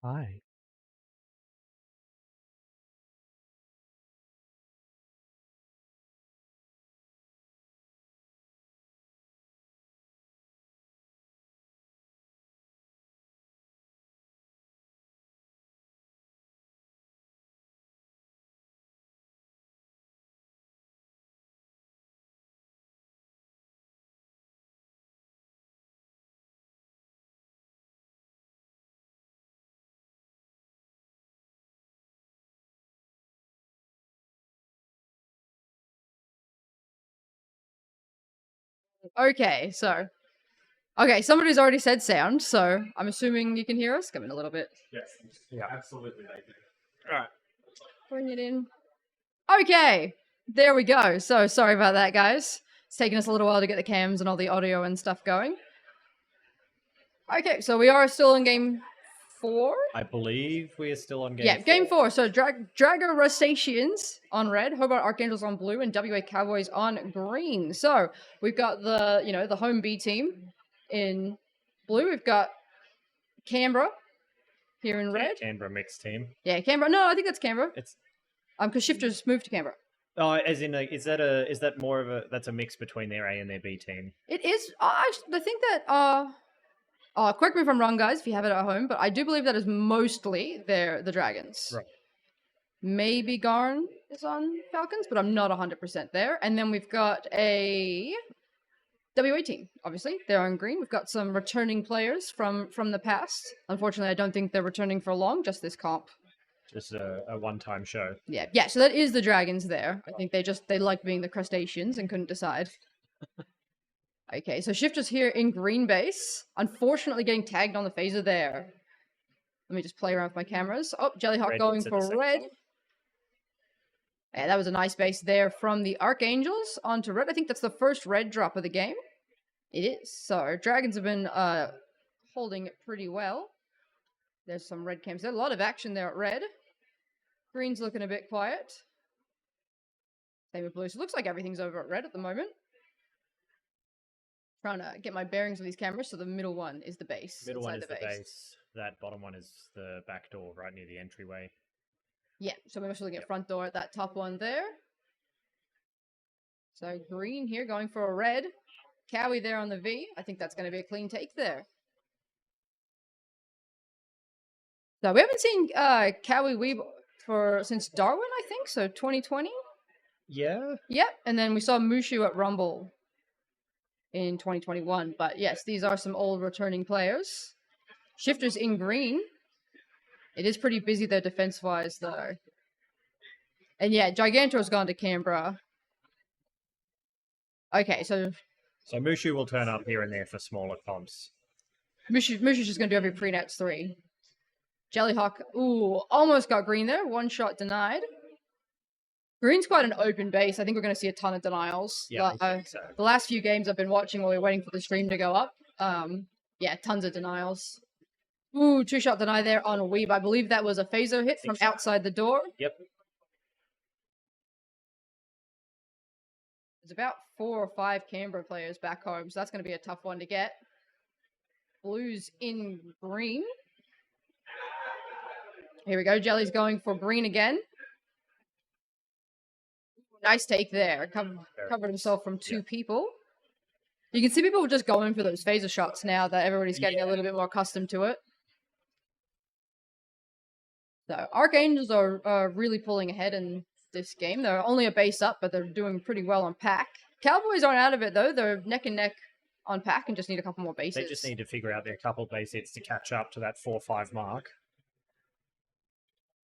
Hi. Okay, somebody's already said sound, so I'm assuming you can hear us. Come in a little bit. Yes. Yeah, absolutely. Alright. Bring it in. Okay, there we go. So sorry about that, guys. It's taken us a little while to get the cams and all the audio and stuff going. Okay, so we are still in game 4? I believe we are still on game Yeah, 4. game 4. So Drago Rustaceans on red, Hobart Archangels on blue, and WA Cowboys on green. So we've got the home B team in blue. We've got Canberra here in red. Canberra mixed team. Yeah, Canberra. No, I think that's Canberra. It's Because Shifters moved to Canberra. as in is that more of that's a mix between their A and their B team? It is. I think that. Correct me if I'm wrong, guys. If you have it at home, but I do believe that is mostly the Dragons. Right. Maybe Garn is on Falcons, but I'm not 100% there. And then we've got a WA team. Obviously, they're on green. We've got some returning players from the past. Unfortunately, I don't think they're returning for long. Just this comp. Just a one-time show. Yeah. So that is the Dragons there. I think they like being the Crustaceans and couldn't decide. Okay, so Shifters here in green base. Unfortunately, getting tagged on the phaser there. Let me just play around with my cameras. Oh, Jellyhawk Red going hits at for the same red. time. Yeah, that was a nice base there from the Archangels onto red. I think that's the first red drop of the game. It is. So Dragons have been holding it pretty well. There's some red cams there. A lot of action there at red. Green's looking a bit quiet. Same with blue. So it looks like everything's over at red at the moment. Trying to get my bearings with these cameras. So the middle one is the base. Middle one is the base. That bottom one is the back door, right near the entryway. Yeah, so we're looking at front door at that top one there. So green here going for a red. Cowie there on the V. I think that's going to be a clean take there. So we haven't seen Cowie Weeb since Darwin, I think. So 2020. Yeah. Yep. And then we saw Mushu at Rumble in 2021. But yes, these are some old returning players. Shifters in green. It is pretty busy there defense-wise, though. And yeah, Gigantor's gone to Canberra. Okay, so Mushu will turn up here and there for smaller comps. Mushu's just going to do every pre-nets 3. Jellyhawk, ooh, almost got green there. One shot denied. Green's quite an open base. I think we're going to see a ton of denials. Yeah, I think so. The last few games I've been watching while we're waiting for the stream to go up. Yeah, tons of denials. Ooh, 2-shot deny there on Weeb. I believe that was a phaser hit from outside the door. Yep. There's about 4 or 5 Canberra players back home, so that's going to be a tough one to get. Blues in green. Here we go. Jelly's going for green again. Nice take there. Covered himself from 2 people. You can see people just going for those phaser shots now that everybody's getting a little bit more accustomed to it. So Archangels are really pulling ahead in this game. They're only a base up, but they're doing pretty well on pack. Cowboys aren't out of it, though. They're neck and neck on pack and just need a couple more bases. They just need to figure out their couple base hits to catch up to that 4-5 mark.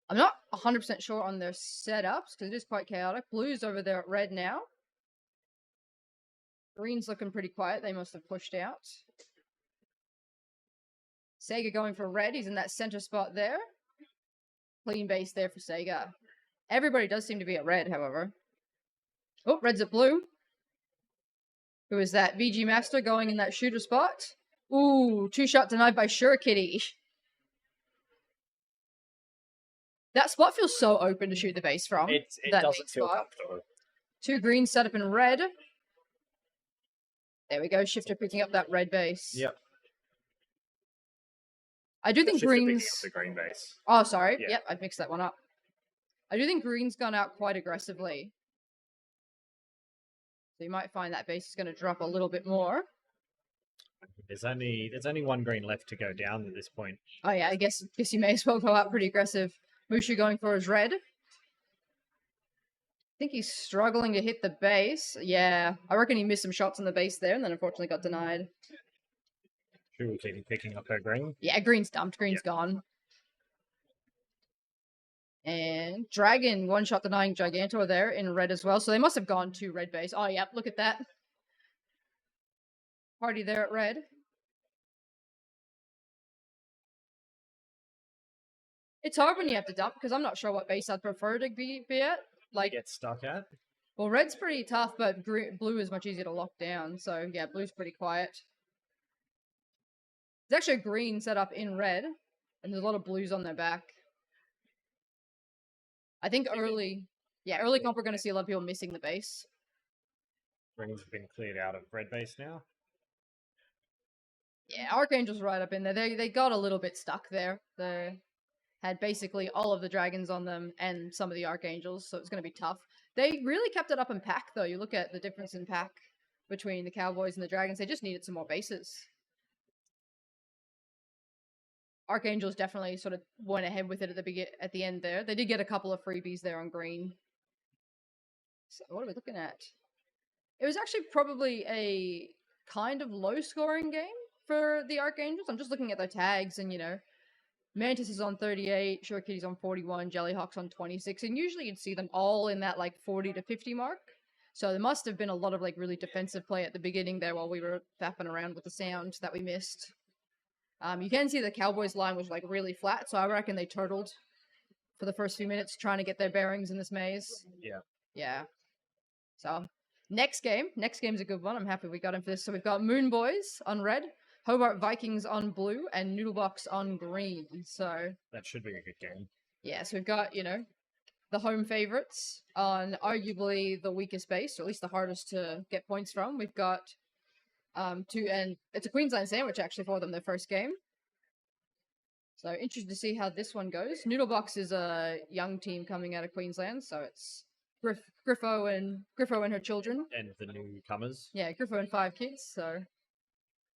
I'm not 100% sure on their setups because it is quite chaotic. Blue's over there at red now. Green's looking pretty quiet. They must have pushed out. Sega going for red. He's in that center spot there. Clean base there for Sega. Everybody does seem to be at red, however. Oh, red's at blue. Who is that? VG Master going in that shooter spot. Ooh, 2-shot denied by Sure Kitty. That spot feels so open to shoot the base from. It doesn't feel comfortable. 2 greens set up in red. There we go. Shifter picking up that red base. Yep. I do think That's just the picking Green's... up the green base. Oh, sorry. Yeah. Yep, I mixed that one up. I do think Green's gone out quite aggressively. So you might find that base is going to drop a little bit more. There's only one green left to go down at this point. Oh yeah, I guess you may as well go out pretty aggressive. Mushu going for his red. I think he's struggling to hit the base. Yeah, I reckon he missed some shots on the base there and then unfortunately got denied. Sure, will keep picking up her green. Yeah, green's dumped. Green's gone. And Dragon one-shot denying Gigantor there in red as well. So they must have gone to red base. Oh, yep, look at that. Party there at red. It's hard when you have to dump, because I'm not sure what base I'd prefer to be at. Like, Get stuck at. Well, red's pretty tough, but blue is much easier to lock down. So, yeah, blue's pretty quiet. There's actually a green set up in red, and there's a lot of blues on their back. I think early comp we're going to see a lot of people missing the base. Greens have been cleared out of red base now. Yeah, Archangel's right up in there. They got a little bit stuck there. They had basically all of the dragons on them and some of the Archangels, so it's going to be tough. They really kept it up in pack, though. You look at the difference in pack between the Cowboys and the Dragons. They just needed some more bases. Archangels definitely sort of went ahead with it at the end there. They did get a couple of freebies there on green. So what are we looking at? It was actually probably a kind of low-scoring game for the Archangels. I'm just looking at their tags, and, you know, Mantis is on 38, Short Kitty's on 41, Jellyhawk's on 26, and usually you'd see them all in that, like, 40 to 50 mark. So there must have been a lot of, like, really defensive play at the beginning there while we were faffing around with the sound that we missed. You can see the Cowboys line was, like, really flat, so I reckon they turtled for the first few minutes trying to get their bearings in this maze. Yeah. Yeah. So, next game's a good one. I'm happy we got him for this. So we've got Moon Boys on red, Hobart Vikings on blue, and Noodlebox on green. So that should be a good game. Yeah, so we've got, you know, the home favorites on arguably the weakest base, or at least the hardest to get points from. We've got two, and it's a Queensland sandwich actually for them, their first game. So interested to see how this one goes. Noodlebox is a young team coming out of Queensland, so it's Griffo and her children. And the newcomers. Yeah, Griffo and 5 kids, so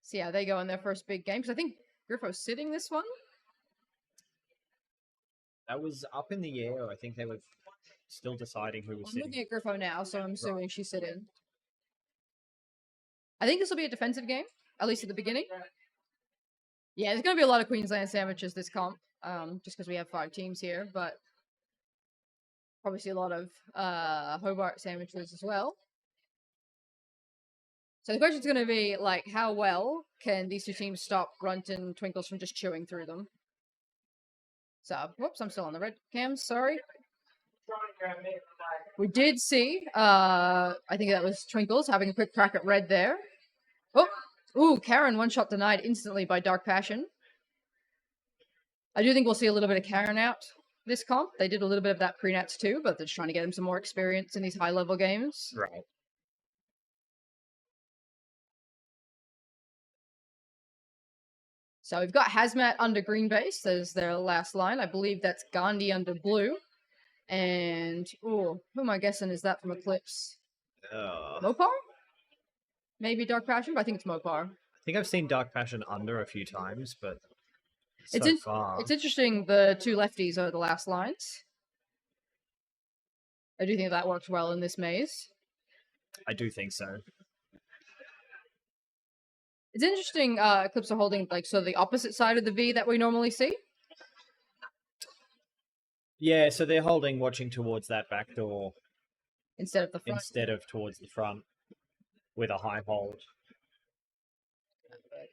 see how they go in their first big game. Because I think Griffo's sitting this one. That was up in the air. I think they were still deciding who was I'm sitting. looking at Griffo now, so I'm assuming she's sitting. I think this will be a defensive game, at least at the beginning. Yeah, there's going to be a lot of Queensland sandwiches this comp, just because we have 5 teams here, but probably see a lot of Hobart sandwiches as well. So the question's going to be, like, how well can these two teams stop Runt and Twinkles from just chewing through them? So, whoops, I'm still on the red cams, sorry. We did see, I think that was Twinkles having a quick crack at red there. Oh, ooh, Karen one-shot denied instantly by Dark Passion. I do think we'll see a little bit of Karen out this comp. They did a little bit of that pre-nats too, but they're just trying to get him some more experience in these high-level games. Right. So we've got Hazmat under green base as their last line. I believe that's Gandhi under blue. And, ooh, who am I guessing is that from Eclipse? Mopar? Maybe Dark Passion, but I think it's Mopar. I think I've seen Dark Passion under a few times, but far. It's interesting the 2 lefties are the last lines. I do think that works well in this maze. I do think so. It's interesting Eclipse are holding, like, sort of the opposite side of the V that we normally see. Yeah, so they're holding, watching towards that back door. Instead of the front. Instead of towards the front with a high hold.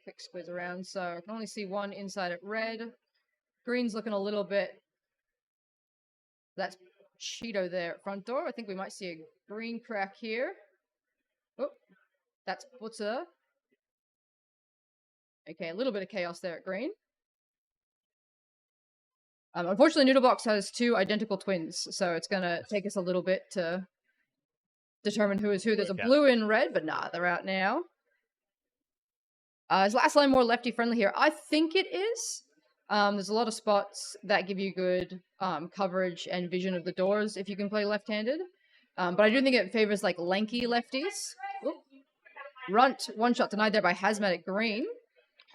Quick squeeze around, so I can only see one inside at red. Green's looking a little bit... That's Cheeto there at front door. I think we might see a green crack here. Oh, that's Butzer. Okay, a little bit of chaos there at green. Unfortunately, Noodlebox has 2 identical twins, so it's going to take us a little bit to determine who is who. There's a blue and red, but nah, they're out now. Is last line more lefty-friendly here? I think it is. There's a lot of spots that give you good coverage and vision of the doors if you can play left-handed. But I do think it favors like lanky lefties. Oop. Runt, one shot denied there by Hazmat at green.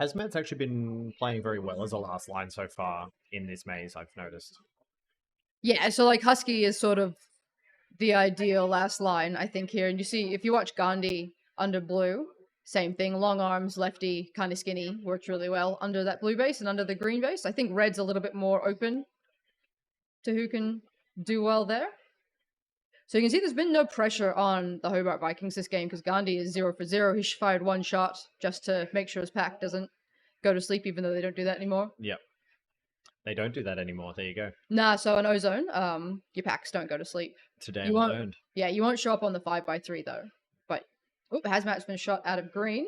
Hazmat's actually been playing very well as a last line so far in this maze, I've noticed. Yeah, so like Husky is sort of the ideal last line, I think, here. And you see, if you watch Gandhi under blue, same thing, long arms, lefty, kind of skinny, works really well under that blue base and under the green base. I think red's a little bit more open to who can do well there. So you can see there's been no pressure on the Hobart Vikings this game because Gandhi is 0 for 0. He fired one shot just to make sure his pack doesn't go to sleep, even though they don't do that anymore. Yep. They don't do that anymore. There you go. Nah, so in Ozone, your packs don't go to sleep. Today You I won't- learned. Yeah, you won't show up on the 5x3 though. But Hazmat's been shot out of green.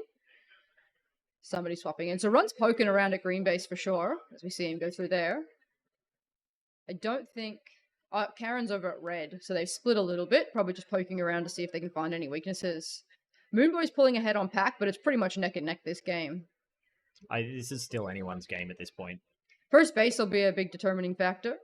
Somebody swapping in. So Run's poking around at green base for sure, as we see him go through there. I don't think... Karen's over at red, so they've split a little bit, probably just poking around to see if they can find any weaknesses. Moonboy's pulling ahead on pack, but it's pretty much neck and neck this game. This is still anyone's game at this point. First base will be a big determining factor.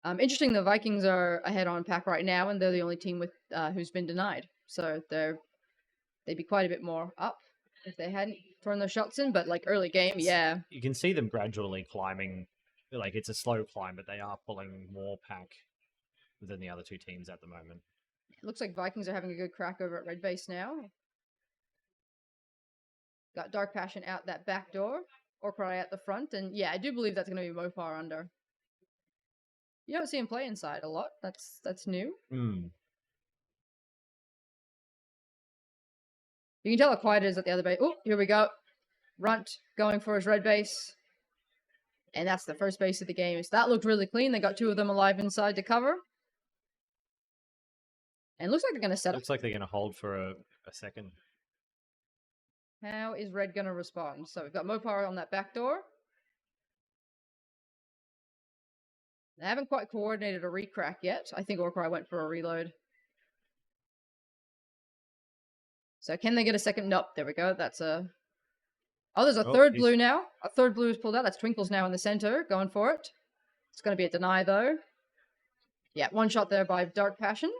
Interesting, the Vikings are ahead on pack right now, and they're the only team with who's been denied. So they'd be quite a bit more up if they hadn't thrown those shots in. But like early game, yeah. You can see them gradually climbing. Like it's a slow climb, but they are pulling more pack than the other two teams at the moment. It looks like Vikings are having a good crack over at red base now. Got Dark Passion out that back door. Orcry at the front. And yeah, I do believe that's going to be Mopar under. You don't see him play inside a lot. That's new. Mm. You can tell how quiet it is at the other base. Oh, here we go. Runt going for his red base. And that's the first base of the game. So that looked really clean. They got two of them alive inside to cover. And it looks like they're going to set up. Looks like they're going to hold for a second. How is red going to respond? So we've got Mopar on that back door. They haven't quite coordinated a recrack yet. I think Orcry went for a reload. So can they get a second? Nope, there we go. That's a... Oh, there's a third blue now. A third blue is pulled out. That's Twinkle's now in the center, going for it. It's going to be a deny, though. Yeah, one shot there by Dark Passion.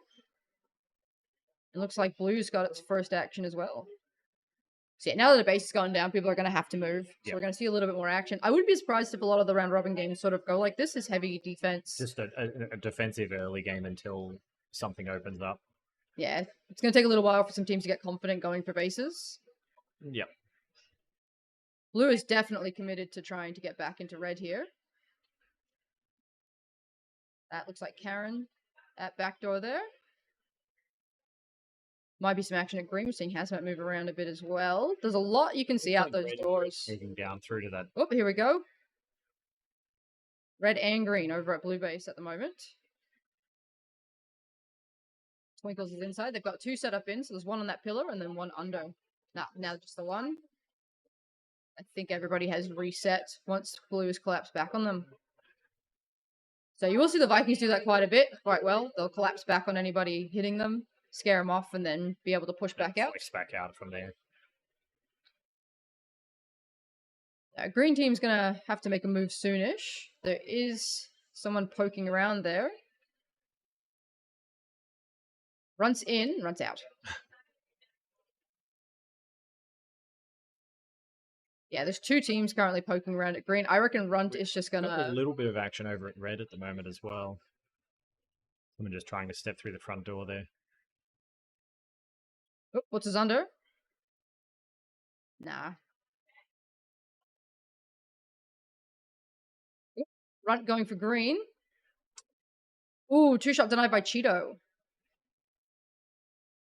It looks like blue's got its first action as well. So yeah, now that the base has gone down, people are going to have to move. So we're going to see a little bit more action. I wouldn't be surprised if a lot of the round-robin games sort of go like this, is heavy defense. Just a defensive early game until something opens up. Yeah, it's going to take a little while for some teams to get confident going for bases. Yep. Blue is definitely committed to trying to get back into red here. That looks like Karen at back door there. Might be some action at green. We're seeing Hazmat move around a bit as well. There's a lot you can see out those doors. Moving down through to that. Oh, here we go. Red and green over at blue base at the moment. Twinkles is inside. They've got two set up in, so there's one on that pillar and then one under. Now just the one. I think everybody has reset once blue has collapsed back on them. So you will see the Vikings do that quite a bit, quite well. They'll collapse back on anybody hitting them, scare them off, and then be able to push back out. Push back out from there. Green team's going to have to make a move soonish. There is someone poking around there. Runs in, runs out. Yeah, there's two teams currently poking around at green. I reckon Runt is just going to... A little bit of action over at red at the moment as well. Someone just trying to step through the front door there. Oh, what's his under? Nah. Oh, Runt going for green. Ooh, two shot denied by Cheeto.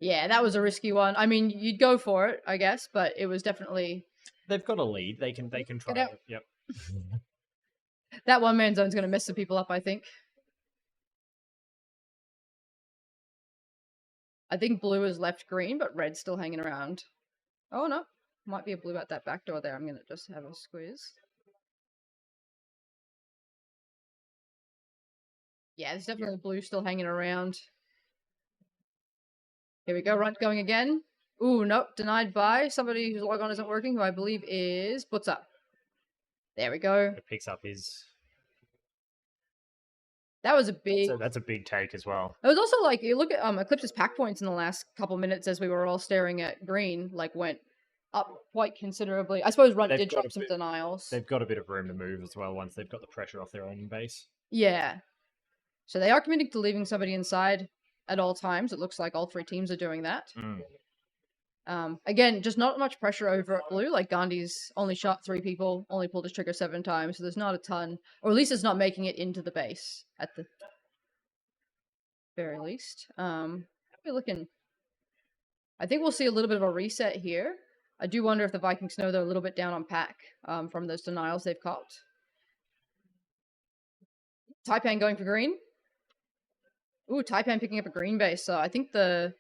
Yeah, that was a risky one. I mean, you'd go for it, I guess, but it was definitely... They've got a lead. They can try it. Yep. That one-man zone's going to mess some people up, I think. I think blue is left green, but red's still hanging around. Oh, no. Might be a blue at that back door there. I'm going to just have a squeeze. Yeah, there's definitely blue still hanging around. Here we go. Runt going again. Ooh, nope. Denied by somebody whose log on isn't working, who I believe is Butza. There we go. It picks up his. That was a big. So that's a big take as well. It was also like you look at Eclipse's pack points in the last couple minutes as we were all staring at green, like went up quite considerably. I suppose Runt They've did got drop a some bit- denials. They've got a bit of room to move as well once they've got the pressure off their own base. Yeah. So they are committing to leaving somebody inside at all times. It looks like all three teams are doing that. Again, just not much pressure over at blue. Like Gandhi's only shot 3 people, only pulled his trigger 7 times, so there's not a ton, or at least it's not making it into the base at the very least. How are we looking? I think we'll see a little bit of a reset here. I do wonder if the Vikings know they're a little bit down on pack from those denials they've copped. Taipan going for green. Ooh, Taipan picking up a green base. So I think the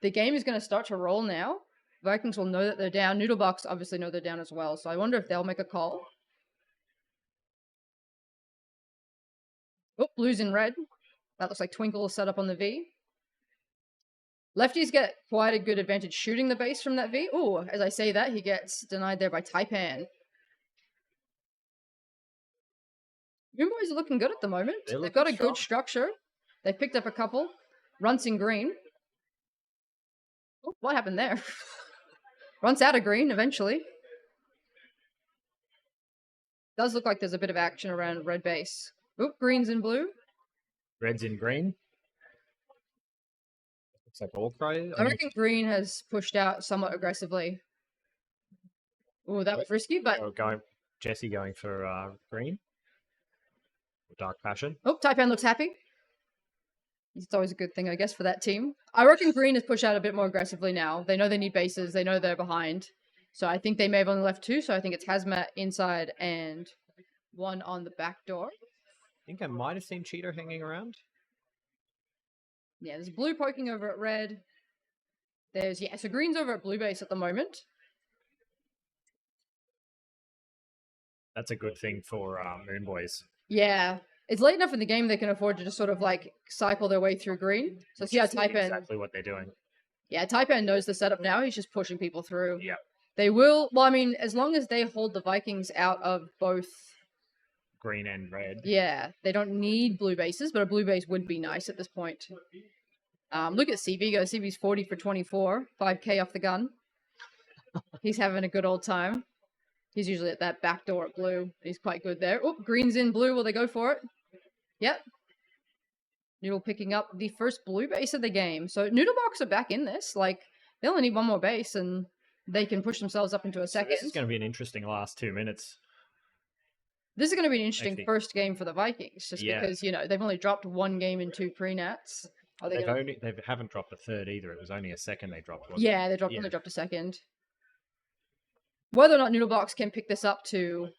game is going to start to roll now. Vikings will know that they're down. Noodlebox obviously know they're down as well. So I wonder if they'll make a call. Oh, blue's in red. That looks like Twinkle is set up on the V. Lefties get quite a good advantage shooting the base from that V. Ooh, as I say that, he gets denied there by Taipan. Moonboys are looking good at the moment. They've got a good structure. They've picked up a couple. Runt's in green. Oh, what happened there? Runt's out of green eventually. Does look like there's a bit of action around red base. Oop, green's in blue. Red's in green. Looks like all cry. I reckon green has pushed out somewhat aggressively. Ooh, that was risky, but... Jesse going for green. Dark Passion. Oh, Taipan looks happy. It's always a good thing, I guess, for that team. I reckon green has pushed out a bit more aggressively now. They know they need bases. They know they're behind. So I think they may have only left 2. So I think it's Hazmat inside and 1 on the back door. I think I might have seen Cheetah hanging around. Yeah, there's blue poking over at red. So green's over at blue base at the moment. That's a good thing for Moonboys. Yeah. It's late enough in the game they can afford to just sort of like cycle their way through green. So see how Taipan... Exactly what they're doing. Yeah, Taipan knows the setup now. He's just pushing people through. Yeah. They will... Well, I mean, as long as they hold the Vikings out of both... Green and red. Yeah, they don't need blue bases, but a blue base would be nice at this point. Look at CV go. CV's 40 for 24. 5k off the gun. He's having a good old time. He's usually at that back door at blue. He's quite good there. Oh, green's in blue. Will they go for it? Yep. Noodle picking up the first blue base of the game. So Noodlebox are back in this. Like, they only need 1 more base and they can push themselves up into a second. So this is going to be an interesting last 2 minutes. This is going to be an interesting first game for the Vikings. Just because, you know, they've only dropped 1 game in 2 pre-nats. They haven't dropped a third either. It was only a second they dropped. Yeah, they only dropped a second. Whether or not Noodlebox can pick this up to...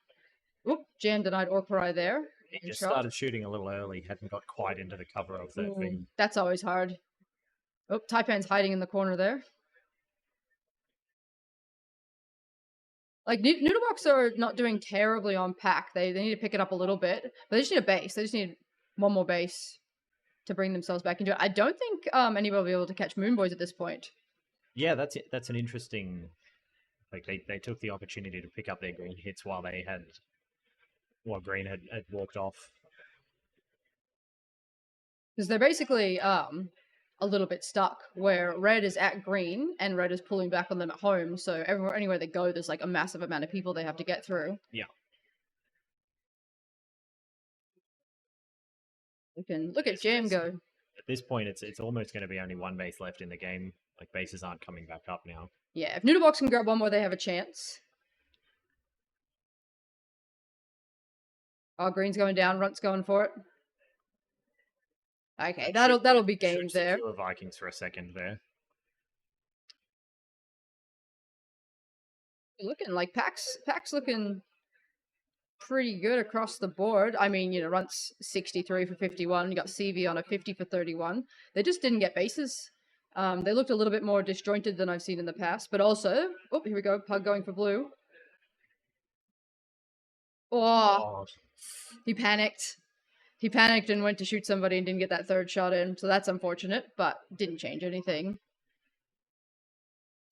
Oop, Jan denied Orkarai there. He just started shooting a little early, hadn't got quite into the cover of that thing. That's always hard. Oh, Taipan's hiding in the corner there. Like, Noodlebox are not doing terribly on pack. They need to pick it up a little bit. But they just need a base. They just need 1 more base to bring themselves back into it. I don't think anybody will be able to catch Moonboys at this point. Yeah, that's an interesting... Like, they took the opportunity to pick up their green hits while they had... While green had walked off. Because they're basically a little bit stuck, where red is at green, and red is pulling back on them at home, so anywhere they go, there's like a massive amount of people they have to get through. Yeah. Look at Jam go. At this point, it's almost going to be only 1 base left in the game. Like, bases aren't coming back up now. Yeah, if Noodlebox can grab 1 more, they have a chance. Oh, green's going down, Runt's going for it. Okay, that'll be game there. The Vikings for a second there. Looking like Pack's looking pretty good across the board. I mean, you know, Runt's 63 for 51. You got CV on a 50 for 31. They just didn't get bases. They looked a little bit more disjointed than I've seen in the past, but also, oh, here we go, Pug going for blue. Oh, he panicked. He panicked and went to shoot somebody and didn't get that 3rd shot in, so that's unfortunate, but didn't change anything.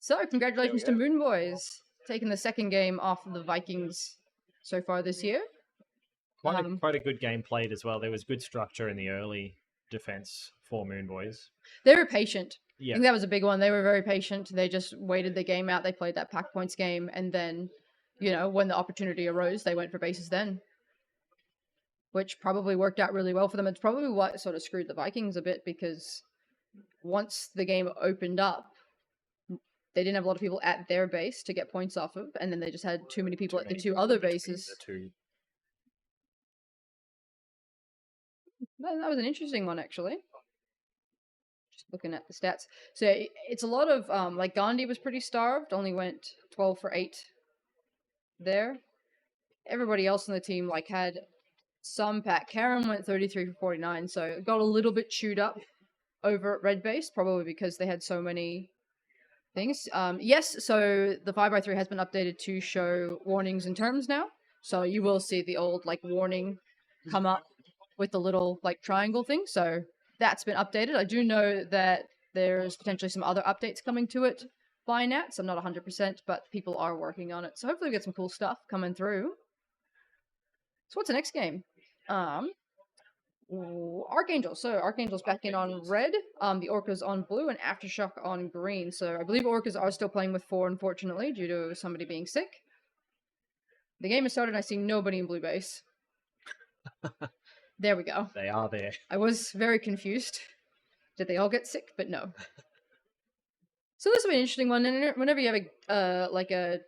So, congratulations to Moonboys, taking the 2nd game off of the Vikings so far this year. Quite a good game played as well. There was good structure in the early defense for Moon Boys. They were patient. I Yeah, think that was a big one. They were very patient. They just waited the game out. They played that pack points game, and then, when the opportunity arose, they went for bases then, which probably worked out really well for them. It's probably what sort of screwed the Vikings a bit, because once the game opened up, they didn't have a lot of people at their base to get points off of, and then they just had too many people at the two other bases. That was an interesting one, actually. Just looking at the stats. So it's a lot of, like Gandhi was pretty starved, only went 12 for 8 there. Everybody else on the team, like, had some pack. Karen went 33 for 49, so it got a little bit chewed up over at red base, probably because they had so many things. Yes, so the 5x3 has been updated to show warnings and terms now. So you will see the old, like, warning come up with the little, like, triangle thing. So that's been updated. I do know that there's potentially some other updates coming to it by Nats. I'm not 100%, but people are working on it. So hopefully we get some cool stuff coming through. So what's the next game? Archangel. So Archangel's back in on red. The Orcas on blue and Aftershock on green. So I believe Orcas are still playing with 4, unfortunately, due to somebody being sick. The game has started and I see nobody in blue base. There we go. They are there. I was very confused. Did they all get sick? But no. So this will be an interesting one. And whenever you have a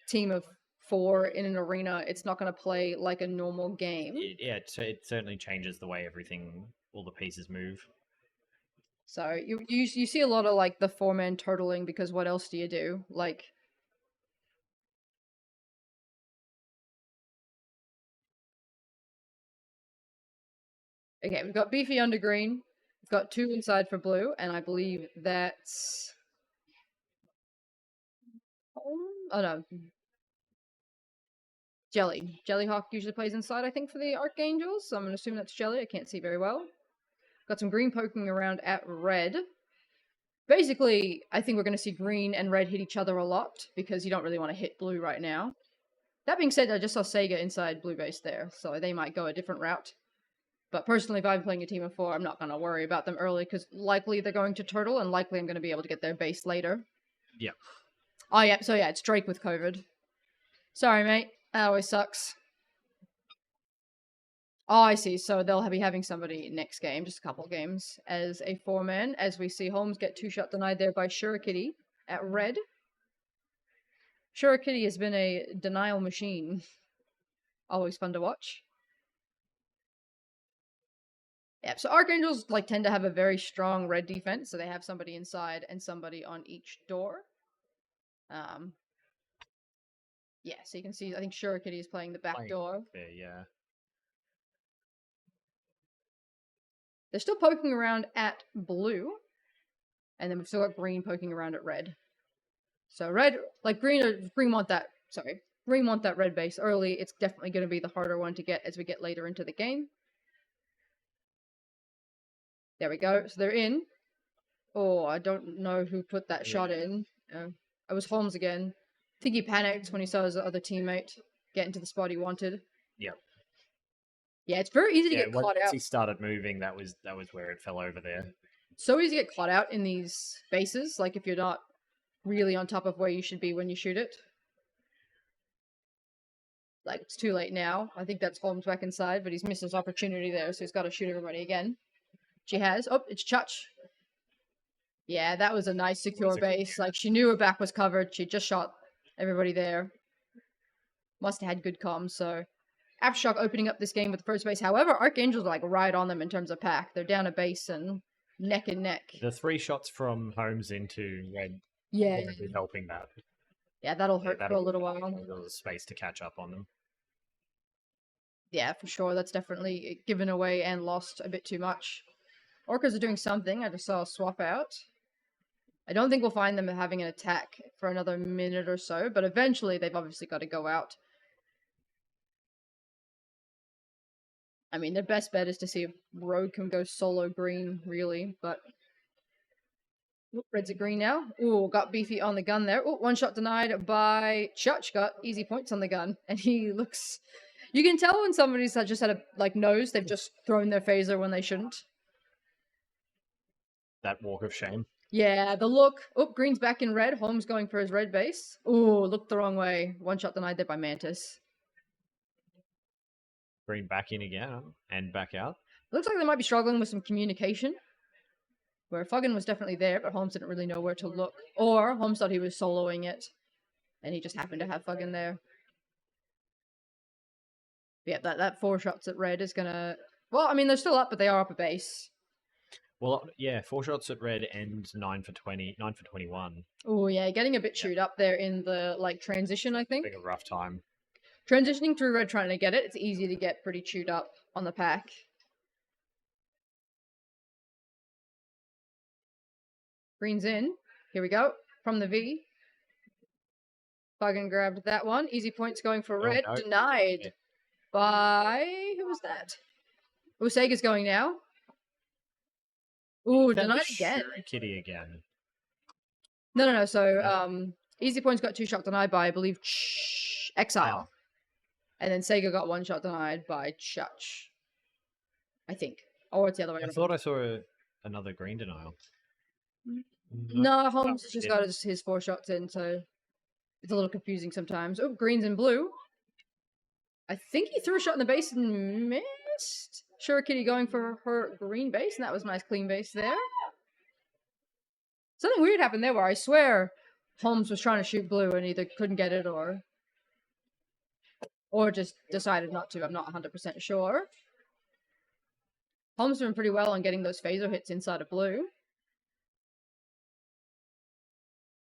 team of 4 in an arena, it's not going to play like a normal game. It certainly changes the way all the pieces move. So you see a lot of, like, the 4-man turtling, because what else do you do? Like, okay, we've got Beefy under green. We've got 2 inside for blue, and I believe that's... Oh no. Jelly. Jellyhawk usually plays inside, I think, for the Archangels, so I'm going to assume that's Jelly. I can't see very well. Got some green poking around at red. Basically, I think we're going to see green and red hit each other a lot, because you don't really want to hit blue right now. That being said, I just saw Sega inside blue base there, so they might go a different route. But personally, if I'm playing a team of 4, I'm not going to worry about them early, because likely they're going to turtle, and likely I'm going to be able to get their base later. Yeah. Oh, yeah, so yeah, it's Drake with COVID. Sorry, mate. That always sucks. Oh, I see. So they'll be having somebody next game, just a couple games, as a 4-man, as we see Holmes get 2-shot denied there by Shurikitty at red. Shurikitty has been a denial machine. Always fun to watch. Yeah, so Archangels tend to have a very strong red defense, so they have somebody inside and somebody on each door. Yeah, so you can see, I think Shurikitty is playing the back door. Yeah. They're still poking around at blue, and then we've still got green poking around at red. So red, green want that red base early. It's definitely going to be the harder one to get as we get later into the game. There we go. So they're in. Oh, I don't know who put that shot in. It was Holmes again. I think he panicked when he saw his other teammate get into the spot he wanted. Yep. Yeah, it's very easy to get caught out. Once he started moving, that was where it fell over there. So easy to get caught out in these bases, like if you're not really on top of where you should be when you shoot it. Like, it's too late now. I think that's Holmes back inside, but he's missed his opportunity there, so he's got to shoot everybody again. She has. Oh, it's Chutch. Yeah, that was a nice secure base. Like, she knew her back was covered. She just shot everybody there. Must have had good comms, so... Aftershock opening up this game with the first base. However, Archangels are, right on them in terms of pack. They're down a base and neck and neck. The 3 shots from Holmes into red will be helping that. Yeah, that'll hurt for a little while. There's space to catch up on them. Yeah, for sure. That's definitely given away and lost a bit too much. Orcas are doing something. I just saw a swap out. I don't think we'll find them having an attack for another minute or so, but eventually they've obviously got to go out. I mean, their best bet is to see if Rogue can go solo green, really, but Oop, red's at green now. Ooh, got beefy on the gun there. Ooh, one shot denied by Chutch. Got easy points on the gun. And he looks... You can tell when somebody's just had a, nose, they've just thrown their phaser when they shouldn't. That walk of shame. Yeah, the look. Oh, green's back in red. Holmes going for his red base. Ooh, looked the wrong way. One shot denied there by Mantis. Green back in again and back out. Looks like they might be struggling with some communication. Where Fuggin was definitely there, but Holmes didn't really know where to look. Or Holmes thought he was soloing it. And he just happened to have Fuggin there. Yeah, that 4 shots at red is gonna... Well, I mean, they're still up, but they are up a base. Well, yeah, 4 shots at red and 9 for 20, 9 for 21. Oh, yeah, getting a bit chewed up there in the, transition, I think. Having a rough time. Transitioning through red, trying to get it, it's easy to get pretty chewed up on the pack. Green's in. Here we go. From the V. Fuggin grabbed that one. Easy points going for red. No. Denied by... Who was that? Oh, Sega's going now. Ooh, denied again. Kitty again. No. So, easy points got 2 shot denied by, I believe, Exile. Oh. And then Sega got 1 shot denied by Chutch. I think. Or it's the other way around. I thought I saw another green denial. No, Holmes has just got his 4 shots in, so it's a little confusing sometimes. Oh, green's in blue. I think he threw a shot in the base and missed. Sure, Kitty going for her green base, and that was a nice clean base there. Something weird happened there where I swear Holmes was trying to shoot blue and either couldn't get it or just decided not to. I'm not 100% sure. Holmes doing pretty well on getting those phaser hits inside of blue.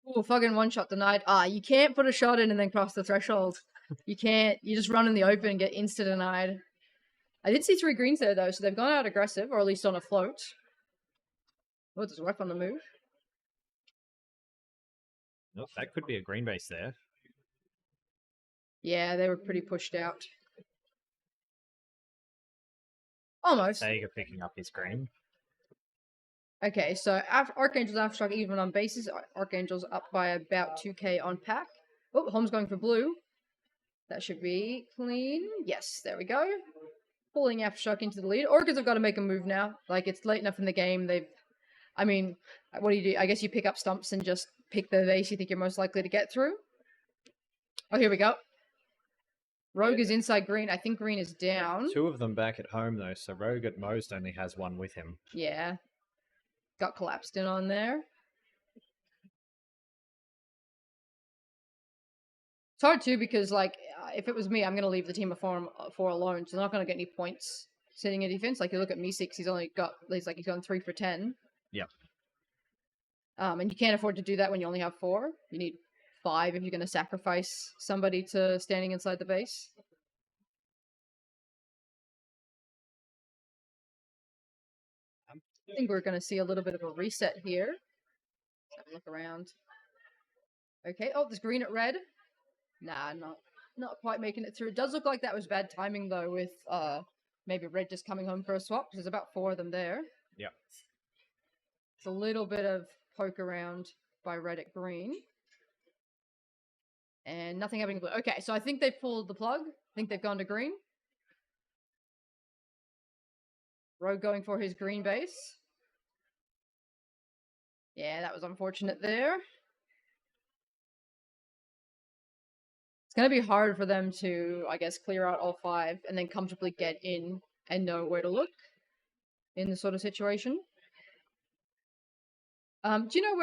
Ooh, fucking 1 shot denied. You can't put a shot in and then cross the threshold. You can't. You just run in the open and get insta-denied. I did see 3 greens there, though, so they've gone out aggressive, or at least on a float. Oh, there's a ref on the move. Oh, that could be a green base there. Yeah, they were pretty pushed out. Almost. Sega picking up his green. Okay, so Archangel's aftershock even on bases. Archangel's up by about 2k on pack. Oh, Holmes going for blue. That should be clean. Yes, there we go. Pulling aftershock into the lead. Orchids have got to make a move now. It's late enough in the game. I mean, what do you do? I guess you pick up stumps and just pick the base you think you're most likely to get through. Oh, here we go. Rogue is inside green. I think green is down. 2 of them back at home, though, so Rogue at most only has 1 with him. Yeah. Got collapsed in on there. It's hard, too, because, if it was me, I'm going to leave the team of 4 alone, so they're not going to get any points sitting in defense. You look at Meeseeks, he's gone 3 for 10. Yep. And you can't afford to do that when you only have 4. You need 5 if you're going to sacrifice somebody to standing inside the base. I think we're going to see a little bit of a reset here. Let's have a look around. Okay, oh, there's green at red. Nah, not quite making it through. It does look like that was bad timing, though, with maybe red just coming home for a swap. There's about 4 of them there. Yep. It's a little bit of poke around by red at green. And nothing happening blue. Okay, so I think they've pulled the plug. I think they've gone to green. Rogue going for his green base. Yeah, that was unfortunate there. It's going to be hard for them to, I guess, clear out all 5 and then comfortably get in and know where to look in this sort of situation. Do you know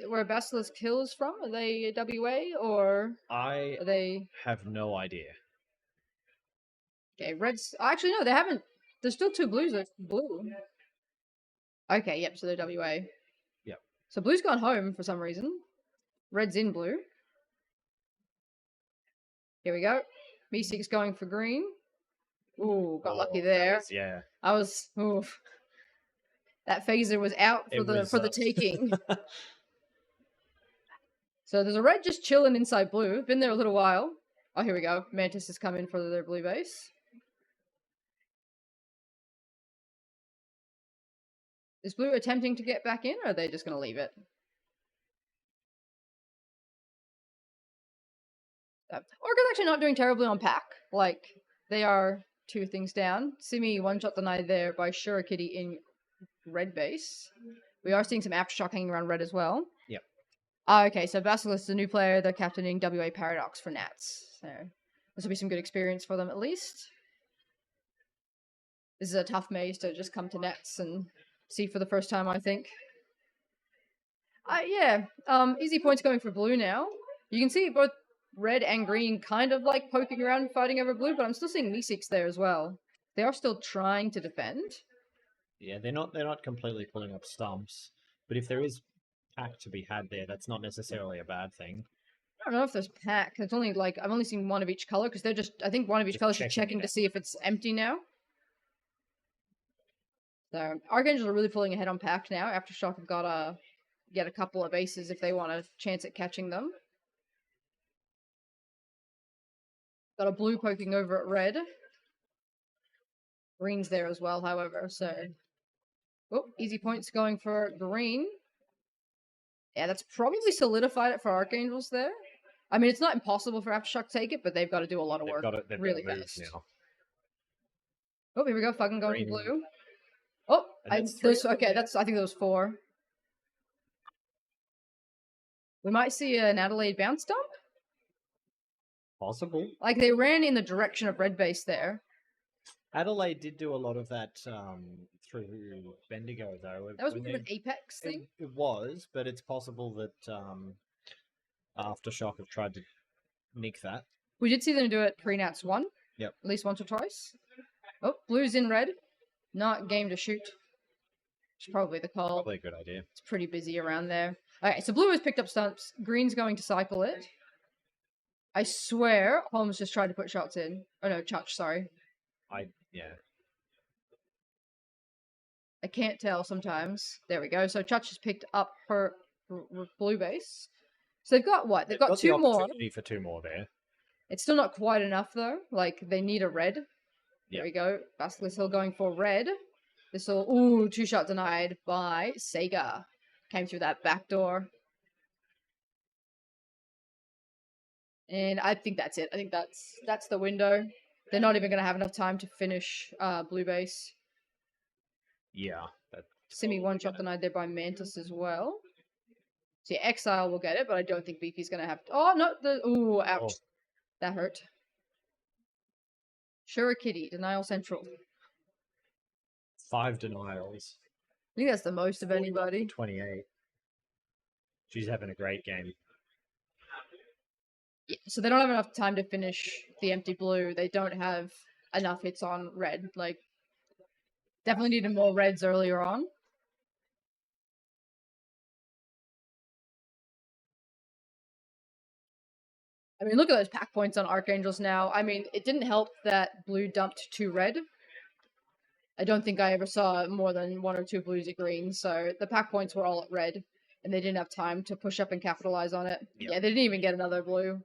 where Basilisk Hill is from? Are they WA or I are they... have no idea. Okay, Reds... Actually, no, they haven't. There's still 2 blues. There's blue. Okay, yep, so they're WA. Yep. So blue's gone home for some reason. Red's in blue. Here we go. Meeseek's going for green. Ooh, got lucky there. Yeah. I was... Oof. That phaser was out for the taking. So there's a red just chilling inside blue. Been there a little while. Oh, here we go. Mantis has come in for their blue base. Is blue attempting to get back in, or are they just going to leave it? Orca's actually not doing terribly on pack. Like, they are 2 things down. Simi one-shot denied there by Shurikitty in red base. We are seeing some Aftershock hanging around red as well. Yep. Okay, so Basilisk is a new player. They're captaining WA Paradox for Nats. So this will be some good experience for them at least. This is a tough maze to just come to Nats and see for the first time, I think. Yeah, easy points going for blue now. You can see both red and green kind of like poking around and fighting over blue, but I'm still seeing Meeseeks there as well. They are still trying to defend. Yeah, they're not completely pulling up stumps, but if there is pack to be had there, that's not necessarily a bad thing. I don't know if there's pack. It's only like I've only seen one of each color because they're just I think one of each color is checking to see if it's empty now. So Archangels are really pulling ahead on pack now. Aftershock have got to get a couple of aces if they want a chance at catching them. Got a blue poking over at red. Green's there as well, however, so... Oh, easy points going for green. Yeah, that's probably solidified it for Archangels there. I mean, it's not impossible for Aftershock to take it, but they've got to do a lot of work really fast. Now. Oh, here we go, fucking going for blue. Oh, I think there was 4. We might see an Adelaide bounce dump. Possible. Like, they ran in the direction of red base there. Adelaide did do a lot of that through Bendigo, though. That was more of an Apex thing? It was, but it's possible that Aftershock have tried to nick that. We did see them do it pre-Nats 1. Yep. At least once or twice. Oh, blue's in red. Not game to shoot. It's probably the call. Probably a good idea. It's pretty busy around there. Okay, so blue has picked up stumps. Green's going to cycle it. I swear Holmes just tried to put shots in. Oh no, Chuch, sorry. Yeah. I can't tell sometimes. There we go. So Chuch has picked up her blue base. So they've got what? They've got 2 more. For 2 more there. It's still not quite enough though. Like they need a red. There we go. Basilisk Hill going for red. This will 2-shot denied by Sega. Came through that back door. And I think that's it. I think that's the window. They're not even going to have enough time to finish blue base. Yeah. Simi one-shot denied there by Mantis as well. So yeah, Exile will get it, but I don't think Beefy's going to have... Oh, no! Ouch. Oh. That hurt. Shurikitty, Denial Central. 5 denials. I think that's the most of anybody. 28. She's having a great game. Yeah, so they don't have enough time to finish the empty blue. They don't have enough hits on red. Like, definitely needed more reds earlier on. I mean, look at those pack points on Archangels now. I mean, it didn't help that blue dumped 2 red. I don't think I ever saw more than 1 or 2 blues at green, so the pack points were all at red, and they didn't have time to push up and capitalize on it. Yep. Yeah, they didn't even get another blue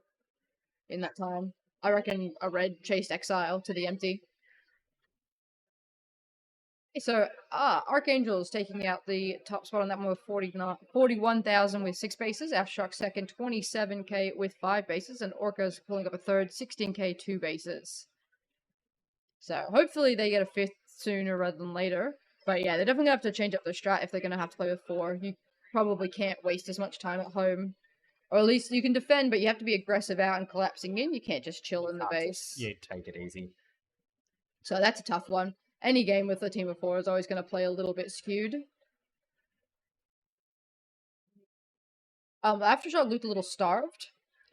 in that time. I reckon a red chased Exile to the empty. So, Archangels taking out the top spot on that one with 41,000 with 6 bases. Aftershock second, 27k with 5 bases. And Orca's pulling up a third, 16k, 2 bases. So, hopefully they get a 5th sooner rather than later. But yeah, they're definitely going to have to change up their strat if they're going to have to play with 4. You probably can't waste as much time at home. Or at least you can defend, but you have to be aggressive out and collapsing in. You can't just chill in the base. Yeah, take it easy. So that's a tough one. Any game with a team of 4 is always going to play a little bit skewed. Aftershock looked a little starved.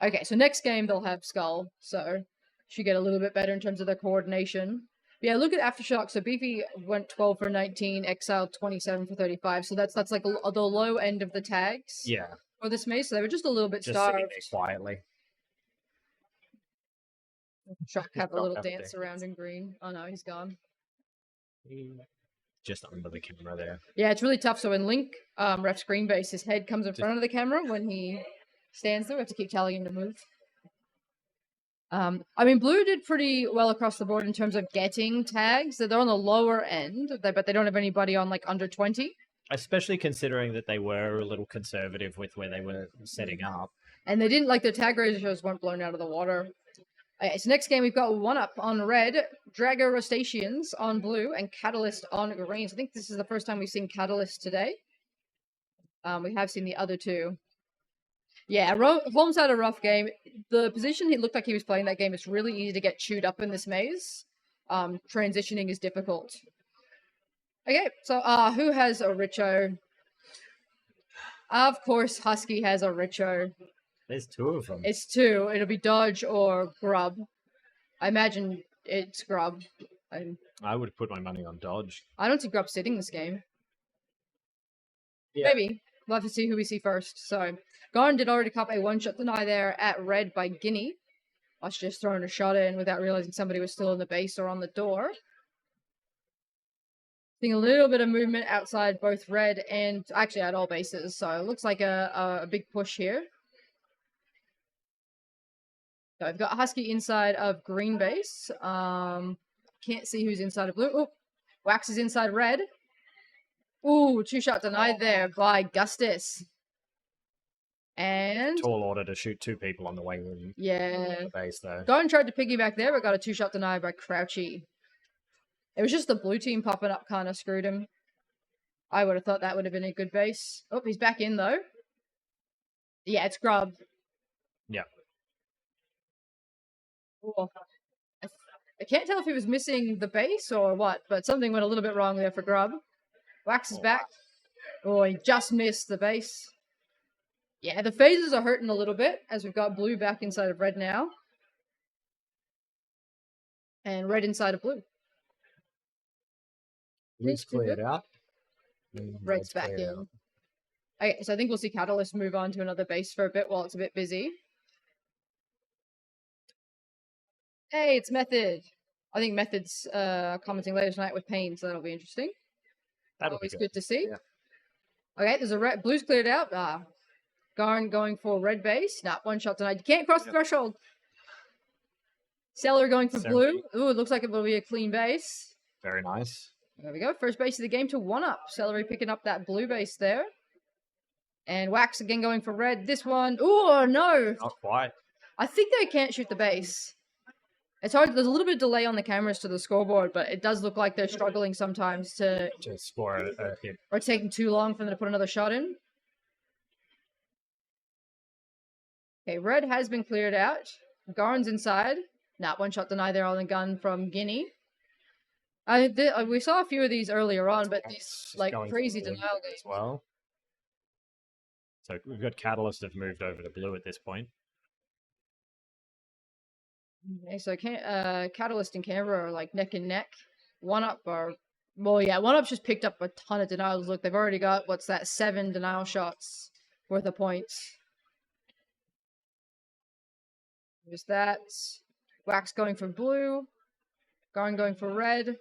Okay, so next game they'll have Skull, so should get a little bit better in terms of their coordination. But yeah, look at Aftershock. So Beefy went 12 for 19, Exile 27 for 35. So that's like the low end of the tags. Yeah. For this maze, so they were just a little bit starved. Sitting there quietly. Shock have a little dance around in green. Oh no, he's gone. Just under the camera there. Yeah, it's really tough. So when Link refs green base, his head comes in front of the camera when he stands there. We have to keep telling him to move. I mean, blue did pretty well across the board in terms of getting tags. They're on the lower end, but they don't have anybody on like under 20. Especially considering that they were a little conservative with where they were setting up. And they didn't like their tag ratios weren't blown out of the water. Okay, so next game we've got 1-up on red, Drago Rustaceans on blue, and Catalyst on green. So I think this is the first time we've seen Catalyst today. We have seen the other two. Yeah, Holmes had a rough game. The position he looked like he was playing that game is really easy to get chewed up in this maze. Transitioning is difficult. Okay, so who has a Richo? Of course, Husky has a Richo. There's 2 of them. It's 2. It'll be Dodge or Grub. I imagine it's Grub. I would have put my money on Dodge. I don't see Grub sitting this game. Yeah. Maybe. We'll have to see who we see first. So, Garn did already cop a 1-shot deny there at red by Guinea. I was just throwing a shot in without realizing somebody was still in the base or on the door. Seeing a little bit of movement outside both red and actually at all bases. So, it looks like a big push here. So I've got Husky inside of green base. Can't see who's inside of blue. Oh, Wax is inside red. Ooh, 2-shot denied there by Gustus. And Tall order to shoot 2 people on the way in yeah, the base, though. Garden tried to piggyback there, but got a 2-shot denied by Crouchy. It was just the blue team popping up kind of screwed him. I would have thought that would have been a good base. Oh, he's back in though. Yeah, it's Grub. Yeah. Oh, I can't tell if he was missing the base or what, but something went a little bit wrong there for Grub. Wax is back. Oh, he just missed the base. Yeah, the phases are hurting a little bit as we've got blue back inside of red now. And red inside of blue. Blue's cleared out. Red's back in. Okay, so I think we'll see Catalyst move on to another base for a bit while it's a bit busy. Hey, it's Method. I think Method's commenting later tonight with Pain, so that'll be interesting. That'll Always be good to see. Yeah. Okay, there's a red. Blue's cleared out. Garn going for red base. Not 1-shot tonight. You can't cross the threshold. Seller going for blue. Ooh, it looks like it will be a clean base. Very nice. There we go. First base of the game to 1-up. Celery picking up that blue base there. And Wax again going for red. This one. Ooh, no. Not quite. I think they can't shoot the base. It's hard. There's a little bit of delay on the cameras to the scoreboard, but it does look like they're struggling sometimes to score a hit. Or it's taking too long for them to put another shot in. Okay, red has been cleared out. Garn's inside. Nah, 1-shot deny there on the gun from Guinea. We saw a few of these earlier on, but these like crazy denial games. As well. So we've got Catalyst have moved over to blue at this point. Okay, so Catalyst and Canberra are like neck and neck. 1-up are, well, yeah, 1-up's just picked up a ton of denials. Look, they've already got, 7 denial shots worth of points. There's that. Wax going for blue. Garn going for red.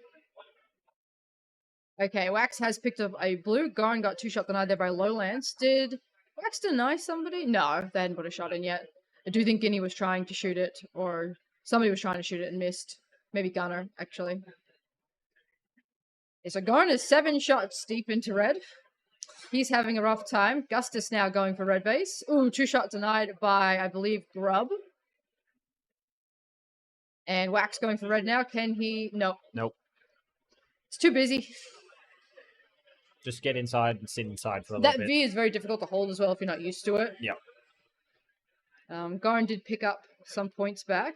Okay, Wax has picked up a blue. Garn got 2-shot denied there by Lowlands. Did Wax deny somebody? No, they hadn't put a shot in yet. I do think Guinea was trying to shoot it, or somebody was trying to shoot it and missed. Maybe Gunner, actually. Okay, so Garn is 7 shots deep into red. He's having a rough time. Gustus now going for red base. Ooh, 2-shot denied by, I believe, Grub. And Wax going for red now. Can he? Nope. Nope. It's too busy. Just get inside and sit inside for a little bit. That V is very difficult to hold as well if you're not used to it. Yep. Garn did pick up some points back.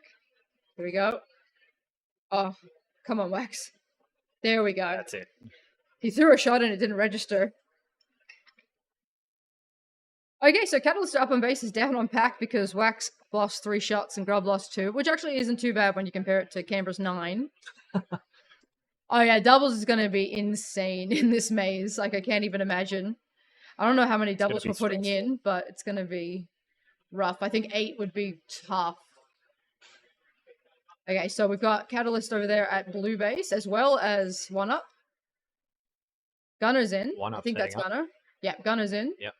Here we go. Oh, come on, Wax. There we go. That's it. He threw a shot and it didn't register. Okay, so Catalyst up on base is down on pack because Wax lost 3 shots and Grub lost 2, which actually isn't too bad when you compare it to Canberra's 9. Oh yeah, doubles is going to be insane in this maze. Like, I can't even imagine. I don't know how many doubles we're putting in, but it's going to be rough. I think 8 would be tough. Okay, so we've got Catalyst over there at blue base, as well as 1-up. Gunner's in. 1-up, I think that's Gunner. Yeah, Gunner's in. Yep.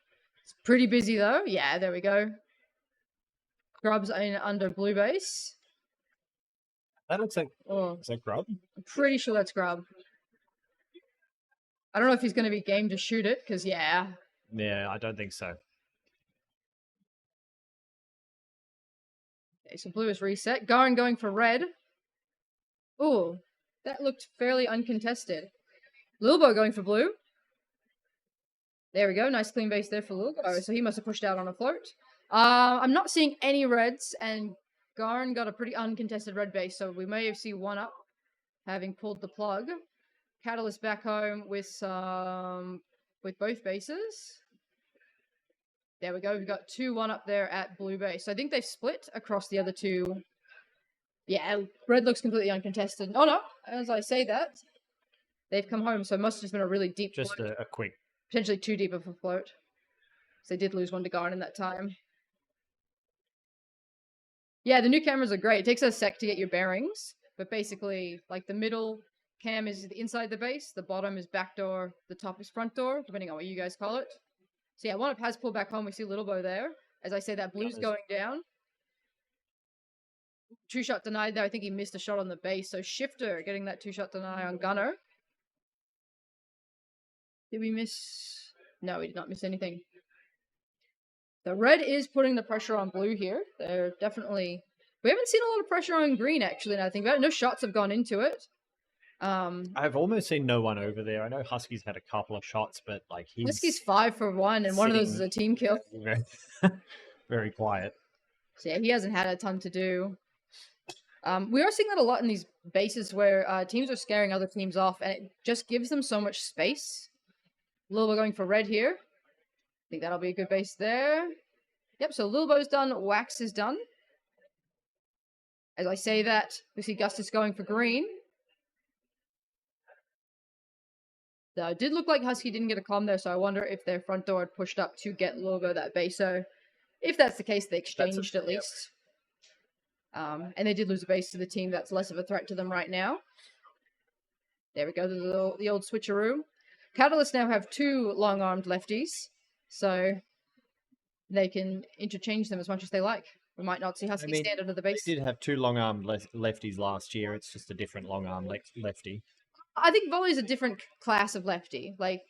It's pretty busy, though. Yeah, there we go. Grub's in under blue base. That looks like... Oh, is that Grub? I'm pretty sure that's Grub. I don't know if he's going to be game to shoot it, because, yeah. Yeah, I don't think so. Okay, so blue is reset. Going for red. Ooh, that looked fairly uncontested. Lilbo going for blue. There we go. Nice clean base there for Lilbo. So he must have pushed out on a float. I'm not seeing any reds, and Garn got a pretty uncontested red base, so we may have seen one up, having pulled the plug. Catalyst back home with both bases. There we go. We've got 2-1 up there at blue base. So I think they've split across the other two. Yeah, red looks completely uncontested. Oh no, as I say that, they've come home, so it must have just been a really deep Just float. a quick. Potentially too deep of a float. So they did lose one to Garn in that time. Yeah, the new cameras are great. It takes a sec to get your bearings, but basically, like the middle cam is inside the base, the bottom is back door, the top is front door, depending on what you guys call it. So yeah, one up has pulled back home. We see Little Bow there. As I say, that blue's going down. 2-shot denied there. I think he missed a shot on the base. So Shifter getting that 2-shot deny on Gunner. Did we miss? No, we did not miss anything. The red is putting the pressure on blue here. They're definitely... We haven't seen a lot of pressure on green, actually, now I think about it. No shots have gone into it. I've almost seen no one over there. I know Husky's had a couple of shots, but like Husky's 5 for 1, and one of those is a team kill. Very quiet. So yeah, he hasn't had a ton to do. We are seeing that a lot in these bases where teams are scaring other teams off, and it just gives them so much space. Lilbo going for red here. I think that'll be a good base there. Yep, so Lilbo's done. Wax is done. As I say that, we see Gustus going for green. So it did look like Husky didn't get a comm there, so I wonder if their front door had pushed up to get Lilbo that base. So if that's the case, they exchanged at least. And they did lose a base to the team that's less of a threat to them right now. There we go, the old switcheroo. Catalysts now have 2 long-armed lefties, so they can interchange them as much as they like. We might not see Husky stand under the base. They did have 2 long-armed lefties last year. It's just a different long-arm lefty. I think Volley's a different class of lefty. Like,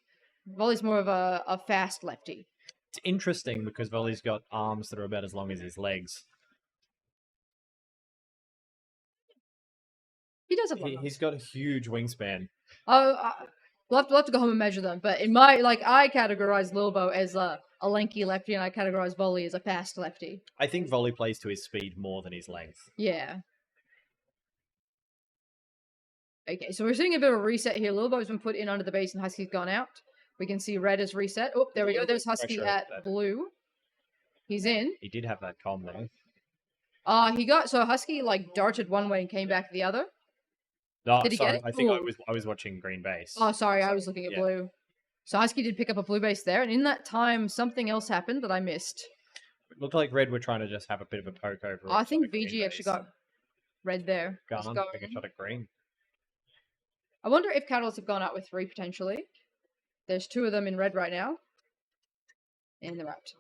Volley's more of a fast lefty. It's interesting because Volley's got arms that are about as long as his legs. He does have long arms. He's got a huge wingspan. Oh, we'll have to go home and measure them. But in my, I categorize Lilbo as a lanky lefty, and I categorize Volley as a fast lefty. I think Volley plays to his speed more than his length. Yeah. Okay, so we're seeing a bit of a reset here. Lilbo's been put in under the base and Husky's gone out. We can see red is reset. Oh, there we go. There's Husky at blue. He's in. He did have that comm there. So Husky darted one way and came back the other. No, did he sorry, get it? I think I was watching green base. Oh, sorry, I was looking at blue. So Husky did pick up a blue base there, and in that time, something else happened that I missed. It looked like red were trying to just have a bit of a poke over. I think VG actually got red there. Gone. Take a shot at green. I wonder if Catalysts have gone out with 3 potentially. There's 2 of them in red right now. And they're out.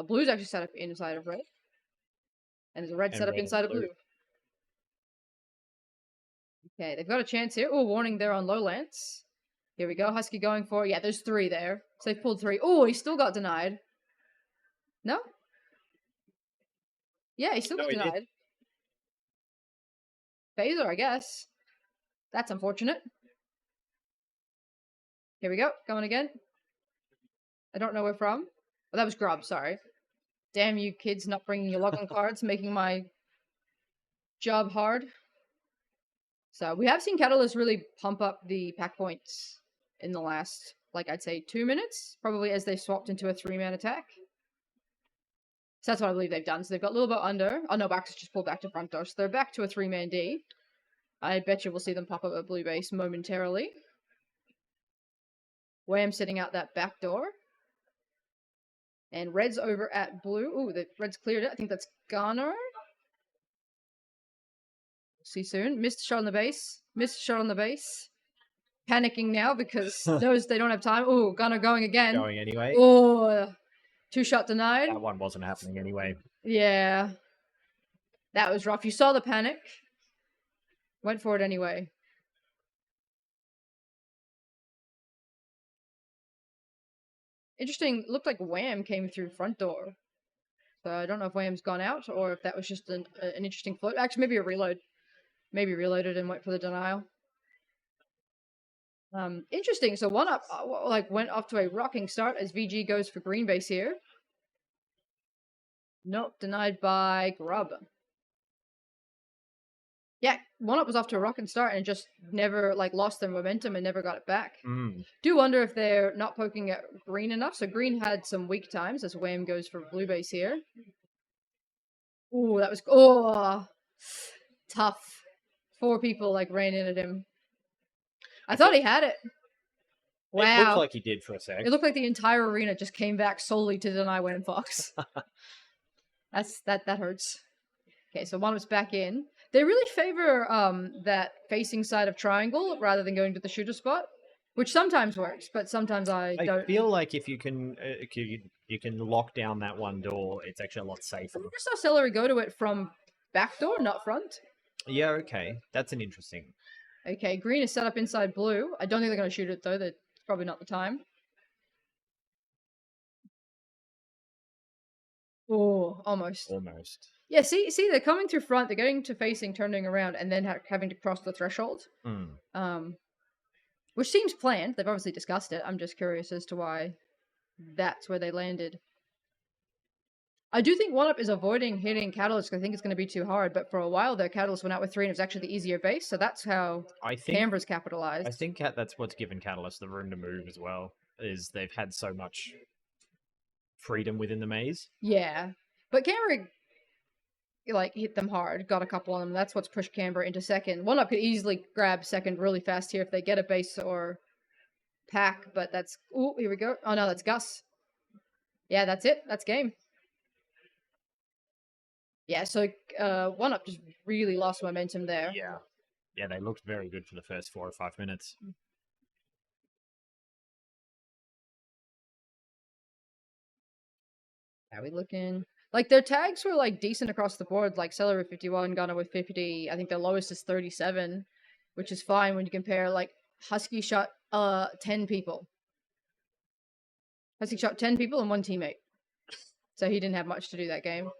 Blue's actually set up inside of red. And there's a red set up inside of blue. Okay, they've got a chance here. Oh, warning there on low lance. Here we go. Husky going for it. Yeah, there's 3 there. So they've pulled 3. Oh, he still got denied. No? Yeah, he still got denied. Phaser, I guess. That's unfortunate. Here we go. Going again. I don't know where from. Oh, that was Grub, sorry. Damn you kids not bringing your login cards, making my job hard. So we have seen Catalyst really pump up the pack points in the last, I'd say 2 minutes, probably as they swapped into a 3-man attack. So that's what I believe they've done. So they've got Lilbo under. Oh no, Bax just pulled back to front door. So they're back to a 3-man D. I bet you we'll see them pop up a blue base momentarily. Wham sitting out that back door. And red's over at blue. Ooh, the red's cleared it. I think that's Garner. See soon. Missed a shot on the base. Missed a shot on the base. Panicking now because knows they don't have time. Ooh, Gunner going again. Going anyway. Ooh, 2-shot denied. That one wasn't happening anyway. Yeah. That was rough. You saw the panic. Went for it anyway. Interesting. Looked like Wham came through front door. So I don't know if William's gone out or if that was just an interesting float. Actually, maybe a reload. Maybe reloaded and went for the denial. Interesting. So one up, went off to a rocking start as VG goes for green base here. Nope, denied by Grub. Yeah, one up was off to a rocking start and just never lost their momentum and never got it back. Do wonder if they're not poking at green enough. So green had some weak times as Wham goes for blue base here. Ooh, that was tough. 4 people ran in at him. I thought he had it. Wow. It looked like he did for a sec. It looked like the entire arena just came back solely to deny Wham Fox. That hurts. Okay, so one was back in. They really favor that facing side of triangle rather than going to the shooter spot, which sometimes works, but sometimes I don't. I feel like if you can lock down that one door, it's actually a lot safer. I just saw Celery go to it from back door, not front. Yeah, okay. That's an interesting. Okay, green is set up inside blue. I don't think they're going to shoot it, though. That's probably not the time. Oh, almost. Almost. Yeah, see, they're coming through front. They're getting to facing, turning around, and then having to cross the threshold. Which seems planned. They've obviously discussed it. I'm just curious as to why that's where they landed. I do think one up is avoiding hitting Catalyst because I think it's going to be too hard. But for a while, their Catalyst went out with 3 and it was actually the easier base. So that's how Canberra's capitalized. I think that's what's given Catalyst the room to move as well. Is they've had so much freedom within the maze. Yeah, but Canberra hit them hard, got a couple on them. That's what's pushed Canberra into second. One up could easily grab second really fast here if they get a base or pack. But that's here we go. Oh no, that's Gus. Yeah, that's it. That's game. Yeah, so one up just really lost momentum there. Yeah, they looked very good for the first 4 or 5 minutes. How are we looking? Their tags were decent across the board. Celery with 51, Gunner with 50. I think their lowest is 37, which is fine when you compare Husky shot 10 people. Husky shot 10 people and 1 teammate. So he didn't have much to do that game.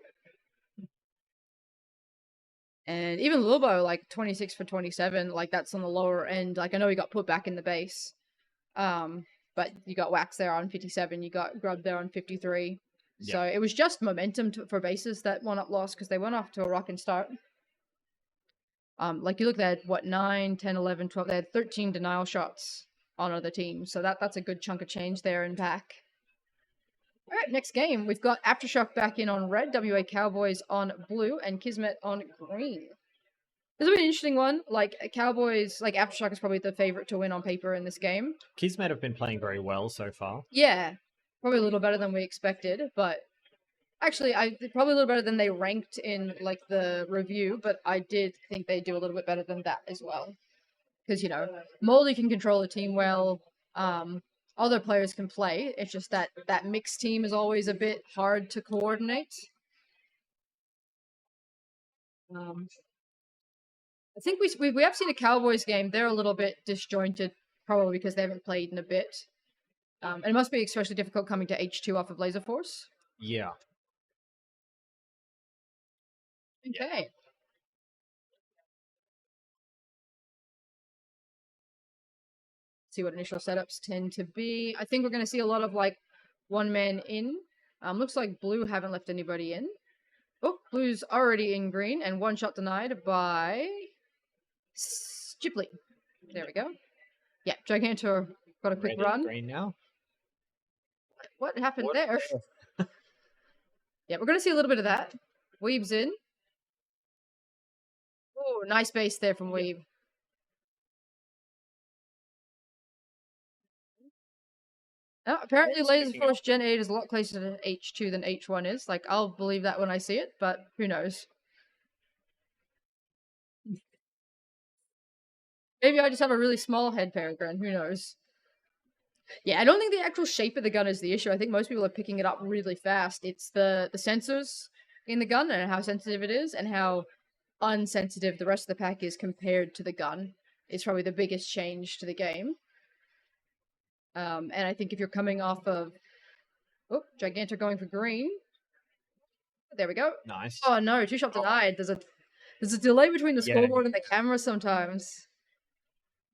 And even Lilbo, 26 for 27, that's on the lower end. I know he got put back in the base. But you got Wax there on 57, you got Grub there on 53. Yep. So it was just momentum for bases that one up lost because they went off to a rocking start. You look at 9, 10, 11, 12, they had 13 denial shots on other teams. So that's a good chunk of change there and back. All right, next game. We've got Aftershock back in on red, WA Cowboys on blue, and Kismet on green. This will be an interesting one. Cowboys, Aftershock is probably the favorite to win on paper in this game. Kismet have been playing very well so far. Yeah, probably a little better than we expected, but actually, probably a little better than they ranked in the review, but I did think they do a little bit better than that as well. Because, Moldy can control the team well. Other players can play. It's just that mixed team is always a bit hard to coordinate. I think we have seen a Cowboys game. They're a little bit disjointed, probably because they haven't played in a bit. And it must be especially difficult coming to H2 off of Laser Force. Yeah. Okay. See what initial setups tend to be. I think we're going to see a lot of one man in. Looks like blue haven't left anybody in. Oh, blue's already in green and 1 shot denied by Skipley. There we go. Yeah, Gigantor got a quick run. Green now. What happened there? Yeah, we're going to see a little bit of that. Weeb's in. Oh, nice base there from Weeb. Oh, apparently Laser Force Gen 8 is a lot closer to H2 than H1 is. I'll believe that when I see it, but who knows? Maybe I just have a really small head, Peregrine. Who knows? Yeah, I don't think the actual shape of the gun is the issue. I think most people are picking it up really fast. It's the sensors in the gun and how sensitive it is and how unsensitive the rest of the pack is compared to the gun. Is probably the biggest change to the game. And I think if you're coming off of... Oh, Gigantor going for green. There we go. Nice. Oh no, 2-shot denied. There's a delay between the Yeah. scoreboard and the camera sometimes.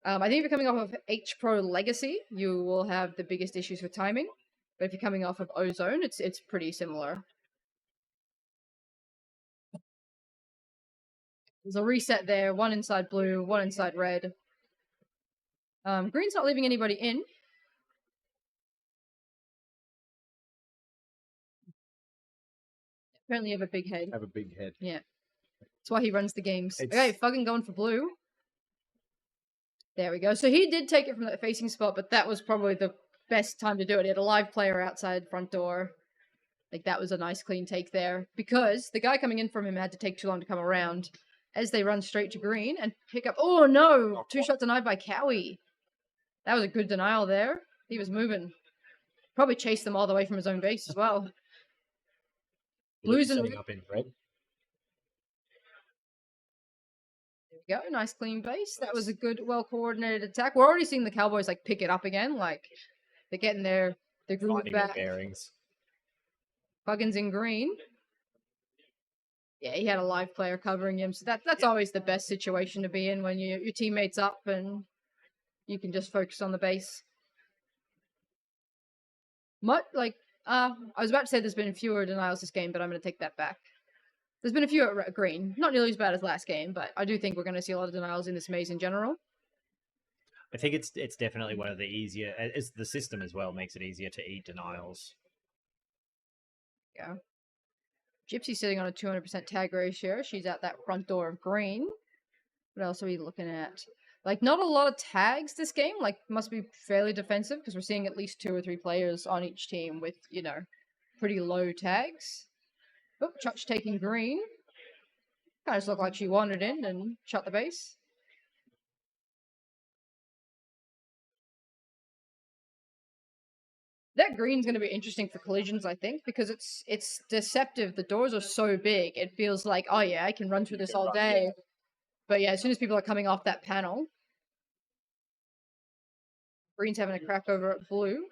I think if you're coming off of H Pro Legacy, you will have the biggest issues with timing. But if you're coming off of Ozone, it's pretty similar. There's a reset there, one inside blue, one inside red. Green's not leaving anybody in. Apparently you have a big head. Have a big head. Yeah. That's why he runs the games. It's- Okay, fucking going for blue. There we go. So he did take it from that facing spot, but that was probably the best time to do it. He had a live player outside front door. Like, that was a nice clean take there. Because the guy coming in from him had to take too long to come around as they run straight to green and pick up... Oh, no! 2-shot denied by Cowie. That was a good denial there. He was moving. Probably chased them all the way from his own base as well. Blues and... setting up in red. There we go. Nice clean base. That was a good, well-coordinated attack. We're already seeing the Cowboys, like, pick it up again. Like, they're getting their groove Finding their back. bearings. Huggins in green. Yeah, he had a live player covering him, so that's always the best situation to be in when your teammate's up and you can just focus on the base. I was about to say there's been fewer denials this game, but I'm going to take that back. There's been a few at green. Not nearly as bad as last game, but I do think we're going to see a lot of denials in this maze in general. I think it's definitely one of the easier... It's the system as well makes it easier to eat denials. Yeah. Gypsy sitting on a 200% tag ratio. She's at that front door of green. What else are we looking at? Like, not a lot of tags this game. Like, must be fairly defensive because we're seeing at least 2 or 3 players on each team with, you know, pretty low tags. Oh, Chutch taking green. Kind of looked like she wandered in and shut the base. That green's going to be interesting for collisions, I think, because it's deceptive. The doors are so big, it feels like, oh yeah, I can run through this all day. But yeah, as soon as people are coming off that panel, green's having a crack over at blue.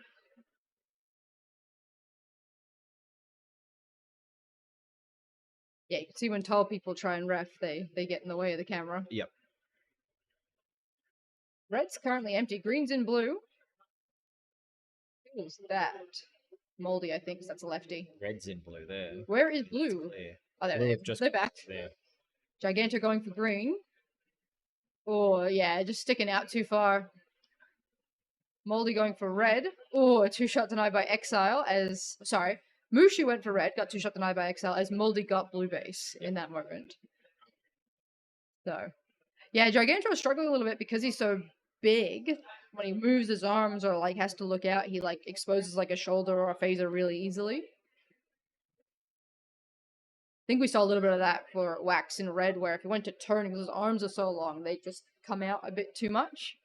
Yeah, you can see when tall people try and ref, they get in the way of the camera. Yep. Red's currently empty. Green's in blue. Who's that? Moldy, I think, 'cause that's a lefty. Red's in blue there. Where is blue? Oh, there they Just they're back. there. Giganto going for green. Oh, yeah, just sticking out too far. Moldy going for red. Oh, a 2-shot denied by Exile as... Sorry. Mushi went for red, got 2-shot denied by Exile as Moldy got blue base in that moment. So, yeah, Giganto is struggling a little bit because he's so big. When he moves his arms or, like, has to look out, he, like, exposes, like, a shoulder or a phaser really easily. I think we saw a little bit of that for Wax in red, where if he went to turn, because his arms are so long, they just come out a bit too much.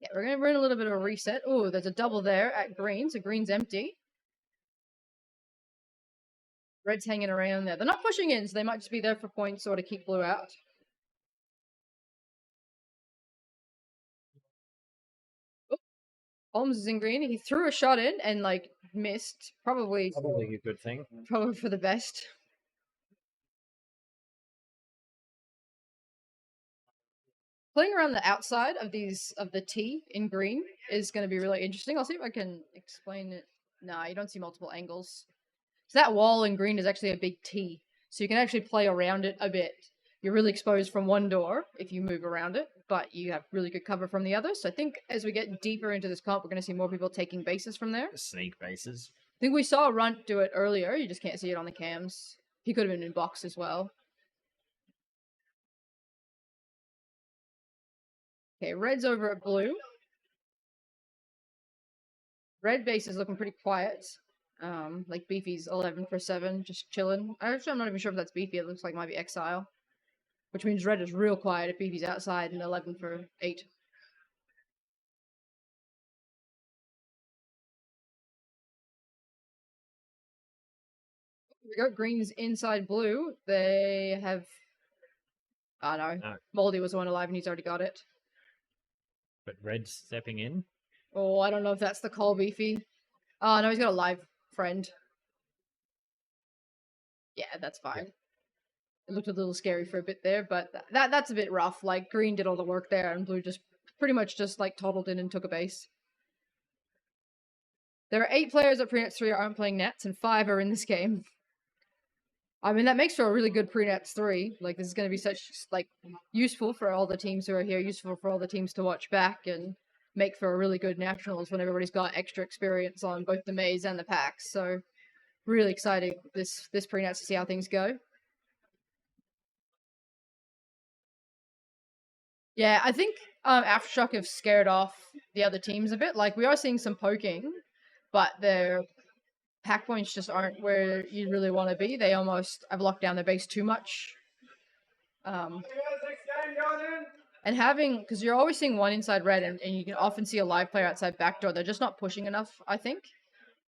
Yeah, we're going to run a little bit of a reset. Oh, there's a double there at green, so green's empty. Red's hanging around there. They're not pushing in, so they might just be there for points or to keep blue out. Oh, Holmes is in green. He threw a shot in and, like, missed. Probably a good thing. Probably for the best. Playing around the outside of the T in green is going to be really interesting. I'll see if I can explain it. Nah, you don't see multiple angles. So that wall in green is actually a big T. So you can actually play around it a bit. You're really exposed from one door if you move around it, but you have really good cover from the other. So I think as we get deeper into this comp, we're going to see more people taking bases from there. Sneak bases. I think we saw Runt do it earlier. You just can't see it on the cams. He could have been in box as well. Okay, red's over at blue. Red base is looking pretty quiet. Like Beefy's 11 for 7, just chilling. Actually, I'm not even sure if that's Beefy. It looks like it might be Exile. Which means red is real quiet if Beefy's outside and 11 for 8. We got green's inside blue. They have... Oh, no. Moldy was the one alive and he's already got it. But red stepping in. Oh, I don't know if that's the call, Beefy. Oh, no, he's got a live friend. Yeah, that's fine. Yeah. It looked a little scary for a bit there, but that's a bit rough. Like, green did all the work there, and blue just pretty much just, like, toddled in and took a base. There are 8 players at Pre-Nets 3 who aren't playing Nets, and 5 are in this game. I mean, that makes for a really good Pre-Nets 3. Like, this is going to be such, like, useful for all the teams who are here, useful for all the teams to watch back, and make for a really good Nationals when everybody's got extra experience on both the Maze and the packs. So, really exciting this Pre-Nets to see how things go. Yeah, I think Aftershock have scared off the other teams a bit. Like, we are seeing some poking, but their pack points just aren't where you really want to be. They almost have locked down their base too much. And having, because you're always seeing one inside red, and you can often see a live player outside backdoor. They're just not pushing enough, I think.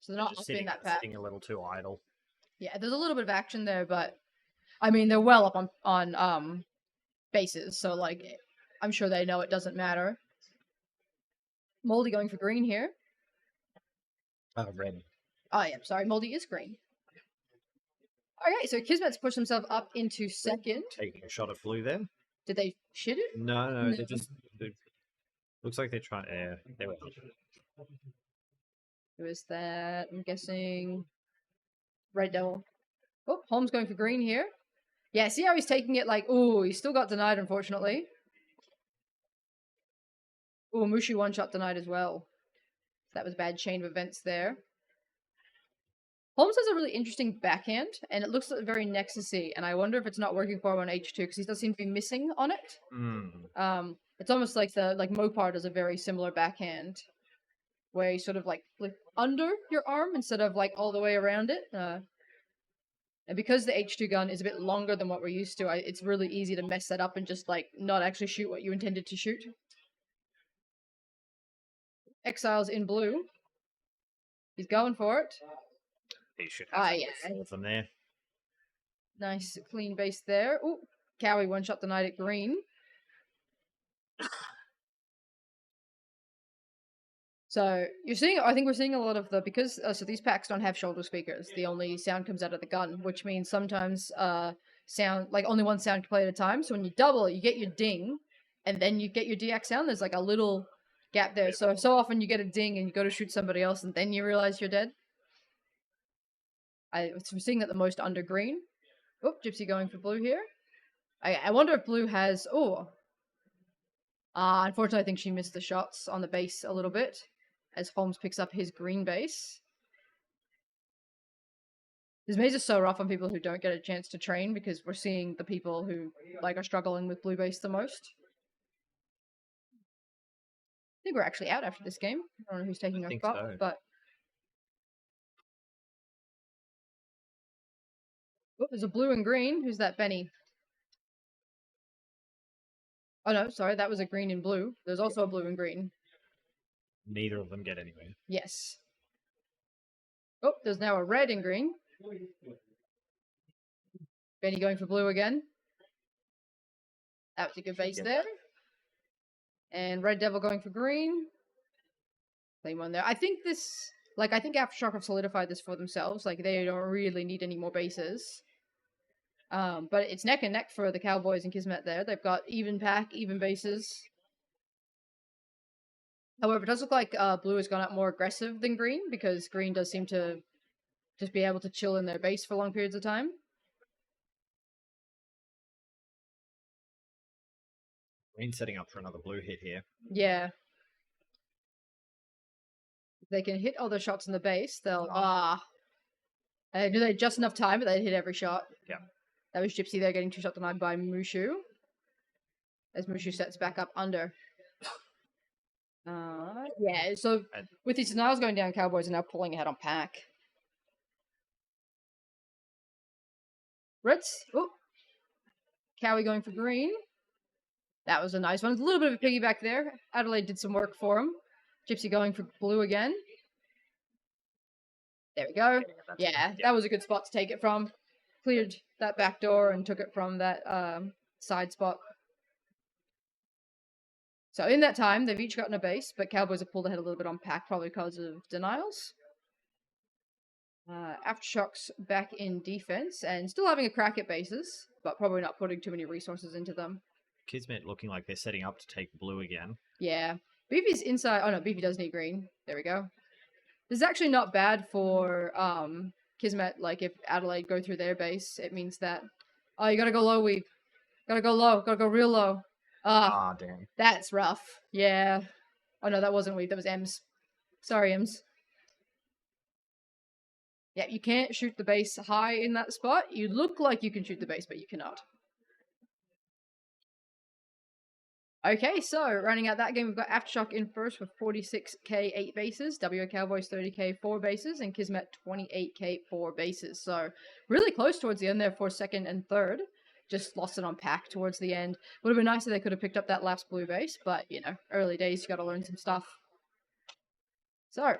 So they're not upping that pack. Sitting a little too idle. Yeah, there's a little bit of action there, but I mean, they're well up on bases, so like, I'm sure they know it doesn't matter. Moldy going for green here. Red. Oh, yeah, sorry, Moldy is green. Okay, so Kismet's pushed himself up into second. Taking a shot at blue there. Did they shit it? No, they just... looks like they're trying... they were... Who is that? I'm guessing... Red Devil. Oh, Holmes going for green here. Yeah, see how he's taking it like... Ooh, he still got denied, unfortunately. Ooh, Mushu one-shot denied as well. That was a bad chain of events there. Holmes has a really interesting backhand, and it looks very Nexus-y, and I wonder if it's not working for him on H2, because he does seem to be missing on it. It's almost like Mopar does a very similar backhand, where you sort of like flip under your arm instead of like all the way around it. And because the H2 gun is a bit longer than what we're used to, it's really easy to mess that up and just like not actually shoot what you intended to shoot. Exile's in blue. He's going for it. He should have them there. Nice clean base there. Ooh, Cowie one-shot denied at green. So you're seeing, I think we're seeing a lot of because so these packs don't have shoulder speakers. The only sound comes out of the gun, which means sometimes sound, like only one sound can play at a time. So when you double it, you get your ding, and then you get your DX sound. There's like a little gap there. So often you get a ding and you go to shoot somebody else, and then you realize you're dead. We're seeing that the most under green. Oh, Gypsy going for blue here. I wonder if blue has... Oh. Unfortunately, I think she missed the shots on the base a little bit, as Holmes picks up his green base. This maze is so rough on people who don't get a chance to train, because we're seeing the people who like are struggling with blue base the most. I think we're actually out after this game. I don't know who's taking our spot, but... Oh, there's a blue and green. Who's that, Benny? Oh no, sorry, that was a green and blue. There's also a blue and green. Neither of them get anywhere. Yes. Oh, there's now a red and green. Benny going for blue again. That was a good base there. And Red Devil going for green. Same one there. I think Aftershock have solidified this for themselves. Like, they don't really need any more bases. But it's neck and neck for the Cowboys and Kismet there. They've got even pack, even bases. However, it does look like blue has gone out more aggressive than green, because green does seem to just be able to chill in their base for long periods of time. Green's setting up for another blue hit here. Yeah. If they can hit all the shots in the base, they'll... do they had just enough time, but they'd hit every shot. Yeah. That was Gypsy there getting 2-shot denied by Mushu. As Mushu sets back up under. Yeah, so with these denials going down, Cowboys are now pulling ahead on pack. Reds. Oh. Cowie going for green. That was a nice one. A little bit of a piggyback there. Adelaide did some work for him. Gypsy going for blue again. There we go. Yeah, that was a good spot to take it from. Cleared that back door and took it from that side spot. So in that time, they've each gotten a base, but Cowboys have pulled ahead a little bit on pack, probably because of denials. Aftershocks back in defense and still having a crack at bases, but probably not putting too many resources into them. Kismet looking like they're setting up to take blue again. Yeah. Beefy's inside. Oh no, Beefy does need green. There we go. This is actually not bad for Kismet. Like if Adelaide go through their base, it means that you gotta go low, Weave. Gotta go low. Gotta go real low. Damn. That's rough. Yeah. Oh no, that wasn't Weave. That was Ems. Sorry, Ems. Yeah, you can't shoot the base high in that spot. You look like you can shoot the base, but you cannot. Okay, so rounding out that game, we've got Aftershock in first with 46k 8 bases, WO Cowboys 30k 4 bases, and Kismet 28k 4 bases. So really close towards the end there for second and third. Just lost it on pack towards the end. Would have been nice if they could have picked up that last blue base, but you know, early days, you got to learn some stuff. So,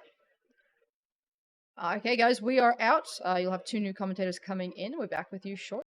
okay, guys, we are out. You'll have 2 new commentators coming in. We're back with you shortly.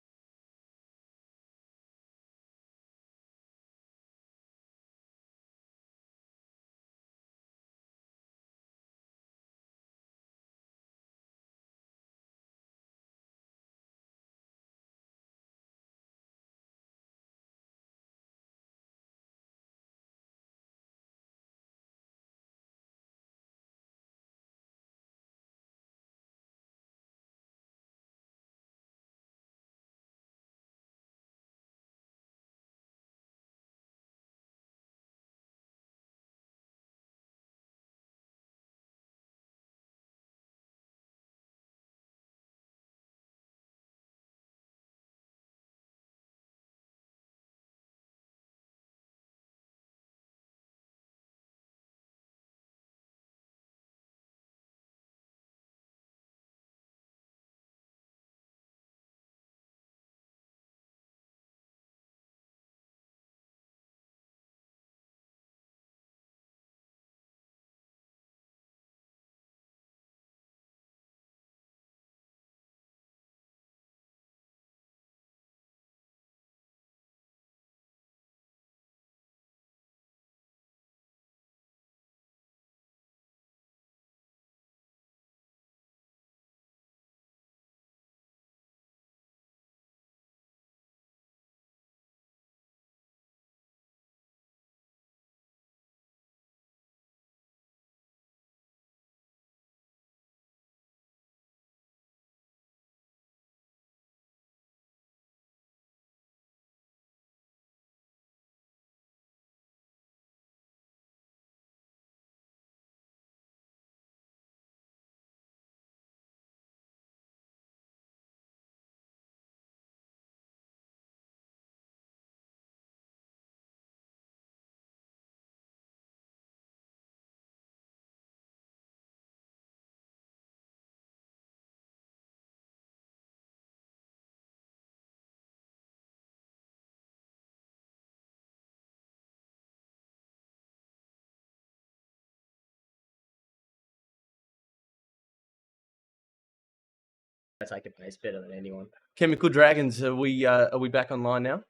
Take a base better than anyone. Chemical Dragons, are we back online now?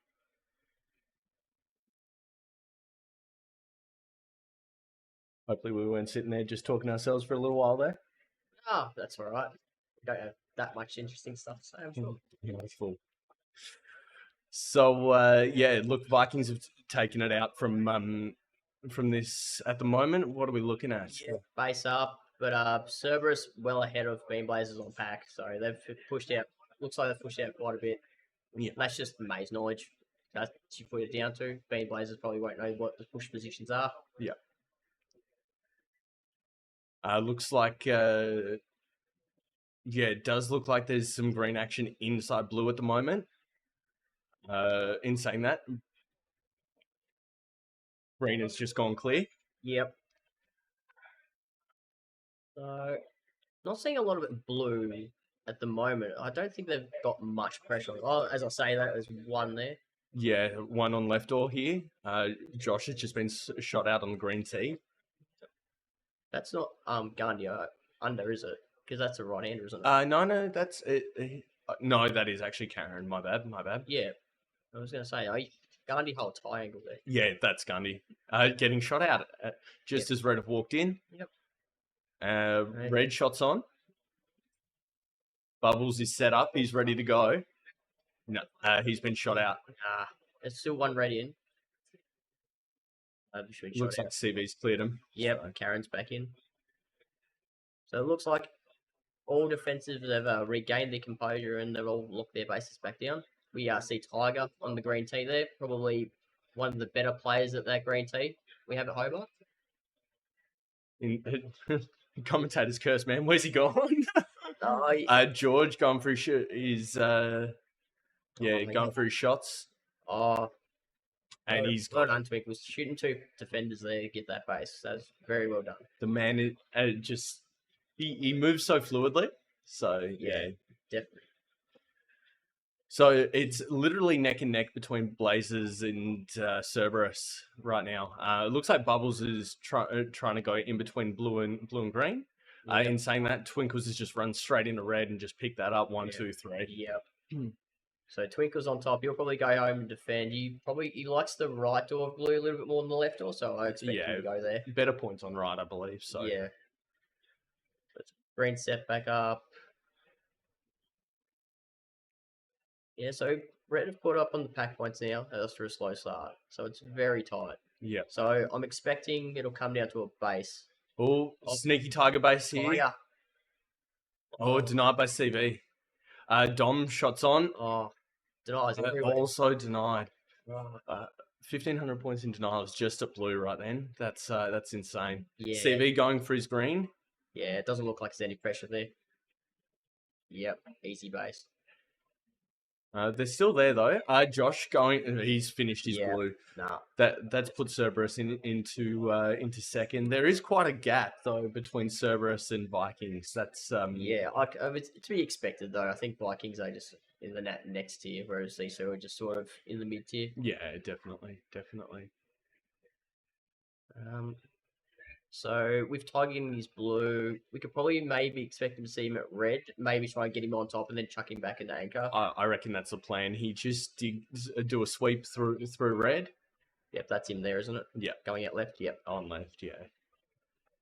Hopefully we weren't sitting there just talking to ourselves for a little while there. Oh, that's all right. We don't have that much interesting stuff to say, I'm sure. Yeah, it's full. So yeah, look, Vikings have taken it out from this at the moment. What are we looking at? Yeah, base up, but Cerberus well ahead of Beam Blazers on pack, so they've pushed out. Looks like they've pushed out quite a bit. Yeah. That's just maze knowledge. That's you put it down to. Beam Blazers probably won't know what the push positions are. Yeah. Looks like yeah, it does look like there's some green action inside blue at the moment. In saying that, green has just gone clear. Yep. So, not seeing a lot of it blue at the moment. I don't think they've got much pressure. Oh, as I say that, there's one there. Yeah, one on left door here. Josh has just been shot out on the green tee. That's not Gandia under, is it? Because that's a right-hander, isn't it? No, that's no, that is actually Karen. My bad. Yeah. I was going to say, Gandhi holds high angle there. Yeah, that's Gundy. Getting shot out just as Red have walked in. Yep. Red shots on. Bubbles is set up. He's ready to go. No, he's been shot out. There's still one red in. Looks like CV's cleared him. Yep, So. Karen's back in. So it looks like all defensives have regained their composure and they've all locked their bases back down. We see Tiger on the green tee there, probably one of the better players at that green tee we have at Hobart. Commentator's curse, man. Where's he gone? George going through going through shots. And he's got Untwink was shooting 2 defenders there to get that base. That's very well done. The man is just he moves so fluidly. So yeah, definitely. So it's literally neck and neck between Blazers and Cerberus right now. It looks like Bubbles is trying to go in between blue and green. In saying that, Twinkles has just run straight into red and just picked that up. 1, 2, 3. Yep. So Twinkle's on top. He'll probably go home and defend. He likes the right door of blue a little bit more than the left door, so I expect him to go there. Better points on right, I believe. So yeah. Green set back up. Yeah, so red have caught up on the pack points now after a slow start, so it's very tight. Yeah. So I'm expecting it'll come down to a base. Oh, sneaky Tiger base here. Tiger. Oh, denied by CV. Dom shots on. Denies also denied. 1,500 points in denials just at blue right then. That's insane. Yeah. CV going for his green. Yeah, it doesn't look like there's any pressure there. Yep, easy base. They're still there though. Josh going. He's finished his blue. Nah. That's put Cerberus into second. There is quite a gap though between Cerberus and Vikings. That's it's to be expected though. I think Vikings are just in the next tier, whereas these two are just sort of in the mid tier. Yeah, definitely. So with Tiger in his blue, we could probably maybe expect him to see him at red, maybe try and get him on top and then chuck him back into anchor. I reckon that's the plan. He just do a sweep through red. Yep, that's him there, isn't it? Yeah. Going out left, yep. On left, yeah.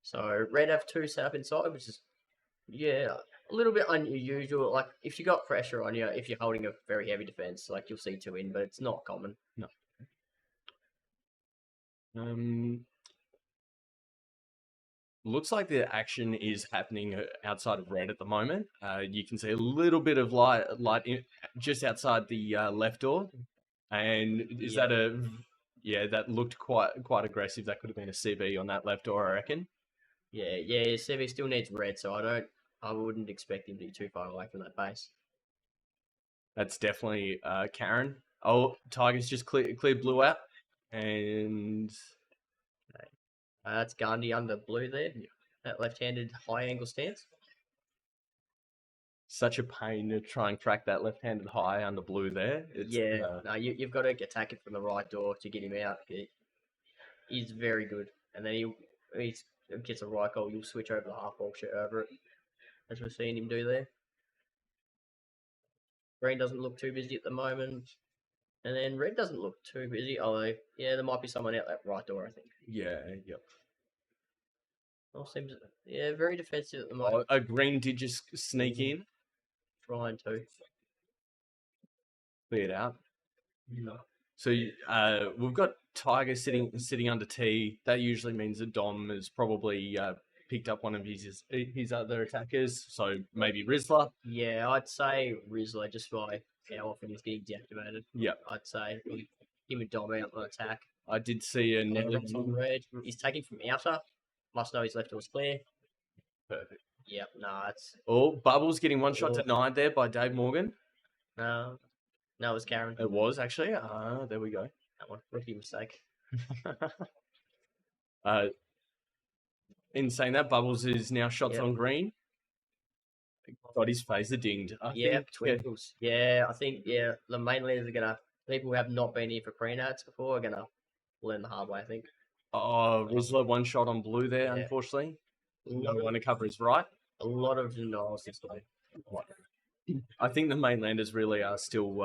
So red have 2 set up inside, which is, a little bit unusual. Like, if you got pressure on you, if you're holding a very heavy defense, like, you'll see 2 in, but it's not common. No. Looks like the action is happening outside of red at the moment. You can see a little bit of light just outside the left door. And is that that looked quite aggressive. That could have been a CV on that left door, I reckon. Yeah, CV still needs red, so I wouldn't expect him to be too far away from that base. That's definitely Karen. Oh, Tiger's just cleared blue out. And that's Gandhi under blue there. Yeah. That left-handed high angle stance. Such a pain to try and crack that left-handed high under blue there. You've got to attack it from the right door to get him out. He's very good. And then he gets a right goal. You'll switch over the half ball, shoot over it. As we're seeing him do there. Green doesn't look too busy at the moment. And then red doesn't look too busy, although, there might be someone out that right door, I think. Yeah, yep. All seems, very defensive at the moment. A green did just sneak in. Trying to. Clear it out. No. So we've got Tiger sitting under T. That usually means that Dom has probably picked up one of his other attackers, so maybe Rizzler. Yeah, I'd say Rizzler just by how often he's getting deactivated. Yep. I'd say him and Dom out on attack. I did see a on red. He's taking from outer. Must know his left door's clear. Perfect. Yep, it's... Oh, Bubbles getting one shot denied there by Dave Morgan. No, it was Karen. It was, actually. There we go. That one, rookie mistake. In saying that, Bubbles is now shots on green. Got his phaser dinged. Twinkles. Yeah, I think, the mainlanders are going to... People who have not been here for pre-nats before are going to learn the hard way, I think. Oh, Rizzler one shot on blue there, unfortunately. No one to cover his right. A lot of denials this way. I think the mainlanders really are still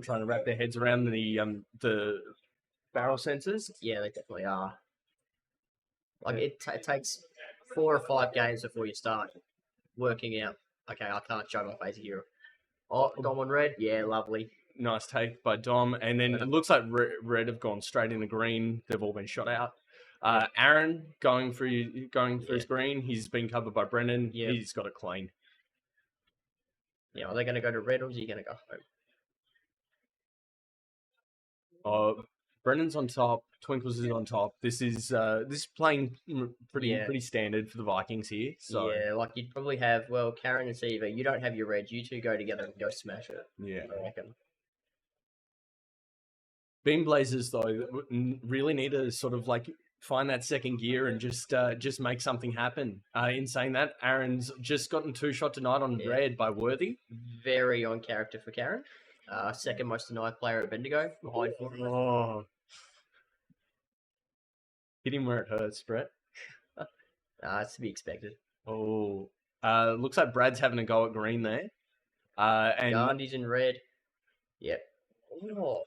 trying to wrap their heads around the barrel sensors. Yeah, they definitely are. Like it takes 4 or 5 games before you start working out Okay, I can't show my face here. Oh, Dom on red. Yeah, lovely. Nice take by Dom. And then it looks like red have gone straight into green. They've all been shot out. Aaron going for his green. He's been covered by Brendan. Yeah. He's got it clean. Yeah, are they going to go to red or is he going to go home? Brendan's on top. Twinkles is on top. This is playing pretty standard for the Vikings here. So yeah, like you'd probably have Karen and Siva. You don't have your reds. You two go together and go smash it. yeah. I reckon. Beam Blazers though really need to sort of like find that second gear and just make something happen. In saying that, Aaron's just gotten 2-shot denied on red by Worthy. Very on character for Karen. Second most denied player at Bendigo. Behind Hit him where it hurts, Brett. It's to be expected. Oh, looks like Brad's having a go at green there. And Gandhi's in red. Yep.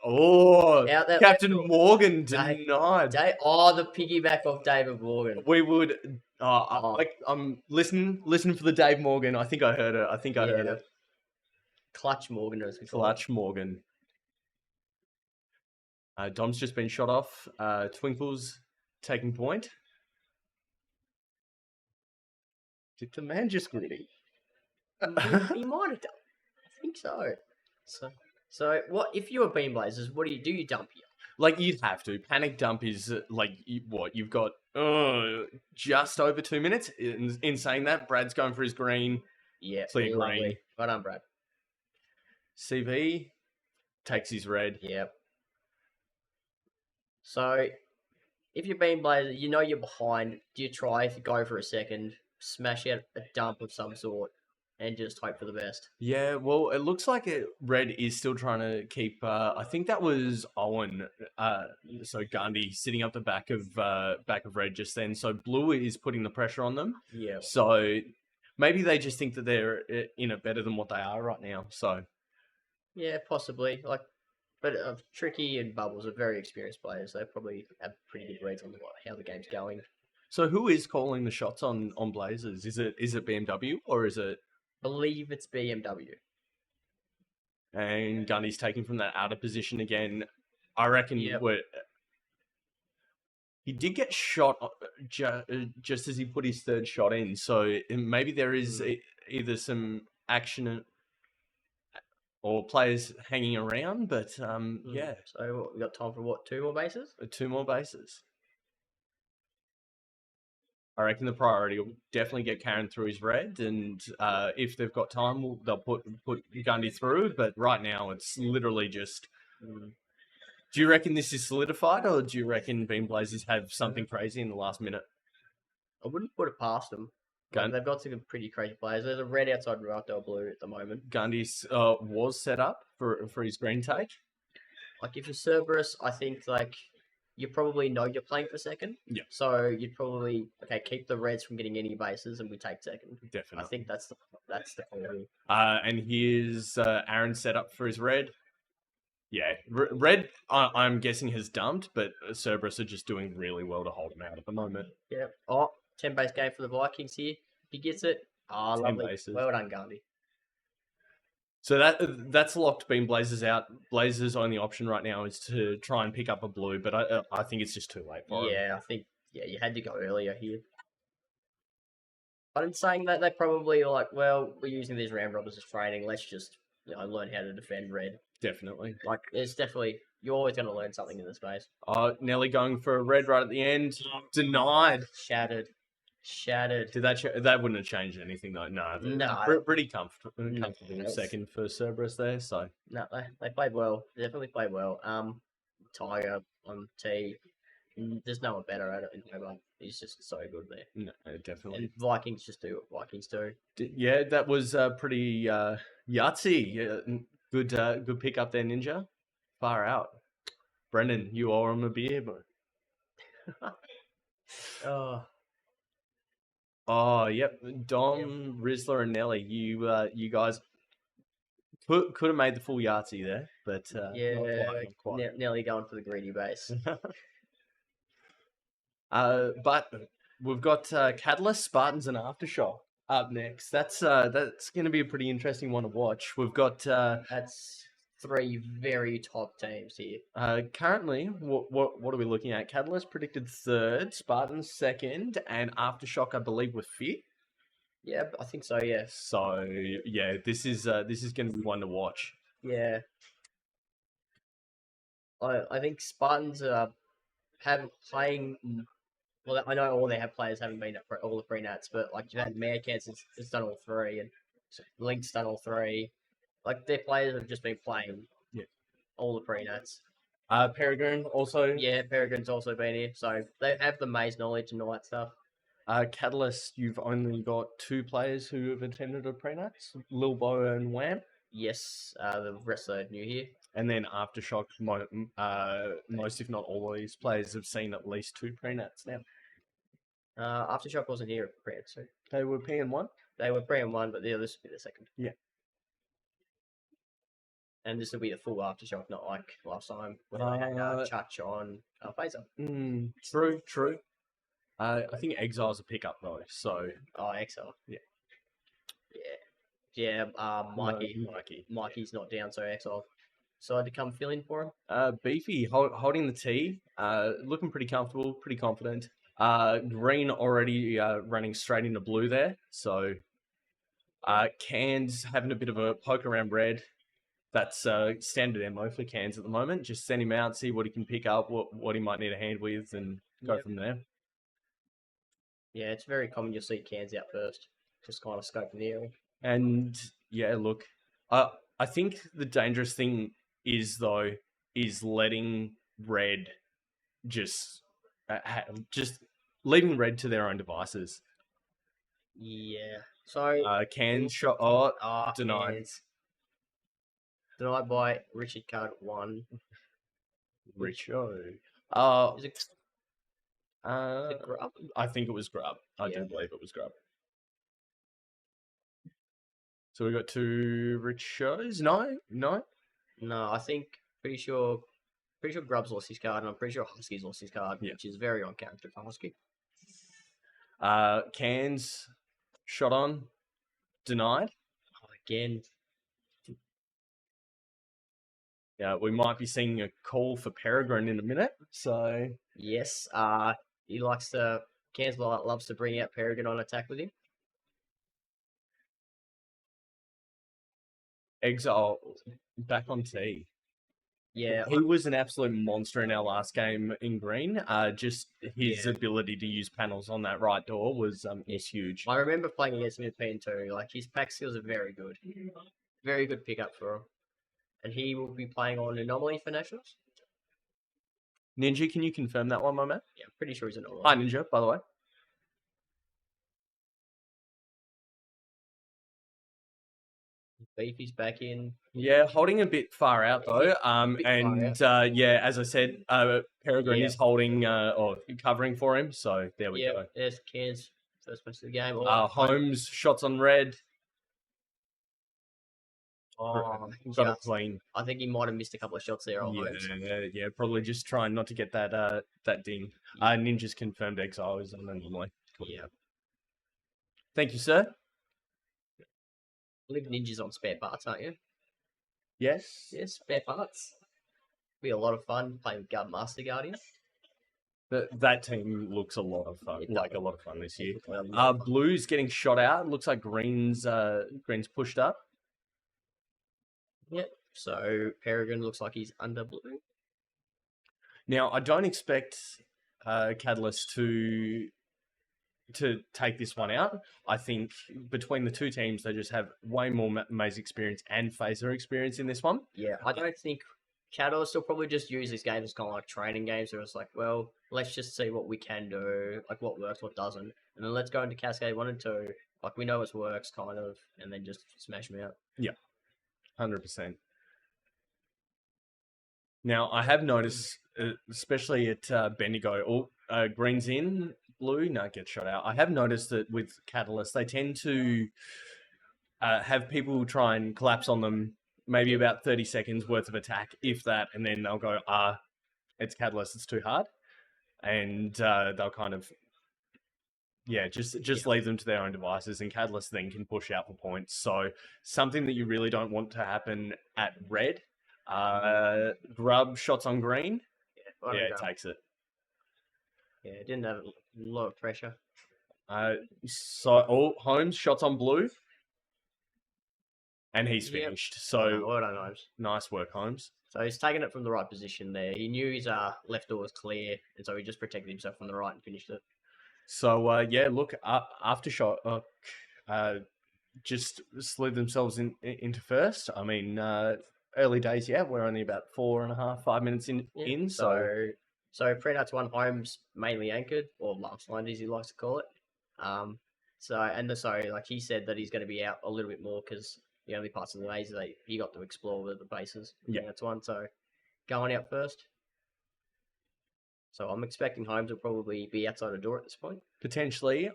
Out that Captain Morgan denied. The piggyback off David Morgan. We would. I'm listening for the Dave Morgan. I think I heard it. Clutch Morgan as we call Clutch Morgan. Dom's just been shot off. Twinkles taking point. Did the man just gritty? He might have done. I think so. So what if you were Beam Blazers? What do? You dump here? Like you'd have to. Panic dump is you've got just over 2 minutes. In saying that, Brad's going for his green. Yeah, clear green. Lovely. Well done, Brad. CV takes his red. Yep. So if you're Beam Blazers, you know you're behind. Do you try to go for a second, smash out a dump of some sort, and just hope for the best? Yeah, well, it looks like red is still trying to keep. I think that was Owen. So Gandhi sitting up the back of red just then. So blue is putting the pressure on them. Yeah. So maybe they just think that they're in it better than what they are right now. So yeah, possibly. But Tricky and Bubbles are very experienced players. They probably have pretty good reads on how the game's going. So who is calling the shots on Blazers? Is it BMW or is it? Believe it's BMW. And Gundy's taking from that outer position again. I reckon he did get shot just as he put his third shot in. So maybe there is either some action or players hanging around. But yeah. So we got time for what? 2 more bases? 2 more bases. I reckon the priority will definitely get Karen through his red, and if they've got time, they'll put Gundy through. But right now, it's literally just. Do you reckon this is solidified, or do you reckon Beam Blazers have something crazy in the last minute? I wouldn't put it past them. They've got some pretty crazy players. There's a red outside right, they're blue at the moment. Gundy was set up for his green take. Like if you're Cerberus, I think you probably know you're playing for second. Yeah. So you'd probably keep the reds from getting any bases, and we take second. Definitely. I think that's the call. And here's Aaron set up for his red. Yeah, red. I'm guessing has dumped, but Cerberus are just doing really well to hold him out at the moment. Yeah. 10 base game for the Vikings here. He gets it. 10 lovely. Bases. Well done, Gandhi. So that's locked Beam Blazers out. Blazers' only option right now is to try and pick up a blue, but I think it's just too late for him. Yeah, I think you had to go earlier here. But in saying that, they probably are like, well, we're using these round robbers as training. Let's just learn how to defend red. Definitely. You're always going to learn something in this space. Nelly going for a red right at the end. Denied. Shattered. Did that wouldn't have changed anything though? No. Pretty comfortable second for Cerberus there. So no, they played well. They definitely played well. Tiger on T. There's no one better at it in Hobart. He's just so good there. No, definitely. And Vikings just do what Vikings do. Yeah, that was pretty Yahtzee. Good pick up there, Ninja. Far out. Brendan, you owe him a beer, but. Oh, yep. Dom, Rizzler, and Nelly. You guys could have made the full Yahtzee there, but not quite. Nelly going for the greedy base. But we've got Catalyst, Spartans, and Aftershock. up next. That's going to be a pretty interesting one to watch. We've got That's 3 very top teams here. currently what are we looking at? Catalyst predicted 3rd, Spartans 2nd, and Aftershock I believe were 5th. Yeah, I think so. Yeah. So yeah, this is going to be one to watch. Yeah. I think Spartans have playing. Well, I know all their players haven't been at all the free nats, but like you've had Meerkats, it's done all 3, and Link's done all 3. Like their players have just been playing all the free nats. Peregrine also. Yeah, Peregrine's also been here, so they have the maze knowledge and all that stuff. Catalyst, you've only got 2 players who have attended a pre-nats, Lil Bo and Wham. Yes, the rest are new here. And then Aftershock, most if not all of these players have seen at least 2 pre-nats now. Aftershock wasn't here at pre so They were PN1? they were pre and 1, but this will be the 2nd. Yeah. And this will be the full Aftershock, not like last time when they had Chach on Phaser. True. I think Exile's a pickup though, so... Oh, Exile. Yeah. Yeah, Mikey. Mikey. Mikey's not down, so Exile decided to come fill in for him. Beefy holding the tee, looking pretty comfortable, pretty confident. Green already running straight into blue there, so Cans having a bit of a poke around red. That's standard MO for Cans at the moment. Just send him out, see what he can pick up, what he might need a hand with, and go from there. Yeah, it's very common you'll see Cans out first, just kind of scoping the area. And yeah, look, I think the dangerous thing is letting red just leaving red to their own devices. Yeah. So Cans shot denied. Cans. Denied by Richard Card 1. Richo. Is it Grub? I think it was Grub. I do believe it was Grub. So we got 2 Richos. No. No, I think pretty sure Grub's lost his card, and I'm pretty sure Husky's lost his card, which is very on character for Husky. Cans shot on, denied. Again. Yeah, we might be seeing a call for Peregrine in a minute. So yes, he likes to. Cans loves to bring out Peregrine on attack with him. Exile back on tee. Yeah, he was an absolute monster in our last game in green. Just his ability to use panels on that right door was huge. I remember playing against him in PN2. Like his pack skills are very good pickup for him, and he will be playing on Anomaly for Nationals. Ninja, can you confirm that one, my man? Yeah, I'm pretty sure he's Anomaly. Hi, Ninja, by the way. Beefy's back in. Yeah, holding a bit far out though. As I said, Peregrine is holding or covering for him. So there we go. There's Cans first match of the game. Holmes shots on red. Oh, got it clean. I think he might have missed a couple of shots there. Yeah, probably just trying not to get that ding. Ninja's confirmed Exile is on anomaly. Cool. Yeah. Thank you, sir. I believe Ninja's on spare parts, aren't you? Yes. Yes, spare parts. Be a lot of fun playing with Master Guardian. That team looks a lot of fun. A lot of fun this year. Blue's getting shot out. Looks like Green's pushed up. Yep. So Peregrine looks like he's under blue. Now I don't expect Catalyst to take this one out. I think between the 2 teams, they just have way more maze experience and phaser experience in this one. Yeah, I don't think Catalyst will probably just use these games as kind of like training games where it's like, well, let's just see what we can do, like what works, what doesn't, and then let's go into Cascade 1 and 2, like we know what works, kind of, and then just smash them out. Yeah, 100%. Now, I have noticed, especially at Bendigo, Green's in, blue, no, gets shot out. I have noticed that with Catalyst, they tend to have people try and collapse on them, maybe about 30 seconds worth of attack, if that, and then they'll go, it's Catalyst, it's too hard. And they'll kind of Yeah, just leave them to their own devices, and Catalyst then can push out for points. So something that you really don't want to happen at red. Grub shots on green. I don't Yeah, know. it takes it. Yeah, it didn't have a lot of pressure. Holmes shots on blue, and he's Yep. finished. Well So done, Holmes. nice work, Holmes. So he's taken it from the right position there. He knew his left door was clear, and so he just protected himself from the right and finished it. So yeah, look, Aftershock just slid themselves into first. I mean, early days, yeah, we're only about 4.5, 5 minutes in. So Prenat's one, Holmes mainly anchored, or last line as he likes to call it. Like he said that he's going to be out a little bit more because the only parts of the maze that he got to explore were the bases. Yeah. That's one. So going out first. So I'm expecting Holmes will probably be outside the door at this point. potentially,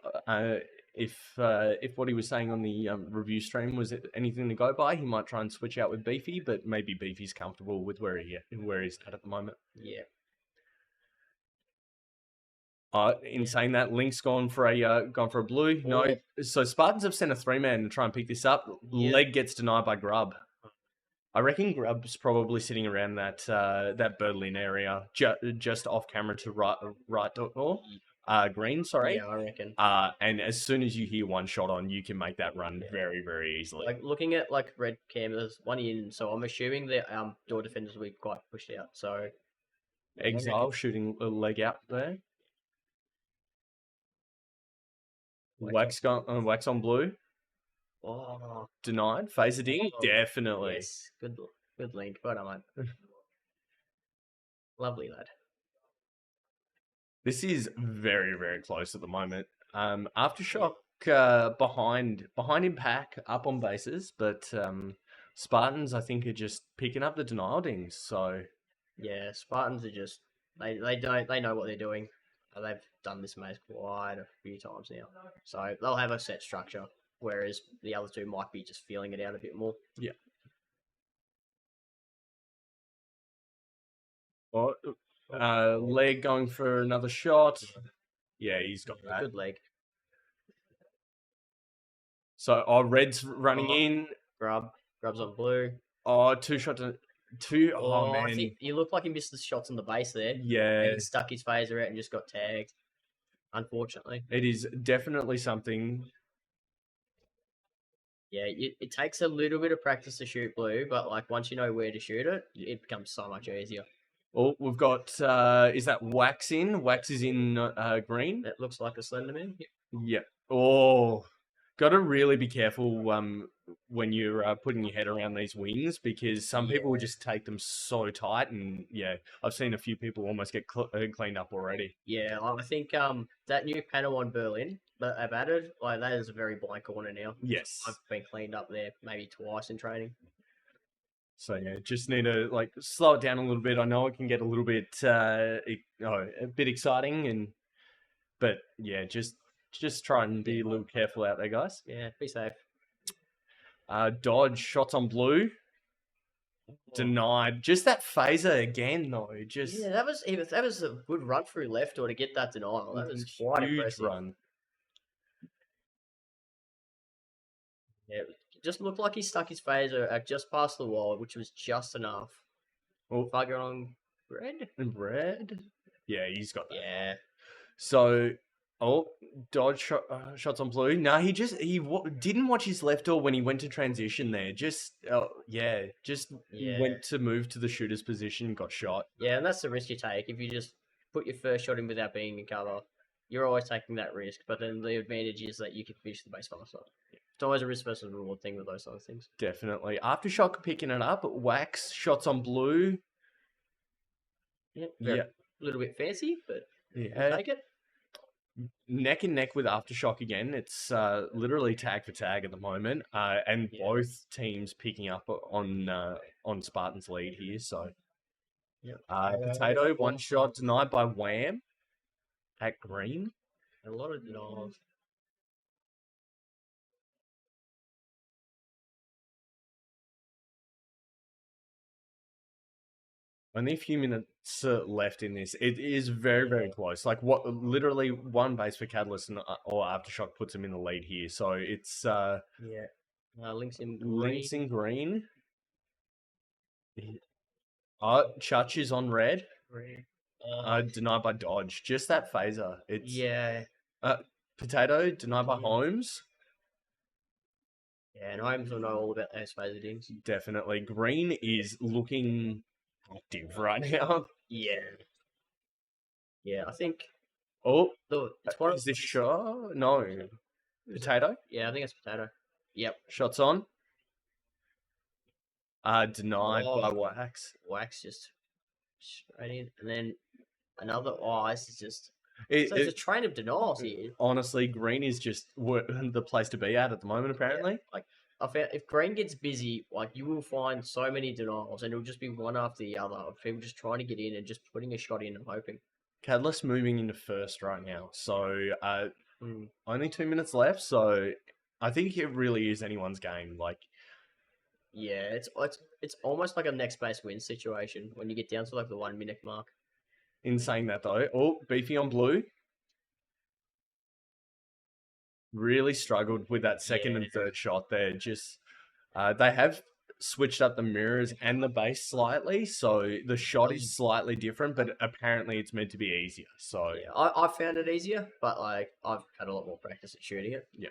if what he was saying on the review stream was anything to go by, he might try and switch out with Beefy, but maybe Beefy's comfortable with where he's at the moment. Yeah. In saying that, Link's gone for a blue. No, so Spartans have sent a 3-man to try and pick this up. Yeah. Leg gets denied by Grub. I reckon Grub's probably sitting around that Berlin area, just off camera to right door. Green, sorry. Yeah, I reckon. And as soon as you hear one shot on, you can make that run very, very easily. Like looking at like red cam, there's one in, so I'm assuming the door defenders will be quite pushed out. So Exile shooting a leg out there. Wax on blue. Oh, Denied. Phaser ding. Definitely. yes, good link. Well done, mate. Lovely lad. This is very, very close at the moment. Aftershock behind Impact, up on bases, but Spartans I think are just picking up the denial dings. So Yeah, Spartans are just they know what they're doing. They've done this maze quite a few times now, so they'll have a set structure. Whereas the other two might be just feeling it out a bit more. yeah. Leg going for another shot. Yeah, he's got that. Good leg. So Red's running in. Grub's on blue. Two shots. Oh man, I think he looked like he missed the shots on the base there. yeah. And he stuck his phaser out and just got tagged. Unfortunately. It is definitely something. Yeah, it takes a little bit of practice to shoot blue, but like once you know where to shoot it, it becomes so much easier. Oh, we've got. Is that Wax in? Wax is in green. That looks like a Slenderman. Yeah. Oh, got to really be careful when you're putting your head around these wings because some people will just take them so tight, and yeah, I've seen a few people almost get cleaned up already. Yeah, I think that new panel on Berlin that I've added, like that is a very blind corner now. Yes. I've been cleaned up there maybe twice in training. So yeah, just need to like slow it down a little bit. I know it can get a little bit a bit exciting, but yeah, just try and be a little careful out there, guys. Yeah, be safe. Dodge shots on blue. Denied. Just that phaser again, though. Just that was a good run through left or to get that denial. That was quite huge impressive. run. Yeah, it just looked like he stuck his phaser at just past the wall, which was just enough. Oh, Bugger on red. Yeah, he's got that. Yeah. So, Dodge shots on blue. No, he didn't watch his left door when he went to transition there. Went to move to the shooter's position, got shot. Yeah, and that's the risk you take. If you just put your first shot in without being in cover, you're always taking that risk. But then the advantage is that you can finish the base faster. It's always a risk versus reward thing with those sort of things. Definitely. Aftershock picking it up. Wax shots on blue. Yeah. A little bit fancy, but yeah. take it. Neck and neck with Aftershock again. It's literally tag for tag at the moment, and both teams picking up on Spartan's lead here. So, Potato one shot denied by Wham at green. A lot of denials. Only a few minutes left in this. It is very, very close. Like what? Literally one base for Catalyst or Aftershock puts him in the lead here. So it's Yeah. Links in green. Links in green. Church is on red. Green. Denied by Dodge. Just that phaser. It's Yeah. Potato denied by Holmes. Yeah, and Holmes will know all about those phaser things. Definitely. Green is looking active right now. Yeah. Yeah, I think Oh, it's one of is this Shaw? No. Potato? Yeah, I think it's Potato. Yep. Shots on. Denied by Wax. Wax just straight in. And then another. Oh, this is just. It's a train of denials here. Honestly, green is just the place to be at the moment, apparently. Yeah, like, I found if green gets busy, like, you will find so many denials, and it'll just be one after the other of people just trying to get in and just putting a shot in and hoping. Catalyst moving into first right now. So, only 2 minutes left. So, I think it really is anyone's game. Like, yeah, it's almost like a next base win situation when you get down to like the 1 minute mark. In saying that though, Beefy on blue. Really struggled with that second and third shot there. Just they have switched up the mirrors and the base slightly, so the shot is slightly different, but apparently it's meant to be easier. So yeah, I found it easier, but like I've had a lot more practice at shooting it. Yeah.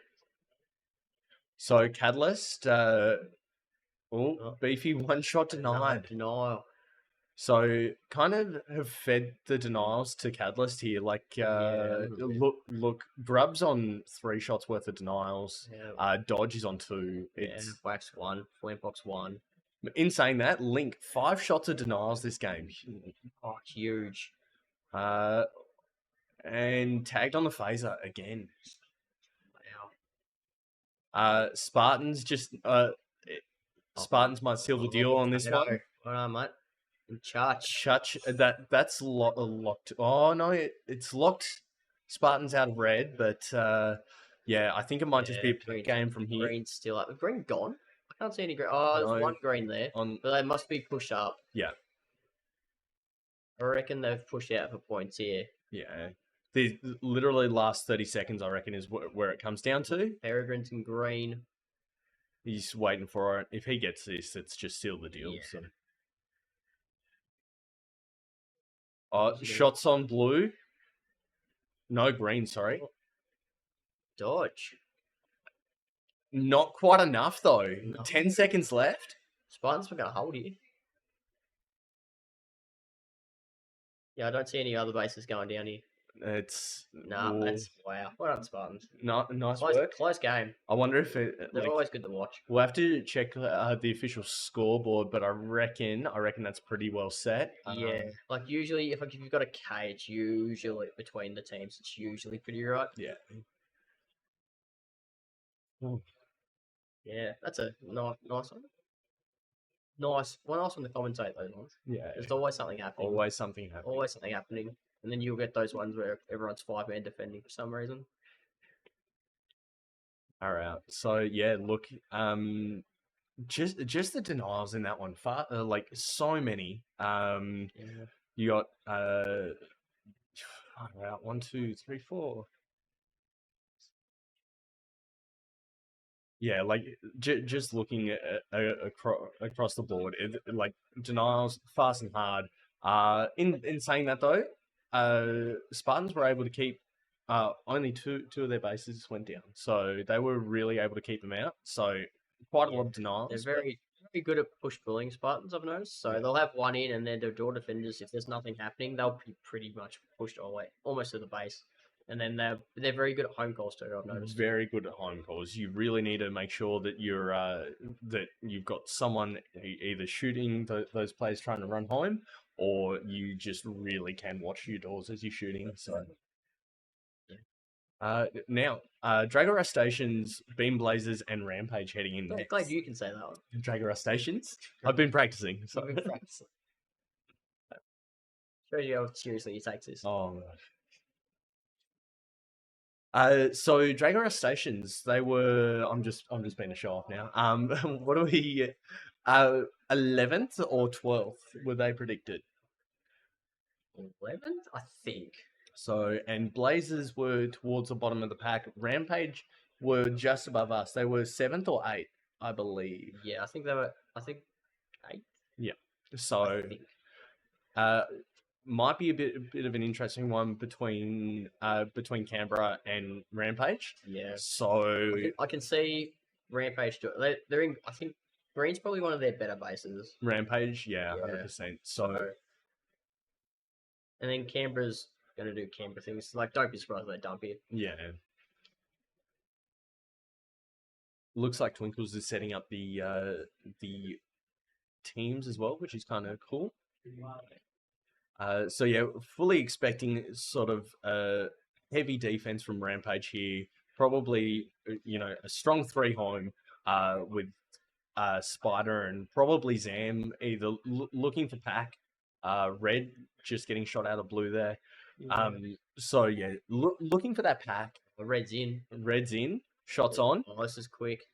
So Catalyst, Beefy one shot denied. Denial. So kind of have fed the denials to Catalyst here. Like look, Grub's on 3 shots worth of denials. Yeah. Dodge is on 2. It's Wax 1, Flampbox 1. In saying that, Link 5 shots of denials this game. Oh, huge. And tagged on the phaser again. Spartans just Spartans might seal the deal on this one. Well done, mate. Church, that's locked. Oh no, it's locked. Spartans out of red, but yeah, I think it might just be a pick game from here. Green's still up. Green gone? I can't see any green. Oh, there's one green there, but they must be pushed up. Yeah, I reckon they've pushed out for points here. Yeah, the literally last 30 seconds, I reckon, is where it comes down to. Peregrine's in green. He's waiting for it. If he gets this, it's just seal the deal. Yeah. So. Shots on blue. No green, sorry. Dodge. Not quite enough, though. No. 10 seconds left. Spartans were going to hold here. Yeah, I don't see any other bases going down here. It's... that's... Wow. Well done, Spartans. Nice work. Close game. I wonder if it... They're always good to watch. We'll have to check the official scoreboard, but I reckon that's pretty well set. Yeah. Like, usually, if you've got a cage, usually between the teams, it's usually pretty right. Yeah. Yeah, that's a nice one. Nice one to commentate those ones. Yeah. There's always something happening. Always something happening. And then you'll get those ones where everyone's 5-man defending for some reason. All right. So yeah, look, just the denials in that one, like so many. You got 1, 2, 3, 4. Yeah, like just looking at across the board, like denials fast and hard. In saying that though, Spartans were able to keep only two of their bases went down, so they were really able to keep them out. So quite a lot of denials. They're very good at push pulling, Spartans, I've noticed. So they'll have one in, and then their door defenders, if there's nothing happening, they'll be pretty much pushed away, almost to the base. And then they're very good at home calls too, I've noticed. Very good at home calls. You really need to make sure that you've got someone either shooting those players trying to run home, or you just really can watch your doors as you're shooting. So now Drago Rustations, Beam Blazers, and Rampage heading in next. Glad you can say that one. Drago Rustations. I've been practicing. So. You've been practicing. Shows you how seriously he takes this. Oh gosh. So Drago Rustations, they were. I'm just being a show off now. What are we? 11th or 12th were they predicted? 11th, I think. So, and Blazers were towards the bottom of the pack. Rampage were just above us. They were 7th or 8th, I believe. Yeah, I think they were. I think 8th. So, I think. might be a bit of an interesting one between Canberra and Rampage. Yeah. So, I can see Rampage. They're in. I think Green's probably one of their better bases. Rampage, yeah, Yeah. 100%. So, And then Canberra's gonna do Canberra things. Like, don't be surprised if they dump it. yeah. Looks like Twinkles is setting up the teams as well, which is kind of cool. So yeah, fully expecting sort of heavy defense from Rampage here. Probably, a strong 3 home with Spider and probably Zam either looking for pack. Red just getting shot out of blue there. So yeah, looking for that pack. Red's in. Red's in. Shots on. Oh, this is quick.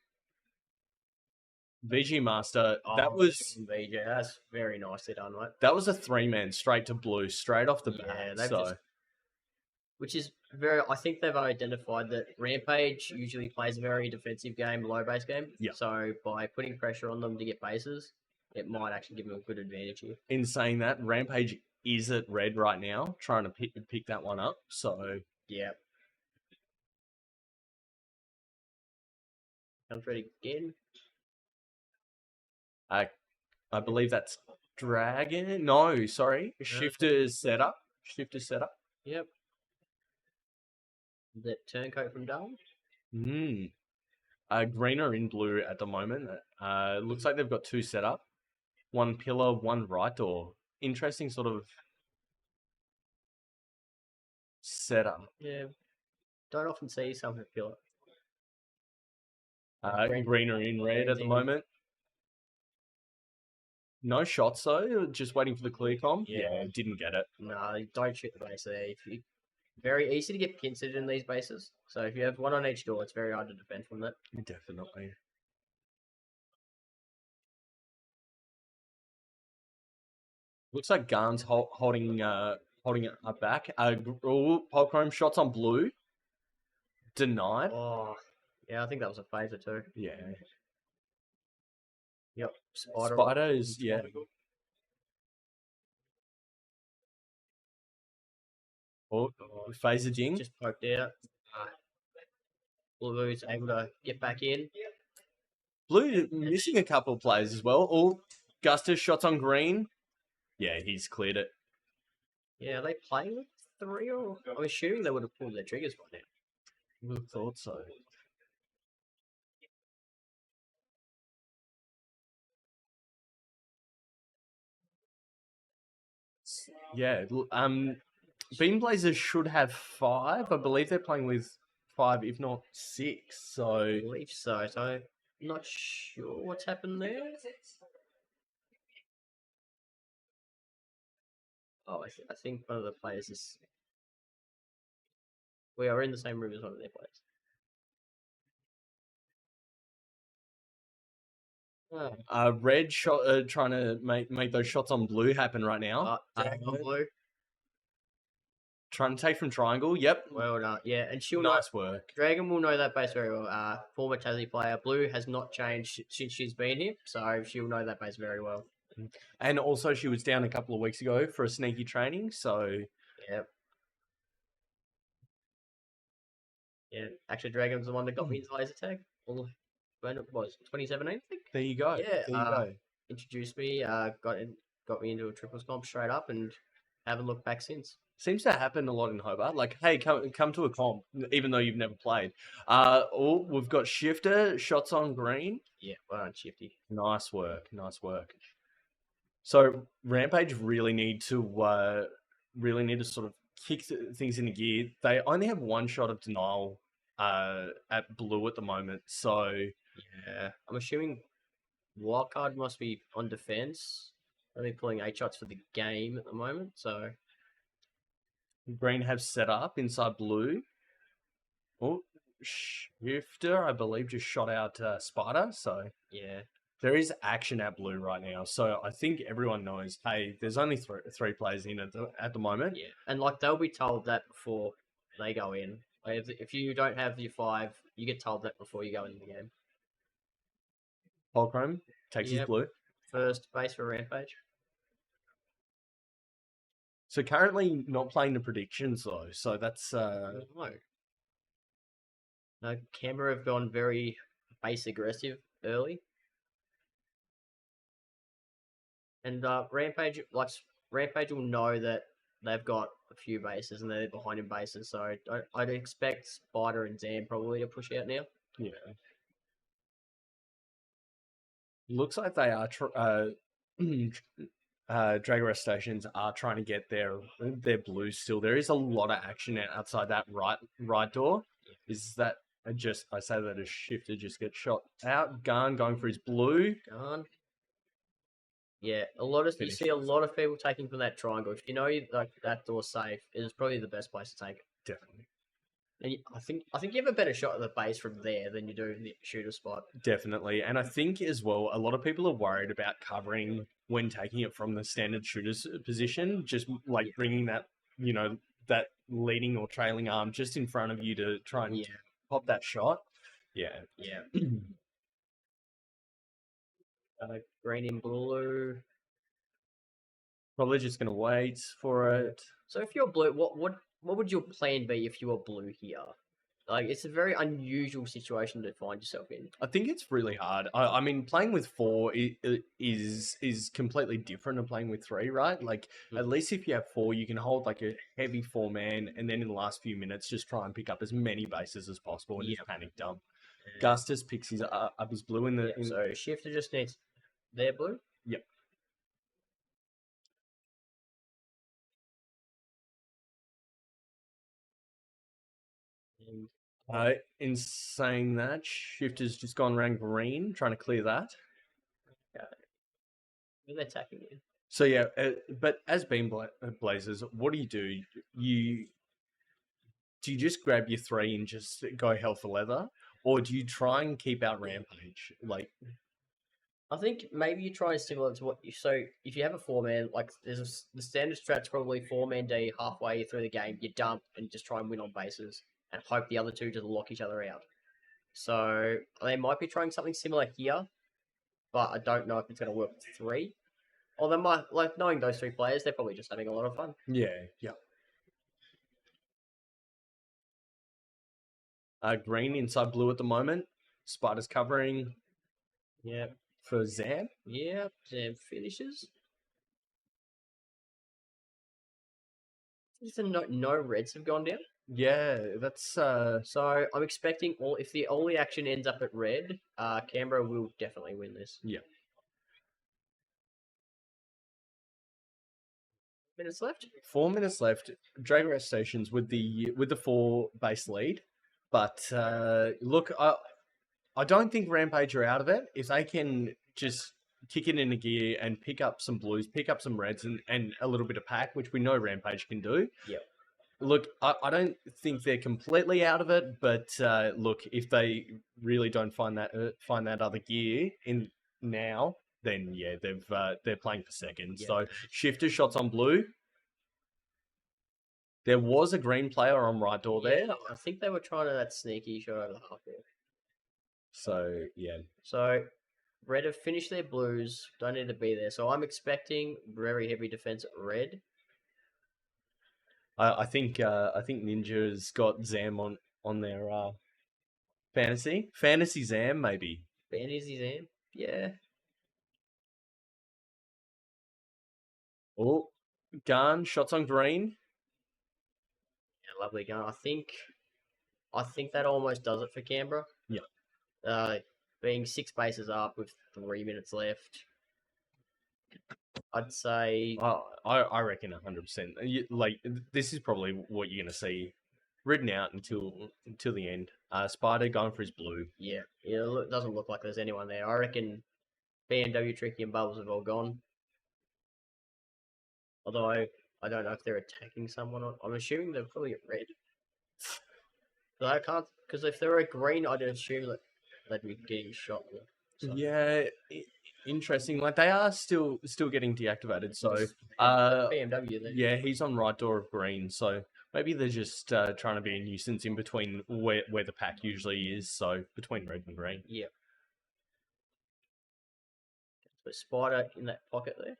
VG Master. That Oh, was VJ. That's very nicely done, mate. that was a 3-man straight to blue, straight off the Yeah, bat. they've So just- Which is very. I think they've identified that Rampage usually plays a very defensive game, low base game. Yeah. So by putting pressure on them to get bases, it might actually give them a good advantage here. in saying that, Rampage is at red right now, trying to pick that one up. So Yeah. Comes ready again. I believe that's Dragon. No, sorry, Shifter's setup. Shifter's setup. Yep. The turncoat from Darwin. Green are in blue at the moment. Looks like they've got 2 set up. 1 pillar, 1 right door. Interesting sort of setup. Yeah. Don't often see yourself in a pillar. Green are in red at the Green's in. moment. No shots though. Just waiting for the clear com. Yeah. Didn't get it. No, don't shoot the base there. Very easy to get pincered in these bases. So if you have one on each door, it's very hard to defend from that. Definitely. Looks like Garn's holding it up back. Polchrome shots on blue. Denied. Oh, yeah, I think that was a phaser too. Yeah. Yep. Spider. Spider is Oh, phaser ding. Just poked out. Blue's able to get back in. Blue missing a couple of players as well. Oh, Gustus shots on green. Yeah, he's cleared it. Yeah, are they playing with 3 or? I'm assuming they would have pulled their triggers by now. Would have thought so. Yeah, Bean Blazers should have 5. I believe they're playing with 5, if not 6. So I believe so. So I'm not sure what's happened there. Oh, I think one of the players is. We are in the same room as one of their players. Red shot trying to make those shots on blue happen right now. Dragon blue. Trying to take from triangle. Yep. Well done. Yeah, and she'll know. Nice work. Dragon will know that base very well. Former Tassie player. Blue has not changed since she's been here, so she'll know that base very well. And also, she was down a couple of weeks ago for a sneaky training, so Yep. Yeah, actually, Dragon's the one that got me into laser tag. When it was 2017, I think. there you go. Yeah, there you go. Introduced me, got me into a triples comp straight up, and haven't looked back since. Seems to happen a lot in Hobart. Like, hey, come to a comp, even though you've never played. We've got Shifter, shots on green. Yeah, well done, Shifty. Nice work, nice work. So Rampage really need to sort of kick things into gear. They only have 1 shot of denial at blue at the moment. So Yeah, I'm assuming Wildcard must be on defense. Only pulling 8 shots for the game at the moment, so green have set up inside blue. Oh, Shifter, I believe, just shot out Spider. So yeah. there is action at blue right now, so I think everyone knows. Hey, there's only three players in at the moment. Yeah, and like they'll be told that before they go in. Like, if you don't have your 5, you get told that before you go into the game. Polchrome takes his Yep. blue. First base for Rampage. So currently not playing the predictions though. So that's No. No, Canberra have gone very base aggressive early. And Rampage will know that they've got a few bases and they're behind in bases. So I'd expect Spider and Zam probably to push out now. yeah. Looks like they are. Drag Race stations are trying to get their blues still. There is a lot of action outside that right door. Is that I say that a shifter just gets shot out. Gun going for his blue. Gone. Yeah, you Finish. see a lot of people taking from that triangle. If you know like that door's safe, it is probably the best place to take it. Definitely. And I think you have a better shot at the base from there than you do in the shooter spot. Definitely. And I think as well, a lot of people are worried about covering when taking it from the standard shooter's position, just like bringing that, that leading or trailing arm just in front of you to try and pop that shot. Yeah. Yeah. Green and blue. Probably just going to wait for it. So if you're blue, what would your plan be if you were blue here? Like, it's a very unusual situation to find yourself in. I think it's really hard. I mean, playing with 4 is completely different than playing with 3, right? Like, at least if you have 4, you can hold like a heavy 4-man, and then in the last few minutes, just try and pick up as many bases as possible and just panic dump. Gustus picks up his blue in the. So shifter just needs their blue. Yep. In saying that, shifter's just gone around green, trying to clear that. They're attacking you. So yeah, but as Beam Blazers, what do? You just grab your 3 and just go hell for leather, or do you try and keep out Rampage? Like, I think maybe you try similar to what you. So if you have a 4-man, like the standard strat's probably 4-man D halfway through the game, you dump and just try and win on bases and hope the other two just lock each other out. So they might be trying something similar here, but I don't know if it's going to work with 3. Or they might, like, knowing those 3 players, they're probably just having a lot of fun. yeah. Green inside blue at the moment. Spider's covering. Yeah. For Zam. Yeah, Zam finishes. Just no reds have gone down. Yeah, that's So I'm expecting if all the action ends up at red, Canberra will definitely win this. Yeah. Minutes left. 4 minutes left. Drag Race stations with the 4 base lead, but look, I don't think Rampage are out of it. If they can just kick it into gear and pick up some blues, pick up some reds, and a little bit of pack, which we know Rampage can do. Yep. Look, I don't think they're completely out of it, but look, if they really don't find that other gear in now, then yeah, they're playing for second. Yep. So shifter shots on blue. There was a green player on right door there. I think they were trying that sneaky shot over the half there. So yeah. So red have finished their blues. Don't need to be there. So I'm expecting very heavy defense at red. I think Ninja's got Zam on their fantasy Zam maybe. Fantasy Zam, yeah. Oh, gun shots on green. Yeah, lovely gun. I think that almost does it for Canberra. Yeah. Being 6 bases up with 3 minutes left, I'd say. I reckon 100%. Like this is probably what you're gonna see ridden out until the end. Spider going for his blue. Yeah, it doesn't look like there's anyone there. I reckon BMW, Tricky, and Bubbles have all gone. Although I don't know if they're attacking someone. I'm assuming they're probably at red. But I can't, because if they're at green, I'd assume that they'd be getting shot. So. Yeah, interesting. Like they are still getting deactivated. So, BMW then. yeah, he's on right door of green. So maybe they're just trying to be a nuisance in between where the pack usually is. So between red and green. Yeah. So Spider in that pocket there.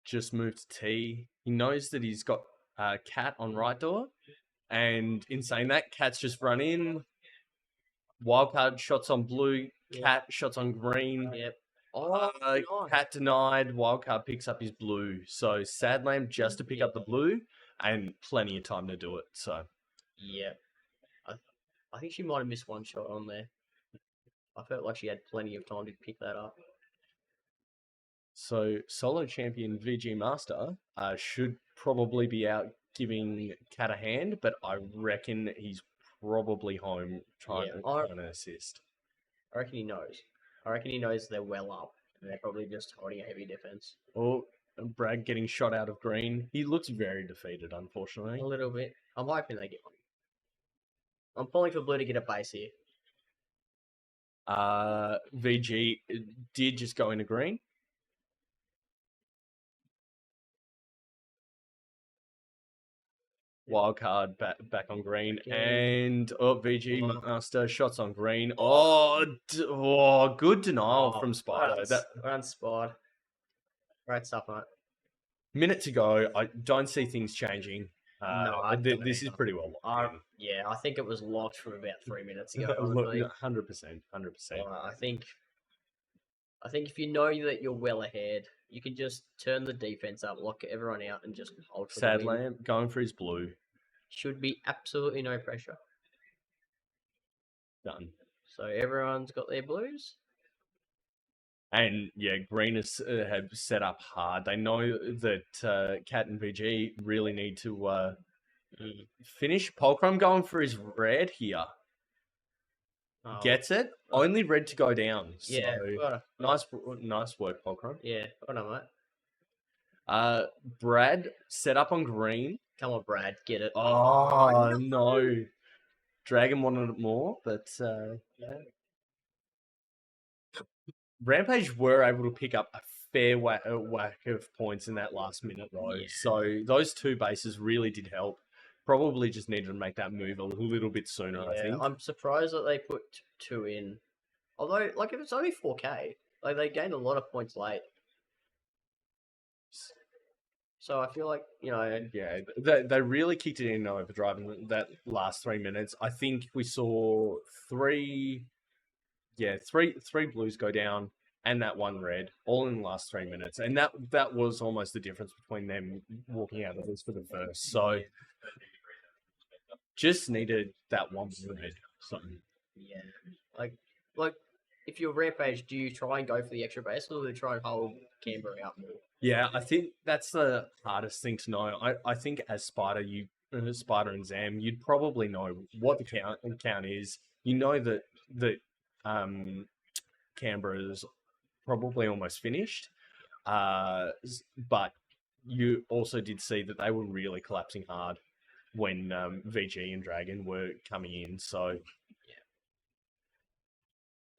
Just moved to T. He knows that he's got Cat on right door, and in saying that, Cat's just run in. Wildcard shots on blue. Yeah. Cat shots on green. Yep. Oh, nice. Cat denied. Wildcard picks up his blue. So Sad Lamb just to pick up the blue, and plenty of time to do it. So Yeah. I think she might have missed one shot on there. I felt like she had plenty of time to pick that up. So solo champion VG Master should probably be out giving Cat a hand, but I reckon he's probably home trying to assist. I reckon he knows. I reckon he knows they're well up, and they're probably just holding a heavy defense. Oh, Bragg getting shot out of green. He looks very defeated, unfortunately. A little bit. I'm hoping they get one. I'm pulling for blue to get a base here. VG did just go into green. Wildcard back on green, and VG Master shots on green. Good denial from Spider. Run Spider. Great stuff, mate. Minute to go. I don't see things changing. No, this is pretty well locked in. Yeah, I think it was locked from about 3 minutes ago. 100%. I think if you know that you're well ahead, you can just turn the defense up, lock everyone out, and just hold for Sad the win. Lamb going for his blue. Should be absolutely no pressure. Done. So everyone's got their blues. And yeah, green have set up hard. They know that Cat and VG really need to finish. Polcrum going for his red here. Oh, Gets it. Only red to go down. yeah. So nice work, Polcrum. Yeah. Well done, mate. Brad set up on green. Come on, Brad. Get it. Oh, no. Dragon wanted it more, but yeah. Rampage were able to pick up a fair whack of points in that last minute, though. Yeah. So those two bases really did help. Probably just needed to make that move a little bit sooner, I think. I'm surprised that they put 2 in. Although, like, if it's only 4K, like, they gained a lot of points late. So I feel like, Yeah, they really kicked it in overdrive in that last 3 minutes. I think we saw three blues go down and that one red, all in the last 3 minutes. And that was almost the difference between them walking out of this for the first. So just needed that one red. Something. Yeah. Like if you're Rampage, do you try and go for the extra base, or do you try and hold Canberra out more? Yeah, I think that's the hardest thing to know. I think as Spider, Spider and Zam, you'd probably know what the count is. You know that Canberra's probably almost finished, but you also did see that they were really collapsing hard when VG and Dragon were coming in. So yeah.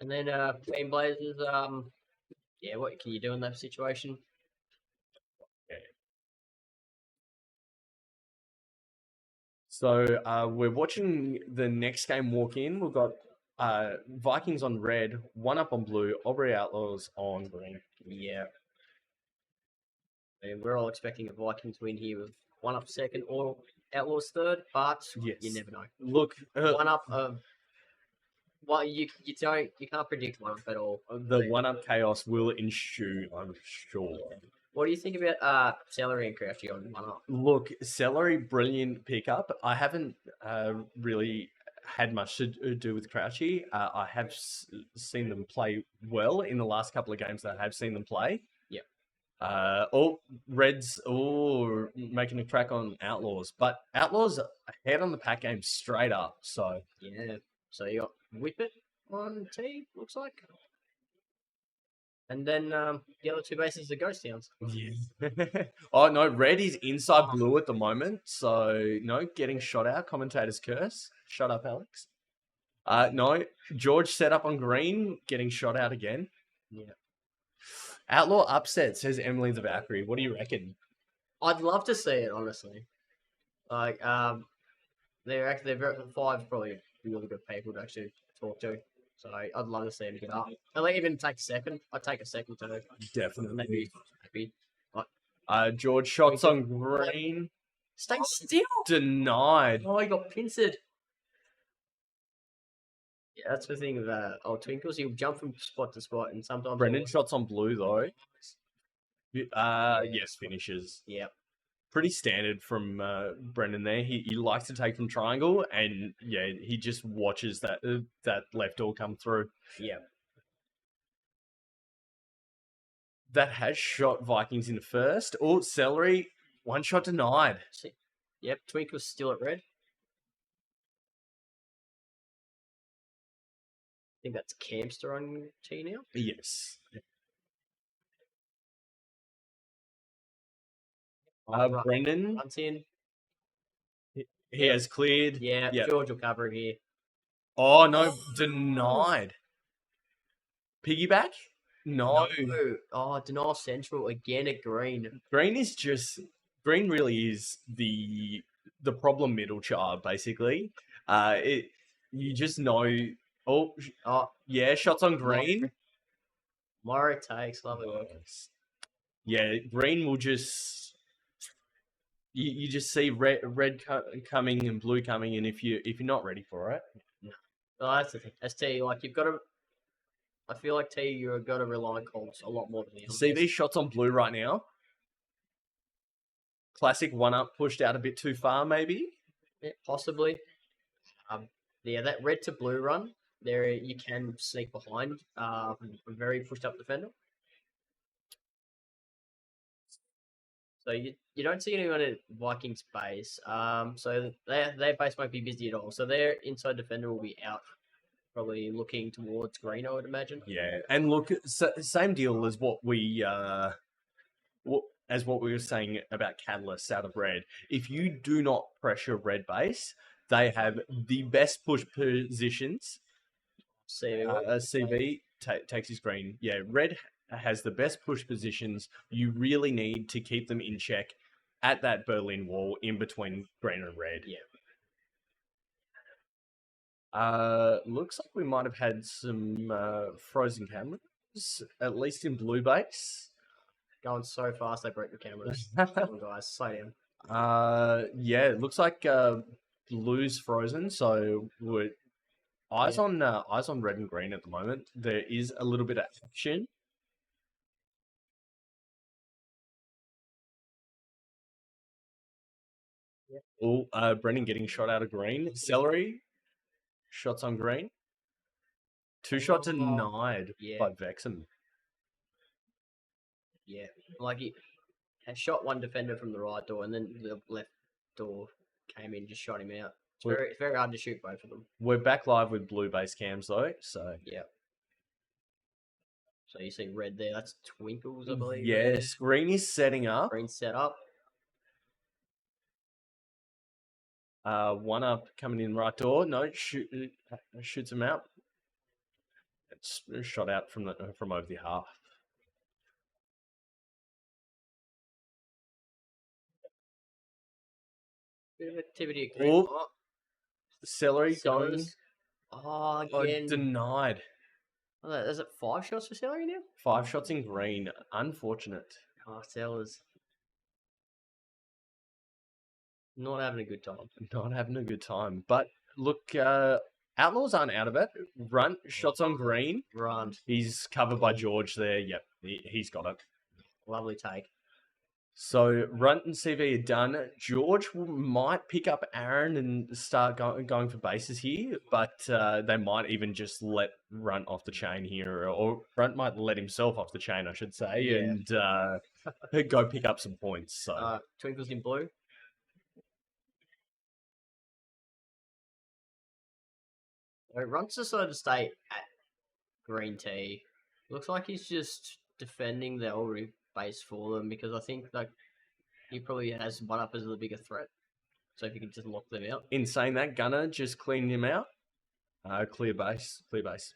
And then Team Blazers, what can you do in that situation? So we're watching the next game walk in. We've got Vikings on red, 1 up on blue, Aubrey Outlaws on green. Yeah. I mean, we're all expecting a Vikings win here with 1 up second or Outlaws third, but yes. You never know. Look, 1 up. You can't predict 1 up at all. The 1 up chaos will ensue, I'm sure. What do you think about Celery and Crafty on 1 up? Look, Celery, brilliant pickup. I haven't really had much to do with Crouchy. I have seen them play well in the last couple of games that I have seen them play. Yeah. Reds, making a crack on Outlaws. But Outlaws ahead on the pack game straight up. So yeah. So you got Whippet on T, looks like. And then the other 2 bases are Ghost Towns. Yeah. Oh, no, red is inside blue at the moment. So, getting shot out. Commentator's curse. Shut up, Alex. No, George set up on green, getting shot out again. Yeah. Outlaw upset, says Emily the Valkyrie. What do you reckon? I'd love to see it, honestly. Like, they're five probably really good people to actually talk to. So I'd love to see them get up. I'll even take a second. I'd take a second too. Definitely. Maybe. Like, George shots on green. stay still. Denied. Oh, he got pincered. Yeah, that's the thing with Twinkles. He'll jump from spot to spot, and sometimes Brendan shots on blue though. Yes, finishes. Yeah. Pretty standard from Brendan there. He likes to take from triangle, and yeah, he just watches that that left door come through. Yeah. That has shot Vikings in the first. Oh, Celery, one shot denied. Yep, Twinkle's still at red. I think that's Camster on T now. Yes. Right. Brendan, Runs in. he has cleared. Yeah, Yep. George will cover him here. Oh, no, denied. Piggyback? No. Oh, denial central again at green. Green really is the problem middle child, basically. You just know. Oh, yeah, shots on green. Murray takes, lovely work. Yeah, green will just. You just see red coming and blue coming, and if you're not ready for it, No, that's the thing. As T, like you've got to. I feel like T, you've got to rely on calls a lot more than the see these shots on blue right now. Classic one up pushed out a bit too far, maybe. Yeah, possibly. Yeah, that red to blue run there, you can sneak behind a very pushed up defender. So you don't see anyone at Vikings base. So their base won't be busy at all. So their inside defender will be out, probably looking towards green, I would imagine. Yeah, and look, same deal as what we were saying about Catalyst out of red. If you do not pressure red base, they have the best push positions. CV takes his green. Yeah, red has the best push positions. You really need to keep them in check at that Berlin Wall in between green and red. Yeah. Looks like we might have had some frozen cameras, at least in blue base. Going so fast they broke the cameras. Come on, guys, slow down. Yeah, it looks like blue's frozen, so we're eyes on red and green at the moment. There is a little bit of action. Oh, Brendan getting shot out of green. Celery, shots on green. Two shot denied by Vexen. Yeah, like he has shot one defender from the right door, and then the left door came in, just shot him out. It's very hard to shoot both of them. We're back live with blue base cams though, so yeah. So you see red there. That's Twinkles, I believe. Yes, green is setting up. Green set up. One up coming in right door. No, shoots him out. It's shot out from over the half. Bit of activity at green. Oh, Celery going. Oh, again. Denied. Oh, is it 5 shots for Celery now? 5 shots in green. Unfortunate. Oh, Sellers. Not having a good time. Not having a good time. But look, Outlaws aren't out of it. Runt, shots on green. Runt. He's covered by George there. Yep, he's got it. Lovely take. So Runt and CV are done. George might pick up Aaron and start going for bases here, but they might even just let Runt off the chain here, or Runt might let himself off the chain, I should say, and go pick up some points. So Twinkles in blue. Runt's decided to stay at green T. Looks like he's just defending the already base for them, because I think like he probably has one up as the bigger threat. So if you can just lock them out. In saying that, Gunner just cleaned him out. Clear base. Clear base.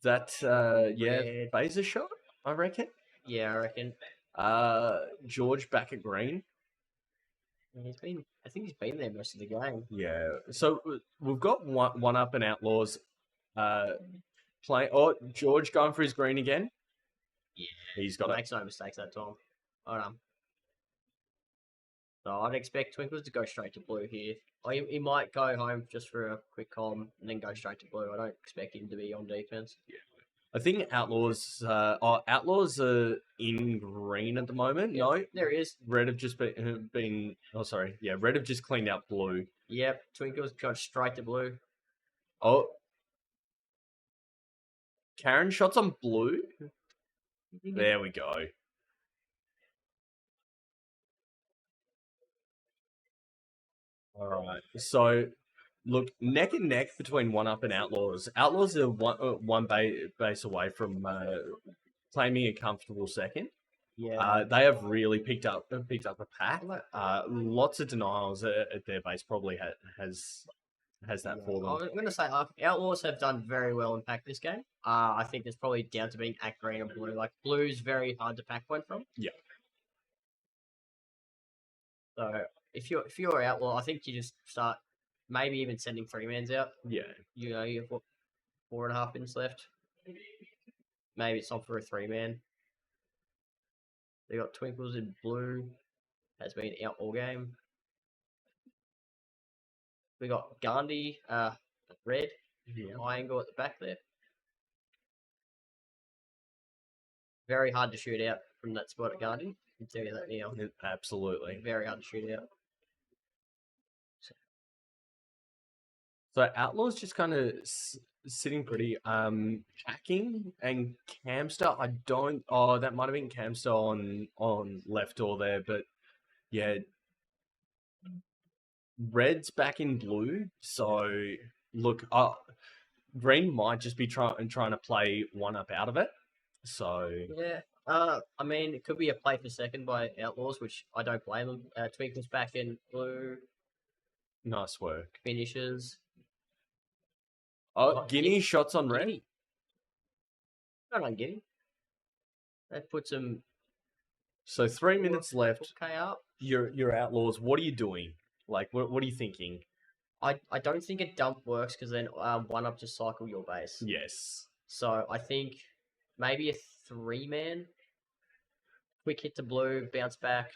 That, yeah, Red. phaser shot, I reckon. Yeah, I reckon. George back at green. I think he's been there most of the game. Yeah. So we've got one up and Outlaws playing. Oh, George going for his green again. Yeah. He's got it. Makes no mistakes that time. Hold on. So I'd expect Twinkles to go straight to blue here. Or he might go home just for a quick calm and then go straight to blue. I don't expect him to be on defense. I think Outlaws. Outlaws are in green at the moment. Yeah, No, there he is. Red have just been. Oh, sorry. Yeah, Red have just cleaned out blue. Yep, Twinkles go straight to blue. Oh, Karen shots on blue. There we go. All right. So, look, neck and neck between One Up and Outlaws. Outlaws are one base away from claiming a comfortable second. Yeah. They have really picked up the pack. Lots of denials at their base probably has that for them. I'm going to say Outlaws have done very well in pack this game. I think it's probably down to being at green and blue. Like, blue's very hard to pack one from. Yeah. So, if you're Outlaw, I think you just start maybe even sending 3-mans out. Yeah. You know, you have 4.5 minutes left. Maybe it's not for a 3-man. They got Twinkles in blue. Has been out all game. We got Gandhi, red, high angle at the back there. Very hard to shoot out from that spot at Gandhi. I can tell you that now. Absolutely. Very hard to shoot out. So Outlaws just kind of sitting pretty. Hacking and Camster. I don't. Oh, that might have been Camster on left door there, but yeah. Red's back in blue, so look, green might just be trying to play One Up out of it. So yeah, I mean, it could be a play for second by Outlaws, which I don't blame them. Twinkle's back in blue. Nice work. Finishes. Oh, Guinea shots on red. Guinea. Not on Guinea. That puts him. So 3 minutes left. Okay, up. You're Outlaws. What are you doing? Like, what are you thinking? I don't think a dump works because then One Up just cycle your base. Yes. So I think maybe a 3-man. Quick hit to blue, bounce back.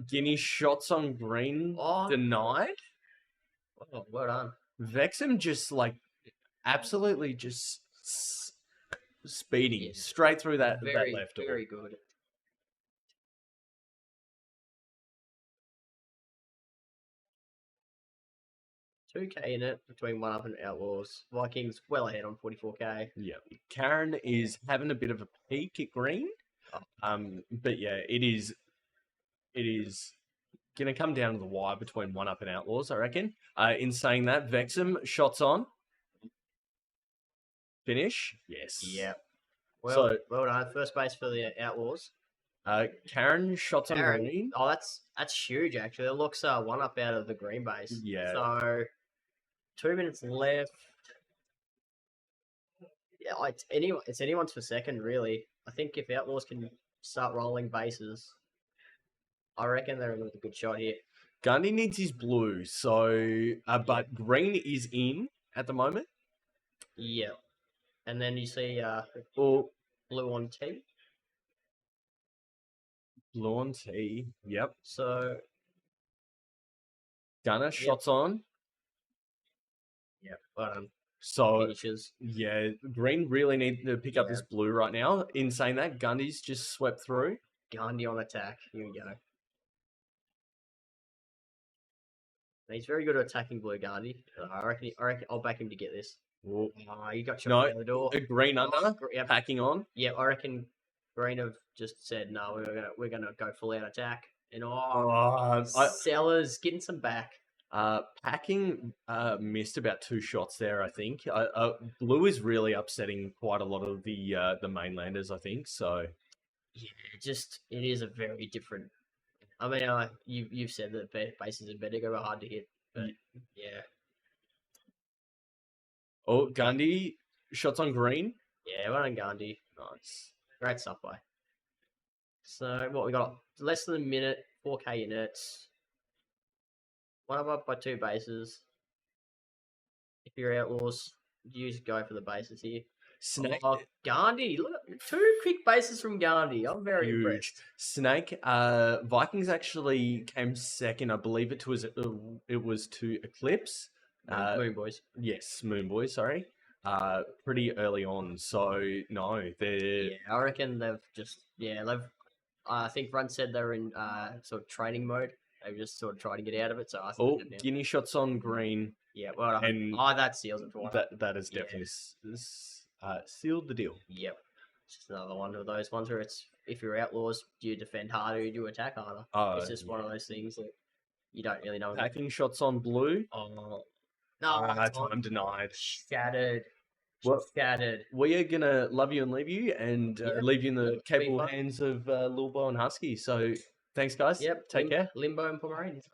Guinea shots on green denied. Oh, well done. Vexham just like absolutely just speeding straight through that left door. Very good. 2K in it between One Up and Outlaws. Vikings well ahead on 44K. Yeah, Karen is having a bit of a peak at green. But yeah, it is going to come down to the wire between One Up and Outlaws, I reckon. In saying that, Vexham shots on. Finish. Yes. Yeah. Well done. First base for the Outlaws. Karen shots on green. Oh, that's huge actually. It looks One Up out of the green base. Yeah. So 2 minutes left. Yeah, it's anyone's for second really. I think if Outlaws can start rolling bases, I reckon they're with a good shot here. Gundy needs his blue, so but green is in at the moment. Yeah. And then you see blue on T. Blue on T. Yep. So Gunner shots on. Yep. So finishes. Yeah, green really need to pick up this blue right now. In saying that, Gundy's just swept through. Gundy on attack. Here we go. He's very good at attacking blue, Gundy. I reckon I'll back him to get this. Oh, you got shot out the door. A green under, packing on. Yeah, I reckon green have just said no. We're gonna go full out attack. And Sellers getting some back. Packing missed about 2 shots there, I think. Blue is really upsetting quite a lot of the mainlanders, I think. So yeah, it is a very different. I mean, you've said that bases are better, go hard to hit. But yeah, Oh, Gandhi, shots on green. yeah, well done, Gandhi. Nice, great stuff, boy. So what we got? Less than a minute, 4K units. One up by 2 bases. If you're outlaws, you just go for the bases here. Snake, Oh, Gandhi! Look, 2 quick bases from Gandhi. I'm very huge. impressed. Snake, Vikings actually came second. I believe it was to Eclipse. Moon boys. Yes, Moon Boy, sorry. Pretty early on. So no, they're Yeah, I reckon they've I think Run said they're in sort of training mode. They've just sort of tried to get out of it. So I think they're down. Guinea shots on green. Yeah, well done. And That seals it for one. That is Yeah. definitely sealed the deal. Yep. It's just another one of those ones where it's if you're outlaws, do you defend harder or do you attack harder? It's just one of those things that you don't really know. Attacking shots on blue. Oh no, Time denied. Shattered. Well, Shattered. we are gonna love you and leave you, and leave you in the It'll be capable fun. hands of Lil Bo and Husky. So thanks, guys. Yep. Take care. Limbo and Pomeranians.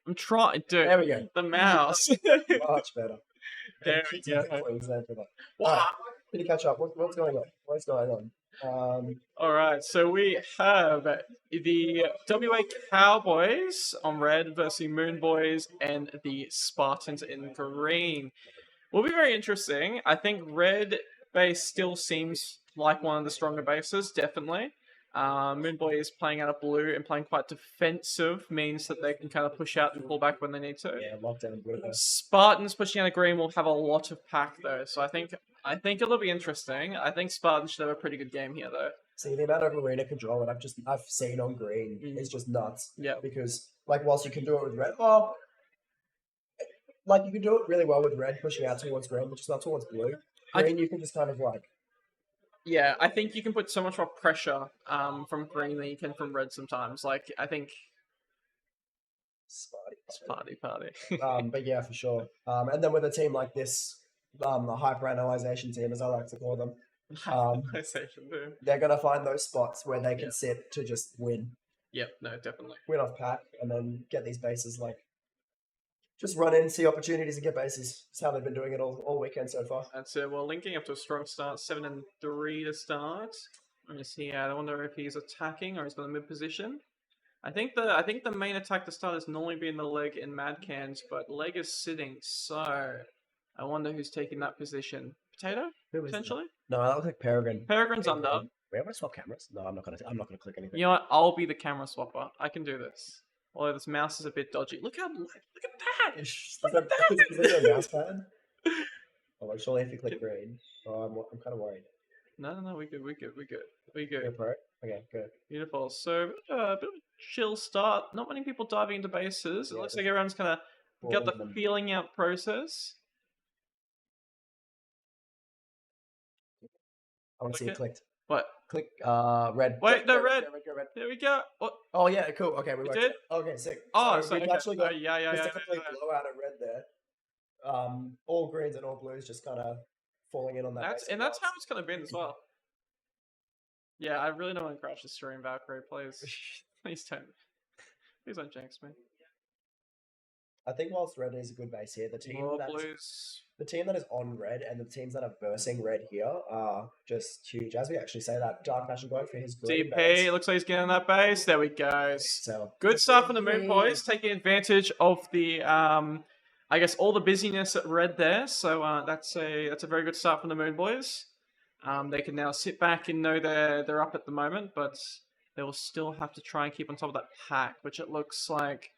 I'm trying, dude. There we go. The mouse. Much better. There we go. Alright, can you catch up? What's going on? What's going on? All right, so we have the WA Cowboys on red versus Moon Boys and the Spartans in green. Will be very interesting. I think red base still seems like one of the stronger bases, definitely. Moon Boy is playing out of blue and playing quite defensive, means that they can kind of push out and pull back when they need to. Yeah, lockdown blue. Spartans pushing out of green will have a lot of pack though, so I think it'll be interesting. I think Spartans should have a pretty good game here though. See, the amount of arena control that I've seen on green is just nuts. Yeah. Because like whilst you can do it with red, like you can do it really well with red pushing out towards green, but just not towards blue. Green you can just kind of like. Yeah, I think you can put so much more pressure from green than you can from red sometimes. Like I think party. But yeah, for sure. And then with a team like this, the hyperanalyzation team, as I like to call them, they're gonna find those spots where they can sit to just win Yep, no, definitely. win off pack, and then get these bases like. Just run in, see opportunities, and get bases. That's how they've been doing it all weekend so far. That's it. Well, linking up to a strong start, 7-3 to start. Let me see. I wonder if he's attacking or he's got a mid position. I think the main attack to start has normally been the leg in Mad Cans, but leg is sitting, so I wonder who's taking that position. Potato potentially. No, that looks like Peregrine. Peregrine's under. We have to swap cameras. No, I'm not gonna click anything. You know what? I'll be the camera swapper. I can do this. Although this mouse is a bit dodgy. Look at that! Look at that! Is it a mouse pad? Oh, well, surely if you click green. Oh, I'm kind of worried. No, we good. Go for it. Okay, good. Beautiful. So, a bit of a chill start. Not many people diving into bases. It looks like everyone's kind of got the feeling out process. I want to see it clicked. What? Click red. Wait, go, no, red. Go red. There we go. What? Oh yeah, cool. Okay, we did? Okay, sick. Oh, so we've okay. actually got yeah. just a complete blowout of red there. All greens and all blues just kind of falling in on that. That's how it's kind of been as well. Yeah, I really don't want to crash the stream, Valkyrie. Please, please don't jinx me. I think whilst red is a good base here, More blues. the team that is on red and the teams that are versing red here are just huge. As we actually say that, Dark Passion going for his green DP, base. it looks like he's getting that base. There we go. So Good stuff from the Moon Boys, taking advantage of the I guess all the busyness at red there. So that's a very good start from the Moon Boys. They can now sit back and know they're up at the moment, but they will still have to try and keep on top of that pack, which it looks like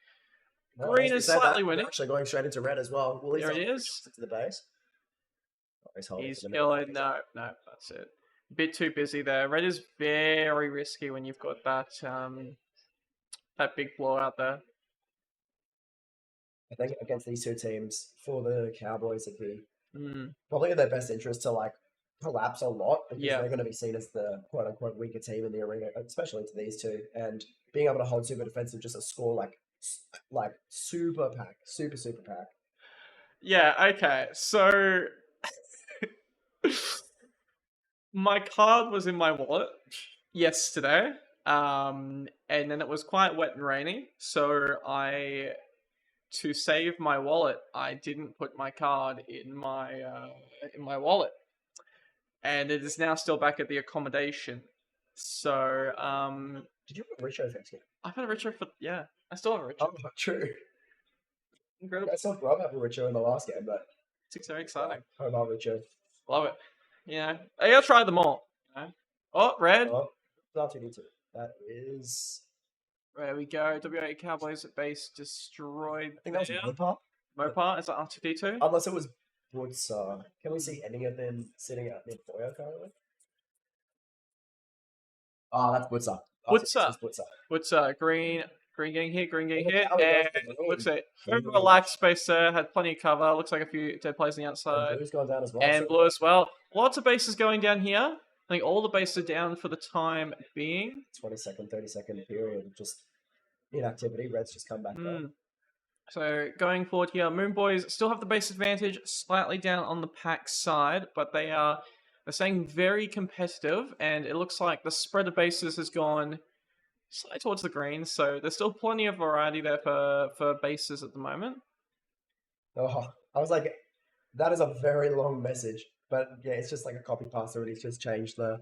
green is slightly winning. Actually going straight into red as well. There it is. To the base. Oh, He's killing. No, that's it. A bit too busy there. Red is very risky when you've got that that big blowout there. I think against these two teams, for the Cowboys, it'd be Mm. probably in their best interest to like collapse a lot because Yeah. they're going to be seen as the quote unquote weaker team in the arena, especially to these two. And being able to hold super defensive, just a score like super pack, super pack. Yeah, okay. So my card was in my wallet yesterday. And then it was quite wet and rainy. So to save my wallet, I didn't put my card in my wallet. And it is now still back at the accommodation. So Did you put Richo next game? I've had a Richo for I still have a Richo. Oh, true. Incredible. I saw Rob have a Richo in the last game, but It's very exciting. Hobart Richo. Love it. Yeah. I gotta try them all. You know? Oh, red. Oh, R2D2. That is. There we go. WA Cowboys at base destroyed. I think that was there. Mopar. Mopar, is that R2D2? Unless it was Butsa. Can we see any of them sitting out near Boya currently? Oh, that's Butsa. Butsa. Butsa. What's green getting hit, green getting Look hit, how he goes and for the looks green. like very relaxed space there, had plenty of cover, looks like a few dead players on the outside. And Blue's gone down as well. And so- blue as well. Lots of bases going down here. I think all the bases are down for the time being. 20-second, 30-second period of just inactivity. Red's just come back down. So going forward here, Moon Boys still have the base advantage, slightly down on the pack side, but they're staying very competitive, and it looks like the spread of bases has gone slightly towards the green, so there's still plenty of variety there for bases at the moment. Oh, I was like, that is a very long message. But yeah, it's just like a copy paste already. It's just changed the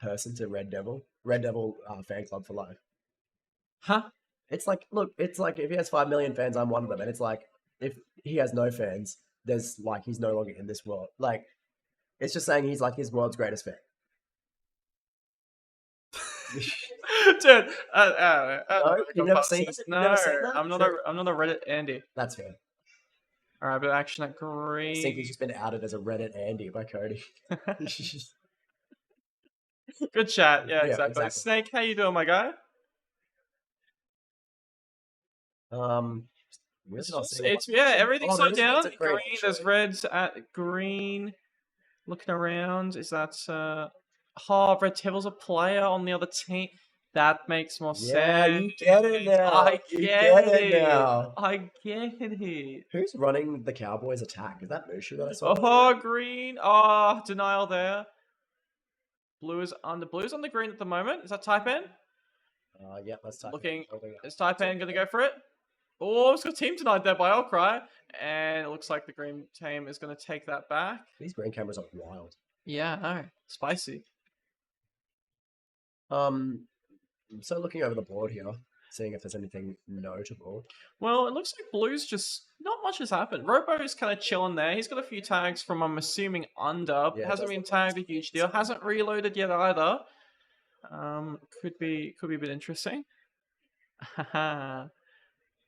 person to Red Devil. Red Devil fan club for life. Huh? It's like, look, it's like if he has 5 million fans, I'm one of them. And it's like, if he has no fans, there's like, he's no longer in this world. Like, it's just saying he's like his world's greatest fan. Dude, you've never seen it? You've No, never seen that? I'm not a Reddit Andy. That's fair. All right, but action at I think green. he's just been outed as a Reddit Andy by Cody. Good chat. Yeah, Yeah, exactly. exactly. Snake, how you doing, my guy? Really It's, not just, seeing it's yeah, everything's Oh, slowed there's down. reds at green, There's actually. reds at green. Looking around, is that Red Devil's a player on the other team? That makes more Yeah, sense. you get it now. I You get get it it. now. I get it. Who's running the Cowboys attack? Is that Mushu that I saw? Oh, green. Oh, denial there. Blue is on the green at the moment. Is that Taipan? Yeah, let's type. Looking. Holding up. Is Taipan going to go for it? Oh, it's got team denied there by Outcry. And it looks like the green team is going to take that back. These green cameras are wild. Yeah, I know. Spicy. So looking over the board here, seeing if there's anything notable. Well, it looks like Blue's just... Not much has happened. Robo's kind of chilling there. He's got a few tags from, I'm assuming, under. Yeah, it Hasn't does been look like tagged a huge deal. Hasn't reloaded yet either. Could be a bit interesting.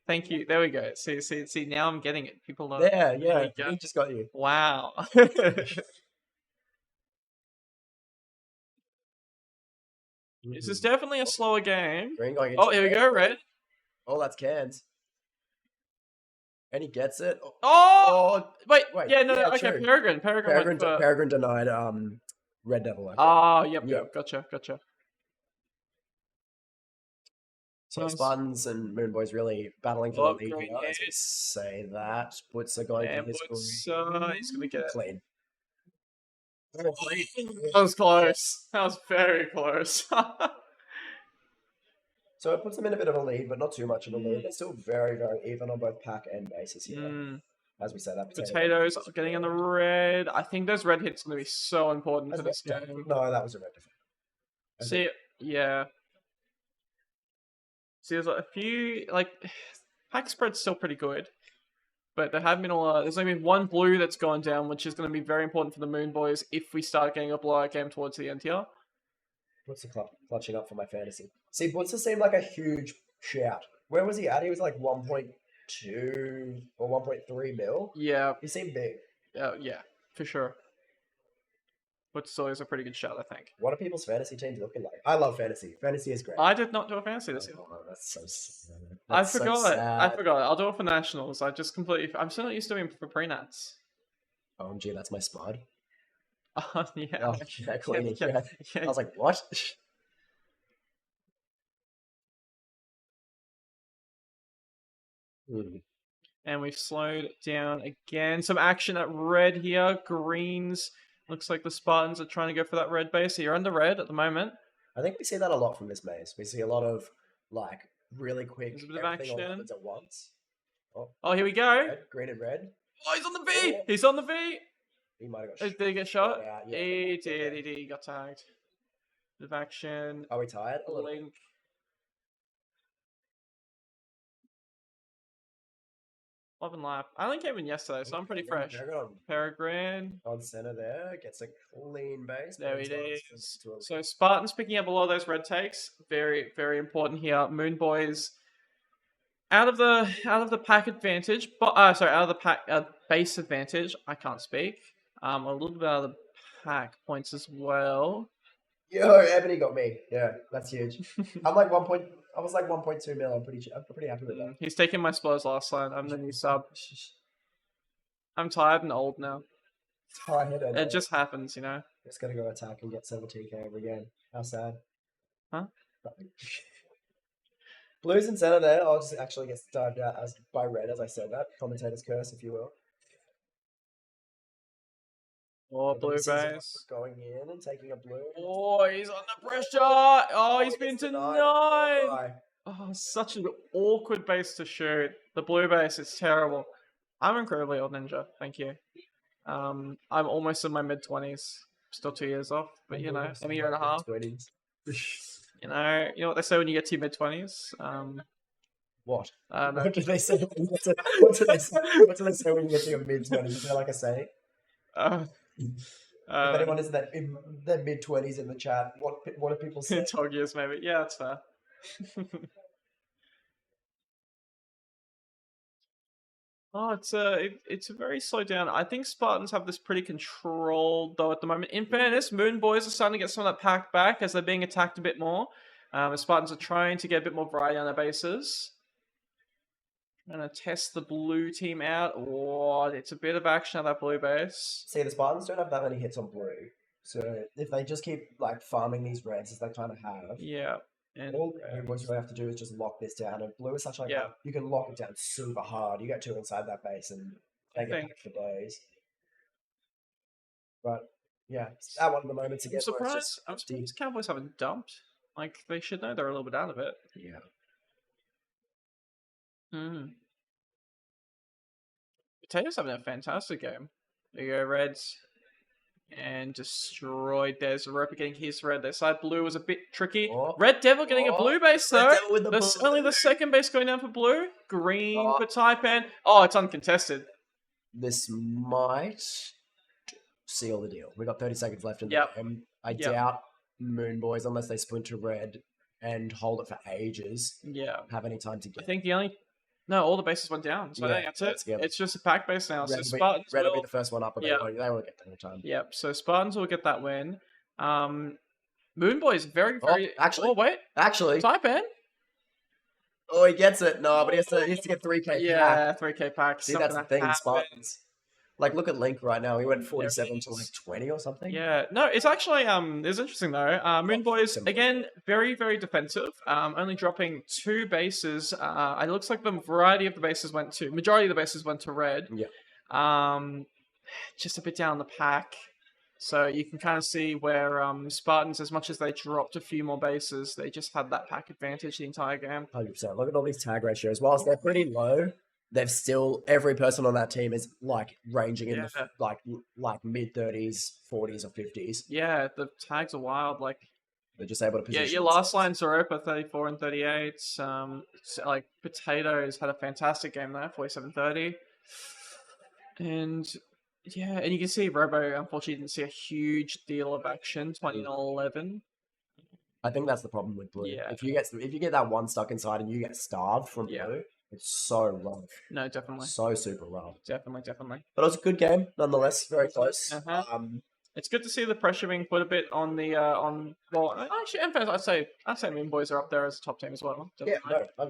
Thank you. There we go. See. Now I'm getting it. People are... Yeah, yeah. you go. He just got you. Wow. This is definitely a slower game. Green going Oh, here we go, red. Oh, that's cans. And he gets it. Oh! Oh, Wait, wait, yeah, no, yeah, okay, true. Peregrine went for... Peregrine denied Red Devil. I think. Oh, yep, Yep. gotcha. So Nice. Spartans and Moon Boys really battling for Oh, the lead green here. As we hit. say that. Butts are going And for his Butts, green. he's going to get it. Clean. That was close. That was very close. So it puts them in a bit of a lead, but not too much of a lead. They're still very, very even on both pack and bases here. Mm. As we say, that Potatoes getting on the red. I think those red hits are going to be so important for this That's game. No, that was a red defense. See, yeah. See, there's a few, like, pack spread's still pretty good. But there have been there's only been one blue that's gone down, which is going to be very important for the Moon Boys if we start getting a blowout game towards the end here. What's the clutching up for my fantasy? See, Blitzer seemed like a huge shout. Where was he at? He was like 1.2 or 1.3 mil. Yeah. He seemed big. Yeah, for sure. But still is a pretty good shot, I think. What are people's fantasy teams looking like? I love fantasy. Fantasy is great. I did not do a fantasy this year. Oh, that's so sad. I That's so forgot. sad. I forgot. I'll do it for nationals. I just completely. I'm still not used to doing for pre-nats. OMG, that's my spud. Oh, yeah. Oh, yeah, clearly. Yeah. I was like, what? And we've slowed down again. Some action at red here. Greens. Looks like the Spartans are trying to go for that red base. So you're under red at the moment. I think we see that a lot from this maze. We see a lot of, like, really quick There's a bit of everything all action. happens at once. Oh, here we go. Red, green and red. Oh, he's on the V. Oh. He's on the V. He might have got Did he get shot? Yeah, He did. He did. He got tagged. Bit of action. Are we tired? A little. Link. 11 lap. I only came in yesterday, so I'm pretty fresh. Peregrine. On center there, gets a clean base. There but it it's is. to a- So Spartans picking up a lot of those red takes. Very, very important here. Moon Boys out of the pack advantage, but out of the pack base advantage. I can't speak. A little bit out of the pack points as well. Yo, Ebony got me. Yeah, that's huge. I'm like 1. I was like 1.2 mil. I'm pretty happy with that. He's taking my spoils last line. I'm the new sub. I'm tired and old now. Tired and It just happens, you know. just gotta go attack and get 17k every game. How sad. Huh? Blues in center there. I'll just actually get dived out by red as I said that. Commentator's curse, if you will. Oh, And then blue this is base. going in and taking a blue. Oh, he's under pressure. Oh, he's he been gets denied. Bye. Oh, such an awkward base to shoot. The blue base is terrible. I'm incredibly old ninja. Thank you. I'm almost in my mid-20s. Still 2 years off, but you know, I'm a year and a half. 20s. You know what they say when you get to your mid-20s? What? No. What do they say? What do they say when you get to your mid-20s? Is there like a saying? If anyone is in their mid-20s in the chat, what do people say? 12 years maybe. Yeah, that's fair. Oh, it's a very slow down. I think Spartans have this pretty controlled though at the moment. In fairness, Moon Boys are starting to get some of that pack back as they're being attacked a bit more. The Spartans are trying to get a bit more variety on their bases. Trying to test the blue team out. Oh, it's a bit of action at that blue base. See, the Spartans don't have that many hits on blue. So if they just keep like farming these reds as they kind of have, Yeah. And all what you have to do is just lock this down. And blue is such like Yeah. you can lock it down super hard. You get two inside that base and they get think- back for days. But yeah, it's at one of the moments I'm again. where it's surprised. just I'm surprised Cowboys haven't dumped. Like they should know they're a little bit out of it. yeah. Potatoes having a fantastic game. There you go, Reds. And destroyed. There's Roper getting his red. Their side blue was a bit tricky. Oh. Red Devil getting a blue base Red though. Devil with the That's blue. only the second base going down for blue. Green Oh. for Taipan. Oh, it's uncontested. This might seal the deal. We got 30 seconds left in the Yep. game. I Yep. doubt Moon Boys, unless they sprint to red and hold it for ages, Yeah. have any time to I get. think No, all the bases went down. So I Yeah, think that's that's it. good. It's just a pack base now. So Red Spartans will be will... the first one up, but Yeah. they won't get any time. Yep, so Spartans will get that win. Moon Boy is very, very... actually- Oh, wait. Actually, Taipan? oh, he gets it. No, but he has to get 3k pack. Yeah, 3k pack. See, that's the thing, Spartans. Like, look at Link right now. He went 47 to like 20 or something. Yeah, no, it's actually it's interesting though. Moon Boys Simple. again, very very defensive. Only dropping 2 bases. It looks like the majority of the bases went to red. Yeah. Just a bit down the pack. So you can kind of see where Spartans, as much as they dropped a few more bases, they just had that pack advantage the entire game. 100%. Look at all these tag ratios. Whilst they're pretty low, they've still every person on that team is like ranging in the like mid 30s, 40s, or 50s. Yeah, the tags are wild. Like, They're just able to position. yeah, your last line Zeropa 34 and 38. Like Potatoes had a fantastic game there, 47-30. And yeah, and you can see Robo unfortunately didn't see a huge deal of action, 20-11. I think that's the problem with blue. Yeah. If you get that one stuck inside and you get starved from blue, it's so rough. No, definitely. So super rough. Definitely. But it was a good game, nonetheless. Very close. It's good to see the pressure being put a bit on the well, actually, in fact, I'd say Moon Boys are up there as a top team as well. Definitely. Yeah, no,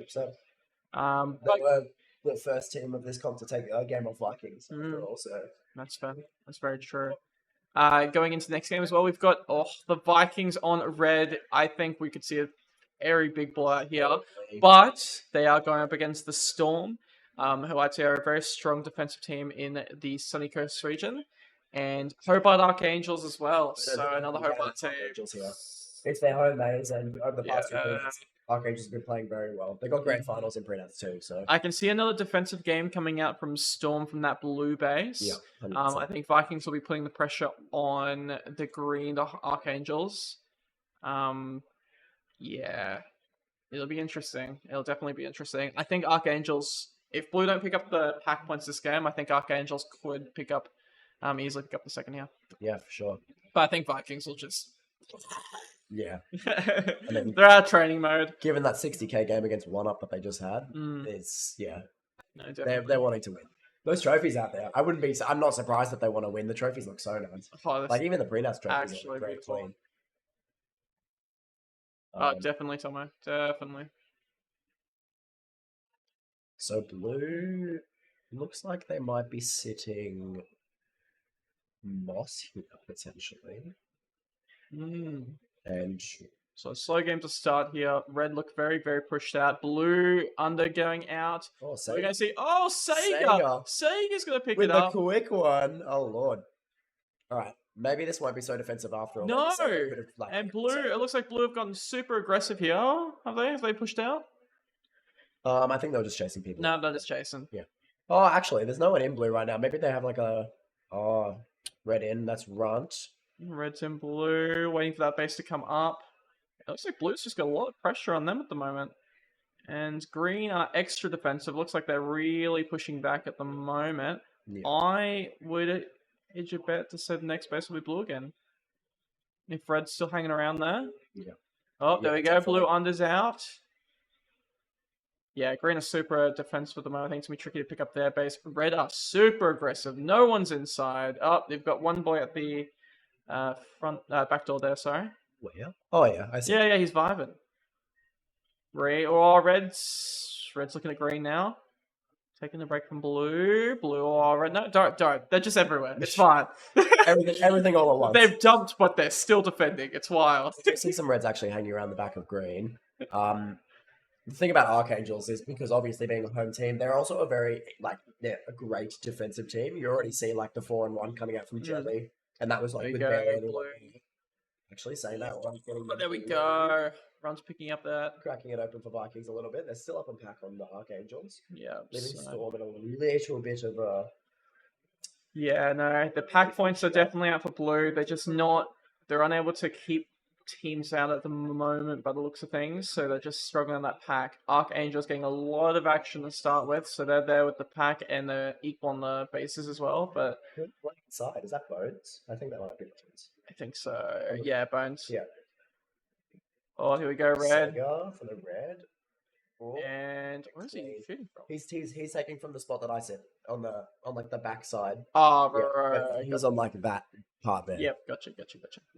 100%. They were the first team of this comp to take a game off Vikings. Also, that's fair. That's very true. Going into the next game as well, we've got the Vikings on red. I think we could see a very big blowout here, but they are going up against the Storm, who I'd say are a very strong defensive team in the Sunny Coast region. And Hobart Archangels as well. So another Hobart team. Here. It's their home maze, and over the past 2 weeks, Archangels have been playing very well. They got great finals in pre-nats too. So I can see another defensive game coming out from Storm from that blue base. Yeah, 100%. I think Vikings will be putting the pressure on the green Archangels. Yeah, it'll be interesting. It'll definitely be interesting. I think Archangels, if blue don't pick up the pack points this game, I think Archangels could pick up. Easily pick up the second half. Yeah, for sure. But I think Vikings will just... Yeah. They're out of training mode. Given that 60k game against 1UP that they just had, it's, no, they're wanting to win. Those trophies out there, I'm not surprised that they want to win. The trophies look so nice. Like, even the pre-nats trophies look very clean. Definitely, Tomo. Definitely. So blue looks like they might be sitting Moss here, potentially. And so slow game to start here. Red look very, very pushed out. Blue undergoing out. Oh, Sega. We're going to see... Oh, Sega! Sega's going to pick it up. With the quick one. Oh, Lord. All right. Maybe this won't be so defensive after all. No! And blue... It looks like blue have gotten super aggressive here. Have they? Have they pushed out? I think they were just chasing people. No, they're just chasing. Yeah. Oh, actually, there's no one in blue right now. Maybe they have like a... Oh, red in. That's Runt. Red's in blue, waiting for that base to come up. It looks like blue's just got a lot of pressure on them at the moment. And green are extra defensive. Looks like they're really pushing back at the moment. Yeah. I would hedge a bet to say the next base will be blue again. If red's still hanging around there. Yeah. Oh, there we go. Blue unders out. Yeah, green are super defensive at the moment. I think it's going to be tricky to pick up their base. Red are super aggressive. No one's inside. Oh, they've got one boy at the... back door there, sorry. Where? Oh, yeah, I see. Yeah, he's vibing. Red's looking at green now. Taking the break from blue. Blue or red. No, don't. They're just everywhere. It's fine. everything all at once. They've dumped, but they're still defending. It's wild. I see some reds actually hanging around the back of green. The thing about Archangels is because obviously being a home team, they're also they're a great defensive team. You already see like the 4-1 coming out from Jelly. And that was like with actually saying that one. There we go. Run's picking up that. Cracking it open for Vikings a little bit. They're still up and pack on the Archangels. Yeah. Leaving Storm in a little bit of a... Yeah, no. The pack points are definitely out for blue. They're just not... They're unable to keep teams out at the moment by the looks of things. So they're just struggling on that pack. Archangel's getting a lot of action to start with. So they're there with the pack and they're equal on the bases as well. But... What side? Is that Bones? I think that might be Bones. I think so. Yeah, Bones. Yeah. Oh, here we go, red. Sega for the red. Oh. And where is he shooting from? He's taking from the spot that I said on the back side. Oh, right. He was on like that part there. Yep, gotcha.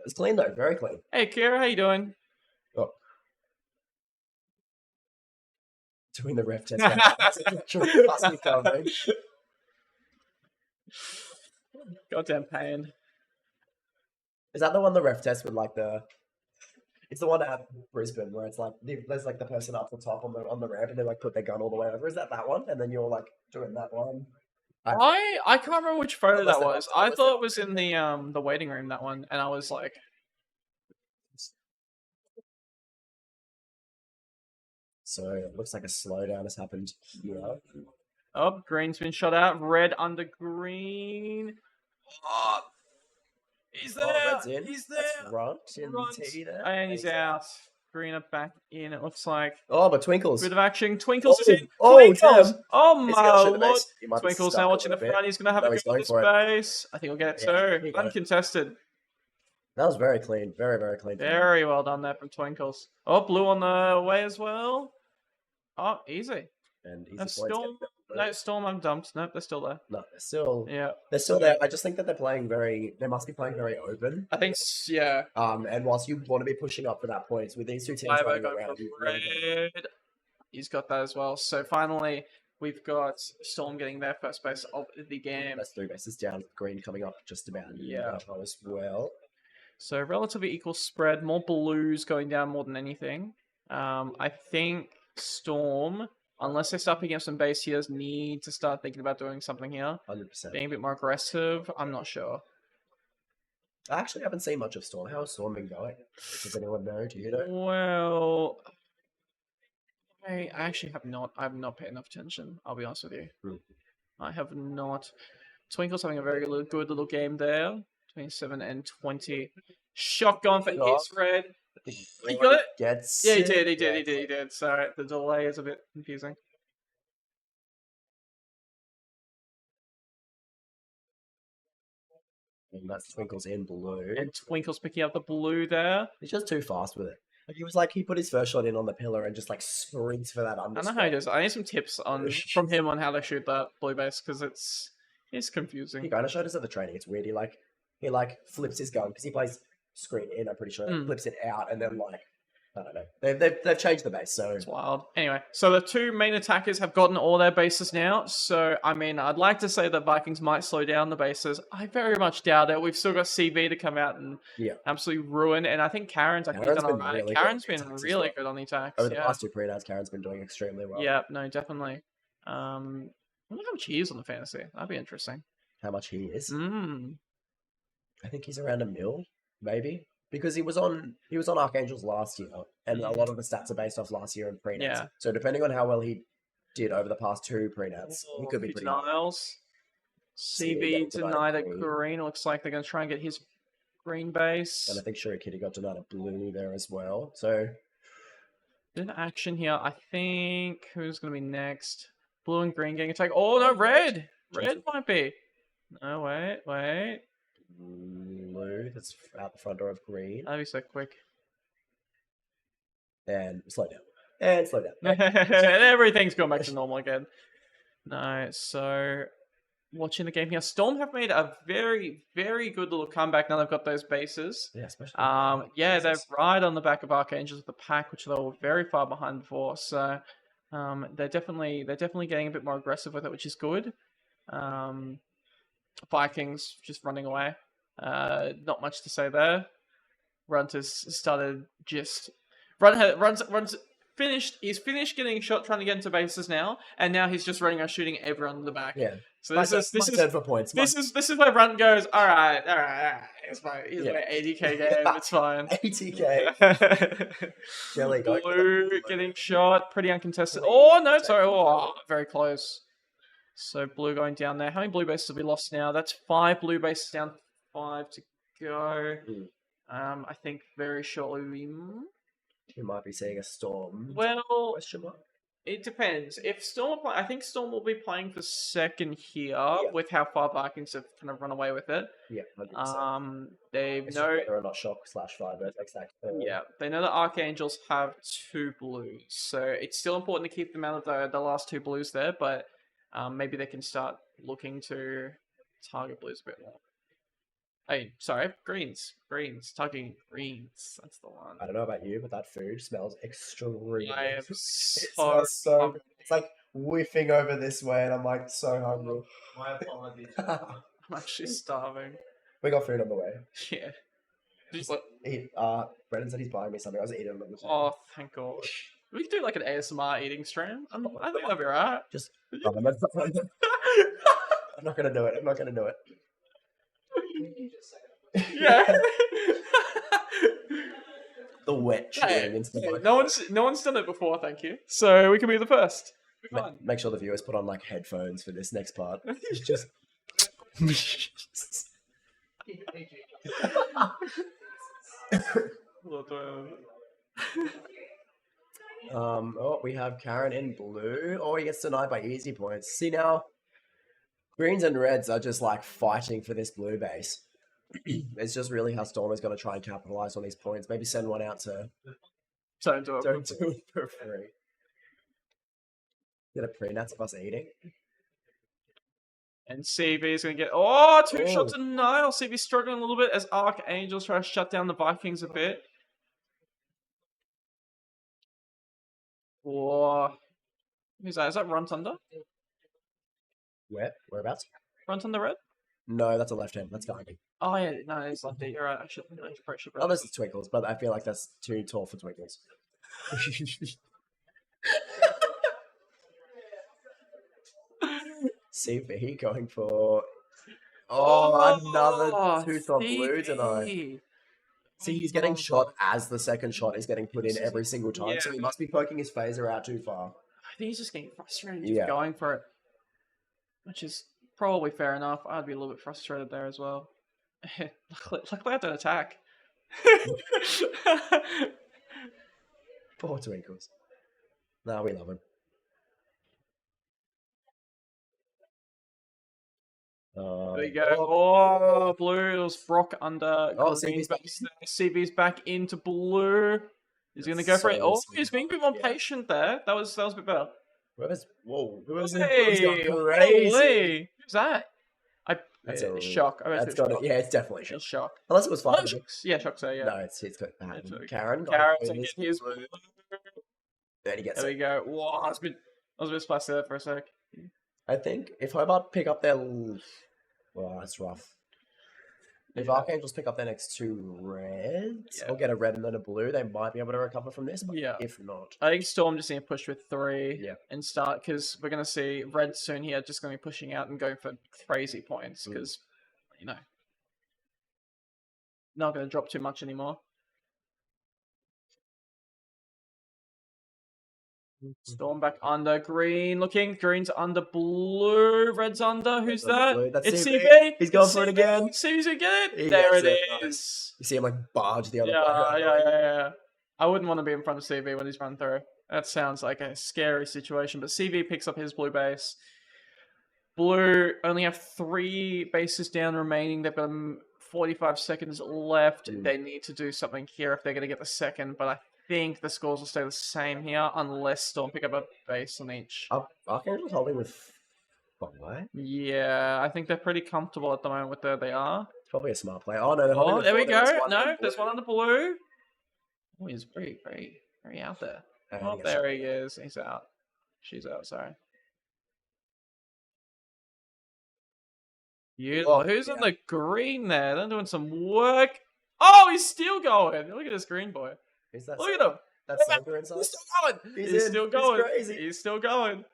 It's clean though, very clean. Hey, Kira, how you doing? Oh. Doing the ref test. Goddamn pain. Is that the one the ref test with like the... It's the one at Brisbane where it's like there's like the person up the top on the ramp and they like put their gun all the way over. Is that one? And then you're like doing that one. I can't remember which photo Unless that they was. updated- I unless they thought it was in updated the waiting room, that one, and I was like, So it looks like a slowdown has happened here. oh, green's been shot out. Red under green. Oh, he's there. Oh, red's in. He's there. That's Runt in Runt. T there. And he's out. Green are back in. It looks like Oh, but Twinkles. bit of action. Twinkles is in. Oh, Twinkles. damn. Oh He's my gonna shoot the lord. base. He might be Twinkles stuck now a watching the little bit. front. He's gonna have No, a he's go at going this for it. base. I think we'll get it Yeah, too. he got it. Uncontested. That was very clean. Very, very clean. Very well done there from Twinkles. Oh, blue on the way as well. Oh, easy. And easy No, points. Storm. No, Storm I'm dumped. Nope, they're still there. No, Yeah. they're still there. I just think that they must be playing very open. I think, yeah. And whilst you want to be pushing up for that points with these two teams Five running going around, for you really red. He's got that as well. So finally, we've got Storm getting their first base of the game. that's 3 bases down. Green coming up just about Yeah. as well. So relatively equal spread. More blues going down more than anything. I think Storm, unless they start picking up some base healers, need to start thinking about doing something here. 100%. Being a bit more aggressive. I'm not sure. I actually haven't seen much of Storm. How has Storm been going? Does anyone know? Do you know? Well, I actually have not. I've not paid enough attention. I'll be honest with you. Hmm. I have not. Twinkle's having a very good little game there. 27 and 20. Shotgun for Yeah. his red. He He got it? Gets Yeah, he it. did. He did. Yeah. He did. He did. Sorry, the delay is a bit confusing. And that's Twinkles in blue. And Twinkle's picking up the blue there. He's just too fast with it. Like he put his first shot in on the pillar and just like sprints for that I under. don't know how he does. I need some tips from him on how to shoot that blue base because it's confusing. He kind of showed us at the training. It's weird. He flips his gun because he plays screen in. I'm pretty sure. Mm. Flips it out and then I don't know. They've changed the base. So It's wild. Anyway, so the two main attackers have gotten all their bases now. So, I mean, I'd like to say that Vikings might slow down the bases. I very much doubt it. We've still got CB to come out and absolutely ruin. And I think Karen's actually Karen's done been alright. really good Karen's on the been attacks as really well. good on the attacks. over the Yeah. past two pre-nats, Karen's been doing extremely well. Yeah, no, definitely. I wonder how much he is on the fantasy. That'd be interesting. How much he is? Mm. I think he's around 1 mil, maybe. Because he was on Archangels last year, and a lot of the stats are based off last year and pre-nats. Yeah. So depending on how well he did over the past two pre-nats, he could be pretty high. Denials. CB getting denied at green. green. Looks like they're going to try and get his green base. And I think Shuri Kitty got denied a blue there as well. So Bit of action here. I think who's going to be next? Blue and green getting attacked. Oh no, red! Red might be. No, wait. blue, that's out the front door of green. That'd be so quick. And slow down. And slow down. Everything's gone back to normal again. No, so watching the game here, Storm have made a very, very good little comeback now they've got those bases. Yeah, especially. They're right on the back of Archangels with the pack, which they were very far behind before. So they're definitely getting a bit more aggressive with it, which is good. Vikings just running away. Not much to say there. Runt has started just runs finished. He's finished getting shot, trying to get into bases now, and now he's just running around shooting everyone in the back. Yeah. So this is for points. this is where Runt goes. All right. It's my 80k game. It's fine. 80k. Jelly going for Blue the- getting shot, pretty uncontested. Oh no, sorry. Oh, very close. So blue going down there. How many blue bases have we lost now? That's 5 blue bases down, 5 to go. I think very shortly we. You might be seeing a storm. Well, Question mark? it depends. If Storm are playing, I think Storm will be playing for second here with how far Vikings have kind of run away with it. Yeah, 100%. They It's just know. whether or not shock/5 exact. Yeah, they know that Archangels have 2 blues, so it's still important to keep them out of the last 2 blues there, but maybe they can start looking to target blues a bit more. Hey, sorry, greens, targeting greens. That's the one. I don't know about you, but that food smells extremely I am good. It so smells so hungry. good. It's like whiffing over this way, and I'm like so hungry. My apologies. I'm actually starving. We got food on the way. Yeah. Just like, Brendan said he's buying me something. I was eating them. oh, thank God. We could do like an ASMR eating stream. I think that'd be right. Just I'm not gonna do it. I'm not gonna do it. Yeah. The wet cheering into the mic. No one's done it before, thank you. So we can be the first. Be fine. Make sure the viewers put on like headphones for this next part. It's just. Oh, we have Karen in blue. Oh, he gets denied by easy points. See now, greens and reds are just like fighting for this blue base. It's just really how Storm is going to try and capitalize on these points. Maybe send one out to Don't do it. don't do it for free. Get a pre-nats of us eating. And CV is going to get... Oh, two Oh. shots denial. CV struggling a little bit as Archangels try to shut down the Vikings a bit. Whoa. Who's that? Is that Runt Under? Where? Whereabouts? Runt Under Red? No, that's a left hand. That's Gargi. Oh, yeah. No, it's lefty. You're right. I should Oh, this is Twinkles, but I feel like that's too tall for Twinkles. CV going for... Oh, another tooth on blue tonight. See, he's getting shot as the second shot is getting put in every single time, so he must be poking his phaser out too far. I think he's just getting frustrated just going for it. Which is probably fair enough. I'd be a little bit frustrated there as well. Luckily I don't attack. Poor Twinkles. Nah, we love him. There you go. Oh, blue. It was Brock under. Oh, green. CV's back. CV's back into blue. He's going to go for it. So Oh, sweet. he's being a bit more patient there. That was a bit better. Whoa, who is Hey, it? He's gone crazy. holy. Who's that? That's a a shock. I That's got it. Yeah, it's definitely shock. It's shock. Unless it was Oh, fine. shocks. Yeah, shocks there, yeah. No, it's got bad. It's okay. Karen. Karen's going going for to get his blue. blue. Then he gets There it. we go. Whoa, I was a bit splashed there for a sec. I think if Hobart pick up their... Well, that's rough. If Archangels pick up their next two reds, or get a red and then a blue, they might be able to recover from this, but if not... I think Storm just need to push with 3 Yeah. and start, because we're going to see Red soon here just going to be pushing out and going for crazy points, because, you know, not going to drop too much anymore. Storm back under, green looking, green's under, blue, red's under, who's that? Blue. That's It's CV. CV! He's going It's for it CV. again. CV's gonna get it! He There gets it it. is! You see him like barge the other Yeah, way. yeah. I wouldn't want to be in front of CV when he's run through. That sounds like a scary situation, but CV picks up his blue base. Blue only have 3 bases down remaining. They've got 45 seconds left. They need to do something here if they're going to get the second, but I think the scores will stay the same here unless Storm pick up a base on each. Archangel's holding with 5. Yeah, I think they're pretty comfortable at the moment with where they are. It's probably a smart play. Oh, no, they're holding Oh, with there 4. we go. There's one No, on there's blue. one on the blue. Oh, he's very, very, very out there. And Oh, he gets there shot. he is. He's out. She's out, sorry. Beautiful. Who's in the green there? They're doing some work. Oh, he's still going. Look at this green boy. Is that Look at him. That's Sober inside? He's still going. He's He's in. still He's going. crazy. He's still going.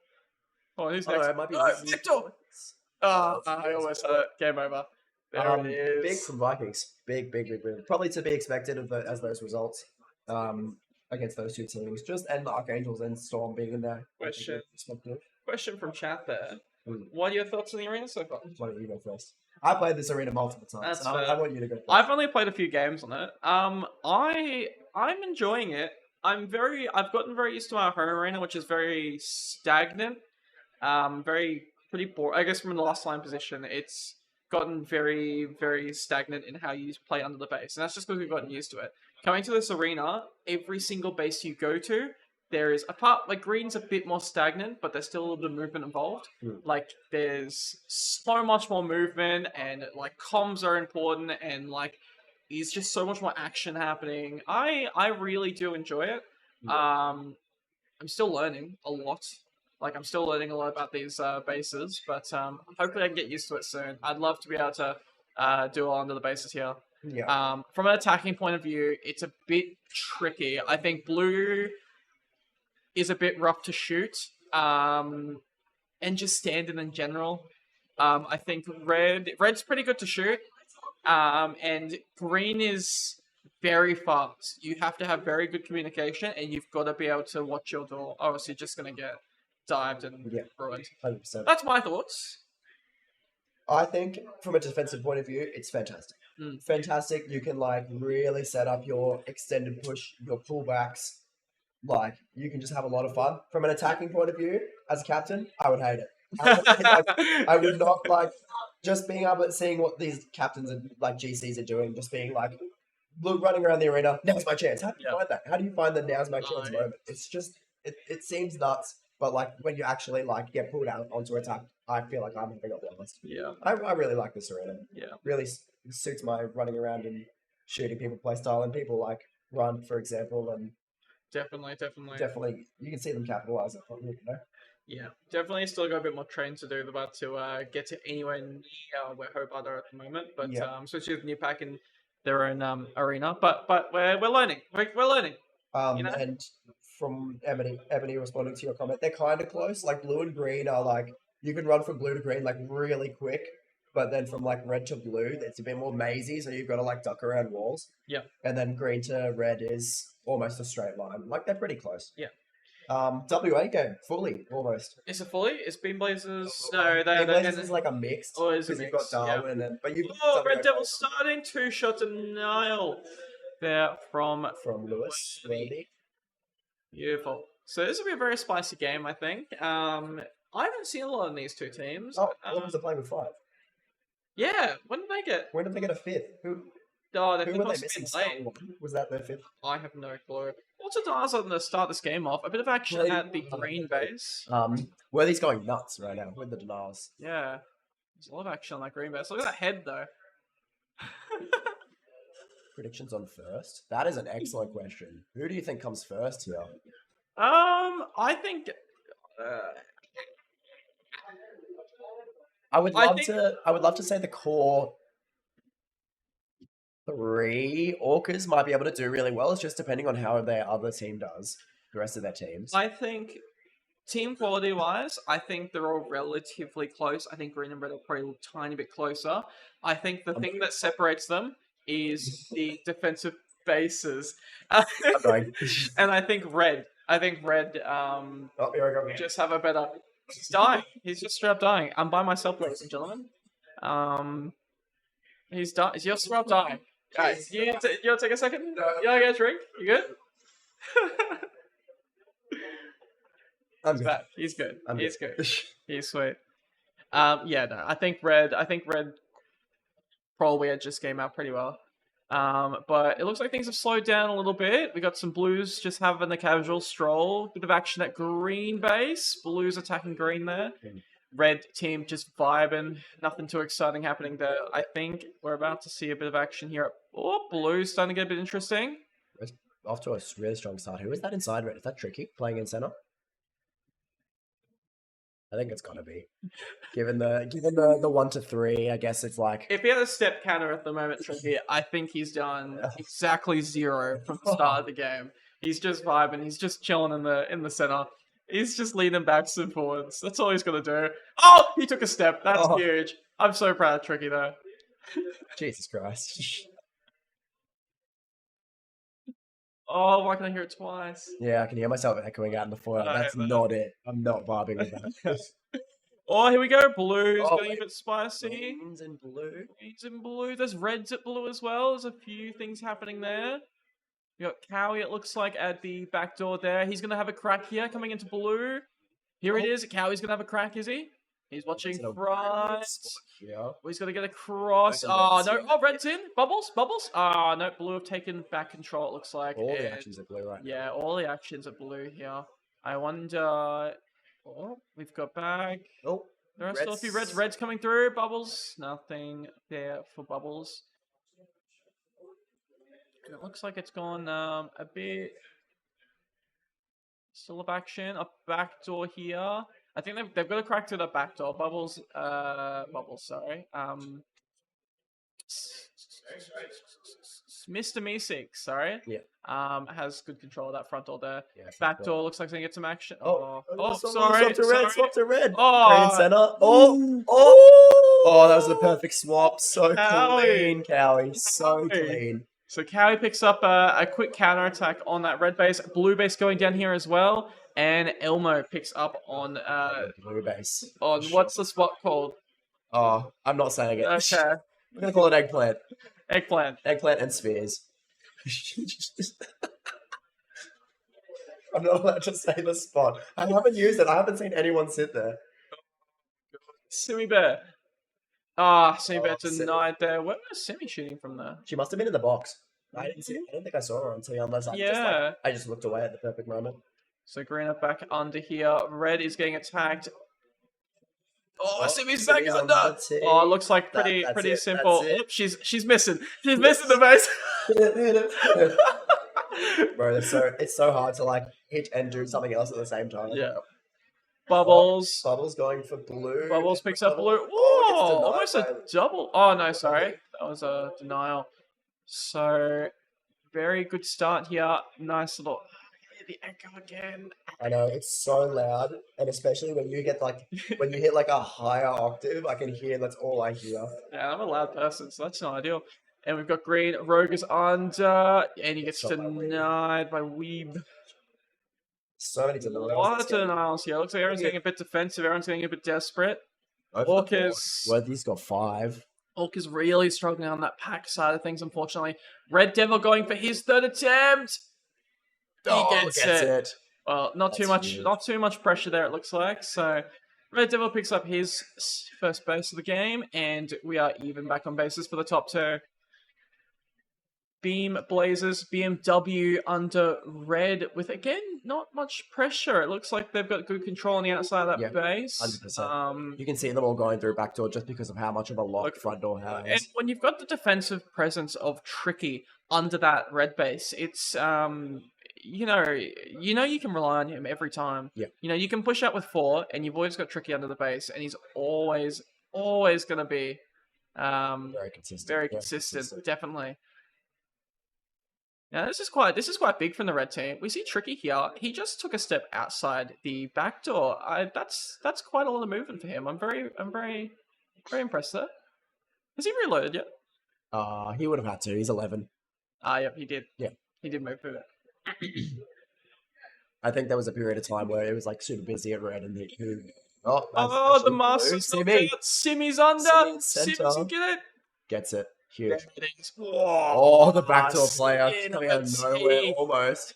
Oh, who's Oh, next? no, it might be Oh, Wizzy. Victor. Oh, I almost had it. Game over. There it is. Big from Vikings. Big. Probably to be expected as those results against those two teams. Just and the Archangels and Storm being in there. Question from chat there. Hmm. What are your thoughts on the arena so far? Why don't you go first? I played this arena multiple times. That's So I fair. want you to go first. I've only played a few games on it. I'm enjoying it. I've gotten very used to our home arena, which is very stagnant. Pretty boring. I guess from the last line position, it's gotten very, very stagnant in how you play under the base. And that's just because we've gotten used to it. Coming to this arena, every single base you go to, there is green's a bit more stagnant, but there's still a little bit of movement involved. Like there's so much more movement, and like comms are important, and like there's just so much more action happening. I really do enjoy it. I'm still learning a lot. Like I'm still learning a lot about these bases, but hopefully I can get used to it soon. I'd love to be able to do all under the bases here. Yeah. From an attacking point of view, it's a bit tricky. I think blue is a bit rough to shoot, and just standard in general. I think red's pretty good to shoot. And green is very fast. You have to have very good communication, and you've got to be able to watch your door. Or else you're just going to get dived and Yeah. ruined. 100%. That's my thoughts. I think from a defensive point of view, it's fantastic. Mm. Fantastic. You can like really set up your extended push, your pullbacks. Like you can just have a lot of fun. From an attacking point of view, as a captain, I would hate it. I would not like just being able to seeing what these captains and like GCs are doing. Just being like, look, running around the arena. Now's my chance. How do you find that? How do you find the now's my chance moment? It's just it seems nuts, but like when you actually like get pulled out onto attack, I feel like I'm having a blast. Yeah. I really like this arena. Yeah. Really suits my running around and shooting people play style, and people like run, for example, and Definitely. you can see them capitalize on it, you know? Yeah, definitely still got a bit more training to do about to get to anywhere near where Hobart are at the moment. But Yeah. especially with new pack in their own arena. But we're learning. We're learning. You know? And from Ebony responding to your comment, they're kind of close. Like blue and green are like you can run from blue to green like really quick, but then from like red to blue, it's a bit more mazy, so you've got to like duck around walls. Yeah. And then green to red is almost a straight line. Like they're pretty close. Yeah. WA game fully almost. Is it fully? Is Beam Blazers? No, Beam Blazers is like a mixed. Oh, is it because you've got mixed? Yeah. Darwin and but you've got Oh, WA Red Devil starting 2 shots and nail there from from Lewis. Worthy. Beautiful. So this will be a very spicy game, I think. I haven't seen a lot of these two teams. Oh, Wolves are playing with 5. Yeah, when did they get? When did they get a 5th? Oh, they Who think were they must have missing? been late. Someone. Was that their 5th? I have no clue. Also, to ask on to start this game off, a bit of action Well, at the green base. Worthy's going nuts right now with the denials. Yeah, there's a lot of action on that green base. Look at that head, though. Predictions on first? That is an excellent question. Who do you think comes first here? I think. I would I love think- to. I would love to say the core 3 Orcas might be able to do really well. It's just depending on how their other team does. The rest of their teams. I think team quality wise, I think they're all relatively close. I think green and red are probably a tiny bit closer. I think the thing that separates them is the defensive bases. I'm going. And I think red. Oh, here I go. Just have a better. He's dying. He's just straight up dying. I'm by myself, ladies and gentlemen. He's dying. He's just straight up dying. Guys, you want to take a second? No. You want to get a drink? You good? I'm He's good. back. He's good. I'm He's good. good. He's sweet. Yeah, no, I think red probably edged this game out pretty well. But it looks like things have slowed down a little bit. We got some blues just having a casual stroll. Bit of action at green base. Blues attacking green there. Red team just vibing. Nothing too exciting happening there. I think we're about to see a bit of action here. Oh, blues starting to get a bit interesting. Off to a really strong start. Who is that inside red? Is that Tricky playing in center? I think it's gotta be. Given the 1 to 3, I guess it's like If he had a step counter at the moment, Tricky, I think he's done exactly 0 from the start of the game. He's just vibing. He's just chilling in the center. He's just leaning backs and forwards. That's all he's gonna do. Oh, he took a step. That's huge. I'm so proud of Tricky though. Jesus Christ. Oh, why can I hear it twice? Yeah, I can hear myself echoing out in the foyer. Oh, That's yeah, not it. I'm not vibing with that. Oh, here we go. Blues Oh, getting wait. a bit spicy. Greens and blue. Greens and blue. There's reds at blue as well. There's a few things happening there. We got Cowie, it looks like, at the back door there. He's going to have a crack here coming into blue. Here it is. Cowie's going to have a crack, is he? He's watching Is it a front. Yeah. Oh, he's going to get across. I think Oh, that's no. it. Oh, red's in. Bubbles. Oh, no. Blue have taken back control, it looks like. All the and- actions are blue right now. Yeah, all the actions are blue here. I wonder... Oh, we've got back. Oh, There are still a few reds. Reds coming through. Bubbles. Nothing there for Bubbles. And it looks like it's gone a bit... Still of action. A back door here. I think they've got a crack to the back door. Bubbles, sorry. Mr. Meeseek, sorry. Yeah. Has good control of that front door there. yeah. Back door looks like they get some action. Oh, Oh, swap sorry. to red. Sorry. Swap to red. Oh, Green center. Oh, Oh, that was the perfect swap. So Cowie. clean, Cowie. So Cowie. clean. So Cowie picks up a quick counterattack on that red base. Blue base going down here as well. And Elmo picks up on Blue base. what's the spot called? Oh, I'm not saying it. Okay. We're gonna call it eggplant. Eggplant. Eggplant and spheres. I'm not allowed to say the spot. I haven't used it. I haven't seen anyone sit there. Simi Bear. Ah, Simi Bear Simi. denied there. Where was Simi shooting from there? She must have been in the box. I didn't see it. I don't think I saw her until unless Yeah. I just looked away at the perfect moment. So green are back under here. Red is getting attacked. Oh, Simi's back Simi's under. under the Oh, it looks like That- pretty that's pretty it, simple. that's it. Oop, she's missing. She's missing the base. Bro, it's so hard to like hit and do something else at the same time. Yeah. Bubbles. Bubbles going for blue. Bubbles picks up blue. Oh, Whoa, gets almost denied a by- double. Oh no, sorry, that was a denial. So very good start here. Nice little. The echo again. I know, it's so loud, and especially when you get like when you hit like a higher octave, I can hear. That's all I hear. Yeah, I'm a loud person, so that's not ideal. And we've got green. Rogue is under, and he gets Shot by Weeb. denied by Weeb. So many denials. A lot of It's getting- denials here. Looks like everyone's getting a bit defensive. Everyone's getting a bit desperate. Go for the board. Orcus. Worthy's got 5. Orc is really struggling on that pack side of things, unfortunately. Red Devil going for his third attempt. He gets it. Well, not too That's much, huge. not too much pressure there. It looks like so. Red Devil picks up his first base of the game, and we are even back on bases for the top two. Beam Blazers, BMW under red with again not much pressure. It looks like they've got good control on the outside of that Yeah, base. 100%. You can see them all going through backdoor just because of how much of a lock Look, front door has. And when you've got the defensive presence of Tricky under that red base, it's you know you can rely on him every time. Yeah. You know, you can push out with 4 and you've always got Tricky under the base, and he's always gonna be Very consistent. very consistent, definitely. Now this is quite big from the red team. We see Tricky here. He just took a step outside the back door. That's quite a lot of movement for him. I'm very impressed there. Has he reloaded yet? He would have had to. He's 11. Yep, he did. Yeah. He did move through it. I think there was a period of time where it was like super busy at red and he Oh, that's Oh, the actually blue. Master's knocked Simi out. Simi's under. Simi in Simi center. doesn't get it. gets it. Huge. There it is. Oh, the backdoor player skin coming of out of the nowhere teeth. almost.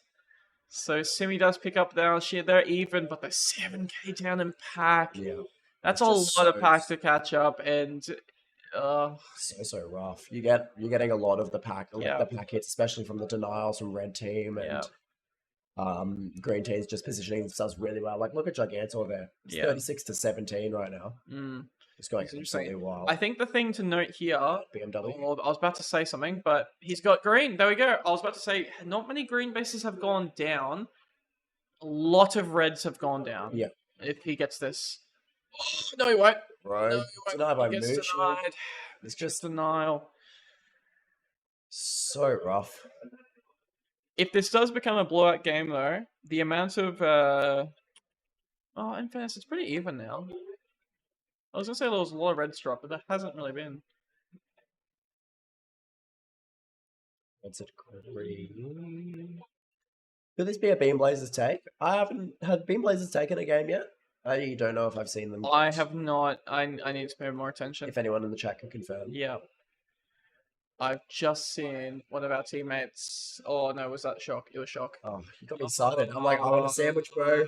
So Simi does pick up down. They're even, but they're 7k down in pack. Yeah, That's it's a just lot of so- pack to catch up, and so rough. You're getting a lot of the pack, Yeah. the pack hits, especially from the denials from red team and green team's just positioning themselves really well. Like look at Gigantor there. It's Yeah. 36-17 right now. It's going It's interesting. absolutely wild. I think the thing to note here. BMW. Well, I was about to say something, but he's got green. There we go. I was about to say not many green bases have gone down. A lot of reds have gone down. Yeah. If he gets this. Oh, no, he won't. Bro, No, he won't. denied by He gets Mooch. denied. It's just Denial. so rough. If this does become a blowout game, though, the amount of oh, in fairness, it's pretty even now. I was gonna say there was a lot of red drop, but there hasn't really been. What's it green? Could this be a Beam Blazers take? I haven't had Beam Blazers taken a game yet. I don't know if I've seen them. I have not. I need to pay more attention. If anyone in the chat can confirm. Yeah. I've just seen one of our teammates. Oh no, was that Shock? It was Shock. Oh, you got me excited. I'm like, I want a sandwich, bro.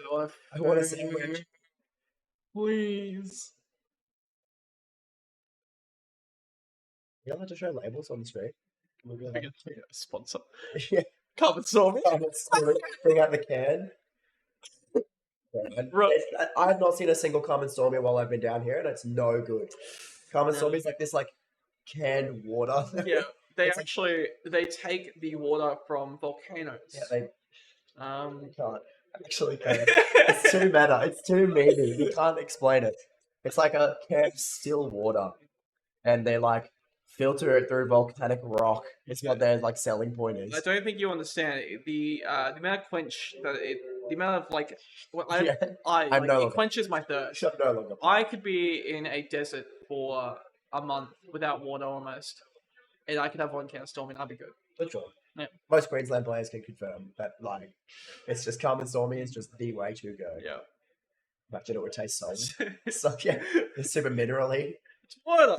I want a sandwich. Please. You allowed to show labels on the screen? Can we be We like, get a sponsor. yeah, Come and saw me. bring out the can. Right. I have not seen a single Carmen Stormy while I've been down here, and it's no good. Carmen Yeah. Stormy's like this, like canned water. Yeah, they It's like- actually they take the water from volcanoes. Yeah, they Um, can't. Actually, can't. It's too meta. It's too meaty. You can't explain it. It's like a can of still water, and they like filter it through volcanic rock. It's what their like selling point is. I don't think you understand the amount of quench that the amount of like well, Yeah. I I'm like, no it longer- quenches my thirst. Shut no longer. I could be in a desert for a month without water almost, and I could have one can of Stormy, I'd be good. Literally. Yeah. Most Queensland players can confirm that, like, it's just calm and stormy is just the way to go. Yeah. Imagine it would taste so. So, yeah, it's super minerally. It's water.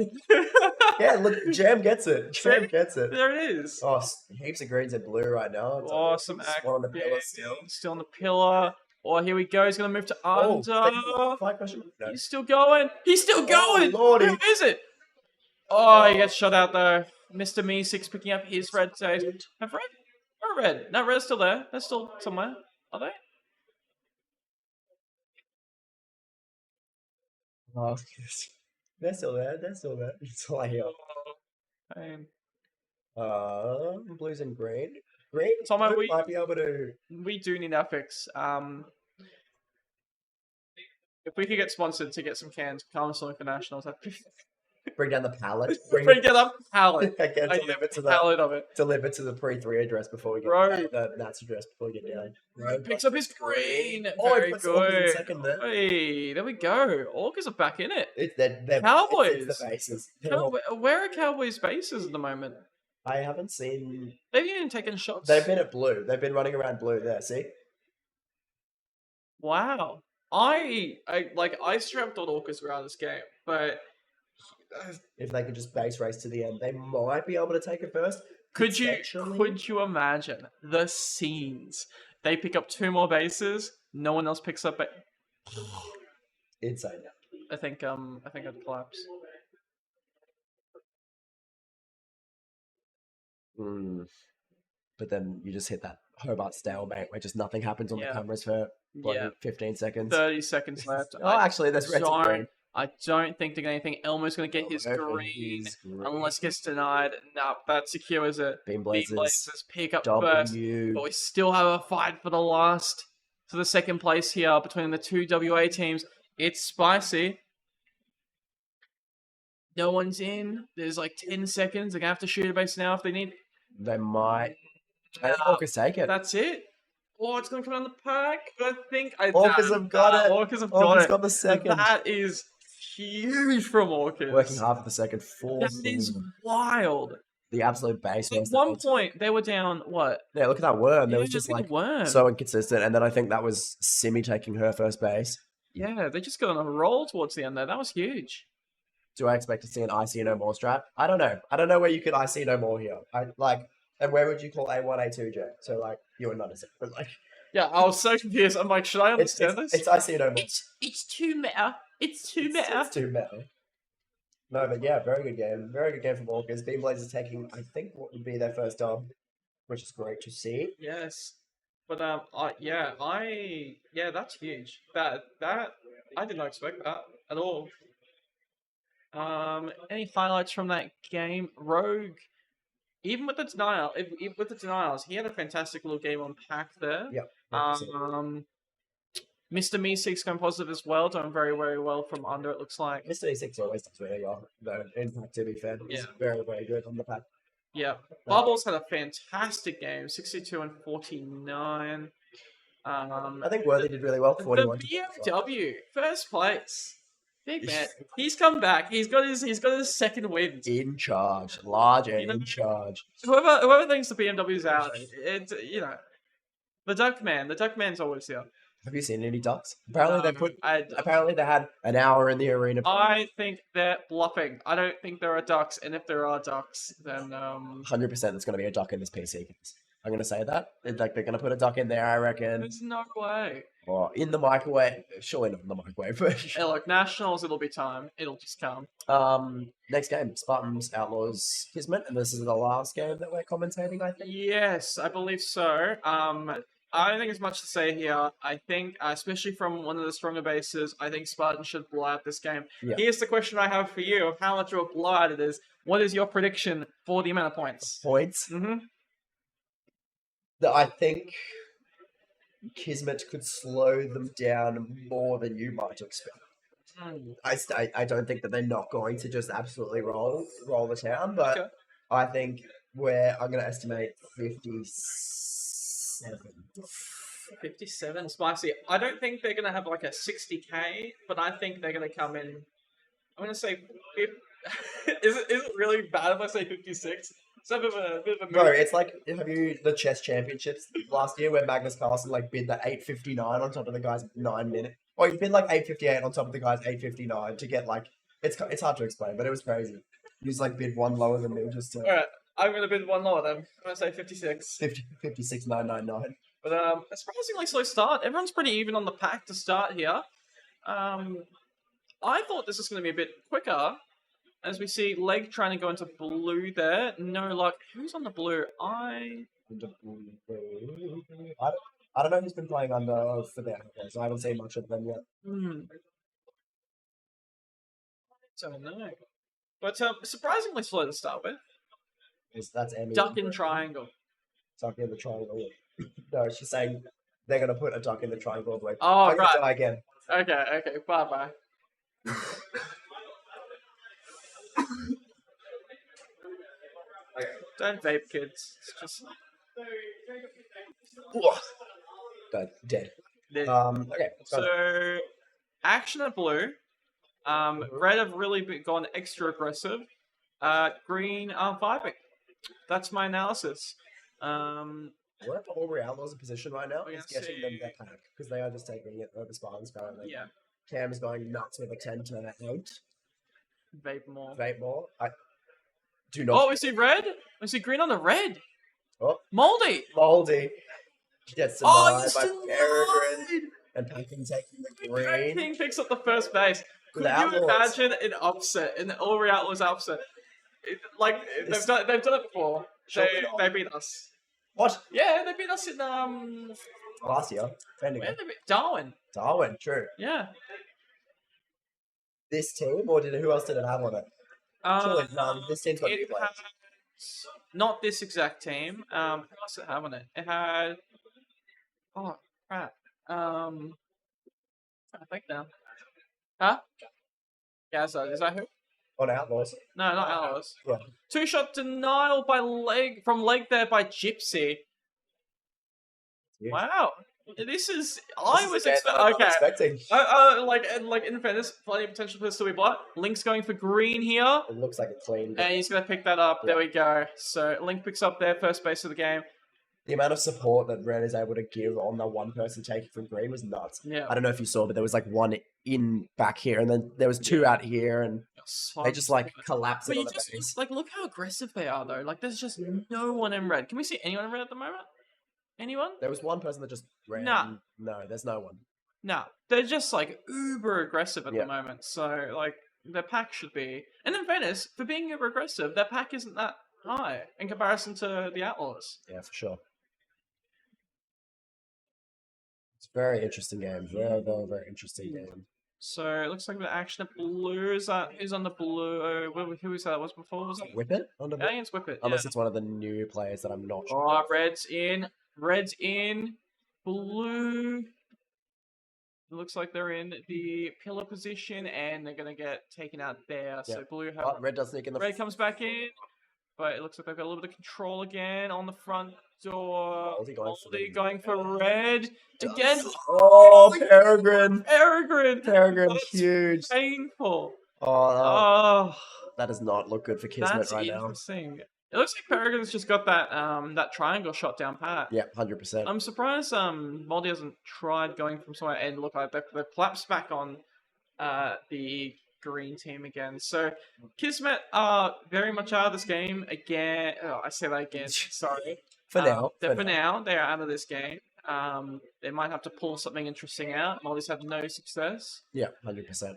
Yeah, look, Jam gets it. Jam See? gets it. There it is. Oh, heaps of greens and blue right now. It's Awesome like, act. one on the pillar still. Still on the pillar. Oh, here we go. He's going to move to under. Five question. No. He's still going. He's still going. Lordy. Who is it? Oh, he gets shut out though. Mr. Me6 picking up his red taste. Have red? Or red? No, red's still there. They're still somewhere. Are they? Oh, yes. They're still there. They're still there. It's all I hear. Pain. Blues and green. Green Tomo, might be able to. We do need our fix. If we could get sponsored to get some cans, Calm Stormy for Nationals, I'd Bring down the pallet. bring it up pallet. Again, I deliver to the pallet of it. deliver to the pre-3 address before we get Right. the Nats address before we get down. Right. Picks up his green. Oh, Very he puts Orcas in good. second there. Hey, there we go. Orcas are back in it. They're Cowboys. It's the bases. They're all- Where are Cowboys' bases at the moment? I haven't seen. They've even taken shots. They've been at blue. They've been running around blue there. See. Wow. I strapped on Orcas around this game, but If they could just base race to the end, they might be able to take it first. could Potentially. you imagine the scenes? They pick up 2 more bases, no one else picks up. Insane. I think I'd collapse. But then you just hit that Hobart stalemate where just nothing happens on Yeah. the cameras for bloody Yeah. 15 seconds. 30 seconds left. Oh, actually, there's red and green. I don't think they're going to anything. Elmo's going to get his green. Unless it gets denied. Nah, that secures it. Beam Beam Blazers. Blazers pick up first. W. But we still have a fight for the last. For the second place here between the 2 WA teams. It's spicy. No one's in. There's like 10 seconds. They're going to have to shoot a base now if they need. They might. I think Orcas take it. That's it. Oh, it's going to come down the pack. I think Orcas have got it. Orcas have got Orcas it. got the second. That is huge from Orcas. Working half of the second. That is wild. The absolute base. At one point, they were down, what? Yeah, look at that worm. There was Yeah, just look at like the worm. so inconsistent. And then I think that was Simi taking her first base. Yeah, they just got on a roll towards the end there. That was huge. Do I expect to see an IC no more strat? I don't know. I don't know where you could IC no more here. And where would you call A1, A2, J? So like you would notice it, but like Yeah, I was so confused. I'm like, should I it's understand this? IC no more. It's too meta. It's too meta. It's too meta. No, but yeah, very good game. Very good game from Orcas. Beam Blazers taking, I think, what would be their first dub, which is great to see. Yes, but that's huge. That I did not expect that at all. Any highlights from that game? Rogue, even with the denials, he had a fantastic little game on pack there. Yep. Mr. Me6 going positive as well, doing very, very well from under, it looks like. Mr. E6 always does really well, though. In fact, to be fair, he's Yeah. very, very good on the pack. Yeah. Bubbles had a fantastic game, 62 and 49. I think Worthy did really well. The 41 to 45. BMW, first place. Big man. He's come back. He's got his second win. In charge, large and You know- in charge. Whoever thinks the BMW's out, it's the Duckman's always here. Have you seen any ducks? Apparently I Apparently they had an hour in the arena. think they're bluffing. I don't think there are ducks, and if there are ducks, then 100% there's going to be a duck in this PC case. I'm going to say that. They're going to put a duck in there, I reckon. there's no way. Or in the microwave. Surely not in the microwave. but- Hey, look, Nationals, it'll be time. It'll just come. Next game, Spartans, Outlaws, Kismet. And this is the last game that we're commentating, I think. Yes, I believe so. I don't think there's much to say here. I think, especially from one of the stronger bases, I think Spartan should blow out this game. Yeah. Here's the question I have for you of how much of a blowout it is. What is your prediction for the amount of points? Points. Mm-hmm. That I think Kismet could slow them down more than you might expect. I don't think that they're not going to just absolutely roll the town, but Okay. I think I'm going to estimate 57. 57, spicy. I don't think they're going to have like a 60k, but I think they're going to come in I'm gonna say. Is it really bad if I say 56? It's a bit of a Bro, move. it's like, have you the chess championships last year where Magnus Carlsen like bid the 8:59 on top of the guy's 9 minute, or he bid like 8:58 on top of the guy's 8:59 to get like it's hard to explain, but it was crazy. He just like bid one lower than me just to Alright, I'm gonna bid one lower then. I'm gonna say 56. 56,999. But a surprisingly slow start. Everyone's pretty even on the pack to start here. I thought this was gonna be a bit quicker. As we see, Leg trying to go into blue there. No luck. Who's on the blue? I don't know who's been playing under for them, so I haven't seen much of them yet. Don't know. But surprisingly slow to start with. That's Emmy. Duck in triangle. Duck in the triangle. No, she's saying they're gonna put a duck in the triangle. Like, Oh, I'm gonna right. die again. Okay, bye. Don't vape, kids. It's just Dead. Dead. Okay. so action at blue. Red have really gone extra aggressive. Green are vibing. That's my analysis. We're at the Hobart Outlaws in position right now. We're It's gonna getting them see- their pack because they are just taking it over Spartans currently. Yeah, Cam is going nuts with a 10 to 8. vape more. Vape more. I do Oh, not. we see red. We see green on the red. Oh. Moldy. Moldy gets Oh, denied he's by denied. Peregrine. And Packing taking the Red green. King picks up the first base. Could The you Outlaws. imagine an upset, an Ori Outlaws upset? This- They've done it before. Surely not. They beat us. What? Yeah, they beat us in Last year. where Bendigo. they beat Darwin. Darwin, true. Yeah. This team, or who else did it have on it? Surely none. This team's got new It players. had not this exact team. Who else did it have on it? It had oh crap. I think now. Huh? Gaza, is that who? On Outlaws. No, not Outlaws. Yeah. Two-shot denial by Leg there by Gypsy. Huge. Wow. This is This is a game that I'm not expecting. like in fairness, plenty of potential for this to be blood. Link's going for green here, It looks like a clean. and he's gonna pick that up. Yeah. There we go. So Link picks up their first base of the game. The amount of support that Red is able to give on the one person taking from green was nuts. Yeah. I don't know if you saw, but there was like one in back here, and then there was two out here, and they just like collapsed But it on you the just base. like look how aggressive they are though. Like there's just no one in red. Can we see anyone in red at the moment? Anyone? There was one person that just ran. Nah. No, there's no one. No, they're just like uber aggressive at Yeah. the moment. So like their pack should be. And in fairness, for being uber aggressive, their pack isn't that high in comparison to the Outlaws. Yeah, for sure. It's a very interesting game. Very interesting game. So it looks like the action at blue is who's on the blue? Who was that? Was before? Was it? Whip it on the I think it's Whippet. unless it's one of the new players that I'm not sure. Oh, red's in. Red's in. Blue. It looks like they're in the pillar position and they're gonna get taken out there. So Yeah. blue have Oh, Red does sneak in the. Red comes back in, but it looks like they've got a little bit of control again on the front door. Moldy going for Moldy the- going for red again. Oh, Peregrine! Peregrine. Peregrine, That's huge. Painful. Oh, Oh, that does not look good for Kismet that's right now. interesting. It looks like Peregrine's just got that that triangle shot down pat. Yeah, 100%. I'm surprised Moldy hasn't tried going from somewhere and look like they've collapsed back on the green team again. So Kismet are very much out of this game again. Oh, I say that again. Sorry. For now. For now, they are out of this game. They might have to pull something interesting out. Moldy's had no success. Yeah, 100%.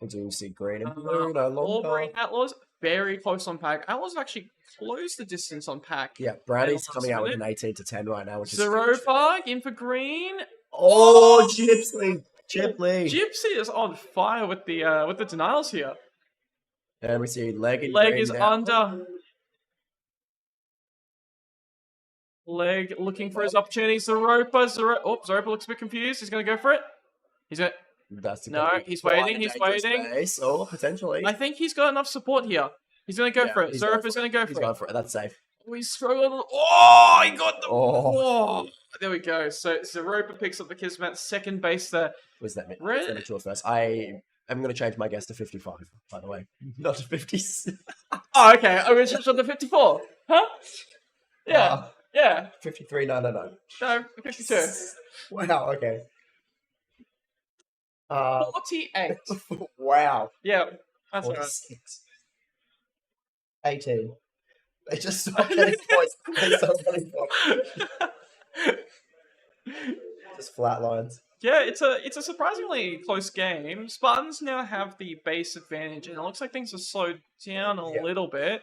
We do see green and blue no All longer. green Outlaws very close on pack. Outlaws have actually closed the distance on pack. Yeah, Brownie's last coming out with minute. an 18 to 10 right now, which is huge. Zeropa in for green. Oh, Gypsy! Gypsy! Gypsy is on fire with the denials here. And we see Leg in Leg green is now. under. Leg looking for his opportunity. Zeropa looks a bit confused. He's going to go for it. He's going. That's No, gonna be he's quite waiting, a he's dangerous waiting. base. Oh, potentially. I think he's got enough support here. He's going to go Yeah, for it. he's going Zeropa's for going to go He's for going it. for it. That's safe. Oh, he's struggling. Oh, he got the. Oh. Oh, there we go. So Zeropa picks up the Kismet second base there. Was that Red- Mitchell first? I I'm going to change my guess to 55, by the way. Not to 50. Oh, okay. I'm going to change on to 54. Huh? Yeah. Yeah. 53, no. No, 52. Wow, okay. 48. Wow. Yeah. That's all right. 46. 18. They just stop getting points. They stop getting points. Just flat lines. Yeah, it's a surprisingly close game. Spartans now have the base advantage, and it looks like things are slowed down a little bit.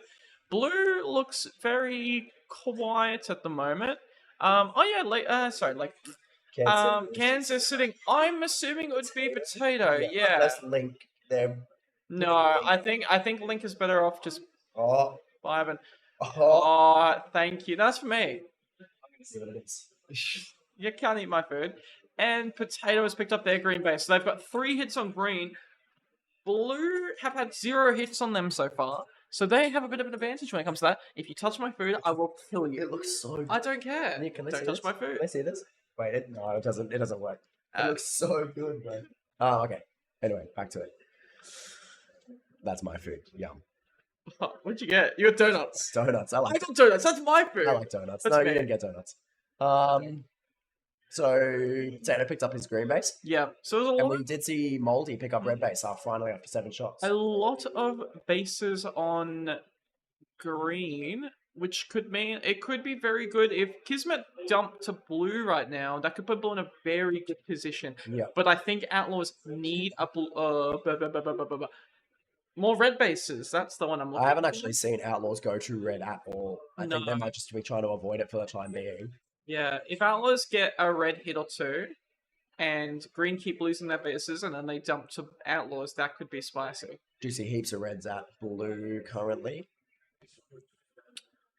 Blue looks very quiet at the moment. Kansas sitting. I'm assuming it would be Potato. Yeah. Let's link them. No, I think Link is better off just Oh. vibing. Oh. Oh, thank you. That's for me. I'm going to see what it is. You can't eat my food. And Potato has picked up their green base. So they've got 3 hits on green. Blue have had 0 hits on them so far. So they have a bit of an advantage when it comes to that. If you touch my food, I will kill you. It looks so good. I don't care. Can I Don't see touch this? my food. Can I see this? Wait, no, it doesn't. It doesn't work. It looks so good, bro. Oh, okay. Anyway, back to it. That's my food. Yum. What'd you get? You got donuts. Donuts. I I like. got donuts. That's my food. I like donuts. That's No, me. you didn't get donuts. So Tato picked up his green base, Yeah. So there's and we did see Moldy pick up red base finally after 7 shots. a lot of bases on green, which could mean it could be very good if Kismet dumped to blue right now. That could put blue in a very good position. Yeah. But I think Outlaws need a more red bases. That's the one I'm looking I haven't for. actually seen Outlaws go to red at all. I think they No. might just be trying to avoid it for the time being. Yeah, if Outlaws get a red hit or 2, and green keep losing their bases, and then they dump to Outlaws, that could be spicy. Do see heaps of reds at blue currently.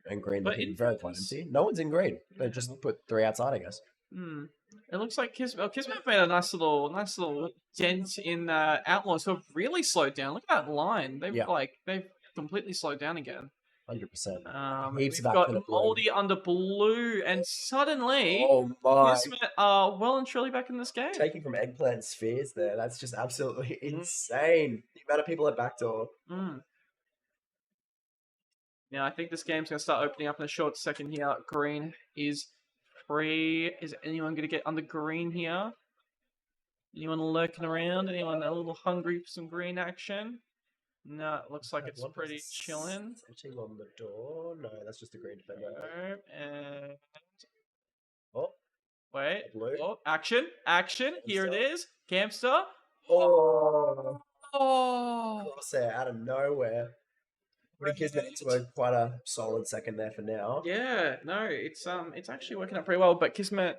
And green But looking in very fairness- empty. No one's in green. They just put 3 outside, I guess. It looks like Kismet made a nice little dent in Outlaws, who have really slowed down. Look at that line. They've completely slowed down again. 100%. We've Heaps of got action at blue. Moldy under blue, and suddenly Oh my. Kismet are well and truly back in this game. Taking from eggplant spheres there. That's just absolutely insane. The amount of people at backdoor. Yeah, I think this game's going to start opening up in a short second here. Green is free. Is anyone going to get under green here? Anyone lurking around? Anyone a little hungry for some green action? No, it looks like it's pretty chilling. Sitting on the door. No, that's just a green defender. Nope, and Oh, wait. blue. Oh, action. Here it is. Campster. Oh, Oh. crosshair out of nowhere. Putting Kismet into quite a solid second there for now. Yeah, no, it's actually working out pretty well. But Kismet,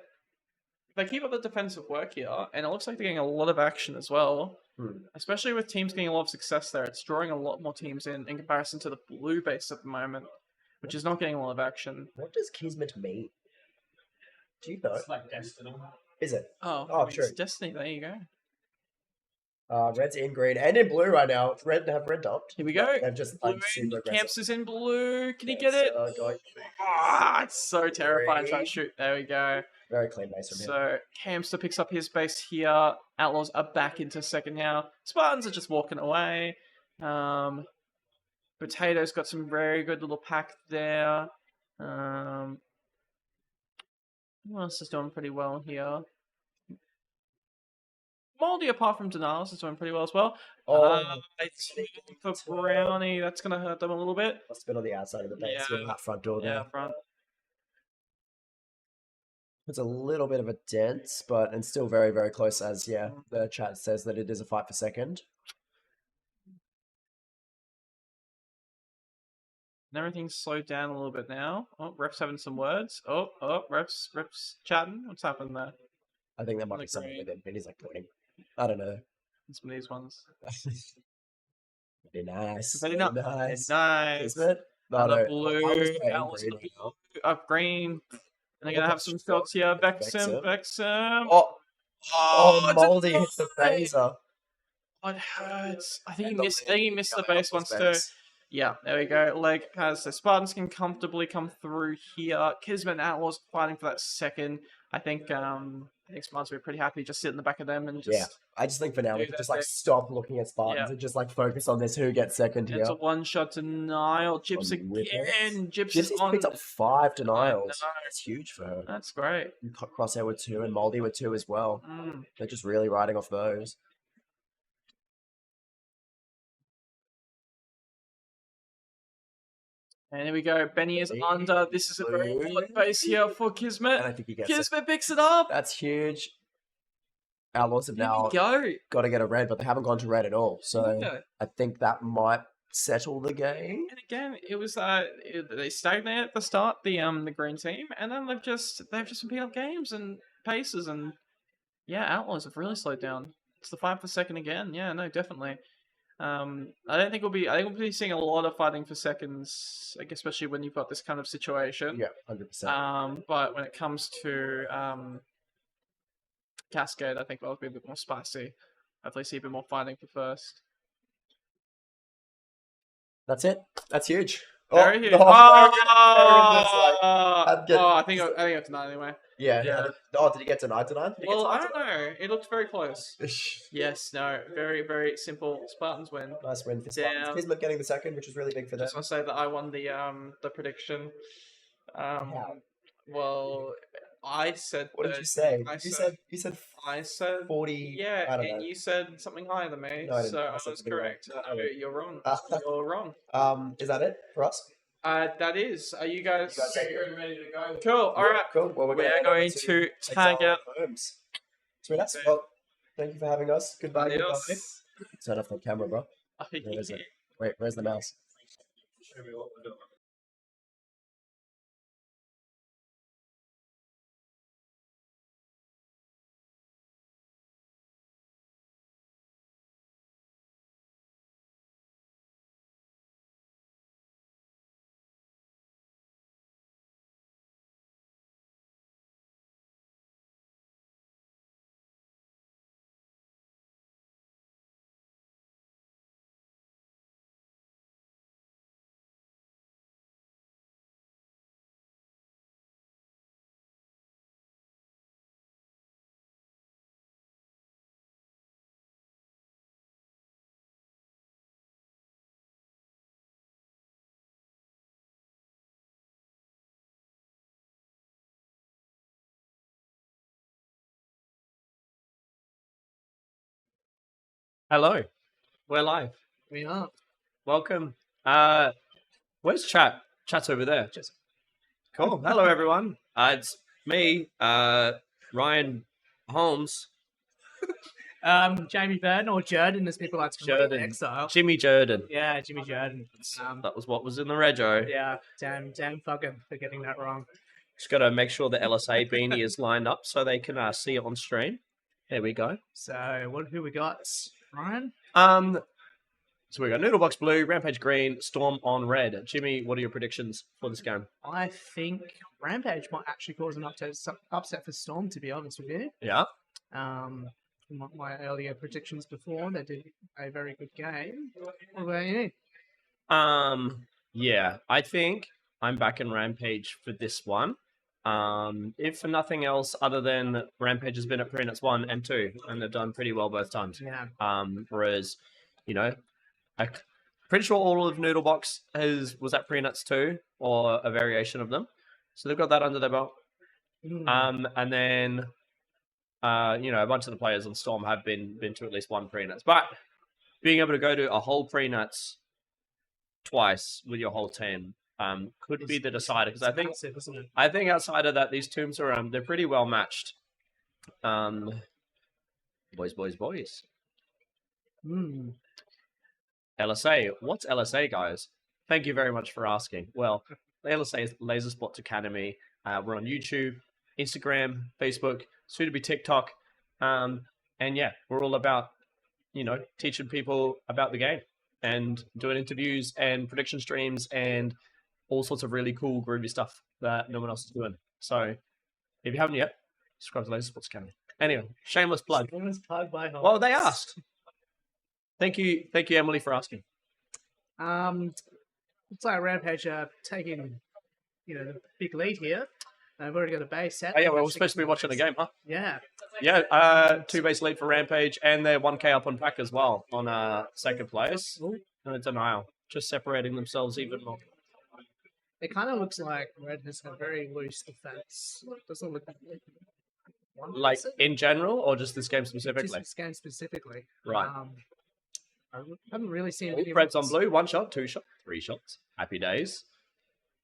they keep up the defensive work here, and it looks like they're getting a lot of action as well. Especially with teams getting a lot of success there, it's drawing a lot more teams in comparison to the blue base at the moment, which is not getting a lot of action. What does Kismet mean? Do you know? It's like Destiny. Is it? Oh, Oh, it's true. Destiny. There you go. Red's in green and in blue right now. Red dumped. Here we go. They've just Blue like super in, aggressive. Camps is in blue. Can he get it? Ah, it's so terrifying trying to shoot. There we go. Very clean base from him. So Camster picks up his base here. Outlaws are back into second now. Spartans are just walking away. Potato's got some very good little pack there. Who else is doing pretty well here? Moldy, apart from Denials, is doing pretty well as well. I think for Brownie, that's going to hurt them a little bit. Must have been on the outside of the base Yeah. with that front door there. Yeah, front. It's a little bit of a dent, and still very, very close as, the chat says that it is a fight for second. And everything's slowed down a little bit now. Oh, Rep's having some words. Oh, Rep's chatting. What's happened there? I think that might be Like something green. with him, but he's like pointing. I don't know. Some of these ones. Very nice. Very Very nice. nice. Nice. Isn't it? No, And no. the I blue. was playing Outlaws green in the now. blue. Up green. And they're going to have some shots here. Vexum. Oh, Moldy denied. hits the phaser. Oh, it hurts. I think And he missed the base once too. base. Yeah, there we go. Leg has the Spartans can comfortably come through here. Kismet and Outlaws fighting for that second. I think I think Spartans will be pretty happy just sit in the back of them and just. Yeah. I just think for now we do can their just like thing. stop looking at Spartans Yeah. and just like focus on this who gets second here. It's a one-shot denial. Gyps On Whippets. again. Gyps is Gypsy's on. picked up 5 denials. know. That's huge for her. That's great. And Crosshair with 2 and Moldy with 2 as well. Mm. They're just really riding off those. And here we go. Benny is Benny. under. This is a very Blue. important base here for Kismet. And I think he gets it. Kismet picks it up. That's huge. Outlaws have Here now we go. got to get a red, but they haven't gone to red at all. So Yeah. I think that might settle the game. And again, it was they stagnated at the start, the green team, and then they've just been picking up games and paces, and yeah, Outlaws have really slowed down. It's the 5 per second again. Yeah, no, definitely. I don't think I think we'll be seeing a lot of fighting for seconds, like, especially when you've got this kind of situation. Yeah, 100%. But when it comes to Cascade, I think that'll be a bit more spicy. Hopefully see a bit more fighting for first. That's it. That's huge. Very huge. no, Oh, I'm getting- I think I have to know anyway. yeah. yeah. Oh, did he get denied tonight? Did he get Well, I denied don't know. It looked very close. tonight? Yes, no, very, very simple. Spartans win. Nice win for Down. Spartans. Kismet getting the second, which was really big for them. Just want to say that I won the prediction. How? Well, I said. What did that- you say? I You said I said 40. yeah, I don't and know. you said something higher than me, No, I didn't. so I I said was something wrong. correct. No, I No, didn't. you're wrong. You're wrong. Is that it for us? That is. Are you guys, You guys ready? ready to go? Cool. All right. Cool. Well, we're We are head over going to tag Exile out. Homes. Sweet as. Okay. Well, thank you for having us. Goodbye. Goodbye. Adios. Turn off the camera, bro. Where is it? Wait, where's the mouse? Hello, we're live. We are. Welcome. Where's chat? Chat's over there. Just- Cool. Hello, everyone. It's me, Ryan Holmes, Jamie Burton or Jordan, as people like to call him in Jordan. Exile. Jimmy Jordan. Yeah, Jimmy Jordan. That was what was in the rego. Yeah, damn fucking for getting that wrong. Just got to make sure the LSA beanie is lined up so they can see it on stream. There we go. So, who we got? Ryan? So we got Noodlebox Blue, Rampage Green, Storm on Red. Jimmy, what are your predictions for this game? I think Rampage might actually cause an upset for Storm, to be honest with you. Yeah. From my earlier predictions before, they did a very good game. What about you? Yeah, I think I'm back in Rampage for this one. If for nothing else other than Rampage has been at Prenuts 1 and 2, and they've done pretty well both times. Yeah. Whereas, you know, I'm pretty sure all of Noodlebox was at Prenuts 2 or a variation of them. So they've got that under their belt. And then, you know, a bunch of the players on Storm have been to at least one Prenuts. But being able to go to a whole Prenuts twice with your whole team could be the decider, because massive, isn't it? I think outside of that, these teams are they're pretty well matched. Boys. LSA. What's LSA, guys? Thank you very much for asking. Well, the LSA is Laser Sports Academy. We're on YouTube, Instagram, Facebook, soon to be TikTok. And yeah, we're all about, you know, teaching people about the game and doing interviews and prediction streams and all sorts of really cool, groovy stuff that no one else is doing. So if you haven't yet, subscribe to Laser Sports Academy. Anyway, shameless plug. Shameless plug by Hobart. Well, they asked. Thank you, Emily, for asking. Looks like Rampage are taking, the big lead here. They've already got a base set. Oh yeah, well, we're supposed to be watching the game, huh? Yeah. Yeah, 2 base lead for Rampage, and they're 1k up on pack as well on second place. And a denial, just separating themselves even more. It kind of looks like Red has a very loose defense. Doesn't look Like in general, or just this game specifically? Just this game specifically. Right. I haven't really seen All any Bread's on ones. blue, 1 shot, 2 shot, 3 shots. Happy days.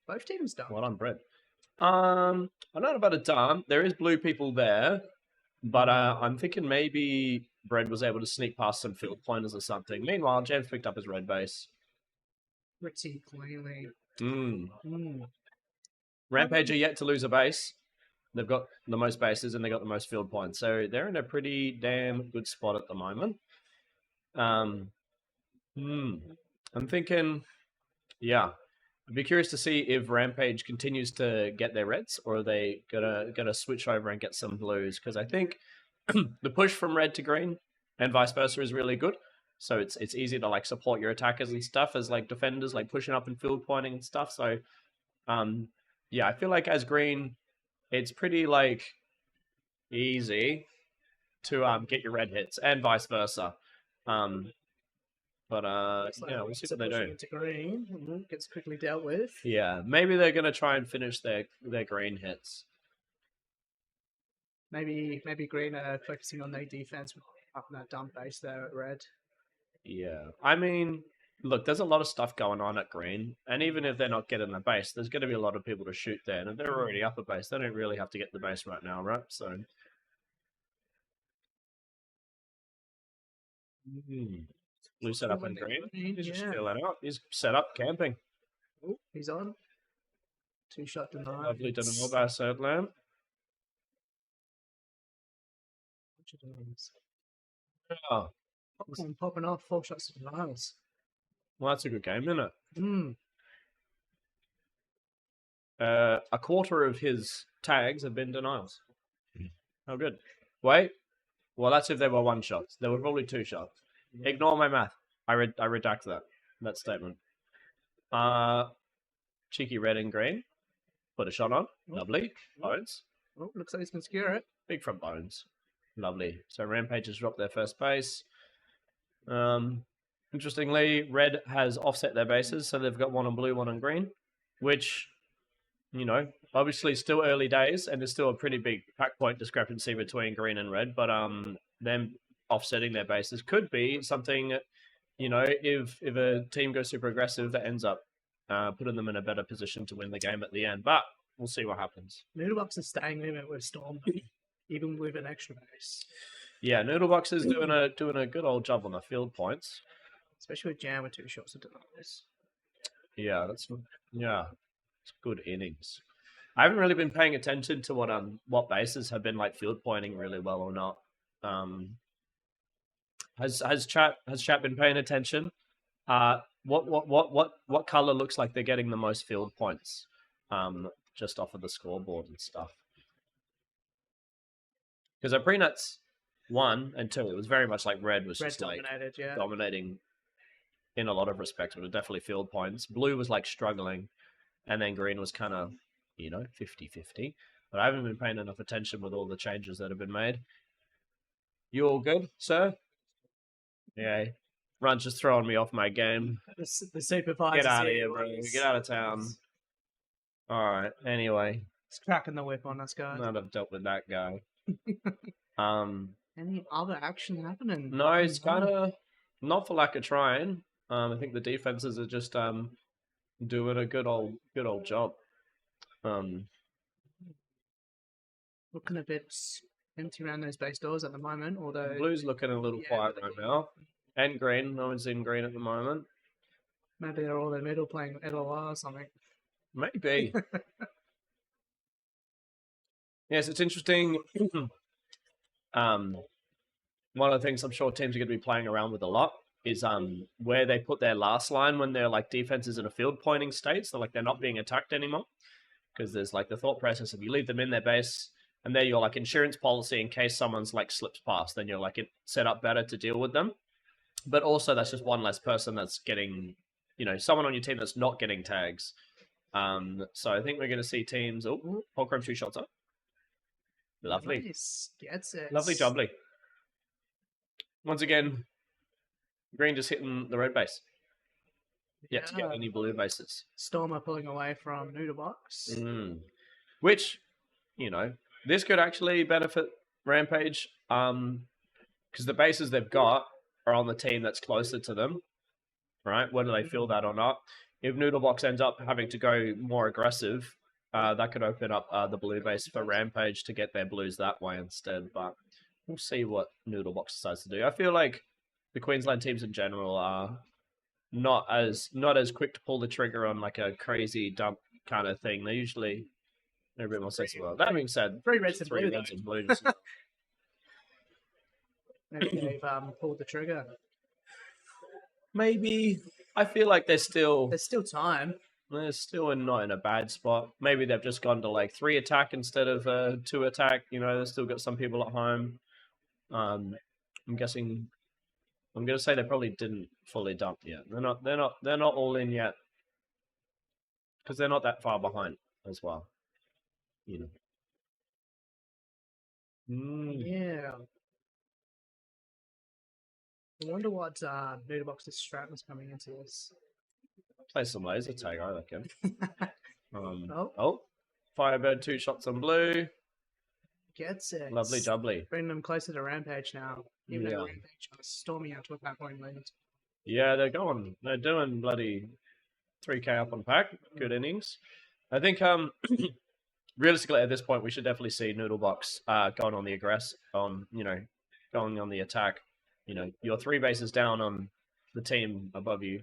Both teams done. Well done, Bread. I don't know about a done. There is blue people there, but I'm thinking maybe Bread was able to sneak past some field pointers or something. Meanwhile, James picked up his red base. Pretty cleanly. Rampage are yet to lose a base. They've got the most bases and they got the most field points. So they're in a pretty damn good spot at the moment. I'm thinking, yeah. I'd be curious to see if Rampage continues to get their reds, or are they gonna switch over and get some blues? Because I think the push from red to green and vice versa is really good. So it's easy to like support your attackers and stuff as like defenders, like pushing up and field pointing and stuff. So yeah, I feel like as green, it's pretty like easy to get your red hits and vice versa. But yeah, we'll see what they do. Into green, gets quickly dealt with. Yeah, maybe they're gonna try and finish their green hits. Maybe green are focusing on their defense up in that dump base there at red. Yeah, I mean, look, there's a lot of stuff going on at green, and even if they're not getting the base, there's going to be a lot of people to shoot there, and if they're already up a base, they don't really have to get the base right now, right? So. Blue set up in green. He's just filling out. He's set up camping. Oh, he's on. 2-shot denial. Lovely denial by Third Lamp. Oh, Popcorn popping off, 4 shots to denials. well, that's a good game, isn't it? Mm. A quarter of his tags have been denials. Oh, good. Wait. Well, that's if they were 1 shots. There were probably 2 shots. Ignore my math. I redact that statement. Cheeky red and green. Put a shot on. Lovely. Bones. Oh, looks like he's going to secure it. Big front bones. Lovely. So Rampage has dropped their first base. Interestingly, red has offset their bases, so they've got 1 on blue, 1 on green, which, you know, obviously still early days, and there's still a pretty big pack point discrepancy between green and red, but them offsetting their bases could be something, you know, if a team goes super aggressive, that ends up putting them in a better position to win the game at the end. But we'll see what happens. Noodlebox is staying limit with Storm, even with an extra base. Yeah, Noodlebox is doing a good old job on the field points. Especially with Jam with 2 shots of denials. Yeah, it's good innings. I haven't really been paying attention to what bases have been like field pointing really well or not. Has chat been paying attention? What color looks like they're getting the most field points? Just off of the scoreboard and stuff. Because at pre-nuts 1 and 2, it was very much like red was Red just like dominated, yeah. dominating in a lot of respects, but it was definitely field points. Blue was like struggling, and then green was kind of, you know, 50-50. But I haven't been paying enough attention with all the changes that have been made. You all good, sir? Yeah. Run's just throwing me off my game. The supervisor. Get out of here, bro. Get out of town. All right. Anyway. It's cracking the whip on us, guys. Now that I've dealt with that guy. Any other action happening? No, it's kind of not for lack of trying. I think the defenses are just doing a good old job. Looking a bit empty around those base doors at the moment, although Blue's looking a little quiet right now. And green. No one's in green at the moment. maybe they're all in the middle playing LOR or something. Maybe. Yes, it's interesting. One of the things I'm sure teams are going to be playing around with a lot is where they put their last line when their like defense is in a field pointing state, so like they're not being attacked anymore. Because there's like the thought process of you leave them in their base, and they're your like insurance policy in case someone's like slips past, then you're like set up better to deal with them. But also that's just one less person that's getting, you know, someone on your team that's not getting tags. So I think we're going to see teams. Oh, Holcomb 2 shots up. Lovely. Nice. Gets it. Lovely jubbly. Once again, green just hitting the red base. Yet to get any blue bases. Stormer pulling away from Noodlebox. Which, you know, this could actually benefit Rampage. Because the bases they've got are on the team that's closer to them. Right? Whether they feel that or not. If Noodlebox ends up having to go more aggressive, that could open up the blue base for Rampage to get their blues that way instead. But we'll see what Noodlebox decides to do. I feel like the Queensland teams in general are not as quick to pull the trigger on like a crazy dump kind of thing. They're a bit more sensible. That being said, 3 reds and blue. reds and blues. Maybe they've pulled the trigger. Maybe I feel like There's still time. they're still not in a bad spot. Maybe they've just gone to like 3 attack instead of 2 attack. You know, they've still got some people at home. I'm guessing. I'm gonna say they probably didn't fully dump yet. They're not all in yet because they're not that far behind as well. You know. Yeah. I wonder what Noodlebox's strat was coming into this. Play some laser tag, I reckon. Oh. Firebird 2 shots on blue. Gets it. Lovely jubbly. Bringing them closer to Rampage now. Even Yeah. though Rampage are storming out to a pack point lead. Yeah, they're doing bloody 3k up on pack. Good innings. I think realistically at this point we should definitely see Noodlebox going on the going on the attack. You know, you're 3 bases down on the team above you.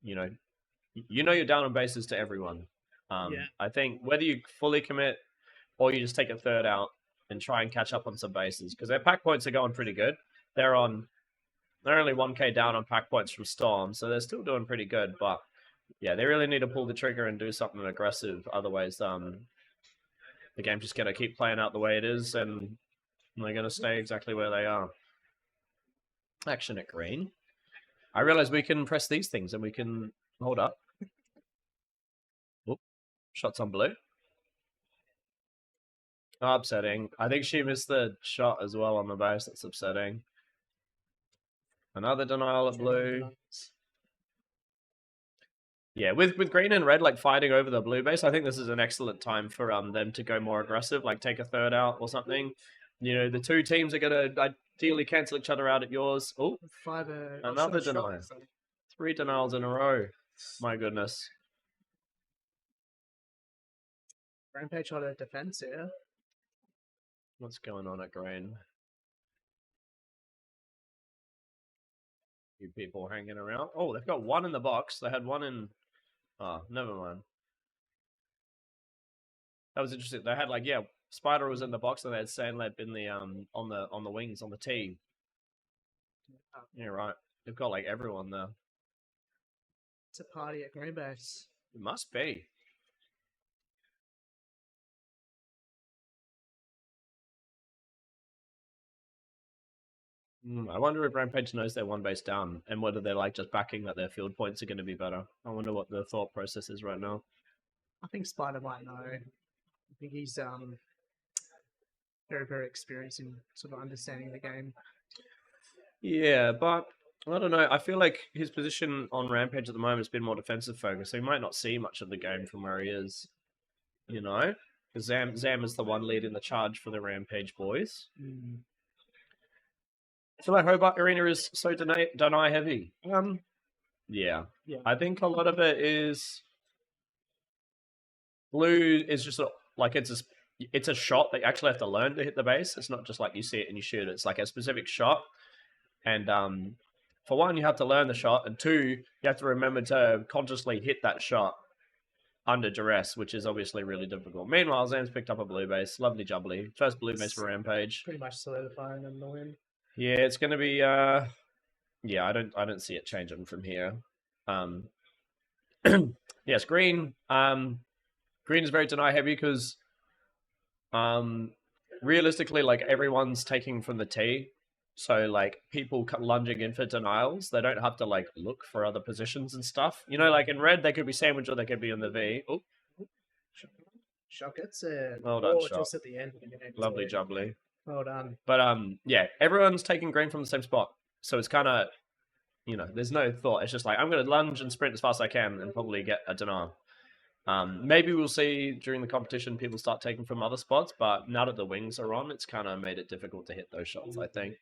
You know you're down on bases to everyone. I think whether you fully commit or you just take a third out and try and catch up on some bases because their pack points are going pretty good. They're only 1k down on pack points from Storm, so they're still doing pretty good. But yeah, they really need to pull the trigger and do something aggressive. Otherwise, the game's just gonna keep playing out the way it is, and they're gonna stay exactly where they are. Action at green. I realize we can press these things and we can hold up. Whoop. Shots on blue. Oh, upsetting. I think she missed the shot as well on the base. That's upsetting. Another denial at blue. Yeah, with green and red like fighting over the blue base, I think this is an excellent time for them to go more aggressive, like take a third out or something. You know, the 2 teams are going to ideally cancel each other out at yours. Oh, another denial. 3 denials in a row. My goodness. Rampage on a defense here. What's going on at green? Few people hanging around. Oh, they've got 1 in the box. They had 1 in... Oh, never mind. That was interesting. They had Spider was in the box and they had Sandlab in the on the wings on the tee. Yeah, right. They've got everyone there. It's a party at Green Base. It must be. I wonder if Rampage knows they're 1 base down and whether they're just backing that their field points are going to be better. I wonder what the thought process is right now. I think Spider might know. I think he's very, very experienced in sort of understanding the game. Yeah, but I don't know. I feel like his position on Rampage at the moment has been more defensive focused, so he might not see much of the game from where he is. You know? Because Zam is the one leading the charge for the Rampage boys. I feel like Hobart Arena is so deny heavy. Yeah. I think a lot of it is blue is just it's a shot that you actually have to learn to hit the base. It's not just you see it and you shoot it. It's a specific shot. And for 1, you have to learn the shot, and 2, you have to remember to consciously hit that shot under duress, which is obviously really difficult. Meanwhile, Zam's picked up a blue base. Lovely jubbly. First blue base for Rampage. Pretty much solidifying in the win. Yeah, it's going to be. Yeah, I don't see it changing from here. Yes, green. Green is very deny heavy because, realistically, everyone's taking from the tee, so people lunging in for denials, they don't have to look for other positions and stuff. You know, in red they could be sandwich or they could be in the V. Oh, Shock it's a Well done, Shock. just at the end. Lovely jubbly. Well done. But yeah, everyone's taking green from the same spot, so it's kind of, there's no thought. It's just like, I'm going to lunge and sprint as fast as I can and probably get a denial. Maybe we'll see during the competition people start taking from other spots, but now that the wings are on, it's kind of made it difficult to hit those shots, I think.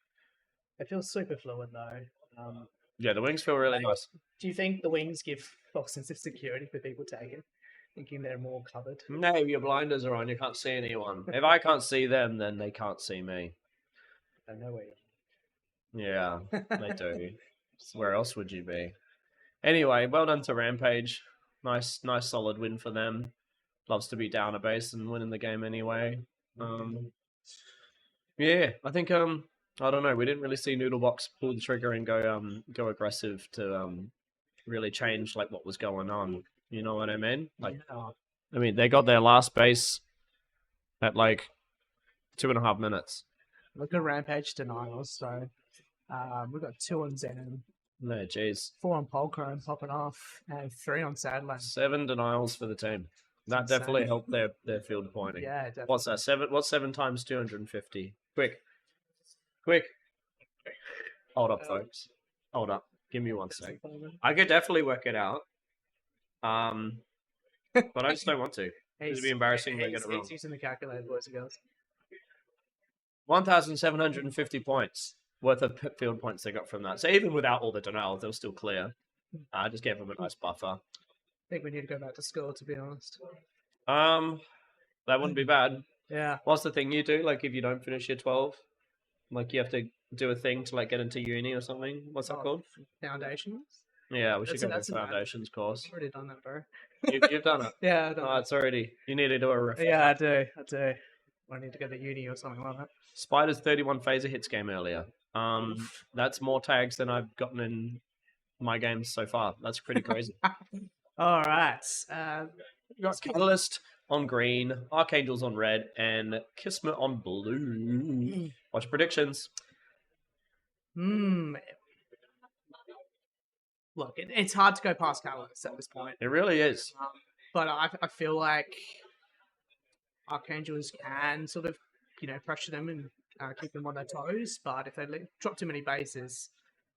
It feels super fluid though. Yeah, the wings feel really nice. Do you think the wings give false sense of security for people taking, thinking they're more covered? No, your blinders are on. You can't see anyone. If I can't see them, then they can't see me. I know where Yeah, they do. Where else would you be? Anyway, well done to Rampage. Nice solid win for them. Loves to be down a base and winning the game anyway. Yeah, I think I don't know. We didn't really see Noodlebox pull the trigger and go aggressive to really change like what was going on. You know what I mean? Like, I mean, they got their last base at like 2.5 minutes. Look at Rampage denials. So we've got 2 on Zen, No, jeez. 4 on Polchrome popping off, and 3 on Sadland. 7 denials for the team. That insane. definitely helped their field pointing. Yeah, definitely. What's that? What's 7 times 250? Quick. Hold up, folks. Hold up. Give me 1 sec. I could definitely work it out. But I just don't want to. It'd be embarrassing if I get it wrong. He's using the calculator, boys and girls. 1,750 points worth of field points they got from that. So even without all the denials, they were still clear. I just gave them a nice buffer. I think we need to go back to school, to be honest. That wouldn't be bad. Yeah. What's the thing you do? Like if you don't finish year 12, like you have to do a thing to like get into uni or something. What's that called? Foundations? Yeah, we should go That's to a foundations course. I've already done that, bro. You've done it. Yeah, I've done Oh, it. it's already. You need to do a refresh. Yeah, I do. I need to go to uni or something like that. Spider's 31 phaser hits game earlier. That's more tags than I've gotten in my games so far. That's pretty crazy. All right. You got Catalyst on green, Archangels on red, and Kismet on blue. Watch predictions. Look, it's hard to go past Catalyst at this point. It really is. But I feel like Archangels can sort of, pressure them and keep them on their toes. But if they drop too many bases,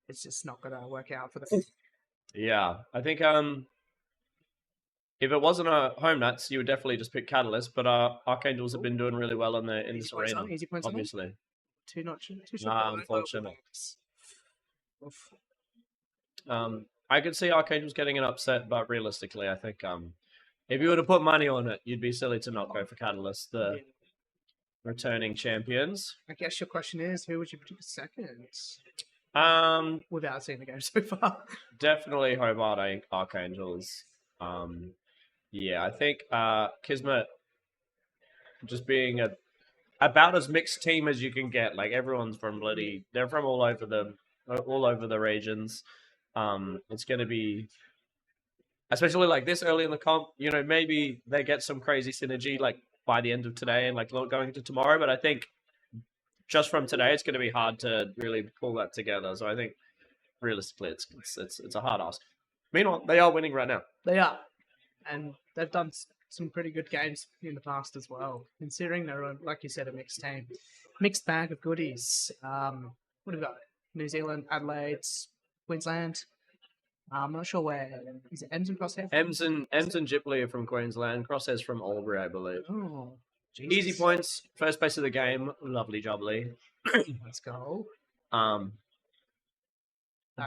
it's just not going to work out for them. Yeah, I think if it wasn't a home nuts, you would definitely just pick Catalyst. But Archangels have been doing really well in this arena, Easy points on them? obviously. Too short. Nah, unfortunate. I could see Archangels getting an upset, but realistically, I think if you were to put money on it, you'd be silly to not go for Catalyst, the returning champions. I guess your question is, who would you predict second? Without seeing the game so far. Definitely Hobart Archangels. Yeah, I think Kismet just being about as mixed team as you can get. Like everyone's from they're from all over the regions. It's going to be, especially like this early in the comp, maybe they get some crazy synergy like by the end of today and like going into tomorrow. But I think just from today, it's going to be hard to really pull that together. So I think realistically, it's a hard ask. Meanwhile, they are winning right now. They are. And they've done some pretty good games in the past as well, considering they're, like you said, a mixed team. Mixed bag of goodies. What have we got? New Zealand, Adelaide, Queensland. I'm not sure where. Is it Ems and Crosshair? Ems and Gipley are from Queensland. Crosshair's from Albury, I believe. Oh, Jesus. Easy points. First base of the game. Lovely jubbly. Let's go.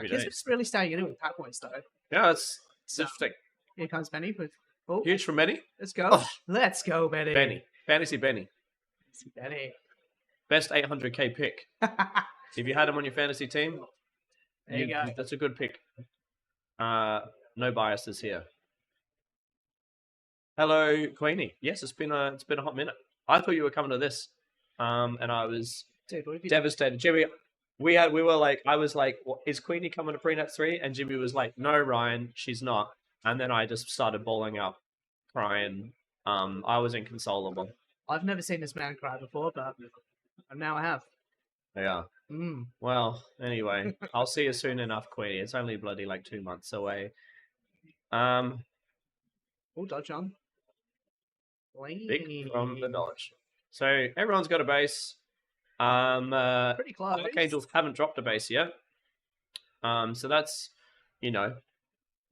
Kismet's really staying in it with pat points, though. Yeah, it's interesting. Here comes Benny with... Huge from Benny. Let's go. Oh. Let's go, Benny. Benny. Fantasy Benny. Benny. Best 800k pick. If you had him on your fantasy team, there you go. That's a good pick. No biases here. Hello, Queenie. Yes, it's been a hot minute. I thought you were coming to this, and I was devastated. Jimmy, I was like, well, is Queenie coming to Prenup 3? And Jimmy was like, no, Ryan, she's not. And then I just started bawling up, crying. I was inconsolable. I've never seen this man cry before, but now I have. Yeah. Well, anyway, I'll see you soon enough, Queenie. It's only bloody like 2 months away. Oh, dodge on. Big from the knowledge. So everyone's got a base. Pretty close. Archangels haven't dropped a base yet. So that's,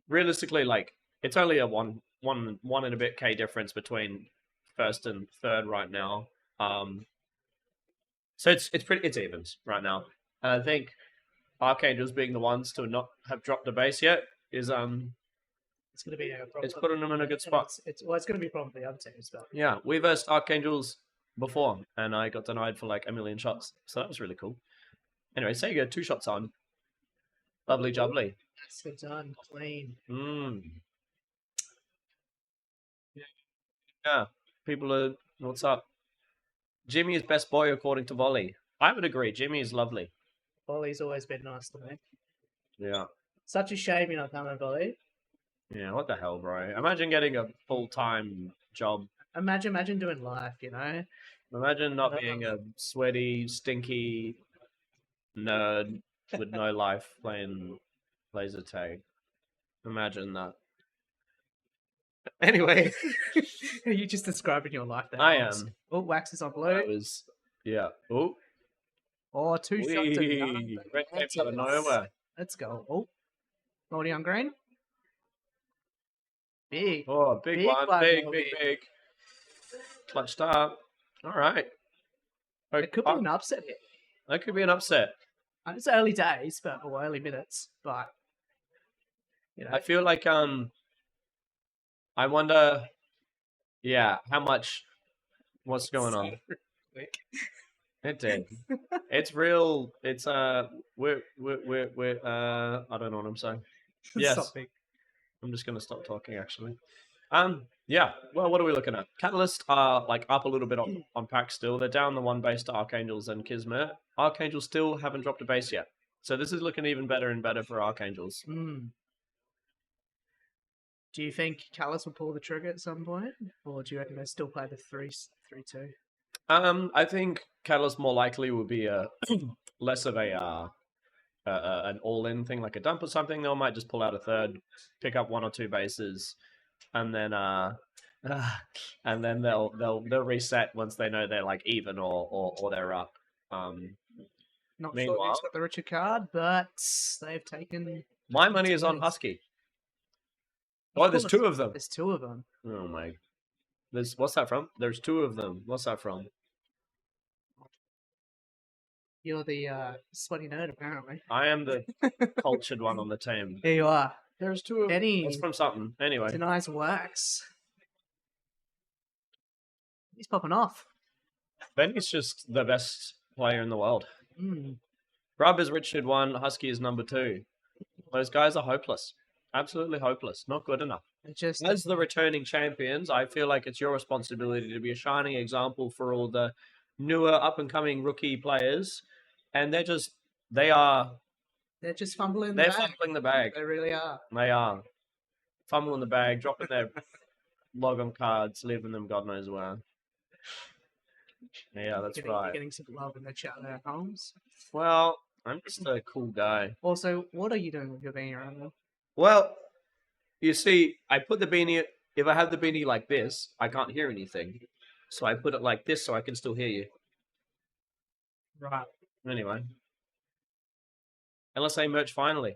realistically, like, it's only a one and a bit K difference between first and third right now. So it's evens right now. And I think Archangels being the ones to not have dropped a base yet is It's going to be a problem. it's putting them in a good spot. It's going to be a problem for the other teams, but Yeah, we versed Archangels before, and I got denied for like a million shots, so that was really cool. Anyway, so you go 2 shots on. Lovely jubbly. that's done clean. Yeah, people are. What's up? Jimmy is best boy according to Volley. I would agree. Jimmy is lovely. Volley's always been nice to me. Yeah. Such a shame you're not coming, Volley. Yeah, what the hell, bro? Imagine getting a full-time job. Imagine doing life, Imagine not being a sweaty, stinky nerd with no life playing laser tag. Imagine that. Anyway, Are you just describing your life there? I Holmes? am. Oh, wax is on blue. That was, yeah. Oh, Oh, 2 shots. and none. red came out of nowhere. Let's go. Oh, Moldy on green. Big. Oh, big Big one. one, Big, Moldy. big. Clutched up. All right. It could be an upset here. That could be an upset. It's early days, or early minutes, but I feel like I wonder, yeah, how much, what's going on? It did. It's real. It's we're I don't know what I'm saying. Yes. Something. I'm just gonna stop talking actually. Yeah. Well, what are we looking at? Catalyst are like up a little bit on pack still. They're down the 1 base to Archangels and Kismet. Archangels still haven't dropped a base yet. So this is looking even better and better for Archangels. Do you think Callus will pull the trigger at some point, or do you reckon they still play the 3-2? I think Catalyst more likely will be a less of a an all-in thing, like a dump or something. They might just pull out a third, pick up 1 or 2 bases, and then they'll reset once they know they're like even or they're up. Not sure Meanwhile- who's got the richer card, but they've taken. My money is on Husky. Oh, there's 2 of them. There's 2 of them. Oh my. What's that from? There's 2 of them. What's that from? You're the sweaty nerd, apparently. I am the cultured one on the team. Here you are. There's 2 of them. Benny It's from something. Anyway. denies wax. He's popping off. Benny's just the best player in the world. Grub is Richard 1, Husky is number 2. Those guys are hopeless. Absolutely hopeless. Not good enough. It just As the returning champions, I feel like it's your responsibility to be a shining example for all the newer, up-and-coming rookie players. And they're just fumbling the they're bag. fumbling the bag. They really are. They are. Fumbling the bag, dropping their log-on cards, leaving them God knows where. Yeah, that's right. Getting some love in the chat there, Holmes. Well, I'm just a cool guy. Also, what are you doing with your beanie right now? Well, you see, I put the beanie... If I have the beanie like this, I can't hear anything. So I put it like this so I can still hear you. Right. Anyway. LSA merch finally.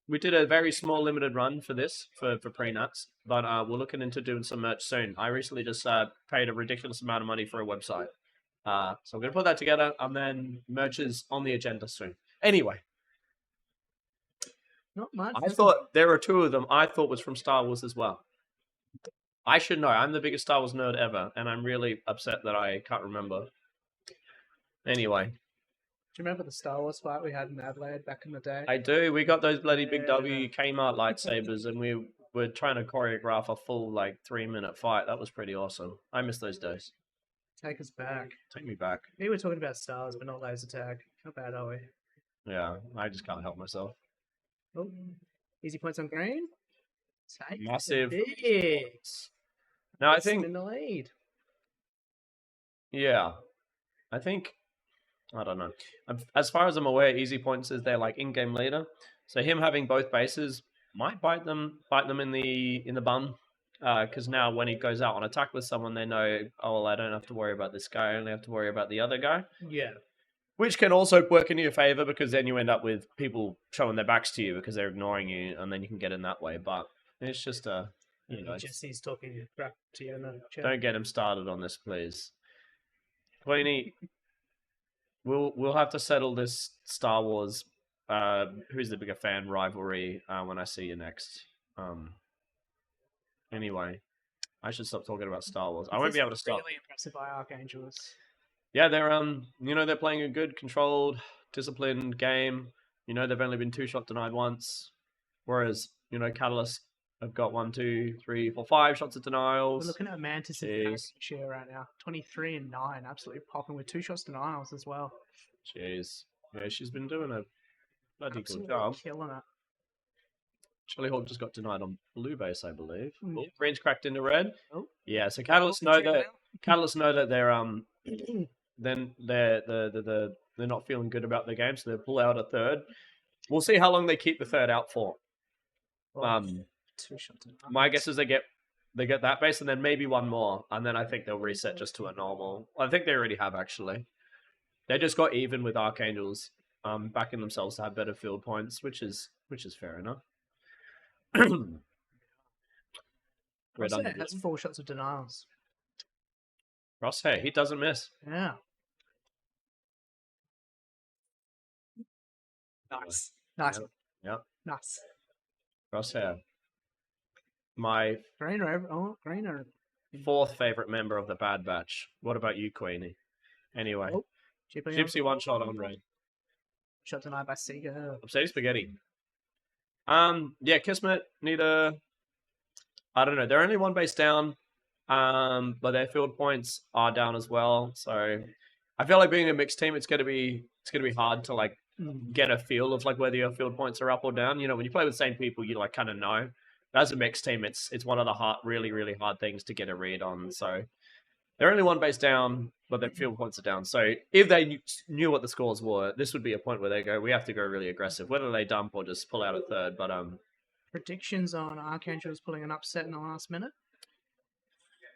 We did a very small limited run for this, for pre-nuts, but we're looking into doing some merch soon. I recently just paid a ridiculous amount of money for a website. So I'm going to put that together, and then merch is on the agenda soon. Anyway. Not much. I thought there were 2 of them I thought was from Star Wars as well. I should know. I'm the biggest Star Wars nerd ever, and I'm really upset that I can't remember. Anyway. Do you remember the Star Wars fight we had in Adelaide back in the day? I do. We got those bloody big Yeah. W Kmart lightsabers, and we were trying to choreograph a full, 3-minute fight. That was pretty awesome. I miss those days. Take us back. Take me back. We were talking about stars, but not laser tag. How bad are we? Yeah, I just can't help myself. Oh, easy points on green. Take Massive. Big. Now, I Puts them think, in the lead. yeah. I don't know. As far as I'm aware, Easy Points is their in-game leader. So him having both bases might bite them in the bum because now when he goes out on attack with someone, they know, oh, well, I don't have to worry about this guy. I only have to worry about the other guy. Yeah. Which can also work in your favor because then you end up with people showing their backs to you because they're ignoring you, and then you can get in that way. But it's just Jesse's talking crap to you in the chat. don't get him started on this, please. Queenie, we'll have to settle this Star Wars. Who's the bigger fan rivalry when I see you next. Anyway, I should stop talking about Star Wars. I won't be able to stop. Really impressive by Archangels. Yeah, they're playing a good, controlled, disciplined game. They've only been 2 shot denied once, whereas Catalyst have got 1, 2, 3, 4, 5 shots of denials. We're looking at Mantis and share right now, 23 and 9, absolutely popping with 2 shots denials as well. Jeez, yeah, she's been doing a bloody Absolutely good job. killing it. Shelly Hawk just got denied on blue base, I believe. Mm. Oh, green's cracked into red. Oh. Yeah, so Catalyst know Check it that they're then they're not feeling good about their game, so they pull out a third. We'll see how long they keep the third out for. out. 2 shots denials. My guess is they get that base and then maybe one more, and then I think they'll reset just to a normal. I think they already have actually. They just got even with Archangels, backing themselves to have better field points, which is fair enough. Crosshair has 4 shots of denials. Crosshair, he doesn't miss. Yeah. Nice. Nice. Yep. Nice. Crosshair. My Greener. Oh, Greener. 4th favorite member of the Bad Batch. What about you, Queenie? Anyway, Oh, Gypsy 1 shot on red. Shot denied by Sega. Upsetty Spaghetti. Yeah, Kismet need a. I don't know. They're only 1 base down, but their field points are down as well. So I feel like being a mixed team, it's gonna be hard to like get a feel of like whether your field points are up or down. When you play with the same people, you like kind of know. But as a mixed team, it's one of the really hard things to get a read on. So they're only 1 base down, but their field points are down. So if they knew what the scores were, this would be a point where they go, we have to go really aggressive, whether they dump or just pull out a third. But Predictions on Archangels pulling an upset in the last minute.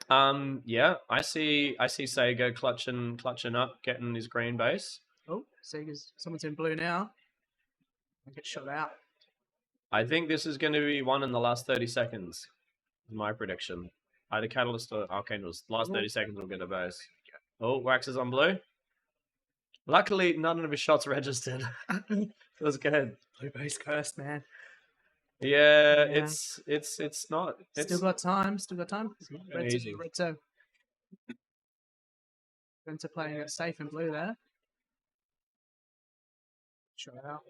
yeah, I see Sega clutching up, getting his green base. Oh, someone's in blue now. I get shot out. I think this is going to be one in the last 30 seconds. My prediction. Either Catalyst or Archangels. Last 30 seconds will get a base. Oh, Wax is on blue. Luckily, none of his shots registered. Feels good. Blue base cursed, man. Yeah, Yeah. it's not. It's Still got time. Red easy. zone. Reds playing it safe and blue there. Shot out.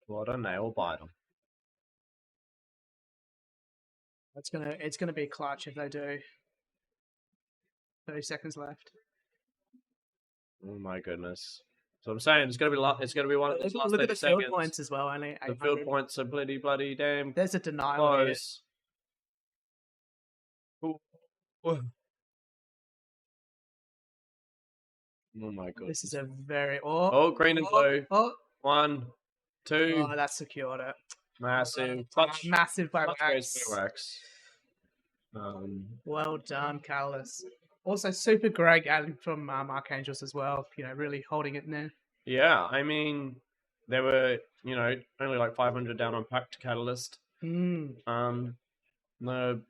What a nail biter. It's gonna be clutch if they do. 30 seconds left. Oh my goodness. So I'm saying it's gonna be one of those last Look 30 at the field seconds. points as well. Only The field 800. points are bloody damn There's a denial here. close. Ooh. Oh my god. This is a very Oh, green and blue. Oh, 1, 2, that secured it. massive clutch. Massive by Clutch Wax. goes by Wax. Well done, Carlos. Also, super great adding from Archangels as well. Really holding it in there. Yeah, I mean, they were, only like 500 down on Pact Catalyst. Mm. No,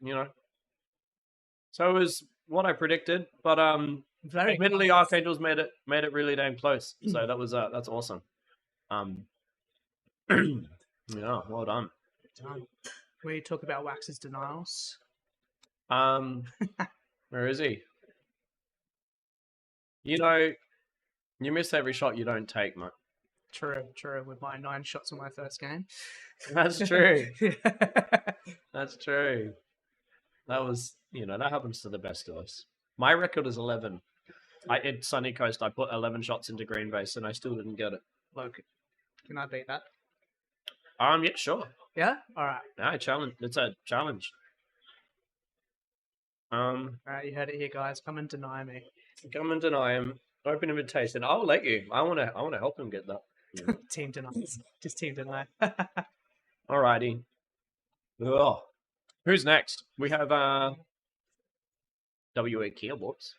so it was what I predicted, but Very admittedly, close. Archangels made it really damn close. So that was that's awesome. Yeah, well done. We talk about Wax's denials. Where is he? You miss every shot you don't take, mate. True. With my 9 shots in my first game. That's true. That's true. That was, that happens to the best of us. My record is 11. In Sunny Coast, I put 11 shots into green base, and I still didn't get it. Look, can I beat that? Yeah, sure. Yeah. All right. Yeah, challenge. It's a challenge. All right. You heard it here, guys. Come and deny me. Come and deny him. Open invitation. I'll let you. I want to help him get that. Team denies. Just team deny. Alrighty. Oh, who's next? We have WA Keyboards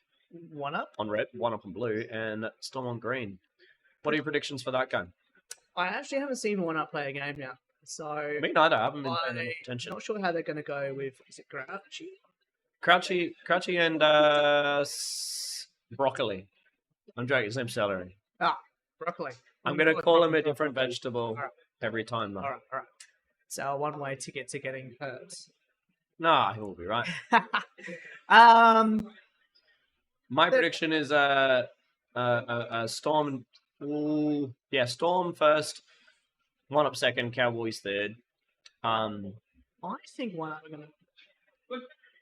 1-up. on red, 1-up on blue, and Storm on green. What are your predictions for that game? I actually haven't seen 1-up play a game yet, so Me neither. I haven't been paying I'm attention. not sure how they're going to go with. Is it Grouchy? Crouchy and broccoli. I'm joking. His name's celery. Broccoli. I'm gonna call him a different vegetable Alright. every time though. All right. It's our one-way ticket to getting hurt. Nah, he will be right. um, My prediction is Storm. Yeah, Storm first, 1-up second, Cowboys third. I think 1-up are gonna.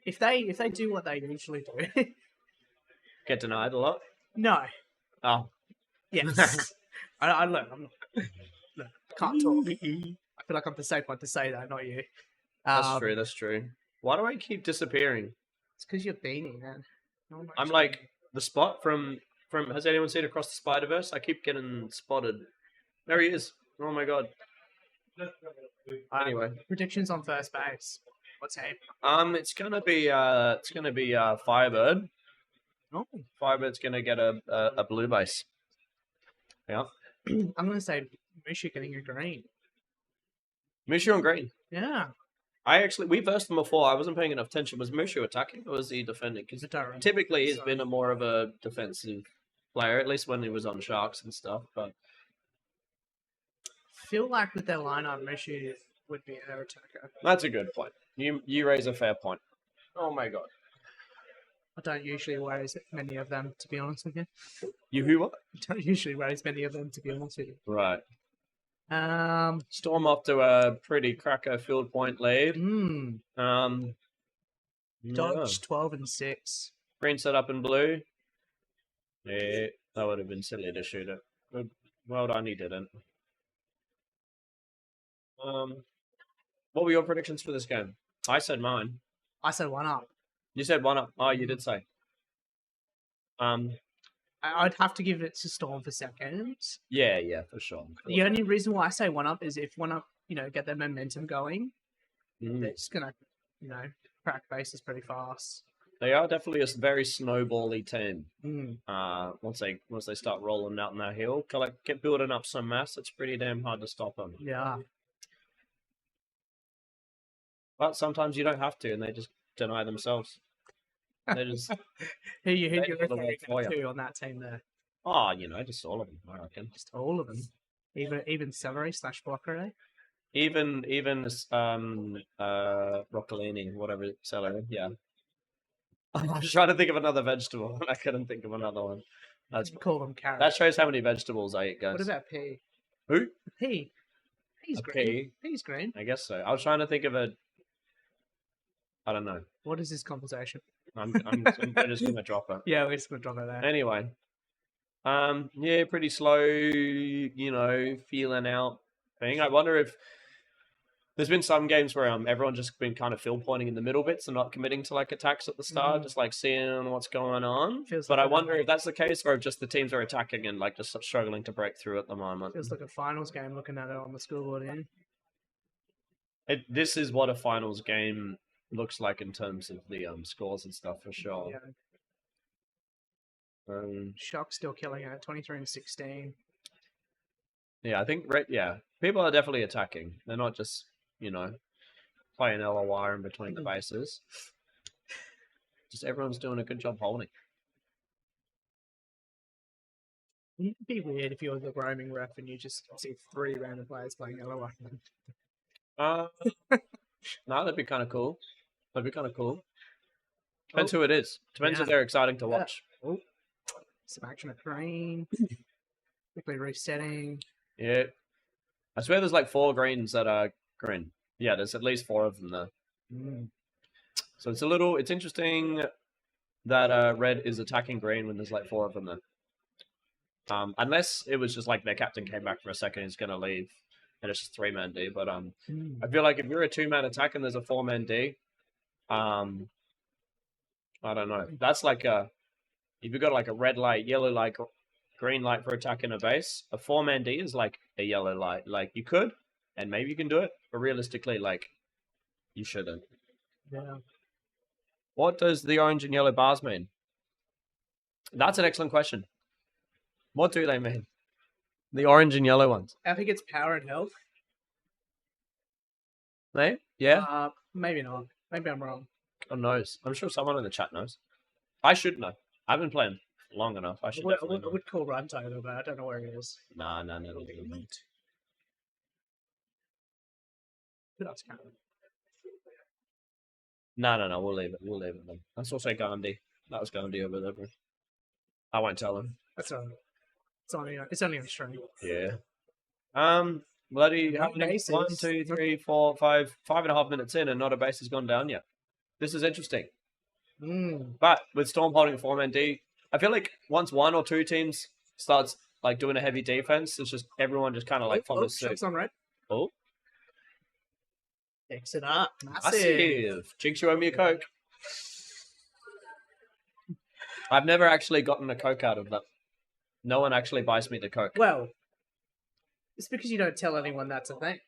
If they do what they usually do. Get denied a lot. No. Oh, Yes. I look. I'm not. Look, I can't talk. I feel like I'm the safe one to say that, not you. that's true. That's true. Why do I keep disappearing? It's because you're beanie, man. No one likes I'm like the spot from. Has anyone seen Across the Spider-Verse? I keep getting spotted. There he is. Oh my god. Anyway, predictions on first base. What's aim? it's gonna be Firebird. Oh, Firebird's gonna get a blue base. Yeah. I'm gonna say Mushu getting a green. Mushu on green. Yeah. We versed them before. I wasn't paying enough attention. Was Mushu attacking or was he defending? Because I don't remember. typically he's Sorry. been more of a defensive player, at least when he was on Sharks and stuff. But Feel like with their lineup, Mushu would be their attacker. that's a good point. You raise a fair point. Oh my god. I don't usually raise many of them, to be honest with you. You who what? I don't usually raise many of them, to be honest with you. Right. Um. Storm off to a pretty cracker field point lead. Yeah. Dodge 12 and 6. Green set up in blue. Yeah, that would have been silly to shoot it. Good. Well done, he didn't. What were your predictions for this game? I said mine. I said 1-up. You said 1-up. Oh, you did say. I'd have to give it to Storm for second. Yeah, for sure. The only reason why I say 1-up is if 1-up, get their momentum going, they're just gonna, crack bases pretty fast. They are definitely a very snowbally team. Mm. Once they start rolling out in that hill, get building up some mass, it's pretty damn hard to stop them. Yeah. But sometimes you don't have to, and they just deny themselves. They just Who you They do the referring work for ya. to on that team there? just all of them, I reckon. Just all of them. Even Celery / Blocker, eh? Even broccolini, whatever celery. Yeah. I was trying to think of another vegetable, and I couldn't think of another one. That's You call them carrots. that shows how many vegetables I eat, guys. What about pea? Who? Pea. Pea's A green. pea? Pea's green. I guess so. I was trying to think of I don't know. What is this conversation? I'm just gonna drop it. Yeah, we're just gonna drop it there. Anyway, yeah, pretty slow. Feeling out thing. I wonder if there's been some games where everyone's just been kind of field pointing in the middle bits and not committing to like attacks at the start, just like seeing what's going on. Feels But like I a- wonder if that's the case, or if just the teams are attacking and like just struggling to break through at the moment. Feels like a finals game looking at it on the scoreboard here. This is what a finals game looks like in terms of the scores and stuff for sure. Yeah. Shock still killing it at 23 and 16. Yeah, I think people are definitely attacking. They're not just playing LOR in between the bases. Just everyone's doing a good job holding. Wouldn't it be weird if you were the roaming ref and you just see 3 random players playing LOR? No, that'd be kind of cool. Depends who it is. Depends if Yeah. they're exciting to watch. Some action at green. Quickly resetting. Yeah. I swear there's like 4 greens that are green. Yeah, there's at least 4 of them there. Mm. So it's interesting that red is attacking green when there's like 4 of them there. Unless it was just like their captain came back for a second, he's gonna leave, and it's just 3-man D. But I feel like if you're a 2-man attack and there's a 4-man D, I don't know. That's like if you've got like a red light, yellow light, green light for attacking a base, a 4-man D is like a yellow light. Like you could, and maybe you can do it, but realistically, like you shouldn't. Yeah. What does the orange and yellow bars mean? That's an excellent question. What do they mean? The orange and yellow ones. I think it's power and health. They? Yeah? Maybe not. Maybe I'm wrong. God knows. I'm sure someone in the chat knows. I should know. I haven't played long enough. I should I definitely know. would call Runtime, but I don't know where he is. No. Who else can? No. We'll leave it. Then. That's also Gandhi. That was Gandhi over there. Bro. I won't tell him. That's all right. It's only on stream. Yeah. Bloody No how many? bases. 1, 2, 3, 4, 5, 5.5 minutes in, and not a base has gone down yet. This is interesting. But with Storm holding 4-man-D, I feel like once 1 or 2 teams starts like doing a heavy defense, it's just everyone just kind of like follows suit. Shots on red. Oh, Picks it up. Massive. massive! Jinx, you owe me a Coke. I've never actually gotten a Coke out of that. No one actually buys me the Coke. Well, it's because you don't tell anyone that's a thing.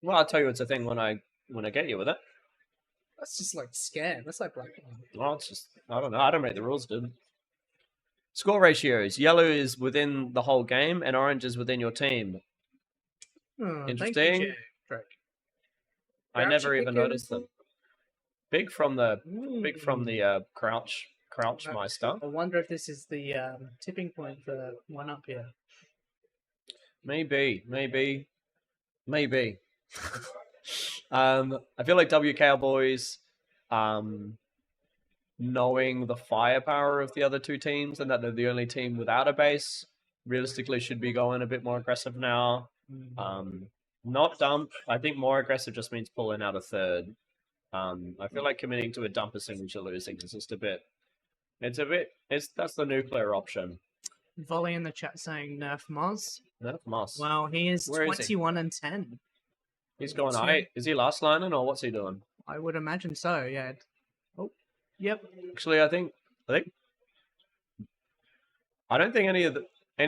Well, I'll tell you it's a thing when I get you with it. That's just like scam. That's like black. Well, it's just I don't know. I don't make the rules, dude. Score ratios: yellow is within the whole game, and orange is within your team. Interesting. Thank you, Drake. I never Crouchy even pickers. noticed them. Big from the crouch meister. I wonder if this is the tipping point for one up here. Maybe. I feel like W Cowboys, knowing the firepower of the other two teams and that they're the only team without a base, realistically should be going a bit more aggressive now. Not dump. I think more aggressive just means pulling out a third. I feel like committing to a dump as soon as you're losing is just a bit. That's the nuclear option. Volley in the chat saying nerf Moz. Nerf Moss. Well, he is Where is he? 21 and 10. He's going So- eight. Is he last lining or what's he doing? I would imagine so. Yeah. Oh, yep. Actually, I don't think any of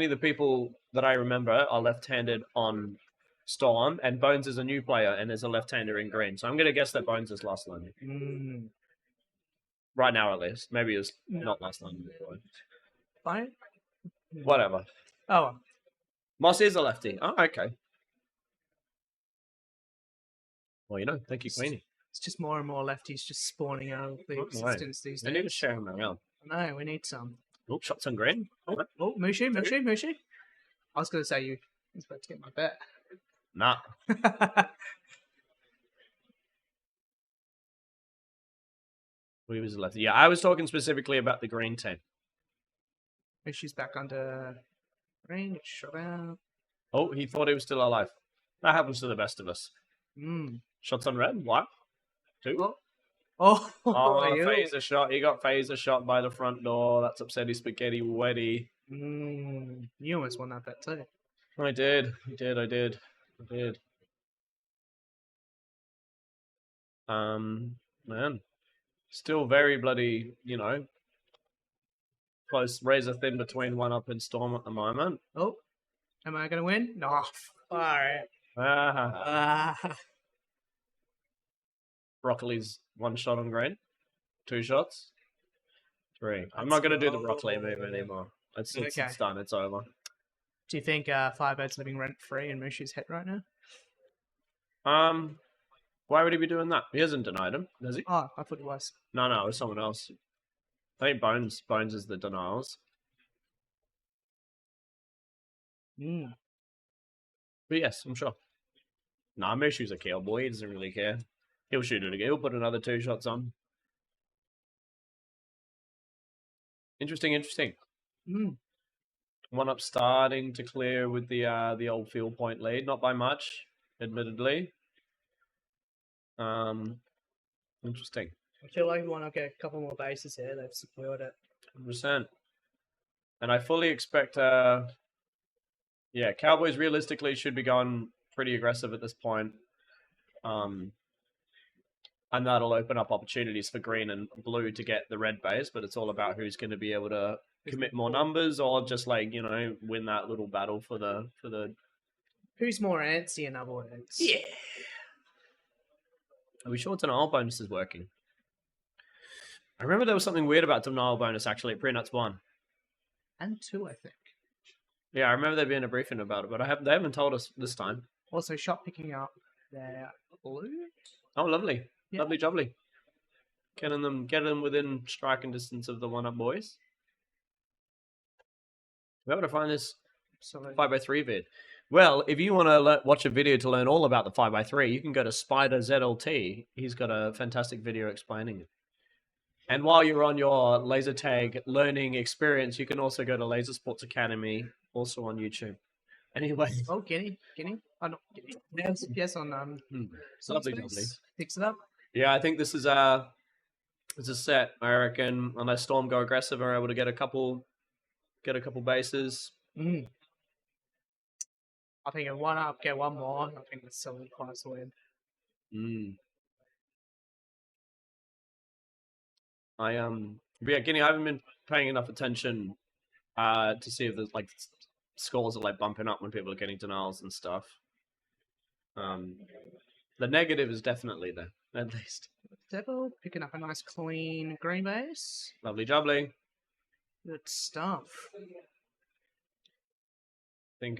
the people that I remember are left-handed on Storm, and Bones is a new player and is a left-hander in green. So I'm going to guess that Bones is last lining. Right now, at least. Maybe it's not last lining. Fine. Whatever. Oh, well. Moss is a lefty. Oh, okay. Well, thank you, Queenie. It's just more and more lefties just spawning out of the Oh, right. existence these They need to days. share him around. No, we need some. Oh, shots on green. Oh, Oh, Mushi. I was going to say you. I was about to get my bet. nah. Who was the lefty? Yeah, I was talking specifically about the green team. Mushi's back under range. Shot out. Oh, he thought he was still alive. That happens to the best of us. Shots on red. What? 2. Oh, Oh, you. phaser shot. He got phaser shot by the front door. That's upsetty spaghetti weddy. You almost won that bet too. I did. Man. Still very bloody, close, razor thin between one up and Storm at the moment. Oh, am I going to win? No. All right. Broccoli's 1 shot on green. 2 shots. 3. I'm not going to do the broccoli move anymore. It's Okay. done. It's over. Do you think Firebird's living rent free in Mushi's head right now? Why would he be doing that? He hasn't denied him, has he? Oh, I thought it was. No, it was someone else. I think Bones is the denials. But yes, I'm sure. Nah, Mushu's a kill boy. He doesn't really care. He'll shoot it again. He'll put another 2 shots on. Interesting. 1 up starting to clear with the old field point lead. Not by much, admittedly. Interesting. I feel like we want to get a couple more bases here. They've secured it. 100%. And I fully expect, Cowboys realistically should be going pretty aggressive at this point. And that'll open up opportunities for green and blue to get the red base, but it's all about who's going to be able to commit more numbers or just win that little battle for the. Who's more antsy, in other words? Yeah. Are we sure tonight Bones is working? I remember there was something weird about denial bonus actually at Pre-Nuts 1. And 2, I think. Yeah, I remember there being a briefing about it, but they haven't told us this time. Also, shot picking up their blue. Oh, lovely. Yeah. Lovely jubbly. Getting them within striking distance of the 1-up boys. Where would I find this Absolutely. 5x3 vid? Well, if you want to watch a video to learn all about the 5x3, you can go to Spider ZLT. He's got a fantastic video explaining it. And while you're on your laser tag learning experience, you can also go to Laser Sports Academy, also on YouTube. Anyway. Oh, Guinea. Oh, not Guinea. Yes, on Lovely, Subspace. lovely. Picks it up. Yeah, I think this is a set. I reckon unless Storm go aggressive, are able to get a couple bases. Mm. I think a 1-up, get 1 more. I think that's solidifies the win. But yeah, Guinea, I haven't been paying enough attention to see if there's like scores are like bumping up when people are getting denials and stuff. The negative is definitely there, at least. Devil picking up a nice clean green base. Lovely jubbly. Good stuff. I think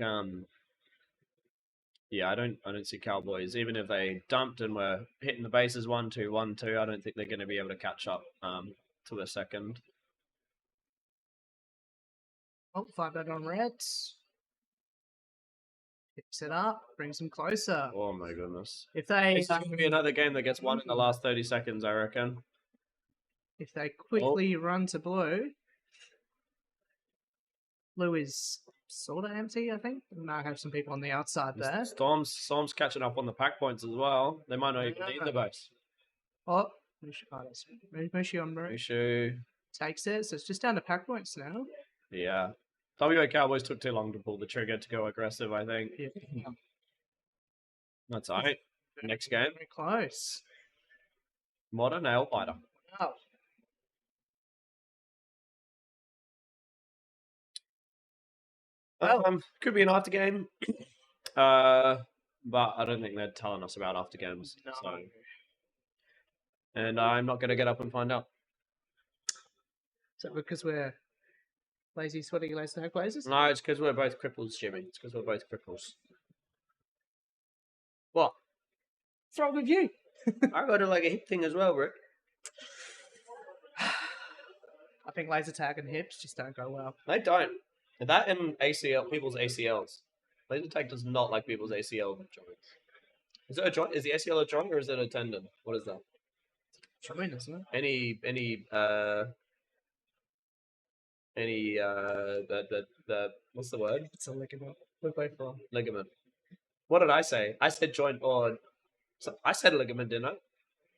yeah, I don't see Cowboys, even if they dumped and were hitting the bases 1-2, 1-2, I don't think they're going to be able to catch up to a second. Oh, 5-bet on reds. Picks it up, brings them closer. Oh my goodness. If they This is going to be another game that gets won in the last 30 seconds, I reckon. if they quickly run to blue, blue is sort of empty, I think. Might have some people on the outside there. Storm's catching up on the pack points as well. They might not even need the base. Oh, Mushi on blue. Mushu. Takes it, so it's just down to pack points now. Yeah. WA Cowboys took too long to pull the trigger to go aggressive, I think. Yeah. That's alright. Next game. Very close. Modern Nail Biter. Oh. Could be an after game. But I don't think they're telling us about after games. No. So. And I'm not going to get up and find out. So because we're lazy, sweaty, lazy no places? No, it's because we're both cripples, Jimmy. It's because we're both cripples. What? What's wrong with you? I got like a hip thing as well, Rick. I think laser tag and hips just don't go well. They don't. That and ACL, people's ACLs. Laser tag does not like people's ACL joints. Is it a joint? Is the ACL a joint or is it a tendon? What is that? Joint, isn't it? The what's the word? It's a ligament. We're both wrong. Ligament. What did I say? I said joint or I said ligament, didn't I?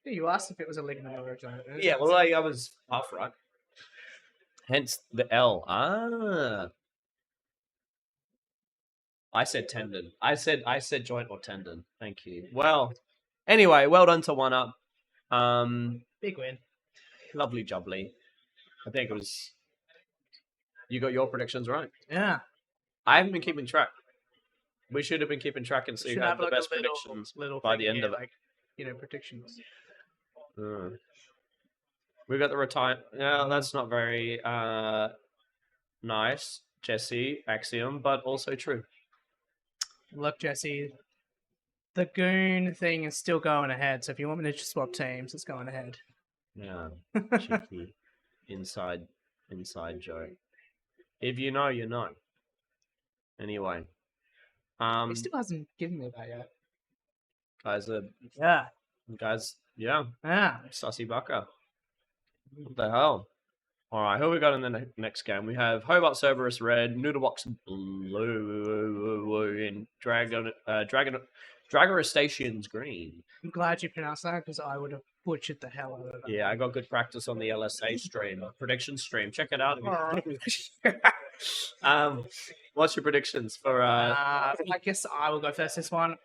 Yeah, you asked if it was a ligament or a joint. Yeah, well, I was half right. Hence the L. I said tendon. I said joint or tendon. Thank you. Well, anyway, well done to 1-up. Big win. Lovely jubbly. I think it was. You got your predictions right. Yeah. I haven't been keeping track. We should have been keeping track and see who had the best predictions by the end of it. Like, predictions. We got the retire. Yeah, that's not very nice, Jesse. Axiom, but also true. Look, Jesse, the goon thing is still going ahead. So if you want me to swap teams, it's going ahead. Yeah, cheeky inside joke. If you know, you know. Anyway, He still hasn't given me that yet. Guys, yeah, Yeah. sussy bucker. What the hell? All right, who we got in the next game? We have Hobart Cerberus red, Noodlebox blue, and Dragorus Stations green. I'm glad you pronounced that because I would have butchered the hell out of that. Yeah, I got good practice on the LSA stream, prediction stream. Check it out. What's your predictions for? I guess I will go first this one.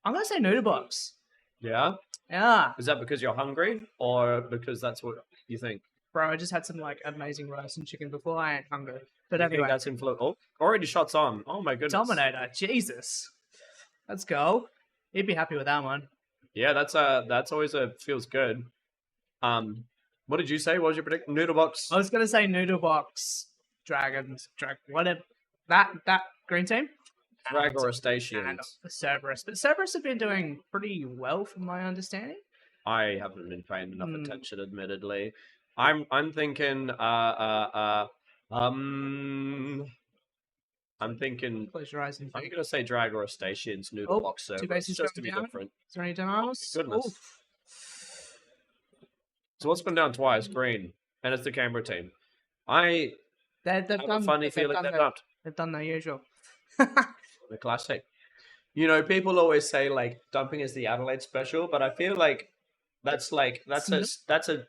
I'm going to say Noodlebox. Yeah. Yeah. Is that because you're hungry, or because that's what you think? Bro, I just had some amazing rice and chicken before. I ain't hungry. But You think anyway, that's Oh, already shots on. Oh my goodness. Dominator. Jesus. Let's go. He'd be happy with that one. Yeah, that's always feels good. What did you say? What was your prediction? Noodlebox. I was gonna say Noodlebox, Dragons, whatever. That green team. Drag or a And station. Cerberus, but Cerberus have been doing pretty well, from my understanding. I haven't been paying enough Hmm. attention, admittedly. I'm thinking I'm thinking Close your eyes and I'm think. gonna say drag or a station's Oh, noodle box two server. bases Just to going be down. different. Is there any demos? goodness. Oof. So what's gone down twice? Green. And it's the Canberra team. I They've have a done. funny they've feeling done they're their, not. They've done their usual. The classic. You know, people always say like dumping is the Adelaide special, but I feel like that's a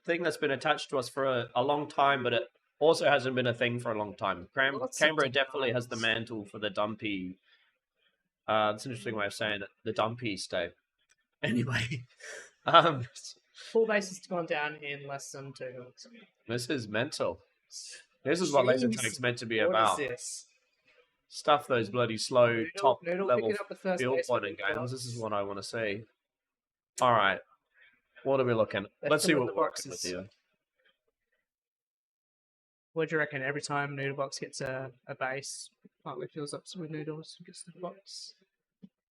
thing that's been attached to us for a long time, but it also hasn't been a thing for a long time. Lots of Canberra definitely has the denials. mantle for the dumpy. That's an interesting way of saying it. The dumpy state. Anyway, 4 bases gone down in less than 2 minutes. this is mental. This is what laser Jeez, tag's meant to be What about. is this? Stuff those bloody slow top Noodle level picking up the first field base pointing with the games. This is box. what I want to see. All right, what are we looking? Let's Let's see fill in what the we're working with boxes. here. What do you reckon? Every time Noodlebox gets a base, partly fills up with noodles and gets to the box.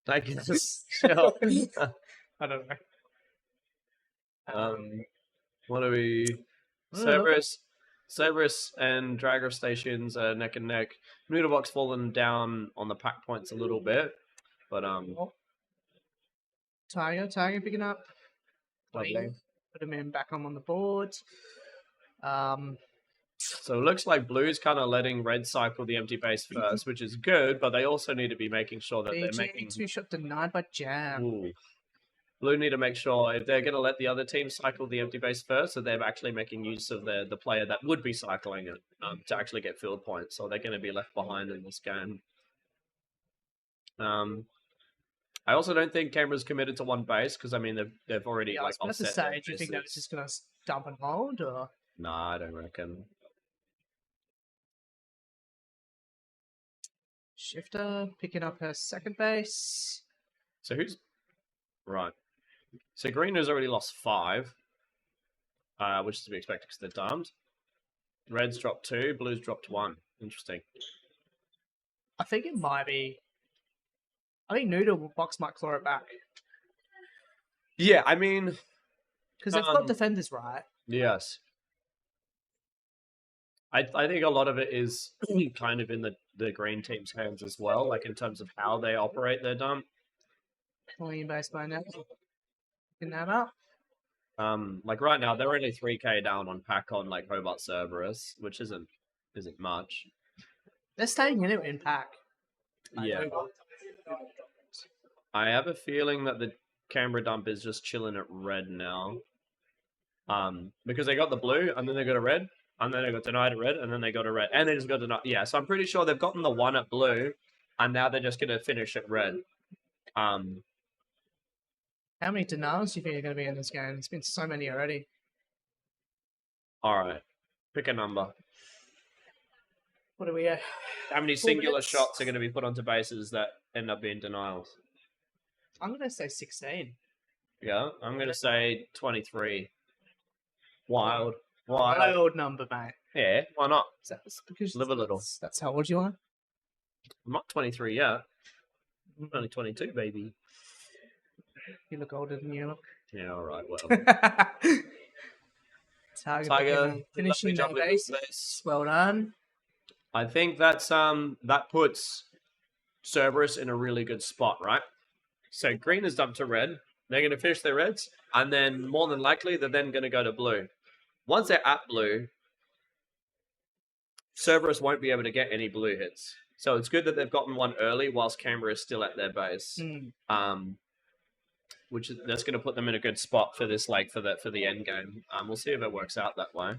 I guess. Sure. I don't know. What are we? Cerberus and Dragger stations are neck and neck. Noodlebox fallen down on the pack points a little bit, but Tiger picking up. lovely. Put him in back on the board. So it looks like Blue's kind of letting Red cycle the empty base first, which is good, but they also need to be making sure that they're making. 2-shot denied by Jam. Ooh. Blue need to make sure if they're going to let the other team cycle the empty base first, that they're actually making use of the player that would be cycling it to actually get field points, or they're going to be left behind in this game. I also don't think Canberra's committed to one base because I mean they've already Yeah, I was about to offset say, their do you think that was bases. just going to dump and hold, or Nah, I don't reckon. Shifter picking up her second base? So who's right? So Green has already lost 5, which is to be expected because they're dumped. Red's dropped 2, Blue's dropped 1. Interesting. I think it might be. I think Noodlebox might claw it back Yeah, I mean, because they've got defenders right. yes. I think a lot of it is kind of in the green team's hands as well, like in terms of how they operate their dump. Clean base by now. Picking that up. Like right now they're only 3k down on pack on like Hobart Cerberus, which isn't much. They're staying in it in pack. Yeah. I have a feeling that the Canberra dump is just chilling at red now. Because they got the blue and then they got a red. And then they got denied at red, and then they got a red, and they just got denied. Yeah, so I'm pretty sure they've gotten the 1 at blue, and now they're just going to finish at red. How many denials do you think are going to be in this game? There's been so many already. All right, pick a number. What are we at? How many 4 singular minutes? shots are going to be put onto bases that end up being denials? I'm going to say 16. Yeah, I'm going to say 23. Wild. Wild number, mate. Yeah, why not? That's because Live a little. That's how old you are. I'm not 23 yet. I'm only 22, baby. You look older than you look. Yeah, all right, well. Tiger finishing that jumping base. base. Well done. I think that's that puts Cerberus in a really good spot, right? So green is dumped to red. They're going to finish their reds, and then more than likely they're then going to go to blue. Once they're at blue, Cerberus won't be able to get any blue hits. So it's good that they've gotten one early whilst Canberra is still at their base. Which is, that's going to put them in a good spot for this, like for the end game. We'll see if it works out that way.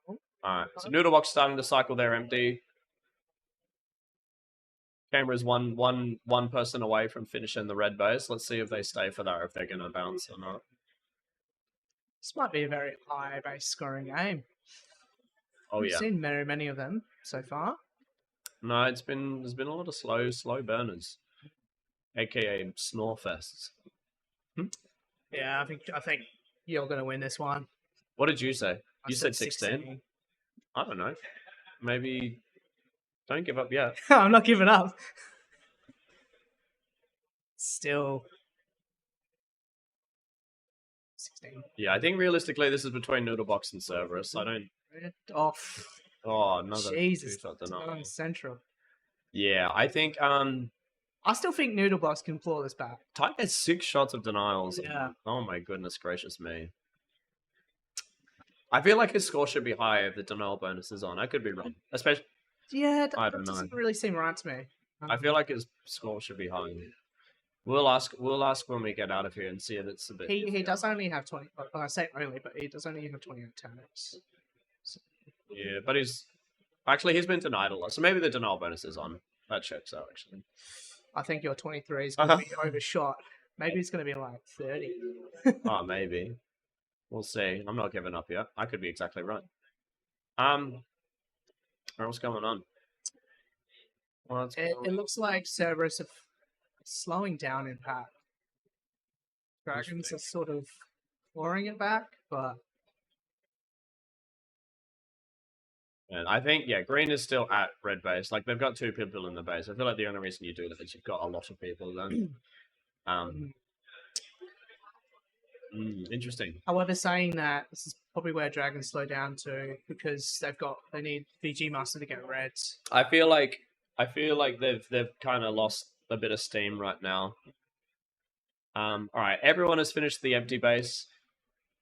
All right, so Noodlebox starting to cycle their empty. Canberra's one person away from finishing the red base. Let's see if they stay for that, or if they're going to bounce or not. This might be a very high base scoring game. Oh We've yeah. seen many of them so far. No, there's been a lot of slow burners, aka snore fests. Yeah, I think you're going to win this one. What did you say? I You said 16? I don't know. Maybe don't give up yet. I'm not giving up. Still 16. Yeah, I think realistically this is between Noodlebox and Cerberus. I don't. Off. Oh, another Jesus. two-shot denial. Oh, Central. Yeah, I think I still think Noodlebox can claw this back. Type has 6 shots of denials. Yeah. Oh my goodness gracious me. I feel like his score should be higher if the denial bonus is on. I could be wrong. Especially, Yeah, I that don't know. doesn't really seem right to me. I feel like his score should be higher. We'll ask when we get out of here and see if it's a bit. He does only have 20. Well, I say only, but he does only have 28 attempts. Yeah, but he's been denied a lot, so maybe the denial bonus is on. That checks out actually. I think your 23 is going to be overshot. Maybe it's going to be like 30. Oh, maybe. We'll see. I'm not giving up yet. I could be exactly right. What's going on? It looks like Cerberus are slowing down in pack. Dragons are sort of clawing it back, but And I think, yeah, green is still at red base. Like, they've got 2 people in the base. I feel like the only reason you do that is you've got a lot of people then. Interesting. however, saying that, this is probably where Dragons slow down to because they need VG Master to get red. I feel like they've kind of lost a bit of steam right now. All right, everyone has finished the empty base.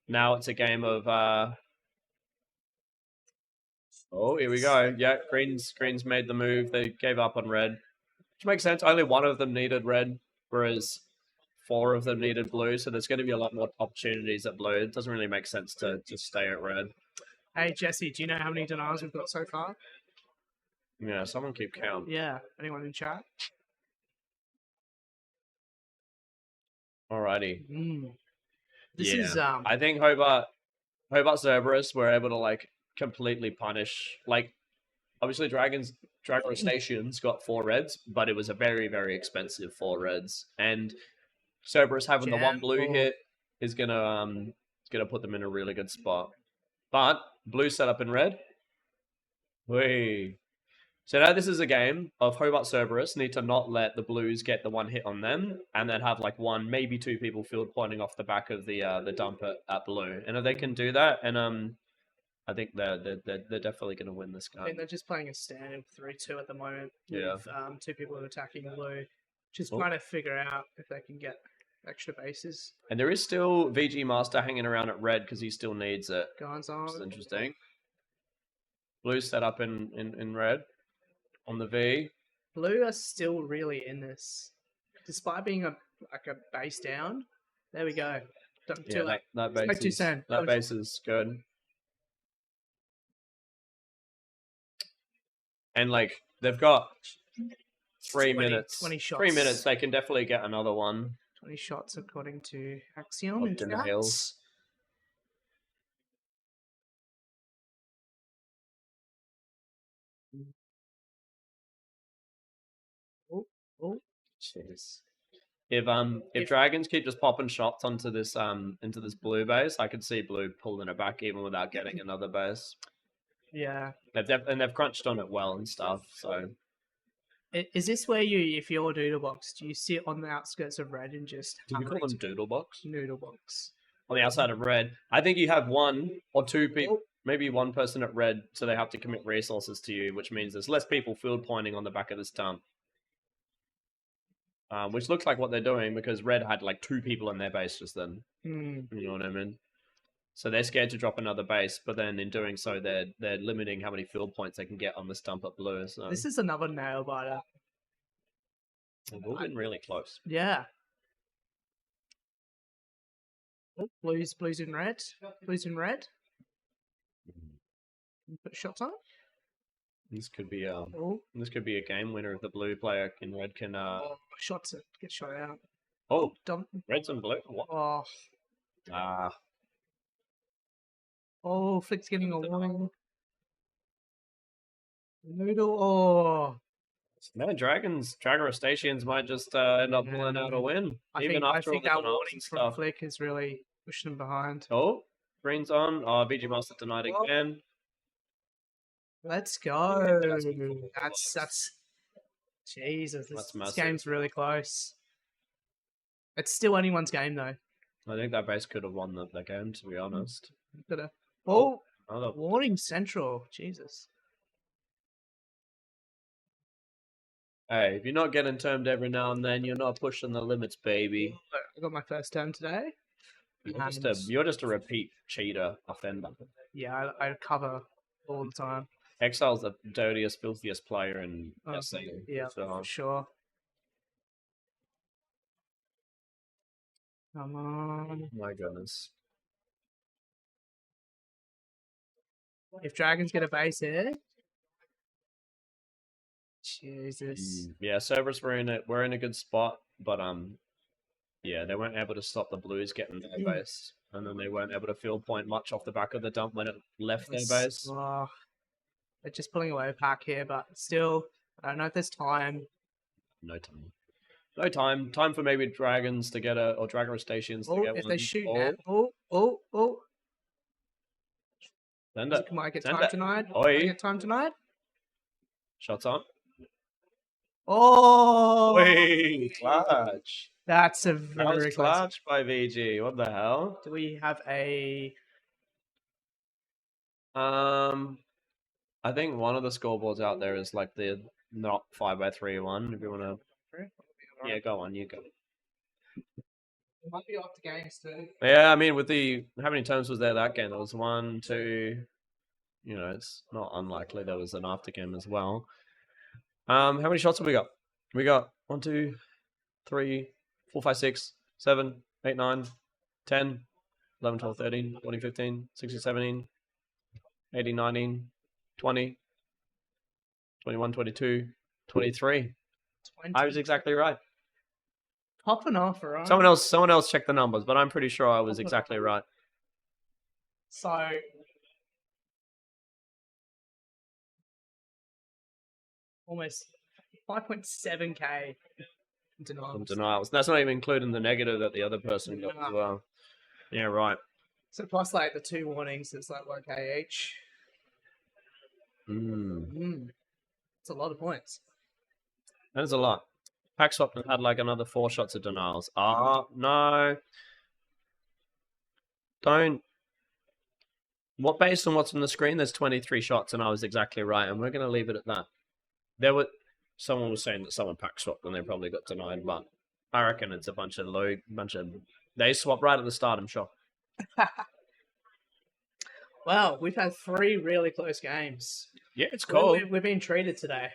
Now it's a game of oh, here we go. Yeah, Green's made the move. They gave up on red, which makes sense. Only one of them needed red, whereas 4 of them needed blue. So there's going to be a lot more opportunities at blue. It doesn't really make sense to just stay at red. Hey, Jesse, do you know how many denials we've got so far? Yeah, someone keep count. Yeah. Anyone in chat? Alrighty. This is I think Hobart Cerberus were able to like completely punish, like, obviously Dragon Station's got 4 reds, but it was a very, very expensive 4 reds, and Cerberus having the 1 blue hit is gonna put them in a really good spot. But blue set up in red. Whee. So now this is a game of Hobart Cerberus need to not let the blues get the 1 hit on them, and then have like 1, maybe 2 people field pointing off the back of the dump at blue. And if they can do that, and I think they're definitely going to win this game. I mean, they're just playing a standard 3-2 at the moment. Yeah. With 2 people attacking blue. Just trying to figure out if they can get extra bases. And there is still VG Master hanging around at red because he still needs it. Guns on. Which is interesting. Blue set up in red on the V. Blue are still really in this, despite being a base down. There we go. Yeah, that base is good. And like they've got 3 minutes. 20 shots. 3 minutes. They can definitely get another one. 20 shots according to Axiom. Of denials. Oh, jeez. If Dragons keep just popping shots onto this into this blue base, I could see blue pulling it back even without getting another base. yeah. They've crunched on it well and stuff. So Is this where if you're Doodlebox, do you sit on the outskirts of red and just do you call them Doodlebox? Noodlebox. On the outside of red, I think you have 1 or 2 people, maybe 1 person at red, so they have to commit resources to you, which means there's less people field pointing on the back of this dump. Which looks like what they're doing because red had like 2 people in their base just then. You know what I mean? So they're scared to drop another base, but then in doing so, they're limiting how many field points they can get on this dump at blue. So This is another nail biter. they've all been really close. Yeah. Oh, blues in red. Blues in red. Put shots on. This could be a game winner if the blue player in red can. Shots it. Get shot out. Oh, Dump. reds and blue. What? Oh. Ah, Oh, Flick's getting a warning. Noodle. Oh. man, Dragon Rustaceans might just end up pulling out a win, I even think after all the that denials warning and from stuff. Flick is really Pushing them behind. Oh, green's on. Oh, VG Master denied Oh. again. Let's go. That's That's Jesus. That's This massive. game's really close. It's still anyone's game though. I think that base could have won the game, to be honest. Gotta. Oh, Another warning central. Jesus. Hey, if you're not getting termed every now and then, you're not pushing the limits, baby. I got my first turn today. You're just a repeat cheater offender. Yeah, I cover all the time. Exile's the dirtiest, filthiest player in Oh, SC. Yeah, So, for sure. Come on. my goodness. If dragons get a base here. Jesus. Yeah, Cerberus we're in a good spot, but yeah, they weren't able to stop the Blues getting their base, and then they weren't able to field point much off the back of the dump when it left their base. Oh, they're just pulling away a pack here, but still, I don't know if there's time. No time. No time. Time for maybe dragons to get or dragon stations to Oh, get if one. they shoot Oh, now. Oh. send it. Might get Send time it. tonight. Oi. Might get time tonight. Shots on. Oh, Wait, clutch. that's a That was very close. clutch by VG. What the hell? Do we have a? I think one of the scoreboards out there is like the not 5x3 one. If you want to, yeah, go on, you go. It might be off the games too. Yeah, I mean, with the how many turns was there that game? There was 1, 2. You know, it's not unlikely there was an after game as well. How many shots have we got? We got 1, 2, 3, 4, 5, 6, 7, 8, 9, 10, 11, 12, 13, 14, 15, 16, 17, 18, 19, 20, 21, 22, 23. I was exactly right. Popping off, right? Someone else checked the numbers, but I'm pretty sure I was exactly right. So. Almost 5.7k denials. Denials. That's not even including the negative that the other person got as well. Yeah, right. So plus like the 2 warnings, it's like 1k each. It's a lot of points. That is a lot. Pack Swap had like another 4 shots of denials. No. Don't. What based on what's on the screen, there's 23 shots, and I was exactly right, and we're going to leave it at that. Someone was saying that someone pack swapped and they probably got denied, but I reckon it's a bunch of they swapped right at the start, I'm sure. Well, we've had 3 really close games. Yeah, it's cool. We've been treated today.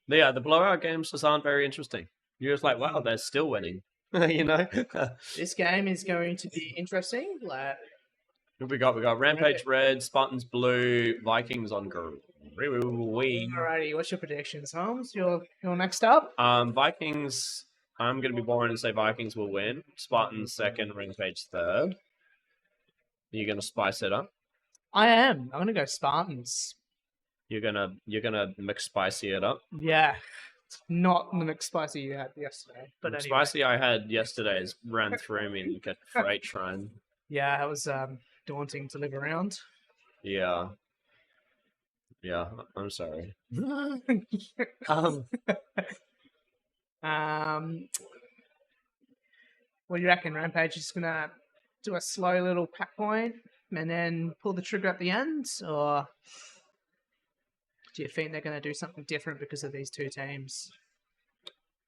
Yeah, the blowout games just aren't very interesting. You're just like, wow, they're still winning. You know? This game is going to be interesting. Like, What we got? We got Rampage Red, Spartans Blue, Vikings on green. Alrighty, what's your predictions, Holmes? You're next up? Vikings, I'm going to be boring and say Vikings will win. Spartans second, Rampage third. You're going to spice it up? I am. I'm going to go Spartans. You're gonna McSpicy it up? Yeah. It's not the McSpicy you had yesterday. But anyway. McSpicy I had yesterday ran through me like a freight train. Yeah, it was daunting to live around. Yeah. Yeah, I'm sorry. What do you reckon? Rampage is gonna do a slow little pack point and then pull the trigger at the end, or do you think they're gonna do something different because of these 2 teams?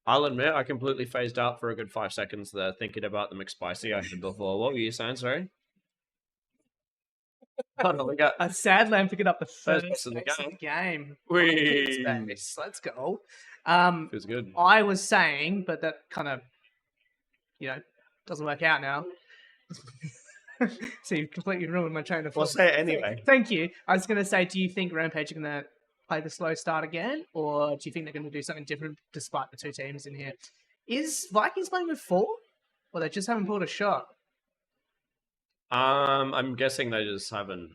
I'll admit I completely phased out for a good 5 seconds there, thinking about the McSpicy I had before. What were you saying? Sorry. Hold on, we got Sadly, I'm picking up the first base of the game. Whee! Vikings base. Let's go. Feels good. I was saying, but that kind of, doesn't work out now. So you've completely ruined my train of thought. Well, say it anyway. Thank you. I was going to say, do you think Rampage are going to play the slow start again, or do you think they're going to do something different despite the 2 teams in here? Is Vikings playing with 4, or they just haven't pulled a shot? I'm guessing they just haven't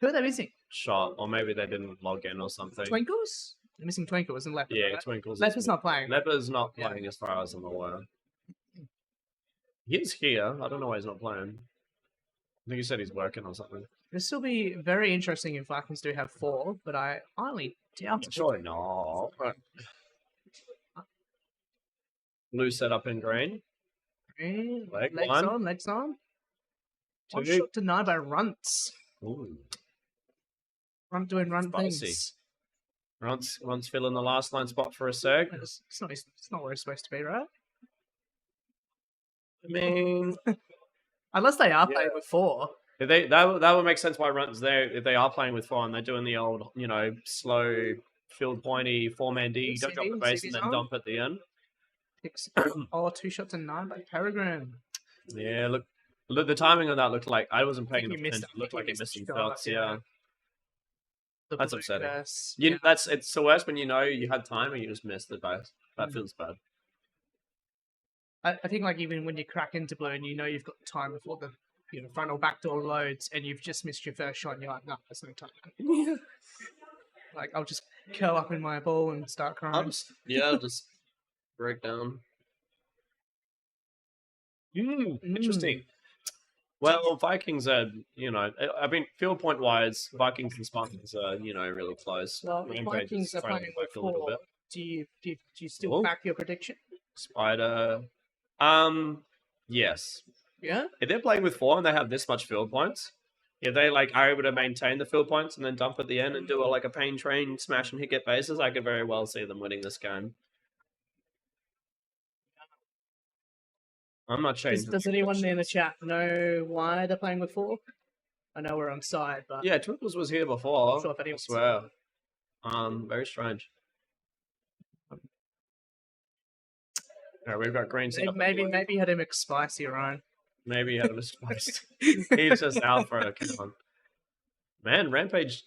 Who are they missing? shot, or maybe they didn't log in or something. Twinkles? They're missing Twinkles and Leopard. Yeah, right? Twinkles. Leopard's not playing. Leopard's not playing as far as I'm aware. He's here. I don't know why he's not playing. think he said he's working on something. This will be very interesting if Vikings do have 4, but I highly doubt it. Surely not. Blue set up in green. Green, Leg legs one. on, legs on. One Two. shot denied by Runts. Ooh. Runt doing run Spicy. things. Runt's filling the last line spot for a sec. It's not where it's supposed to be, right? I mean, Unless they are Yeah. playing with 4. if that would make sense why Runt's there. If they are playing with 4 and they're doing the old, slow, field pointy, 4-man D, you don't drop the base and then CB's on. dump at the end. Picks, 2 shots and 9 by Peregrine. Yeah, look, the timing on that looked like I wasn't paying think he enough missed- attention. It looked I like think he he missed missed some the shot, shots. yeah. Yeah, The That's blue upsetting. verse, you, yeah. it's the worst when you know you had time and you just missed the base. That feels bad. I think like even when you crack into blue and you know you've got time before the front or back door loads and you've just missed your first shot and you're like, no, there's no time. Like I'll just curl up in my ball and start crying. I'll just break down. Interesting. Well, Vikings are, I mean, field point wise, Vikings and Spartans are, really close. Well, the Rampage Vikings is are trailing playing with back a little 4. bit. Do you still Oh. back your prediction? Spider. Yes. Yeah. If they're playing with 4 and they have this much field points, if they are able to maintain the field points and then dump at the end and do a pain train smash and hit get bases, I could very well see them winning this game. I'm not changing. Does anyone in the chat know why they're playing with 4? I know we're on side, but Yeah, Twinkles was here before. Not sure if I anyone's- swear. Very strange. Alright, we've got green set up. maybe he had him McSpicy, Ryan. Maybe he had a misplaced. He's just out for a count. Man, Rampage,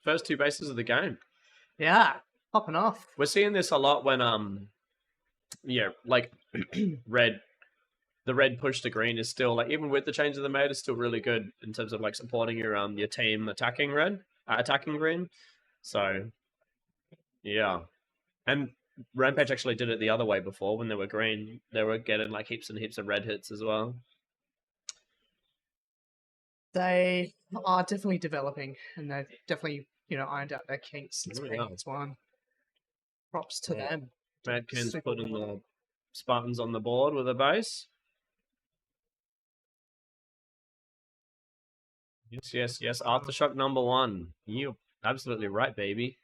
first 2 bases of the game. Yeah, popping off. We're seeing this a lot when red. The red push to green is still even with the changes they made, it's still really good in terms of supporting your team attacking green. So yeah, and Rampage actually did it the other way before when they were green. They were getting heaps and heaps of red hits as well. They are definitely developing, and they've definitely ironed out their kinks since Really being are. one. Props to Yeah. them. Madkin's Super putting cool. the Spartans on the board with a base. Yes. Aftershock number 1. You're absolutely right, baby.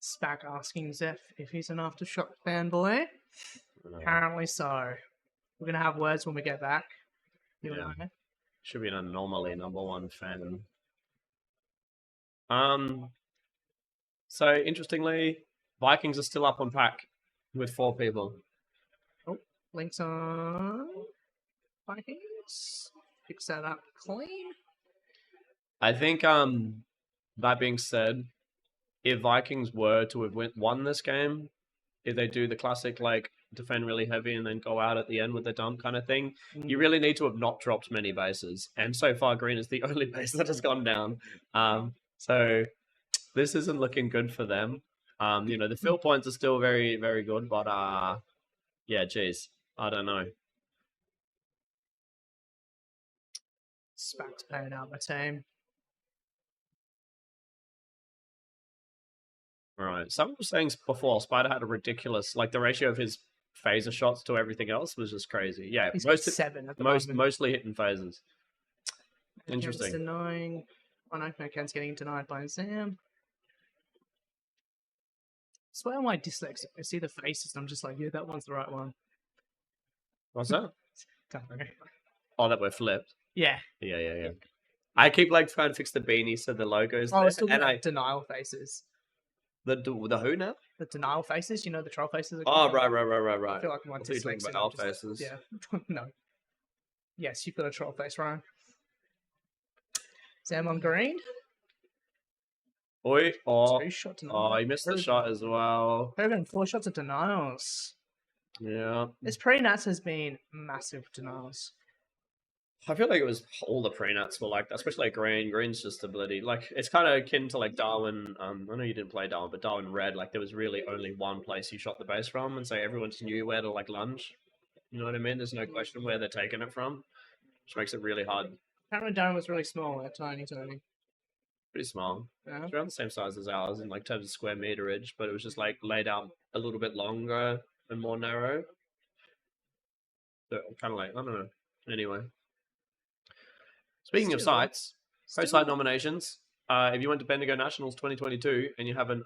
Spack asking Zeph if he's an Aftershock fanboy. Apparently so. We're gonna have words when we get back. You Yeah. and I. Should be an anomaly number 1 fan. So interestingly, Vikings are still up on pack with 4 people. Links on Vikings. Picks that up clean. I think that being said, if Vikings were to have won this game, if they do the classic defend really heavy and then go out at the end with the dump kind of thing, you really need to have not dropped many bases. And so far, green is the only base that has gone down. So this isn't looking good for them. The field points are still very, very good, but yeah, geez, I don't know. Spack's paying out my team. All right. Someone was saying before, Spider had a ridiculous, the ratio of his phaser shots to everything else was just crazy. Yeah, He's got 7 at the moment. mostly hitting phasers. Ken's Interesting. denying. Oh no, Ken's getting denied by Sam. I swear I'm dyslexic. I see the faces and I'm just like, yeah, that one's the right one. What's that? Don't know. Oh, that we're flipped. Yeah. Yeah. I keep trying to fix the beanie so the logo's Oh, I there. was talking And about denial faces. the who now? The denial faces, the troll faces. are Oh, called? right. I feel like I'm I thought you were talking dyslexic. about our I'm just- faces. Yeah. No. Yes, you've got a troll face, Ryan. Sam on green. Oi, 2 shot denial. oh, he missed the shot as well. Peregrine 4 shots of denials. Yeah. This pre-Nats has been massive denials. I feel like it was all the pre-nuts were like that, especially green. Green's just a bloody it's kind of akin to Darwin. I know you didn't play Darwin, but Darwin Red, there was really only one place you shot the base from, and so everyone just knew where to lunge. You know what I mean? There's no question where they're taking it from, which makes it really hard. Apparently, Durham was really small. They're tiny. Pretty small. Yeah. It's around the same size as ours in like terms of square meterage, but it was just like laid out a little bit longer and more narrow. So kind of like, I don't know. Anyway. Speaking of Still- sites, post-site nominations. If you went to Bendigo Nationals 2022 and you haven't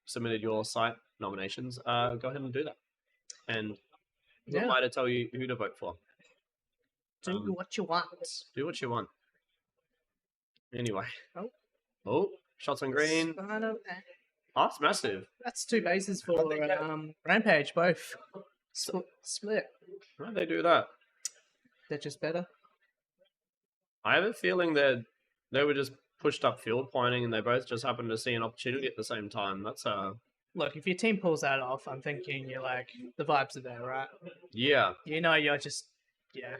submitted your site nominations, go ahead and do that. And Yeah. I'm going to tell you who to vote for. Do what you want. Do what you want. Anyway. Oh. Oh, shots on green. Spider- Oh, it's massive. That's 2 bases for Rampage, both. Split. Why'd they do that? They're just better. I have a feeling that they were just pushed up field pointing and they both just happened to see an opportunity at the same time. That's Look, if your team pulls that off, I'm thinking you're like, the vibes are there, right? yeah. You know, you're just, yeah.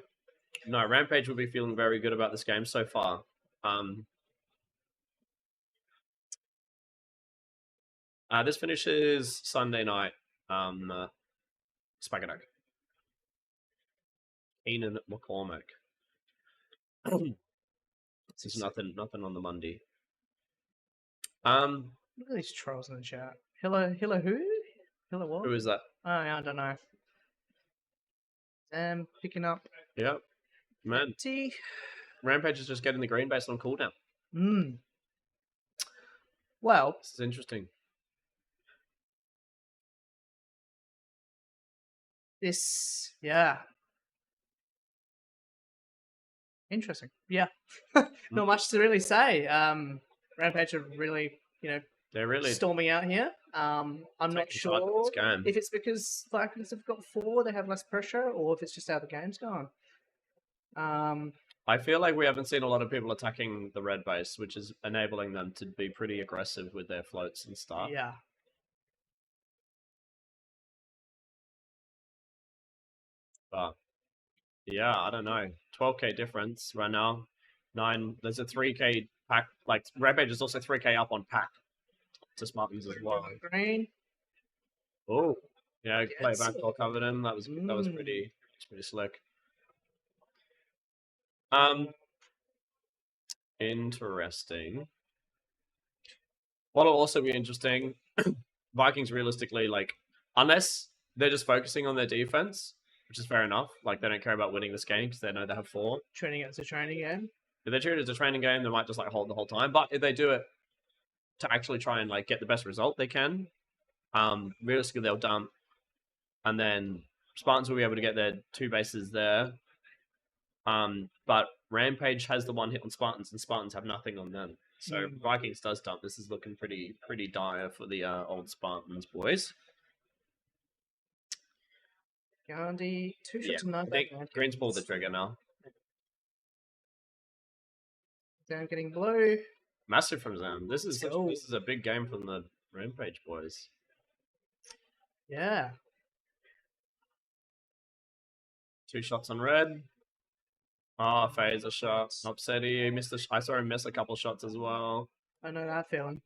No, Rampage will be feeling very good about this game so far. This finishes Sunday night. Spaghetti. Ian McCormick. There's nothing on the Monday. Look at these trolls in the chat. Hello who? Hello what? Who is that? Oh, yeah, I don't know. Picking up Yep. Man, T. Rampage is just getting the green base on cooldown. Well, This is interesting. yeah. Interesting. Yeah. Not much to really say. Rampage are really, They're really storming out here. I'm not taking charge of sure this game. if it's because Vikings have got 4, they have less pressure, or if it's just how the game's gone. I feel like we haven't seen a lot of people attacking the red base, which is enabling them to be pretty aggressive with their floats and stuff. Yeah. But yeah, I don't know. 12k difference right now. 9. There's a 3k pack. Like Rampage is also 3k up on pack to Spartans as well. Green. Oh, yeah, play Yes. backdoor covered him. That was Mm. pretty slick. Interesting. What'll also be interesting, Vikings realistically, like, unless they're just focusing on their defense, which is fair enough. Like, they don't care about winning this game because they know they have 4. Training as a training game. If they treat it as a training game, they might just like hold the whole time. But if they do it to actually try and like get the best result they can, realistically they'll dump, and then Spartans will be able to get their 2 bases there. But Rampage has the 1 hit on Spartans, and Spartans have nothing on them. So Vikings does dump. This is looking pretty dire for the old Spartans boys. Gandhi, 2 shots Yeah, and I 9 think back. Green's pulled the trigger now. Down getting blue. Massive from Zam. This is Let's go. this is a big game from the Rampage boys. Yeah. 2 shots on red. Ah, phaser shot. Upsetty missed. I saw him miss a couple shots as well. I know that feeling.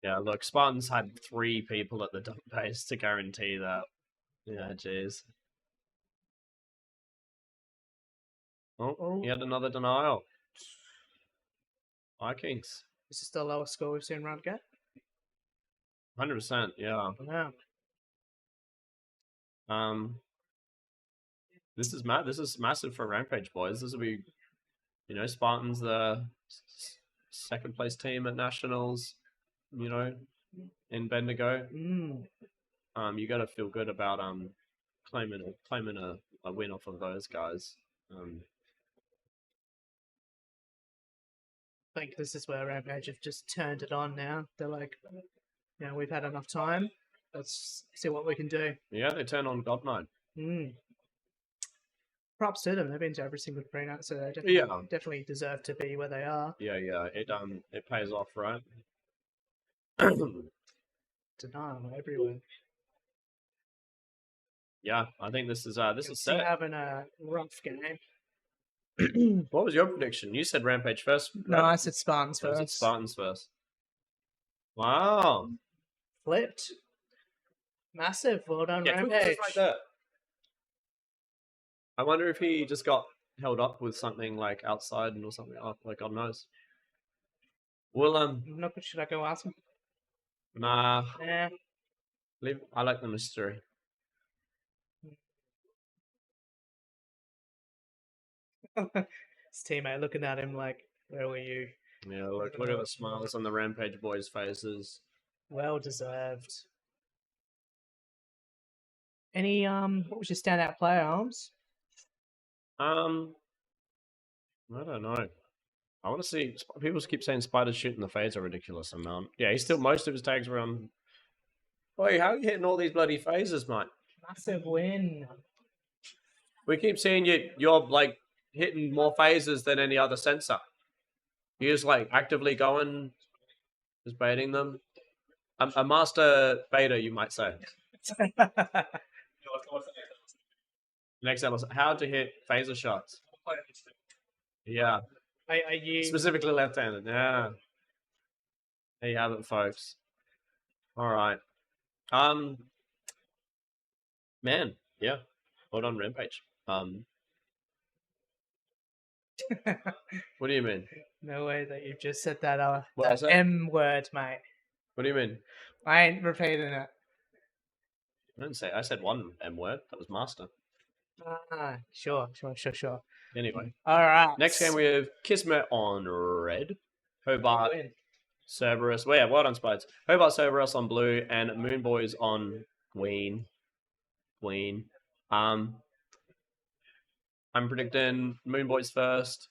Yeah, look, Spartans had 3 people at the dump base to guarantee that. Yeah, jeez. Oh, he had another denial. Vikings. This is the lowest score we've seen round get. 100%, yeah. Wow. This is massive for Rampage boys. This will be, Spartans the second place team at Nationals, in Bendigo. You got to feel good about claiming a win off of those guys. I think this is where Rampage have just turned it on now. They're like, we've had enough time. Let's see what we can do. Yeah, they turn on God Mode. Props to them. They've been to every single pre-night, so they definitely deserve to be where they are. Yeah. It pays off, right? Denial everywhere. Yeah, I think this is You're set. having a rough game. What was your prediction? You said Rampage first. No, right? I said Spartans I said first. Spartans first. Wow. Flipped. Massive. Well done, Yeah, Rampage. just like that. I wonder if he just got held up with something like outside or something. Oh, like God knows. Well, Not good. Should I go ask him? nah. Yeah. I like the mystery. His teammate looking at him like, where were you? Yeah, look at the smiles on the Rampage boys' faces. Well deserved. Any what was your standout player, Arms? I don't know. I want to see. People keep saying spiders shooting the phase a ridiculous amount. Yeah, he's still most of his tags are on. Boy, how are you hitting all these bloody phases, mate? Massive win. We keep seeing you're like hitting more phases than any other sensor. You're just like actively going, just baiting them. A master baiter, you might say. Next episode, how to hit phaser shots. Yeah, Are you specifically left-handed. Yeah. There you have it, folks. All right. Man, yeah. Well done, Rampage. What do you mean? No way that you've just said that What was that that? M word, mate. What do you mean? I ain't repeating it. I didn't say. I said one M word. That was master. Sure. Anyway, All right. next game we have Kismet on red, Hobart, Win. Cerberus. Well, yeah, well done, Spides. Hobart, Cerberus on blue, and Moon Boys on green. I'm predicting Moon Boys first.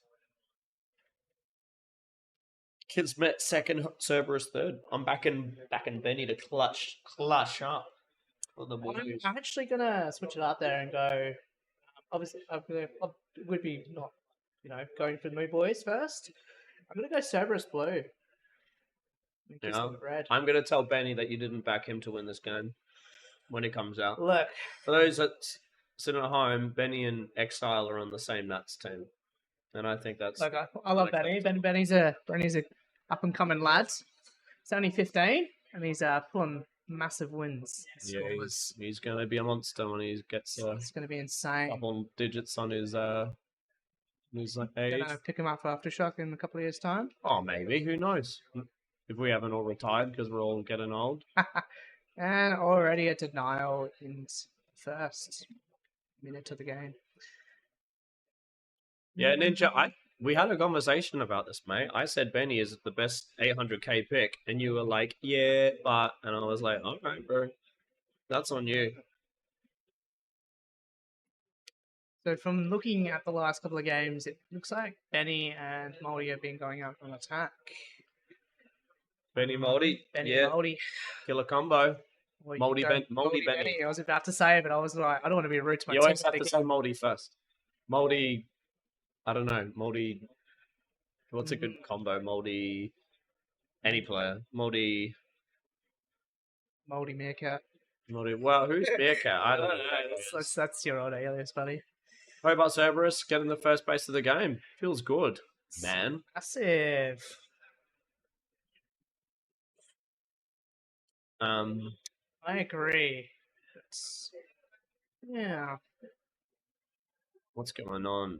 Kismet second, Cerberus third. I'm backing Benny to clutch up for the boys. I'm actually gonna switch it up there and go. Obviously, I would be not, going for the Moon Boys first. I'm gonna go Cerberus blue. And Yeah. Kismet red. I'm going to tell Benny that you didn't back him to win this game when he comes out. Look, For those that sitting at home, Benny and Exile are on the same Nats team. And I think that's... I love Benny. Benny's a up and coming lad. He's only 15 and he's pulling massive wins. Yeah, he's going to be a monster when he gets It's going to be insane. couple digits on his age. Gonna pick him up for Aftershock in a couple of years' time. Oh, maybe. Who knows? If we haven't all retired because we're all getting old. And already a denial in first minute of the game. Yeah, Ninja, we had a conversation about this, mate. I said Benny is the best 800k pick, and you were like, yeah, but... And I was like, all right, bro. That's on you. So from looking at the last couple of games, it looks like Benny and Moldy have been going out on attack. Benny Moldy. Benny Yeah. Moldy. Killer combo. Well, you Moldy, go Moldy Benny. I was about to say it, but I was like, I don't want to be rude to my You always have teammate to say again. Moldy first. Moldy... I don't know. Moldy... What's a good combo? Moldy... Any player. Moldy... Moldy Meerkat. Moldy... Well, who's Bearcat? I don't know. That's your old alias, buddy. Hobart Cerberus getting the first base of the game. Feels good, man. Massive. I agree. Yeah. What's going on?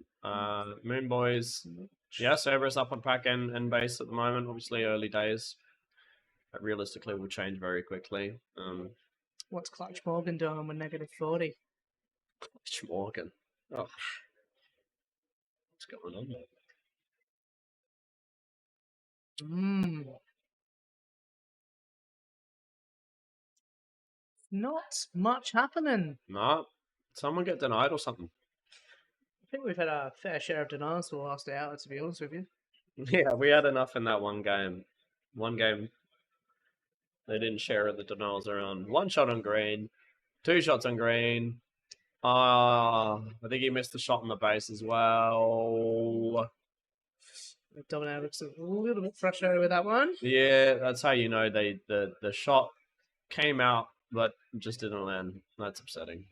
Moon Boys. Yeah, Cerberus up on pack and base at the moment. Obviously, early days. But realistically, will change very quickly. What's Clutch Morgan doing with -40? Morgan. Oh. What's going on? Not much happening. No. Someone get denied or something. I think we've had a fair share of denials for the last hour, to be honest with you. Yeah, we had enough in that one game. They didn't share the denials around. 1 shot on green. 2 shots on green. I think he missed the shot on the base as well. Dominator looks a little bit frustrated with that one. Yeah, that's how you know the shot came out but just didn't land. That's upsetting.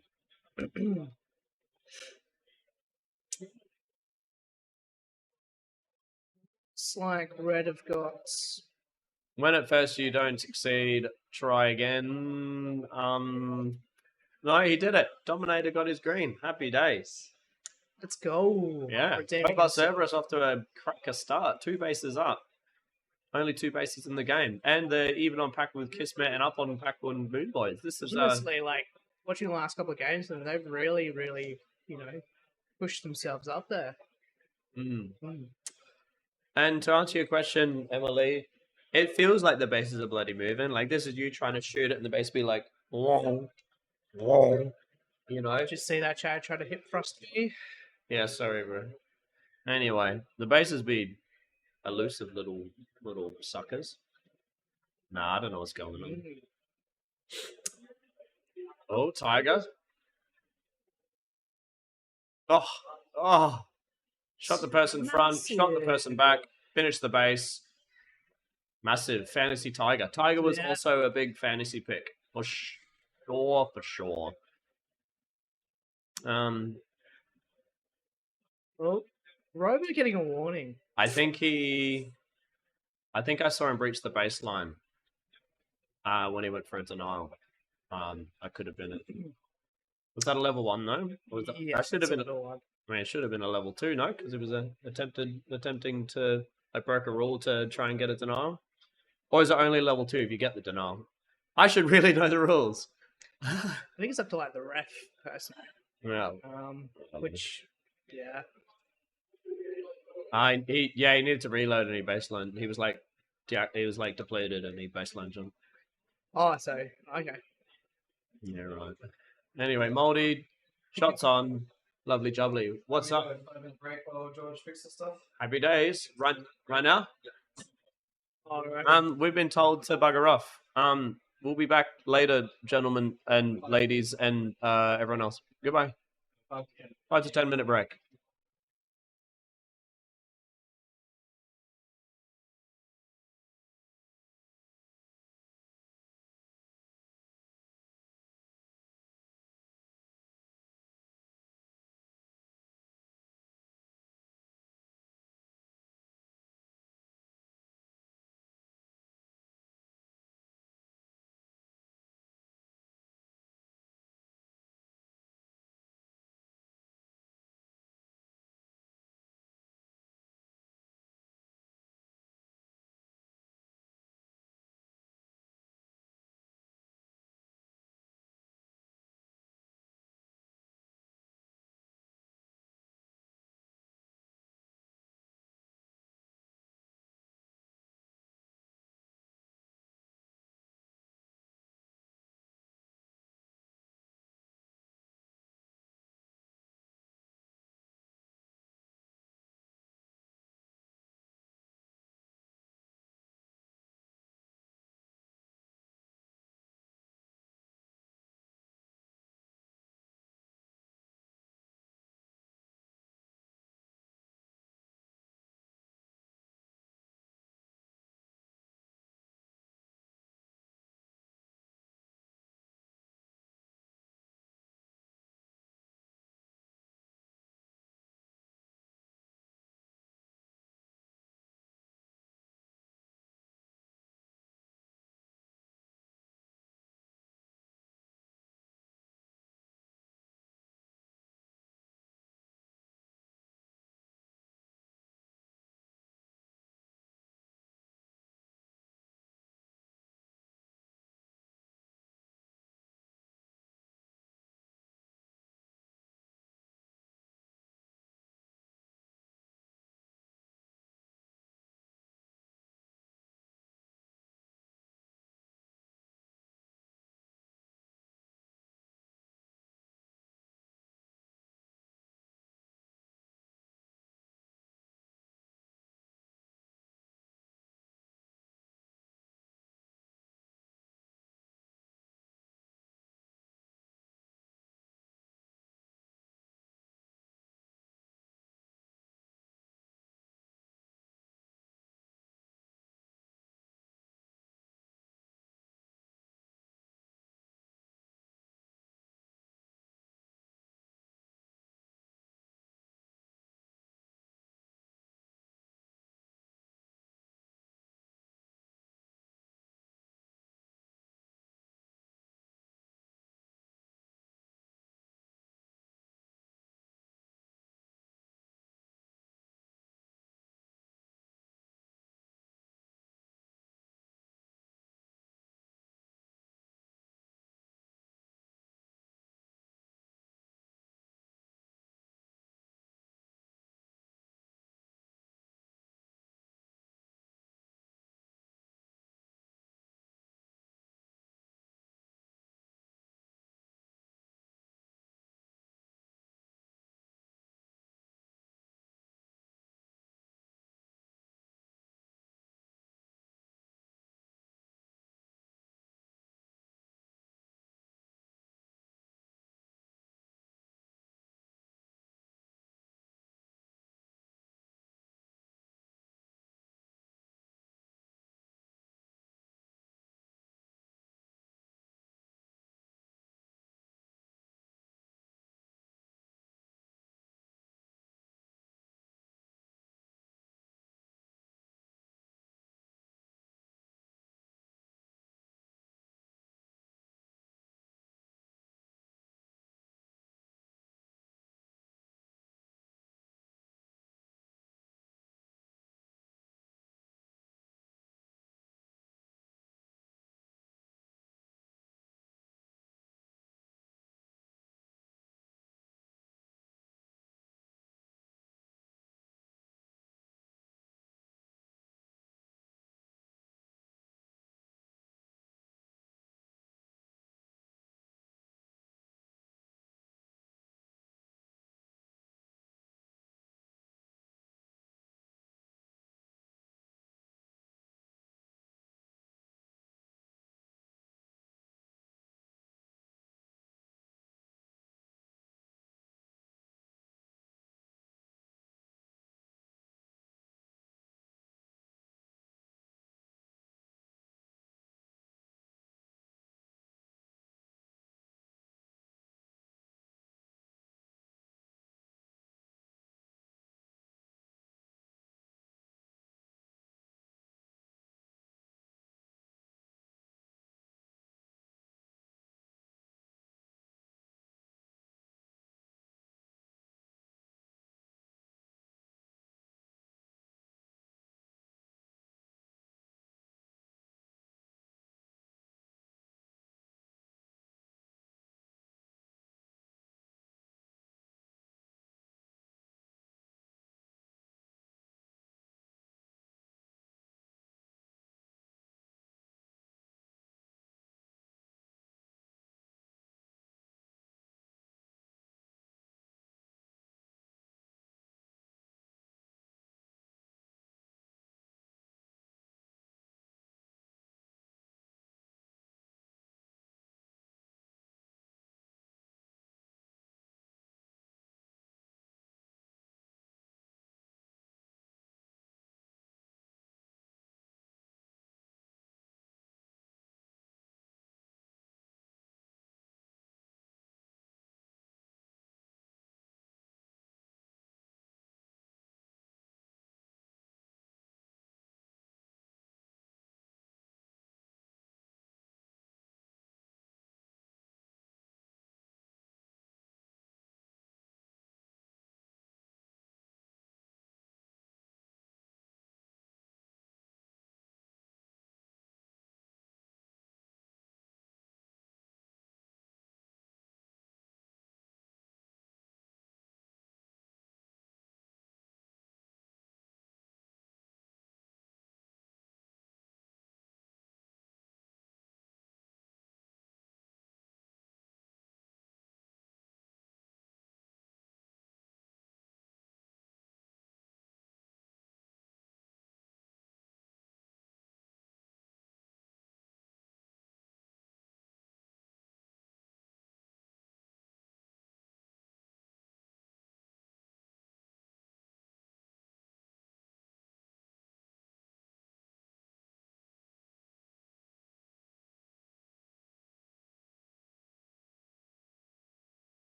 It's like Red have got... When at first you don't succeed, try again. No, he did it. Dominator got his green. Happy days. Let's go. Yeah. Redeeming Hobart himself. Cerberus off to a cracker start. 2 bases up. Only 2 bases in the game. And they're even on pack with Kismet and up on pack with Moon Boys. This is Honestly, like, watching the last couple of games, and they've really, really, pushed themselves up there. mm. Mm. And to answer your question, Emily, it feels like the bases are bloody moving. Like this is you trying to shoot it and the base be like, whoa, whoa. You know? Did you see that Chad try to hit Frost me? Yeah, sorry, bro. Anyway, the bases be elusive little suckers. Nah, I don't know what's going on. Mm. Oh, Tiger. Oh. Shot the person front, shot the person back, finished the base. Massive fantasy Tiger. Tiger was also a big fantasy pick. For sure. Well, Robo getting a warning. I think I saw him breach the baseline when he went for a denial. I could have been it. Was that a level 1 though? Or was that, Yeah, that should have been. one. I mean, it should have been a level 2, no? Because it was attempting to broke a rule to try and get a denial. Or is it only level 2 if you get the denial? I should really know the rules. I think it's up to like the ref personally. Yeah. Which, yeah. He needed to reload and he baseline. He was like depleted and he baseline jumped. Oh, so okay. Yeah, right. Anyway, Moldy, shots on, lovely jubbly. What's up? Break while George fixes stuff. Happy days. Right now. All right. We've been told to bugger off. We'll be back later, gentlemen and ladies and everyone else. Goodbye. 5 to 10 minute break.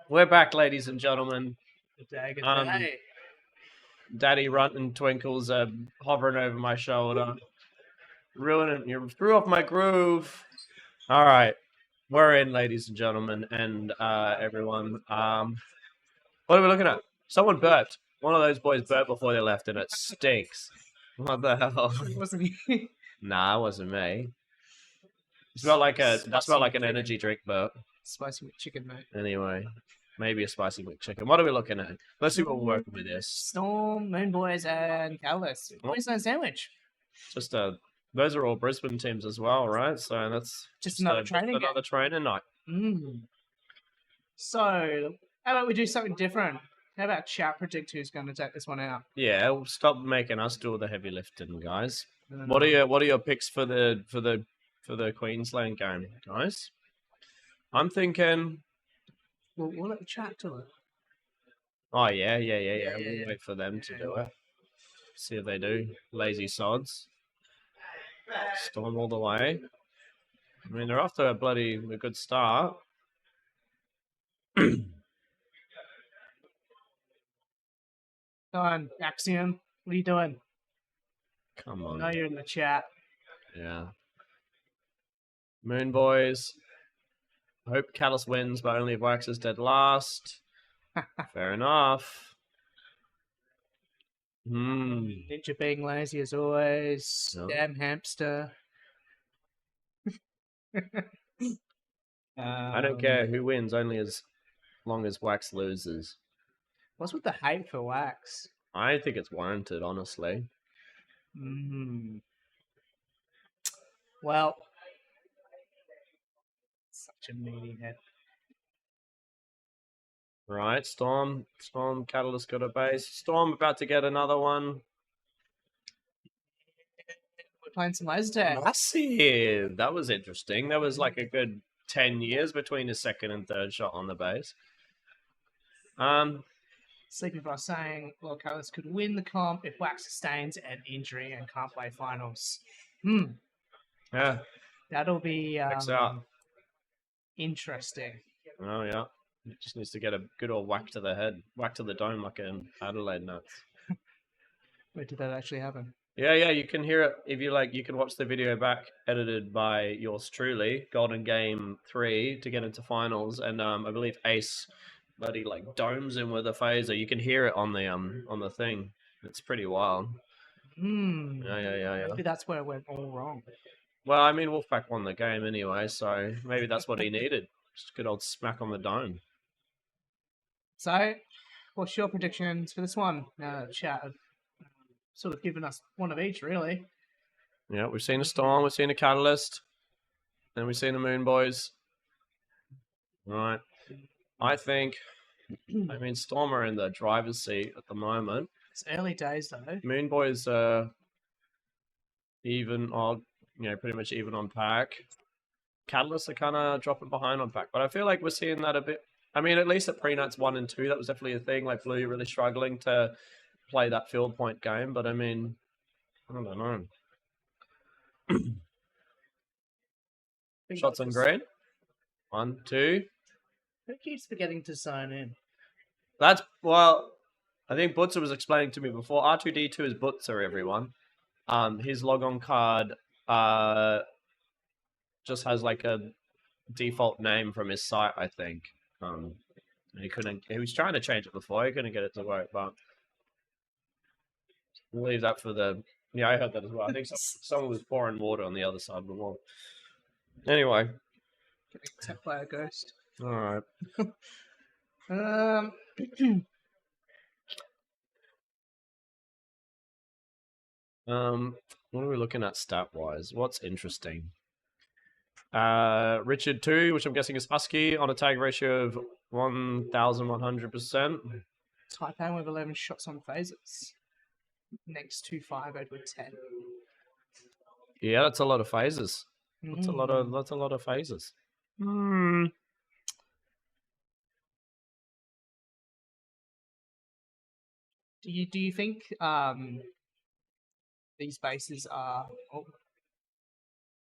We're back, ladies and gentlemen. Good day, good Um, day. Daddy Runt and Twinkles are hovering over my shoulder. You threw off my groove. All right. We're in, ladies and gentlemen, and everyone. What are we looking at? Someone burped. One of those boys burped before they left, and it stinks. What the hell? It wasn't you. Nah, it wasn't me. It smelled like that smelled like an Spicy energy drink burp. Spicy chicken, mate. Anyway, maybe a spicy McChicken. What are we looking at? Let's see what we're working with this. Storm, Moon Boys, and Catalyst. Queensland Sandwich. Just those are all Brisbane teams as well, right? So that's Just another training game. another training night. So, how about we do something different? How about chat predict who's going to take this one out? Yeah, well, stop making us do all the heavy lifting, guys. What are your picks for the Queensland game, guys? I'm thinking. We'll let the chat do it. Oh yeah. We'll wait for them to do it. See if they do. Lazy sods. Storm all the way. I mean, they're off to a good start. Come on, Axiom. What are you doing? Come I on. know you're in the chat. Yeah. Moon Boys. I hope Callus wins, but only if Wax is dead last. Fair enough. Ninja being lazy as always. No. Damn hamster. I don't care who wins, only as long as Wax loses. What's with the hate for Wax? I think it's warranted, honestly. Well, such a meaty head. Right, Storm, Catalyst got a base. Storm about to get another one. We're playing some laser tag. Massive. That was interesting. There was like a good 10 years between his second and third shot on the base. Sleeping by saying, well, Catalyst could win the comp if Wax sustains an injury and can't play finals. Yeah. That'll be Checks out. interesting. Oh, yeah. It just needs to get a good old whack to the head. Whack to the dome like an Adelaide nuts. Where did that actually happen? Yeah, you can hear it. If you like, you can watch the video back, edited by yours truly, Golden Game 3, to get into finals. And I believe Ace bloody like domes him with a phaser. You can hear it on the thing. It's pretty wild. Yeah. Maybe that's where it went all wrong. Well, I mean, Wolfpack won the game anyway, so maybe that's what he needed. Just a good old smack on the dome. So, what's your predictions for this one? Chat have sort of given us one of each, really. Yeah, we've seen a Storm, we've seen a Catalyst, and we've seen the Moon Boys. Right. I think, Storm are in the driver's seat at the moment. It's early days, though. Moon Boys are pretty much even on pack. Catalysts are kind of dropping behind on pack, but I feel like we're seeing that a bit. I mean, at least at pre-nights 1 and 2, that was definitely a thing. Like Blue really struggling to play that field point game, but I mean, I don't know. Shots on green. 1, 2. Who keeps forgetting to sign in? I think Butzer was explaining to me before. R2D2 is Butzer, everyone. His logon card just has like a default name from his site, I think. He was trying to change it before, he couldn't get it to work, but we'll leave that for I heard that as well. I think someone was pouring water on the other side of the wall. Anyway. Getting attacked by a ghost. Alright. What are we looking at stat-wise? What's interesting? Richard 2, which I'm guessing is Husky, on a tag ratio of 1,100%. Taipan with 11 shots on phases. Next 2-5, Edward 10. Yeah, that's a lot of phases. That's a lot of phases. Do you think these bases are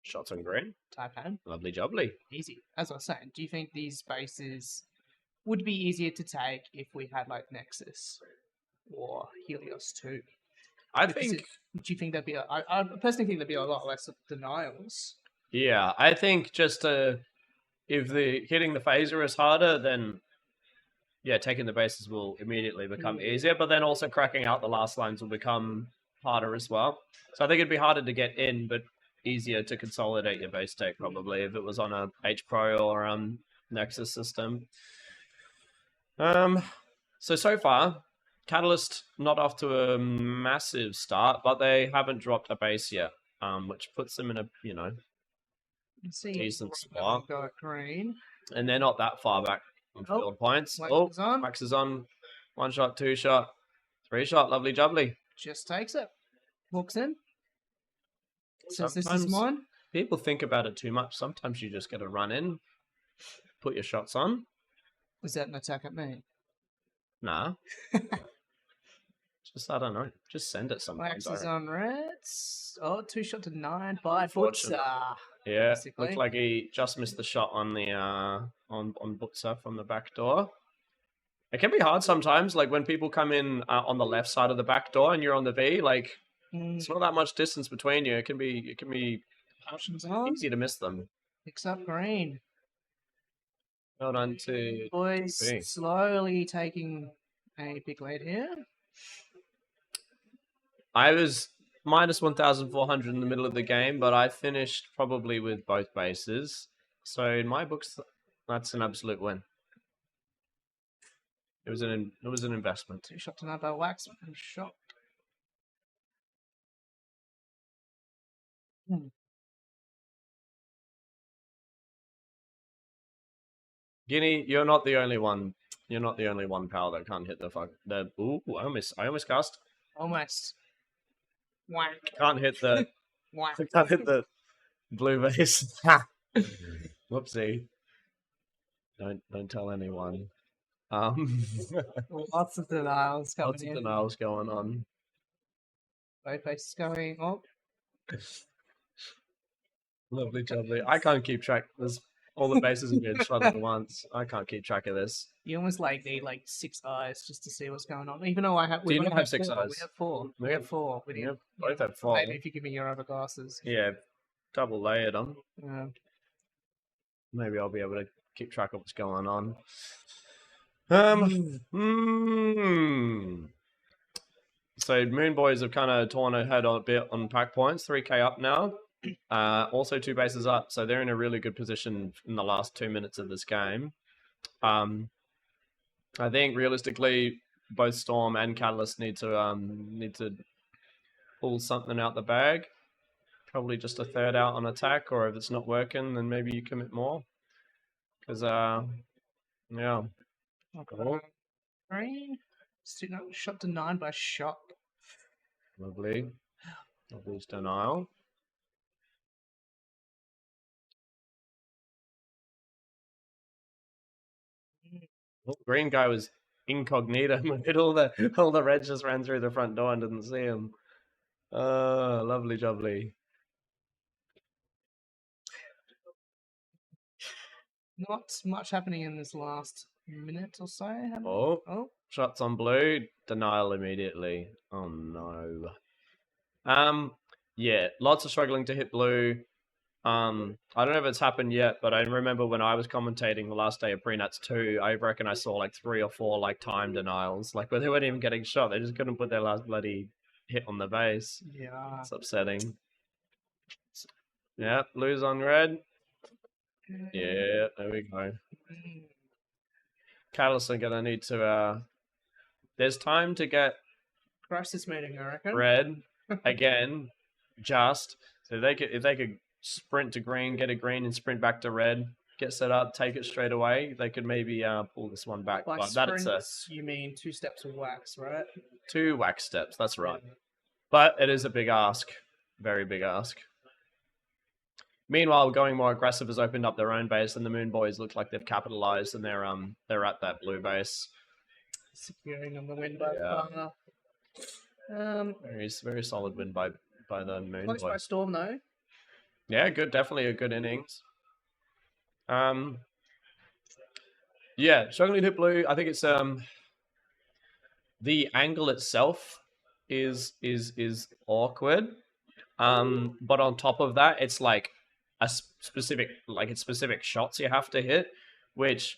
Shots on green. Taipan? Lovely jubbly. Easy. As I was saying, do you think these bases would be easier to take if we had like Nexus or Helios 2. I Because think, do you think there'd be I personally think there'd be a lot less of denials. yeah, I think just if the hitting the phaser is harder, then yeah, taking the bases will immediately become easier. But then also cracking out the last lines will become harder as well. So I think it'd be harder to get in, but easier to consolidate your base take probably if it was on a H Pro or Nexus system. So far, Catalyst not off to a massive start, but they haven't dropped a base yet, which puts them in a decent spot. Got green. And they're not that far back on Oh, field points. Wax Oh, is on. Wax is on. 1 shot, 2 shot, 3 shot. Lovely jubbly. Just takes it. Walks in. Says this is Sometimes mine. people think about it too much. Sometimes you just got to run in, put your shots on. Was that an attack at me? Nah. Just, I don't know. Just send it sometimes. Wax is on reds. Oh, 2 shot to 9 by Unfortunate. Butsa. Yeah, basically. looked like he just missed the shot on the on Butsa from the back door. It can be hard sometimes, like when people come in on the left side of the back door and you're on the V. Like it's not that much distance between you. It can be Options on. easy to miss them. Picks up green. Well done to Boys B. slowly taking a big lead here. I was minus 1,400 in the middle of the game, but I finished probably with both bases. So in my books, that's an absolute win. It was an investment. 2 shot to 9 by Wax. And shot. Guinea, you're not the only one. You're not the only one, pal, that can't hit the fuck. Ooh, I almost cast. Almost. Whack. Can't hit the. Whack. Can't hit the blue base. Whoopsie. Don't tell anyone. Lots of denials coming Lots of in. denials going on. Both bases going. Oh, Lovely, jubbly. I can't keep track. There's all the bases are being shot at once. I can't keep track of this. you almost like need like 6 eyes just to see what's going on. Even though I have, Do you only not have 6 4. eyes? We have 4. We We have- have 4. We Yeah, need, both have 4. maybe if you give me your other glasses. Yeah, double layered them. Yeah. Maybe I'll be able to keep track of what's going on. So Moon Boys have kind of torn ahead a bit on pack points, 3k up now. Also 2 bases up, so they're in a really good position in the last 2 minutes of this game. I think realistically, both Storm and Catalyst need to pull something out the bag. Probably just a third out on attack, or if it's not working, then maybe you commit more. Because yeah. Okay. Green. Shot to 9 by Shock. Lovely. Lovely's denial. Oh, green guy was incognito in the middle. All the reds just ran through the front door and didn't see him. Lovely jubbly. Not much happening in this last minute or so. Oh, shots on blue. Denial immediately. Oh no. Yeah, lots of struggling to hit blue. I don't know if it's happened yet, but I remember when I was commentating the last day of Prenats 2, I reckon I saw like 3 or 4 like time denials, like where they weren't even getting shot. They just couldn't put their last bloody hit on the base. Yeah. It's upsetting. Yeah, blue's on red. Yeah, there we go. Catalyst are gonna need to. There's time to get Crisis meeting, I reckon. red again. Just so if they could sprint to green, get a green, and sprint back to red, get set up, take it straight away, they could maybe pull this one back. By But that's sprints, you mean 2 steps of Wax, right? 2 wax steps. That's right. But it is a big ask, very big ask. Meanwhile, going more aggressive has opened up their own base, and the Moon Boys look like they've capitalized, and they're at that blue base. Securing on the win by Yeah. Farmer. Very solid win by the Moon Close by Boys. Storm, though. Yeah, good. Definitely a good innings. Yeah, struggling to hit blue. I think it's the angle itself is awkward. But on top of that, it's like a specific it's specific shots you have to hit, which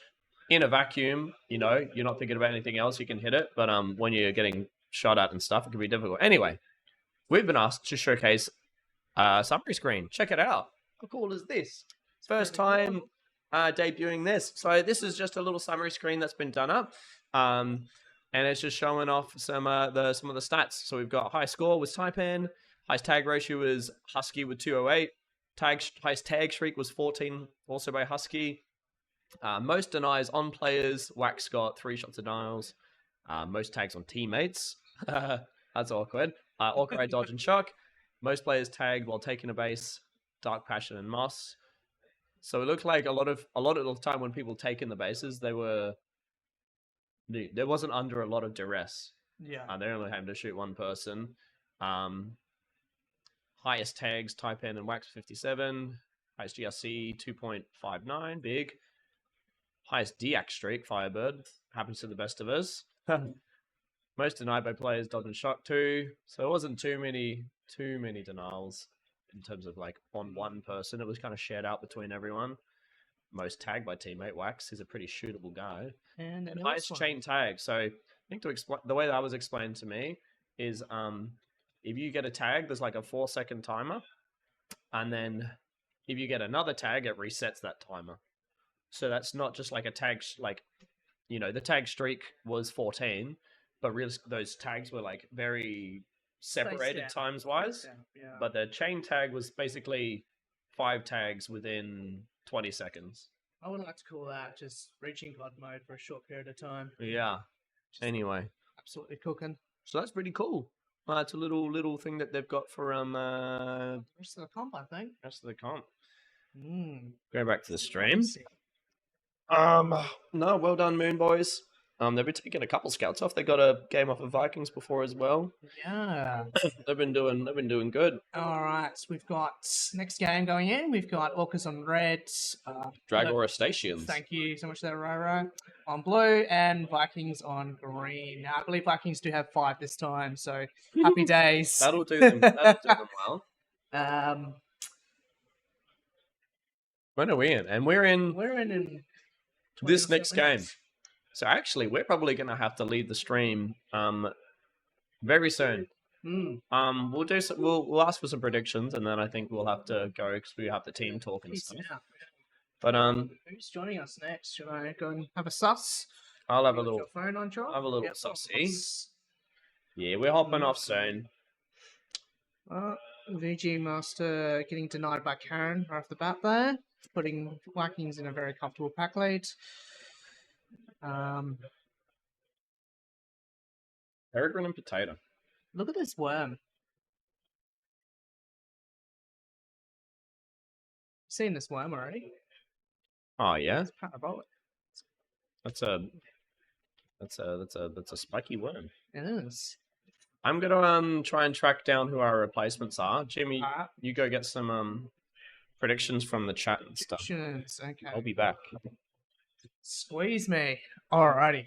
in a vacuum, you're not thinking about anything else, you can hit it. But when you're getting shot at and stuff, it can be difficult. Anyway, we've been asked to showcase summary screen. Check it out. How cool is this? First time debuting this. So this is just a little summary screen that's been done up. And it's just showing off some of the stats. So we've got high score was Taipan, highest tag ratio was Husky with 208, highest tag streak was 14, also by Husky. Most denies on players, Wax got 3 shots of denials. Most tags on teammates. That's awkward. Orca, Dodge, and Shock. Most players tagged while taking a base, Dark Passion and Moss. So it looked like a lot of the time when people taking the bases, there wasn't under a lot of duress. Yeah. They only having to shoot one person. Highest tags, Taipan and Wax 57. Highest GRC 2.59, big. Highest DX streak, Firebird. Happens to the best of us. Most denied by players, Dodge and Shock 2. So it wasn't too many denials in terms of like on one person. It was kind of shared out between everyone. Most tagged by teammate Wax. He's a pretty shootable guy. And highest chain tag. So I think to explain the way that was explained to me is if you get a tag, there's like a 4-second timer, and then if you get another tag, it resets that timer. So that's not just like a tag the tag streak was 14, but really those tags were like very separated times wise. Yeah. But the chain tag was basically 5 tags within 20 seconds. I would like to call that just reaching God mode for a short period of time. Yeah. Anyway, Absolutely cooking. so that's pretty cool. It's a little thing that they've got for Rest of the comp, I think. rest of the comp. Go back to the stream. No, well done, Moon Boys. They've been taking a couple scouts off. They got a game off of Vikings before as well. Yeah. They've been doing good. All right. So we've got next game going in. We've got Orcas on red. Dragora Stations. Thank you so much there, Roro. On blue and Vikings on green. Now, I believe Vikings do have 5 this time, so happy days. That'll do them. Well. When are we in? And we're in this next 27 game. minutes. So actually, we're probably going to have to lead the stream very soon. We'll do some, we'll ask for some predictions, and then I think we'll have to go because we have the team talk and Peace stuff. out. But Who's joining us next? Should I go and have a suss? I'll have a Got little your phone on, Joel? have a little Yep, sussy. Yeah, we're hopping off soon. VG Master getting denied by Karen right off the bat there, putting Vikings in a very comfortable pack lead. Peregrine and Potato. Look at this worm. Seen this worm already? Oh yeah, It's parabolic. that's a spiky worm. It is. I'm gonna try and track down who our replacements are. Jimmy, Alright. you go get some predictions from the chat and stuff. Predictions, okay. I'll be back. Squeeze me. Alrighty.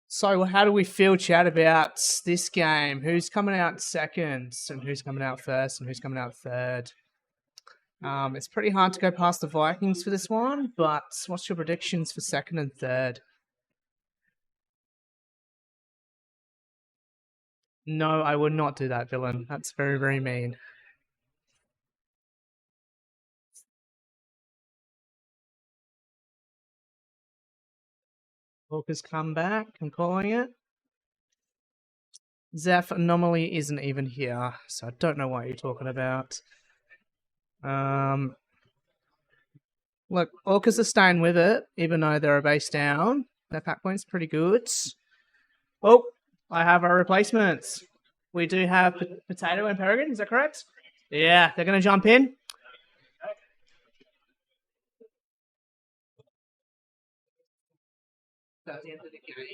So, how do we feel, chat, about this game? Who's coming out second, and who's coming out first, and who's coming out third? It's pretty hard to go past the Vikings for this one, but what's your predictions for second and third? No, I would not do that, villain. That's very, very mean. Walker's come back. I'm calling it. Zeph Anomaly isn't even here, so I don't know what you're talking about. Look, Orcas are staying with it, even though they're a base down. Their pack point's pretty good. Oh, I have our replacements. We do have Potato and Peregrine, is that correct? Yeah, they're going to jump in. So at the end of the game,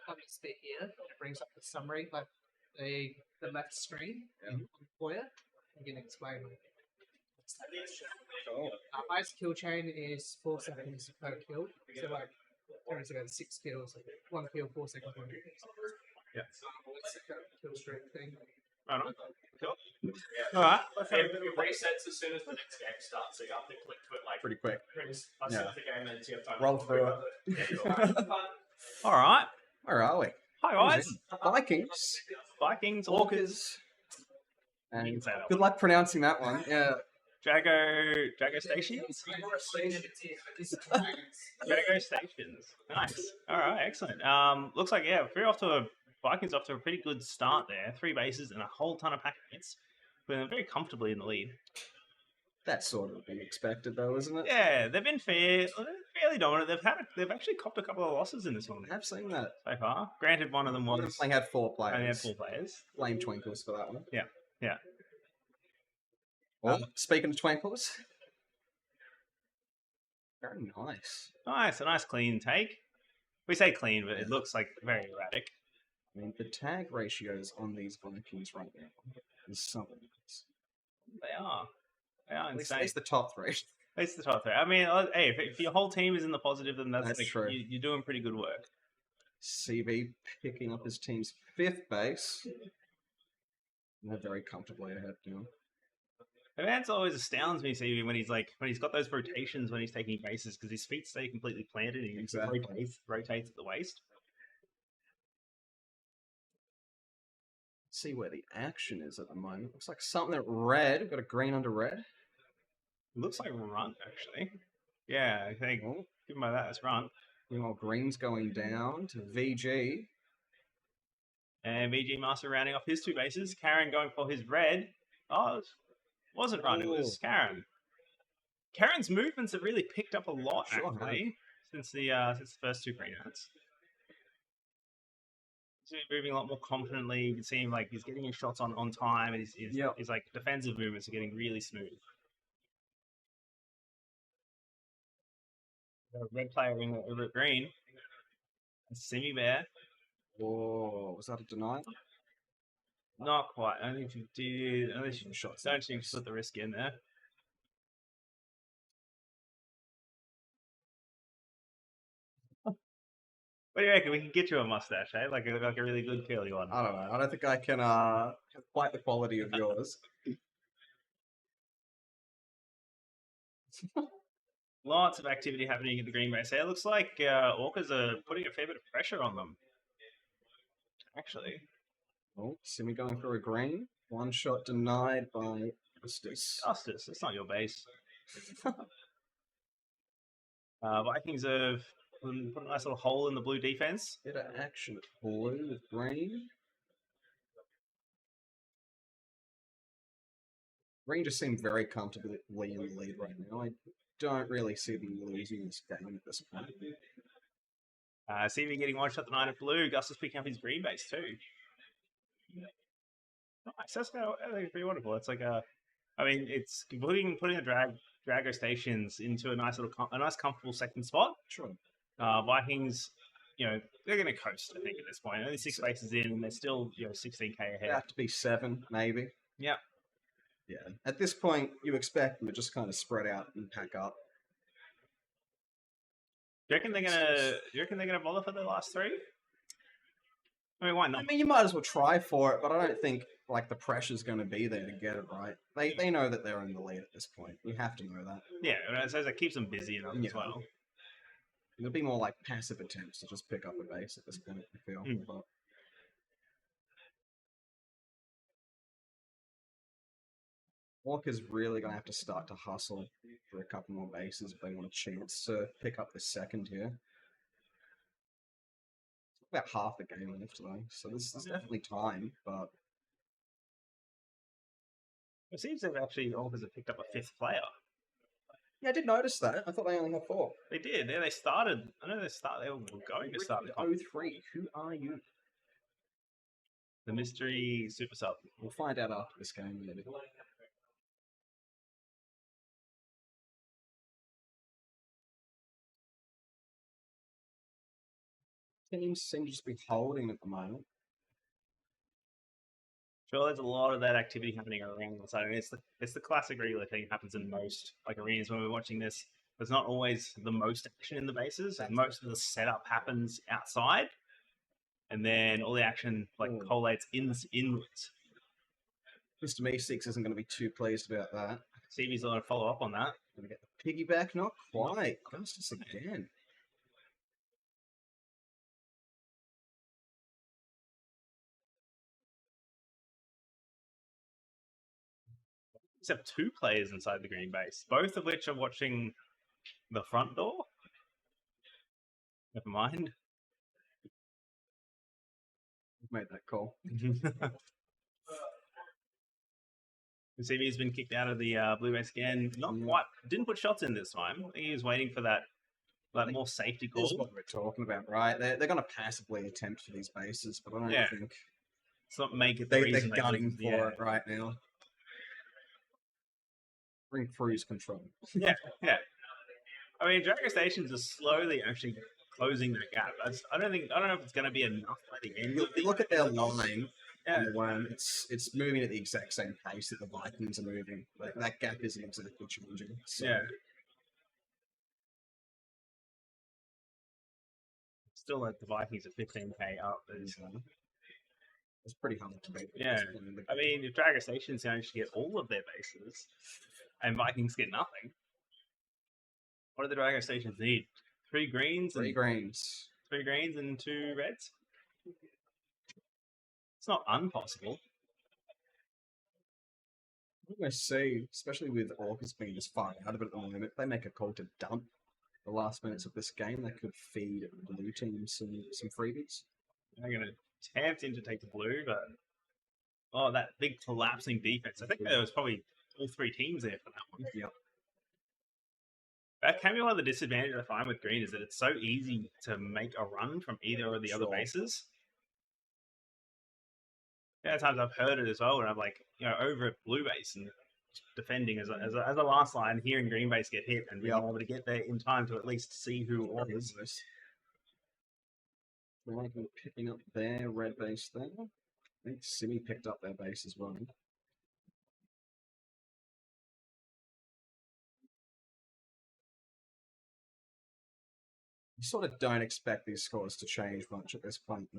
obviously here, it brings up the summary, like the left screen for you. You can explain Highest kill chain is 4 seconds per kill. So like, there is about 6 kills, 1 kill, 4 seconds. Yeah. It's a kill streak thing. Right on. Cool. All right. It resets as soon as the next game starts, so you have to click to it like Pretty quick. as soon as the game ends. You have time. Roll through it. All right. Where are we? Hi guys. Vikings. Vikings, Orcas, And say that good luck pronouncing that one. Yeah. Jago Stations. Jago Stations. Nice. All right, excellent. Looks like Vikings off to a pretty good start there. 3 bases and a whole ton of packets, but they're very comfortably in the lead. That's sort of been expected, though, isn't it? Yeah, they've been fairly dominant. They've actually copped a couple of losses in this one I have seen that. so far. Granted, one of them was They had 4 only had players. 4 players. Blame Twinkles for that one. Yeah. Speaking of Twinkles. Very nice. Nice, a nice clean take. We say clean, but it looks like very erratic. I mean, the tag ratios on these Vikings right now is something else. They are. They are At least insane. the top 3. It's the top 3. I mean, hey, if your whole team is in the positive, then that's like, true. You're doing pretty good work. CB picking up his team's 5th base. And they're very comfortably ahead now. I mean, that's always astounds me, CB, when he's got those rotations when he's taking bases, because his feet stay completely planted and he Exactly. rotates at the waist. See where the action is at the moment. Looks like something at red. Got a green under red. It looks like run, actually. Yeah, I think, Oh, given by that, it's run. meanwhile, green's going down to VG. And VG Master rounding off his 2 bases. Karen going for his red. Oh, it wasn't run, it was Karen. Karen's movements have really picked up a lot, Sure actually, since the first 2 green outs. He's moving a lot more confidently. You can see him like he's getting his shots on time, and his like defensive movements are getting really smooth. Got a red player over at green. Simi Bear. Oh, was that a deny? Not quite. I don't think you did. At least you Shots. don't think you put the risk in there. What do you reckon? We can get you a mustache, eh? Like a really good curly one. I don't know. I don't think I can have quite the quality of yours. Lots of activity happening in the green base. It looks like Orcas are putting a fair bit of pressure on them. Actually. Oh, Simi going for a green. 1 shot denied by Justice. Justice, that's not your base. Vikings have put a nice little hole in the blue defense. Bit of action at blue with green. Green just seem very comfortably in the lead right now. I don't really see them losing this game at this point. CV getting 1 shot denied at blue. Gus is picking up his green base too. Nice. That's pretty wonderful. It's like it's putting the Drago stations into a nice comfortable second spot. Sure. Vikings, they're going to coast. I think at this point, only 6 bases in, and they're still 16k ahead. They have to be 7, maybe. Yeah. Yeah. At this point, you expect them to just kind of spread out and pack up. Do you reckon they're gonna bother for the last 3? I mean, why not? I mean, you might as well try for it, but I don't think the pressure's going to be there to get it right. They know that they're in the lead at this point. You have to know that. Yeah, so it keeps them busy enough as well. It'll be more like passive attempts to just pick up a base at this point, I feel. But Walker's really going to have to start to hustle for a couple more bases if they want a chance to pick up the second here. About half the game left though, so there's definitely time, but It seems they've actually Orcas have picked up a 5th player. yeah, I did notice that. I thought they only had 4. They did. Yeah, they started. I know they were going to start the comp. 03, who are you? The mystery super sub. We'll find out after this game, maybe. Teams seem to just be holding at the moment. Sure, there's a lot of that activity happening around the side. I mean, it's the classic regular thing happens in most like arenas when we're watching this. There's not always the most action in the bases, and most of the setup happens outside, and then all the action like collates inwards. Mr. Meeseeks isn't going to be too pleased about that. CB's going to follow up on that. Going to get the piggyback, not quite. Justice again. Except 2 players inside the green base, both of which are watching the front door. Never mind. Made that call. CB's been kicked out of the blue base again. Not quite. Didn't put shots in this time. I think he was waiting for that more safety call. This is what we're talking about, right? They're going to passively attempt for these bases, but I don't think it's not make it the they're reason gunning for it right now. Bring cruise control. Yeah. I mean, Dragon Stations are slowly actually closing that gap. I don't know if it's going to be enough by the end. You look at their line. On the worm, it's moving at the exact same pace that the Vikings are moving. Like, that gap isn't exactly changing. So. Yeah. Still, like the Vikings are 15k up. It's pretty hard to beat. Yeah. I mean, if Dragon Stations manage to get all of their bases, and Vikings get nothing, what do the Dragon Stations need? 3 greens. 3 greens. 3 greens and 2 reds. It's not impossible. I see, especially with Orcus being as far out of it at the moment, if they make a call to dump the last minutes of this game, that could feed the blue team some freebies. They're going to tempt him to take the blue, but that big collapsing defense. I think there was probably all 3 teams there for that one. Yep. That can be one of the disadvantages I find with green is that it's so easy to make a run from either of the other bases. Yeah, times I've heard it as well, where I'm like, over at blue base and defending as a last line, hearing green base get hit and being able to get there in time to at least see who it was. Viking picking up their red base there. I think Simi picked up their base as well. You sort of don't expect these scores to change much at this point,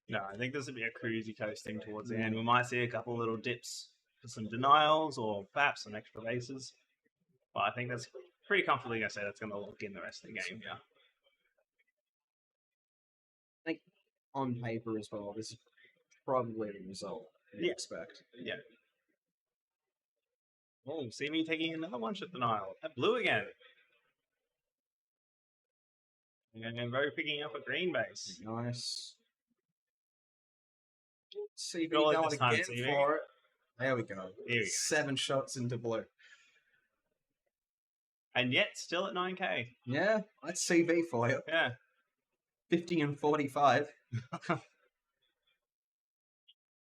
No, I think this will be a cruisy coast thing towards the end. We might see a couple little dips for some denials or perhaps some extra bases. But I think that's pretty comfortably going to say that's going to lock in the rest of the game. Yeah. I think on paper as well, this is probably the result you expect. Yeah. Oh, see me taking another one-shot denial. At blue again. And very picking up a green base. Nice. CV going again for it. There we go. Here we go. 7 shots into blue. And yet, still at 9k. Yeah, that's CV for you. Yeah. 50 and 45.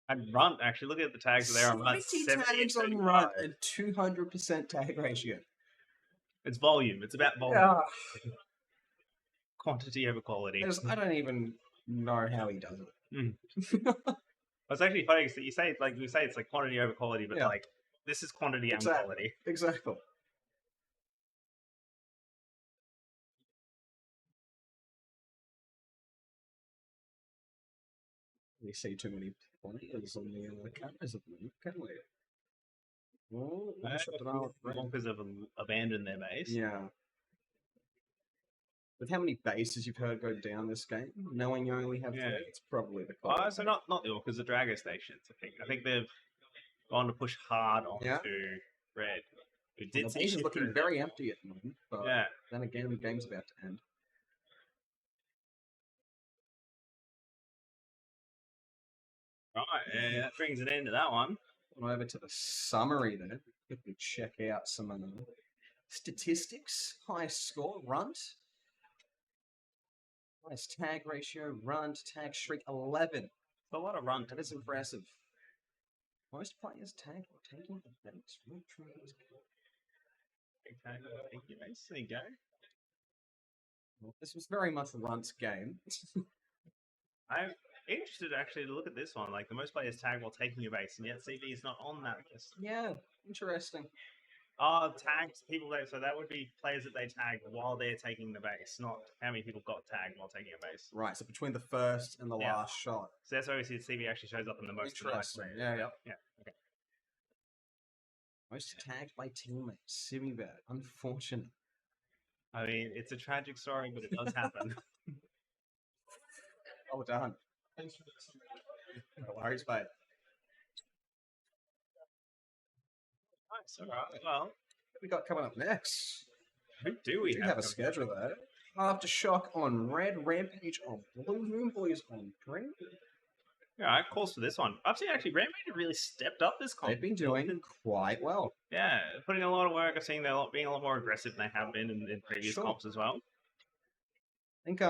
And Runt, actually, look at the tags there on Runt. 70 tags on Runt and 200% tag ratio. It's volume. It's about volume. Yeah. Quantity over quality. I don't even know how he does it. It's actually funny because you say it's like quantity over quality, but like this is quantity and quality. Exactly. We see too many players on the cameras at the moment, can we? Well, Wonkers have abandoned their base. Yeah. With how many bases you've heard go down this game, knowing you only have 3, it's probably the call. So not the Orcas, the Drago Stations, I think they've gone to push hard onto red. The base is looking very empty at the moment, but then again, the game's about to end. Right, that brings an end to that one. Over to the summary then. Quickly check out some statistics. Highest score, Runt. Highest tag ratio, Runt. Tag streak, 11. A lot of Runt. That is impressive. Most players taking the base. There you go. Well, this was very much Runt's game. interested actually to look at this one. Like the most players tag while taking a base, and yet CV is not on that list. Yeah, interesting. Tags people so that would be players that they tag while they're taking the base, not how many people got tagged while taking a base. Right, so between the first and the Yeah. last shot. So that's why we see that CV actually shows up in the most Interesting. players. Yeah, yeah. Yeah. Okay. Most tagged by teammates. Simi bad. Unfortunate. I mean, it's a tragic story, but it does happen. Well done. No worries, mate. Nice. All right. Well, What we got coming up next? who do we We have a schedule there. Aftershock on red, Rampage on blue, Moon Boys on green. Yeah, I calls for this one. I've seen actually Rampage have really stepped up this comp. They've been doing quite well. Yeah, putting in a lot of work. I've seen they're being a lot more aggressive than they have been in previous Sure. comps as well. I think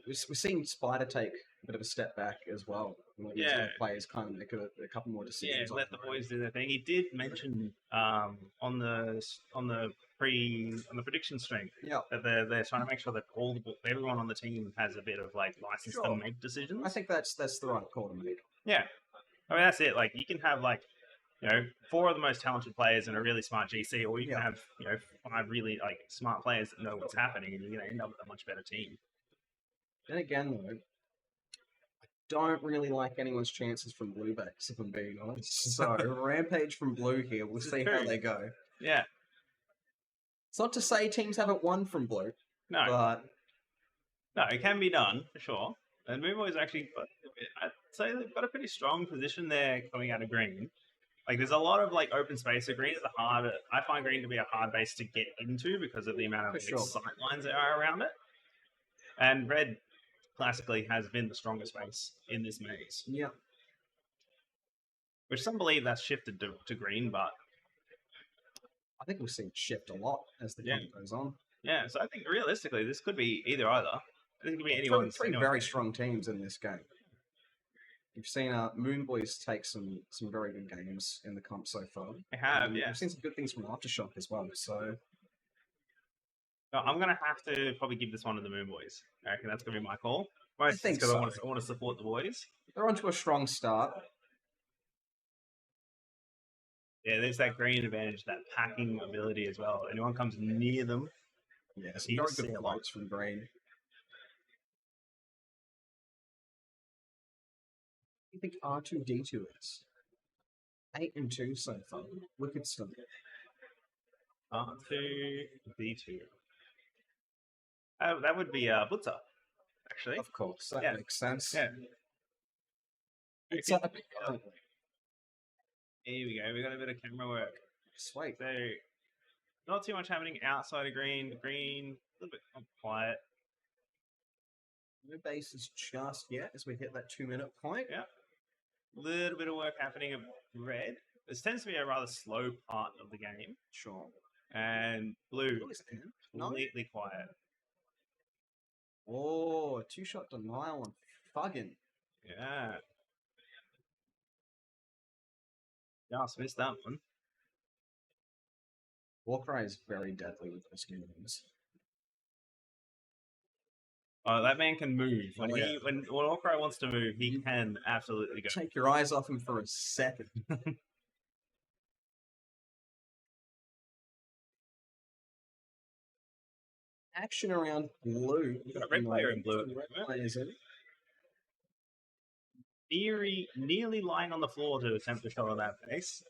we're seeing Spider take a bit of a step back as well. When these Yeah. other players kind of make a couple more Yeah, decisions. let the boys do their thing. He did mention on the prediction stream Yeah. that they're trying to make sure that everyone on the team has a bit of like license to Sure. make decisions. I think that's the right call to make. Yeah, I mean that's it. Like you can have like 4 of the most talented players and a really smart GC, or you can have 5 really like smart players that know what's happening, and you're going to end up with a much better team. Then again, though, I don't really like anyone's chances from blue base, if I'm being honest. So Rampage from blue here. We'll see how they go. Yeah, It's not to say teams haven't won from blue, no, but no, it can be done for sure. And Moon Boys actually, I'd say they've got a pretty strong position there coming out of green. Like there's a lot of like open space. So green is I find green to be a hard base to get into because of the amount of For sure. sight lines there are around it. And red classically has been the strongest base in this maze, yeah. which some believe that's shifted to green, but I think we'll see it shift a lot as the Yeah. game goes on. yeah. So I think realistically this could be either. I think it could be anyone's. Three anyone's very game. strong teams in this game. You've seen Moon Boys take some very good games in the comp so far. They have, yeah. We've seen some good things from Aftershock as well. So No, I'm gonna have to probably give this one to the Moon Boys. I reckon that's gonna be my call. Mostly think because so. I want to support the boys. they're onto a strong start. Yeah, there's that green advantage, that packing ability as well. Anyone comes near them, Yeah, some You very see good a lot. floats from green. I think R2D2 is 8-2 so far. Wicked stuff. R2, D2. That would be Blitzer, actually. Of course, that Yeah. makes sense. Yeah. It's Okay. Here we go. We got a bit of camera work. Sweet. So, not too much happening outside of green. Green, a little bit quiet. No bases just yet as we hit that 2-minute point. Yeah. Little bit of work happening of red. This tends to be a rather slow part of the game. Sure. And blue, Who is it, man? No. completely quiet. Oh, 2-shot denial on Fuggin. Yeah. Just missed that one. Warcry is very deadly with those games. Oh, that man can move. When Oh, yeah. when Warcry wants to move, he can absolutely go. Take your eyes off him for a second. Action around blue. Got a red player in blue at the Red moment. players in. Nearly lying on the floor to attempt a shot on that face.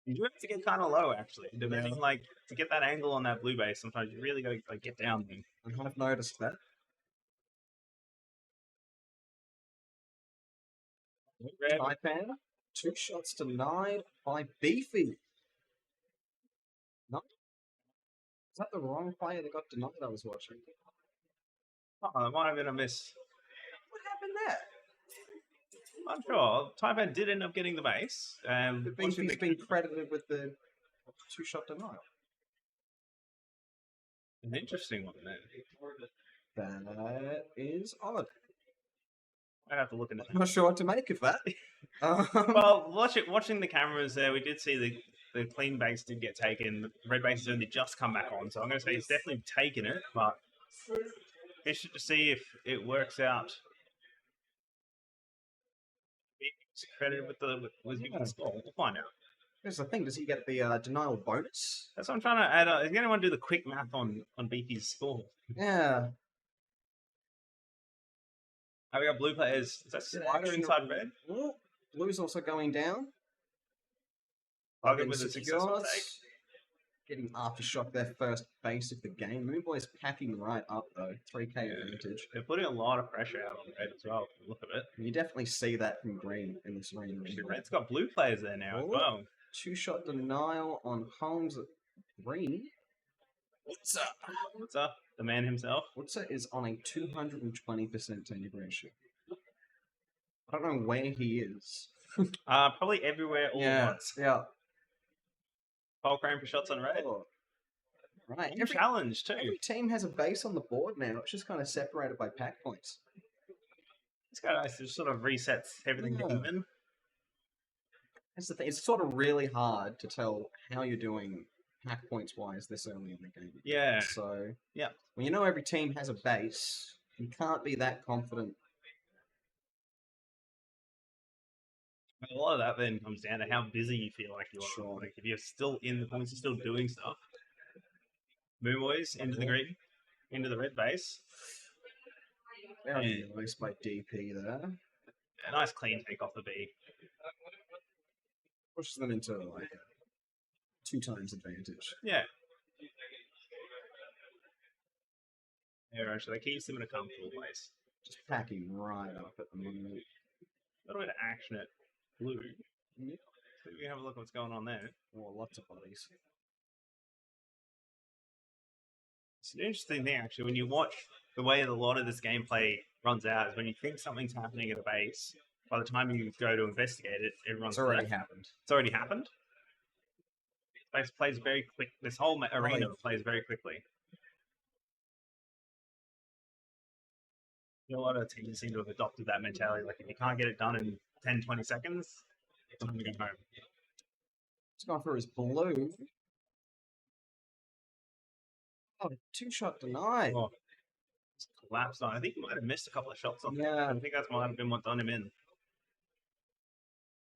You do have to get kind of low, actually. Depending, like, to get that angle on that blue base, sometimes you really got to like, get down there. I have noticed that. Red, Taipan, 2 shots denied by Beefy. No. Is that the wrong player that got denied I was watching? oh, that might have been a miss. What happened there? I'm sure. Taipan did end up getting the base. The Beefy's been credited with the 2-shot denial. An interesting one there. That is odd. I'd have to look into I'm not sure what to make of that. Well, watching the cameras there, we did see the clean base did get taken. The red base has only just come back on, so I'm going to say he's definitely taken it, but interested to see if it works out It's credited with you score. We'll find out. Here's the thing: does he get the denial bonus? That's what I'm trying to add. Is anyone do the quick math on BP's score? Yeah. Have we got blue players? Is that Slider Actually, inside red? Oh, blue's also going down. Target with a successful take. Getting aftershock their first base of the game. Moon Boy's packing right up though. 3k advantage. They're putting a lot of pressure out on red as well. From the look of it. You definitely see that from green in this range. Actually, red's got blue players there now as Oh. well. 2-shot denial on Holmes at green. What's up? What's up? The man himself. Wutzer is on a 220% tank ratio. I don't know where he is. Probably everywhere all at once. Yeah. Paul Crane for shots on red. Oh. Right. Every challenge too. Every team has a base on the board now. It's just kind of separated by pack points. This guy just sort of resets everything to even. That's the thing. It's sort of really hard to tell how you're doing pack points wise this early in the game. Yeah. So yeah, when you know every team has a base, you can't be that confident. A lot of that then comes down to how busy you feel like you are. Sure. Like if you're still in the points, you're still doing stuff. Moon Boys into the green, into the red base. Very nice by DP there. A nice clean take off the B. Pushes them into like 2 times advantage. Yeah. Yeah, actually, that keeps them in a comfortable place. Just packing right up at the moment. A little bit of action at blue. Yep. So we can have a look at what's going on there. Oh, lots of bodies. It's an interesting thing, actually, when you watch the way a lot of this gameplay runs out is when you think something's happening at a base, by the time you go to investigate it, everyone's It's already left. happened. It's already happened? Base plays very quick. This whole arena plays very quickly. You know, a lot of teams seem to have adopted that mentality. Like, if you can't get it done in 10, 20 seconds, it's time to go home. He's going for his blue. Oh, 2-shot denied. Oh, it's collapsed on. I think he might have missed a couple of shots on Yeah. I think that might have been what done him in.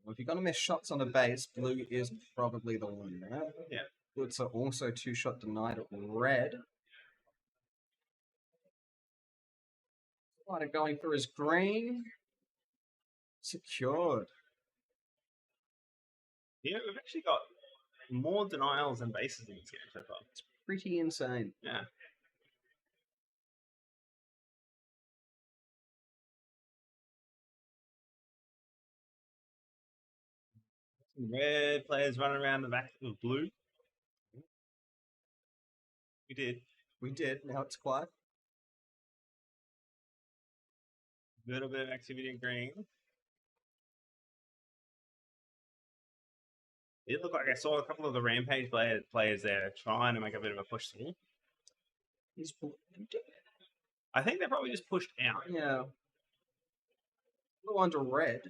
Well, if you're going to miss shots on a base, blue is probably the one, right? Yeah. Wutzer also 2-shot denied at red. Slider going for his green. Secured. Yeah, we've actually got more denials than bases in this game so far. Pretty insane. Yeah. Some red players running around the back of blue. We did. We did. Now it's quiet. A little bit of activity in green. It looked like I saw a couple of the Rampage players there trying to make a bit of a push through. He's I think they probably just pushed out. yeah. Blue under red.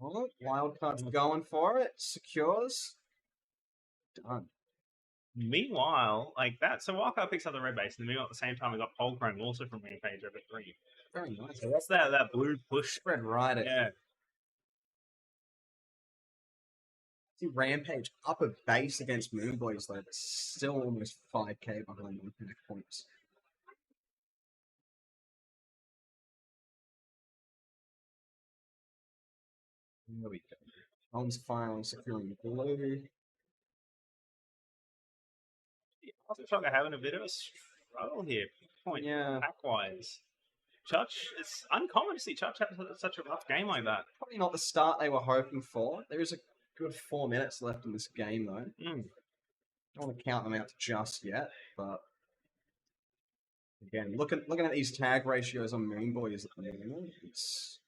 Oh, Wildcard's going for it. Secures. Done. Meanwhile, like that, so Wildcard picks up the red base, and then meanwhile at the same time we got Polchrome also from Rampage over at 3. Very nice. So that's that blue push. Spread right at Yeah. See Rampage up a base against Moonboys though, it's still almost 5k behind on pack points. There we go. Holmes firing, securing blue. Aftershock are having a bit of a struggle here. Point Yeah. pack wise. Church, it's uncommon to see Church have such a rough game like that. Probably not the start they were hoping for. There is a good 4 minutes left in this game though. Mm. Don't want to count them out just yet, but again, looking at these tag ratios on Moonboys at the moment, it's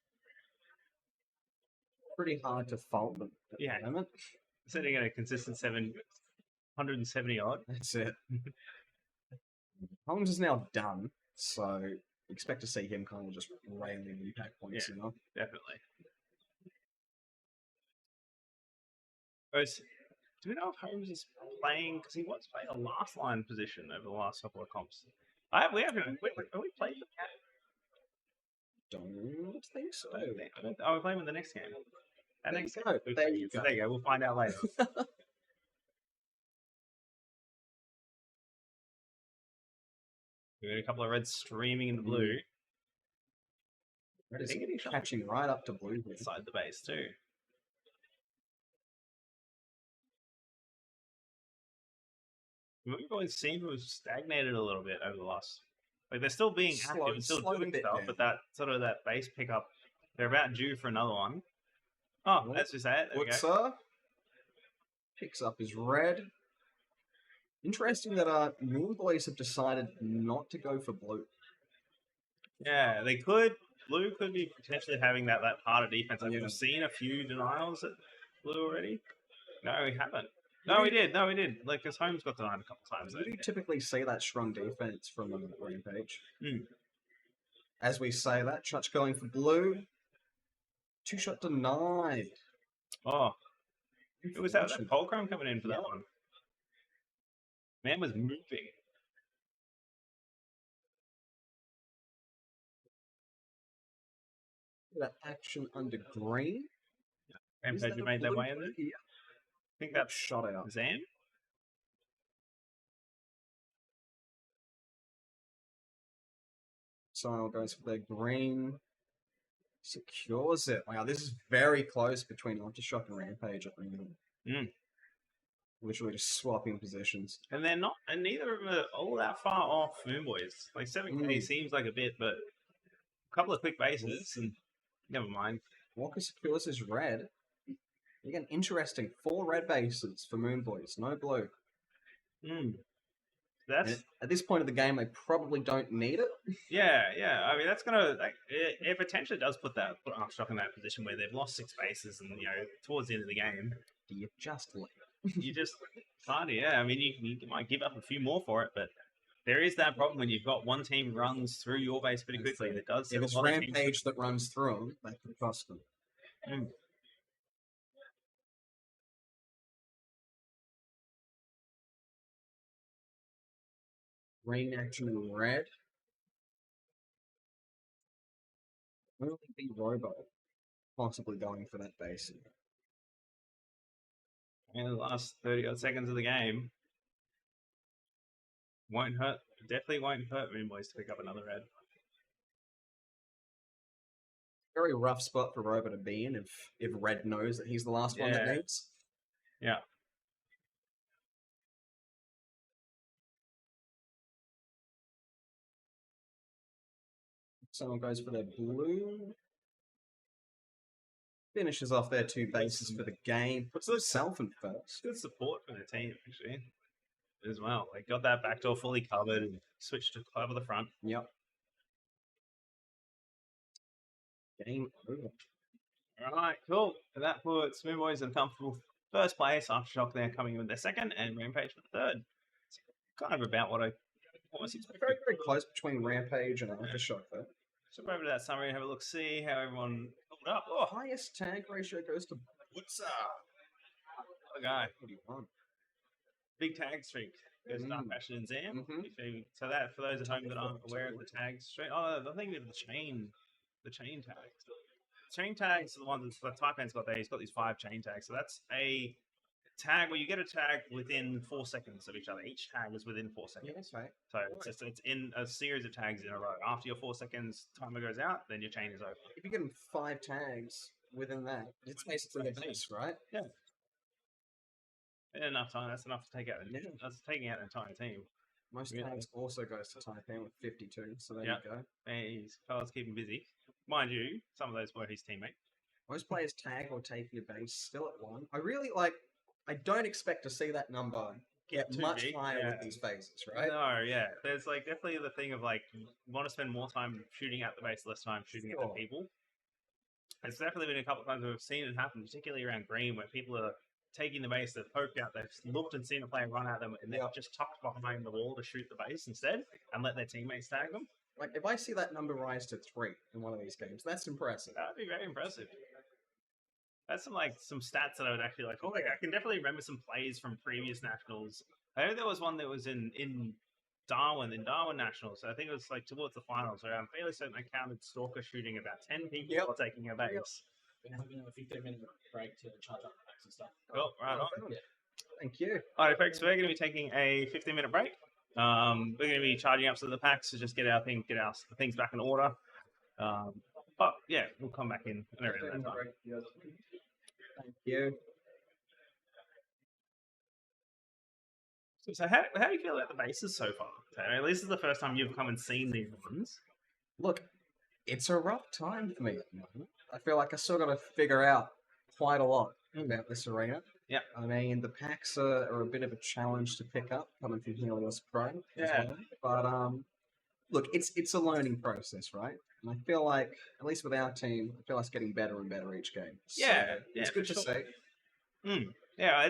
pretty hard to fault them at Yeah. the moment. Sitting at a consistent 770 odd. That's it. Holmes is now done, so expect to see him kind of just railing impact points, Yeah. you know? Definitely. Whereas, do we know if Holmes is playing? Because he was playing a last line position over the last couple of comps. Have we played the cat? don't think so. Oh, we're playing with the next game. That There next you game. go. There you go. There you go. We'll find out later. We got a couple of reds streaming in the blue. Red is They're getting shot catching right up to blue here. inside the base too. Moon Boys seem to have stagnated a little bit over the last. Like they're still being active and still slowed a doing bit stuff, down. but that sort of that base pickup, they're about due for another one. Oh, Well, that's just it. There we go. Wutsa picks up his red. Interesting that Moon Boys have decided not to go for blue. Yeah, they could. Blue could be potentially having that harder defense. Like Yeah. we've seen a few denials at blue already. No, we haven't. No, we did. No, we did. Like, because Holmes got denied a couple times. You do typically see that strong defense from Rampage. Hmm. As we say that, Chutch going for blue. 2-shot denied. Oh, who was that? Was that Polcrum coming in for that one? Man was moving. That action under green. Rampage who made their way in there. Yeah. I think that's Shot out. Zam. Sile goes for their green. Secures it. Wow, this is very close between Aftershock and Rampage at the moment. Mm. Literally just swapping positions. And they're not, and neither of them are all that far off Moon Boys. Like 7K seems like a bit, but a couple of quick bases, and never mind. Walker secures his red. Again, interesting. 4 red bases for Moon Boys, no blue. Mm. That's And at this point of the game, they probably don't need it. yeah. I mean, that's gonna like it potentially does put Aftershock in that position where they've lost 6 bases, and towards the end of the game, Do you just leave? you just can't. Yeah, I mean, you might give up a few more for it, but there is that problem when you've got one team runs through your base pretty quickly. That does. If a it's lot of teams- Rampage that runs through them, that could cost them. Mm. Green action in red. Only be Robo possibly going for that base. in the last 30 odd seconds of the game. Won't hurt. Definitely won't hurt Moon Boys to pick up another red. Very rough spot for Robo to be in if red knows that he's the last one that Yeah. needs. Yeah. Someone goes for their blue. Finishes off their 2 bases for the game. Puts himself in first. Good support from the team, actually, as well. They got that backdoor fully covered and switched to cover the front. Yep. Game over. All right, cool. And that puts Moon Boys in comfortable first place. Aftershock there coming in with their second, and Rampage for the third. It's kind of about what I was expecting. Very, very close between Rampage and Aftershock, though. So over to that summary and have a look, see how everyone pulled up. Oh, Highest tag ratio goes to Wutsa. the guy. What do you want? Big tag streak. Goes to Dark Passion and Zam. Mhm. So that for those at home that aren't aware of the tag streak. Oh, the thing with the chain tags. Chain tags are the ones that Taipan's got there. He's got these 5 chain tags. So that's a tag where you get a tag within 4 seconds of each other. Each tag is within 4 seconds. Okay. So it's in a series of tags in a row. After your 4 seconds timer goes out, then your chain is over. If you get him 5 tags within that, it's basically a base, right? Yeah. Enough time. That's enough to take out. Yeah. That's taking out an entire team. Most Yeah. tags also goes to Taipan with 52, so there Yeah. you go. He's fellas keeping busy. Mind you, some of those were his teammates. Most players tag or take your base still at 1. I don't expect to see that number get too much big, higher yeah. with these phases, right? No, yeah. There's like definitely the thing of like you want to spend more time shooting at the base, less time shooting at Sure. the people. It's definitely been a couple of times where we've seen it happen, particularly around green, where people are taking the base, they've poked out, they've looked and seen a player run at them, and they've Yeah. just tucked behind the wall to shoot the base instead, and let their teammates tag them. Like, if I see that number rise to 3 in one of these games, that's impressive. That'd be very impressive. That's some stats that I would actually like. Oh, I can definitely remember some plays from previous nationals. I know there was one that was in Darwin in Darwin Nationals. So I think it was like towards the finals where I'm fairly certain I counted Stalker shooting about 10 people while taking a base. Been having a 15-minute break to charge up the packs and stuff. Cool, right on. Thank you. All right, folks, we're going to be taking a 15-minute break. We're going to be charging up some of the packs to just get our things back in order. But yeah, we'll come back in around that time. Thank you. So how do you feel about the bases so far? So, at least this is the first time you've come and seen these ones. Look, it's a rough time for me at the moment. I feel like I still got to figure out quite a lot about this arena. Yeah. I mean, the packs are a bit of a challenge to pick up coming from Helios Pro as well. But look, it's a learning process, right? And I feel like, at least with our team, I feel like it's getting better and better each game. So it's good to see. Yeah,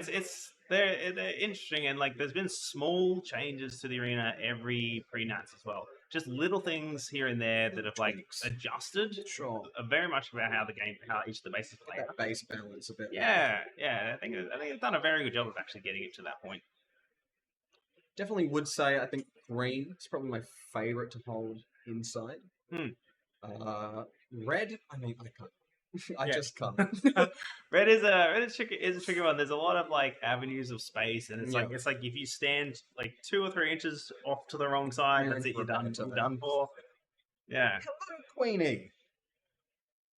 they're interesting, and like there's been small changes to the arena every pre-nats as well. Just little things here and there that have like adjusted. Sure. Very much about how each of the bases play. That base balance a bit. Yeah. I think they've done a very good job of actually getting it to that point. Definitely would say I think green is probably my favorite to hold inside. Red, I mean, I can't. I just can't. Red is a tricky one. There's a lot of like avenues of space, and it's like if you stand like 2 or 3 inches off to the wrong side, that's it. You're done for. Yeah. Hello, Queenie.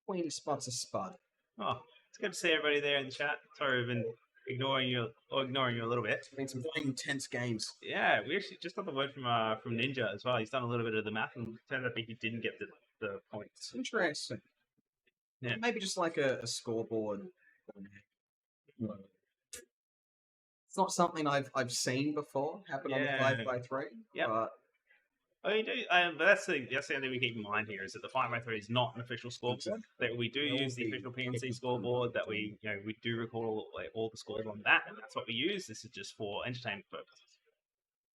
Queenie spots a spot. Oh, it's good to see everybody there in the chat. Sorry, we've been ignoring you a little bit. It's been some very intense games. Yeah, we actually just got the word from Ninja as well. He's done a little bit of the math, and turned out he didn't get the points. Interesting. Yeah. Maybe just like a scoreboard. It's not something I've seen before happen on the 5x3. Yeah. But you do. But that's the thing we keep in mind here is that the 5x3 is not an official scoreboard. That we do use the official PNC scoreboard. That we do record all the scores on that, and that's what we use. This is just for entertainment purposes,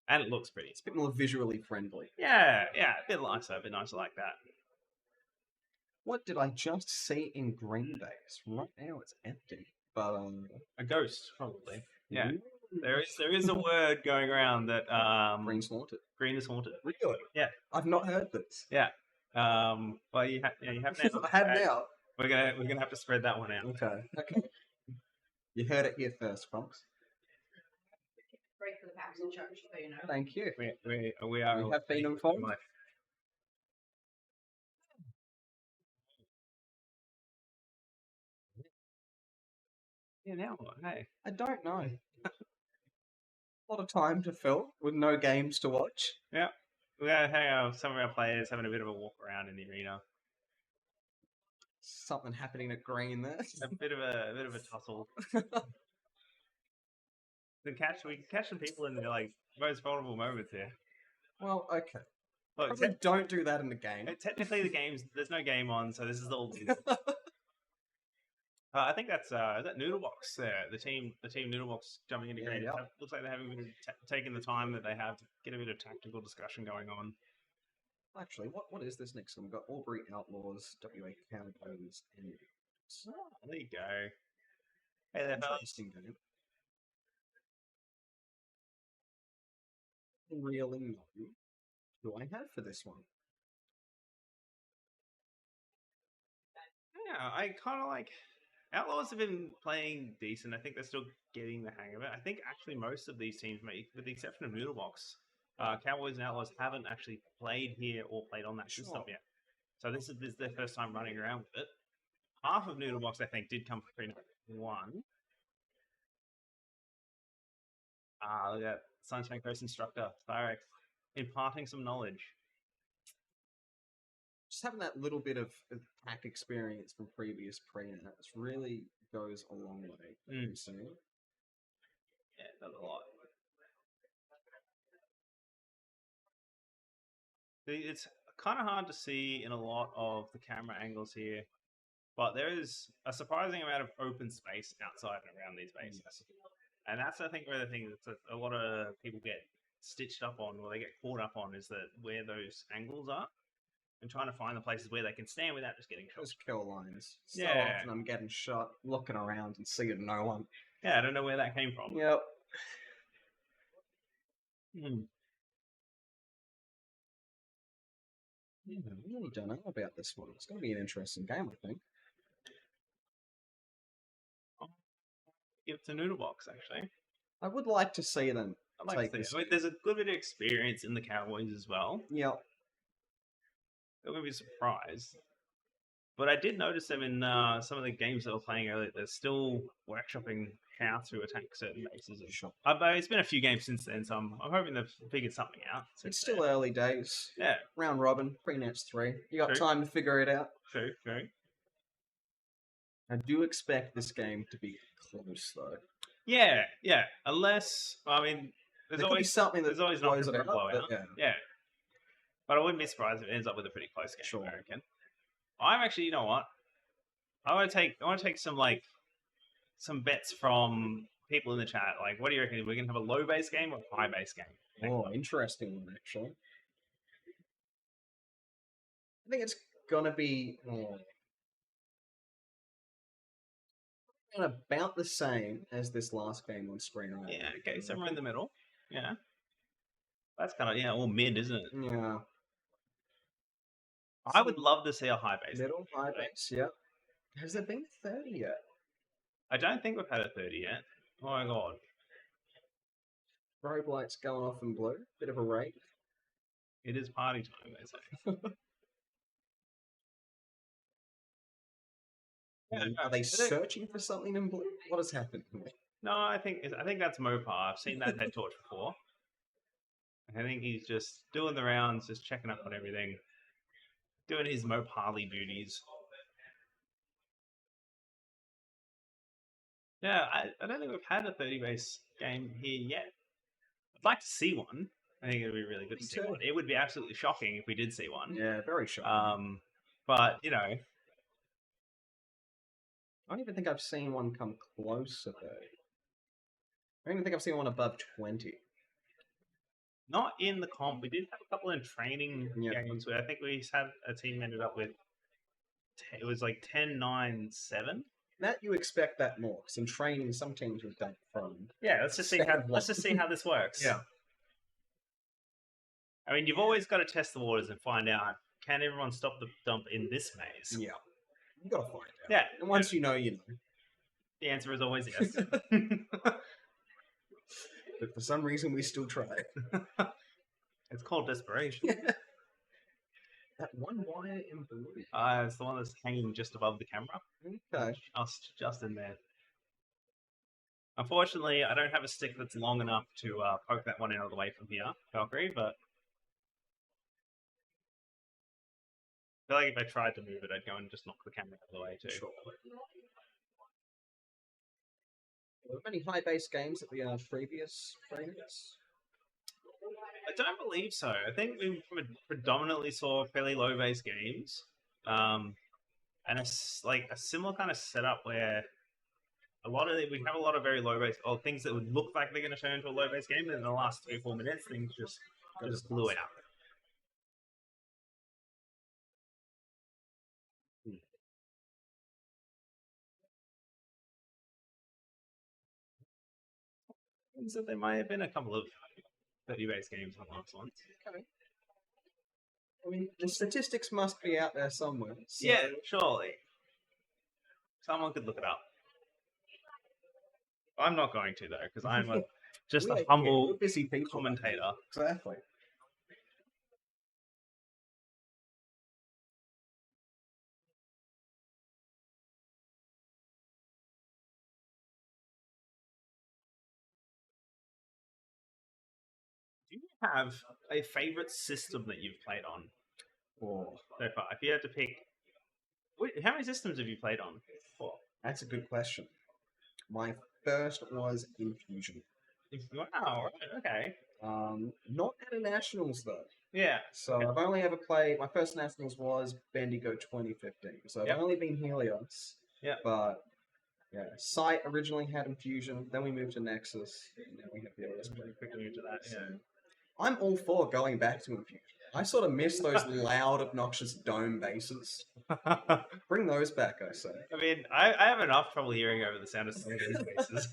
and it looks pretty. It's a bit more visually friendly. Yeah, a bit nicer like that. What did I just see in Green Base? Right now it's empty. But a ghost, probably. Yeah. There is a word going around that Green's haunted. Green is haunted. Really? Yeah. I've not heard this. Yeah. Well you have now. I have now. We're gonna have to spread that one out. Okay. You heard it here first, folks. Break for the packs in charge, so you know. Thank you. We have been informed. Yeah, now what? Hey. I don't know. A lot of time to fill with no games to watch. Yeah. We gotta hang out some of our players having a bit of a walk around in the arena. Something happening at green there. A bit of a tussle. We catch some people in the like most vulnerable moments here. Well, okay. Look, probably don't do that in the game. Technically, there's no game on, so this is all. I think that's that Noodlebox there. The team Noodlebox jumping into game. Looks like they're having taken the time that they have to get a bit of tactical discussion going on. Actually, what is this next one? We've got Albury Outlaws, WA Cowboys, and there you go. Hey there, interesting game. Really know who I have for this one. Yeah, I kind of like. Outlaws have been playing decent. I think they're still getting the hang of it. I think actually most of these teams, with the exception of Noodlebox, Cowboys and Outlaws haven't actually played here or played on that system yet. So this is their first time running around with it. Half of Noodlebox, I think, did come for one. Look at that. Sunshine Coast instructor, Thyrex, imparting some knowledge. Just having that little bit of pack experience from previous pre-nats really goes a long way. Yeah, it does a lot. It's kind of hard to see in a lot of the camera angles here, but there is a surprising amount of open space outside and around these bases. And that's, I think, where the thing that a lot of people get stitched up on, or they get caught up on, is that where those angles are. And trying to find the places where they can stand without just getting shot. Those kill lines. So Yeah. often I'm getting shot, looking around and seeing no one. Yeah, I don't know where that came from. Yep. Yeah, I really don't know about this one. It's going to be an interesting game, I think. Give it to Noodle Box, actually. I would like to see them I'd like take to this. see it. I mean, there's a good bit of experience in the Cowboys as well. Yeah, I wouldn't be surprised. But I did notice them in some of the games that were playing earlier. They're still workshopping how to attack certain bases. sure. But it's been a few games since then, so I'm hoping they've figured something out. It's since still then. early days. Yeah, Round robin, pre-nets 3. You got True. time to figure it out. true. I do expect this game to be close, though. Yeah. Unless, I mean, There could be something that there's always an blows option it for a out, but blowout. yeah. But I wouldn't be surprised if it ends up with a pretty close game. Sure. I reckon. I'm actually, you know what? I want to take some bets from people in the chat. Like, what do you reckon? We're gonna have a low base game or a high base game? Oh, interesting one, actually. I think it's gonna be about the same as this last game on screen right Yeah. now. Okay. Somewhere in the middle. Yeah. That's kind of all mid, isn't it? Yeah. I would love to see a high base. Middle, high base, yeah. Has there been 30 yet? I don't think we've had a 30 yet. Oh my god. Strobe lights going off in blue. Bit of a rate. It is party time, they say. Are they searching for something in blue? What has happened? No, I think that's Mopar. I've seen that head torch before. I think he's just doing the rounds, just checking up on everything, doing his Moparly duties. Yeah, I don't think we've had a 30 base game here yet. I'd like to see one. I think it would be really good to see one. It would be absolutely shocking if we did see one. Yeah, very shocking. But you know, I don't even think I've seen one come close to 30. I don't even think I've seen one above 20. not in the comp. We did have a couple in training Yeah. games where I think we had a team ended up with it was like 10-9-7. That you expect that more, because in training some teams would dump from. Yeah, let's just see how this works. Yeah. I mean, you've always got to test the waters and find out, can everyone stop the dump in this maze? Yeah. You gotta find out. Yeah. And once you know, you know. The answer is always yes. But for some reason we still try. It's called desperation. That one wire in blue. It's the one that's hanging just above the camera. Okay. Just in there. Unfortunately, I don't have a stick that's long enough to poke that one out of the way from here, Valkyrie, but I feel like if I tried to move it, I'd go and just knock the camera out of the way too. Sure. Were there many high base games at the previous trainings? I don't believe so. I think we predominantly saw fairly low base games, and a similar kind of setup where we have a lot of very low base or things that would look like they're going to turn into a low base game, and in the last 3 or 4 minutes, things just blew out. So there might have been a couple of 30 base games on the last ones. Okay. I mean, the statistics must be out there somewhere. So... Yeah, surely. Someone could look it up. I'm not going to though, because I'm just a humble busy people commentator. Exactly. Do you have a favorite system that you've played on Oh, so far? If you had to pick, how many systems have you played on? Four. that's a good question. My first was Infusion. Wow. Right, okay. Not at a nationals though. Yeah. So Okay. I've only ever played. My first nationals was Bendigo 2015. So I've Yep. only been Helios. Yep. But yeah, Sight originally had Infusion. Then we moved to Nexus. And now we have Helios. Very quickly into that. Yeah. I'm all for going back to Infusion. I sort of miss those loud, obnoxious dome bases. Bring those back, I say. I mean, I have enough trouble hearing over the sound of some of these bases.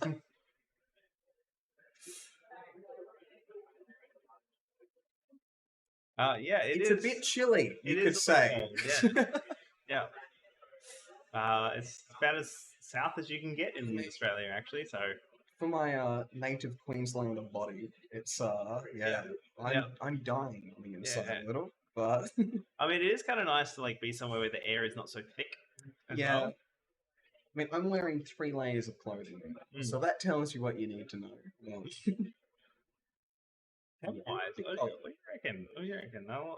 Yeah, It's a bit chilly, It you is could a say. bit cold, yeah. It's about as south as you can get in Australia, actually. So For my native Queenslander body, it's Yeah. I'm dying on the inside Yeah. a little, but I mean, it is kind of nice to like be somewhere where the air is not so thick. As yeah. well. I mean, I'm wearing 3 layers of clothing, so that tells you what you need to know. Yeah. Temp-wise, bit what cold. do you reckon? What do you reckon? Now,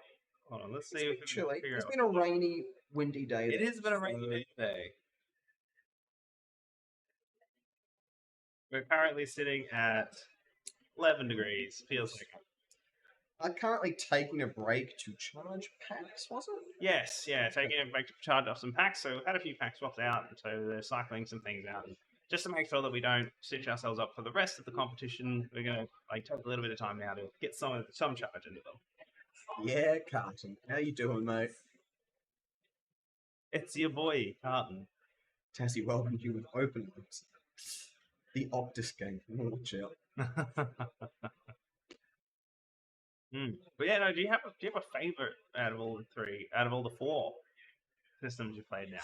hold on, let's It's see a if bit we can chilly. figure It's out. been a rainy, windy day. It though, has been a rainy so- day today. We're currently sitting at 11 degrees. Feels like it. I'm currently taking a break to charge packs, was it? Yes, yeah, taking it back to charge off some packs. So we've had a few pack swaps out, so they're cycling some things out. Just to make sure that we don't stitch ourselves up for the rest of the competition, we're gonna like take a little bit of time now to get some charge into them. Yeah, Carlton. How you doing, mate? It's your boy, Carlton. Tassie welcomed you with open arms. The Optus game. Watch out. But yeah, no. Do you have a favorite out of all the three? Out of all the 4 systems you played now?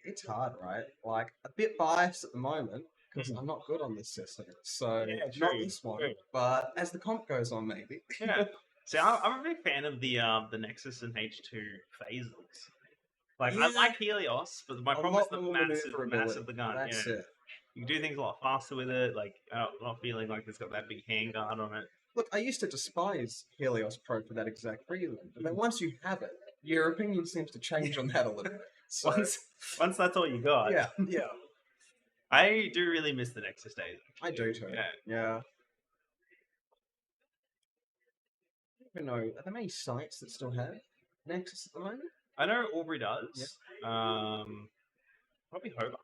It's hard, right? Like, a bit biased at the moment, because I'm not good on this system. So, Yeah, not true, this one, true. but as the comp goes on, maybe. Yeah. See, I'm a big fan of the Nexus and H2 phases. Like, I Yeah. like Helios, but my A problem is lot the more massive maneuverability. the gun. That's yeah. it. You can do things a lot faster with it. Like, I'm not feeling like it's got that big handguard on it. Look, I used to despise Helios Pro for that exact reason. But then once you have it, your opinion seems to change on that a little bit. So, Once that's all you got. yeah. I do really miss the Nexus days. I do too. Yeah. I don't even know. Are there many sites that still have Nexus at the moment? I know Aubrey does. Probably Hobart.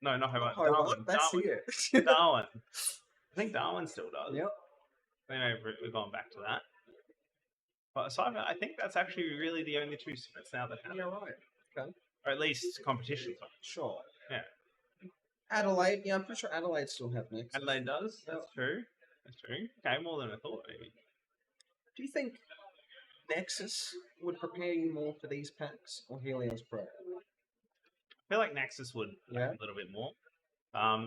No, not Hobart. Hobart, Darwin. that's Darwin. it. Darwin. I think Darwin still does. Yep. I know we've gone back to that. But aside from that, I think that's actually really the only 2 sets now that have. You're right. Okay. Or at least competitions. Sure. Yeah. Adelaide, yeah, I'm pretty sure Adelaide still have Nexus. Adelaide does. That's true. That's true. Okay, more than I thought, maybe. Do you think Nexus would prepare you more for these packs or Helios Pro? I feel like Nexus would Yeah. a little bit more.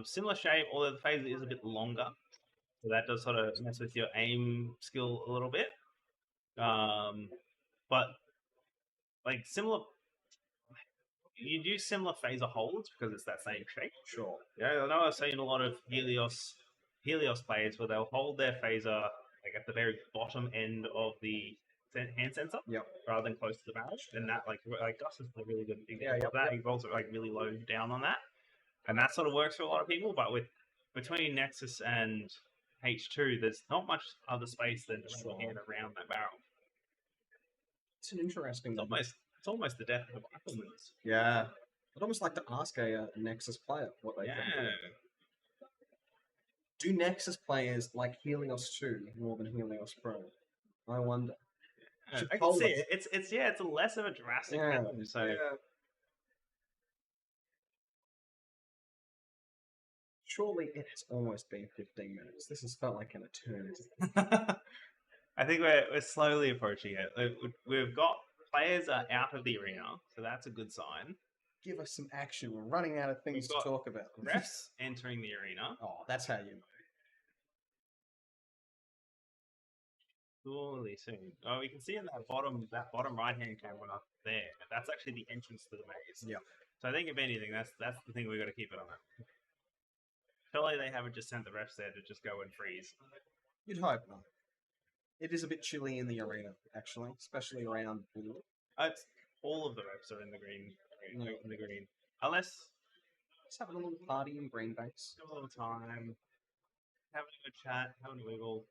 Similar shape, although the phase is a bit longer. So that does sort of mess with your aim skill a little bit. But like similar, you do similar phaser holds because it's that same shape. Sure. Yeah, I know I've seen a lot of Helios players where they'll hold their phaser like at the very bottom end of the hand sensor, rather than close to the barrel. And that like Gus is a really good example of that. He rolls it like really low down on that, and that sort of works for a lot of people. But between Nexus and H2, there's not much other space than just your hand around that barrel. It's an interesting. It's almost the death of riflemen's. Yeah. I'd almost like to ask a Nexus player what they think. Do Nexus players like Helios 2 more than Helios Pro? I wonder. I can see it. It's less of a drastic difference. So surely it's almost been 15 minutes. This has felt like an eternity. I think we're slowly approaching it. We've got players are out of the arena, so that's a good sign. Give us some action. We're running out of things to talk about. Refs entering the arena. Oh, that's how you know. Surely soon. Oh, we can see in that bottom right-hand camera there. That's actually the entrance to the maze. Yeah. So I think if anything, that's the thing we've got to keep it on. Surely they haven't just sent the refs there to just go and freeze. You'd hope not. It is a bit chilly in the arena, actually, especially around blue. All of the refs are in the green. In the green. Unless just having a little party in Green Base. Have a little time. Having a good chat, having a wiggle.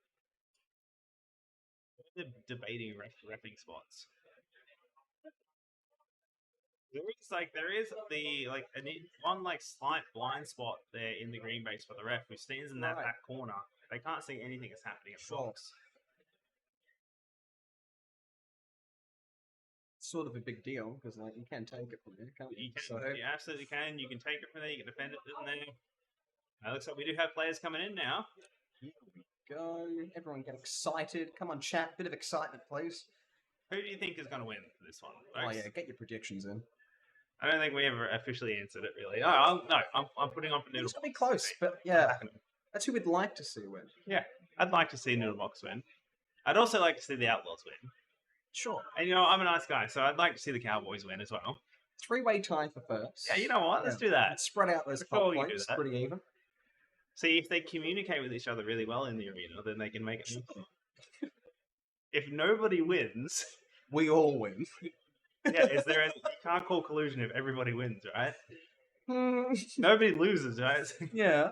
They're debating reffing spots. There is one slight blind spot there in the green base for the ref who stands in that back corner. They can't see anything that's happening at the box. Sort of a big deal because you can take it from there, can't you? You absolutely can. You can take it from there. You can defend it from there. It looks like we do have players coming in now. Here we go. Everyone get excited. Come on, chat. Bit of excitement, please. Who do you think is going to win this one? Oh Folks? yeah, get your predictions in. I don't think we ever officially answered it, really. No, I'm putting on for Noodle It's gonna be Box. close, but yeah, that's who we'd like to see win. I'd like to see Noodle Box win. I'd also like to see the Outlaws win. Sure. And, you know, I'm a nice guy, so I'd like to see the Cowboys win as well. Three-way tie for first. Yeah, you know what? Let's do that. Let's spread out those Before top we do points that. pretty even. See, if they communicate with each other really well in the arena, then they can make it. If nobody wins, We all win. yeah, you can't call collusion if everybody wins, right? Hmm, Nobody loses, right? yeah.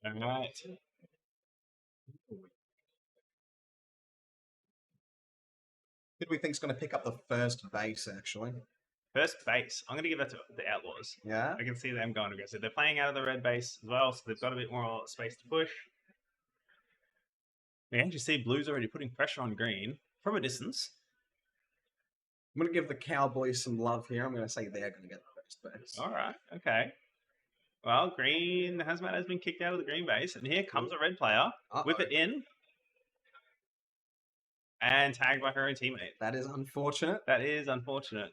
All right. Who do we think's going to pick up the first base, actually? First base. I'm going to give that to the Outlaws. Yeah? I can see them going aggressive. They're playing out of the red base as well, so they've got a bit more space to push. We actually see Blue's already putting pressure on Green from a distance. I'm going to give the Cowboys some love here. I'm going to say they're going to get the first base. All right, okay. Well, Green Hazmat has been kicked out of the green base, and here comes a red player. Whip it in. And tagged by her own teammate. That is unfortunate. That is unfortunate.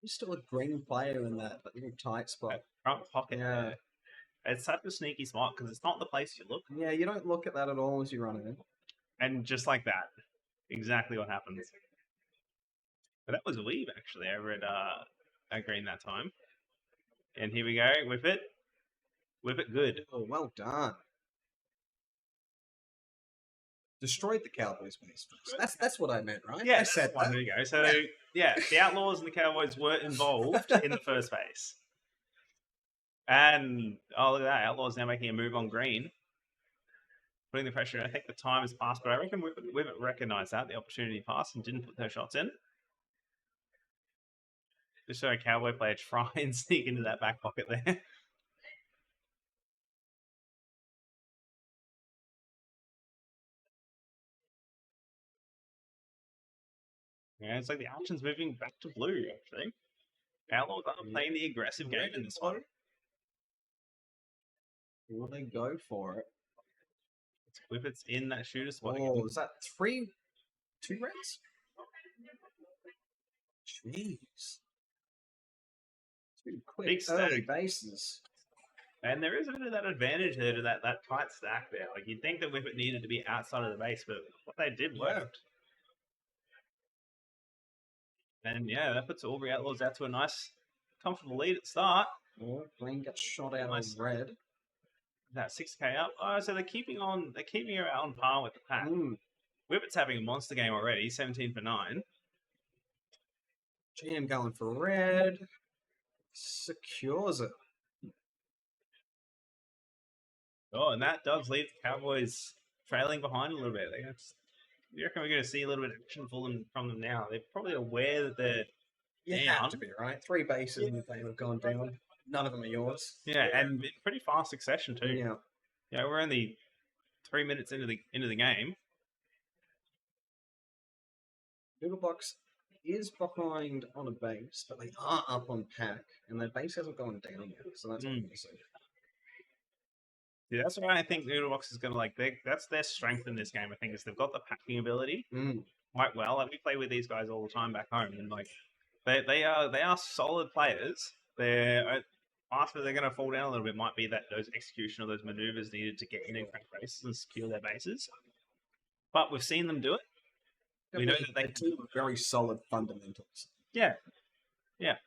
There's still a green player in that little tight spot. Front pocket Yeah. there. It's such a sneaky spot because it's not the place you look. Yeah, you don't look at that at all as you run it in. And just like that, exactly what happens. But that was a weave actually over at Green that time. And here we go, whip it. Whip it good. Oh, well done. Destroyed the Cowboys base. That's what I meant, right? Yeah, I that's said the one. that. There you go. So, yeah, the Outlaws and the Cowboys were involved in the first base. And, oh, look at that. Outlaws now making a move on Green. Putting the pressure in. I think the time has passed, but I reckon we've recognised that. The opportunity passed and didn't put their shots in. Just so a Cowboy player try and sneak into that back pocket there. Yeah, it's like the action's moving back to Blue, actually. Outlaws are playing the aggressive game in this one. Will they go for it? If it's in that shooter spot Oh, again. is that 2 reds? Jeez. It's been quick. Big Early stack. bases. And there is a bit of that advantage there to that tight stack there. Like, you'd think that Whippet needed to be outside of the base, but what they did worked. And yeah, that puts Aubrey Outlaws out to a nice, comfortable lead at the start. Oh, Green gets shot out Nice. on red. That 6k up. Oh, so they're keeping her on par with the pack. Mm. Whippet's having a monster game already, 17 for 9. GM going for red. Secures it. Oh, and that does leave the Cowboys trailing behind a little bit. You reckon we're going to see a little bit of action from them now? They're probably aware that they're You down. have to be, right? 3 bases and they have gone down. None of them are yours. Yeah, and in pretty fast succession too. Yeah. Yeah, we're only 3 minutes into the game. Doodlebox is behind on a base, but they are up on pack, and their base hasn't gone down yet, so that's what we see. Yeah, that's why I think Noodlebox is going to that's their strength in this game. I think is they've got the packing ability quite well. Like we play with these guys all the time back home, and like they are solid players. After they're going to fall down a little bit might be that those execution of those maneuvers needed to get in and crack bases and secure their bases. But we've seen them do it. We know that they can do very solid fundamentals. Yeah. Yeah.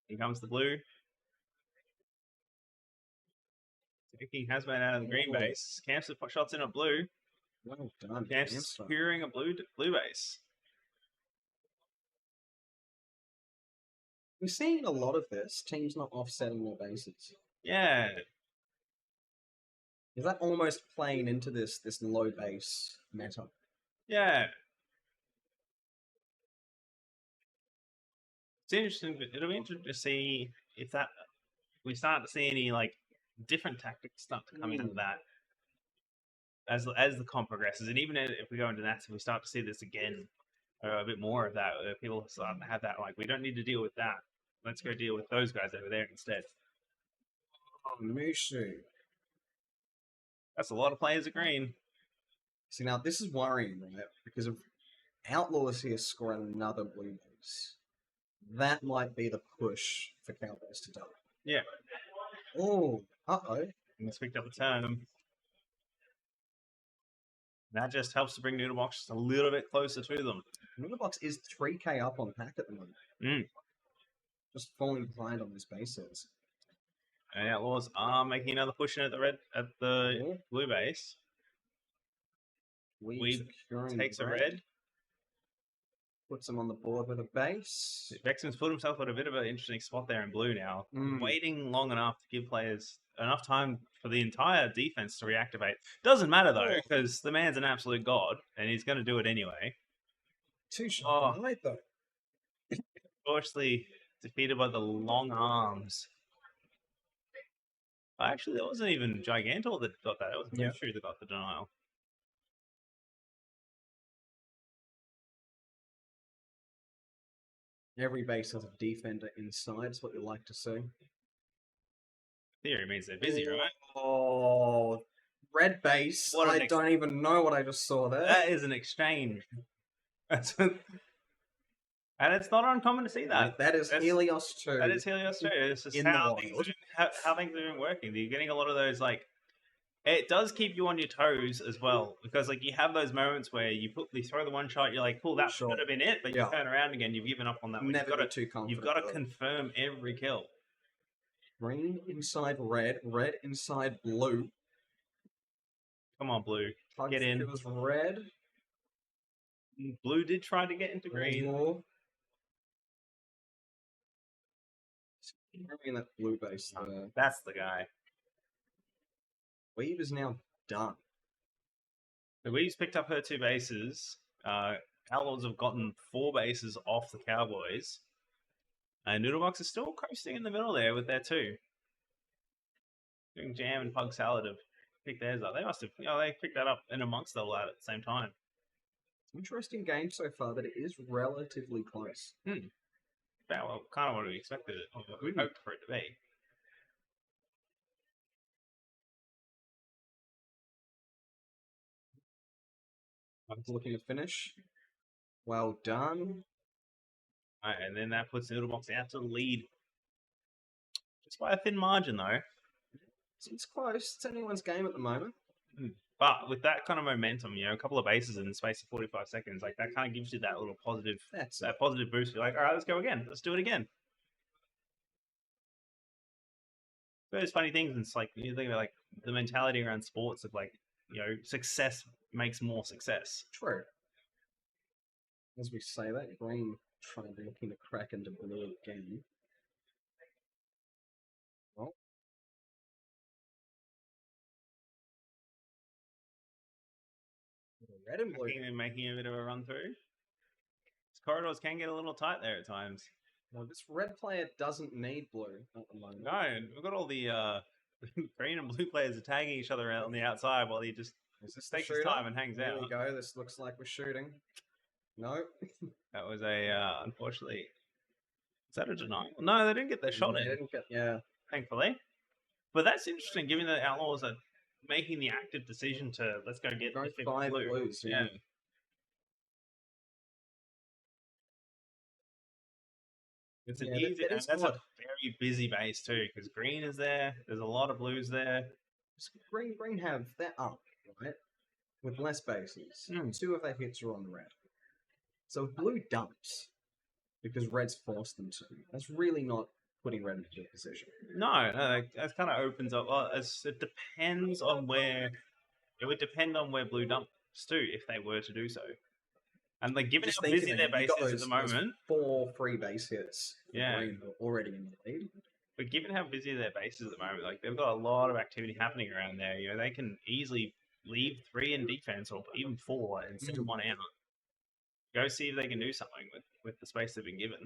Here comes the blue. Taking Hazmat out of the green base. Camps put shots in a blue. Well done. Camps securing a blue base. We're seeing a lot of this. Teams not offsetting their bases. Yeah. Is that almost playing into this low base meta? Yeah. It's interesting. It'll be interesting to see if we start to see any different tactics start to come into that as the comp progresses, and even if we go into that, if we start to see this again, a bit more of that, people start to have that we don't need to deal with that. Let's go deal with those guys over there instead. Mushu That's a lot of players at green. See, now this is worrying, right? Because if Outlaws here score another blue base, that might be the push for Cowboys to double. Yeah. Oh, uh-oh. Let's pick up the turn. That just helps to bring Noodlebox just a little bit closer to them. Box is 3k up on pack at the moment. Just falling behind on these bases. And Outlaws are making another push in at the blue base. Weeb takes a red. Puts him on the board with a base. Vexen's put himself at a bit of an interesting spot there in blue now. Waiting long enough to give players enough time for the entire defense to reactivate. Doesn't matter though, because the man's an absolute god, and he's going to do it anyway. Too short though. Unfortunately, defeated by the long arms. Actually, that wasn't even Gigantor that got that. It was Mushu that got the denial. Every base has a defender inside. It's what you like to see. Theory means they're busy, right? Oh, red base. I don't even know what I just saw there. That is an exchange. And it's not uncommon to see that. That is Helios too. That is Helios too. It's just how things have been working. You're getting a lot of those, like, it does keep you on your toes as well, because like you have those moments where you throw the one shot, you're like, cool, that should have been it, but you turn around again, you've given up on that one. Never be too confident. You've got to confirm every kill. Green inside red, red inside blue. Come on, blue. Get in. It was red. Blue did try to get into green. More. In that blue base there. That's the guy. Weave is now done. So Weave's picked up her 2 bases. Outlaws have gotten 4 bases off the Cowboys. And Noodlebox is still coasting in the middle there with their 2. Doing Jam and Pug Salad have picked theirs up. They must have, they picked that up in amongst the lad at the same time. Interesting game so far, but it is relatively close. Well, kind of what we expected it, or what we hoped for it to be. I'm looking to finish. Well done. All right, and then that puts Noodlebox out to the lead. Just by a thin margin, though. It's close. It's anyone's game at the moment. But with that kind of momentum, a couple of bases in the space of 45 seconds, like that kind of gives you that little positive, positive boost. You're like, all right, let's go again. Let's do it again. Those funny things, and it's like you think about like the mentality around sports of like, success makes more success. True. As we say that, green looking to crack into blue again. Well. Red and blue. Making a bit of a run through. These corridors can get a little tight there at times. Well, this red player doesn't need blue at the moment. No, we've got all the green and blue players are tagging each other out on the outside while he just takes his time and hangs out. There we go. This looks like we're shooting. No. That was unfortunately. Is that a denial? No, they didn't get their shot in. Thankfully. But that's interesting, given that Outlaws are making the active decision to let's go get the 5 blue. blues. Yeah. It's an easy. That's a very busy base too, because green is there. There's a lot of blues there. Green have they're up, right? With less bases. 2 of their hits are on red. So if blue dumps because red's forced them to, that's really not putting red into a position. No, that kind of opens up. Well, it depends on where. It would depend on where blue dumps too, if they were to do so. And like, given how busy their base is at the moment, 4 free base hits. Green are already in the lead. But given how busy their base is at the moment, like they've got a lot of activity happening around there. They can easily leave 3 in defense or even 4 and send 1 out. Go see if they can do something with the space they've been given.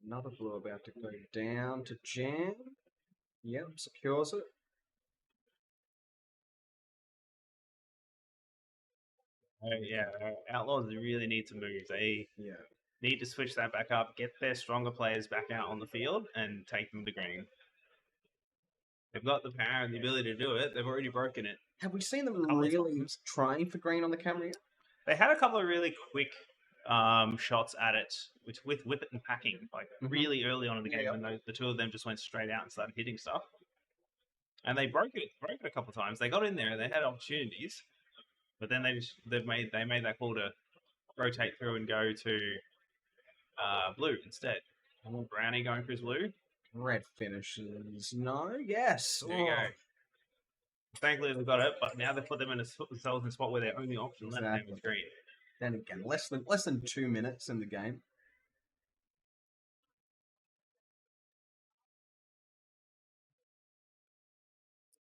Another blue about to go down to Jam. Yep, secures it. Outlaws really need to move. They need to switch that back up, get their stronger players back out on the field, and take them to green. They've got the power and the ability to do it. They've already broken it. Have we seen them Couple of really times. trying for green on the camera yet? They had a couple of really quick shots at it with whip it and packing, like really early on in the game, when the two of them just went straight out and started hitting stuff. And they broke it a couple of times. They got in there and they had opportunities, but then they made that call to rotate through and go to blue instead. Brownie going for his blue. Red finishes. No. Yes. There you go. Thankfully they got it, but now they put themselves in a spot where their only option left game is green. Then again, less than 2 minutes in the game.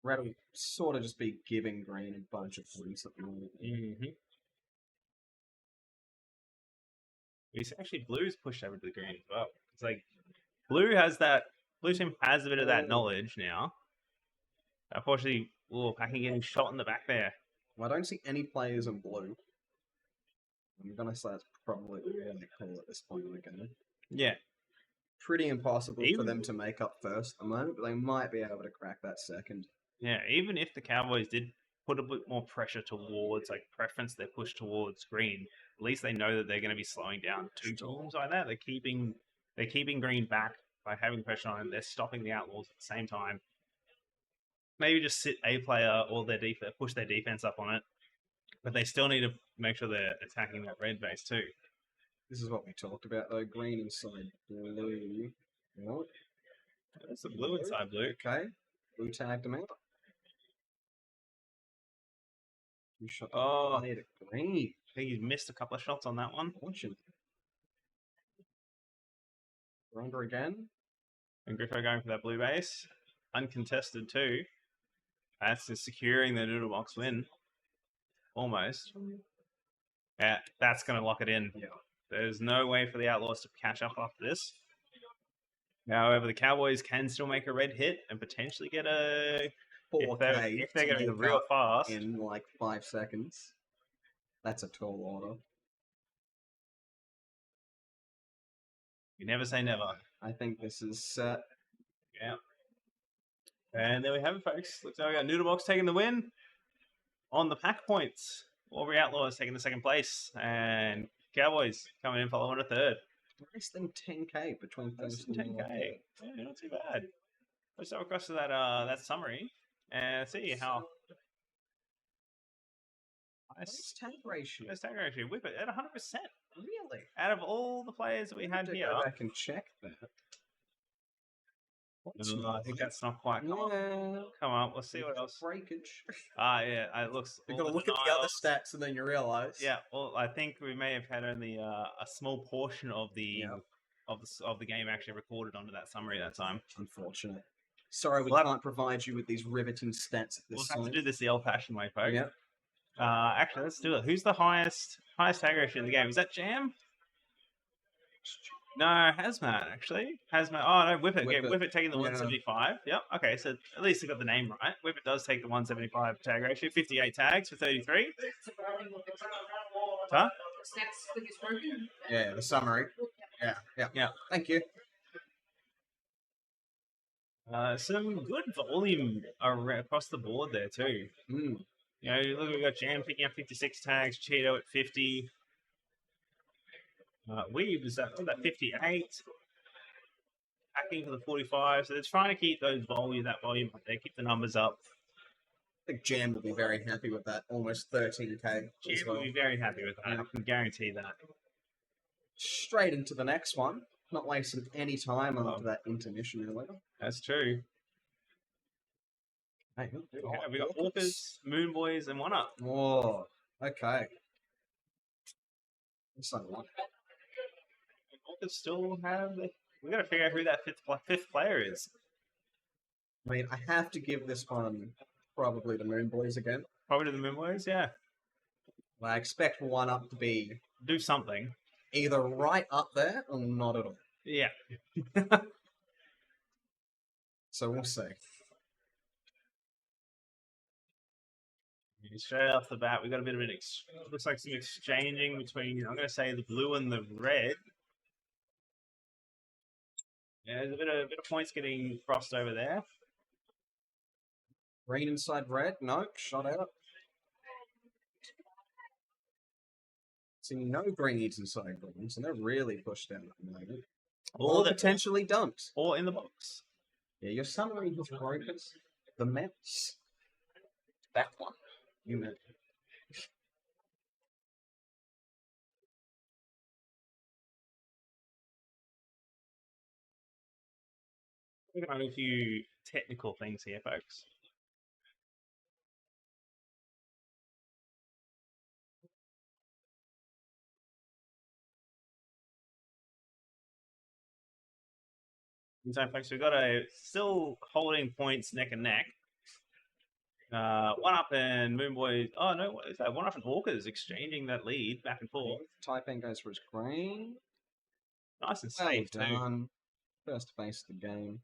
Red will sort of just be giving green a bunch of points at the moment. Actually, blue's pushed over to the green as well. It's like blue team has a bit of that knowledge now. Unfortunately, packing getting shot in the back there. Well, I don't see any players in blue. I'm gonna say it's probably really cool at this point in the game. Yeah. Pretty impossible for them to make up first at the moment, but they might be able to crack that second. Yeah, even if the Cowboys did put a bit more pressure towards, preference their push towards green, at least they know that they're going to be slowing down two teams like that. They're keeping green back by having pressure on them. They're stopping the Outlaws at the same time. Maybe just sit a player or push their defense up on it, but they still need to make sure they're attacking that red base too. This is what we talked about though. Green inside blue. What? That's the blue inside blue. Okay. Blue tagged him out. You shot the green. I think he's missed a couple of shots on that one. Fortunate. Grinder again. And Griffo going for that blue base. Uncontested too. That's just securing the noodle box win. Almost. Yeah, that's going to lock it in. Yeah. There's no way for the Outlaws to catch up after this. However, the Cowboys can still make a red hit and potentially get a 4K if they're going real fast in 5 seconds. That's a tall order. You never say never. I think this is set. Yeah. And there we have it, folks. Looks like we got Noodlebox taking the win on the pack points. Aubrey Outlaws taking the second place, and Cowboys coming in following a third. Less than 10K between first and 10K. Yeah, not too bad. Let's go across to that summary and see how. Nice tag ratio. Nice tag ratio. Whip it at 100%. Really? Out of all the players that we had here. Go back and check that. I think that's not quite. Come on, let's see what else. Breakage. Yeah, it looks. You've got to look at the other stats and then you realize. Yeah, well, I think we may have had only a small portion of the game actually recorded onto that summary that time. Unfortunate. Sorry, we can't provide you with these riveting stats at this time. We'll have to do this the old-fashioned way, folks. Yeah. Actually, let's do it. Who's the highest tag ratio in the game? Is that Jam? No, Hazmat, actually. Hazmat. Oh, no, Whip It. Whip It taking the 175. Yep. Okay, so at least I got the name right. Whip It does take the 175 tag ratio. 58 tags for 33. Huh? Yeah, the summary. Yeah. Thank you. Some good volume across the board there, too. Mm. You know, look, we've got Jam picking up 56 tags, Cheeto at 50. Weeb is at 58. Hacking for the 45. So they're trying to keep that volume up there, keep the numbers up. I think Jam will be very happy with that. Almost 13K. Jam will be very happy with that. I can guarantee that. Straight into the next one. Not wasting any time after that intermission earlier. That's true. Hey, we got Orcas, Moon Boys, and One Up. Oh, okay. That's not one. Orcas still have. We got to figure out who that fifth player is. I mean, I have to give this one probably the Moon Boys again. Probably the Moon Boys, yeah. I expect One Up to be do something. Either right up there or not at all. Yeah. So we'll see. Straight off the bat, we got a bit of an looks like some exchanging between, I'm going to say, the blue and the red. Yeah, there's a bit of points getting crossed over there. Green inside red. Nope. Shot out. See, no greens inside green, so they're really pushed out at the moment. Or potentially dumped. Or in the box. Yeah, your summary has broken the maps. That one. You meant. We're going to a few technical things here, folks. So, folks, we've got still holding points neck and neck. One up and Moonboy. Oh no, what is that? One up and Orcas exchanging that lead back and forth. Taiping goes for his green. Nice and Well safe too. done. First base of the game.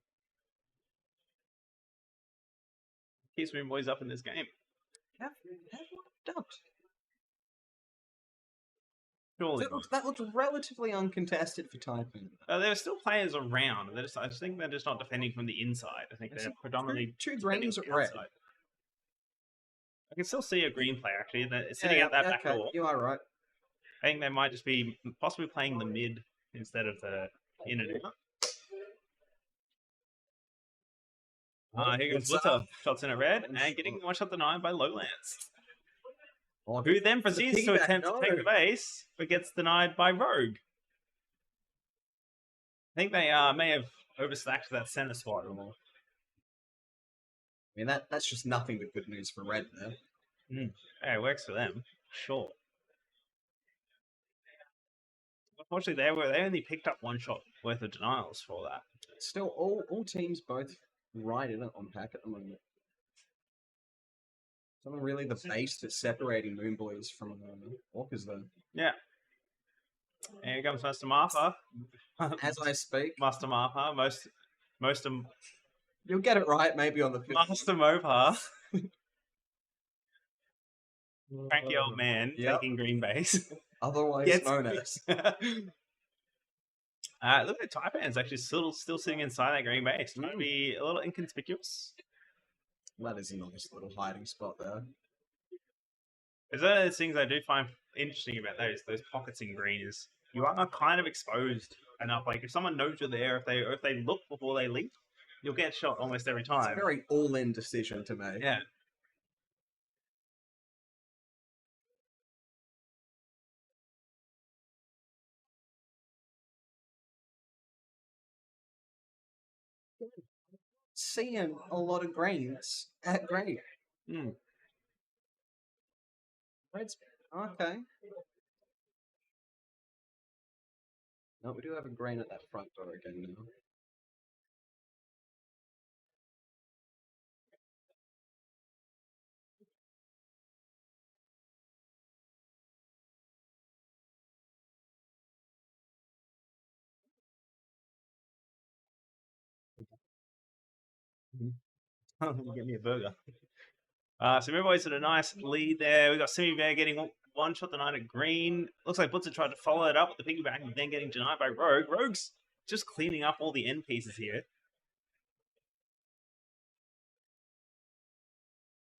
Keeps Moonboys up in this game. Have dumped. Surely. That looked relatively uncontested for Taiping. There are still players around. I just think they're just not defending from the inside. I think they're predominantly two defending greens from at the red. outside. I can still see a green player actually. They're sitting out that back door. You are right. I think they might just be possibly playing the mid instead of the in and out. Here goes Blitzer. Shots in a red and getting one shot denied by Lowlands. Who then proceeds to attempt to take the base, but gets denied by Rogue. I think they may have overstacked that center spot. I mean, that's just nothing but good news for red there. Hey, it works for them. Sure. Unfortunately, they only picked up one shot worth of denials for that. Still, all teams both right in it on pack at the moment. It's not really the base that's separating Moonboys from Orcas, though. Yeah. Here comes Master Martha. As I speak. Master Martha. Most of... You'll get it right maybe on the 5th. Master Mopar. Cranky old man taking green base. Otherwise known as. Look at Taipan's actually still sitting inside that green base. Trying to be a little inconspicuous. That is a nice little hiding spot there. There's one of those things I do find interesting about those pockets in green is you are kind of exposed enough. Like if someone knows you're there, if they look before they leap, you'll get shot almost every time. It's a very all-in decision to make. Yeah. Seeing a lot of greens at green. Red's okay. No, we do have a green at that front door again now. Get me a burger. So Moonboys had a nice lead there. We got Simi Bear getting one shot denied at green. Looks like Blitzer tried to follow it up with the piggyback and then getting denied by Rogue. Rogue's just cleaning up all the end pieces here.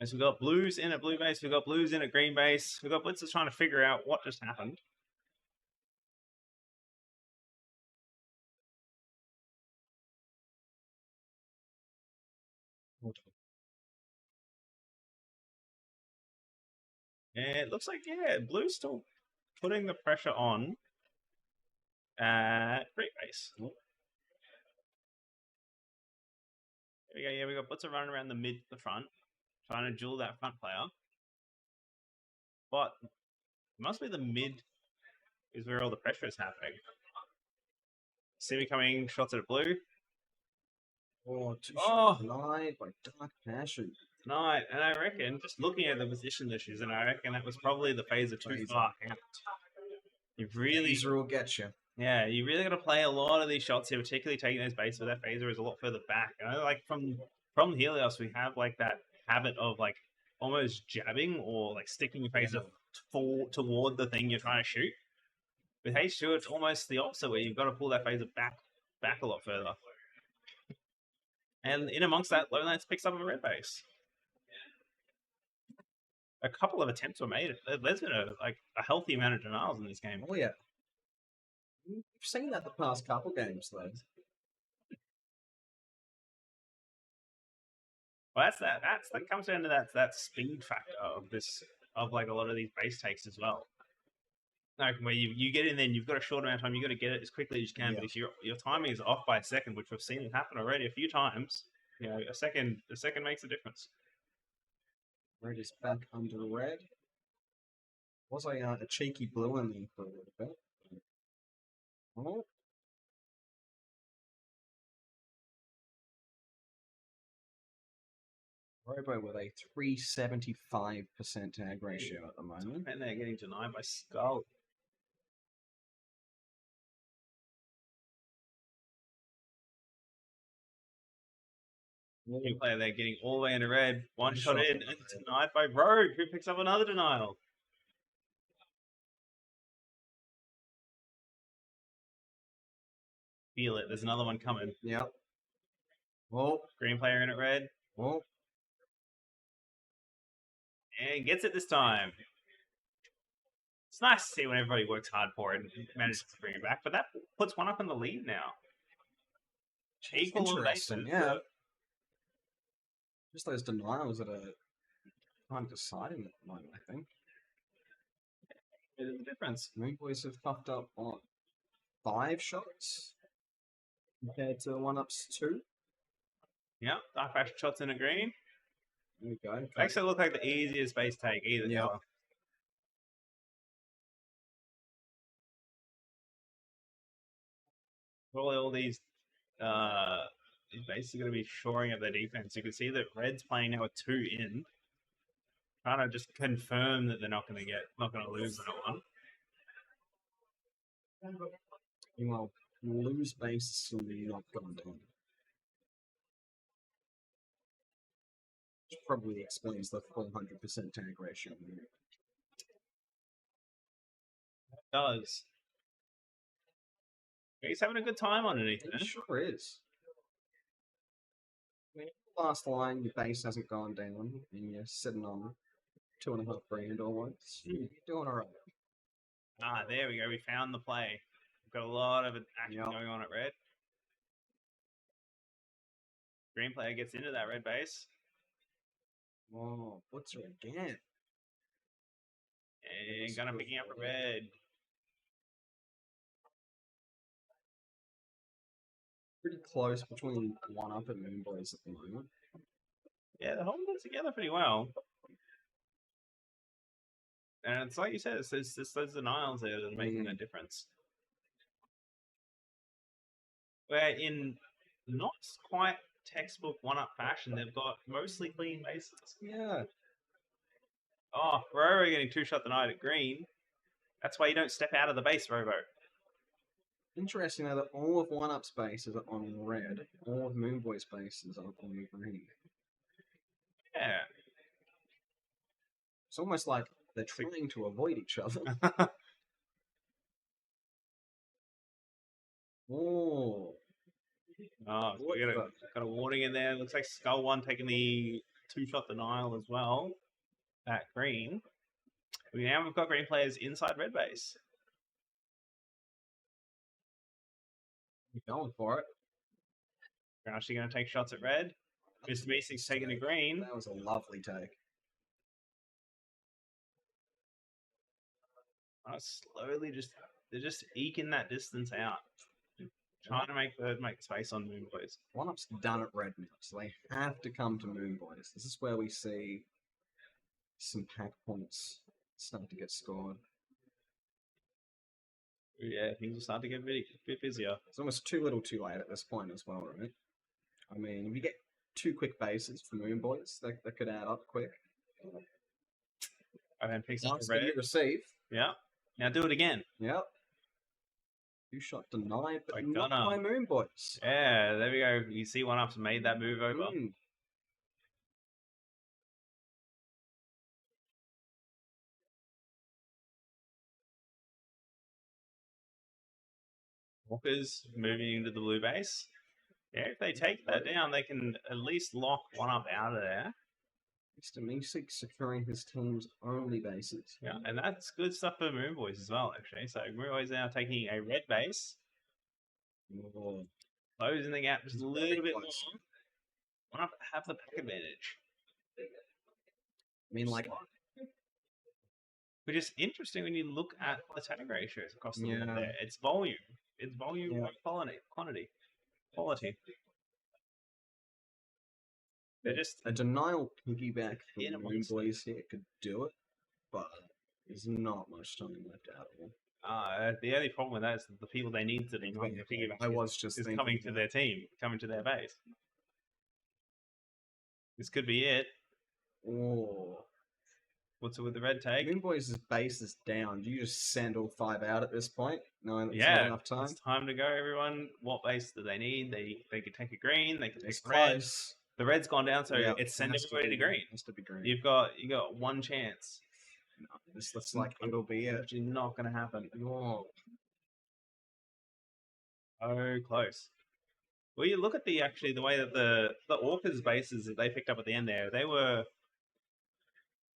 As we've got blues in at blue base, we've got blues in at green base. We've got Blitzer trying to figure out what just happened. And it looks like, yeah, blue's still putting the pressure on at green base. There we go, yeah, we got Blitzer running around the mid to the front, trying to duel that front player. But it must be the mid is where all the pressure is happening. Simi coming, shots at blue. Oh, two shots denied by Dark Passion. Tonight, and I reckon, just looking at the position that she's in, I reckon that was probably the phaser too far out. You've really... Phaser will get you. Yeah, you really got to play a lot of these shots here, particularly taking those bases where that phaser is a lot further back. You know, like from Helios, we have like that habit of like almost jabbing or like sticking your phaser toward the thing you're trying to shoot. With H2, it's almost the opposite, where you've got to pull that phaser back a lot further. And in amongst that, Lowlands picks up a red base. a couple of attempts were made. There's been a healthy amount of denials in this game. Oh yeah. We've seen that the past couple games though. Well, that comes down to that speed factor of like a lot of these base takes as well. Like where you get in there and you've got a short amount of time, you got to get it as quickly as you can. Yeah. But if your timing is off by a second, which we've seen it happen already a few times, a second makes a difference. Red is back under red. Was a cheeky blue in there for a little bit. Oh. Robo with a 375% tag ratio at the moment. And they're getting denied by Skull. New player there getting all the way into red. One shot in and denied by Rogue, who picks up another denial. Feel it. There's another one coming. Yep. Oh. Green player in at red. Oh. And gets it this time. It's nice to see when everybody works hard for it and manages to bring it back, but that puts one up in the lead now. Equal Interesting, yeah. Just those denials that are kind of deciding at the moment, I think. It is a difference. Moon Boys have puffed up on 5 shots compared to 1-ups 2. Yeah, dark fashion shots in a green. There we go. Makes it look like the easiest base take either. Yeah. Probably all these bases are going to be shoring up their defense. You can see that Red's playing now with 2 in, trying to just confirm that they're not going to lose that one. Meanwhile, lose base is still not gone down. Which probably explains the 400% tag ratio. It does. He's having a good time underneath It it. sure is. I mean, last line, your base hasn't gone down, and you're sitting on 2.5 grand almost. You're doing alright. Ah, there we go. We found the play. We've got a lot of action Yep. going on at red. Green player gets into that red base. Whoa, puts her again. And gonna picking up a red. Pretty close between 1-up and Moon Boys at the moment. Yeah, they're holding it together pretty well. And it's like you said, it's those denials there that are making a difference. Where in not quite textbook 1-up fashion, they've got mostly clean bases. Yeah. Oh, Robo getting 2-shot denied at green. That's why you don't step out of the base, Robo. Interesting though that all of 1-up's bases are on red. All of Moon Boys' bases are on green. Yeah. It's almost like they're trying to avoid each other. Oh. Oh, we got a warning in there. Looks like Skull One taking the 2-shot denial as well at green. We've got green players inside red base. You're going for it. We're actually going to take shots at red. Mr. Meesing's taking a green. That was a lovely take. Slowly they're just eking that distance out. Trying to make space on Moon Boys. 1-up's done at red now, so they have to come to Moon Boys. This is where we see some pack points start to get scored. Yeah, things will start to get a bit busier. It's almost too little too late at this point as well, right? I mean, if you get 2 quick bases for Moon Boys, that could add up quick. And then picks up Nice red. that you receive. Yeah. Now do it again. Yep. 2-shot denied, but By not Gunner. by Moon Boys. Yeah, there we go. You see 1-up's made that move over. Walker's moving into the blue base. Yeah, if they take that down, they can at least lock 1-up out of there. Mr. Meeseek securing his team's only bases. Yeah, and that's good stuff for Moon Boys as well, actually. So Moon Boys now taking a red base, Oh, closing the gap just a little bit more. close. Want to have the pack advantage. I mean, like, Which is interesting when you look at the tag ratios across the board Yeah. there. It's volume. It's volume Yeah. over quantity. Quality. They're just a denial piggyback from In the a Moon monster. Boys here could do it, but there's not much time left out of it. the only problem with that is that the people they need to deny the piggyback I was just is thinking coming to that. their team, coming to their base. This could be it. Oh, What's it with the red tag? Moon Boys' base is down. Do you just send all 5 out at this point, knowing that Yeah, not enough time? it's time to go, everyone. What base do they need? They could take a green. They could take It's red. close. The red's gone down, so Yeah, it's send has everybody to green. Has to be green. You got one chance. No, this looks like it'll be it. Actually, not going to happen. Oh, Oh, close. Well, you look at the way that the Orcas bases that they picked up at the end there. They were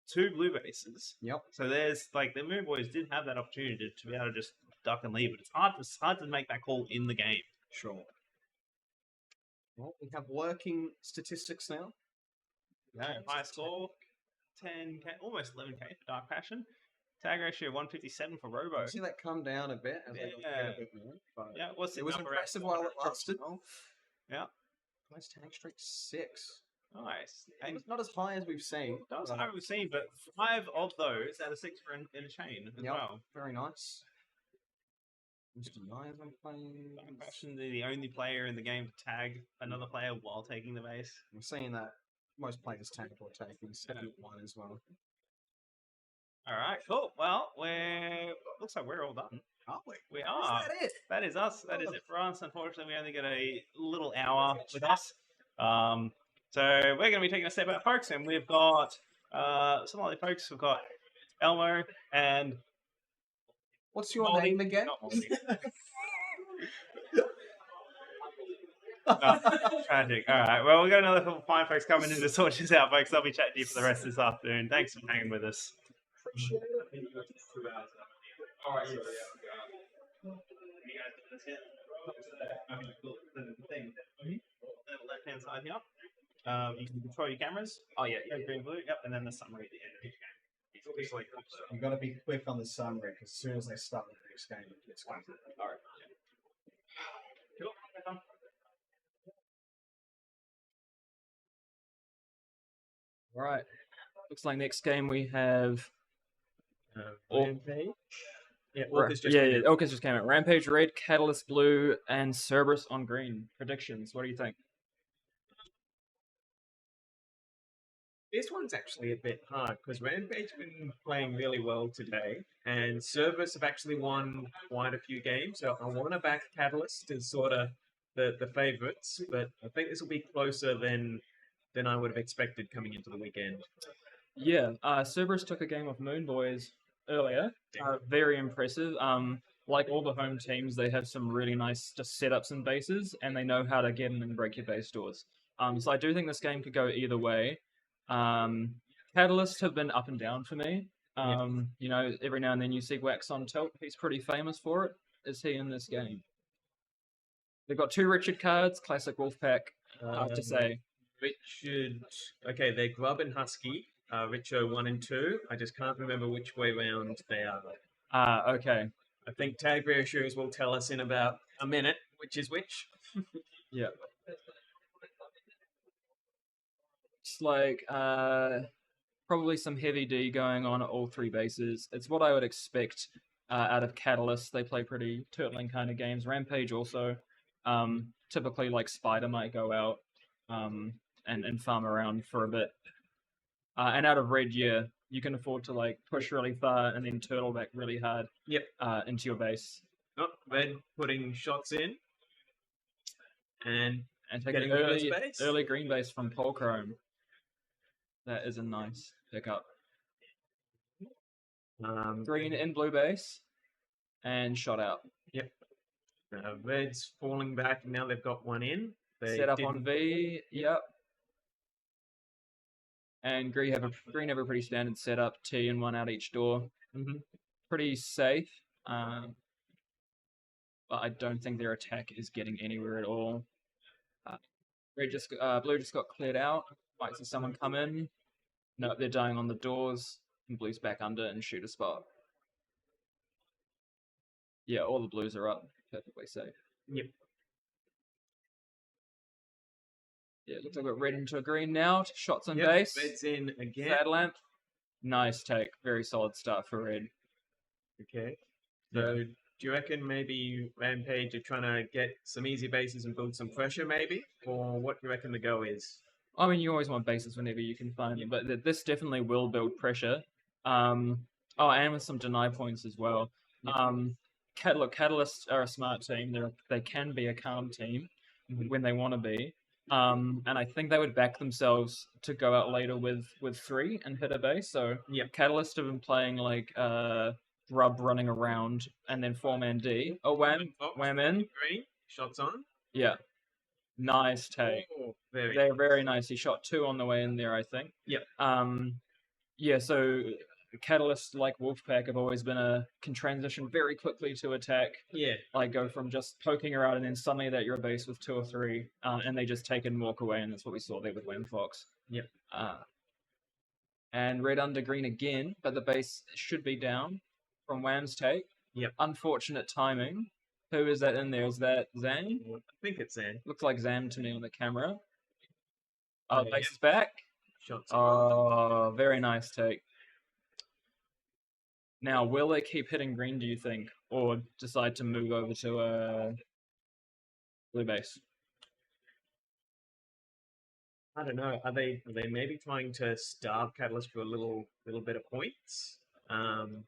2 blue bases. yep. So there's like the Moon Boys did have that opportunity to be able to just duck and leave, but it's hard to make that call in the game. Sure. Well, we have working statistics now. Yeah, high score, 10k, almost 11k for Dark Passion. Tag ratio 157 for Robo. You see that come down a bit as they got Yeah. a bit more. But Yeah, it was it was impressive while it lasted. Yeah. Nice tag streak 6. Nice. It And was not as high as we've seen. that was but hard to see, but 5 of those out of 6 were in a chain as Yep. well. Very nice. Mr. Nyes on playing. Dark Passion, they're the only player in the game to tag another player while taking the base. We're seeing that most players tag or taking second one as well. All right, cool. Well, looks like we're all done. Are we? We Is are. that it? That is us. That is it for us. Unfortunately, we only get a little hour with us. So we're going to be taking a step out, folks, and we've got some other folks. We've got Elmo and What's your Moldy. name again? Not Moldy. Oh, tragic. All right. Well, we've got another couple of fine folks coming in to sort this out, folks. I'll be chatting to you for the rest of this afternoon. Thanks for hanging with us. Left-hand side here. You can control your cameras. Oh yeah, green, blue. Yep, and then the summary at the end of each game. You've got to be quick on the summary because as soon as they start the next game, it's going. All right. Cool. All right. Looks like next game we have. Rampage. Yeah, Orcas just came out. Rampage red, Catalyst blue, and Cerberus on green. Predictions. What do you think? This one's actually a bit hard because Rampage have been playing really well today, and Cerberus have actually won quite a few games. So I want to back Catalyst as sort of the favourites, but I think this will be closer than I would have expected coming into the weekend. Yeah, Cerberus took a game of Moon Boys earlier. Very impressive. Like all the home teams, they have some really nice just setups and bases, and they know how to get in and break your base doors. So I do think this game could go either way. Catalyst have been up and down for me. You know, every now and then you see Wax on tilt. He's pretty famous for it. Is he in this game? They've got 2 Richard cards, classic Wolfpack, I have to say. Richard, okay, they're Grub and Husky. Richo 1 and 2. I just can't remember which way round they are. Okay. I think tag ratios will tell us in about a minute which is which. Yeah. It's like probably some heavy D going on at all 3 bases. It's what I would expect out of Catalyst. They play pretty turtling kind of games. Rampage also. Typically, like Spider might go out and farm around for a bit. And out of Red, yeah, you can afford to like push really far and then turtle back really hard. Yep. Into your base. Oh, Red putting shots in. And taking early green base from Polchrome. That is a nice pickup. Green in blue base. And shot out. Yep. Red's falling back, and now they've got one in. They Set up on V, yep. And green have a pretty standard setup, T and 1 out each door. Mhm. Pretty safe. But I don't think their attack is getting anywhere at all. Blue just got cleared out. Might see someone come in. No, they're dying on the doors. And blue's back under and shoot a spot. Yeah, all the blues are up. Perfectly safe. Yep. Yeah, looks like we're red into a green now. Shots on Yep, base. red's in again. Third lamp. Nice take. Very solid start for red. Okay. So do you reckon maybe Rampage are trying to get some easy bases and build some pressure, maybe? Or what do you reckon the go is? I mean, you always want bases whenever you can find them, but this definitely will build pressure. And with some deny points as well. Catalysts are a smart team. They can be a calm team when they want to be. And I think they would back themselves to go out later with 3 and hit a base. So Catalyst have been playing like Grub running around and then 4-man D. Oh, wham in. Green, shots on. Yeah. Nice take. Oh, They're very nice. He shot 2 on the way in there, I think. Yep. Yeah, so Catalyst, like Wolfpack, have always can transition very quickly to attack. Yeah. Like go from just poking around and then suddenly they're at your base with 2 or 3, and they just take it and walk away, and that's what we saw there with Wham Fox. Yep. And red under green again, but the base should be down from Wham's take. Yep. Unfortunate timing. Who is that in there? Is that Zan? I think it's Zan. Looks like Zan to me on the camera. Yeah. Base is back. Shots on. Very nice take. Now, will they keep hitting green, do you think? Or decide to move over to a blue base? I don't know. Are they maybe trying to starve Catalyst for a little bit of points?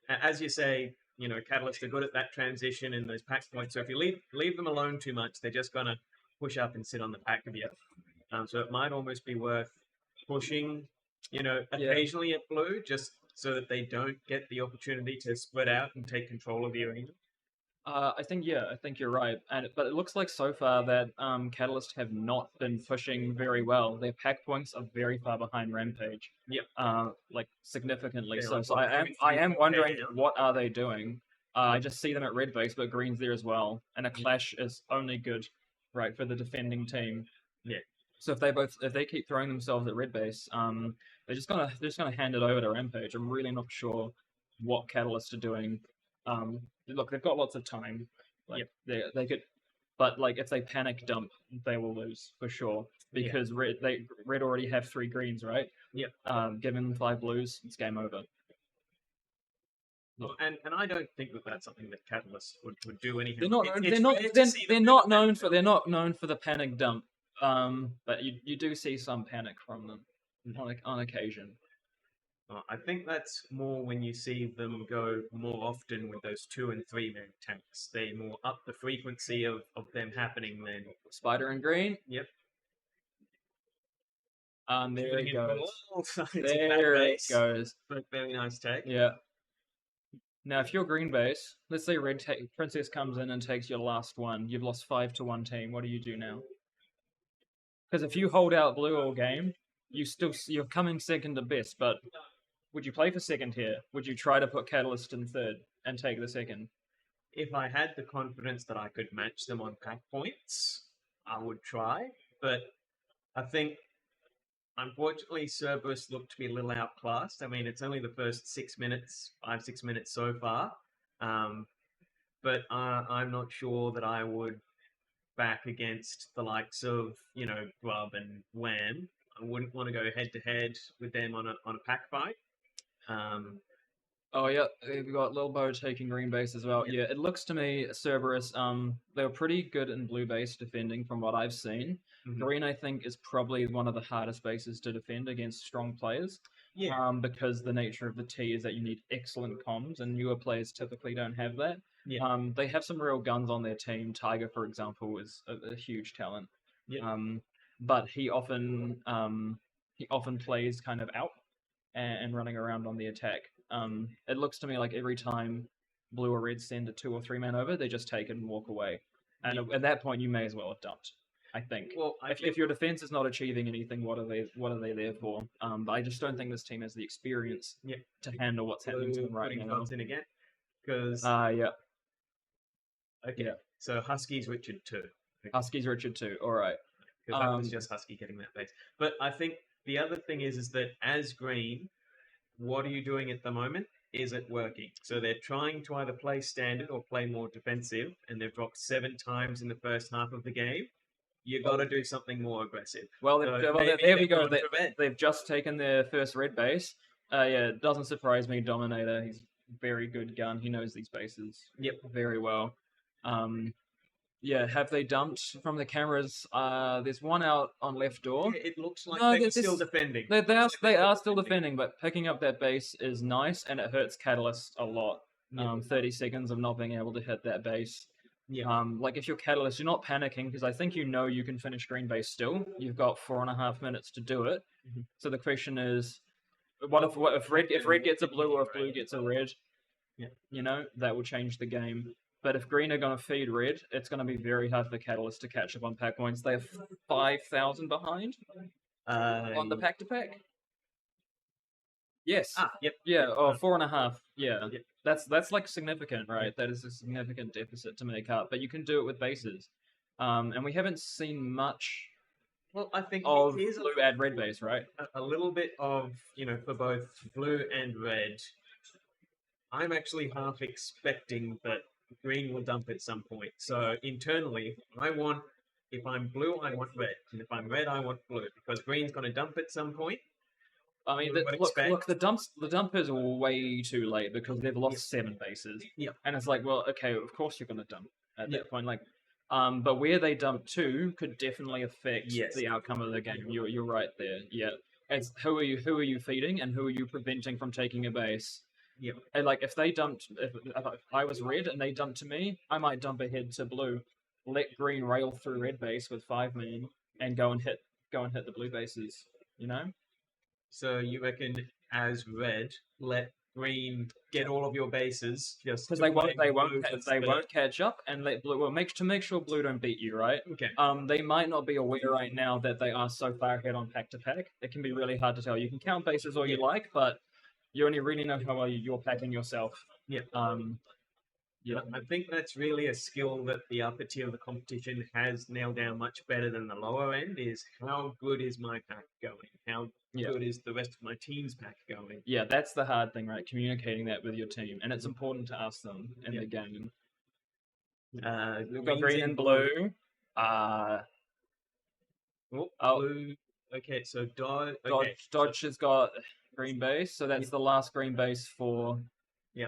As you say, Catalyst are good at that transition and those pack points. So if you leave them alone too much, they're just gonna push up and sit on the pack of you. So it might almost be worth pushing, occasionally at blue, just so that they don't get the opportunity to spread out and take control of the arena. I think you're right. But it looks like so far that Catalyst have not been pushing very well. Their pack points are very far behind Rampage. Yep. Like significantly. Yeah, So like I am wondering now. what are they doing. I just see them at red base, but green's there as well, and a clash is only good, right, for the defending team. Yeah. So if they keep throwing themselves at red base, they're just gonna hand it over to Rampage. I'm really not sure what Catalyst are doing. Look, they've got lots of time. Like they could, but like if they panic dump, they will lose for sure because red already have 3 greens, right? Yep. Given them 5 blues, it's game over. Well, and I don't think that that's something that Catalyst would do anything. They're not known for the panic dump. But you do see some panic from them on occasion. I think that's more when you see them go more often with those 2 and 3-man tanks. They more up the frequency of them happening then. Spider and green. Yep. There it goes. There it goes. Very nice take. Yeah. Now, if you're green base, let's say Princess comes in and takes your last one. You've lost 5 to 1 team. What do you do now? Because if you hold out blue all game, you're coming second to best. But would you play for second here? Would you try to put Catalyst in third and take the second? If I had the confidence that I could match them on pack points, I would try. But I think, unfortunately, Cerberus looked to be a little outclassed. I mean, it's only the first 5-6 minutes so far. But I'm not sure that I would back against the likes of, Grub and Wham. I wouldn't want to go head-to-head with them on a pack fight. Oh yeah, we've got Lil Bo taking green base as well. Yeah, it looks to me Cerberus, they were pretty good in blue base defending from what I've seen. Mhm. Green, I think, is probably one of the hardest bases to defend against strong players. Yeah. Because the nature of the T is that you need excellent comms, and newer players typically don't have that. Yeah. They have some real guns on their team. Tiger, for example, is a huge talent. Yeah. But he often plays kind of out and running around on the attack. It looks to me like every time blue or red send a 2 or 3 man over, they just take it and walk away. And at that point, you may as well have dumped. I think. Well, If your defense is not achieving anything, what are they there for? But I just don't think this team has the experience to handle what's happening to them right putting now. cards in again, because Yeah. okay, Yeah. so Huskies Richard 2. Okay. Huskies Richard 2. All right. Because that was just Husky getting that base. But I think the other thing is that as Green, what are you doing at the moment? Is it working? So they're trying to either play standard or play more defensive, and they've dropped 7 times in the first half of the game. You got to do something more aggressive. Well, So there maybe we go. they've gone for red. They've just taken their first red base. Yeah, it doesn't surprise me. Dominator, he's very good gun. He knows these bases very well. Yeah, have they dumped from the cameras? There's one out on left door. Yeah, it looks like No, they're this- still defending. They are still defending, but picking up that base is nice, and it hurts Catalyst a lot. 30 seconds of not being able to hit that base. Yeah. Like if you're Catalyst, you're not panicking because I think you know you can finish green base still. You've got 4.5 minutes to do it. So the question is, what if red gets a blue or if blue gets a red? Yeah. You know, that will change the game. But if green are going to feed red, it's going to be very hard for Catalyst to catch up on pack points. They have 5,000 behind on the pack to pack. Yes. Yep. Yeah. Oh, 4.5. Yeah. Yep. That's like significant, right? That is a significant deficit to make up. But you can do it with bases. And we haven't seen much. Well, I think of here's blue add red base, right? A little bit of, for both blue and red. I'm actually half expecting that green will dump at some point. So internally, if I'm blue, I want red. And if I'm red, I want blue. Because green's going to dump at some point. I mean, look, the dump is way too late because they've lost 7 bases. Yeah. And it's like, well, okay, of course you're going to dump at that point. Like, but where they dump to could definitely affect the outcome of the game. You're right there. Yeah. It's who are you feeding and who are you preventing from taking a base? Yeah. And like if they dumped, if I was red and they dumped to me, I might dump ahead to blue, let green rail through red base with 5 men and go and hit the blue bases. You know. So you reckon as red, let green get all of your bases just because they won't catch up and let blue make sure blue don't beat you, right? Okay. They might not be aware right now that they are so far ahead on pack to pack. It can be really hard to tell. You can count bases all you like, but you only really know how well you're packing yourself. Yeah. Yeah. I think that's really a skill that the upper tier of the competition has nailed down much better than the lower end. Is how good is my pack going? How good is the rest of my team's pack going? Yeah, that's the hard thing, right? Communicating that with your team, and it's important to ask them in the game. We've got green and blue. Blue. Okay, so Dodge. Okay. Dodge has got green base, so that's the last green base for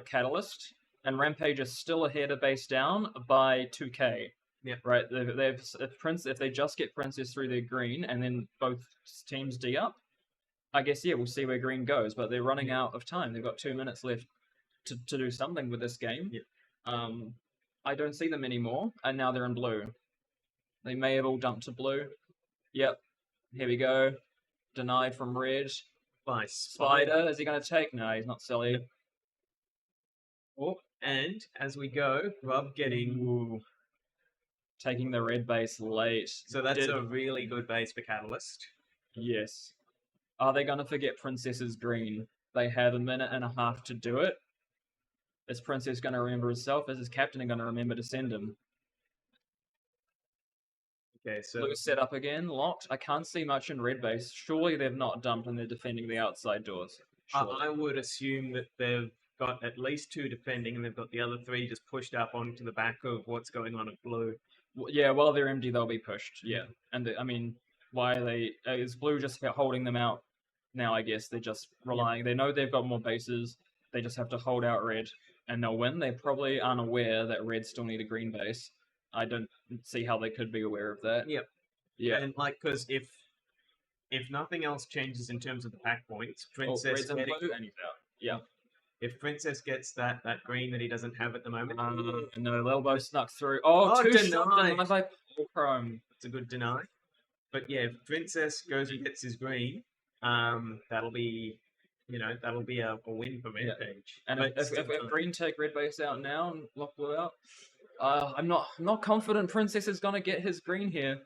Catalyst. And Rampage is still ahead of base down by 2k. Yeah. Right. If they just get Princess through their green and then both teams D up, I guess we'll see where green goes. But they're running out of time. They've got 2 minutes left to do something with this game. Yeah. I don't see them anymore, and now they're in blue. They may have all dumped to blue. Yep. Here we go. Denied from red. By Spider. Is he going to take? No, he's not silly. Yep. Oh, and as we go, Rob getting taking the red base late. So that's a really good base for Catalyst. Yes. Are they going to forget Princess's green? They have 1.5 minutes to do it. Is Princess going to remember herself? Is his captain going to remember to send him? Okay, so Blue set up again, locked. I can't see much in red base. Surely they've not dumped and they're defending the outside doors. I would assume that they've got at least 2 defending and they've got the other 3 just pushed up onto the back of what's going on at blue. Yeah, while they're empty, they'll be pushed. Yeah. And why are they... is blue just holding them out now, I guess? They're just relying... They know they've got more bases. They just have to hold out red and they'll win. They probably aren't aware that red still need a green base. I don't see how they could be aware of that. Yep. Yeah. And because if nothing else changes in terms of the pack points, Princess red's in blue and he's out. Yeah. If Princess gets that green that he doesn't have at the moment, no, Elbow snuck through. Oh, denied by Chrome. It's a good deny. But yeah, if Princess goes and gets his green, that'll be a win for Rampage. And if green take red base out now and lock blue out, I'm not confident Princess is gonna get his green here.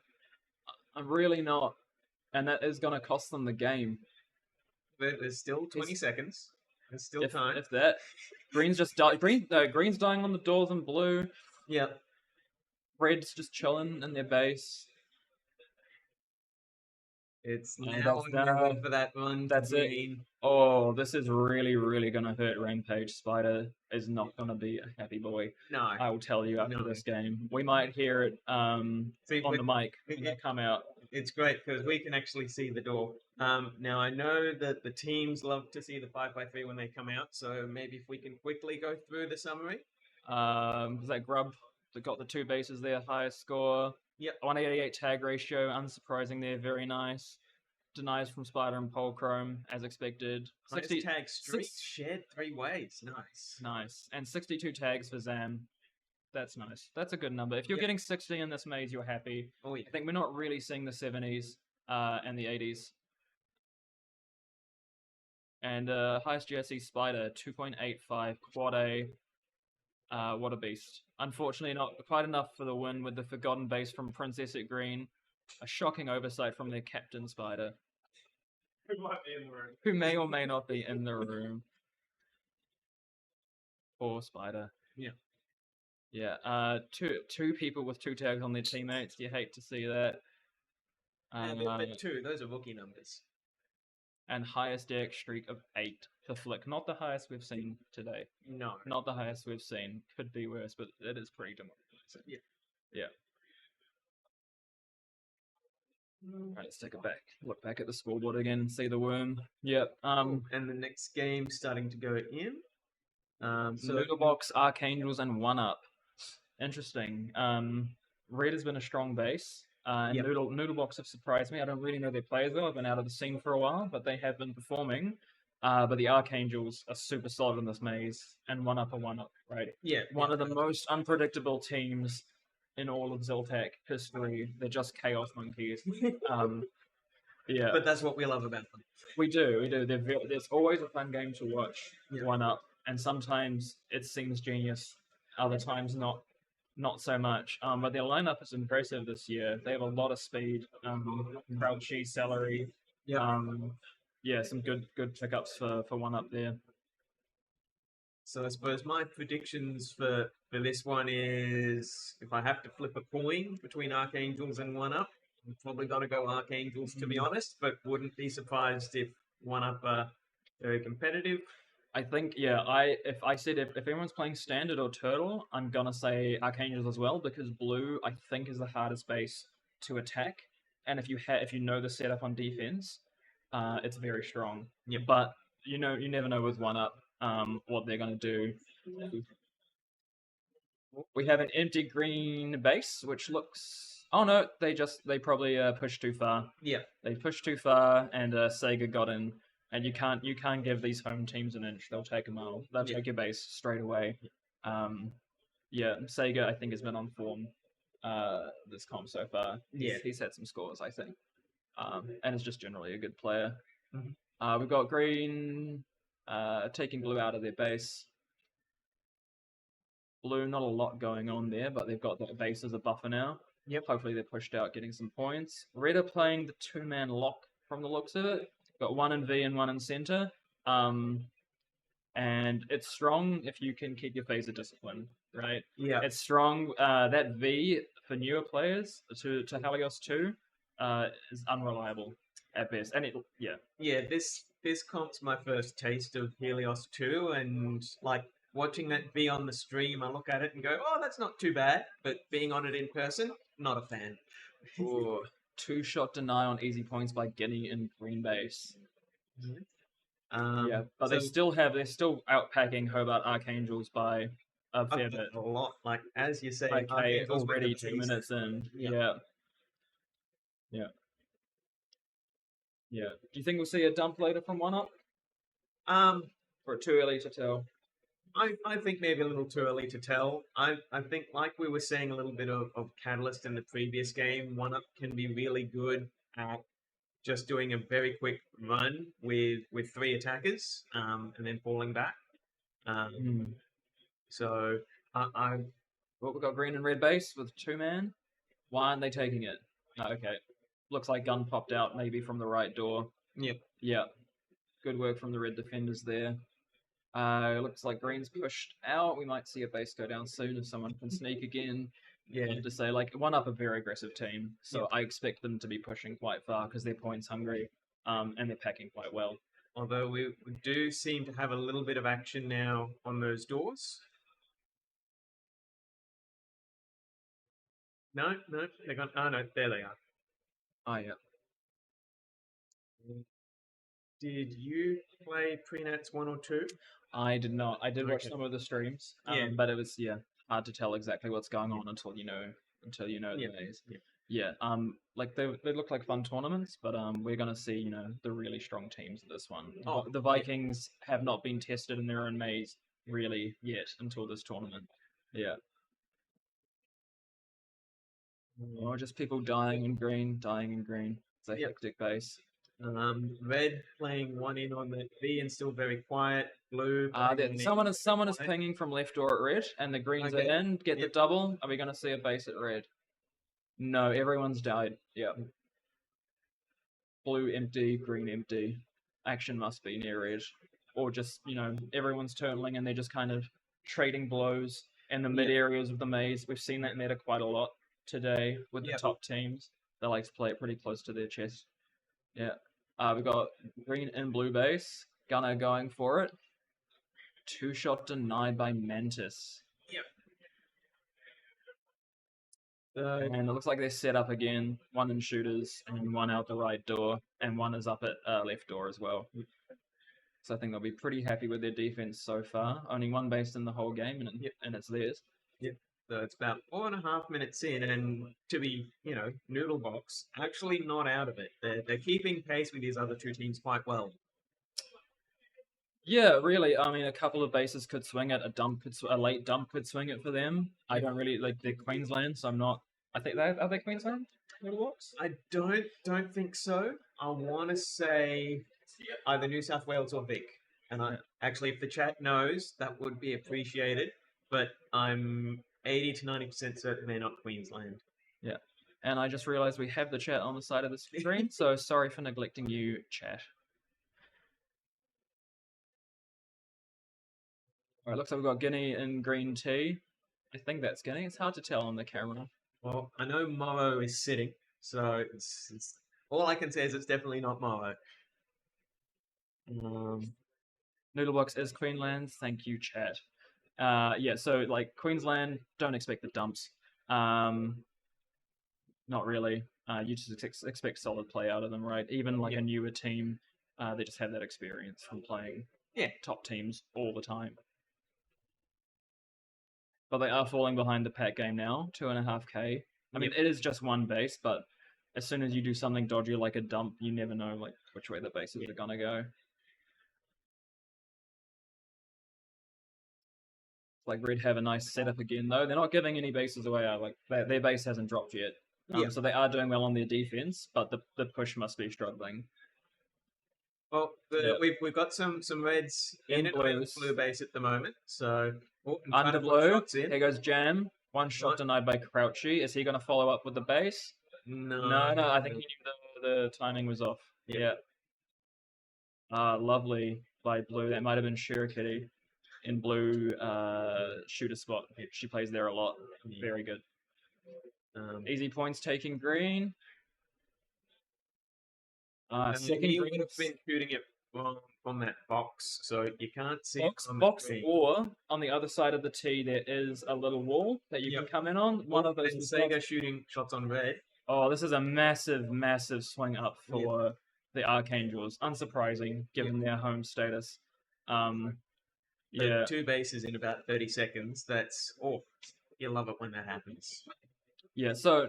I'm really not. And that is going to cost them the game. There's still 20 seconds. There's still If, time. if that. Green's just Green's dying on the doors in blue. Yep. Red's just chilling in their base. It's And now that's or never done. for that one. That's it. Green. Oh, this is really, really going to hurt Rampage. Spider is not going to be a happy boy. No. I will tell you after No. this game. We might hear it See, on the mic when they come out. It's great because we can actually see the door. Now I know that the teams love to see the 5x3 when they come out, so maybe if we can quickly go through the summary. Was that Grub that got the 2 bases there, highest score? Yep. 188 tag ratio, unsurprising there, very nice. Denies from Spider and Polchrome, as expected. Highest tag streak shared 3 ways. Nice. Nice. And 62 tags for Zam. That's nice. That's a good number. If you're Yep. getting 60 in this maze, you're happy. Oh, yeah. I think we're not really seeing the 70s and the 80s. And highest GSE Spider, 2.85 quad A. What a beast. Unfortunately, not quite enough for the win with the forgotten base from Princess at Green. A shocking oversight from their captain Spider. Who might be in the room? Who may or may not be in the room. Poor Spider. Yeah. Yeah. Two people with 2 tags on their teammates. You hate to see that. But 2, those are rookie numbers. And highest deck streak of 8 for Flick. Not the highest we've seen today. No. Not the highest we've seen. Could be worse, but it is pretty demoralizing. Yeah. Yeah. Right, let's take it back. Look back at the scoreboard again, see the worm. Yep. And the next game starting to go in. Noodlebox, Archangels, and 1UP. Interesting. Red has been a strong base. And Yep. Noodlebox have surprised me. I don't really know their players well. I've been out of the scene for a while, but they have been performing. But the Archangels are super solid in this maze, and 1UP are 1UP, right? Yeah. One of the most unpredictable teams in all of ZLTAC history. They're just chaos monkeys. Yeah. But that's what we love about them. We do. There's always a fun game to watch. Yeah. 1UP, and sometimes it seems genius. Other times not so much. But their lineup is impressive this year. They have a lot of speed. Crouchy, Celery. Yeah. Yeah, some good pickups for 1UP there. So I suppose my predictions for this one is if I have to flip a coin between Archangels and 1UP, I'm probably going to go Archangels to be honest, but wouldn't be surprised if 1UP are very competitive. I think, yeah, if everyone's playing Standard or Turtle, I'm going to say Archangels as well, because Blue, I think, is the hardest base to attack. And if you know the setup on defense, it's very strong. Yeah. But, you never know with 1UP what they're going to do. We have an empty green base, which looks... Oh, no, they probably pushed too far. Yeah. They pushed too far, and Sega got in. And you can't give these home teams an inch. They'll take a mile. They'll take your base straight away. Yeah, Sega, I think, has been on form this comp so far. He's had some scores, I think. And is just generally a good player. Mm-hmm. We've got Green taking Blue out of their base. Blue, not a lot going on there, but they've got that base as a buffer now. Yep. Hopefully they're pushed out, getting some points. Red are playing the 2-man lock from the looks of it. Got 1 in V and 1 in center. And it's strong if you can keep your phaser discipline, right? Yeah. It's strong. That V for newer players to Helios 2 is unreliable at best. And Yeah, this comp's my first taste of Helios 2, and like watching that V on the stream, I look at it and go, oh, that's not too bad. But being on it in person, not a fan. Ooh. 2-shot deny on easy points by Guinea and Green Base. Yeah, but they're still outpacking Hobart Archangels by a fair bit. A lot, like as you say, Okay, Archangels with already the 2 beast. minutes in. Yeah. Yeah. Do you think we'll see a dump later from 1UP? Or too early to tell? I think maybe a little too early to tell. I think, like we were saying a little bit of Catalyst in the previous game, 1UP can be really good at just doing a very quick run with 3 attackers and then falling back. So we've got Green and Red base with 2-man. Why aren't they taking it? No, okay. looks like gun popped out maybe from the right door. Yep. Yeah. Good work from the red defenders there. Looks like green's pushed out. We might see a base go down soon if someone can sneak again. Yeah. I have to say, like, one up a very aggressive team, so Yep. I expect them to be pushing quite far because they're points hungry, and they're packing quite well. Although we do seem to have a little bit of action now on those doors. No, they're gone. Oh, no, there they are. Oh, yeah. Did you play Prenats 1 or 2? I did not. I did watch Okay. some of the streams, Yeah. but it was hard to tell exactly what's going on until you know Yeah. the maze. Yeah. Yeah. Like they look like fun tournaments, but we're gonna see the really strong teams of this one. Oh, The Vikings have not been tested in their own maze really yet until this tournament. Yeah. Oh, just people dying in green. It's a Yep. hectic base. Red playing one in on the B and still very quiet. Blue. playing one in Someone is quiet. pinging from left door at red, and the greens Okay. are in. Get the Yep. double. Are we going to see a base at red? No, everyone's died. Yeah. Blue empty, green empty. Action must be near red, or just everyone's turtling and they're just kind of trading blows in the mid areas of the maze. We've seen that meta quite a lot today with the Yep. top teams. They like to play it pretty close to their chest. Yeah. We've got green and blue base. Gunner going for it. 2-shot denied by Mantis. Yep. And it looks like they're set up again. One in shooters and one out the right door, and one is up at left door as well. So I think they'll be pretty happy with their defense so far. Only one base in the whole game, and it's theirs. Yep. So it's about 4.5 minutes in, and to be, Noodlebox, actually not out of it. They're keeping pace with these other two teams quite well. Yeah, really. I mean, a couple of bases could swing it. A late dump could swing it for them. I don't really like they're Queensland, so I'm not. I think are they Queensland? Noodlebox? I don't think so. I want to say either New South Wales or Vic. And actually, if the chat knows, that would be appreciated. But I'm 80 to 90% certain they're not Queensland. Yeah. And I just realized we have the chat on the side of the screen, so sorry for neglecting you, chat. Alright, looks like we've got Guinea and green tea. I think that's Guinea. It's hard to tell on the camera. Well, I know Morrow is sitting, so it's all I can say is it's definitely not Morrow. Noodlebox is Queensland. Thank you, chat. Yeah, so like Queensland, don't expect the dumps. Not really. You just expect solid play out of them, right? Even like a newer team, they just have that experience from playing top teams all the time. But they are falling behind the pack game now, 2.5k. I mean, it is just one base, but as soon as you do something dodgy like a dump, you never know like which way the bases are gonna go. Like Red have a nice setup again, though. They're not giving any bases away. Like their base hasn't dropped yet, so they are doing well on their defense. But the push must be struggling. Well, we've got some reds in it with blue base at the moment. So under blue, here goes Jam. One shot denied by Crouchy. Is he going to follow up with the base? No. No. I think he knew the timing was off. Yeah. Lovely by blue. That might have been Shirikitty in blue shooter spot. She plays there a lot. Very good. Easy points taking green. Second he green would have been shooting it from that box, so you can't see box, or on the other side of the tee there is a little wall that you can come in on. One of those and Sega shooting shots on red. Oh, this is a massive swing up for the Archangels. Unsurprising given their home status. Two bases in about 30 seconds. That's you love it when that happens. Yeah, so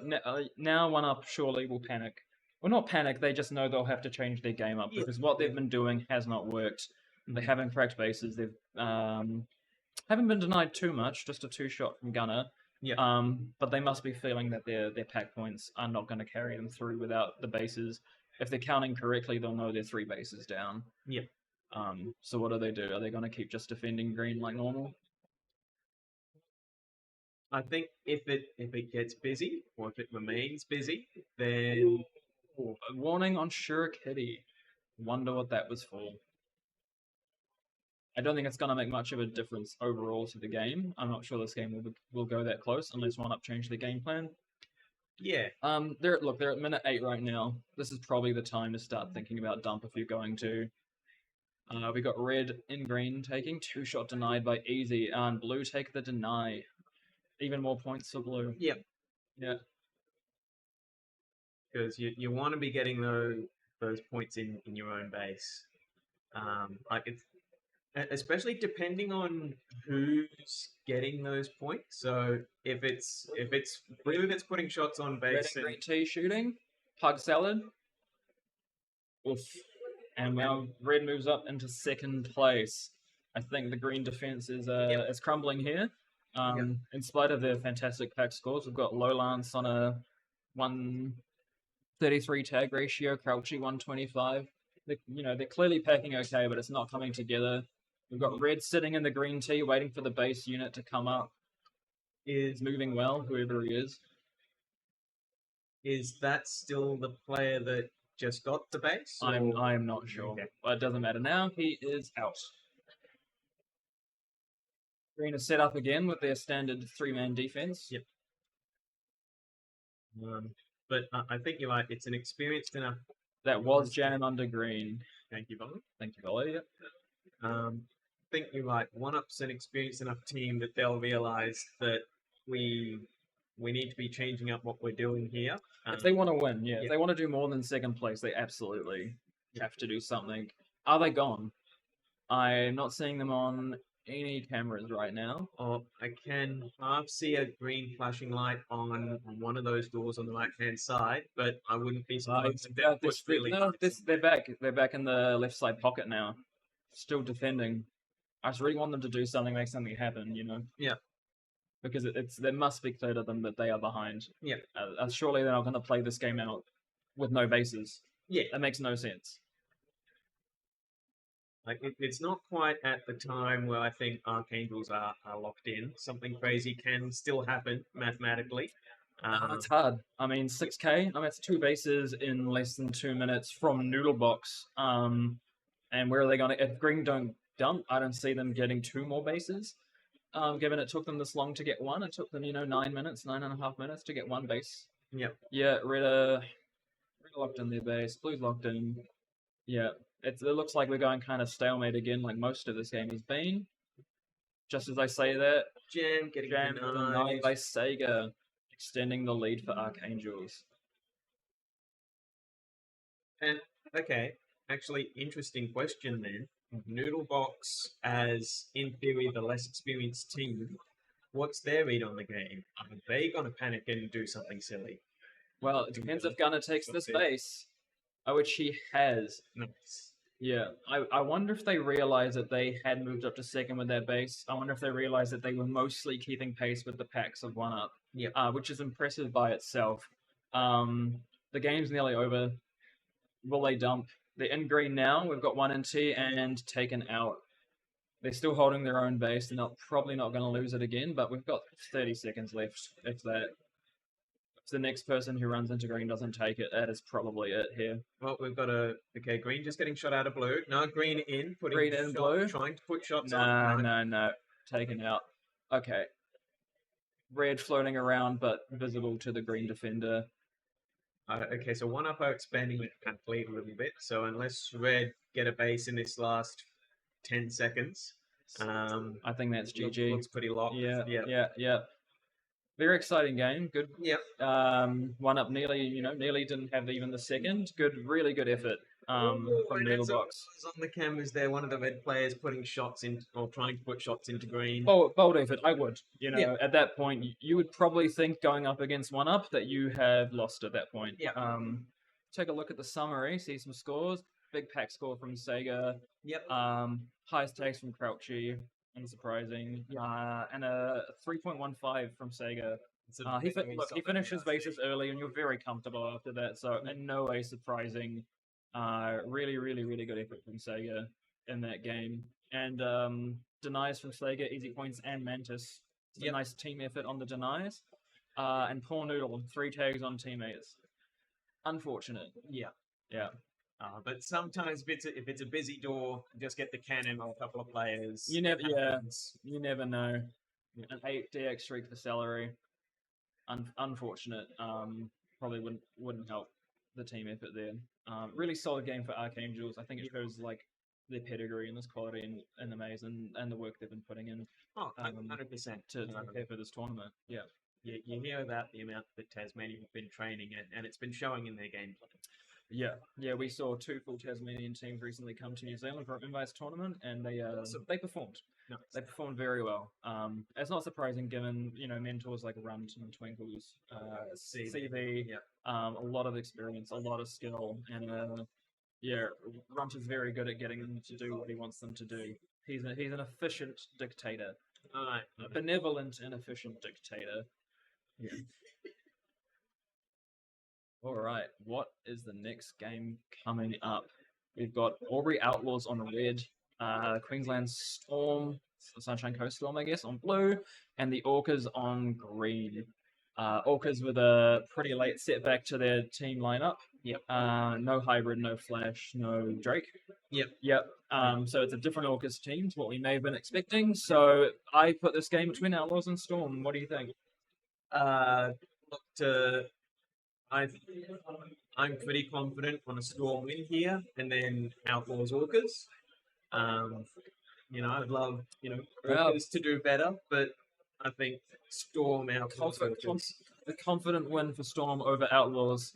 now one up surely will panic. Well, not panic, they just know they'll have to change their game up because what they've been doing has not worked. They haven't cracked bases. They've haven't been denied too much, just a 2-shot from Gunner. But they must be feeling that their pack points are not going to carry them through without the bases. If they're counting correctly, they'll know they're 3 bases down. So what do? Are they going to keep just defending green like normal? I think if it gets busy, or if it remains busy, then Ooh, a warning on Sure Kitty. Wonder what that was for. I don't think it's going to make much of a difference overall to the game. I'm not sure this game will go that close unless one up change the game plan. Yeah. They're at minute 8 right now. This is probably the time to start thinking about dump if you're going to. We got red and green taking 2-shot denied by Easy, and blue take the deny. Even more points for blue. Yep. Yeah. Because you want to be getting those points in your own base. Like it's especially depending on who's getting those points. So if it's blue that's putting shots on Red base and green tea shooting. Pug salad. Oof. And now red moves up into second place. I think the green defense is crumbling here. In spite of their fantastic pack scores, we've got Lowlance on a 133 tag ratio, Crouchy 125. They're clearly packing okay, but it's not coming together. We've got red sitting in the green tee, waiting for the base unit to come up. Is moving well, whoever he is. Is that still the player that just got the base? I'm not sure. Okay. But it doesn't matter now. He is out. Green is set up again with their standard 3-man defense. Yep. But I think you're right. It's an experienced enough. That was jam under green. Thank you, Volley. Thank you, Volley. Yep. I think you're right. 1UP's an experienced enough team that they'll realize that we need to be changing up what we're doing here. If they want to win, if they want to do more than second place, they absolutely have to do something. Are they gone? I'm not seeing them on any cameras right now. Oh, I can half see a green flashing light on one of those doors on the right-hand side, but I wouldn't be surprised if they're they're back. They're back in the left side pocket now, still defending. I just really want them to do something, make something happen. Yeah. Because they must be clear to them that they are behind. Yeah. Surely they're not going to play this game out with no bases. Yeah. That makes no sense. Like it's not quite at the time where I think Archangels are locked in. Something crazy can still happen mathematically. It's hard. I mean, 6K. It's 2 bases in less than 2 minutes from Noodlebox. And where are they going to? If Green don't dump, I don't see them getting 2 more bases. Given it took them this long to get one, it took them 9.5 minutes to get 1 base. Yep. Yeah, red locked in their base. Blue's locked in. Yeah. It looks like we're going kind of stalemate again, like most of this game has been. Just as I say that, Jam getting denied by Sega, extending the lead for Archangels. And okay, actually, interesting question then. Noodlebox, as in theory the less experienced team, what's their read on the game? Are they going to panic and do something silly? Well, it depends if Gunner takes this base, which he has. Nice. Yeah, I wonder if they realize that they had moved up to second with their base. I wonder if they realize that they were mostly keeping pace with the packs of 1UP, which is impressive by itself. The game's nearly over. Will they dump? They're in green now. We've got 1 in T and taken out. They're still holding their own base. They're probably not going to lose it again, but we've got 30 seconds left. If the next person who runs into green doesn't take it, that is probably it here. Well, we've got green just getting shot out of blue. No, green in, putting green in blue. Trying to put shots on. No. Taken out. Okay. Red floating around, but visible to the green defender. Okay, so 1UP are expanding the pack lead a little bit. So unless red get a base in this last 10 seconds, I think that's GG. Looks pretty locked. Yeah. Very exciting game. Good. Yep. 1UP nearly didn't have even the second. Really good effort from Noodlebox. On the cameras there, one of the red players putting shots in, or trying to put shots into green. Bold effort. I would. At that point, you would probably think going up against 1UP that you have lost at that point. Yeah. Take a look at the summary. See some scores. Big pack score from Sega. Yep. Highest takes from Crouchy. Unsurprising. And a 3.15 from Sega. He finishes bases early, and you're very comfortable after that. So in no way surprising. Really, really, really good effort from Sega in that game. And denies from Sega, Easy Points, and Mantis. It's a nice team effort on the denies. And Poor Noodle, 3 tags on teammates. Unfortunate. Yeah. Yeah. But sometimes if it's a busy door, just get the cannon on a couple of players. You never, It yeah, happens. you never know. An 8 DX streak for celery. Unfortunate. Probably wouldn't help the team effort there. Really solid game for Archangels. I think it shows like their pedigree and this quality and the maze and the work they've been putting in. Oh, 100%. To prepare for this tournament. Yeah. You hear about the amount that Tasmania have been training, and it's been showing in their gameplay. Yeah, we saw 2 full Tasmanian teams recently come to New Zealand for an Invites tournament, and they performed. Nice. They performed very well. It's not surprising given mentors like Runt and Twinkles, CV, a lot of experience, a lot of skill, and Runt is very good at getting them to do what he wants them to do. He's an efficient dictator, a benevolent and efficient dictator. Yeah. All right, what is the next game coming up? We've got Albury Outlaws on red, Queensland Storm, Sunshine Coast Storm, I guess, on blue, and the Orcas on green. Orcas with a pretty late setback to their team lineup. Yep. No hybrid, no flash, no Drake. Yep. So it's a different Orcas team to what we may have been expecting. So I put this game between Outlaws and Storm. What do you think? I'm pretty confident on a Storm win here, and then Outlaws Orcas. I'd love Orcas to do better, but I think Storm Outlaws Orcas. A confident win for Storm over Outlaws.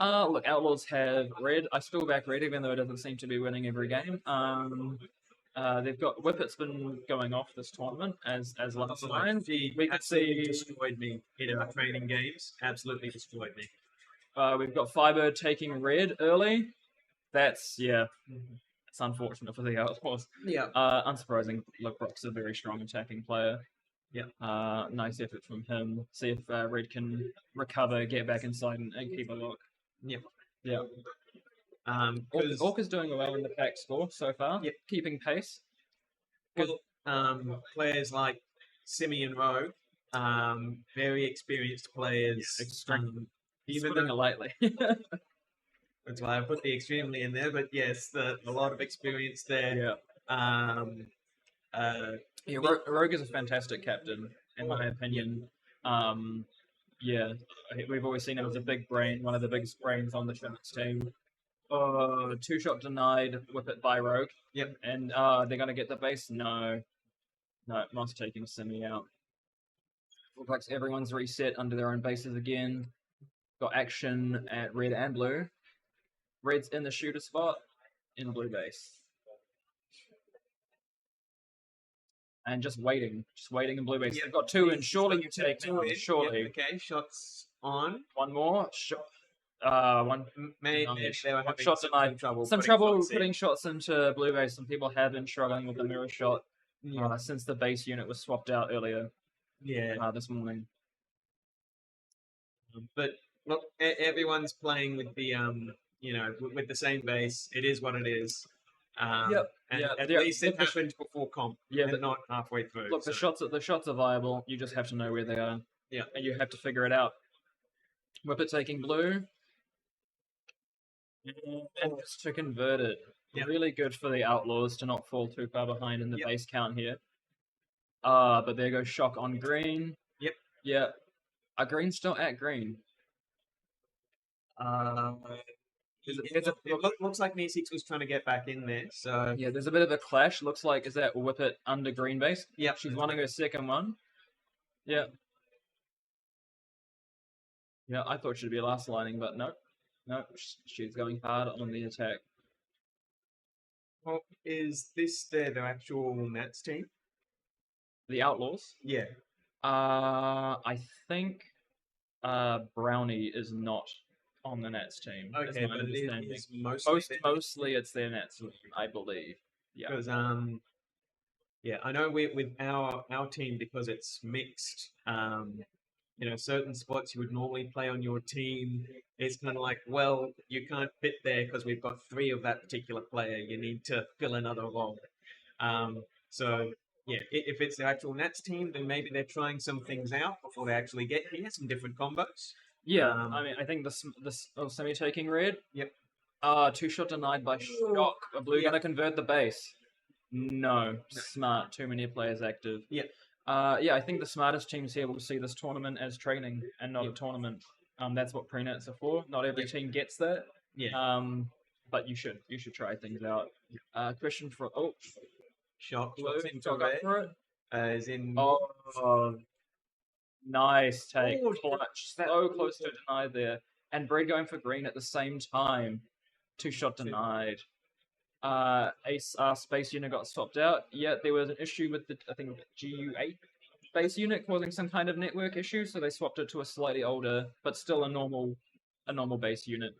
Look, Outlaws have red. I still back red, even though it doesn't seem to be winning every game. They've got Whippet's been going off this tournament as last line. We could see destroyed me in our training games. Absolutely destroyed me. We've got Firebird taking red early. It's unfortunate for the Outlaws. Yeah. Unsurprising. Look, Brock's a very strong attacking player. Yeah. Nice effort from him. See if red can recover, get back inside, and keep a look. Yep. Yeah. Orca's doing well in the pack score so far. Yep. Keeping pace. Well, players like Simeon Rowe, very experienced players. Even putting it lightly. That's why I put the extremely in there, but yes, a lot of experience there. Yeah. Rogue is a fantastic captain, in my opinion. We've always seen him as a big brain, one of the biggest brains on the Sharks team. 2-shot denied, whip it by Rogue. Yep. And they're going to get the base? No, Moss taking Simi out. Looks like everyone's reset under their own bases again. Got action at red and blue. Red's in the shooter spot, in blue base. And just waiting in blue base. They've got 2 in. Surely you take them. Surely. Yep, okay, shots on. One more. One. Maybe they were having shot denied. Some trouble putting shots shots into blue base. Some people have been struggling with the mirror shot since the base unit was swapped out earlier. Yeah. This morning. But look, everyone's playing with the with the same base. It is what it is. And at least it happened before comp. Yeah, and not halfway through. Look, the shots are viable. You just have to know where they are. Yeah, and you have to figure it out. Whippet taking blue. And it's to convert it. Yep. Really good for the Outlaws to not fall too far behind in the base count here. But there goes Shock on green. Yep. Yeah. Are green still at green? It looks like Meeseeks was trying to get back in there. So yeah, there's a bit of a clash. Looks like, is that Whippet under green base? Yep. She's wanting her second one. Yeah. Yeah, I thought she'd be last lining, but no. No, she's going hard on the attack. Well, is this their actual Nats team? The Outlaws? Yeah. I think Brownie is not on the Nats team. Okay, but it is mostly it's their Nats team, I believe. Yeah. Because I know with our team, because it's mixed, certain spots you would normally play on your team, it's kind of like, well, you can't fit there because we've got 3 of that particular player. You need to fill another role. If it's the actual Nats team, then maybe they're trying some things out before they actually get here, some different combos. Yeah, Um, I mean, I think Semi taking red. Yep. 2-shot denied by shock. Are Blue Yep. gonna convert the base? No. Smart. Too many players active. Yep. Yeah, I think the smartest teams here will see this tournament as training and not a tournament. That's what prenets are for. Not every team gets that. Yeah. But you should try things out. Question for Shock. Blue, Shots into shock up red. for it. As in. Oh, nice take. Oh, Clutch. that- So close to deny there. And Bread going for green at the same time. 2-shot denied. Space unit got swapped out. Yeah, there was an issue with the, I think, GU8 base unit causing some kind of network issue, so they swapped it to a slightly older, but still a normal base unit.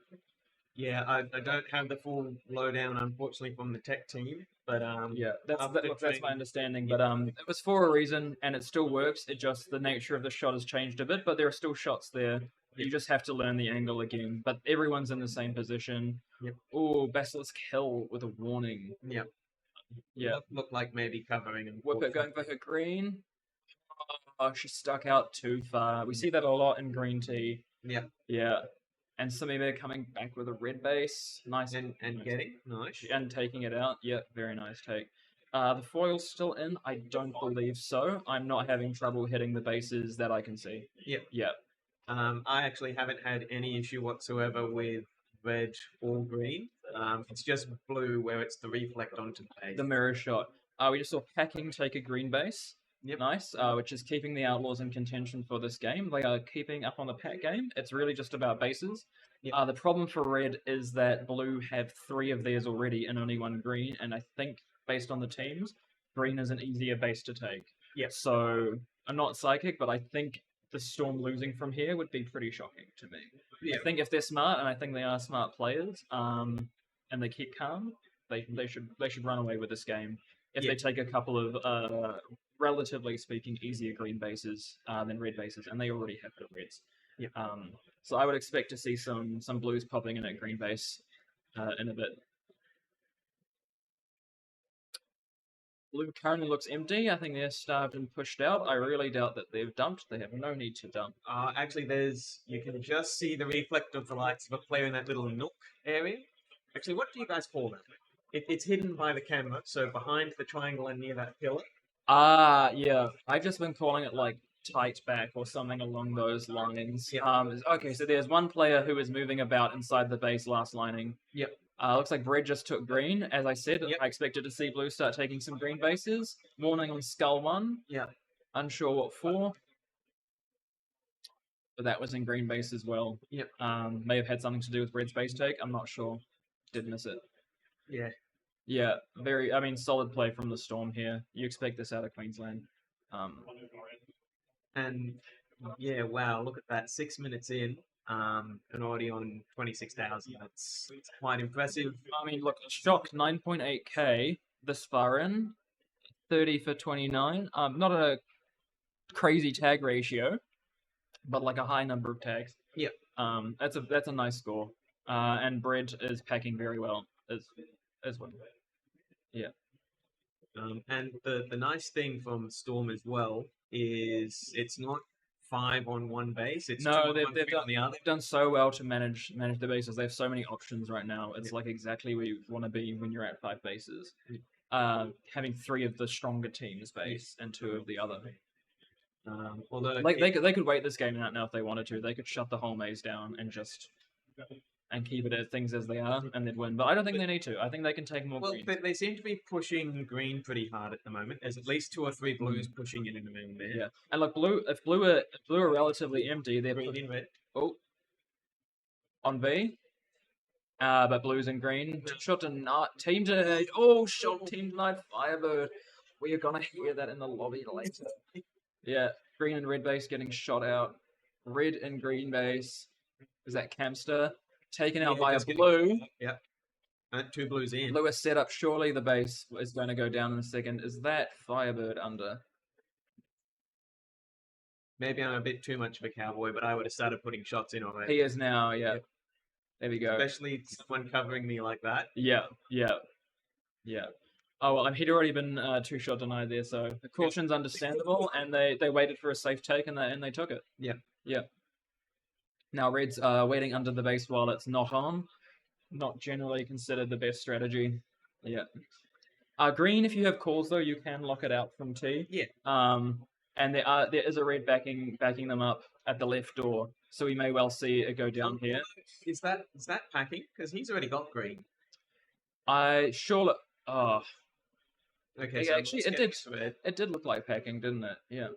Yeah, I don't have the full lowdown, unfortunately, from the tech team. But Yeah, that's after that's training- my understanding. But it was for a reason, and it still works. It just the nature of the shot has changed a bit, but there are still shots there. You just have to learn the angle again. But everyone's in the same position. Yep. Oh, Basilisk Hill with a warning. Yep. Yeah. Look like maybe covering and Whippet going for her green. Oh, she stuck out too far. We see that a lot in green tea. Yeah. Yeah. And Simi Bear coming back with a red base. Nice. and getting nice. And taking it out. Yeah, very nice take. The foil's still in? I don't believe so. I'm not having trouble hitting the bases that I can see. Yep. Yeah. I actually haven't had any issue whatsoever with red or green. It's just blue where it's the reflect onto the base. The mirror shot. We just saw Packing take a green base. Yep. Nice. Which is keeping the Outlaws in contention for this game. They are keeping up on the pack game. It's really just about bases. Yep. The problem for red is that blue have 3 of theirs already and only 1 green. And I think, based on the teams, green is an easier base to take. Yep. So, I'm not psychic, but I think the Storm losing from here would be pretty shocking to me. Yeah. I think if they're smart, and I think they are smart players, and they keep calm, they should run away with this game. If they take a couple of relatively speaking easier green bases than red bases, and they already have good reds. Yep. So I would expect to see some blues popping in at green base in a bit. Blue currently looks empty. I think they're starved and pushed out. I really doubt that they've dumped. They have no need to dump. Actually, you can just see the reflect of the lights of a player in that little nook area. Actually, what do you guys call that? It's hidden by the camera, so behind the triangle and near that pillar. Yeah. I've just been calling it like tight back or something along those lines. Yep. Okay, so there's one player who is moving about inside the base last lining. Yep. Looks like Bread just took green. As I said, Yep. I expected to see Blue start taking some green bases. Warning on Skull 1. Yeah. Unsure what for. But that was in green base as well. Yep. May have had something to do with Red's base take. I'm not sure. Did miss it. Yeah. Yeah, solid play from the Storm here. You expect this out of Queensland. And yeah, wow, look at that. 6 minutes in, and already on 26,000. That's quite impressive. I mean, look, shock 9.8k this far in, 30 for 29. Not a crazy tag ratio, but like a high number of tags. Yep. That's a nice score. And Bread is packing very well as well. Yeah. And the nice thing from Storm as well is it's not 5 on one base. It's 2 No, on they've one, 3 on the other. done so well to manage the bases. They have so many options right now. It's like exactly where you want to be when you're at 5 bases. Having 3 of the stronger teams base and 2 of the other. Although They could wait this game out now if they wanted to. They could shut the whole maze down and just keep it as things as they are, and they'd win. But I don't think they need to. I think they can take more green. But they seem to be pushing green pretty hard at the moment. There's at least 2 or 3 blues pushing it in the middle there. Yeah, and look, if blue are relatively empty, they're Green in red. On B. But blues and green. Shot denied. Team denied. Shot team denied Firebird. We are gonna hear that in the lobby later. Yeah, green and red base getting shot out. Red and green base. Is that Camster? Taken out by a blue. Yeah. And 2 blues in. Blue is set up. Surely the base is going to go down in a second. Is that Firebird under? Maybe I'm a bit too much of a cowboy, but I would have started putting shots in already. He is now, yeah. There we go. Especially someone covering me like that. Yeah. Oh, well, he'd already been 2-shot denied there, so the caution's understandable, and they waited for a safe take, and they took it. Yeah. Yeah. Now red's waiting under the base while it's not on. Not generally considered the best strategy. Yeah. Green, if you have calls though, you can lock it out from T. Yeah. And there is a red backing them up at the left door, so we may well see it go down here. Is that packing? Because he's already got green. Oh. Okay, Yeah, so actually, it did look like packing, didn't it? Yeah.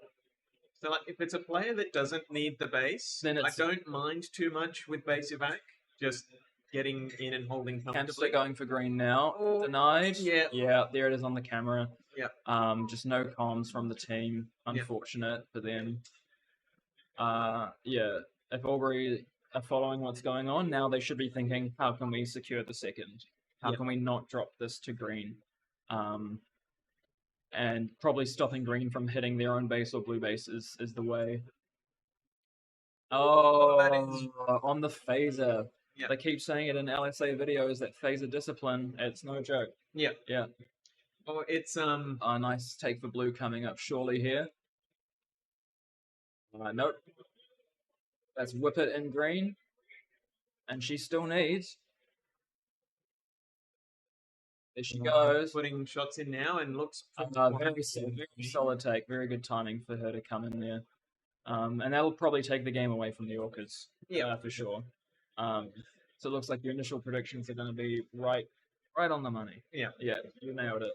So like, if it's a player that doesn't need the base, Then I it's don't mind too much with base evac. Just getting in and holding comfortably. Camster going for green now. Oh, Denied. yeah. Yeah, there it is on the camera. Yeah. Just no comms from the team. Unfortunate for them. Yeah. If Albury are following what's going on, now they should be thinking, how can we secure the second? How can we not drop this to green? And probably stopping green from hitting their own base or blue base is the way. Oh, on the phaser. Yeah. They keep saying it in LSA videos that phaser discipline. It's no joke. Yeah. Yeah. Oh, it's A nice take for blue coming up surely here. Nope. Let's whip it in green. And she still needs. There she goes. Putting shots in now and looks very solid take. Very good timing for her to come in there. And that'll probably take the game away from the Orcas. Yeah, for sure. So it looks like your initial predictions are going to be right on the money. Yeah. Yeah, you nailed it.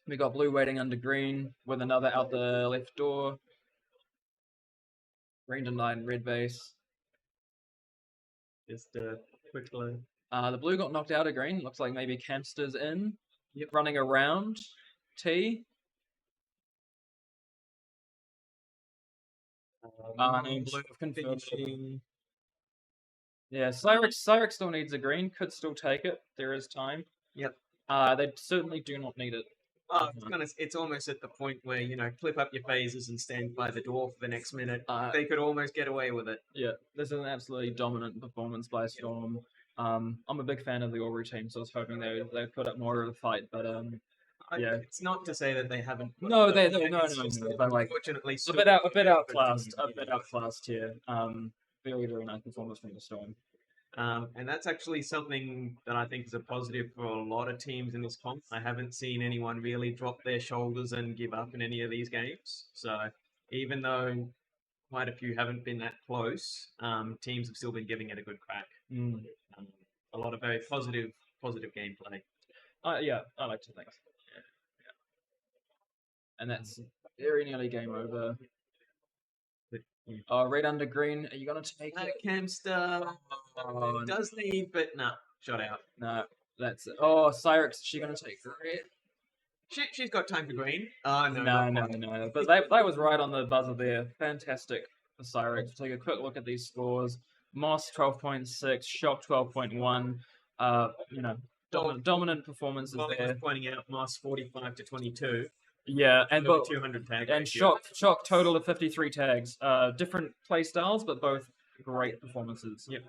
We got blue waiting under green with another out the left door. Green denied red base. Just a quick load. The blue got knocked out of green. Looks like maybe Camster's in. Yep. Running around. T. Blue finishing. Yeah, Cyrix still needs a green. Could still take it. There is time. Yep. They certainly do not need it. It's almost at the point where, clip up your phases and stand by the door for the next minute. They could almost get away with it. Yeah, this is an absolutely dominant performance by Storm. I'm a big fan of the Aubrey team, so I was hoping they put up more of a fight, but yeah. It's not to say that they haven't. No, no. But like, unfortunately, a bit outclassed here. Very, very nice performance from the Storm. And that's actually something that I think is a positive for a lot of teams in this comp. I haven't seen anyone really drop their shoulders and give up in any of these games. So even though quite a few haven't been that close, teams have still been giving it a good crack. A lot of very positive gameplay. Yeah, I like to think. Yeah. And that's very nearly game over. Red under green. Are you gonna take it? Camster does need, but nah, shot out. No, that's it. Oh, Cyrix, is she gonna take red? She's got time for green. No. But that was right on the buzzer there. Fantastic for Cyrix. Take a quick look at these scores. Moss 12.6, Shock 12.1. Dominant performances there. Pointing out Moss 45 to 22. Yeah, and 200 tag and Shock total of 53 tags. Different play styles, but both great performances. Yep.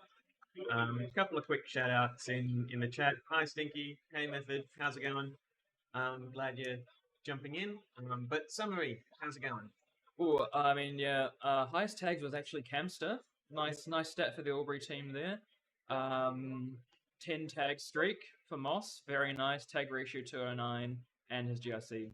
A couple of quick shout outs in the chat. Hi Stinky, hey Method, how's it going? Glad you're jumping in. But summary, how's it going? Oh, I mean, yeah. Highest tags was actually Camster. Nice stat for the Albury team there. 10 tag streak for Moss. Very nice. Tag ratio 209. And his GRC.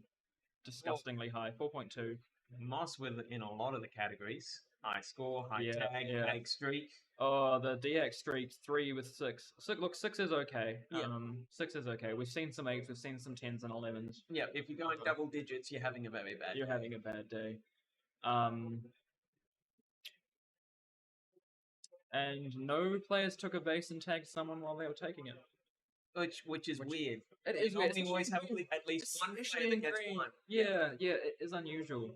Disgustingly high. 4.2. Moss with in a lot of the categories. High score, high tag streak. Oh, the DX streak 3 with 6. Look, 6 is okay. Yeah. 6 is okay. We've seen some 8s, we've seen some 10s and 11s. Yeah, if you're going double digits, you're having a very bad You're having a bad day. And no players took a base and tagged someone while they were taking it. Which is weird. It is weird. We always have at least one player that gets one. Yeah, it is unusual.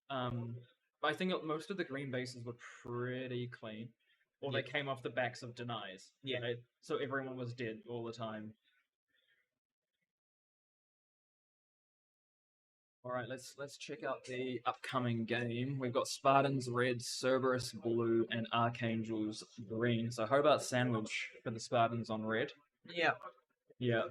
But I think most of the green bases were pretty clean. Or they came off the backs of denies. Yeah. Right? So everyone was dead all the time. Alright, let's check out the upcoming game. We've got Spartans red, Cerberus blue, and Archangels green. So Hobart sandwich for the Spartans on red. Yeah. Yeah.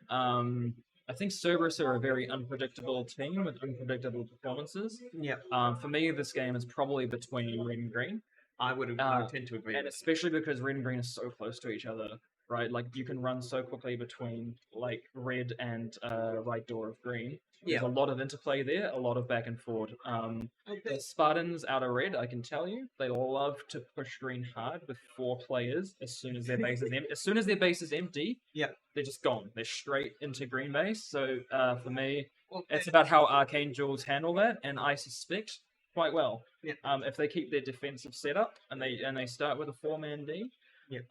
I think Cerberus are a very unpredictable team with unpredictable performances. Yeah. For me, this game is probably between red and green. I would tend to agree. And with especially because red and green are so close to each other, right? Like you can run so quickly between like red and right door of green. There's a lot of interplay there, a lot of back and forth. The Spartans out of red, I can tell you, they love to push green hard with 4 players as soon as their base is empty. As soon as their base is empty, they're just gone. They're straight into green base. So for me, it's about how Archangels handle that, and I suspect quite well. If they keep their defensive setup and they start with a 4-man D,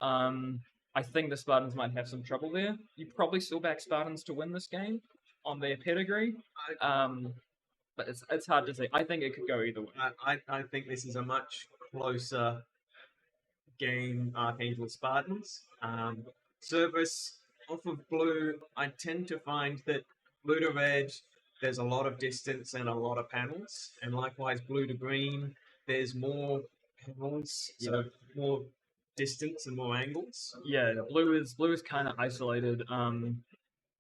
I think the Spartans might have some trouble there. You probably still back Spartans to win this game on their pedigree, but it's hard to say. I think it could go either way. I think this is a much closer game, Archangel Spartans. Service off of blue, I tend to find that blue to red, there's a lot of distance and a lot of panels, and likewise blue to green, there's more panels, so more distance and more angles. Yeah, blue is kind of isolated.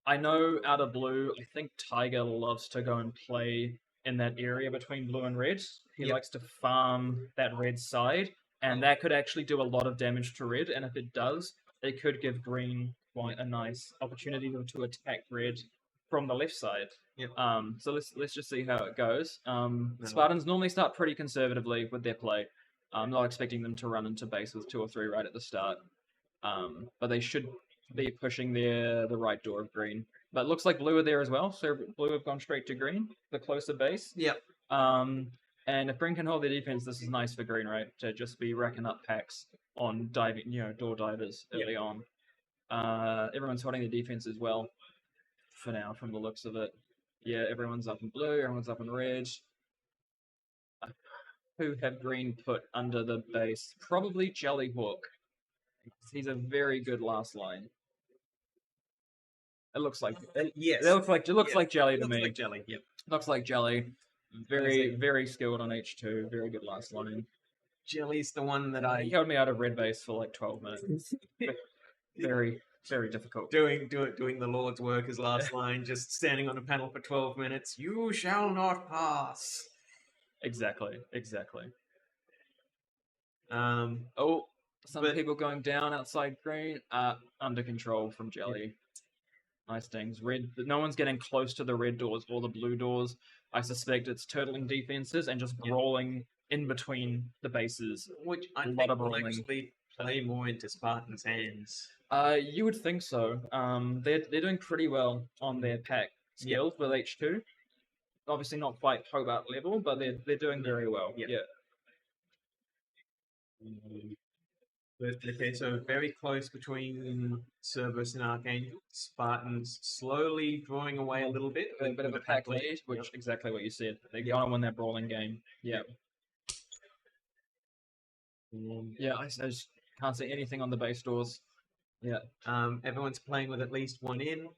I know out of blue, I think Tiger loves to go and play in that area between blue and red. He likes to farm that red side, and that could actually do a lot of damage to red. And if it does, it could give green quite a nice opportunity to attack red from the left side. So let's just see how it goes. Spartans normally start pretty conservatively with their play. I'm not expecting them to run into base with 2 or 3 right at the start, but they should be pushing the right door of green. But it looks like blue are there as well, so blue have gone straight to green, the closer base. And if green can hold their defense, this is nice for green, right? To just be racking up packs on diving, door divers early on. Everyone's holding their defense as well for now, from the looks of it. Yeah, everyone's up in blue, everyone's up in red. Who have green put under the base? Probably Jellyhawk. He's a very good last line. It looks like yes. It looks like Jelly to me. Like Jelly. Yep. Looks like Jelly. Very skilled on H2. Very good last line. Jelly's the one that He held me out of red base for like 12 minutes. Very difficult. Doing the Lord's work as last line, just standing on a panel for 12 minutes. You shall not pass. Exactly. Some People going down outside green. Under control from Jelly. Nice things. Red. No one's getting close to the red doors or the blue doors. I suspect it's turtling defenses and just brawling in between the bases. Which I think will actually play more into Spartans' hands. You would think so. They're doing pretty well on their pack skills with H2. Obviously not quite Hobart level, but they're doing very well. Yeah. Okay, so very close between Cerberus and Archangel. Spartans slowly drawing away a little bit. A bit of a pack lead, which exactly what you said. They're going to win that brawling game. Yeah. I just can't see anything on the base doors. Yeah. Everyone's playing with at least one in.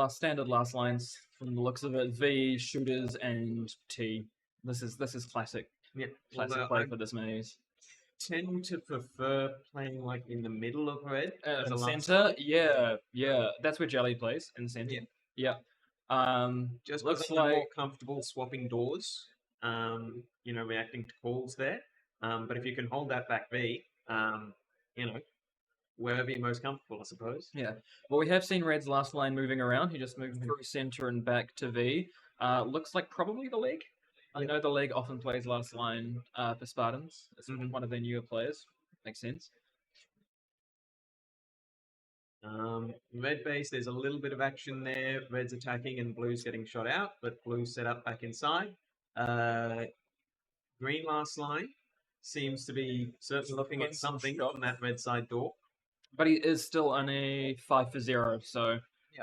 Standard last lines from the looks of it. V, shooters, and T. This is classic. Yeah. Classic play for this minis. Tend to prefer playing like in the middle of red as a center. Yeah. That's where Jelly plays in center. Yeah. Just looks like more comfortable swapping doors. Reacting to calls there. But if you can hold that back V, wherever you're most comfortable, I suppose. Yeah. Well, we have seen Red's last line moving around. He just moved through center and back to V. Looks like probably the leg. I know the leg often plays last line for Spartans. It's one of their newer players. Makes sense. Red base, there's a little bit of action there. Red's attacking and blue's getting shot out, but blue's set up back inside. Green last line seems to be certainly looking at something on that red side door. But he is still only 5 for 0, so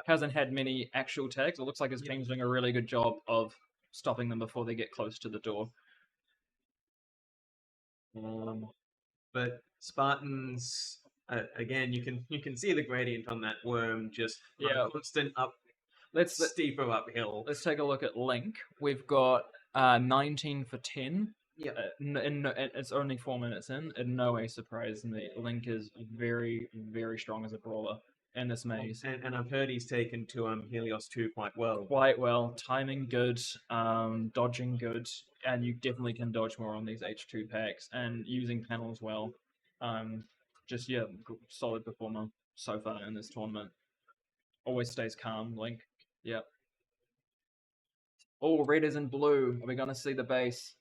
hasn't had many actual tags. It looks like his team's doing a really good job of stopping them before they get close to the door. But Spartans, again, you can see the gradient on that worm, just constant up, steeper uphill. Let's take a look at Link. We've got 19 for 10. Yeah, it's only 4 minutes in. In no way surprised me. Link is very, very strong as a brawler, in this maze. And I've heard he's taken to Helios 2 quite well. Quite well. Timing good, dodging good, and you definitely can dodge more on these H2 packs, and using panels well. Just, yeah, solid performer so far in this tournament. Always stays calm, Link. Yep. Oh, red is in blue. Are we going to see the base?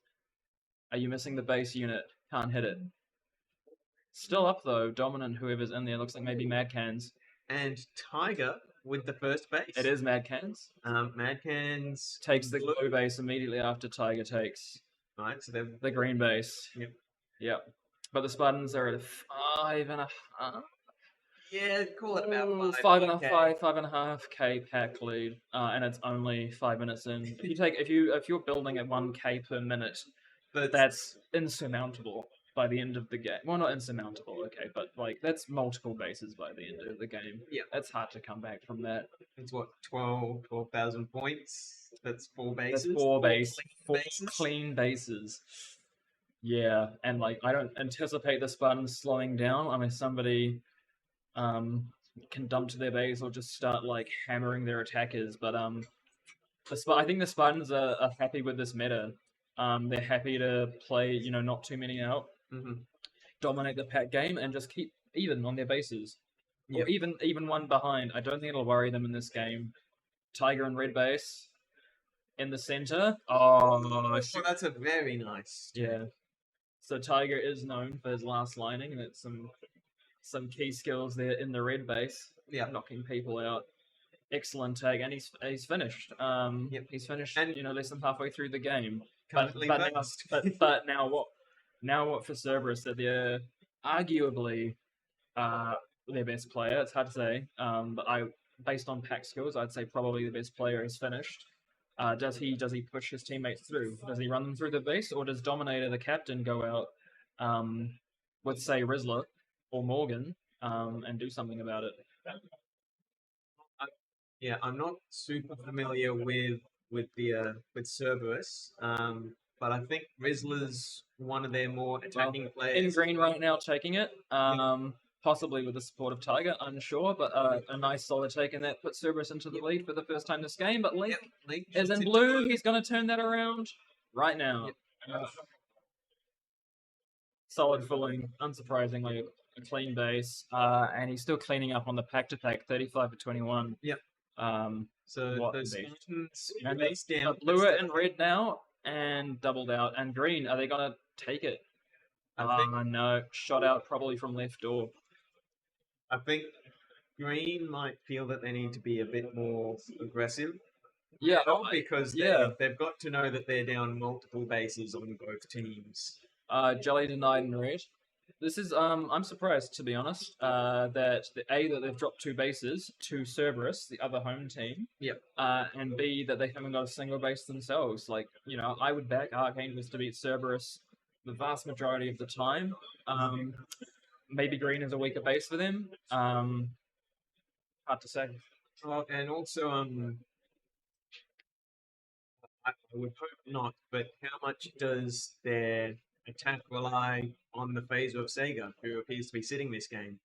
Are you missing the base unit? Can't hit it. Still up, though. Dominant, whoever's in there. Looks like maybe Mad Cans. And Tiger with the first base. It is Mad Cans. Mad Cans takes the blue base immediately after Tiger takes right, so they're the green base. Yep. Yep. But the Spartans are at a 5.5. Yeah, call it about 5.5K pack lead, and it's only 5 minutes in. If you're building at 1K per minute, that's insurmountable by the end of the game. Well, not insurmountable, okay, but like that's multiple bases by the end of the game. Yeah, it's hard to come back from that. It's what 12,000 points. That's 4 bases. That's four clean bases. Yeah, and like I don't anticipate the Spartans slowing down. I mean, somebody can dump to their base or just start like hammering their attackers. But I think the Spartans are happy with this meta. They're happy to play, not too many out, dominate the pack game, and just keep even on their bases, or even one behind. I don't think it'll worry them in this game. Tiger and red base in the center. Oh, that's a very nice. Yeah. So Tiger is known for his last lining, and it's some key skills there in the red base. Yeah, knocking people out. Excellent tag, and he's finished. He's finished. And less than halfway through the game. But now what? Now what for Cerberus? That they're arguably their best player. It's hard to say. But based on pack skills, I'd say probably the best player is finished. Does he push his teammates through? Does he run them through the base, or does Dominator, the captain, go out with say Rizzler or Morgan and do something about it? Yeah, I'm not super familiar with Cerberus, but I think Rizzler's one of their more attacking players. In green right now, taking it. Possibly with the support of Tiger, unsure, but a nice solid take, and that puts Cerberus into the lead for the first time this game. But Link is in blue. He's going to turn that around right now. Solid filling, unsurprisingly, a clean base, and he's still cleaning up on the pack-to-pack, 35 for 21. Yep. So those and base down. Blue and red now, and doubled out, and green. Are they going to take it? No, shot out probably from left door. I think green might feel that they need to be a bit more aggressive. Yeah, because they've got to know that they're down multiple bases on both teams. Jelly denied in red. This is I'm surprised, to be honest, that they've dropped 2 bases to Cerberus, the other home team. Yep. And B, that they haven't got a single base themselves. Like, I would back Archangels to beat Cerberus the vast majority of the time. Maybe green is a weaker base for them. Hard to say. Well, and also, I would hope not, but how much does their attack rely on the phaser of Sega, who appears to be sitting this game?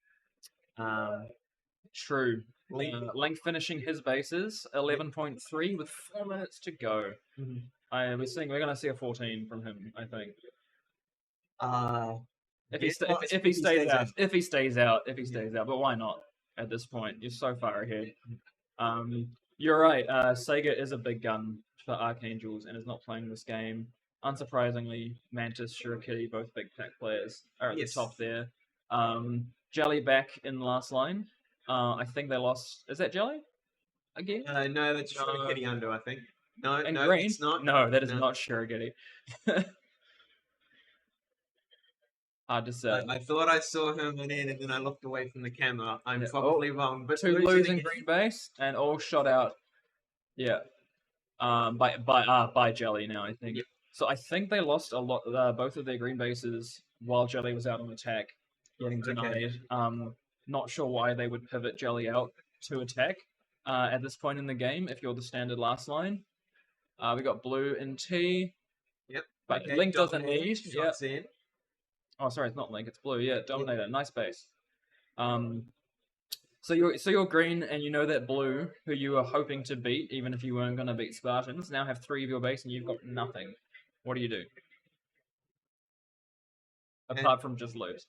True. Link finishing his bases, 11.3 with 4 minutes to go. We're going to see a 14 from him, I think. If he stays out, but why not at this point? You're so far ahead. You're right. Sega is a big gun for Archangels and is not playing this game. Unsurprisingly, Mantis, Shirokitty, both big pack players, are at the top there. Jelly back in the last line. I think they lost. Is that Jelly again? No, that's Shirokitty under, I think. No, green? It's not. No, that is not Shirokitty. I thought I saw him in, and then I looked away from the camera. I'm probably wrong, but 2 losing green base and all shot out. Yeah, by Jelly now, I think. Yep. So I think they lost a lot. Both of their green bases while Jelly was out on attack, getting denied. Not sure why they would pivot Jelly out to attack at this point in the game. If you're the standard last line, we got blue in T. Yep. But Link doesn't need. In. Oh, sorry, it's not Link, it's blue. Yeah, Dominator, nice base. So you're green, and you know that blue, who you were hoping to beat, even if you weren't going to beat Spartans, now have 3 of your base, and you've got nothing. What do you do? Apart from just lose.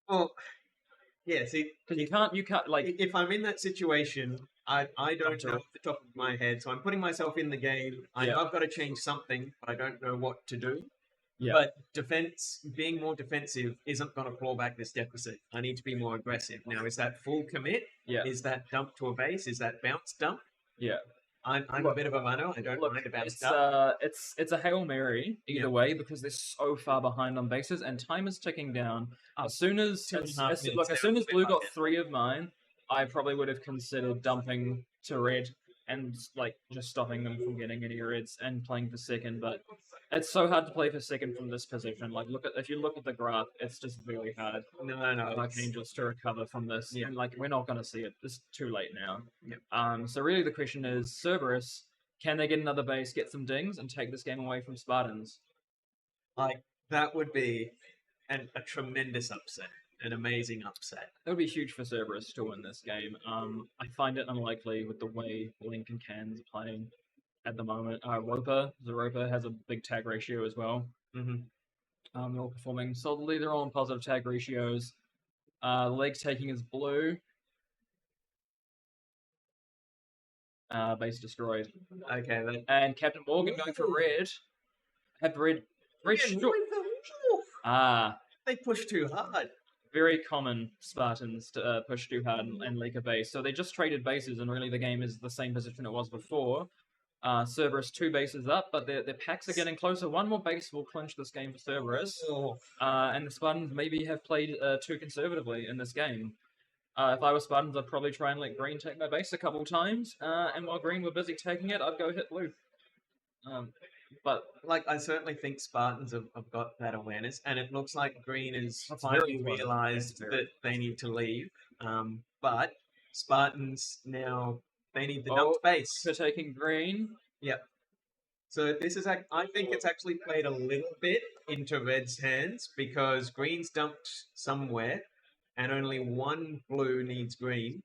Well, yeah, see, Because you can't, like... if I'm in that situation, I don't know off the top of my head, so I'm putting myself in the game. I know I've got to change something, but I don't know what to do. Yeah. But being more defensive isn't going to claw back this deficit. I need to be more aggressive. Now, is that full commit? Yeah. Is that dump to a base? Is that bounce dump? Yeah. I'm a bit of a runner. I don't mind a bounce dump. It's a Hail Mary either way because they're so far behind on bases and time is ticking down. As soon as blue got 3 of mine, I probably would have considered dumping to red and like just stopping them from getting any reds and playing for second, but it's so hard to play for second from this position. Like if you look at the graph, it's just really hard. No. Archangels to recover from this. Yeah. And like we're not gonna see it. It's too late now. Yep. So really the question is Cerberus, can they get another base, get some dings, and take this game away from Spartans? Like that would be a tremendous upset. An amazing upset. It would be huge for Cerberus to win this game. I find it unlikely with the way Link and Cans are playing at the moment. Zeropa has a big tag ratio as well. Mm-hmm. They're all performing solidly. They're all on positive tag ratios. Legs taking is blue. Base destroyed. Okay. And Captain Morgan going for red. Had red. They pushed too hard. Very common Spartans to push too hard and leak a base. So they just traded bases, and really the game is the same position it was before. Cerberus 2 bases up, but their packs are getting closer. 1 more base will clinch this game for Cerberus. And the Spartans maybe have played too conservatively in this game. If I was Spartans, I'd probably try and let green take my base a couple times. And while green were busy taking it, I'd go hit blue. But like, I certainly think Spartans have got that awareness, and it looks like green has finally realized that they need to leave. But Spartans now, they need the dump base. For taking green. Yep. So this is, I think it's actually played a little bit into red's hands because green's dumped somewhere, and only 1 blue needs green.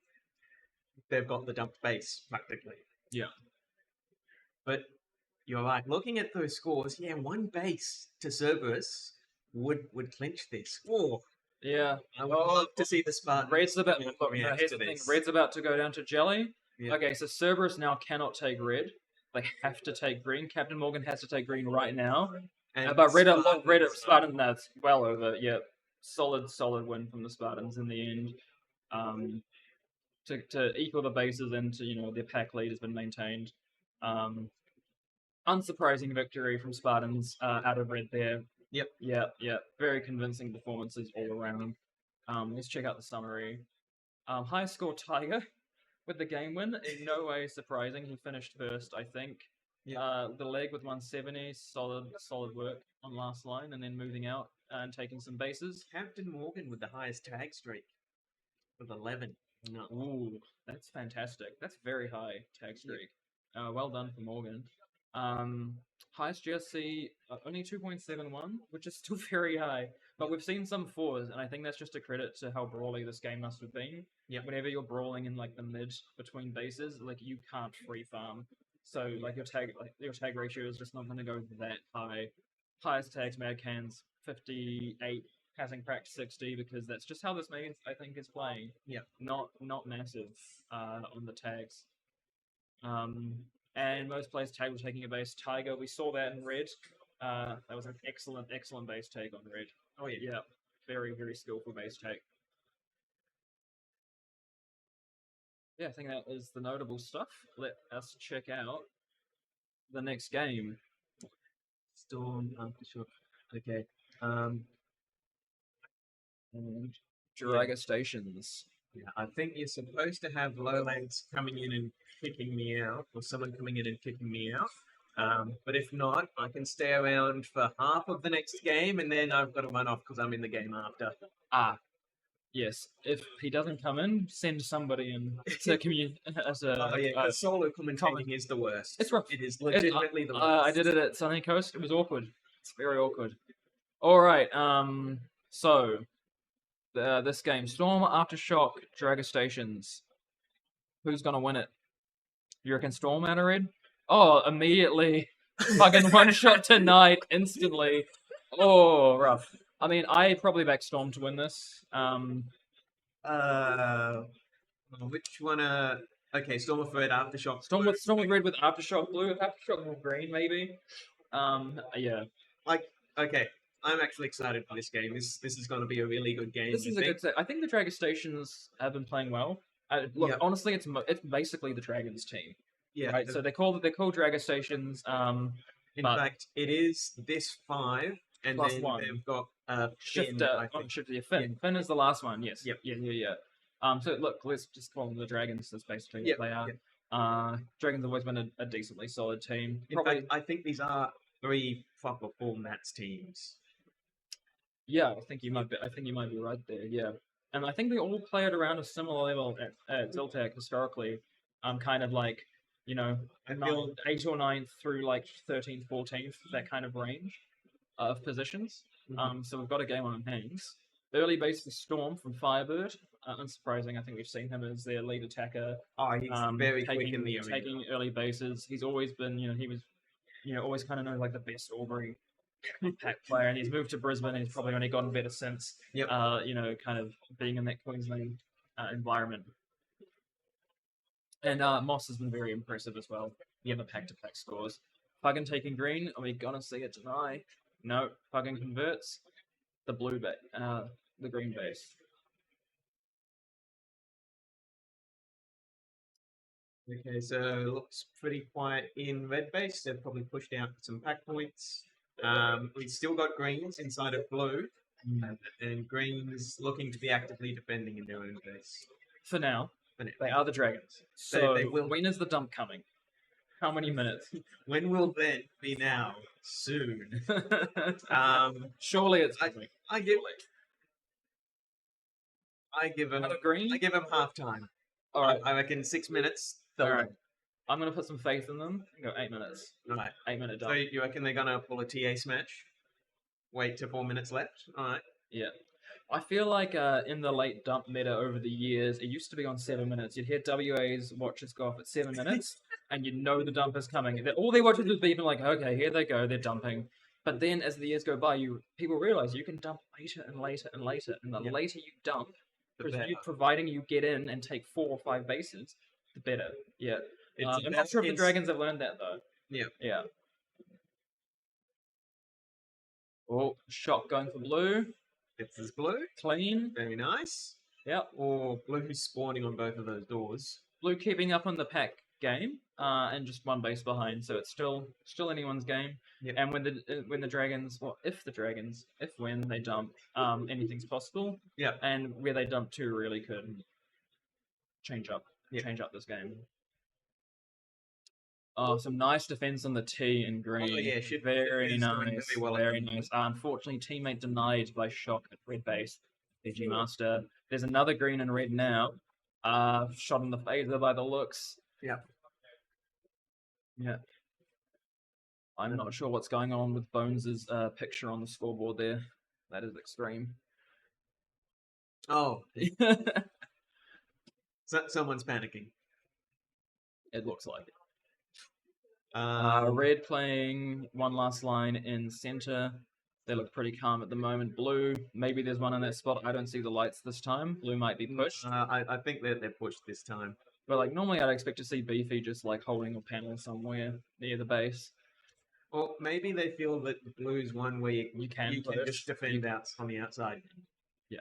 They've got the dumped base practically. Yeah. But you're right. Looking at those scores, 1 base to Cerberus would clinch this. Oh, yeah. I would love to see the Spartans. Here's the thing. Red's about to go down to jelly. Yeah. Okay, so Cerberus now cannot take red. They have to take green. Captain Morgan has to take green right now. But red Spartans, that's well over. Yeah, solid win from the Spartans in the end. To equal the bases and to their pack lead has been maintained. Unsurprising victory from Spartans out of red there. Yep. Yeah. Very convincing performances all around. Let's check out the summary. High score Tiger with the game win. In no way surprising. He finished first, I think. The leg with 170. Solid work on last line, and then moving out and taking some bases. Captain Morgan with the highest tag streak with 11. No. Ooh, that's fantastic. That's very high tag streak. Well done for Morgan. Highest GSC only 2.71, which is still very high. But we've seen some 4s, and I think that's just a credit to how brawly this game must have been. Yep. Whenever you're brawling in like the mid between bases, like you can't free farm. So like your tag ratio is just not going to go that high. Highest tags Mad Cans 58, passing practice 60 because that's just how this main I think is playing. Yeah. Not massive on the tags. And most players tag were taking a base. Tiger, we saw that in red. That was an excellent base take on red. Oh yeah. Yeah. Very, very skillful base take. Yeah, I think that is the notable stuff. Let us check out the next game. Storm Aftershock. Okay. And Juraga Stations. Yeah, I think you're supposed to have Lowlands coming in and kicking me out, or someone coming in and kicking me out. But if not, I can stay around for half of the next game, and then I've got to run off because I'm in the game after. Yes. If he doesn't come in, send somebody in to as a solo commentating is the worst. It's rough. It is legitimately the worst. I did it at Sunny Coast. It was awkward. It's very awkward. All right. So This game, Storm, Aftershock, Dragon Stations. Who's gonna win it? You reckon Storm out of red? Oh, immediately. Fucking one shot tonight, instantly. Oh, rough. I mean, I probably back Storm to win this. Which one? Okay, Storm of Red, Aftershock. Storm with red with Aftershock blue, Aftershock with green maybe. Yeah. Like, okay, I'm actually excited for this game. This is going to be a really good game. This is a good set. I think the Dragon Stations have been playing well. Look, Yep. honestly, it's basically the Dragons team. Yeah. Right. So they're called Dragon Stations. In but fact, it is this 5, and Plus then 1. they've got Shift. I think. Shift. Yeah, Finn. Finn is the last one. Yes. Yep. Yeah. So look, let's just call them the Dragons. That's basically Yep, what they are. yep. Dragons have always been a decently solid team. In fact, I think these are 3 proper full Nats teams. Yeah, I think you might be. I think you might be right there. Yeah, and I think they all play at around a similar level at ZLTAC historically. Kind of like, you know, I feel 8th or 9th through like 13th, 14th, that kind of range of positions. So we've got a game on our hands. Early base for Storm from Firebird. Unsurprising, I think we've seen him as their lead attacker. Oh, he's very quick in the arena. Taking early bases. He's always been, he was, always kind of known like the best Albury pack player, and he's moved to Brisbane, and he's probably only gotten better since. Yep. Kind of being in that Queensland environment. And Moss has been very impressive as well. You have a pack-to-pack scores. Fucking taking green. Are we gonna see it tonight? No. Fucking converts. The the green base. Okay, so it looks pretty quiet in red base. They've probably pushed out some pack points. We've still got greens inside of blue, and greens looking to be actively defending in their own base. For now, For now. they are the Dragons. So They will. when is the dump coming? How many minutes? When will then be now? Soon. Surely it's coming. I give them. Out of green? I give them half time. All right. I reckon 6 minutes. All right. I'm gonna put some faith in them. Go 8 minutes. All right. 8-minute So dump. you reckon they're gonna pull a TA smash? Wait till 4 minutes left. All right. Yeah. I feel like in the late dump meta over the years, it used to be on 7 minutes. You'd hear WA's watches go off at 7 minutes, and you'd know the dump is coming. All their watches would be like, okay, here they go, they're dumping. But then as the years go by, people realize you can dump later and later and later, and the later you dump, providing you get in and take 4 or 5 bases, the better. Yeah. I'm not sure if the Dragons have learned that though. Yeah. Yeah. Oh, shot going for blue. It's this blue. Clean. Very nice. Yep. Or blue spawning on both of those doors. Blue keeping up on the pack game, and just 1 base behind, so it's still anyone's game. Yep. And when the Dragons, when they dump, anything's possible. Yeah. And where they dump 2 really could change up this game. Oh, some nice defense on the T in green. Oh, yeah, very is doing nice. very well Very at the nice. Unfortunately, teammate denied by Shock at red base. PG Master. There's another green and red now. Shot in the phaser by the looks. Yeah. Yeah. I'm not sure what's going on with Bones' picture on the scoreboard there. That is extreme. Oh. Someone's panicking. It looks like it. Um, Red playing one last line in center. They look pretty calm at the moment. Blue, maybe there's one in that spot. I don't see the lights this time. Blue might be pushed. I think that they're pushed this time. But like normally I'd expect to see Beefy just like holding a panel somewhere near the base. Or maybe they feel that blue's one where you can push. just defend out on the outside. Yeah.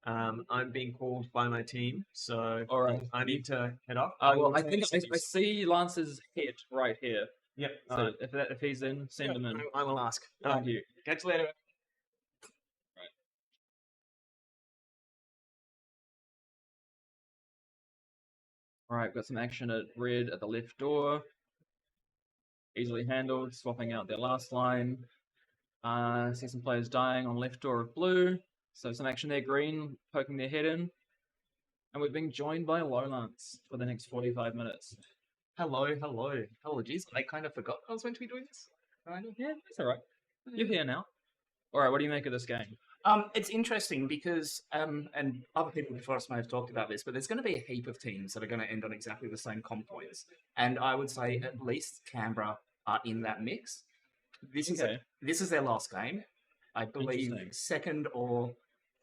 I'm being called by my team, so All right. I need to head off. Well, I think I see Lance's head right here. Yep. So if he's in, send him in. I will ask. Thank you. Catch you later. Alright, got some action at red at the left door. Easily handled, swapping out their last line. See some players dying on left door of blue. So some action there, green, poking their head in. And we're being joined by Lowlance for the next 45 minutes. Hello. Apologies, I kind of forgot I was meant to be doing this. Yeah, that's alright. You're here now. Alright, what do you make of this game? It's interesting because, and other people before us may have talked about this, but there's going to be a heap of teams that are going to end on exactly the same comp points. And I would say at least Canberra are in that mix. This is this is their last game. I believe second or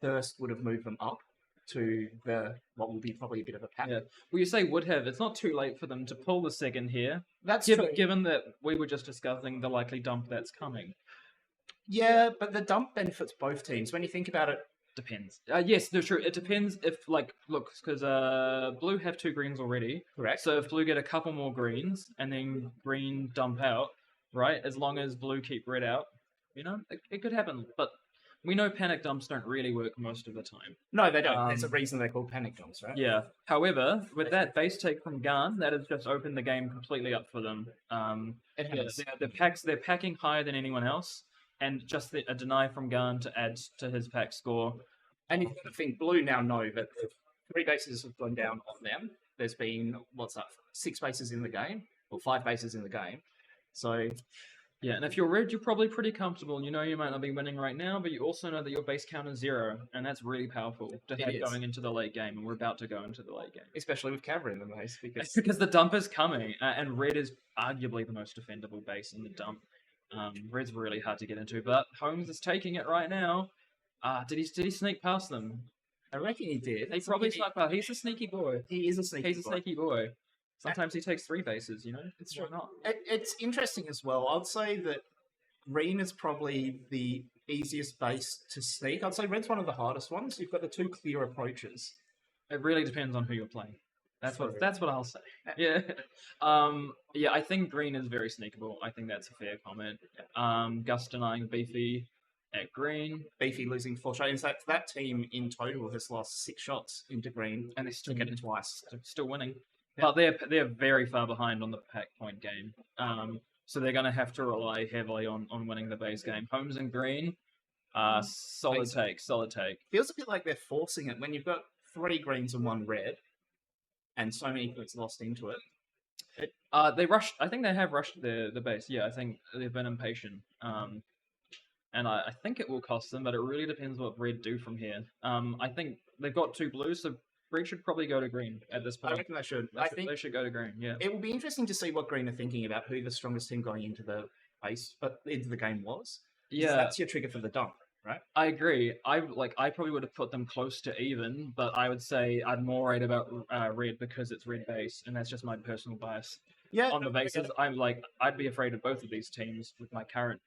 first would have moved them up to what will be probably a bit of a pack. Yeah. Well, you say would have. It's not too late for them to pull the second here. That's given, true. given that we were just discussing the likely dump that's coming. Yeah, but the dump benefits both teams. When you think about it, Depends. Yes, no, true. It depends if, look, because blue have 2 greens already. Correct. So if blue get a couple more greens and then green dump out, right? As long as blue keep red out, it could happen. But we know panic dumps don't really work most of the time. No, they don't. There's a reason they're called panic dumps, right? Yeah. However, with that base take from Garn, that has just opened the game completely up for them. It has. They're packing higher than anyone else. And just a deny from Garn to add to his pack score. And you think blue now know that 3 bases have gone down on them. There's been, 6 bases in the game? Or 5 bases in the game. So... Yeah, and if you're red, you're probably pretty comfortable. You know you might not be winning right now, but you also know that your base count is 0. And that's really powerful to have going into the late game. And we're about to go into the late game. Especially with Canberra in the base. Because the dump is coming. And red is arguably the most defendable base in the dump. Red's really hard to get into, but Holmes is taking it right now. Did he sneak past them? I reckon he did. He probably snuck past. He's a sneaky boy. He is a sneaky boy. He's a sneaky boy. Sometimes he takes 3 bases, It's true. Not? It's interesting as well. I'd say that green is probably the easiest base to sneak. I'd say red's one of the hardest ones. You've got the 2 clear approaches. It really depends on who you're playing. That's what I'll say. Yeah. Yeah, I think green is very sneakable. I think that's a fair comment. Gus denying Beefy at green. Beefy losing 4 shots. In fact, that team in total has lost 6 shots into green. And they still get it twice. Still winning. Yeah. But they're very far behind on the pack point game. So they're going to have to rely heavily on winning the base game. Holmes and green, solid take. Feels a bit like they're forcing it when you've got 3 greens and 1 red. And so many points lost into it. They rushed. I think they have rushed the base. Yeah, I think they've been impatient. And I think it will cost them, but it really depends what red do from here. I think they've got 2 blues, so red should probably go to green at this point. I reckon they should. I think they should go to green. Yeah. It will be interesting to see what green are thinking about who the strongest team going into the base, but into the game was. Yeah, that's your trigger for the dump. Right? I agree. I probably would have put them close to even, but I would say I'd more worried about red because it's red base, and that's just my personal bias. Yeah, on the bases, I'd be afraid of both of these teams with my current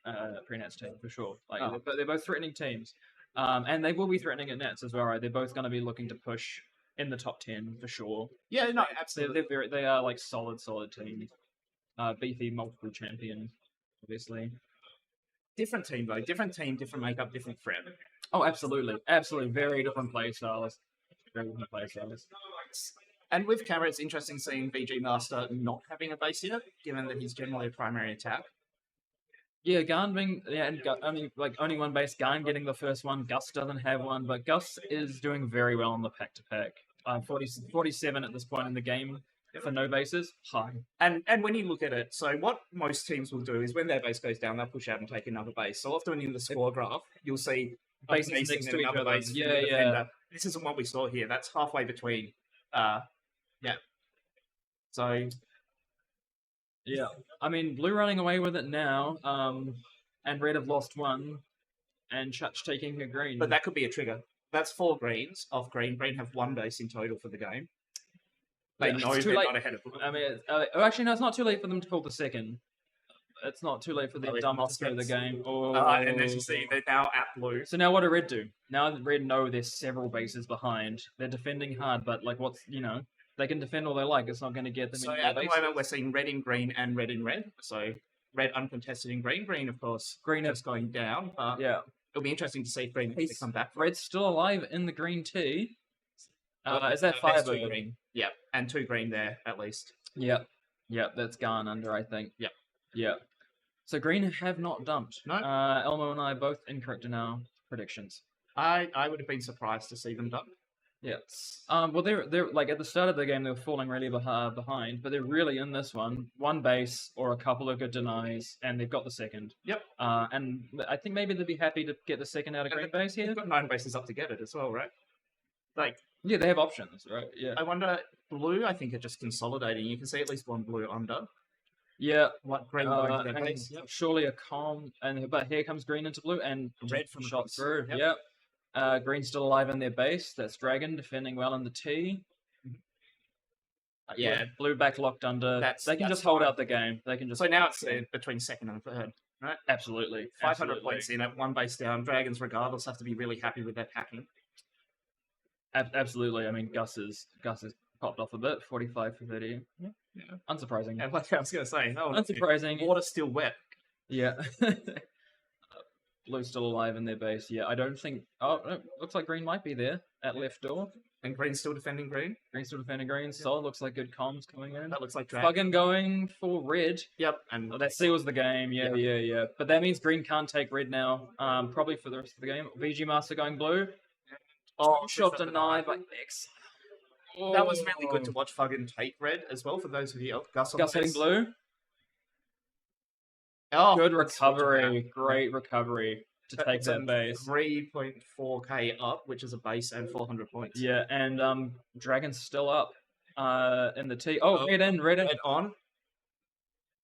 pre-Nats team for sure. But they're both threatening teams, and they will be threatening at Nats as well. Right? They're both going to be looking to push in the top 10 for sure. Yeah, no, absolutely. They are like solid teams. Beefy multiple champion, obviously. Different team though. Different team, different makeup, different threat. Oh, absolutely. Very different play styles. And with Canberra, it's interesting seeing VG Master not having a base yet, given that he's generally a primary attack. Yeah, Garn being only 1 base. Garn getting the first one. Gus doesn't have one, but Gus is doing very well on the pack to pack. 47 at this point in the game. For no bases, high. And when you look at it, so what most teams will do is when their base goes down, they'll push out and take another base. So often in the score graph, you'll see bases next to each other. Yeah. This isn't what we saw here. That's halfway between. So. Yeah. I mean, blue running away with it now, and red have lost 1, and Chutch taking a green. But that could be a trigger. That's 4 greens off green. Green have 1 base in total for the game. They know they're not ahead of them. I mean, actually, no, it's not too late for them to pull the second. It's not too late for the dump to throw the game. And as you see, they're now at blue. So now what do red do? Now that red know they're several bases behind. They're defending hard, but they can defend all they like. It's not going to get them in. So at the moment, we're seeing red in green and red in red. So red uncontested in green. Green, of course, is going down. But yeah, it'll be interesting to see if green can come back. Red's still alive in the green tee. Is that Firebird? 2 green. Yeah, and 2 green there at least. Yep, that's gone under, I think. Yep. So green have not dumped. No. Elmo and I both incorrect in our predictions. I would have been surprised to see them dump. Yeah. Well, they're like at the start of the game they were falling really behind, but they're really in this one base or a couple of good denies, and they've got the second. Yep. And I think maybe they'd be happy to get the second out of green base here. They've got 9 bases up to get it as well, right? Like, Yeah, they have options, right? Yeah. I wonder, blue, I think, are just consolidating. You can see at least one blue under. Yeah. What green going to their and base? Yep. surely a calm, but here comes green into blue and Red from shot across. through. Yep. Yep. Green's still alive in their base. That's Dragon defending well in the T. Yeah. Blue back locked under. They can just hold out the game. They can just. So now it's between second and third, right? Absolutely. 500 absolutely. points in at 1 base down. Dragons, regardless, have to be really happy with their packing. Absolutely. I mean, Gus is popped off a bit. 45 for 30. Yeah. Unsurprising. And like I was going to say, Unsurprising. Water's still wet. Yeah. Blue's still alive in their base. Yeah, I don't think. Oh, no, looks like green might be there at left door. And green's still defending green. Green's still defending green. Solid looks like good comms coming in. That looks like Dragon. Fucking going for red. Yep. And that seals the game. Yeah. But that means green can't take red now. Probably for the rest of the game. VG Master going blue. Oh, shot denied by X. That was really good to watch Fuggin take red as well for those of you. Gus hitting blue. Oh, good recovery. Great recovery to take that base. 3.4k up, which is a base and 400 points. Yeah, and Dragon's still up in the T. Oh, red in. Red on.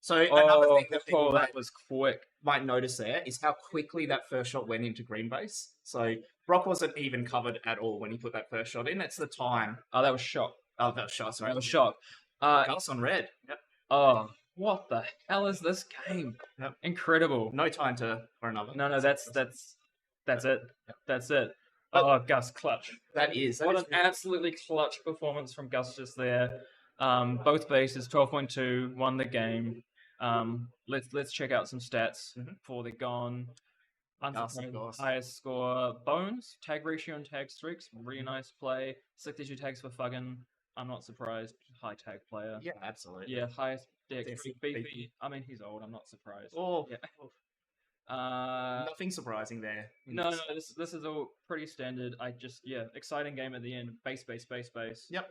So another thing that people that was quick. Might notice there is how quickly that first shot went into green base. So Brock wasn't even covered at all when he put that first shot in. It's the time. Oh, that was shock. Oh, that was shot. Sorry, that was shock. Gus on red. Yep. Oh, what the hell is this game? Yep. Incredible. No time for another. No, that's it. That's it. Oh, Gus clutch. That is an absolutely clutch performance from Gus just there. Both bases 12.2 won the game. Let's check out some stats before they're gone. Highest score. Bones, tag ratio and tag streaks. Really nice play. 62 tags for Fuggin. I'm not surprised. High tag player. Yeah, absolutely. Yeah, highest dex. Beefy. I mean, he's old. I'm not surprised. Oh, yeah. Nothing surprising there. No. This is all pretty standard. Exciting game at the end. Base. Yep.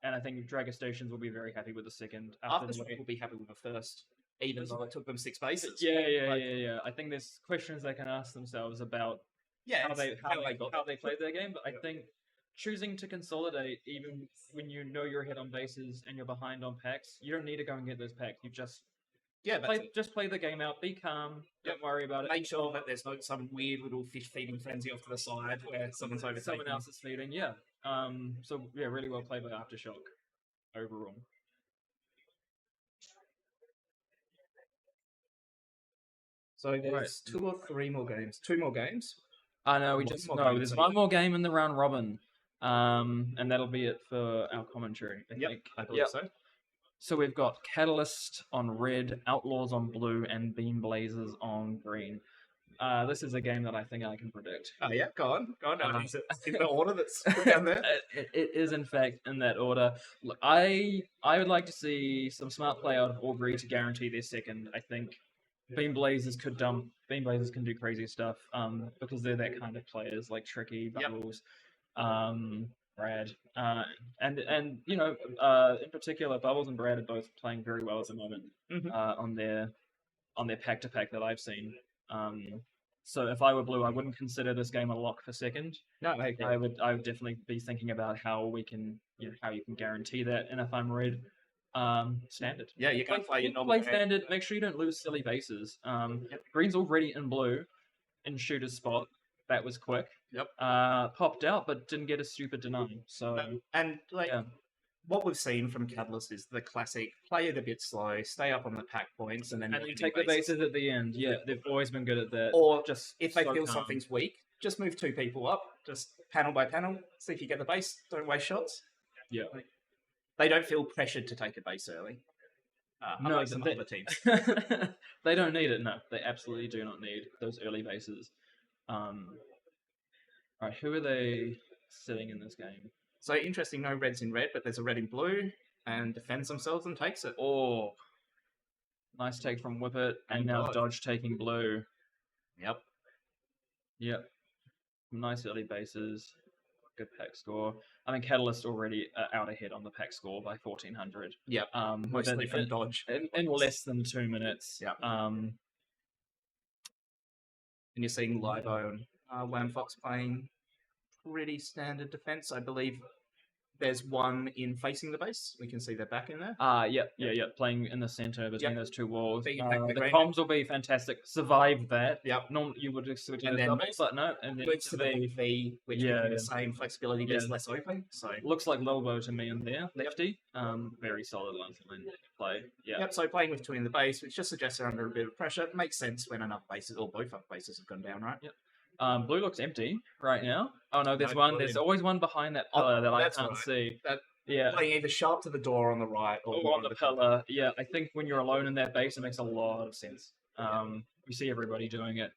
And I think Dragon Stations will be very happy with the second. After will be happy with the first, even though it took them 6 bases. Yeah. I think there's questions they can ask themselves about how they played their game. But I think choosing to consolidate, even when you know you're ahead on bases and you're behind on packs, you don't need to go and get those packs. You just play the game out. Be calm. Don't worry about it. Make sure that there's not some weird little fish feeding frenzy off to the side where someone else is feeding. Yeah. Really well played by Aftershock overall. So there's 2 or 3 more games. 2 more games. There's one more game in the round robin, and that'll be it for our commentary. I believe so. So we've got Catalyst on red, Outlaws on blue, and Beam Blazers on green. This is a game that I think I can predict. Oh yeah, go on. Is it in the order that's put down there? It is in fact in that order. Look, I would like to see some smart play out of Augury to guarantee their second. I think Beam Blazers can do crazy stuff because they're that kind of players, like Tricky, Bubbles, Brad, and in particular, Bubbles and Brad are both playing very well at the moment on their pack to pack that I've seen. So if I were blue, I wouldn't consider this game a lock for second. No, I would definitely be thinking about how you can guarantee that. And if I'm red, standard. Yeah, you can play your normal standard. Make sure you don't lose silly bases. Green's already in blue, in shooter's spot. That was quick. Yep. Popped out, but didn't get a stupid deny. So what we've seen from Catalyst is the classic: play it a bit slow, stay up on the pack points, and then you take the bases at the end. Yeah, they've always been good at that. Or just if they feel something's weak, just move 2 people up, just panel by panel, see if you get the base. Don't waste shots. Yeah. They don't feel pressured to take a base early. Unlike some other teams. They don't need it. No, they absolutely do not need those early bases. Alright, who are they sitting in this game? So interesting, no reds in red, but there's a red in blue, and defends themselves and takes it. Oh, nice take from Whippet, and now Dodge taking blue. Yep. Nice early bases. good pack score. I mean, Catalyst already out ahead on the pack score by 1400. Yep. Within Mostly from dodge. in less than 2 minutes. Yep. And you're seeing Libo and Lamb Fox playing pretty standard defense. I believe there's one in facing the base. We can see their back in there. Yep. Playing in the center between those two walls. Being The the comms will be fantastic. Survive that. Yep. Normally you would expect And a then double, but no. And then moves to the BV, which gives you the same flexibility, but it's less open. So looks like Lilbo to me in there, lefty. Very solid line play. Yeah. Yep. So playing with two in the base, which just suggests they're under a bit of pressure. It makes sense when enough bases or both up bases have gone down, right? Yep. Blue looks empty right now. Oh no, there's No, one. blue There's in. always one behind that pillar that I that's can't right. see. Yeah. Playing either sharp to the door on the right or on the pillar. Yeah, I think when you're alone in that base, it makes a lot of sense. We see everybody doing it.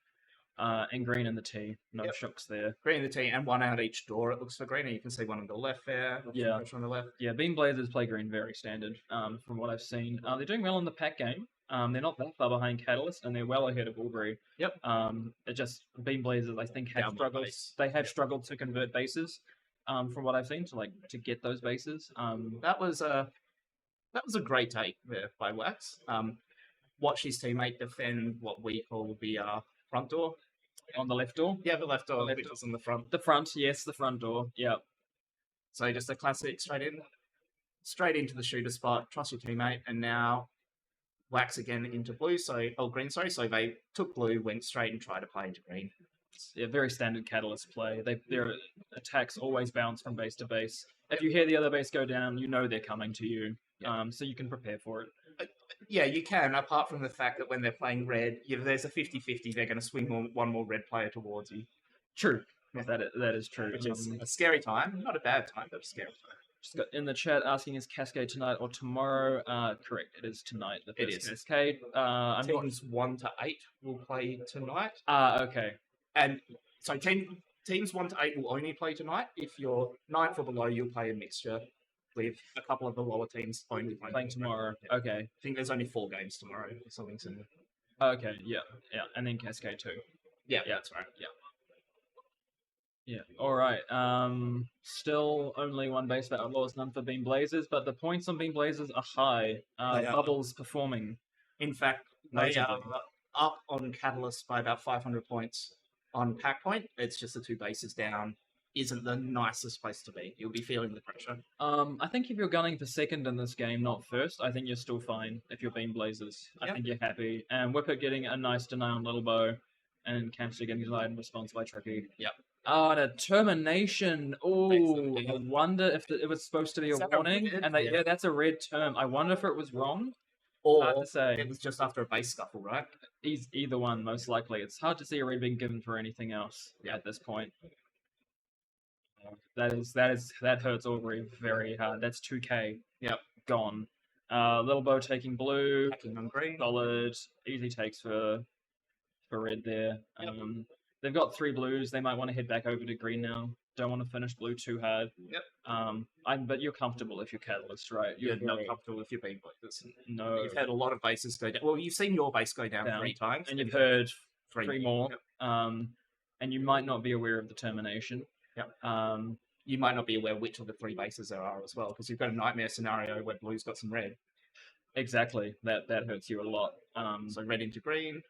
And green in the T. No shocks there. Green in the T and one out each door. It looks for green. And you can see one on the left there. Yeah. On the left. Yeah, Beam Blazers play green very standard. From what I've seen, they're doing well in the pack game. They're not that far behind Catalyst, and they're well ahead of Albury. Yep. It just Beam Blazers, I think, have Down struggled. base. They have struggled to convert bases. From what I've seen, to get those bases. That was a great take there by Wax. Watch his teammate defend what we call the front door. On the left door? Yeah, the left door, which was on the front. The front, yes, the front door. Yeah. So just a classic straight into the shooter spot, trust your teammate, and now Wax again into blue, green, sorry. So they took blue, went straight and tried to play into green. Yeah, very standard Catalyst play. Their attacks always bounce from base to base. If you hear the other base go down, you know they're coming to you. So you can prepare for it. Yeah, you can, apart from the fact that when they're playing red, there's a 50-50, they're going to swing one more red player towards you. True. That is true. Which is a scary time. Not a bad time, but a scary time. Just got in the chat asking, is Cascade tonight or tomorrow? Correct, it is tonight. The It first is. Cascade. Teams 1 to 8 will play tonight. Okay. And so teams 1 to 8 will only play tonight. If you're 9th or below, you'll play a mixture with a couple of the lower teams only playing tomorrow. Yeah. Okay. I think there's only 4 games tomorrow or something similar. Okay, yeah. And then Cascade 2. Yeah, that's right. Yeah. All right. Still only one base for Outlaws, none for Beam Blazers, but the points on Beam Blazers are high. They are. Bubbles performing. In fact, they are up on Catalyst by about 500 points. On pack point, it's just the 2 bases down. Isn't the nicest place to be. You'll be feeling the pressure. I think if you're gunning for second in this game, not first, I think you're still fine if you're Beam Blazers. I think you're happy. And Whippet getting a nice deny on Little Bow, and Campster getting denied in response by Tricky. Yep. And a termination. Oh, I wonder if it was supposed to be a warning. That's a red term. I wonder if it was wrong. Or hard to say. It was just after a base scuffle, right? Either one, most likely. It's hard to see a red being given for anything else at this point. That hurts Aubrey very hard. That's 2k. Yep. Gone. Little Bow taking blue. Hacking on green. Solid. Easy takes for red there. They've got 3 blues. They might want to head back over to green now. Don't want to finish blue too hard. Yep. But you're comfortable if you're Catalyst, right? You're not comfortable if you're being Blazers. No. You've had a lot of bases go down. Well, you've seen your base go down 3 times. And you've heard 3 more. Yep. And you might not be aware of the termination. Yep. You might not be aware which of the 3 bases there are as well, because you've got a nightmare scenario where blue's got some red. Exactly. That hurts you a lot. So red into green.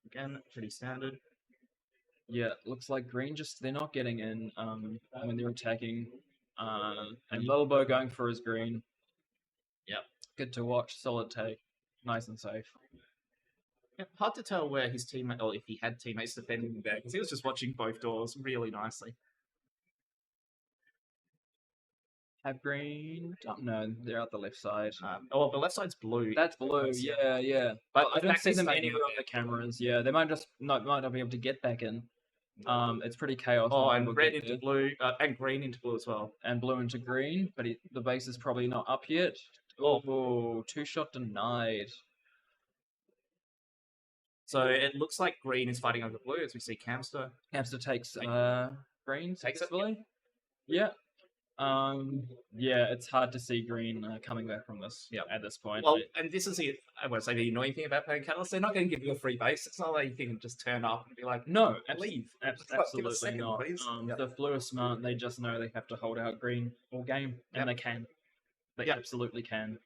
Again, pretty standard. Yeah, looks like green they're not getting in when they're attacking. And Little Bow going for his green. Yep. Good to watch. Solid take. Nice and safe. Yeah, hard to tell where his teammate, or if he had teammates defending him there, because he was just watching both doors really nicely. Have green? No, they're out the left side. The left side's blue. That's blue. Yeah. But I don't see them staying anywhere out on the cameras. Yeah, they might not be able to get back in. It's pretty chaos. Oh, and red into blue, and green into blue as well. And blue into green, but the base is probably not up yet. Oh, 2-shot denied. So it looks like green is fighting over blue as we see Campster. Campster takes green Takes it, successfully. Yeah. Yeah, it's hard to see green coming back from this. Yeah. At this point. Well, and this is I won't say the annoying thing about playing Catalyst. They're not going to give you a free base. It's not like you can just turn up and be like, No, leave. Give us a absolutely second, not. please. The blue are smart. They just know they have to hold out green all game, and they can. They absolutely can.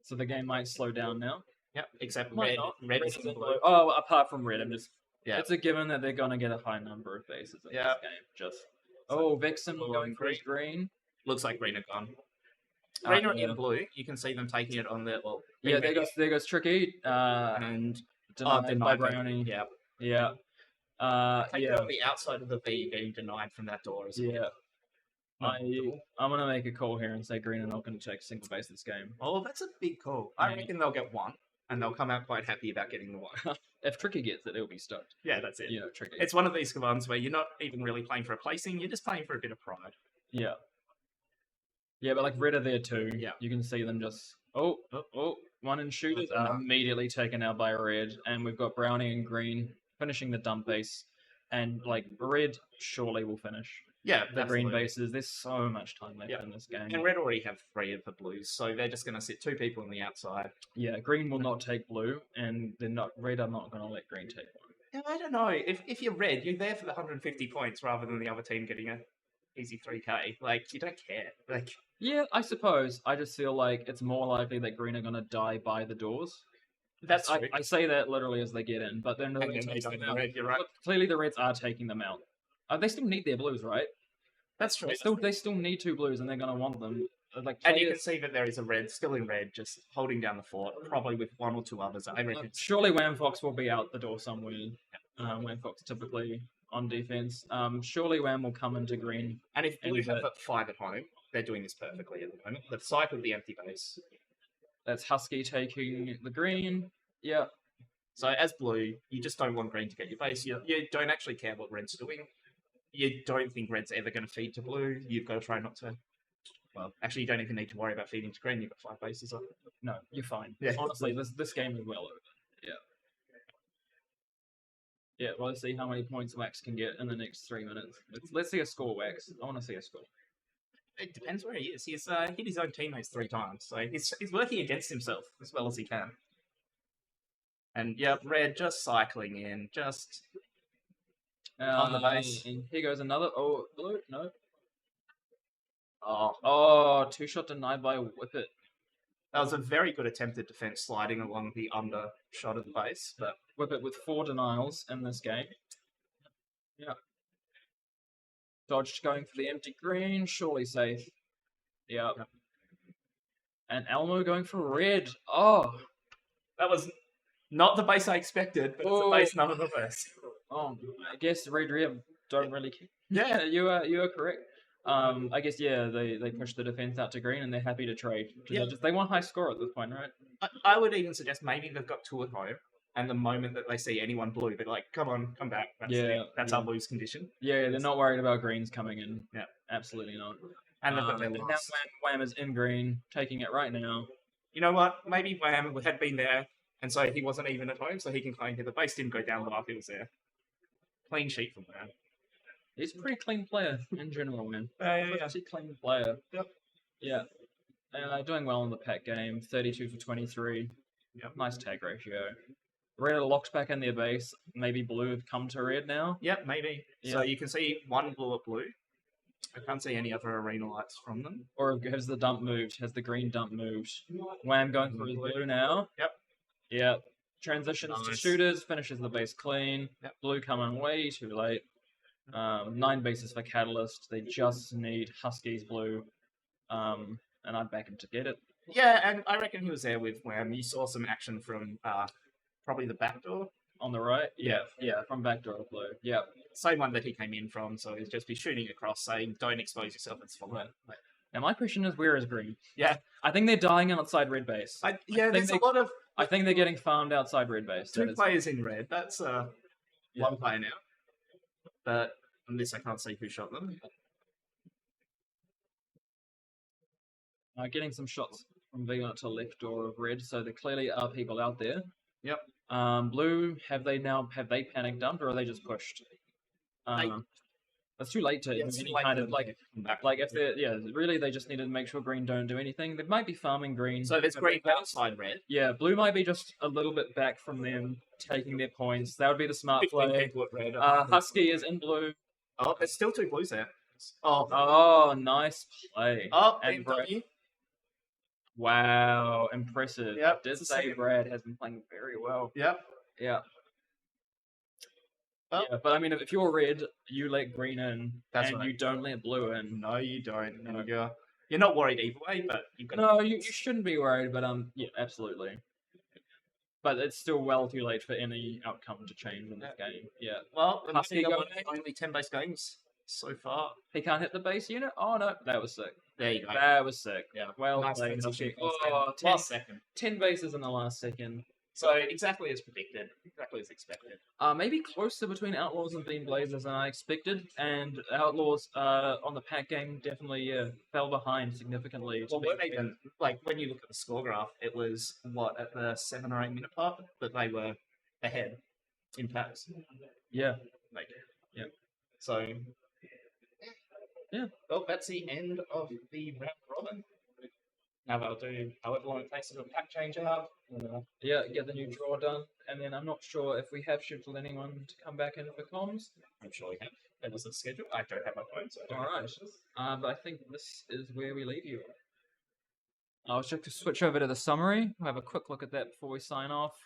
So the game might slow down now. Yep, except Might red. not. Red is and in blue. Oh, apart from red, I'm just. Yeah. It's a given that they're gonna get a high number of bases in this game. Just. Vixen blue going and for his green. Looks like green are gone. Green are Yeah. in blue. You can see them taking it on their Yeah, there goes Tricky. And denied by denied Brownie. Yeah. Yeah. I think they're on the outside of the B being denied from that door as well. Yeah. I'm gonna make a call here and say green are not gonna take single base this game. Oh, that's a big call. I reckon they'll get one, and they'll come out quite happy about getting the one. If Tricky gets it, he'll be stoked. Yeah, that's it. You know, Tricky. It's one of these ones where you're not even really playing for a placing, you're just playing for a bit of pride. Yeah. Yeah, but like red are there too. Yeah. You can see them just one in shooters immediately taken out by red, and we've got Brownie and green finishing the dump base, and like red surely will finish. Yeah, the green absolutely. bases. There's so much time left in this game. And red already have 3 of the blues, so they're just going to sit 2 people on the outside. Yeah, green will not take blue, and red are not going to let green take one. Yeah, I don't know. If you're red, you're there for the 150 points rather than the other team getting a easy 3k. Like, you don't care. Like, yeah, I suppose. I just feel like it's more likely that green are going to die by the doors. That's true. I say that literally as they get in, but then And then they don't know red, you're right. Look, clearly the reds are taking them out. They still need their blues, right? That's true. They still need 2 blues, and they're going to want them. Like, and you can see that there is a red, still in red, just holding down the fort, probably with 1 or 2 others. I reckon. Surely Wham Fox will be out the door somewhere. Wham Fox typically on defense. Surely Wham will come into green. And if blue have 5 at home, they're doing this perfectly at the moment. They've cycled the empty base. That's Husky taking the green. Yeah. So as blue, you just don't want green to get your base. You don't actually care what red's doing. You don't think red's ever going to feed to blue. You've got to try not to. Well, actually, you don't even need to worry about feeding to green. You've got 5 bases up. No, you're fine. Yeah. Honestly, this game is well over. Yeah. Yeah, well, let's see how many points Wax can get in the next 3 minutes. Let's see a score, Wax. I want to see a score. It depends where he is. He's hit his own teammates 3 times, so he's working against himself as well as he can. And yeah, red just cycling in, just on the base. And here goes another. Oh, blue? No. Oh, 2-shot denied by Whippet. That was a very good attempted defense sliding along the under shot of the base, but Whippet with 4 denials in this game. Yeah. Dodge going for the empty green, surely safe. Yeah. And Elmo going for red. Oh. That was not the base I expected, but it's a base nonetheless. Oh, I guess red don't really care. Yeah, you are correct. I guess they push the defense out to green and they're happy to trade. They want high score at this point, right? I would even suggest maybe they've got 2 at home, and the moment that they see anyone blue, they're like, "Come on, come back." That's our lose condition. Yeah, they're not worried about greens coming in. Yeah, absolutely not. And they've got their now last. Wham is in green, taking it right now. You know what? Maybe Wham had been there, and so he wasn't even at home, so he can claim that the base didn't go down while he was there. Clean sheet from Wham. He's a pretty clean player in general, man. Yeah. Pretty clean player. Yep. Yeah. Doing well in the pack game. 32 for 23. Yep. Nice tag ratio. Red are locked back in their base. Maybe blue have come to red now. Yep, maybe. Yeah. So you can see 1 blue at blue. I can't see any other arena lights from them. Or has the dump moved? Has the green dump moved? Wham going for his blue now. Yep. Yep. Transitions to shooters. Finishes the base clean. Yep. Blue coming way too late. 9 bases for Catalyst. They just need Huskies blue. And I'd back him to get it. Yeah, and I reckon he was there with Wham. You saw some action from probably the back door. On the right? Yeah, from back door to blue. Yeah. Same one that he came in from, so he'd just be shooting across saying, "Don't expose yourself, it's fine." Now my question is, where is green? Yeah. I think they're dying outside red base. There's a lot of... I think they're getting farmed outside red base. 2 players in red. That's 1 player now. But on this, I can't see who shot them. Getting some shots from being to left door of red, so there clearly are people out there. Yep. Blue, have they panic dumped or are they just pushed? It's too late to Yeah, do it's too any late kind for of them to come back. like if they're really they just need to make sure green don't do anything. They might be farming green. So there's but green that's- outside red. Yeah, blue might be just a little bit back from them taking their points. That would be the smart 15 play. people at red. Husky is in blue. Oh, there's still 2 blues there. Oh, Oh, nice play. oh, And Brad, BMW. wow, impressive. Yep, Did it's a say second. Brad has been playing very well. Yep. Yeah. Oh. Yeah, but I mean, if you're red, you let green in, That's and right. you don't let blue in. No, you don't. No. And you're not worried either way, but you've got No, you shouldn't be worried, but yeah, absolutely. But it's still well too late for any outcome to change in this game. Yeah. Well, Husky Husky going only 10 base games so far. He can't hit the base unit? Oh no, that was sick. There you go. That was sick. Yeah. Well Nice played, transition. Husky. Oh, 10, Last second. 10 bases in the last second. So exactly as predicted. Exactly as expected. Maybe closer between Outlaws and Beam Blazers than I expected, and Outlaws on the pack game definitely fell behind significantly. to Well, Beam weren't even, like, when you look at the score graph, it was, what, at the 7 or 8 minute part that they were ahead in packs. Yeah. Like, yeah. So, yeah. Well, that's the end of the round robin. Now they'll do however long it takes to do a pack change out. Yeah, get the new draw done, and then I'm not sure if we have scheduled anyone to come back in for comms. I'm sure we have. That was the schedule. I don't have my phone, so I don't All have right. questions. But I think this is where we leave you. I'll check to switch over to the summary. We'll have a quick look at that before we sign off.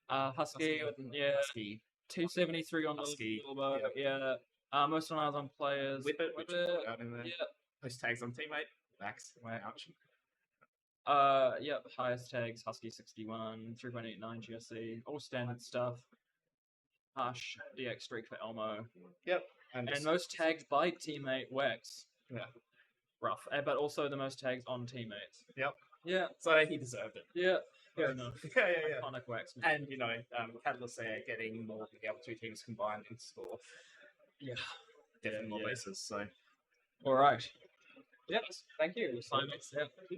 Husky, yeah, Husky. 273 on Husky, the little bow. Yeah. Most on ours on players. Whip it, which you Whip put out in there. Yeah. Post tags on teammate. Max. Ouch. Yep, highest tags, Husky 61, 3.89 GSC, all standard stuff. Hush, DX streak for Elmo. Yep. And most tags by teammate Wax. Yeah. Rough. But also the most tags on teammates. Yep. Yeah. So he deserved it. Yeah. Fair enough. Yeah. Iconic Wax. And, Catalyst there getting more than the other 2 teams combined in score. Yeah. Definitely more bases, so. Alright. Yes, thank you. Sign next. Yeah.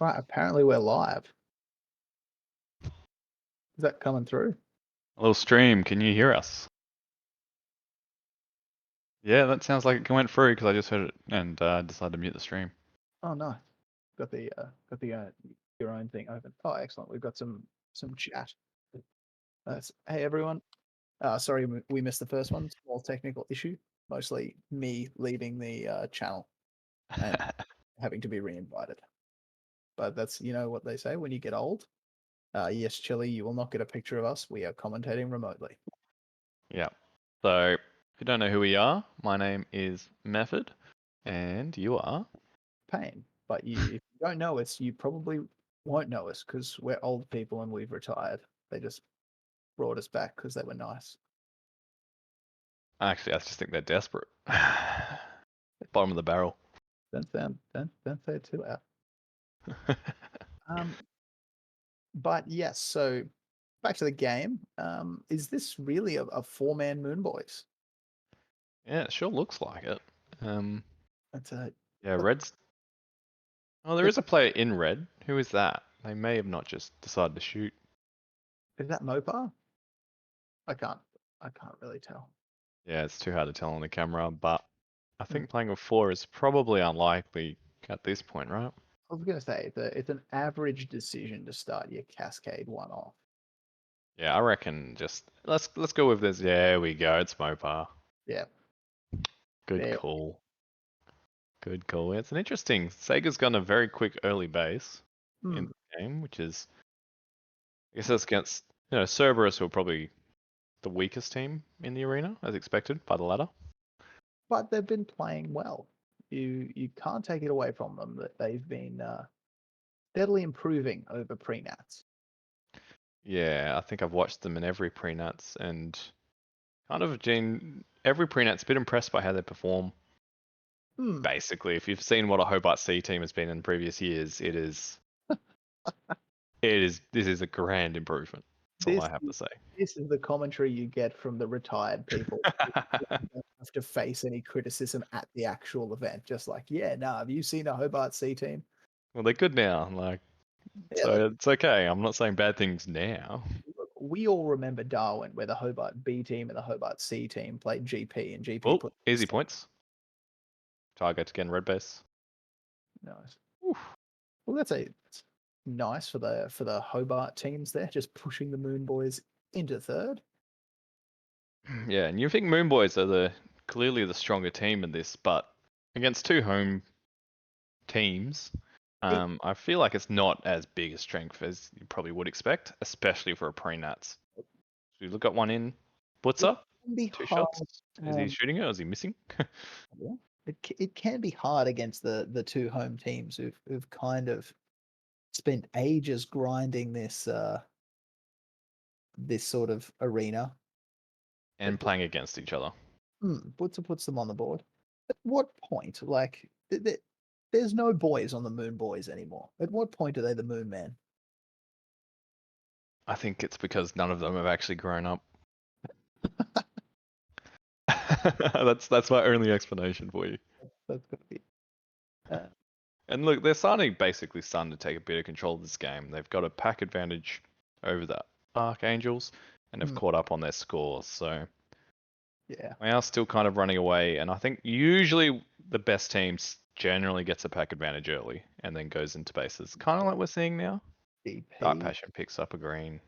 Right, apparently we're live. Is that coming through? Hello, stream. Can you hear us? Yeah, that sounds like it went through because I just heard it and decided to mute the stream. Oh no, got the your own thing open. Oh, excellent. We've got some chat. Hey everyone. Sorry we missed the first one. Small technical issue. Mostly me leaving the channel and having to be re-invited. But that's what they say when you get old. Yes, Chili, you will not get a picture of us. We are commentating remotely. Yeah. So, if you don't know who we are, my name is Method, and you are Pain. But if you don't know us, you probably won't know us because we're old people and we've retired. They just brought us back because they were nice. Actually, I just think they're desperate. Bottom of the barrel. Don't say it too loud. But yes, so back to the game. Is this really a four-man Moon Boys? Yeah, it sure looks like it. That's a Yeah, Red's. Oh, there is a player in Red. Who is that? They may have not just decided to shoot. Is that Mopar? I can't really tell. Yeah, it's too hard to tell on the camera, but I think playing with 4 is probably unlikely at this point, right? I was gonna say it's an average decision to start your Cascade one off. Yeah, I reckon just let's go with this. There we go. It's Mopar. Yeah. Good There. call. Good call. It's an interesting. Sega's got a very quick early base in the game, which is, I guess that's against Cerberus, who are probably the weakest team in the arena, as expected by the ladder. But they've been playing well. You can't take it away from them that they've been steadily improving over pre-nats. Yeah, I think I've watched them in every pre-nats and kind of every pre-nat's a bit impressed by how they perform. Basically, if you've seen what a Hobart C team has been in previous years, this is a grand improvement. That's all I have to say. This is the commentary you get from the retired people. You don't have to face any criticism at the actual event. Just like, have you seen a Hobart C team? Well, they're good now, so it's okay. I'm not saying bad things now. Look, we all remember Darwin, where the Hobart B team and the Hobart C team played GP, and GP put easy points. Target again, red base. Nice. Well, that's nice for the Hobart teams there, just pushing the Moon Boys into third. Yeah, and you think Moon Boys are clearly the stronger team in this, but against two home teams, I feel like it's not as big a strength as you probably would expect, especially for a pre-nats. So you look at one in Blitzer, 2 shots. Is he shooting it or is he missing? It can be hard against the two home teams who've kind of spent ages grinding this sort of arena and playing against each other. Blitzer puts them on the board. At what point, there's no boys on the Moon Boys anymore. At what point are they the Moon Men? I think it's because none of them have actually grown up. That's my only explanation for you. That's gonna be. And look, they're basically starting to take a bit of control of this game. They've got a pack advantage over the Archangels, and have caught up on their scores. So yeah, they are still kind of running away. And I think usually the best teams generally gets a pack advantage early and then goes into bases, kind of like we're seeing now. Dark Passion picks up a green.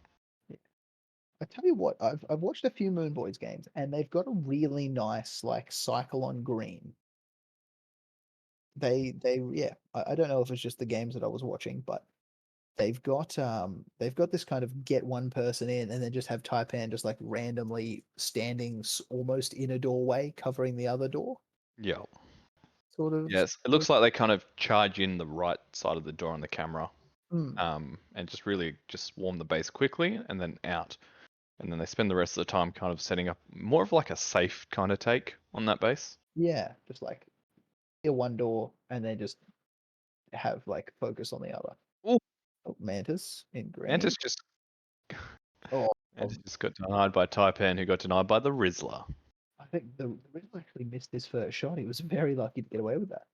I tell you what, I've watched a few Moon Boys games, and they've got a really nice cycle on green. I don't know if it's just the games that I was watching, but they've got this kind of get one person in and then just have Taipan just randomly standing almost in a doorway covering the other door. Yeah. Sort of. Yes, it looks like they kind of charge in the right side of the door on the camera, and just really just swarm the base quickly and then out. And then they spend the rest of the time kind of setting up more of a safe kind of take on that base. Yeah, just one door and then just have focus on the other. Ooh. Oh, Mantis in green. Mantis just got denied by Taipan, who got denied by the Rizzler. I think the Rizzler actually missed his first shot. He was very lucky to get away with that.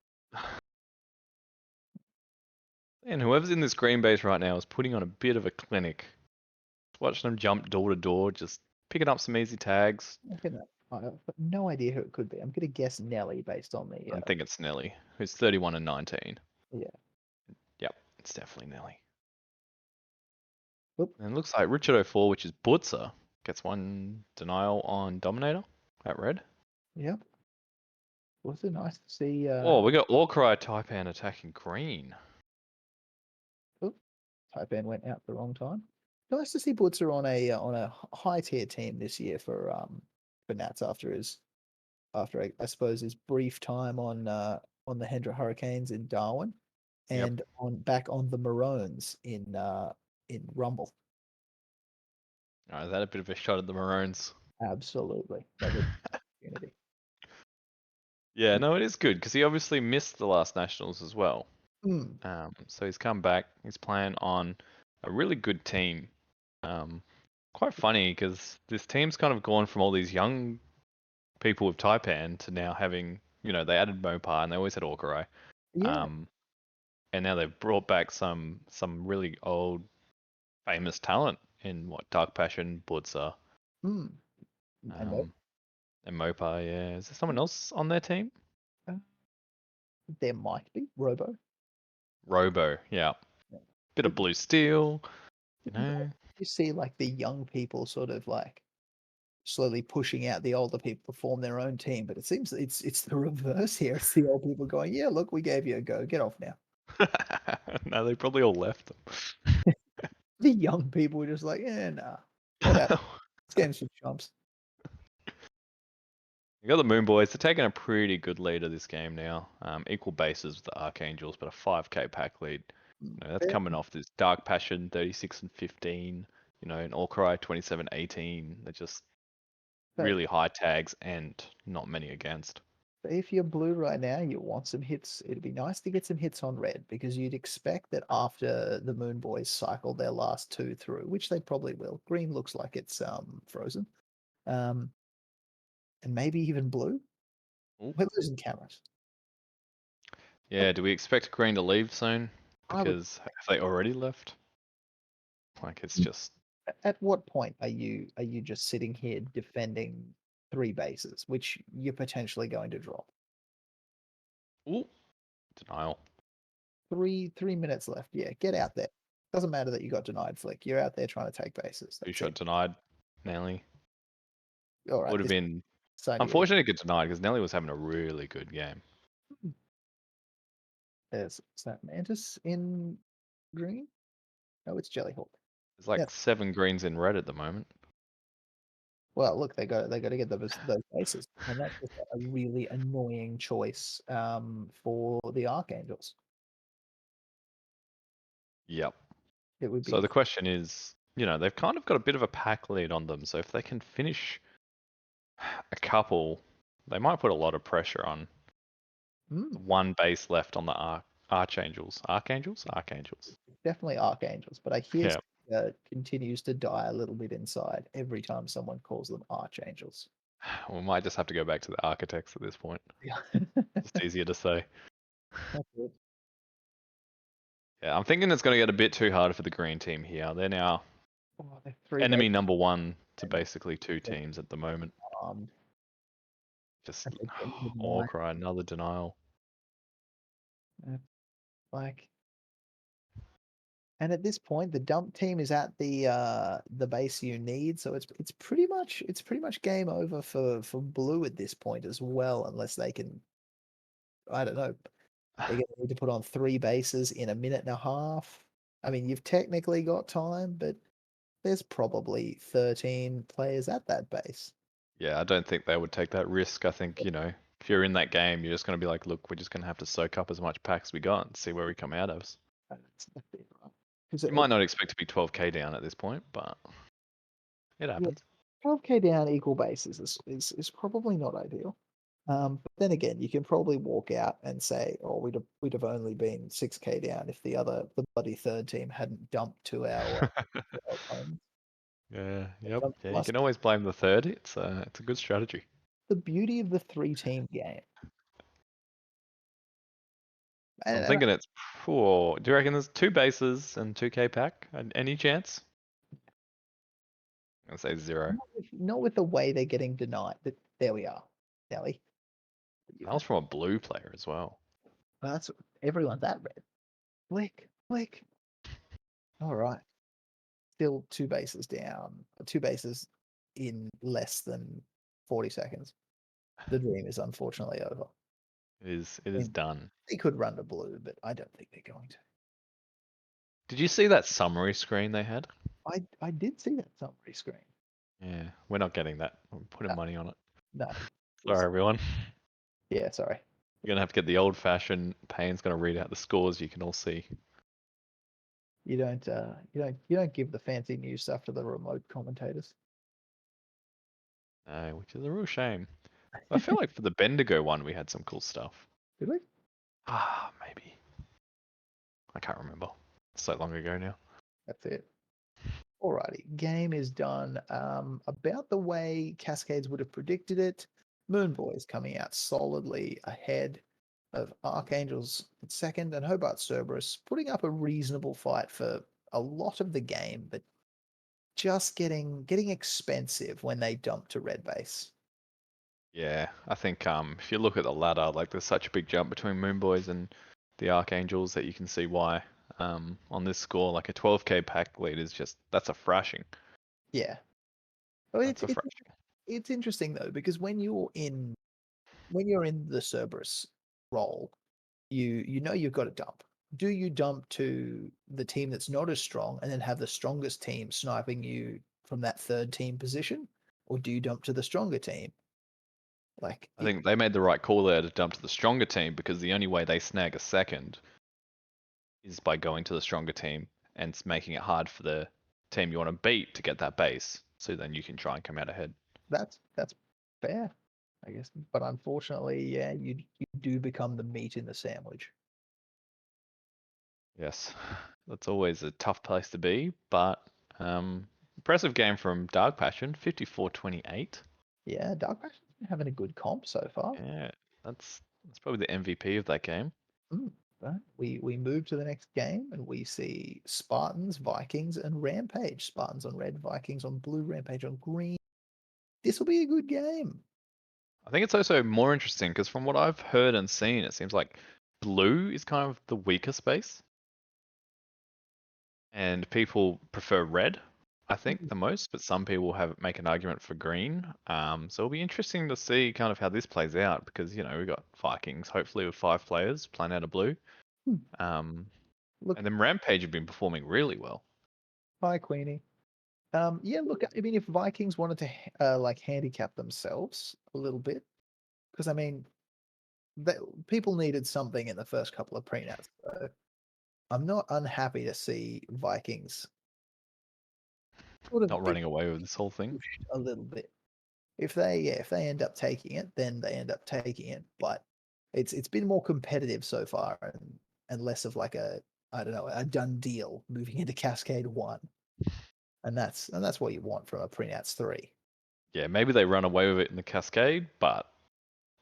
And whoever's in this green base right now is putting on a bit of a clinic. Watching them jump door to door, just picking up some easy tags. I've got no idea who it could be. I'm gonna guess Nelly based on the. I think it's Nelly, who's 31 and 19. Yeah. Yep, it's definitely Nelly. Oop. And it looks like Richard 04, which is Butzer, gets one denial on Dominator at red. Yep. Was it nice to see? Oh, we got Orcry Taipan attacking green. Taipan went out the wrong time. Nice to see Butzer on a high tier team this year for Nats after I suppose his brief time on the Hendra Hurricanes in Darwin, and back on the Maroons in Rumble. Oh, is that a bit of a shot at the Maroons? Absolutely. That was an opportunity. Yeah, no, it is good because he obviously missed the last nationals as well. So he's come back. He's playing on a really good team. Quite funny because this team's kind of gone from all these young people with Taipan to now having, they added Mopar and they always had Orcry. Yeah. And now they've brought back some really old, famous talent in Dark Passion, Butzer, And and Mopar. Yeah, is there someone else on their team? There might be Robo. Yeah. Bit of Blue Steel, You see like the young people sort of like slowly pushing out the older people to form their own team, but it seems it's the reverse here. It's the old people going, yeah, look, we gave you a go. Get off now. No, they probably all left them. The young people were just like, yeah, nah. Whatever. This game's for chumps. You got the Moon Boys. They're taking a pretty good lead of this game now. Equal bases with the Archangels, but a 5k pack lead. That's coming off this Dark Passion 36 and 15. An Orcry 27-18. They're just really high tags and not many against. But if you're blue right now, you want some hits. It'd be nice to get some hits on red because you'd expect that after the Moon Boys cycle their last two through, which they probably will. Green looks like it's frozen. And maybe even blue. We're losing cameras. Yeah, do we expect green to leave soon? Because have they already left? Like it's just. At what point are you just sitting here defending 3 bases, which you're potentially going to drop? Ooh, denial. 3 minutes left. Yeah, get out there. Doesn't matter that you got denied, Flick. You're out there trying to take bases. Who shot denied? Nelly. All right. Would have been unfortunate to get denied because Nelly was having a really good game. Is that Mantis in green? No, it's Jellyhawk. There's like 7 greens in red at the moment. Well, look, they got to get those bases, and that's just a really annoying choice for the Archangels. Yep. It would be. So the question is, they've kind of got a bit of a pack lead on them. So if they can finish a couple, they might put a lot of pressure on. 1 base left on the Archangels. Archangels? Definitely Archangels, but I hear continues to die a little bit inside every time someone calls them Archangels. We might just have to go back to the Architects at this point. Yeah. It's easier to say. That's it. Yeah, I'm thinking it's going to get a bit too hard for the green team here. They're now enemy number 1 to basically 2 teams at the moment. Just Orcry, another denial. And at this point, the dump team is at the base you need, so it's pretty much game over for blue at this point as well, unless they can. I don't know. They're going to need to put on 3 bases in a minute and a half. I mean, you've technically got time, but there's probably 13 players at that base. Yeah, I don't think they would take that risk. I think, if you're in that game, you're just going to be like, look, we're just going to have to soak up as much packs we got and see where we come out of. You might not expect to be 12k down at this point, but it happens. 12k down equal bases is probably not ideal. But then again, you can probably walk out and say, "Oh, we'd have only been 6k down if the bloody third team hadn't dumped to our opponents." Yeah, yep. Yeah, you can always blame the third. It's a good strategy. The beauty of the 3-team game I'm And thinking it's poor. Do you reckon there's 2 bases and 2k pack? Any chance? I'm gonna say 0. not with the way they're getting denied. But there we are, Nelly. That was from a blue player as well. Well, that's everyone's that red. Flick. All right. Still 2 bases down. 2 bases in less than 40 seconds. The dream is unfortunately over. It is done. They could run to blue, but I don't think they're going to. Did you see that summary screen they had? I did see that summary screen. Yeah, we're not getting that. I'm putting money on it. No. Sorry, everyone. Yeah, sorry. You're gonna have to get the old-fashioned. Payne's gonna read out the scores. You can all see. You don't give the fancy news stuff to the remote commentators. No, which is a real shame. I feel like for the Bendigo one, we had some cool stuff. Did we? Maybe. I can't remember. It's so long ago now. That's it. Alrighty, game is done. About the way Cascades would have predicted it. Moon Boys coming out solidly ahead of Archangels at second, and Hobart Cerberus putting up a reasonable fight for a lot of the game, but just getting expensive when they dump to red base. Yeah, I think if you look at the ladder, like there's such a big jump between Moon Boys and the Archangels that you can see why. On this score, like a 12k pack lead is just that's a thrashing. Yeah. Well, That's a thrashing. it's interesting though, because when you're in the Cerberus role, you know you've got to dump. Do you dump to the team that's not as strong and then have the strongest team sniping you from that third team position? Or do you dump to the stronger team? Like I think they made the right call there to dump to the stronger team because the only way they snag a second is by going to the stronger team and making it hard for the team you want to beat to get that base. So then you can try and come out ahead. that's fair, I guess. But unfortunately, yeah, you do become the meat in the sandwich. Yes, that's always a tough place to be, but impressive game from Dark Passion, 54-28. Yeah, Dark Passion's been having a good comp so far. Yeah, that's probably the MVP of that game. Right? We move to the next game and we see Spartans, Vikings, and Rampage. Spartans on red, Vikings on blue, Rampage on green. This will be a good game. I think it's also more interesting because from what I've heard and seen, it seems like blue is kind of the weaker space. And people prefer red, I think, the most, but some people make an argument for green. So it'll be interesting to see kind of how this plays out because, we've got Vikings, hopefully with 5 players playing out of blue. And then Rampage have been performing really well. Hi, Queenie. Yeah, look, I mean, if Vikings wanted to handicap themselves a little bit, because I mean, people needed something in the first couple of pre-nats. So I'm not unhappy to see Vikings not running away with this whole thing a little bit. If they end up taking it, then they end up taking it. But it's been more competitive so far, and less of like a done deal moving into Cascade 1. And that's what you want from a pre-nats 3. Yeah, maybe they run away with it in the Cascade, but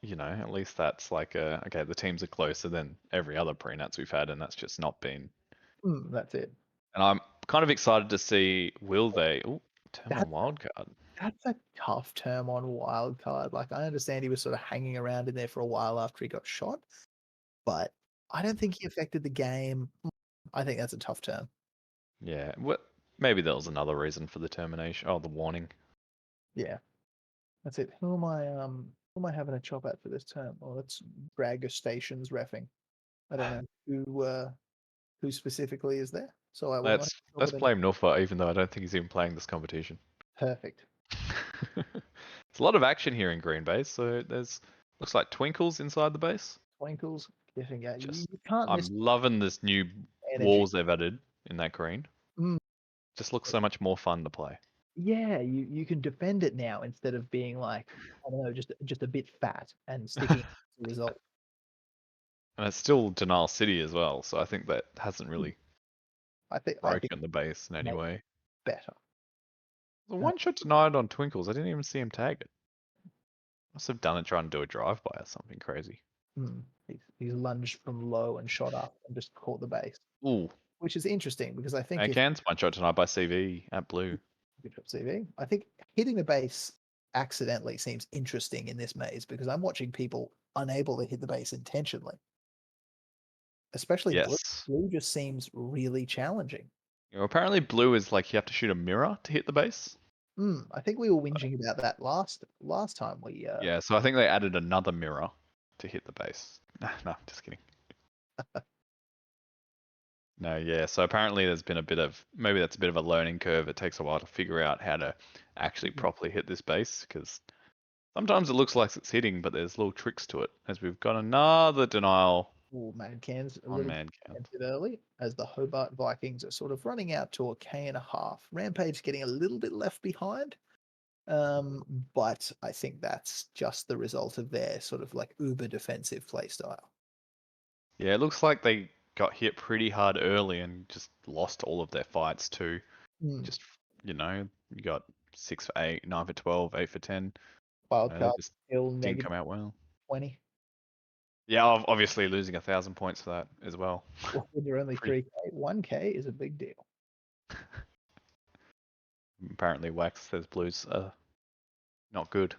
at least that's like okay, the teams are closer than every other pre-nats we've had, and that's just not been. That's it. And I'm kind of excited to see will they turn on wildcard. That's a tough term on wildcard. Like I understand he was sort of hanging around in there for a while after he got shot, but I don't think he affected the game. I think that's a tough term. Yeah, maybe there was another reason for the termination. Oh, the warning. Yeah, that's it. Who am I having a chop at for this term? Oh, that's Dragger Stations reffing. I don't know who specifically is there. So I will let's blame Norfa, even though I don't think he's even playing this competition. Perfect. It's a lot of action here in Green Base. So looks like Twinkles inside the base. Twinkles getting out. You can't I'm miss loving this new walls they've added in that green. Just looks so much more fun to play. Yeah, you can defend it now instead of being like, I don't know, just a bit fat and sticking to the result. And it's still Denial City as well, so I think that hasn't really broken the base in any way. Better. The one shot denied on Twinkles, I didn't even see him tag it. Must have done it trying to do a drive-by or something crazy. He's lunged from low and shot up and just caught the base, Ooh, which is interesting because I think if backhands, one shot tonight by CV at blue. good job, CV. I think hitting the base accidentally seems interesting in this maze because I'm watching people unable to hit the base intentionally, especially blue. Yes. Blue just seems really challenging. You know, apparently blue is like you have to shoot a mirror to hit the base. I think we were whinging about that last time we. Yeah, so I think they added another mirror to hit the base. No, I'm just kidding. No, yeah. So apparently there's been maybe that's a bit of a learning curve. It takes a while to figure out how to actually properly hit this base because sometimes it looks like it's hitting, but there's little tricks to it. As we've got another denial Mad Cans a on little man count. bit early as the Hobart Vikings are sort of running out to a K.5. Rampage getting a little bit left behind. But I think that's just the result of their sort of like uber defensive play style. Yeah, it looks like they got hit pretty hard early and just lost all of their fights too. Just, you got 6 for 8, 9 for 12, 8 for 10. They just still didn't come out well. 20. Yeah, obviously losing 1,000 points for that as well. When you're only 3K, 1K is a big deal. Apparently Wax says blues are not good.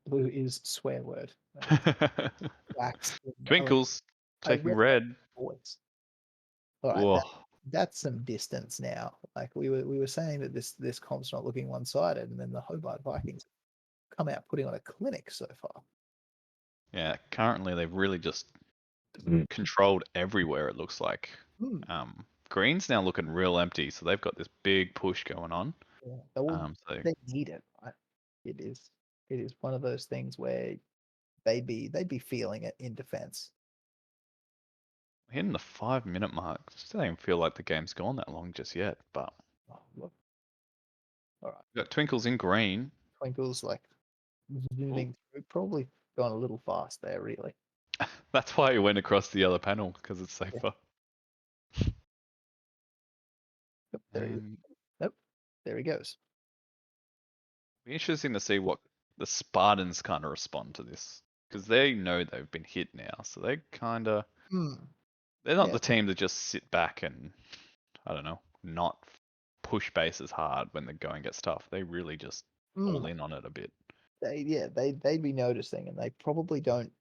Blue is swear word. Wax. Twinkles taking red. Boys. All right, that's some distance now. Like we were saying that this comp's not looking one-sided, and then the Hobart Vikings come out putting on a clinic so far. Yeah, currently they've really just controlled everywhere, it looks like. Green's now looking real empty, so they've got this big push going on. Yeah, they need it. It is one of those things where they'd be feeling it in defense. Hitting the 5-minute mark. Still don't feel like the game's gone that long just yet, but All right. We've got Twinkles in green. Twinkles like zooming through, probably gone a little fast there, really. That's why he went across the other panel, because it's safer. Yep, there he goes. Be interesting to see what the Spartans kind of respond to this, because they know they've been hit now, so they kind of they're not the team that just sit back and I don't know, not push base as hard when the going gets tough. They really just all in on it a bit. They'd be noticing, and they probably don't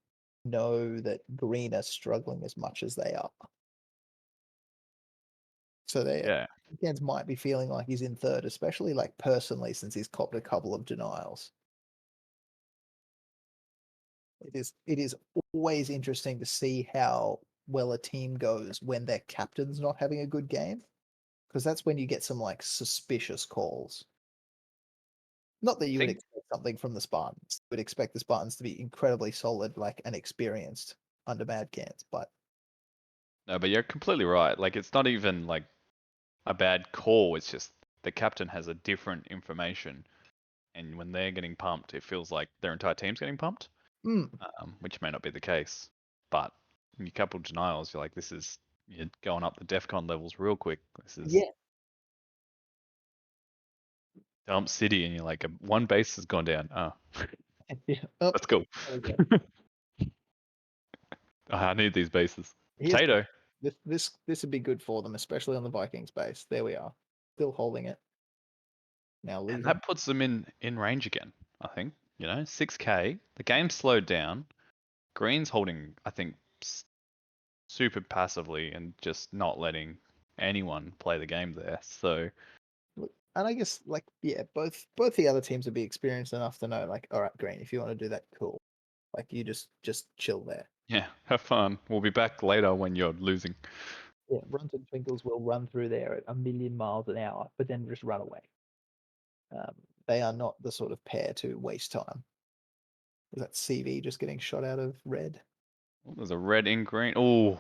know that Green are struggling as much as they are. So Gans might be feeling like he's in third, especially like personally, since he's copped a couple of denials. It is always interesting to see how well a team goes when their captain's not having a good game, because that's when you get some like suspicious calls. Not that you would expect something from the Spartans. You would expect the Spartans to be incredibly solid, like and experienced under Mad Cans, but no, but you're completely right. Like it's not even like a bad call. It's just the captain has a different information, and when they're getting pumped, it feels like their entire team's getting pumped, which may not be the case. But when you couple denials, you're like, you're going up the DEFCON levels real quick. This is Dump City, and you're like, one base has gone down. Let's go. I need these bases. Potato. This would be good for them, especially on the Vikings base. There we are, still holding it. Now losing. And that puts them in range again. I think 6K. The game slowed down. Green's holding, I think, super passively and just not letting anyone play the game there. So. And I guess, both the other teams would be experienced enough to know, like, all right, Green, if you want to do that, cool. Like, you just chill there. Yeah, have fun. We'll be back later when you're losing. Yeah, Runt and Twinkles will run through there at 1,000,000 miles an hour, but then just run away. They are not the sort of pair to waste time. Was that CV just getting shot out of red? Oh, there's a red in green. Oh,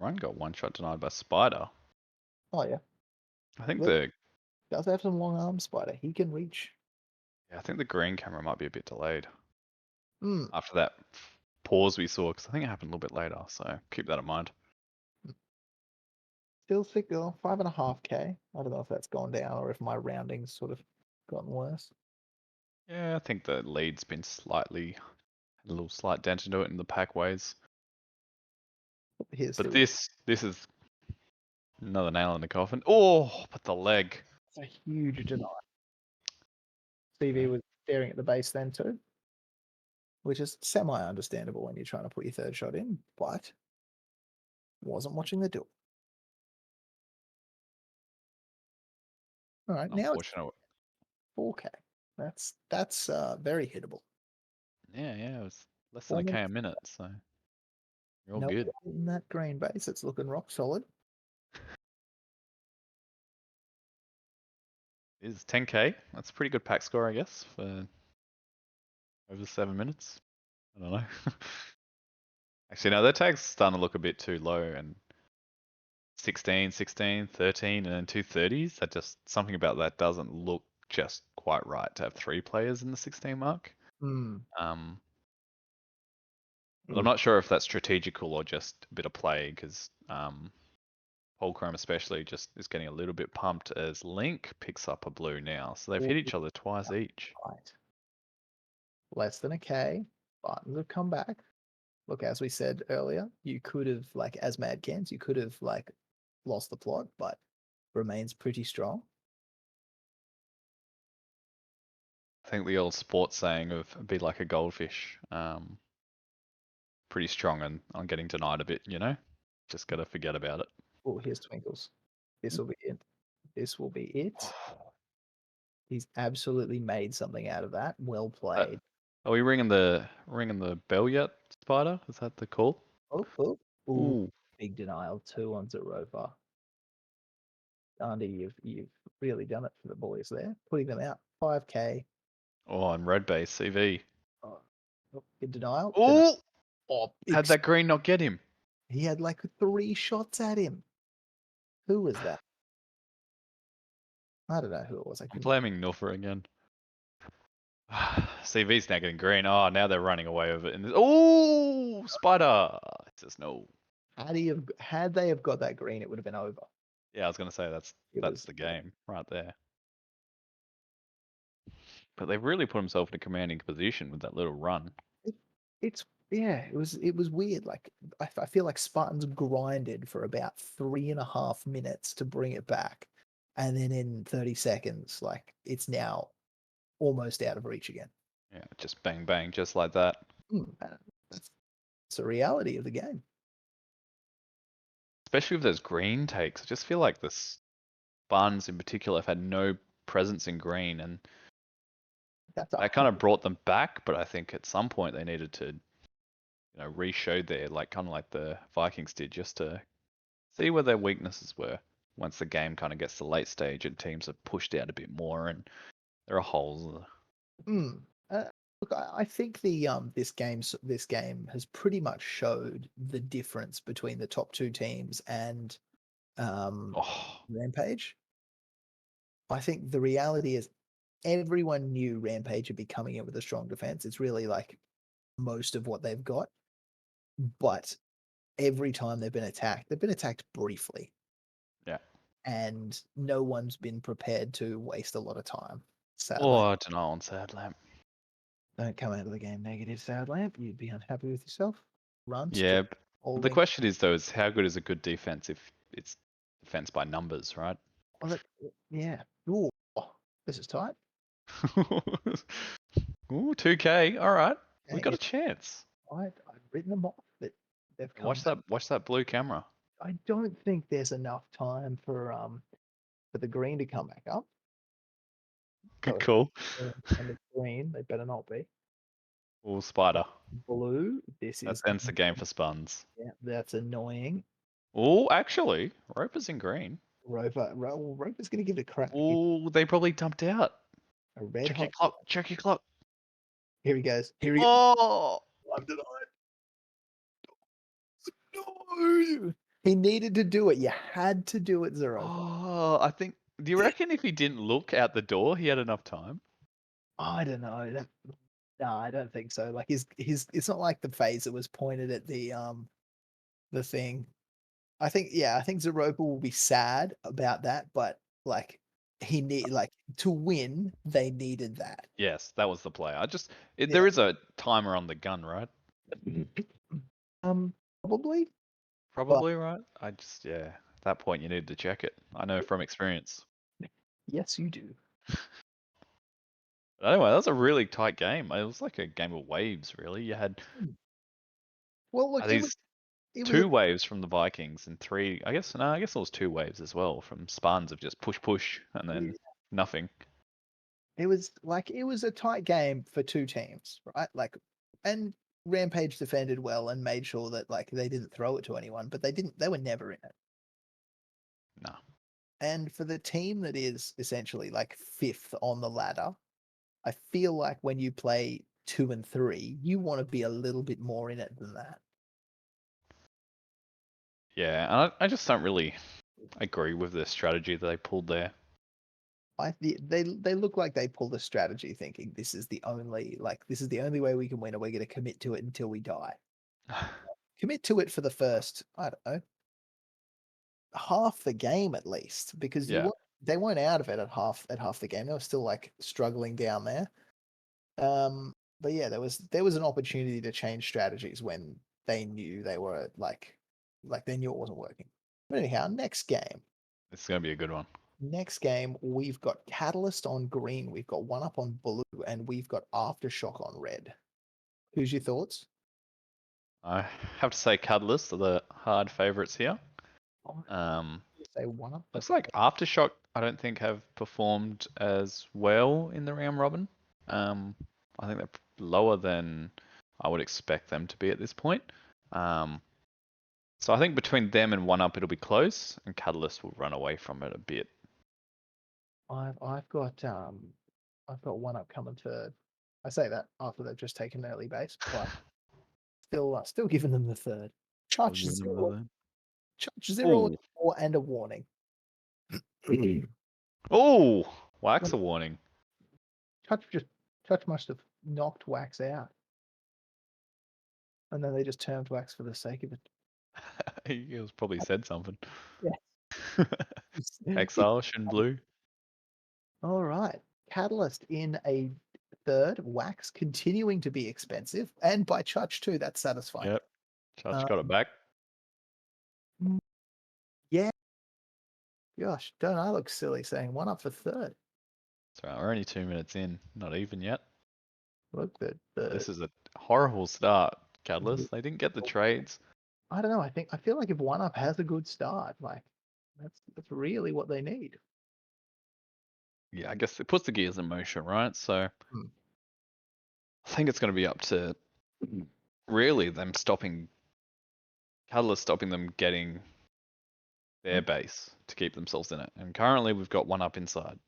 Ryan got one shot denied by Spider. Oh yeah. I think does have some long arms, Spider. He can reach. Yeah, I think the green camera might be a bit delayed. After that pause we saw, because I think it happened a little bit later. So keep that in mind. Still 5.5K. I don't know if that's gone down or if my rounding's sort of gotten worse. Yeah, I think the lead's been slightly A little slight dent into it in the pack ways. Here's But the this is another nail in the coffin. Oh, but the leg. it's a huge deny. CV was staring at the base then too, which is semi-understandable when you're trying to put your third shot in, but wasn't watching the door. All right, now it's Unfortunate. 4K. That's very hittable. Yeah, it was less than a K a minute, so you're all No, good. in that green base, it's looking rock solid. Is 10K. That's a pretty good pack score, I guess, for over 7 minutes. I don't know. Actually, no, that tag's starting to look a bit too low, and 16, 16, 13, and then 230s. That just something about that doesn't look just quite right to have 3 players in the 16 mark. Hmm. But I'm not sure if that's strategical or just a bit of play, because Polchrome especially just is getting a little bit pumped as Link picks up a blue now. So they've hit each other twice each. Right. Less than a K. Buttons have come back. Look, as we said earlier, you could have, like, as Mad Cans, you could have, like, lost the plot, but remains pretty strong. I think the old sports saying of be like a goldfish, pretty strong on getting denied a bit, you know? Just gotta forget about it. Oh, here's Twinkles. This will be it. This will be it. He's absolutely made something out of that. Well played. Are we ringing the bell yet, Spider? Is that the call? Ooh. Ooh. Big denial 2 on Zeropa. Andy, you've really done it for the boys there. Putting them out 5K. Oh, and red base CV. Oh, good denial. Oh, big how'd that green not get him? He had like 3 shots at him. Who was that? I don't know who it was. I'm blaming Nuffer again. CV's now getting green. Oh, now they're running away with it. Oh, Spider! It says no. Had they have got that green, it would have been over. Yeah, I was gonna say that's the game right there. But they've really put themselves in a commanding position with that little run. It was weird. Like I feel like Spartans grinded for about 3.5 minutes to bring it back, and then in 30 seconds, like it's now almost out of reach again. Yeah, just bang bang, just like that. That's the reality of the game. Especially with those green takes, I just feel like the Spartans in particular have had no presence in green, and that kind of brought them back. But I think at some point they needed to, re-show their, like, kind of like the Vikings did, just to see where their weaknesses were. Once the game kind of gets to late stage and teams are pushed out a bit more, and there are holes. Look, I think this game has pretty much showed the difference between the top 2 teams and Rampage. I think the reality is everyone knew Rampage would be coming in with a strong defense. It's really like most of what they've got. But every time they've been attacked briefly. Yeah. And no one's been prepared to waste a lot of time. Sadly. Oh, denial on Sad Lamp. Don't come out of the game negative, Sad Lamp. You'd be unhappy with yourself. Run. Yeah. But the question is, though, is how good is a good defense if it's defense by numbers, right? Well, yeah. Ooh, this is tight. Ooh, 2K. All right. We got a chance. I've written them off, but they've come Watch that blue camera. I don't think there's enough time for the green to come back up. Good call. And the green, they better not be. Oh, Spider. Blue, that ends the game for Spuns. Yeah, that's annoying. Oh, actually, Roper's in green. Roper's going to give it a crack. Oh, they probably dumped out. A red Check your clock. Check your clock. Here he goes. Here he goes. Oh! I'm denied. No! He needed to do it. You had to do it, Zero. Oh, I think. Do you reckon if he didn't look out the door, he had enough time? I don't know. No, I don't think so. Like it's not like the phaser was pointed at the thing. I think Zeropa will be sad about that, but like he need like to win. They needed that. Yes, that was the play. Yeah. There is a timer on the gun, right? Probably. Probably, right? Yeah, at that point you need to check it. I know from experience. Yes, you do. But anyway, that was a really tight game. It was like a game of waves, really. You had Well, look, these it was two waves from the Vikings and three. I guess it was two waves as well from Spartans of just push, and then nothing. it was a tight game for two teams, right? Like, and Rampage defended well and made sure that like they didn't throw it to anyone, but they were never in it. No. And for the team that is essentially like fifth on the ladder, I feel like when you play 2 and 3, you want to be a little bit more in it than that. Yeah, and I just don't really agree with the strategy that they pulled there. They look like they pulled a strategy thinking this is the only way we can win, and we're going to commit to it until we die. Commit to it for the first, I don't know, half the game at least, because they weren't out of it at half the game. They were still like struggling down there. But yeah, there was an opportunity to change strategies when they knew they were like they knew it wasn't working. But anyhow, next game. It's gonna be a good one. Next game, we've got Catalyst on green, we've got One Up on blue, and we've got Aftershock on red. Who's your thoughts? I have to say Catalyst are the hard favourites here. Say One Up. Looks like Aftershock I don't think have performed as well in the round robin. I think they're lower than I would expect them to be at this point. So I think between them and One Up it'll be close, and Catalyst will run away from it a bit. I've got One Up coming to. I say that after they've just taken early base, but still giving them the third. Charge 0, and a warning. Oh, Wax a warning. Touch must have knocked Wax out, and then they just turned Wax for the sake of it. He was probably said something. Yeah. Exile, Shin Blue. All right. Catalyst in a third. Wax continuing to be expensive. And by Chutch too, that's satisfying. Yep. Chutch got it back. Yeah. Gosh, don't I look silly saying One Up for third? That's right. We're only 2 minutes in. Not even yet. Look, this is a horrible start, Catalyst. They didn't get the trades. I don't know. I feel like if One Up has a good start, like that's really what they need. Yeah, I guess it puts the gears in motion, right? So I think it's going to be up to really them stopping Catalyst, stopping them getting their base to keep themselves in it. And currently we've got One Up inside.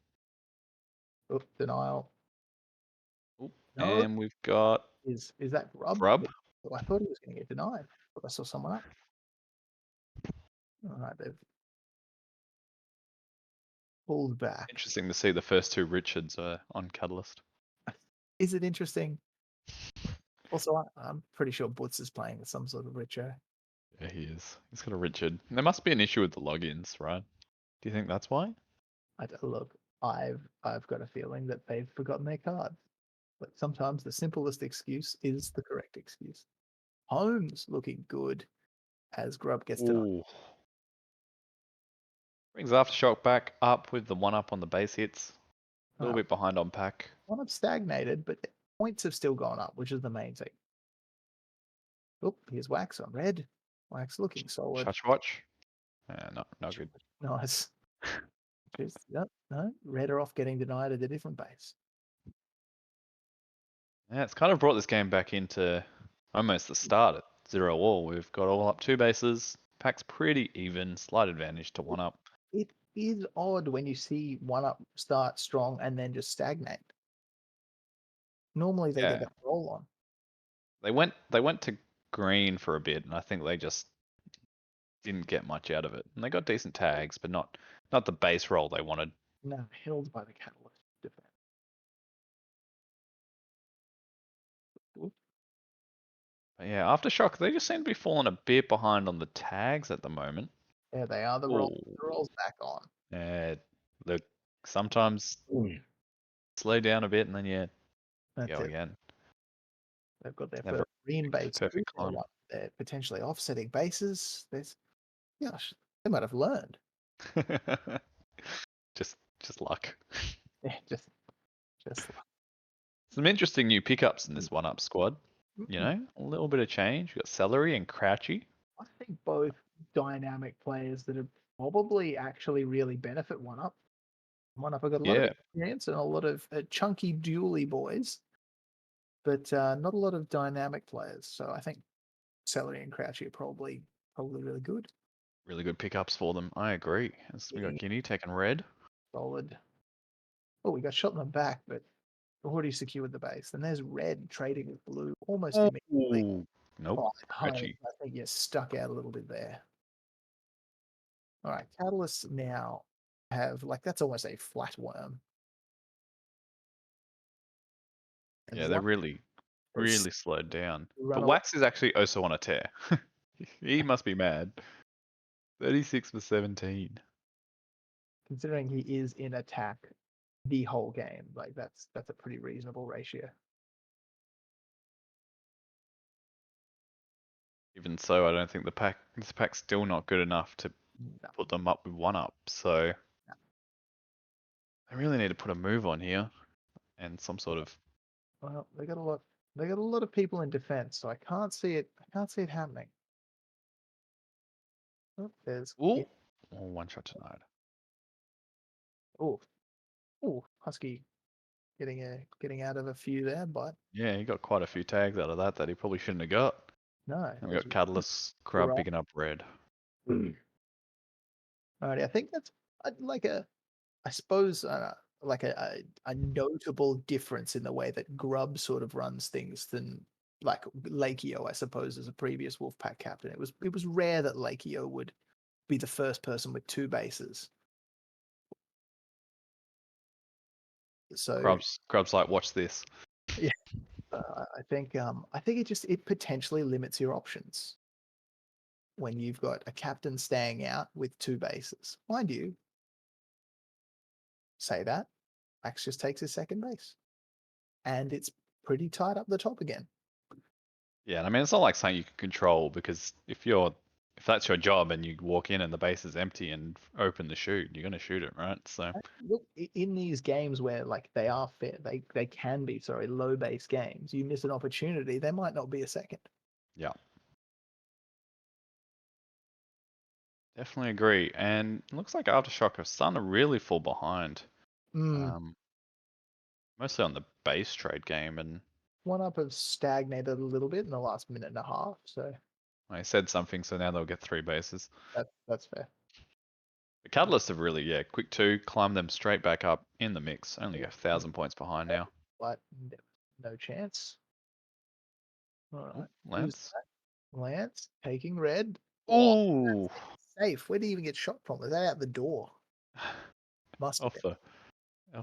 Oh, denial. Oh, no. And we've got is that Grub? Grub? Oh, I thought he was going to get denied, but I saw someone up. All right, they've pulled back. Interesting to see the first two Richards on Catalyst. Is it interesting? Also, I'm pretty sure Butz is playing with some sort of Richard. Yeah, he is. He's got a Richard. There must be an issue with the logins, right? Do you think that's why? Look, I've got a feeling that they've forgotten their cards. But sometimes the simplest excuse is the correct excuse. Holmes looking good as Grub gets denied. Brings Aftershock back up with the One Up on the base hits. A little bit behind on pack. One Up stagnated, but points have still gone up, which is the main thing. Oh, here's Wax on red. Wax looking solid. Watch. Not good. Nice. No, red are off getting denied at a different base. Yeah, it's kind of brought this game back into almost the start at 0-all. We've got all up 2 bases. Pack's pretty even. Slight advantage to One Up. It is odd when you see One Up start strong and then just stagnate. Normally they get that roll on. They went to green for a bit, and I think they just didn't get much out of it. And they got decent tags, but not the base roll they wanted. No, held by the Catalyst defense. But yeah, Aftershock, they just seem to be falling a bit behind on the tags at the moment. Yeah, they are. The roll's back on. Yeah, the Sometimes slow down a bit and then That's go it. again. They've got their Never first green base. perfect climb. They're potentially offsetting bases. Gosh, they might have learned. just luck. Yeah, just Some interesting new pickups in this one-up squad. You know, a little bit of change. We've got Celery and Crouchy. I think both dynamic players that have probably actually really benefit one up. One up have got a lot of experience and a lot of chunky dually boys, but not a lot of dynamic players. So I think Celery and Crouchy are probably really good. Really good pickups for them. I agree. We got Guinea taking red. Solid. Oh, we got shot in the back, but already secured the base. Then there's red trading with blue almost immediately. Ooh, nope. Oh, Crouchy. I think you're stuck out a little bit there. All right, Catalysts now have that's almost a flatworm. Yeah, they're really slowed down. run But away. Wax is actually also on a tear. He must be mad. 36 for 17. Considering he is in attack the whole game, that's a pretty reasonable ratio. Even so, I don't think this pack's still not good enough to put them up with one up. So they really need to put a move on here and some sort of. Well, they got a lot. They got a lot of people in defense, so I can't see it. I can't see it happening. Oh, there's. Ooh, one shot tonight. Oh, Husky getting out of a few there, but Yeah, he got quite a few tags out of that he probably shouldn't have got. no. And we got Catalyst Crab right. picking up red. Alrighty, I think that's I suppose a notable difference in the way that Grub sort of runs things than Lakio, I suppose, as a previous Wolfpack captain. It was rare that Lakio would be the first person with 2 bases. So Grub's like, watch this. Yeah, I think it potentially limits your options when you've got a captain staying out with 2 bases. Mind you, say that Max just takes his second base, and it's pretty tight up the top again. Yeah, and I mean it's not like something you can control because if that's your job and you walk in and the base is empty and open the shoot, you're gonna shoot it, right? So Look, in these games where they are fair, they can be low base games. You miss an opportunity, there might not be a second. yeah. Definitely agree. And it looks like Aftershock are starting to really fall behind. Mostly on the base trade game, and One up have stagnated a little bit in the last minute and a half, so I said something, so now they'll get 3 bases. that's fair. The Catalysts have really, quick 2, climb them straight back up in the mix. Only a 1,000 points behind now. But no chance. All right, Lance. Lance taking red. Ooh, safe. Where did he even get shot from? Was that out the door? Must off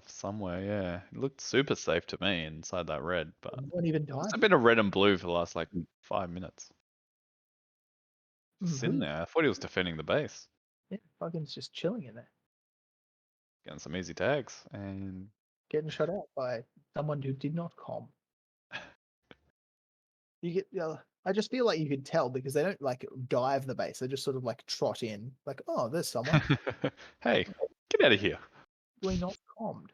somewhere, yeah. It looked super safe to me inside that red, but won't even die. it's been a red and blue for the last 5 minutes. It's in there. I thought he was defending the base. Yeah, fucking's just chilling in there. Getting some easy tags and getting shut out by someone who did not com. I just feel like you could tell because they don't dive the base. They just sort of trot in, oh, there's someone. Hey, get out of here. Really not commed.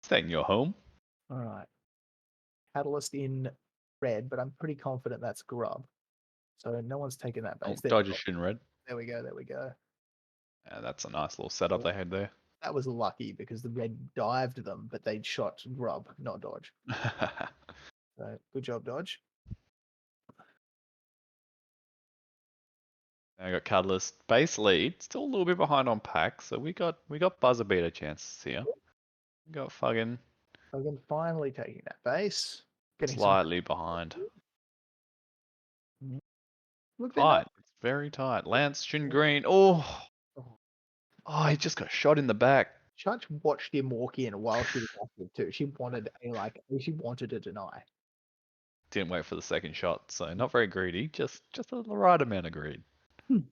Stay in your home. All right. Catalyst in red, but I'm pretty confident that's Grub. So no one's taken that base. Dodgers in red. There we go. Yeah, that's a nice little setup they had there. That was lucky because the red dived them, but they'd shot Grub, not Dodge. So good job, Dodge. Now I got Catalyst base lead, still a little bit behind on pack, so we got buzzer beater chances here. We got Fuggin finally taking that base. Getting slightly behind. Look, tight. It's very tight. Lance Chin Green. Oh, he just got shot in the back. Church watched him walk in while she was active too. She wanted to deny. Didn't wait for the second shot, so not very greedy. Just the right amount of greed. All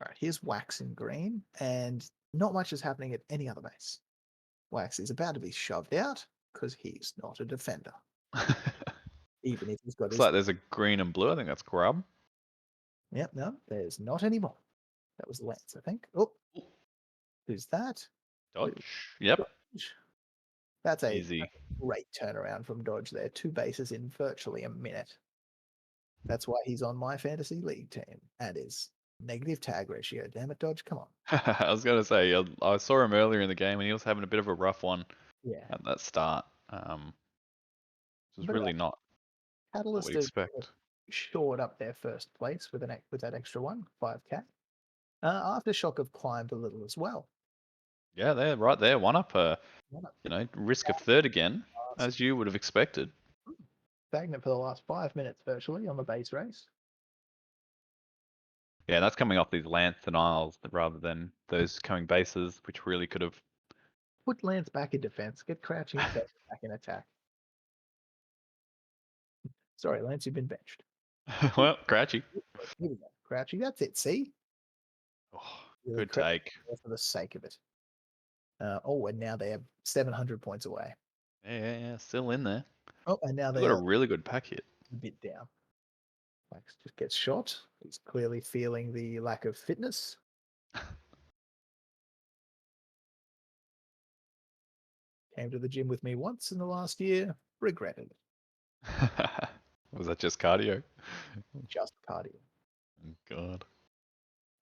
right, here's Wax in green, and not much is happening at any other base. Wax is about to be shoved out because he's not a defender. Even if he's got Looks his. like there's a green and blue. I think that's Grub. Yep, no, there's not anymore. That was Lance, I think. Oh, who's that? Dodge. Yep. Dodge. That's a Easy. great turnaround from Dodge there. 2 bases in virtually a minute. That's why he's on my fantasy league team and his negative tag ratio. Damn it, Dodge, come on. I was going to say, I saw him earlier in the game and he was having a bit of a rough one Yeah. at that start. It was But, really not what Catalyst we have expect. shored up their first place with that extra one, 5K. Aftershock have climbed a little as well. Yeah, they're right there. One up, One up. risk of third again, as you would have expected. Stagnant for the last 5 minutes virtually on the base race. Yeah, that's coming off these Lance denials rather than those coming bases, which really could have. Put Lance back in defense. Get Crouchy back in attack. Sorry, Lance, you've been benched. Well, Crouchy. Here we go. Crouchy, that's it. See? Oh, Really good take. for the sake of it. And now they have 700 points away. Yeah, still in there. Oh, and now They've they're got a really good pack hit. a bit down. Max just gets shot. He's clearly feeling the lack of fitness. Came to the gym with me once in the last year. Regretted it. Was that just cardio? Just cardio. God.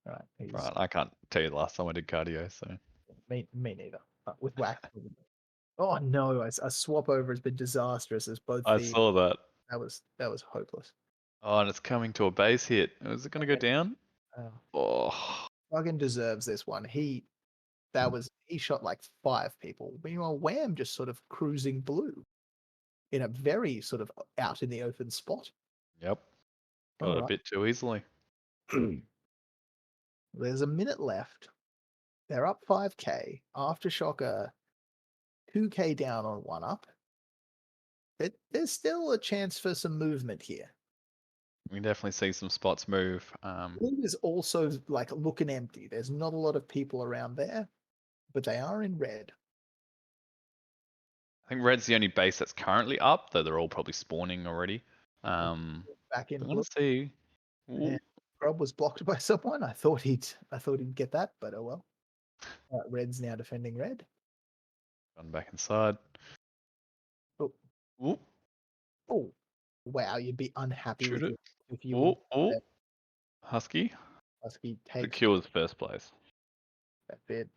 Right. Right, I can't tell you the last time I did cardio, so. Me neither. With wax. Oh no, a swap over has been disastrous as both I saw that. That was hopeless. Oh, and it's coming to a base hit. Is it going to go down? Oh. Duggan deserves this one. He shot like 5 people. Meanwhile, Wham just sort of cruising blue in a very sort of out in the open spot. Yep. Got it a bit too easily. There's a minute left. They're up 5K. Aftershock 2K down on 1 up. There's still a chance for some movement here. We can definitely see some spots move. Blue is also like looking empty. There's not a lot of people around there, but they are in red. I think red's the only base that's currently up, though they're all probably spawning already. Back in blue. Let's see. And Grub was blocked by someone. I thought he'd get that, but oh well. Red's now defending red. Run back inside. Oh. Oh. Wow, you'd be unhappy Shoot with it. if you Husky. Husky takes Secures first place. That's it.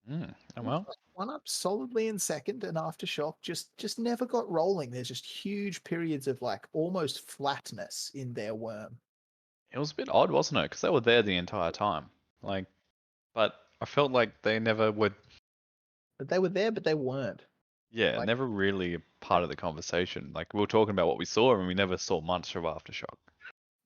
Oh well. 1 up solidly in second, and Aftershock just never got rolling. There's just huge periods of like almost flatness in their worm. It was a bit odd, wasn't it? Because they were there the entire time. But I felt like they never would. But they were there, but they weren't. Yeah, never really a part of the conversation. Like we were talking about what we saw, and we never saw much of Aftershock.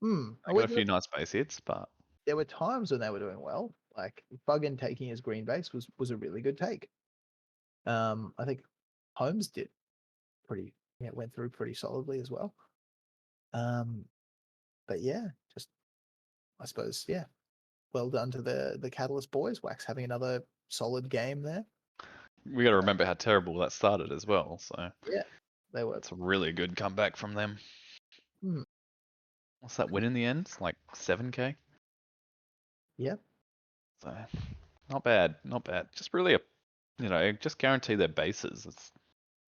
I got a few nice base hits, but there were times when they were doing well. Like Buggin taking his green base was a really good take. I think Holmes did went through pretty solidly as well. But yeah, just I suppose well done to the Catalyst boys. Wax having another solid game there. we got to remember how terrible that started as well. So yeah, they were. It's a really good comeback from them. What's that win in the end? It's like 7K. Yep. So not bad, not bad. Just really just guarantee their bases. It's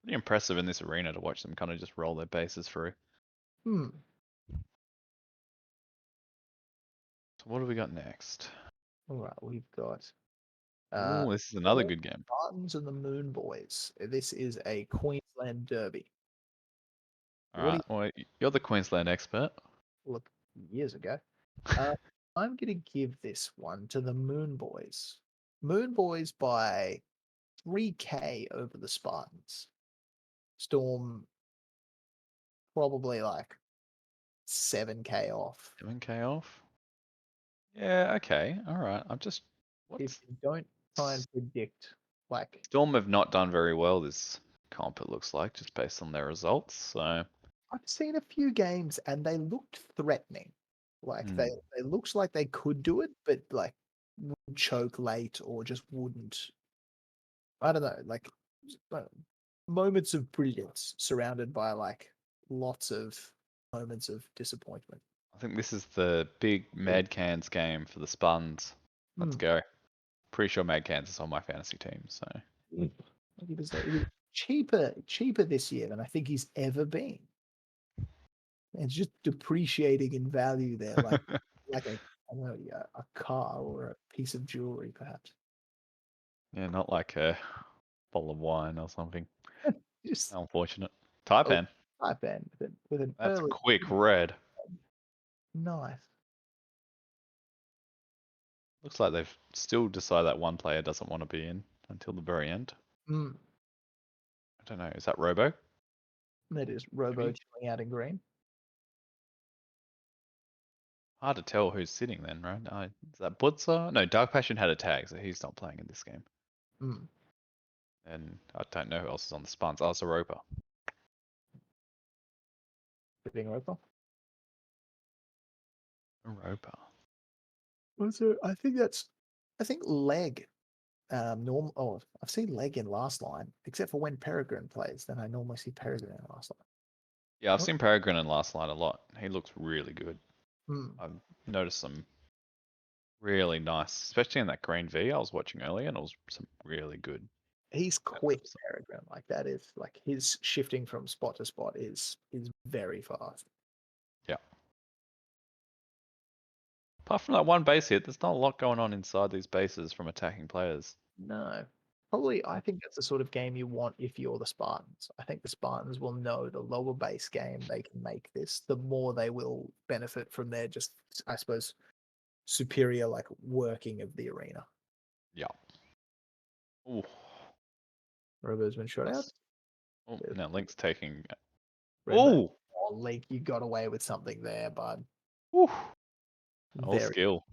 pretty impressive in this arena to watch them kind of just roll their bases through. So what do we got next? All right, we've got. Oh, this is another good game. Spartans and the Moon Boys. This is a Queensland derby. All right, well, you're the Queensland expert. Look, years ago. I'm going to give this one to the Moon Boys. Moon Boys by 3K over the Spartans. Storm probably like 7K off. 7K off? Yeah, okay. All right. If you don't try and predict, like. Storm have not done very well this comp, it looks like, just based on their results. So I've seen a few games and they looked threatening. Like they looked like they could do it, but like would choke late or just wouldn't. I don't know, like moments of brilliance surrounded by like lots of moments of disappointment. I think this is the big Mad Cans game for the Spartans. Let's Mm. go. Pretty sure Mad Cans is on my fantasy team, so He was cheaper this year than I think he's ever been. And it's just depreciating in value there, like like a I don't know, yeah, a car or a piece of jewelry, perhaps. yeah, not like a bottle of wine or something. Just Unfortunate. Taipan. Taipan with an That's early quick red. nice. Looks like they've still decided that one player doesn't want to be in until the very end. Mm. I don't know. Is that Robo? That is Robo chilling out in green. Hard to tell who's sitting then, right? Is that Butzer? No, Dark Passion had a tag, so he's not playing in this game. Mm. And I don't know who else is on the spawns. Oh, it's a Roper. Being Roper. A Roper. So I think Leg. I've seen Leg in last line, except for when Peregrine plays. Then I normally see Peregrine in last line. Yeah, I've seen Peregrine in last line a lot. He looks really good. Hmm. I've noticed some really nice, especially in that green V I was watching earlier, and it was some really good. He's quick, Peregrine. Like that is like his shifting from spot to spot is very fast. Yeah. Apart from that one base hit, there's not a lot going on inside these bases from attacking players. No. Probably, I think that's the sort of game you want if you're the Spartans. I think the Spartans will know the lower base game they can make this, the more they will benefit from their just, I suppose, superior like working of the arena. Yeah. Ooh. Robo's been shot out. Oh, now Link's taking. Oh, Link, you got away with something there, bud. All Very skill.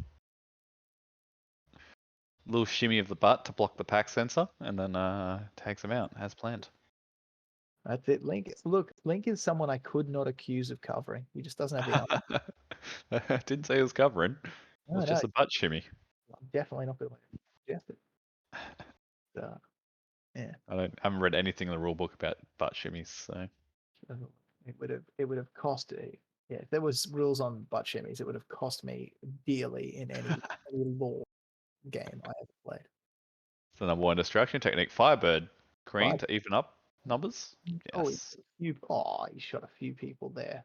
Little shimmy of the butt to block the pack sensor, and then takes him out as planned. That's it. Link. Look, Link is someone I could not accuse of covering. He just doesn't have the armor. Didn't say he was covering. It was just a butt shimmy. I'm definitely not going to suggest it. Yeah. I haven't read anything in the rule book about butt shimmies, so It would have cost yeah, if there was rules on butt shimmies, it would have cost me dearly in any law game I ever played. So number one distraction technique, Firebird. Green to even up numbers. Oh, Yes. he shot a few people there.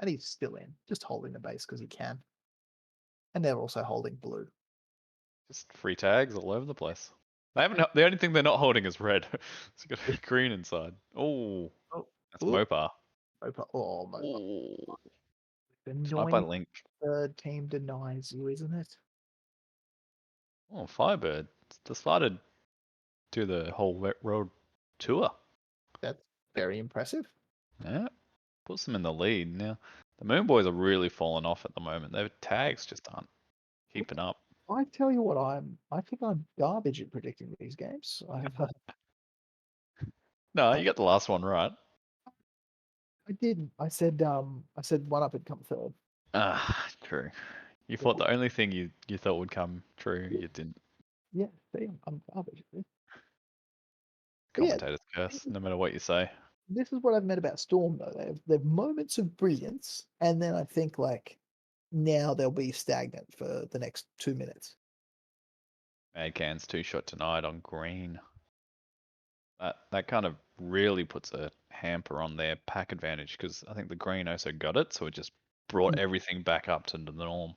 And he's still in, just holding the base because he can. And they're also holding blue. Just free tags all over the place. They haven't. The only thing they're not holding is red. So you got green inside. Oh, that's Mopar. Mopar. Oh, Mopar. Snipe by Link. Third team denies you, isn't it? Oh, Firebird decided to do the whole wet road tour. That's very impressive. Yeah, puts them in the lead now. The Moon Boys are really falling off at the moment. Their tags just aren't keeping up. I tell you what, I think I'm garbage at predicting these games. No, you got the last one right. I didn't. I said one up would come third. Ah, true. You thought the only thing you thought would come true, you didn't. Yeah, see, I'm garbage at this. Commentator's curse, no matter what you say. This is what I've meant about Storm though. They've moments of brilliance, and then I think like now they'll be stagnant for the next 2 minutes. Madcan's 2-shot denied on green. That kind of really puts a hamper on their pack advantage because I think the green also got it, so it just brought everything back up to the norm.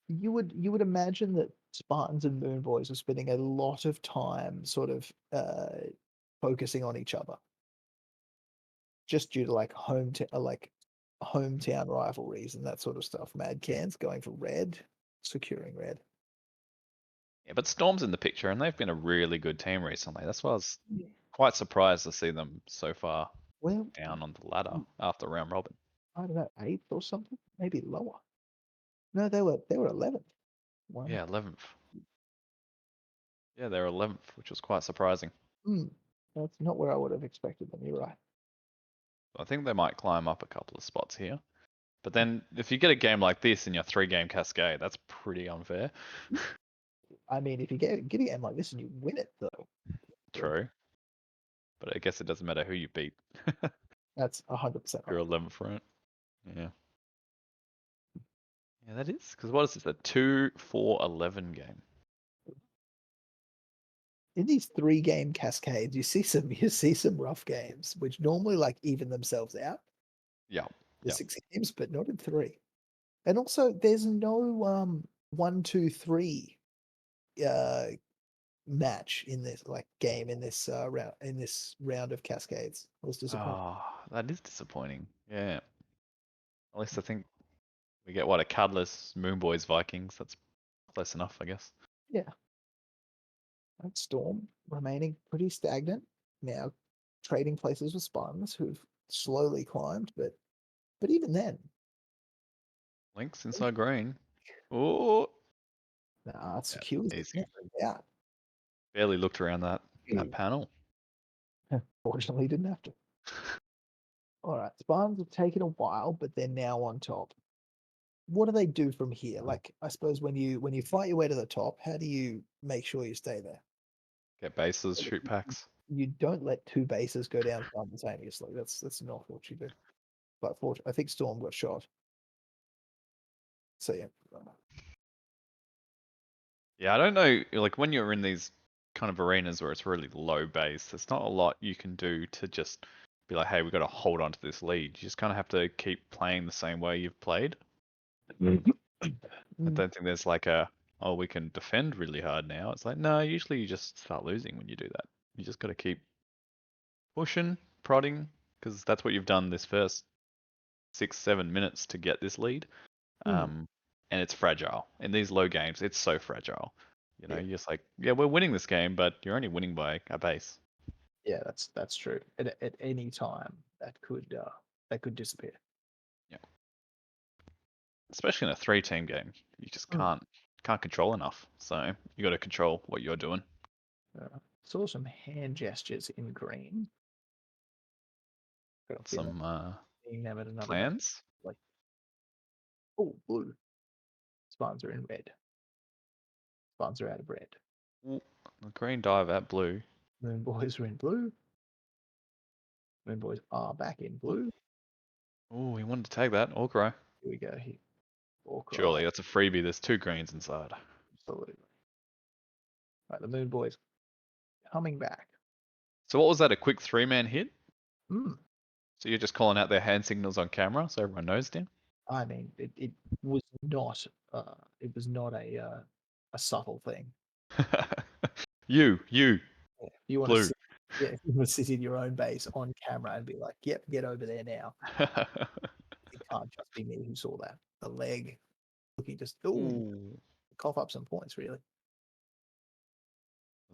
You would imagine that Spartans and Moon Boys are spending a lot of time sort of focusing on each other, just due to like hometown rivalries and that sort of stuff. Mad Can's going for red, securing red. Yeah, but Storm's in the picture, and they've been a really good team recently. That's why I was quite surprised to see them so far down on the ladder after round robin. I don't know, 8th or something, maybe lower. No, they were 11th. Wow. Yeah, 11th. Yeah, they're 11th, which was quite surprising. That's not where I would have expected them. You're right. I think they might climb up a couple of spots here. But then if you get a game like this in your 3-game cascade, that's pretty unfair. I mean, if you get a game like this and you win it, though, True. But I guess it doesn't matter who you beat. that's 100% You're right. 11th, right? Yeah. Yeah, that is. Because what is this? A 2-4-11 game. In these 3-game cascades, you see some rough games, which normally like even themselves out. Yeah. The Yeah. 6 games, but not in 3. And also, there's no 1, 2, 3 match in this game in this round of cascades. I was disappointed. Oh, that is disappointing. Yeah. At least I think we get what, a cardless Moonboys Vikings. That's close enough, I guess. Yeah. And Storm remaining pretty stagnant now, trading places with Spartans who've slowly climbed, but even then, Lynx inside green. Oh, nah, it's secure. easy. Yeah. Barely looked around that Yeah. panel. Fortunately, didn't have to. All right, Spartans have taken a while, but they're now on top. What do they do from here? Like, I suppose when you fight your way to the top, how do you make sure you stay there? Get bases, shoot packs. You don't let 2 bases go down simultaneously. That's not what you do. But I think Storm got shot. So yeah. Yeah, I don't know. Like when you're in these kind of arenas where it's really low base, there's not a lot you can do to just be like, hey, we've got to hold on to this lead. You just kind of have to keep playing the same way you've played. I don't think there's like oh, we can defend really hard now. It's like, no, usually you just start losing when you do that. You just got to keep pushing, prodding, because that's what you've done this first 6-7 minutes to get this lead. And it's fragile. In these low games, it's so fragile. You know, you're just like, yeah, we're winning this game, but you're only winning by a base. Yeah, that's true. At any time, that could disappear. Yeah. Especially in a 3-team game, you just can't control enough. So you got to control what you're doing. Saw some hand gestures in green. Some them at another plans. Like, oh, blue. Spawns are in red. Spawns are out of red. Ooh, the green dive at blue. Moon boys are in blue. Moon boys are back in blue. Oh, he wanted to take that. Orcry. Here we go. Here. Orcry. Surely that's a freebie. There's 2 greens inside. Absolutely. Right, the Moon boys coming back. So what was that? A quick 3-man hit? Hmm. So you're just calling out their hand signals on camera so everyone knows, Dan? I mean, it was not a subtle thing. You You want blue. to you want to sit in your own base on camera and be like, "Yep, get over there now." It can't just be me who saw that. The leg, looking just cough up some points, really.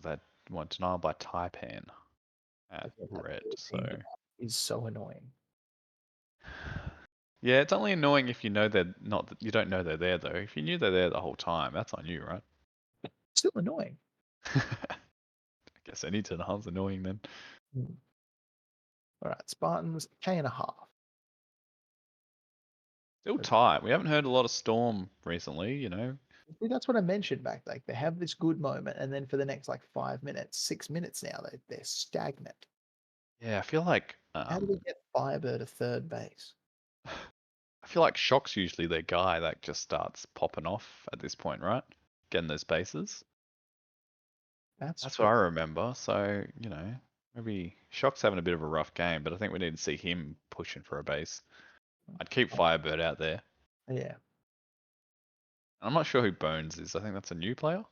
That one denial by Taipan at red. So is so annoying. yeah, it's only annoying if you know they're not. You don't know they're there though. If you knew they're there the whole time, that's on you, right? Still annoying. I guess any denial's annoying then. All right, Spartans K.5. Still tight. We haven't heard a lot of Storm recently, you know. That's what I mentioned back. Like they have this good moment, and then for the next 5 minutes, 6 minutes now, they're stagnant. Yeah, I feel like. How do we get Firebird a third base? I feel like Shock's usually their guy that just starts popping off at this point, right? Getting those bases. That's what I remember. So, you know, maybe Shock's having a bit of a rough game, but I think we need to see him pushing for a base. I'd keep Firebird out there. Yeah. I'm not sure who Bones is. I think that's a new player.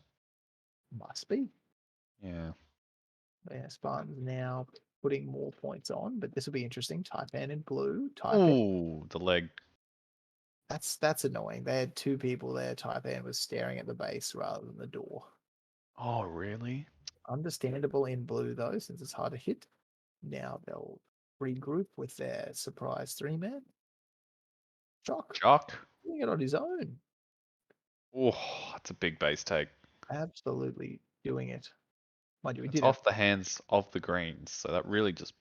Must be. Yeah. Yeah, Spartans now putting more points on, but this will be interesting. Taipan in blue. Taipan. Ooh, the leg. That's annoying. They had 2 people there. Taipan was staring at the base rather than the door. Oh, really? Understandable in blue though, since it's hard to hit. Now they'll regroup with their surprise 3-man. Shock. Doing it on his own. Oh, that's a big base take. Absolutely doing it. Mind you, we It's did off the hands of the greens, so that really just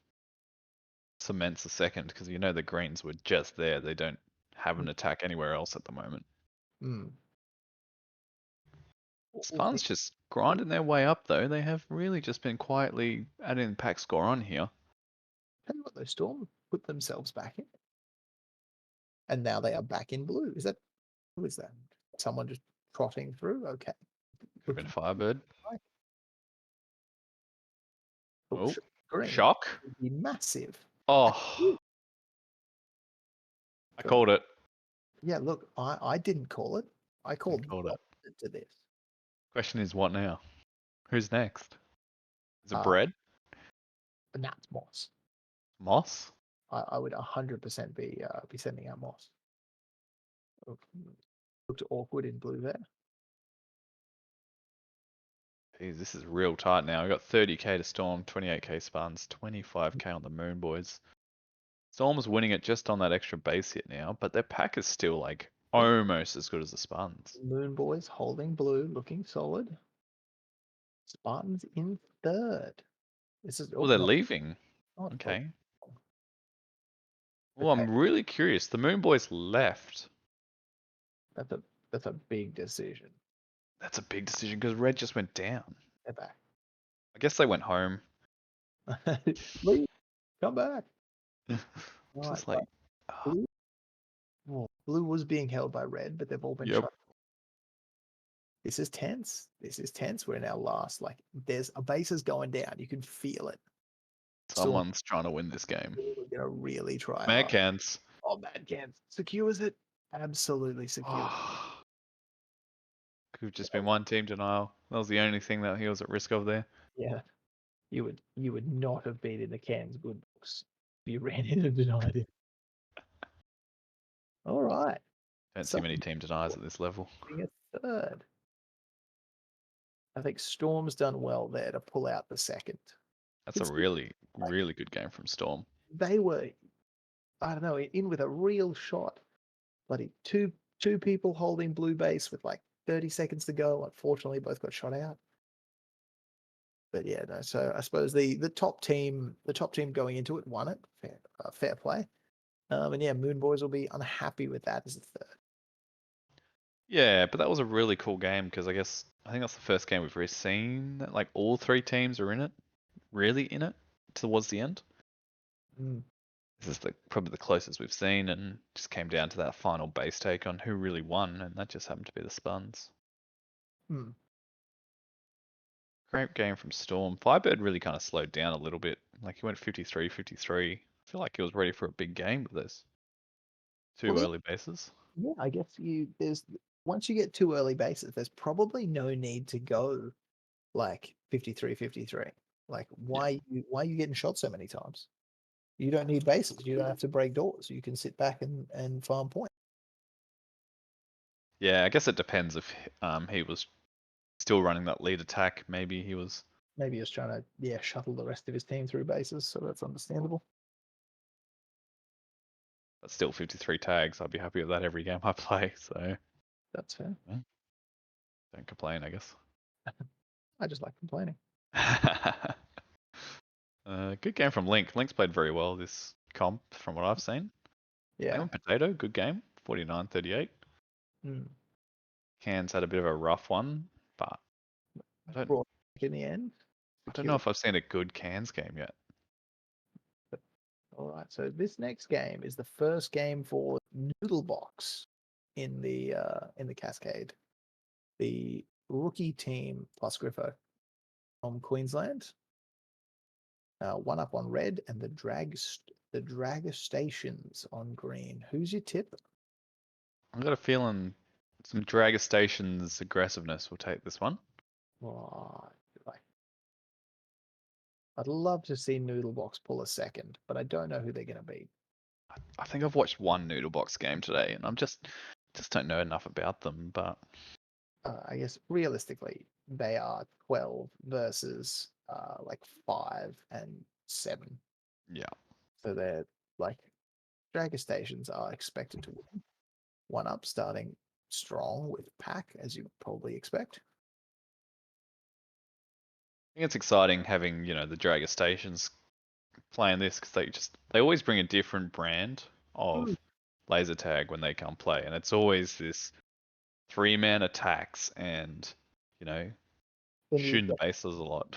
cements the second because you know the greens were just there. They don't have an attack anywhere else at the moment. Spartans just grinding their way up though. They have really just been quietly adding pack score on here. Tell you what, though, Storm put themselves back in, and now they are back in blue. Is that who is that? Someone just trotting through? Okay. Could have been Firebird. Oh, Green shock. would be massive. Oh, I called it. Yeah, look, I didn't call it. I called called the it. opposite to this. Question is, what now? Who's next? Is it Uh, Bread? And that's Moss. Moss? I would 100% be sending out Moss. Looked awkward in blue there. Jeez, this is real tight now. We got 30k to Storm, 28k Spartans, 25k on the Moon Boys. Storm's winning it just on that extra base hit now, but their pack is still like almost as good as the Spartans. Moon Boys holding blue, looking solid. Spartans in third. This is Oh, they're leaving. not Okay. Well, I'm really curious. The Moon Boys left. That's a big decision. That's a big decision because Red just went down. They're back. I guess they went home. Leave. Come back. Just Right, like, blue. Well, blue was being held by red, but they've all been Yep. shot. This is tense. This is tense. We're in our last. Like, there's a base is going down. You can feel it. someone's trying to win this game. We're gonna really try. Mad hard. Cans. Oh, Mad Cans secures it. Absolutely secures. Could have just been one team denial. That was the only thing that he was at risk of there. Yeah, you would not have been in the Cans good books if you ran in and denied it. All right. Don't see many team denies at this level. Being a third. I think Storm's done well there to pull out the second. That's a really, really good game from Storm. They were, I don't know, in with a real shot. Bloody two people holding blue base with like 30 seconds to go. Unfortunately, both got shot out. But yeah, no. So I suppose the top team going into it won it. Fair play. And yeah, Moon Boys will be unhappy with that as a third. Yeah, but that was a really cool game because I think that's the first game we've really seen that like all three teams are in it, really in it towards the end. Mm. This is probably the closest we've seen, and just came down to that final base take on who really won, and that just happened to be the Spuns. Hmm. Great game from Storm. Firebird really kind of slowed down a little bit. Like he went 53, 53. I feel like he was ready for a big game with those two early bases. Yeah, I guess once you get two early bases, there's probably no need to go like 53, 53. Like why are you getting shot so many times? You don't need bases. You don't have to break doors. You can sit back and farm points. Yeah, I guess it depends if he was still running that lead attack. Maybe he was trying to shuttle the rest of his team through bases, so that's understandable. But still 53 tags. I'd be happy with that every game I play. So that's fair. Yeah. Don't complain, I guess. I just like complaining. Good game from Link. Link's played very well this comp from what I've seen. Yeah. Lemon Potato, good game. 49-38. Mm. Cans had a bit of a rough one, but I don't Brought in the end. I don't know if I've seen a good Cans game yet. All right, so this next game is the first game for Noodle Box in the Cascade. The rookie team plus Griffo from Queensland. One up on red, and the Drag Stations on green. Who's your tip? I've got a feeling some Dragger Stations aggressiveness will take this one. Oh, I'd love to see Noodlebox pull a second, but I don't know who they're going to beat. I think I've watched one Noodlebox game today, and I'm just don't know enough about them. But I guess realistically, they are 12 versus like 5 and 7. Yeah. So they're like Dragger Stations are expected to win. One up, starting strong with pack, as you would probably expect. I think it's exciting having the Dragger Stations playing this because they always bring a different brand of laser tag when they come play, and it's always this 3-man attacks and you know, Then you've shooting the got bases a lot.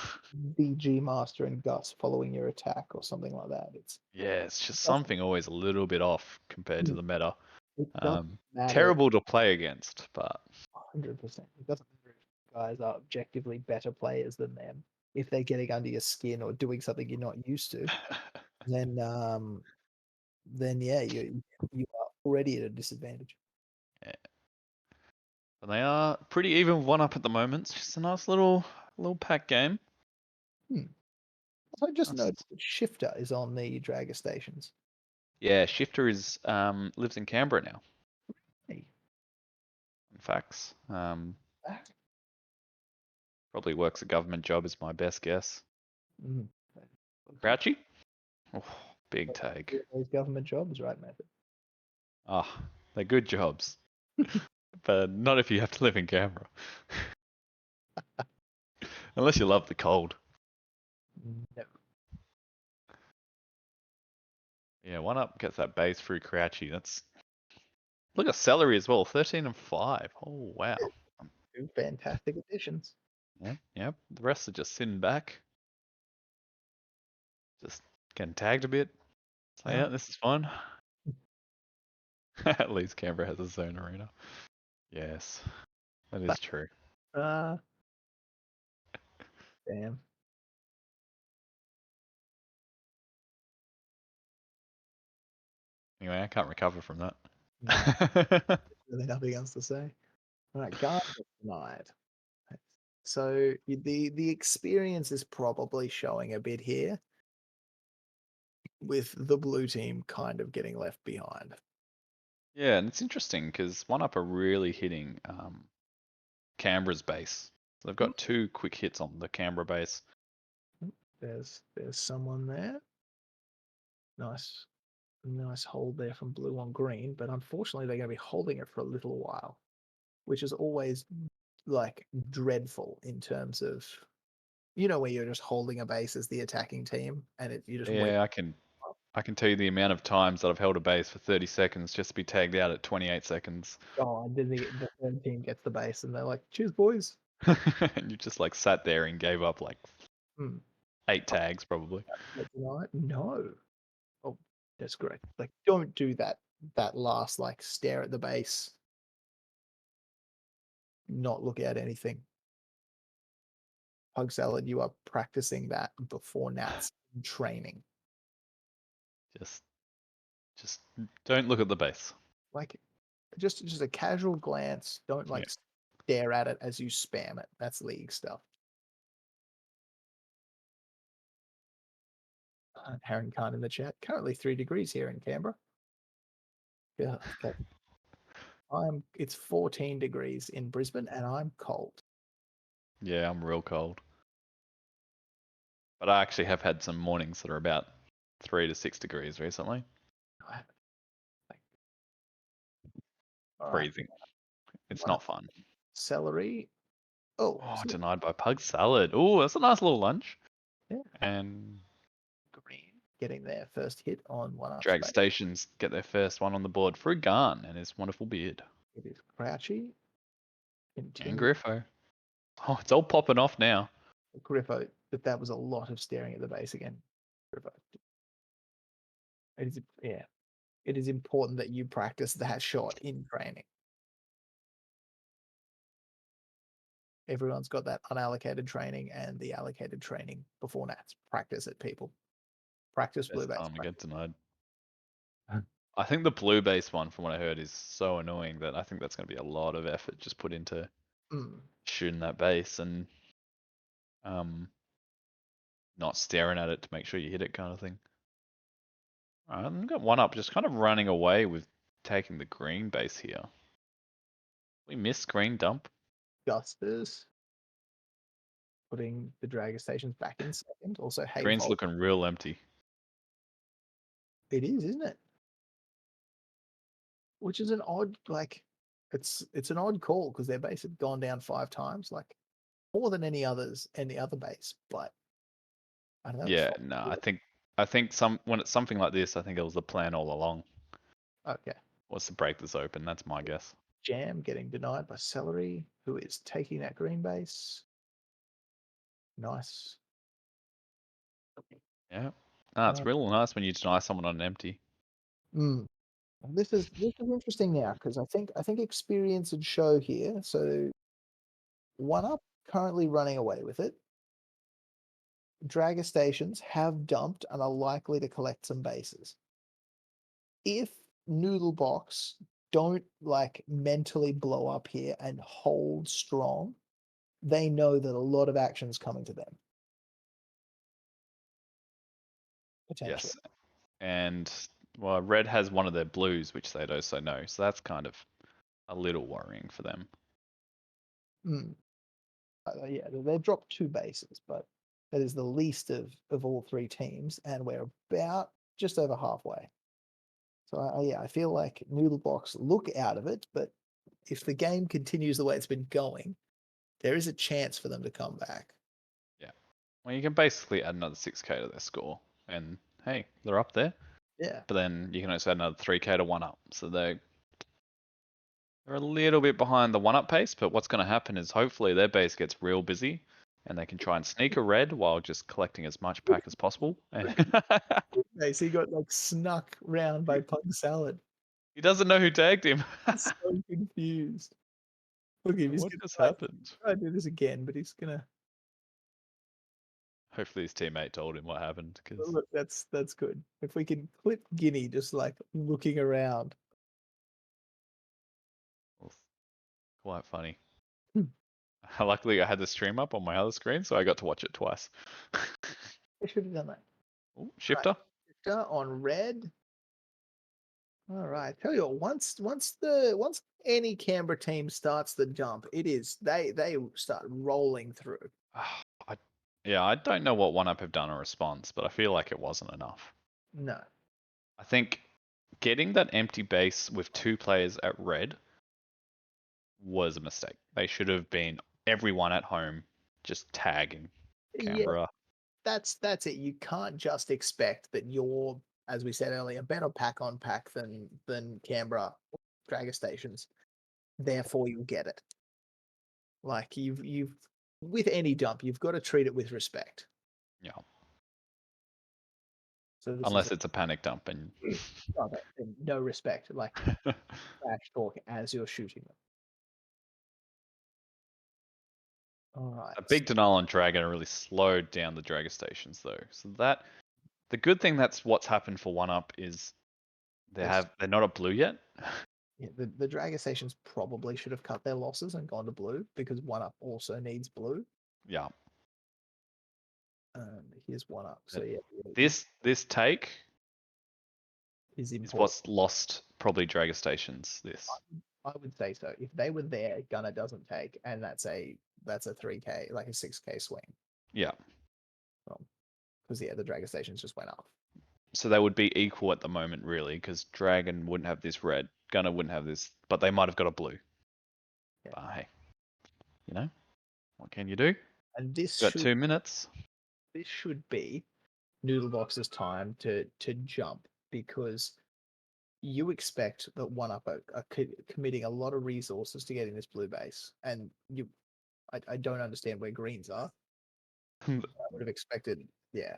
BG Master and Gus following your attack or something like that. Yeah, it's just doesn't- something always a little bit off compared to Hmm. the meta. It doesn't matter. Terrible to play against, but 100%. It doesn't matter if guys are objectively better players than them. If they're getting under your skin or doing something you're not used to, then yeah, you are already at a disadvantage. yeah. But they are pretty even 1-up at the moment. It's just a nice little pack game. I just Nice. noticed that Shifter is on the Dragger stations. Yeah, Shifter is lives in Canberra now. Hey. In fact, Ah. probably works a government job is my best guess. Mm. Crouchy? Oh, big take. Those government jobs, right, Method? Ah, they're good jobs. But not if you have to live in Canberra. Unless you love the cold. No. Yeah, 1-up gets that base through Crouchy. That's look at Celery as well, 13 and 5. Oh wow. Two fantastic additions. Yep. The rest are just sitting back. Just getting tagged a bit. So yeah, this is fun. At least Canberra has a zone arena. Yes. That is true. Damn. Anyway, I can't recover from that. Really nothing else to say. All right, guard denied. So the experience is probably showing a bit here, with the blue team kind of getting left behind. Yeah, and it's interesting because 1-up are really hitting Canberra's base. So they've got 2 quick hits on the Canberra base. There's someone there. Nice hold there from blue on green, but unfortunately they're going to be holding it for a little while, which is always like dreadful in terms of, where you're just holding a base as the attacking team and you just wait. Yeah, I can tell you the amount of times that I've held a base for 30 seconds just to be tagged out at 28 seconds. Oh, then the third team gets the base and they're like, "Cheers, boys!" And you just like sat there and gave up like 8 tags probably. No. Oh, that's great. Like, don't do that last like stare at the base, not look at anything. Pug Salad, you are practicing that before Nats in training. Just don't look at the base. Like, just a casual glance. Don't like stare at it as you spam it. That's league stuff. Harry Khan in the chat. Currently 3 degrees here in Canberra. Yeah. Okay. It's 14 degrees in Brisbane and I'm cold. Yeah, I'm real cold. But I actually have had some mornings that are about 3 to 6 degrees recently. Freezing. It's not fun. Celery. Oh, denied by Pug Salad. Oh, that's a nice little lunch. Yeah. And green getting their first hit on 1-up. Drag Stations get their first one on the board for a Garn and his wonderful beard. It is Crouchy. And Griffo. Oh, it's all popping off now. Griffo, but that was a lot of staring at the base again. Griffo. It is important that you practice that shot in training. Everyone's got that unallocated training and the allocated training before Nats. Practice it, people. Practice blue base. Time to get denied. I think the blue base one, from what I heard, is so annoying that I think that's going to be a lot of effort just put into shooting that base and not staring at it to make sure you hit it, kind of thing. I've got 1-up just kind of running away with taking the green base here. We missed green dump. Gusters putting the Dragger Stations back in second. Also, Green's looking real empty. It is, isn't it? Which is an odd, like, it's an odd call because their base had gone down 5 times, like more than any other base. But I don't know. Yeah, no, I think when it's something like this, I think it was the plan all along. Okay. Was to break this open. That's my guess. Jam getting denied by Celery, who is taking that green base. Nice. Yeah. Ah, it's Uh, real nice when you deny someone on an empty. Mm. This is interesting now because I think experience would show here. So One Up currently running away with it. Dragger stations have dumped and are likely to collect some bases. If Noodle Box don't like mentally blow up here and hold strong, they know that a lot of action's coming to them. Potentially. Yes. And well, red has one of their blues, which they'd also know. So that's kind of a little worrying for them. Mm. Yeah, they've dropped 2 bases, but that is the least of all 3 teams, and we're about just over halfway. So yeah, I feel like Noodle Box look out of it, but if the game continues the way it's been going, there is a chance for them to come back. Yeah. Well, you can basically add another 6k to their score, and hey, they're up there. Yeah. But then you can also add another 3k to 1-up. So they're a little bit behind the 1-up pace, but what's going to happen is hopefully their base gets real busy and they can try and sneak a red while just collecting as much pack as possible. Nice, he got like snuck round by Pug Salad. He doesn't know who tagged him. He's so confused. Look at him, he's What gonna just try happened? to do this again, but he's gonna Hopefully his teammate told him what happened, because look, that's good. If we can clip Guinea just like looking around. quite funny. Hmm. Luckily I had the stream up on my other screen, so I got to watch it twice. I should have done that. Ooh, shifter. Shifter on red. All right. Tell you what, once any Canberra team starts the jump, it is they start rolling through. Yeah, I don't know what 1-up have done in response, but I feel like it wasn't enough. No. I think getting that empty base with 2 players at red was a mistake. They should have been everyone at home just tagging Canberra. Yeah, that's it. You can't just expect that you're, as we said earlier, better pack on pack than Canberra Dragger stations. Therefore, you'll get it. Like you've with any dump, you've got to treat it with respect. Yeah. So this Unless is it's a panic dump and no respect, like trash talk as you're shooting them. All right. A big denial on Dragon really slowed down the Dragger stations though. So that the good thing that's what's happened for 1-up is they're not at blue yet. Yeah, the Dragger stations probably should have cut their losses and gone to blue because 1-up also needs blue. Yeah. Here's 1-up. So yeah, This take is what's lost probably Dragger stations. I would say so. If they were there, Gunner doesn't take, and that's a 3k, like a 6k swing. Yeah. Because the Dragger stations just went up. So they would be equal at the moment, really, because Dragon wouldn't have this red, Gunner wouldn't have this, but they might have got a blue. Yeah. But hey, you know, what can you do? And this got 2 minutes. This should be Noodlebox's time to jump, because you expect that 1-up are committing a lot of resources to getting this blue base, and I don't understand where greens are. I would have expected, yeah.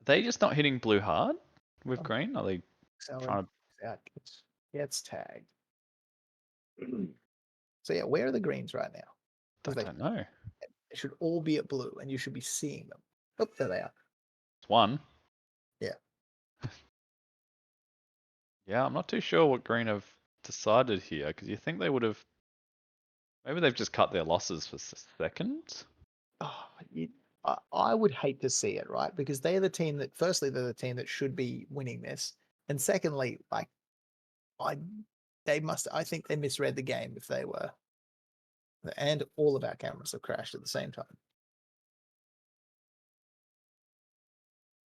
Are they just not hitting blue hard with green? Are they trying to... Gets tagged. So yeah, where are the greens right now? I don't know. They should all be at blue, and you should be seeing them. Oh, there they are. It's 1. Yeah. Yeah, I'm not too sure what green have decided here, because you think they would have... Maybe they've just cut their losses for second? Oh, I would hate to see it, right? Because they're the team that, firstly, they're the team that should be winning this, and secondly, like, I think they misread the game if they were, and all of our cameras have crashed at the same time.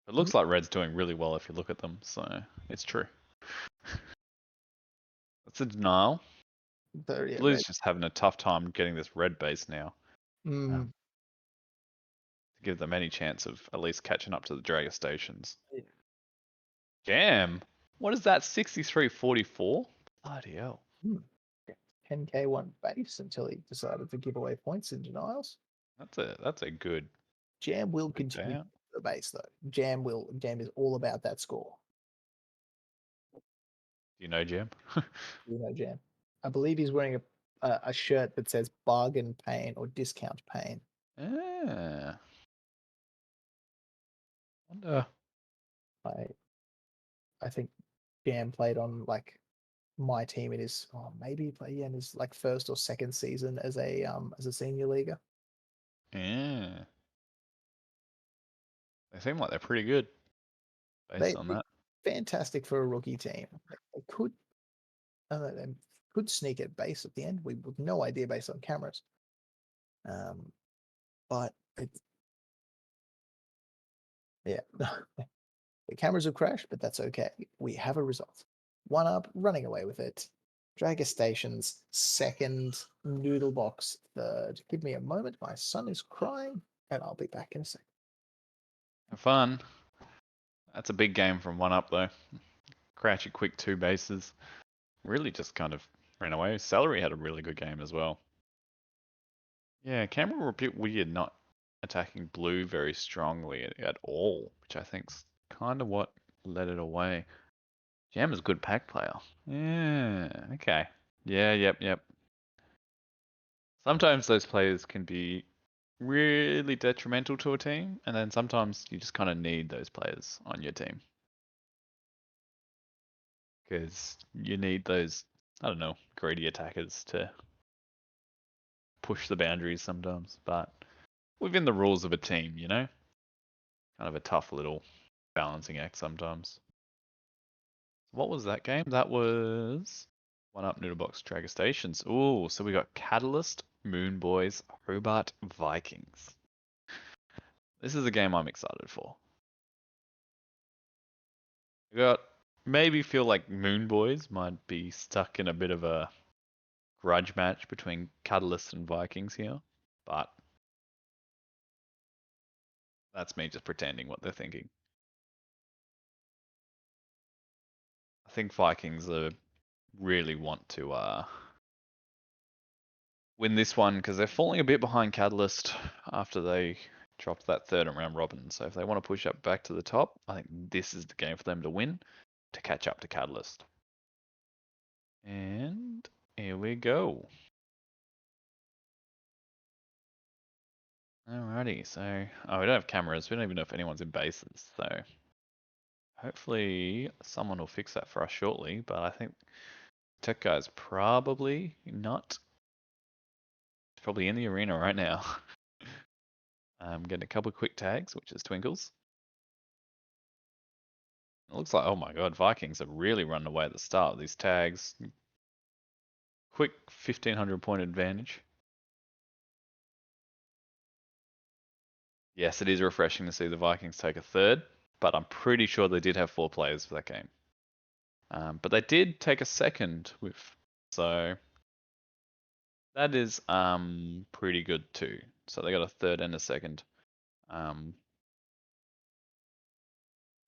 It looks like red's doing really well if you look at them, so it's true. That's a denial. Blue's just having a tough time getting this red base now. To give them any chance of at least catching up to the Dragger stations. Yeah. Damn! What is that? 63-44? Bloody hell. 10k one base until he decided to give away points in denials. That's a good Jam will continue payout. the base though. Jam is all about that score. Do you know Jam? You know, Jam. I believe he's wearing a shirt that says bargain pain or discount pain. Yeah. Wonder. I think Jam played on like my team in his maybe he played in his like first or second season as a senior leaguer. Yeah. They seem like they're pretty good based on that. Fantastic for a rookie team. They could sneak at base at the end. We have no idea based on cameras. But yeah, the cameras have crashed, but that's okay. We have a result. 1UP running away with it. Dragger Stations second, Noodle Box third. Give me a moment. My son is crying, and I'll be back in a second. Have fun. That's a big game from 1UP though. Crouchy quick 2 bases. Really just kind of ran away. Celery had a really good game as well. Yeah, camera were a bit weird not attacking blue very strongly at all, which I think's kind of what led it away. Jam is a good pack player. Yeah, okay. Yeah, yep. Sometimes those players can be really detrimental to a team, and then sometimes you just kind of need those players on your team. Because you need those, I don't know, greedy attackers to push the boundaries sometimes. But within the rules of a team, you know? Kind of a tough little balancing act sometimes. What was that game? That was 1UP Noodlebox Dragger Stations. Ooh, so we got Catalyst, Moon Boys, Hobart, Vikings. This is a game I'm excited for. We got maybe feel like Moon Boys might be stuck in a bit of a grudge match between Catalyst and Vikings here, but that's me just pretending what they're thinking. I think Vikings really want to win this one because they're falling a bit behind Catalyst after they dropped that third round robin. So if they want to push up back to the top, I think this is the game for them to win to catch up to Catalyst. And here we go. Alrighty, so we don't have cameras. We don't even know if anyone's in bases, so hopefully someone will fix that for us shortly. But I think Tech Guy's probably not. He's probably in the arena right now. I'm getting a couple of quick tags, which is Twinkles. It looks like, oh my god, Vikings have really run away at the start of these tags. Quick 1500 point advantage. Yes, it is refreshing to see the Vikings take a third, but I'm pretty sure they did have 4 players for that game. But they did take a second with, so that is pretty good too. So they got a third and a second.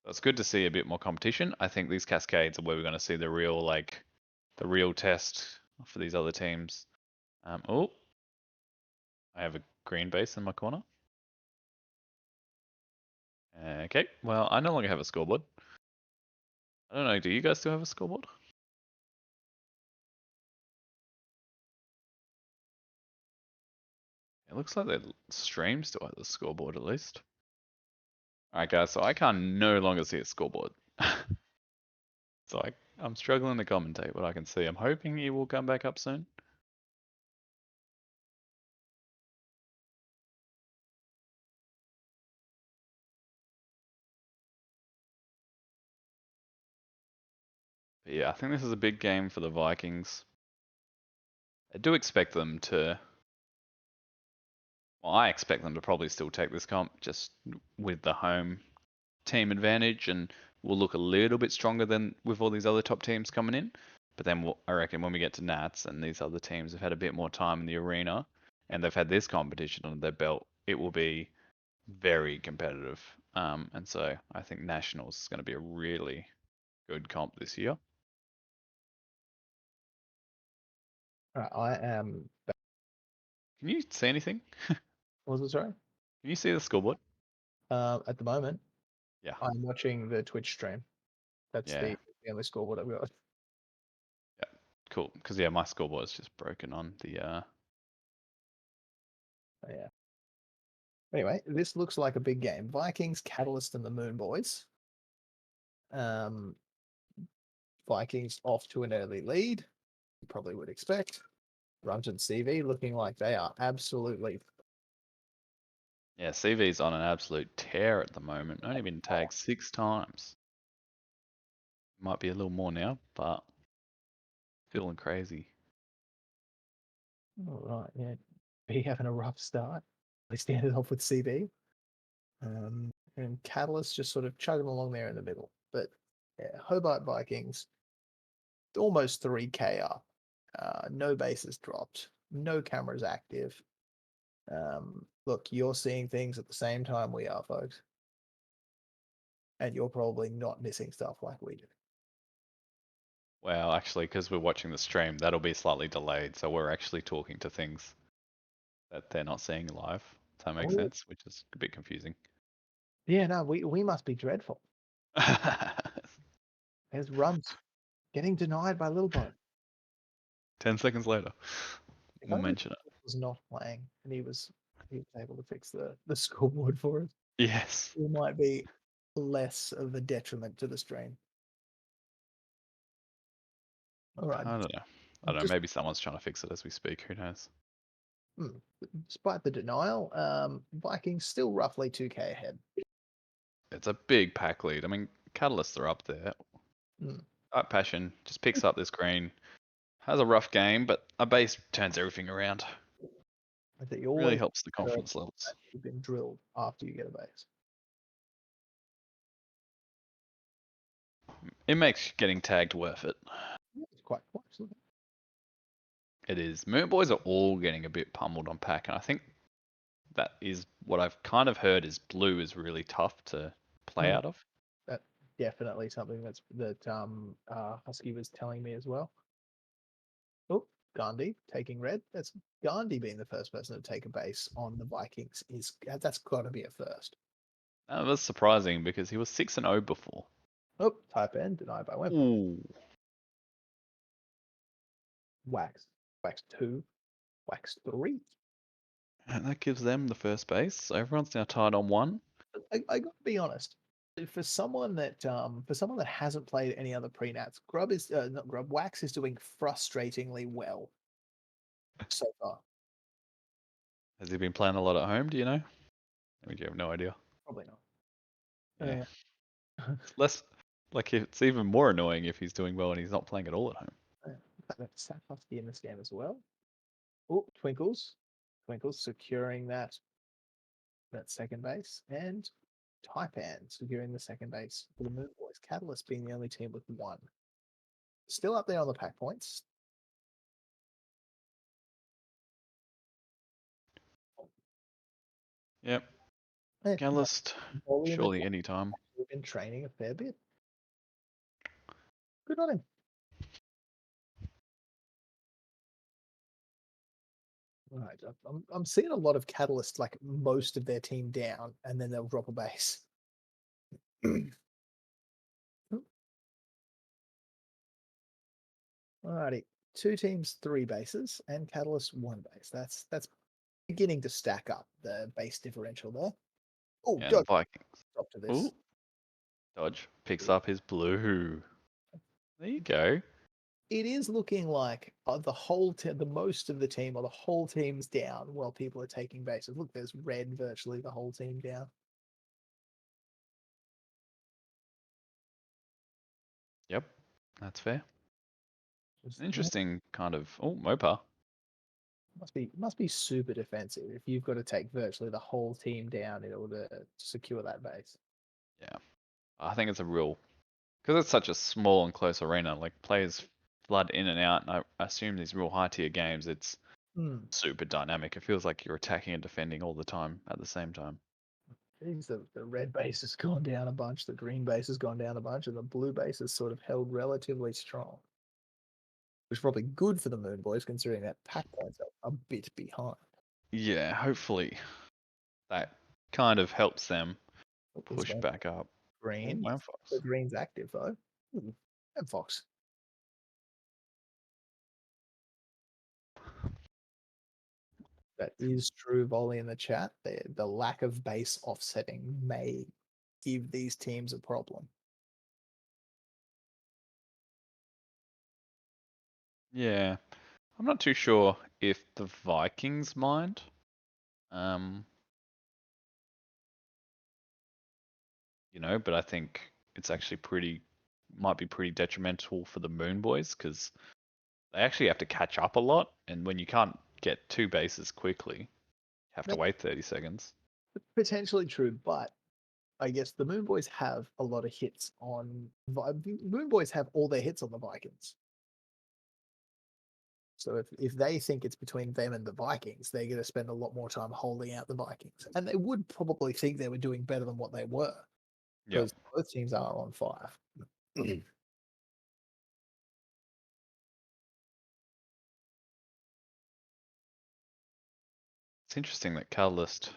It's good to see a bit more competition. I think these cascades are where we're going to see the real test for these other teams. Oh, I have a green base in my corner. Okay, well, I no longer have a scoreboard. I don't know, do you guys still have a scoreboard? It looks like the stream still has a scoreboard at least. Alright guys, so I can no longer see a scoreboard. So I'm struggling to commentate what I can see. I'm hoping it will come back up soon. But yeah, I think this is a big game for the Vikings. I do expect them to... Well, I expect them to probably still take this comp just with the home team advantage, and we'll look a little bit stronger than with all these other top teams coming in. But then I reckon when we get to Nats and these other teams have had a bit more time in the arena and they've had this competition under their belt, it will be very competitive. And so I think Nationals is going to be a really good comp this year. Right, I am. Can you see anything? What was it, sorry? Can you see the scoreboard? At the moment, Yeah. I'm watching the Twitch stream. That's Yeah. the only scoreboard I've got. Cool. Because yeah, my scoreboard is just broken on the. Oh, yeah. Anyway, this looks like a big game. Vikings, Catalyst, and the Moon Boys. Vikings off to an early lead. You probably would expect. Runt and CV looking like they are absolutely. Yeah, CV's on an absolute tear at the moment. Only been tagged 6 times. Might be a little more now, but feeling crazy. All right, yeah. Be having a rough start. They started off with CB. And Catalyst just sort of chugging along there in the middle. But yeah, Hobart Vikings, almost 3K up. No bases dropped. No cameras active. Look, you're seeing things at the same time we are, folks. And you're probably not missing stuff like we do. Well, actually, because we're watching the stream, that'll be slightly delayed. So we're actually talking to things that they're not seeing live. Does that make Oh. sense? Which is a bit confusing. Yeah, no, we must be dreadful. There's runs getting denied by Little Boat. 10 seconds later, If we'll only mention it. was not playing and he was able to fix the scoreboard for us. Yes. It might be less of a detriment to the stream. All right. I don't know. I don't know. Maybe someone's trying to fix it as we speak. Who knows? Despite the denial, Vikings still roughly 2K ahead. It's a big pack lead. I mean, Catalysts are up there. Dark Passion just picks up this green. Has a rough game, but a base turns everything around. I think you Really always helps the confidence levels. You've been drilled after you get a base. It makes getting tagged worth it. It's quite close. It is. Moon Boys are all getting a bit pummeled on pack, and I think that is what I've kind of heard is blue is really tough to play out of. That's definitely something that Husky was telling me as well. Oh, Gandhi taking red. That's Gandhi being the first person to take a base on the Vikings. That's got to be a first. That was surprising because he was 6-0 before. Oh, type N denied by Wimp. Ooh. Wax 2, Wax 3. And that gives them the first base. So everyone's now tied on 1. I got to be honest. For someone that hasn't played any other pre-nats, Wax is doing frustratingly well so far. Has he been playing a lot at home? Do you know? I mean, you have no idea. Probably not. Yeah. Less like it's even more annoying if he's doing well and he's not playing at all at home. That's Husky in this game as well. Oh, Twinkles securing that second base, and Taipan securing the second base for the Moon Boys. Catalyst being the only team with 1. Still up there on the pack points. Yep. Yeah, Catalyst, surely any time. We've been training a fair bit. Good on him. Right, I'm seeing a lot of Catalyst, like most of their team down, and then they'll drop a base. Alrighty, 2 teams, 3 bases, and Catalyst 1 base. That's beginning to stack up the base differential there. Oh, Yeah, Dodge. the Vikings. Stop to this. Ooh. Dodge picks up his blue. There you go. It is looking like the most of the team or the whole team's down while people are taking bases. Look, there's red virtually the whole team down. Yep, that's fair. Interesting kind of. Oh, Mopar. Must be super defensive if you've got to take virtually the whole team down in order to secure that base. Yeah, I think it's a real because it's such a small and close arena. Like players flood in and out, and I assume these real high tier games, it's super dynamic. It feels like you're attacking and defending all the time at the same time. Jeez, the red base has gone down a bunch, the green base has gone down a bunch, and the blue base is sort of held relatively strong. which is probably good for the Moon Boys considering that pack points are a bit behind. Yeah, hopefully that kind of helps them Opens push one back up. green. Wow, The Fox. green's active though. And Fox. That is true, Volley in the chat. The lack of base offsetting may give these teams a problem. Yeah, I'm not too sure if the Vikings mind. But I think it's actually might be pretty detrimental for the Moon Boys because they actually have to catch up a lot, and when you can't get 2 bases quickly, you have to wait 30 seconds. Potentially true, but I guess the Moon Boys have a lot of hits on. Moon Boys have all their hits on the Vikings. So if they think it's between them and the Vikings, they're going to spend a lot more time holding out the Vikings. And they would probably think they were doing better than what they were. Yeah. Because both teams are on fire. It's interesting that Catalyst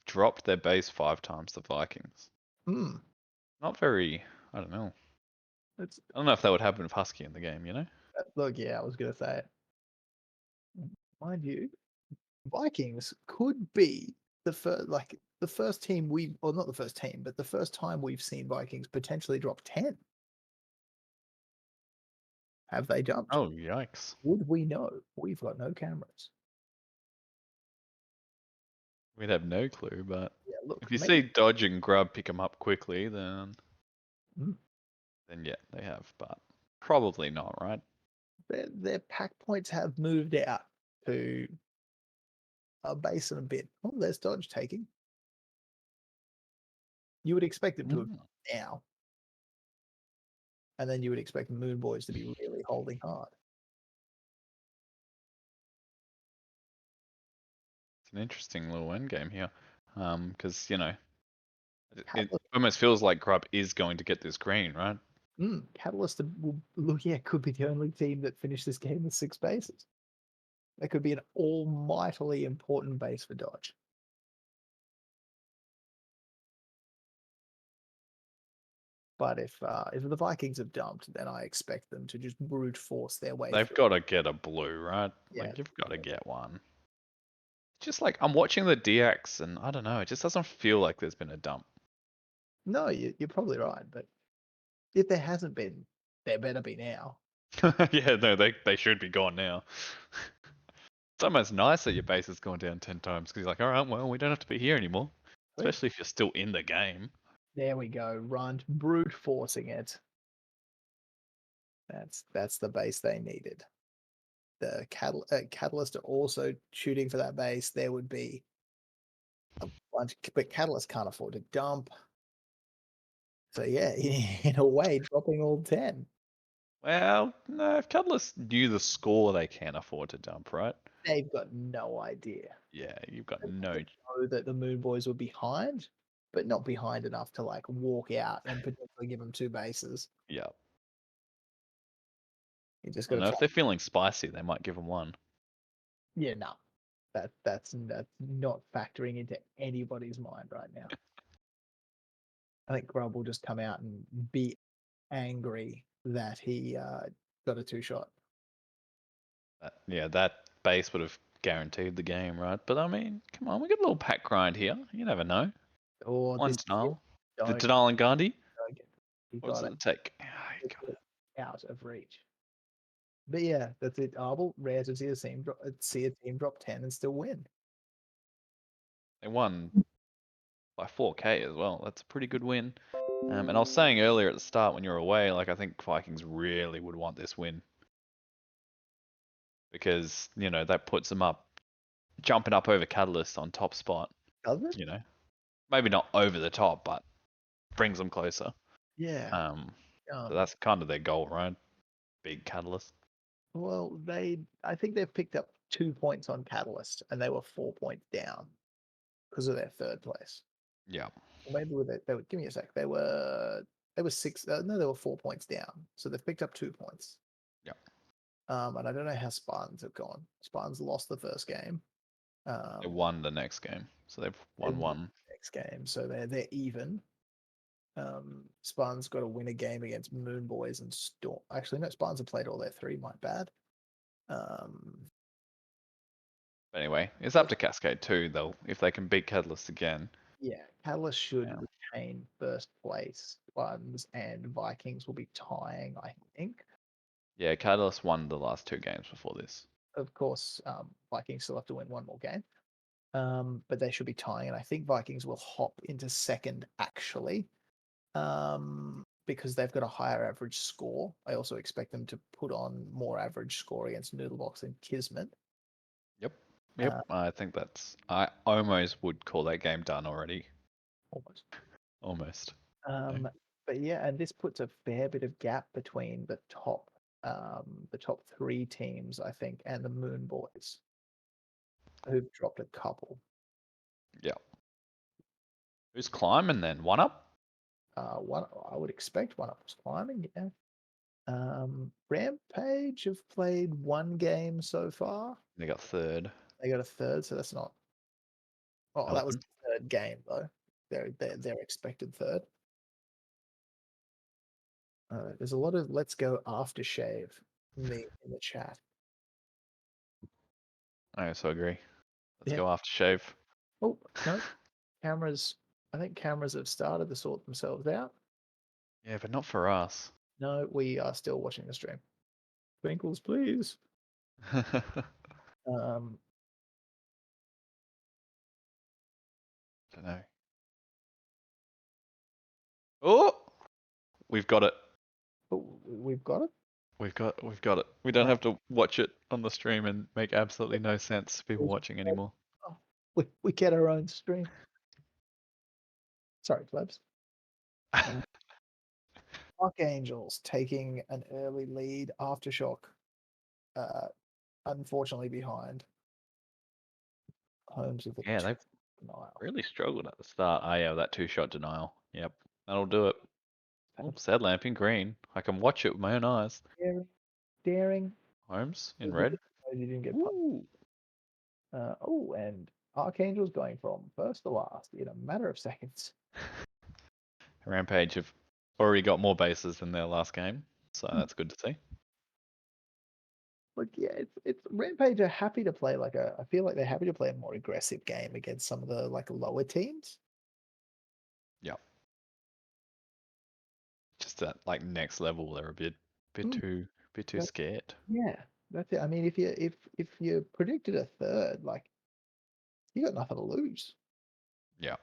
dropped their base 5 times the Vikings. Hmm. Not very, I don't know. I don't know if that would happen with Husky in the game, Look, yeah, I was going to say it. Mind you, Vikings could be the first team or not the first team, but the first time we've seen Vikings potentially drop 10. Have they dumped? Oh, yikes. Would we know? We've got no cameras. We'd have no clue, but Yeah, look, if you maybe- see Dodge and Grub pick them up quickly, then Mm. then yeah, they have, but probably not, right? Their pack points have moved out to a base and a bit. Oh, there's Dodge taking. You would expect them to have now. And then you would expect the Moon Boys to be really holding hard. It's an interesting little end game here, because it almost feels like Grub is going to get this green, right? Catalyst could be the only team that finished this game with 6 bases. That could be an almightily important base for Dodge. But if the Vikings have dumped, then I expect them to just brute force their way. They've got to get a blue, right? Yeah. Like you've got to get one. Just like I'm watching the DX, and I don't know, it just doesn't feel like there's been a dump. No, you're probably right, but if there hasn't been, there better be now. Yeah, no, they should be gone now. It's almost nice that your base has gone down 10 times because you're like, all right, well, we don't have to be here anymore. Especially if you're still in the game. There we go. Run, brute forcing it. That's the base they needed. The Catalyst are also shooting for that base. There would be a bunch, but Catalyst can't afford to dump. So yeah, in a way, dropping all 10. Well, no, if Catalyst knew the score, they can't afford to dump, right? They've got no idea. Yeah, you've got no. They know that the Moon Boys were behind, but not behind enough to like walk out and potentially give them 2 bases. Yeah. You just I got don't know, to if they're feeling spicy, they might give them 1. Yeah, no. That's not factoring into anybody's mind right now. I think Grub will just come out and be angry that he got a 2-shot. Yeah, that base would have guaranteed the game, right? But I mean, come on, we got a little pack grind here. You never know. Or One this Denal. The don't- Denal and Gandhi. You What does got it take? out of reach. But yeah, that's it. Arbel, rare to see a team drop 10 and still win. They won by 4K as well. That's a pretty good win. And I was saying earlier at the start when you were away, like I think Vikings really would want this win. Because, that puts them up, jumping up over Catalyst on top spot. Does it? Maybe not over the top, but brings them closer. Yeah. So that's kind of their goal, right? Big Catalyst. Well, I think they've picked up 2 points on Catalyst, and they were 4 points down because of their 3rd place. Yeah. Or maybe give me a sec. They were 6. No, they were 4 points down. So they've picked up 2 points. And I don't know how Spartans have gone. Spartans lost the first game. They won the next game, so they've They won won one. next game, so they're even. Spartans got to win a game against Moon Boys and Storm. Actually, no, Spartans have played all their three. My bad. But anyway, it's up to Cascade too. They'll if they can beat Catalyst again. Yeah, Catalyst should Yeah. retain first place ones, and Vikings will be tying, I think. Yeah, Catalyst won the last 2 games before this. Of course, Vikings still have to win one more game. But they should be tying, and I think Vikings will hop into second actually, because they've got a higher average score. I also expect them to put on more average score against Noodlebox and Kismet. Yep, I think I almost would call that game done already. Almost. But yeah, and this puts a fair bit of gap between the top 3 teams, I think, and the Moon Boys, who've dropped a couple. Yeah. Who's climbing then? One up? One, I would expect one up was climbing. Yeah. Rampage have played 1 game so far. They got third. They got a third, so that's not. Oh, that was the third game though. Their expected third. There's a lot of let's go aftershave in the chat. I also agree. Let's Yeah. go aftershave. Oh no, cameras. I think cameras have started to sort themselves out. Yeah, but not for us. No, we are still watching the stream. Twinkles, please. Don't know. Oh, we've got it. Oh, we've got it. We've got it. We don't have to watch it on the stream and make absolutely no sense to people watching anymore. Oh, we get our own stream. Sorry, plebs. Archangels taking an early lead. Aftershock, unfortunately behind. Homes of the Yeah, they've really struggled at the start. Oh yeah, that 2-shot denial. Yep, that'll do it. Oh, sad lamp in green. I can watch it with my own eyes. Daring. Holmes in red. You didn't get punched. And Archangels going from first to last in a matter of seconds. Rampage have already got more bases than their last game, so that's good to see. Look, yeah, it's Rampage are happy to play I feel like they're happy to play a more aggressive game against some of the lower teams. Yeah. Just that next level, they're a bit too scared. Yeah, that's it. I mean, if you predicted a third, you got nothing to lose. Yeah.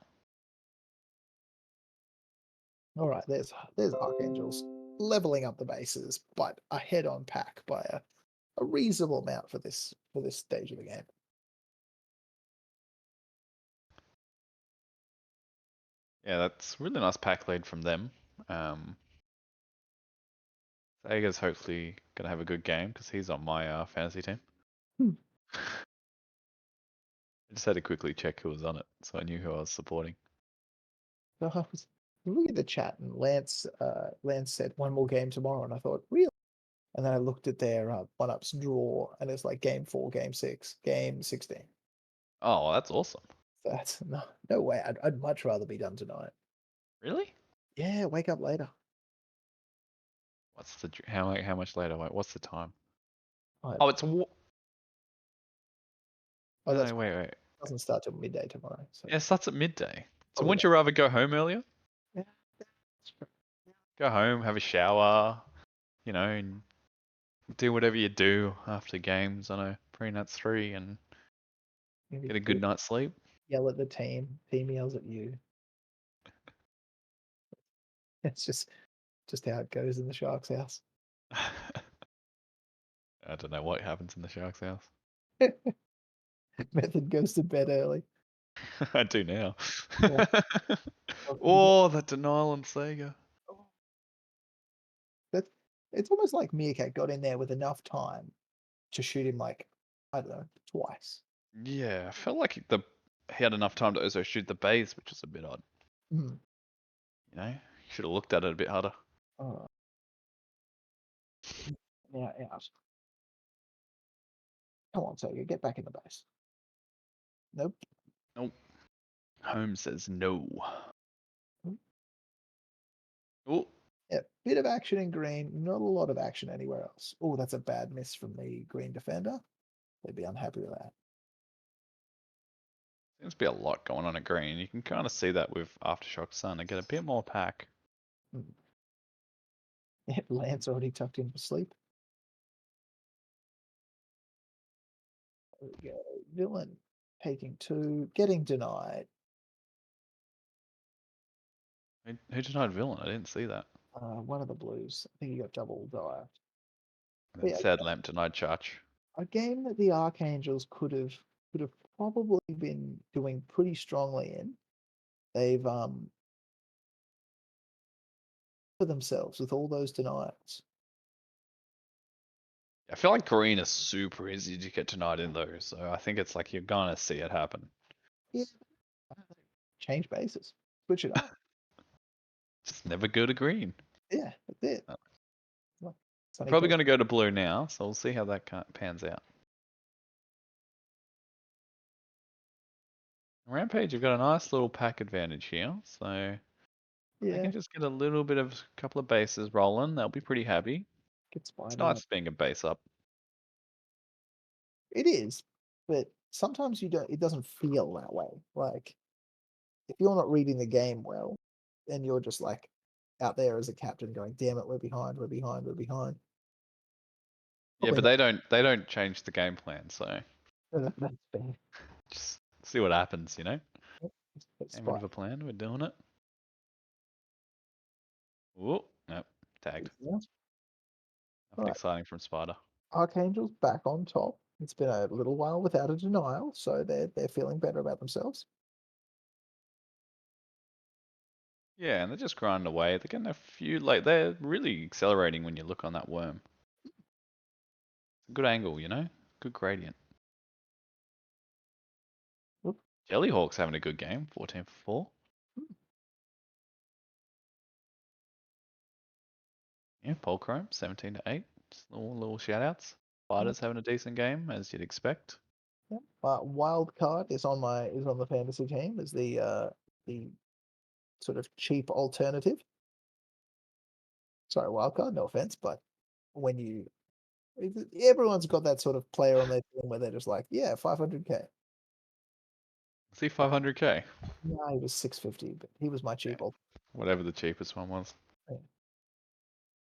All right, there's Archangels leveling up the bases, but ahead on pack by a reasonable amount for this stage of the game. Yeah, that's really nice pack lead from them. Sager's hopefully gonna have a good game because he's on my fantasy team. I just had to quickly check who was on it, so I knew who I was supporting. So I was looking at the chat, and Lance said 1 more game tomorrow, and I thought, really? And then I looked at their 1-ups draw, and it's game 4, game 6, game 16. Oh, well, that's awesome. That's no way. I'd much rather be done tonight. Really? Yeah, wake up later. What's the how much later? Wait, what's the time? Oh, it's Oh, that's no, wait. It doesn't start till midday tomorrow. So. Yeah, it starts at midday. So Probably wouldn't you rather go home earlier? Yeah. Go home, have a shower, and do whatever you do after games on a pre-nuts 3 and Maybe get a good night's sleep. Yell at the team. Team yells at you. It's just how it goes in the Sharks' house. I don't know what happens in the Sharks' house. Method goes to bed early. I do now. Yeah. Oh, that denial on Sega. It's almost like Meerkat got in there with enough time to shoot him I don't know, twice. Yeah, I felt like he had enough time to also shoot the base, which is a bit odd. Mm. Should have looked at it a bit harder. Now out. Come on, Tiger, get back in the base. Nope. Nope. Home says no. Oh, Yeah, bit of action in green, not a lot of action anywhere else. Oh, that's a bad miss from the green defender. They'd be unhappy with that. seems to be a lot going on at green. You can kind of see that with Aftershock Sun. I get a bit more pack. Yeah, Lance already tucked in for sleep. There we go. Villain taking 2, getting denied. Who denied Villain? I didn't see that. One of the blues. I think he got double dived. And then Yeah, Sad Lamp denied Church. a game that the Archangels could have probably been doing pretty strongly in. They've for themselves with all those denials. I feel like green is super easy to get denied in though, so I think it's like you're gonna see it happen. Yeah. Change bases. Switch it up. Just never go to green. Yeah, that's it. I'm probably going to go to blue now, so we'll see how that pans out. Rampage, you've got a nice little pack advantage here, so I can just get a little bit of a couple of bases rolling. They'll be pretty happy. It's nice being a base up. It is, but sometimes you don't. It doesn't feel that way. Like if you're not reading the game well, then you're just like out there as a captain going, "Damn it, we're behind, we're behind, we're behind." Yeah, but they don't change the game plan, so That's fair. just see what happens, you know. That's Game rid of a plan. We're doing it. Whoa, nope, tagged. Nothing Alright. exciting from Spider. Archangels back on top. It's been a little while without a denial, so they're feeling better about themselves. Yeah, and they're just grinding away. They're getting a few, like, they're really accelerating when you look on that worm. Good angle, you know? Good gradient. Jellyhawk's having a good game, 14 for 4. Yeah, Polchrome, 17 to 8. Just little shout outs. Spider's having a decent game, as you'd expect. Yeah. Wild card is on the fantasy team as the sort of cheap alternative. Sorry, wild card, no offense, but when everyone's got that sort of player on their team where they're just like, yeah, 500k. See 500k. No, he was 650, but he was my cheap alt. Whatever the cheapest one was. Yeah.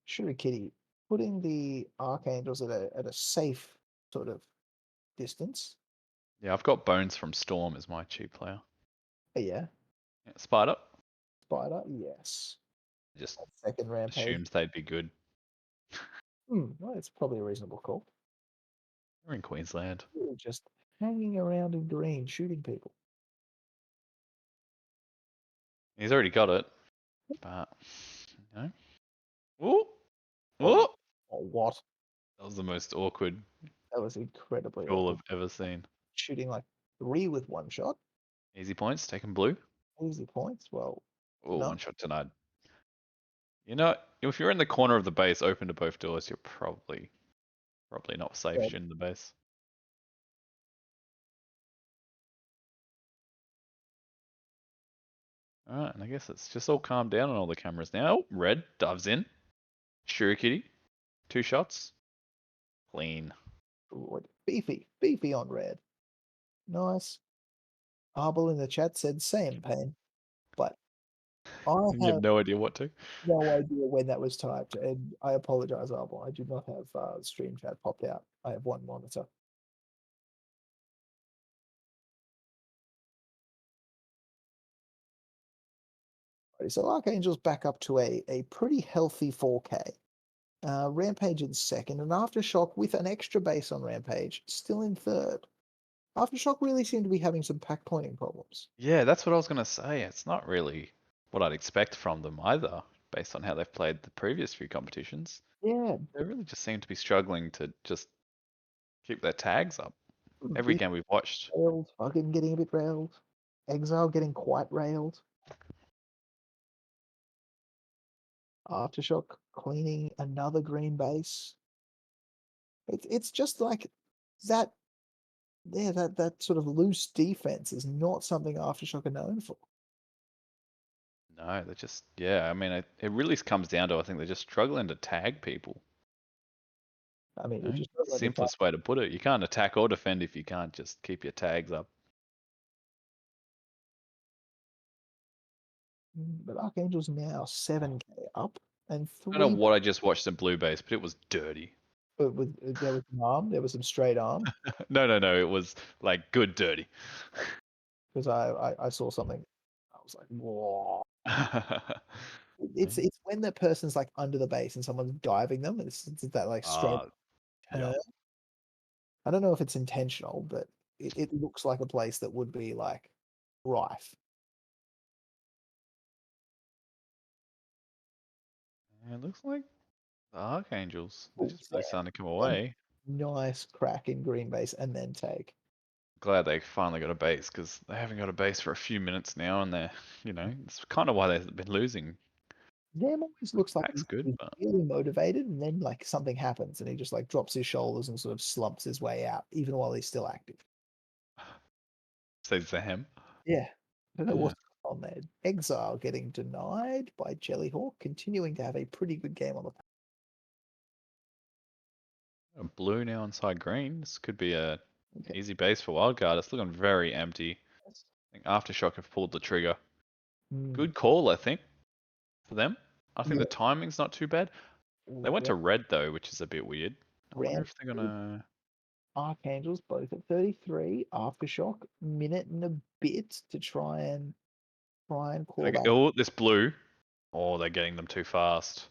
Shuri Kitty putting the Archangels at a safe sort of distance. Yeah, I've got Bones from Storm as my cheap player. Yeah. Spider. Spider, yes. Just second rampage. assumes they'd be good. Well, it's probably a reasonable call. We're in Queensland. We're just hanging around in green, shooting people. He's already got it. But, you know. Ooh! Ooh! Oh, what? That was the most awkward That was incredibly goal awkward. I've ever seen. Shooting like 3 with one shot. Easy points, taking blue. Easy points. Well, Oh, no. one shot denied. You know, if you're in the corner of the base, open to both doors, you're probably not safe Yeah. shooting the base. Alright, and I guess it's just all calmed down on all the cameras now. Oh, red dives in. Shurikitty. 2 shots. Clean. Beefy on red. Nice. Arbel in the chat said same pain, but I You have have no idea what to. no idea when that was typed, and I apologize, Arbel. I do not have stream chat popped out. I have one monitor. So Archangel's back up to a pretty healthy 4K. Rampage in second, and Aftershock with an extra base on Rampage, still in third. Aftershock really seem to be having some pack pointing problems. Yeah, that's what I was going to say. It's not really what I'd expect from them either, based on how they've played the previous few competitions. Yeah. They really just seem to be struggling to just keep their tags up. Every game we've watched. Railed, fucking getting a bit railed. Exile getting quite railed. Aftershock cleaning another green base. It's just like that. Yeah, that sort of loose defense is not something Aftershock are known for. No, they're just, yeah, I mean, it really comes down to, I think they're just struggling to tag people. I mean, You know? if you're struggling to tag, Simplest way to put it. You can't attack or defend if you can't just keep your tags up. but Archangel's now 7k up and I don't know 3. what I just watched in Blue Base, but it was dirty. But there was an arm, there was some straight arm. No, it was like good dirty. Because I saw something, I was like, whoa. It's when that person's like under the base and someone's diving them. It's that like straight yeah. turn. I don't know if it's intentional, but it looks like a place that would be like rife. It looks like the Archangels. They're Oh, just really starting to come a away. nice crack in green base and then take. Glad they finally got a base because they haven't got a base for a few minutes now, and they're, it's kind of why they've been losing. Them always looks like Pack's good, he's but really motivated, and then like something happens, and he just like drops his shoulders and sort of slumps his way out, even while he's still active. says them. Yeah, I don't know what's going on there. Exile getting denied by Jellyhawk, continuing to have a pretty good game on the. Blue now inside green. This could be a easy base for Wildcard. It's looking very empty. I think Aftershock have pulled the trigger. Good call, I think, for them. I think the timing's not too bad. They went to red though, which is a bit weird. I wonder if they're gonna. Archangels both at 33. Aftershock minute and a bit to try and claw back. Oh, this blue. Oh, they're getting them too fast.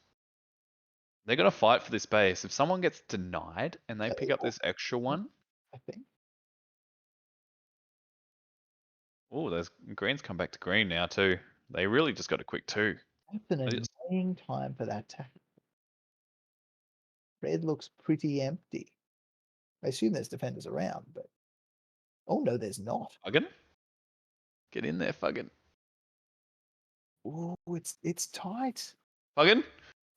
They're gonna fight for this base. If someone gets denied and they pick up this extra one, I think. Oh, those greens come back to green now too. They really just got a quick 2. That's an annoying time for that tackle. Red looks pretty empty. I assume there's defenders around, but oh no, there's not. Fuggin? Get in there, Fuggin. Oh, it's tight. Fuggin?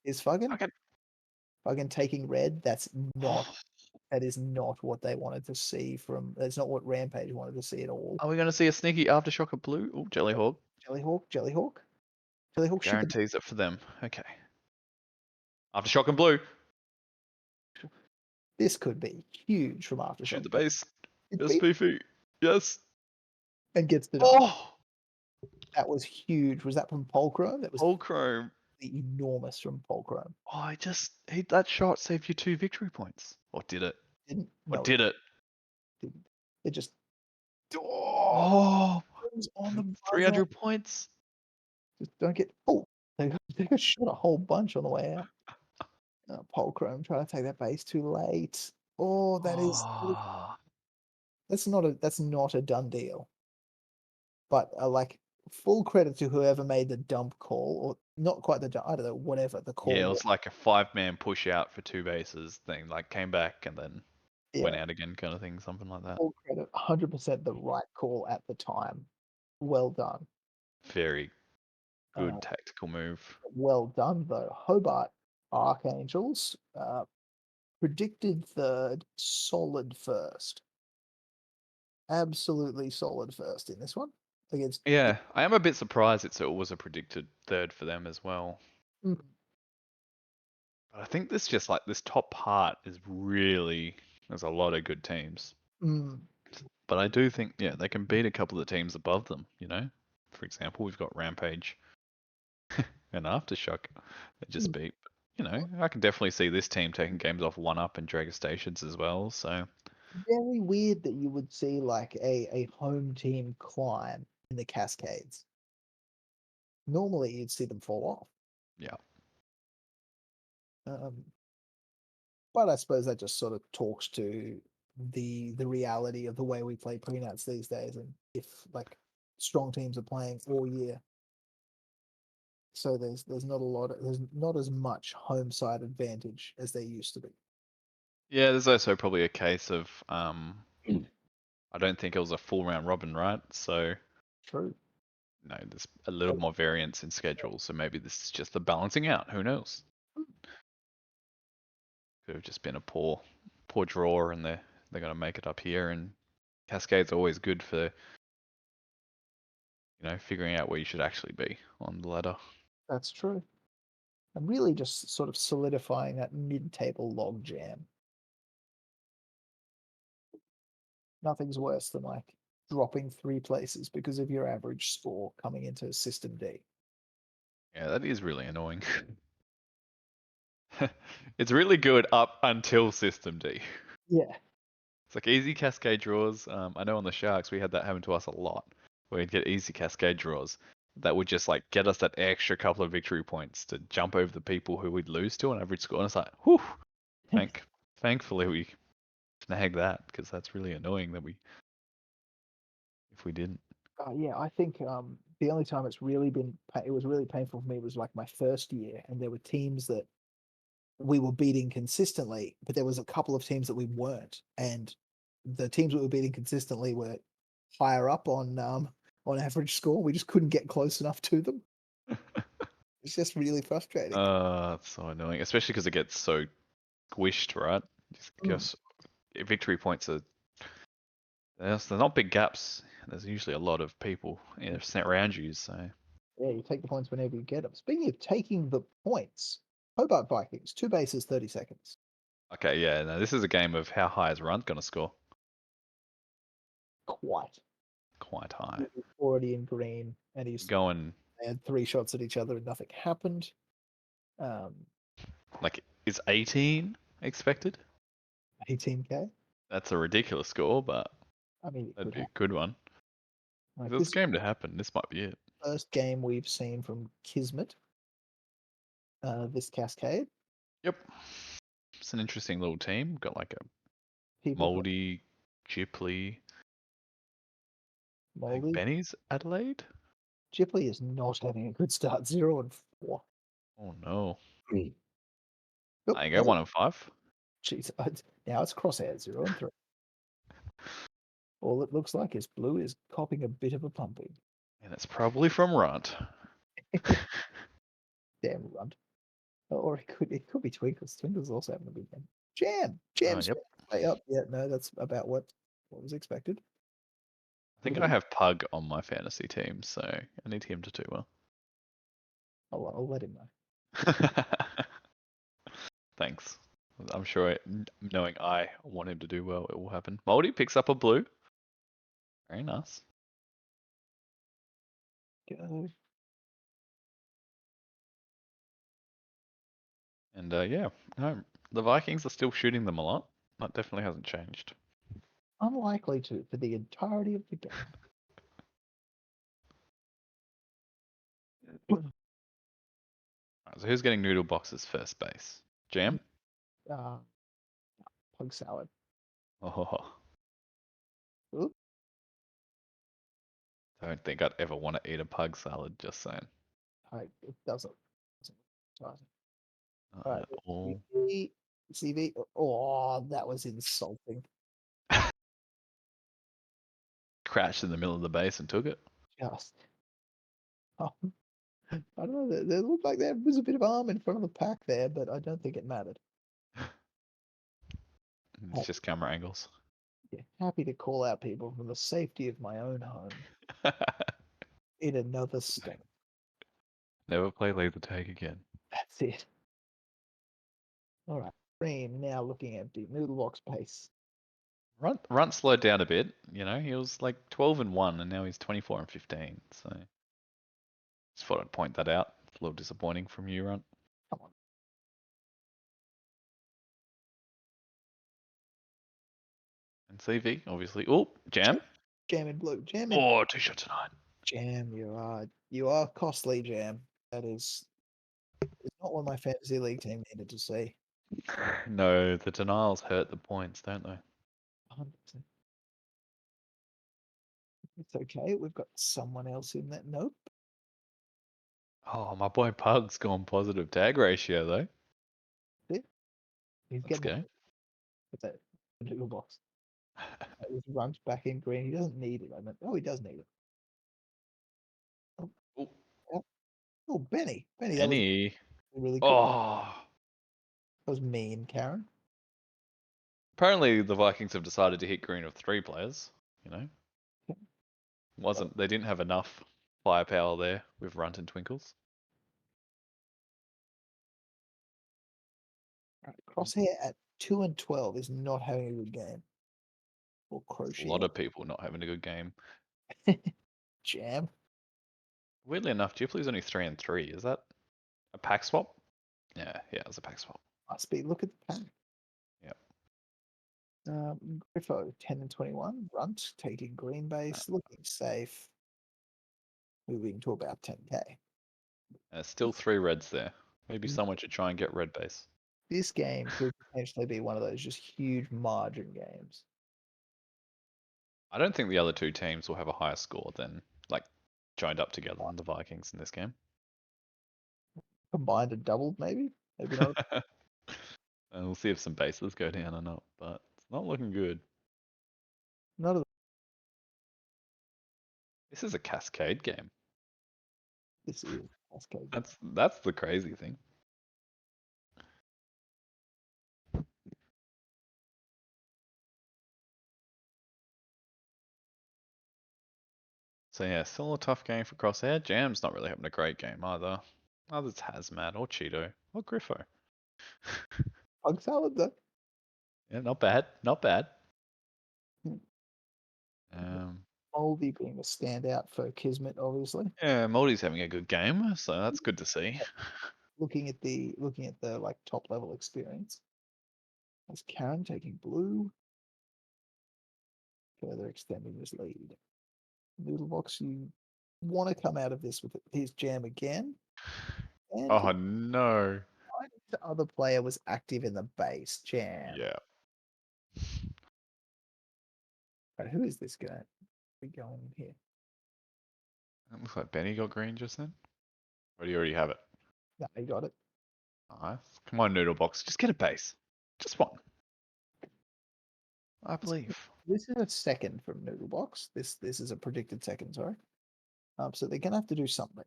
Is Fuggin? Fuggin taking red. That is not what they wanted to see from. That's not what Rampage wanted to see at all. Are we gonna see a sneaky Aftershock of blue? Oh, Jellyhawk. Jellyhawk. Guarantees it for them. Okay. Aftershock and blue. This could be huge from Aftershock. Shoot the base. Yes, Beefy. Yes. And gets the. Oh! That was huge. Was that from Polchrome? That was Polchrome. Enormous from Polchrome. Oh, I just hit that shot, saved you 2 victory points. Or did it? Didn't. Or did it? It just. Oh! On the 300 points. Just don't get. Oh, they got shot a whole bunch on the way out. Polchrome trying to take that base too late. Oh, that is. That's not a done deal. But like full credit to whoever made the dump call, or not quite the dump. I don't know, whatever the call. Yeah, it was like a 5-man push out for 2 bases thing. Like came back and then went out again, kind of thing, something like that. Full credit, 100% the right call at the time. Well done. Very good tactical move. Well done though. Hobart Archangels predicted third, solid first. Absolutely solid first in this one against. Yeah, I am a bit surprised it was a predicted third for them as well. Mm. But I think this just like this top part is really there's a lot of good teams. Mm. But I do think they can beat a couple of the teams above them. For example, we've got Rampage and Aftershock that just beat. I can definitely see this team taking games off 1UP and Dragon Stations as well. So. Very weird that you would see like a home team climb in the Cascades. Normally you'd see them fall off. Yeah. But I suppose that just sort of talks to the reality of the way we play pre-nats these days, and if like strong teams are playing all year. So there's not as much home side advantage as there used to be. Yeah, there's also probably a case of I don't think it was a full round robin, right? So true. No, there's a little more variance in schedule, so maybe this is just the balancing out. Who knows? Could have just been a poor poor draw, and they're going to make it up here. And Cascade's always good for figuring out where you should actually be on the ladder. That's true. I'm really just sort of solidifying that mid-table log jam. Nothing's worse than like dropping 3 places because of your average score coming into System D. Yeah, that is really annoying. It's really good up until System D. Yeah. It's like easy cascade draws. I know on the Sharks we had that happen to us a lot, where we'd get easy cascade draws that would just like get us that extra couple of victory points to jump over the people who we'd lose to on average score. And it's like, whew, thankfully we snagged that, because that's really annoying that if we didn't. Yeah, I think the only time it was really painful for me was like my first year, and there were teams that we were beating consistently, but there was a couple of teams that we weren't, and the teams we were beating consistently were higher up on average score. We just couldn't get close enough to them. It's just really frustrating. It's so annoying, especially because it gets so squished, right? Because victory points they're not big gaps. There's usually a lot of people around you, so. Yeah, you take the points whenever you get them. Speaking of taking the points, Hobart Vikings, 2 bases, 30 seconds. Okay, yeah, no, this is a game of how high is Runt going to score? Quite high. Already in green, and he's going. They had 3 shots at each other and nothing happened. Like, is 18 expected? 18K? That's a ridiculous score, but I mean, that'd be a good one. Like, If there's a game to happen, this might be it. First game we've seen from Kismet. This Cascade. Yep. It's an interesting little team. Got like a People Moldy, Gipley. Moldy. Benny's Adelaide? Gipley is not having a good start. 0-4. Oh no. Oop, I go 1-5. Jeez, now it's crosshair 0-3. All it looks like is Blue is copping a bit of a pumping. And it's probably from Runt. Damn Runt. Or it could be Twinkles. Twinkles also having a big game. Jam's yep. Up. Yeah, no, that's about what was expected. I think I have Pug on my fantasy team, so I need him to do well. I'll let him know. Thanks. I'm sure, knowing I want him to do well, it will happen. Moldy picks up a blue. Very nice. Go. And yeah, no, the Vikings are still shooting them a lot. That definitely hasn't changed. Unlikely to for the entirety of the game. Right, so who's getting Noodle Box's first base? Jam? Pug salad. Oh. Oop. Don't think I'd ever want to eat a pug salad, just saying. It doesn't. Alright. All. CV. Oh, that was insulting. Crashed in the middle of the base and took it. Just. I don't know. There looked like there was a bit of arm in front of the pack there, but I don't think it mattered. It's just camera angles. Yeah, happy to call out people from the safety of my own home. In another state. Never play laser tag again. That's it. All right. Green now looking empty. Noodle box pace. Runt slowed down a bit. He was like 12-1, and now he's 24-15. So just thought I'd point that out. It's a little disappointing from you, Runt. Come on. And CV, obviously. Oh, Jam. Jam in blue. Jam in. Oh, 2 shots tonight. Jam, you are costly, Jam. It's not what my fantasy league team needed to see. No, the denials hurt the points, don't they? 100%. It's okay. We've got someone else in that. Nope. Oh, my boy Pug's gone positive tag ratio, though. He's Let's getting go. What's that? Little box. His runs back in green. He doesn't need it. He does need it. Oh, Benny. Benny. That was really good. Oh. That was mean, Karen. Apparently, the Vikings have decided to hit green with 3 players. You know, they didn't have enough firepower there with Runt and Twinkles. Crosshair at 2 and 12 is not having a good game. Or A Crochet. lot of people not having a good game. Jam. Weirdly enough, Ghibli's only 3 and 3. Is that a pack swap? Yeah, it was a pack swap. Must be. Look at the pack. Yep. Griffo 10 and 21. Runt taking green base, looking safe. Moving to about 10k. Still 3 reds there. Maybe someone should try and get red base. This game could potentially be one of those just huge margin games. I don't think the other 2 teams will have a higher score than joined up together than the Vikings in this game. Combined and doubled, maybe? Maybe not. And we'll see if some bases go down or not, but it's not looking good. Not a This is a cascade game. This is cascade. That's the crazy thing. So yeah, still a tough game for Crosshair. Jam's not really having a great game either. Either it's Hazmat or Cheeto or Griffo. Pug salad though. Yeah, not bad. Not bad. Moldy being a standout for Kismet, obviously. Yeah, Moldy's having a good game, so that's good to see. Looking at the top level experience. That's Karen taking blue. Further extending his lead. Noodlebox, you want to come out of this with his jam again. And Oh no. the other player was active in the base jam. Yeah. But who is this guy? We going here? It looks like Benny got green just then. Or do you already have it? No, he got it. Nice. Come on, Noodlebox. Just get a base. Just one. I believe. This is a second from Noodlebox. This is a predicted second, sorry. So they're gonna have to do something.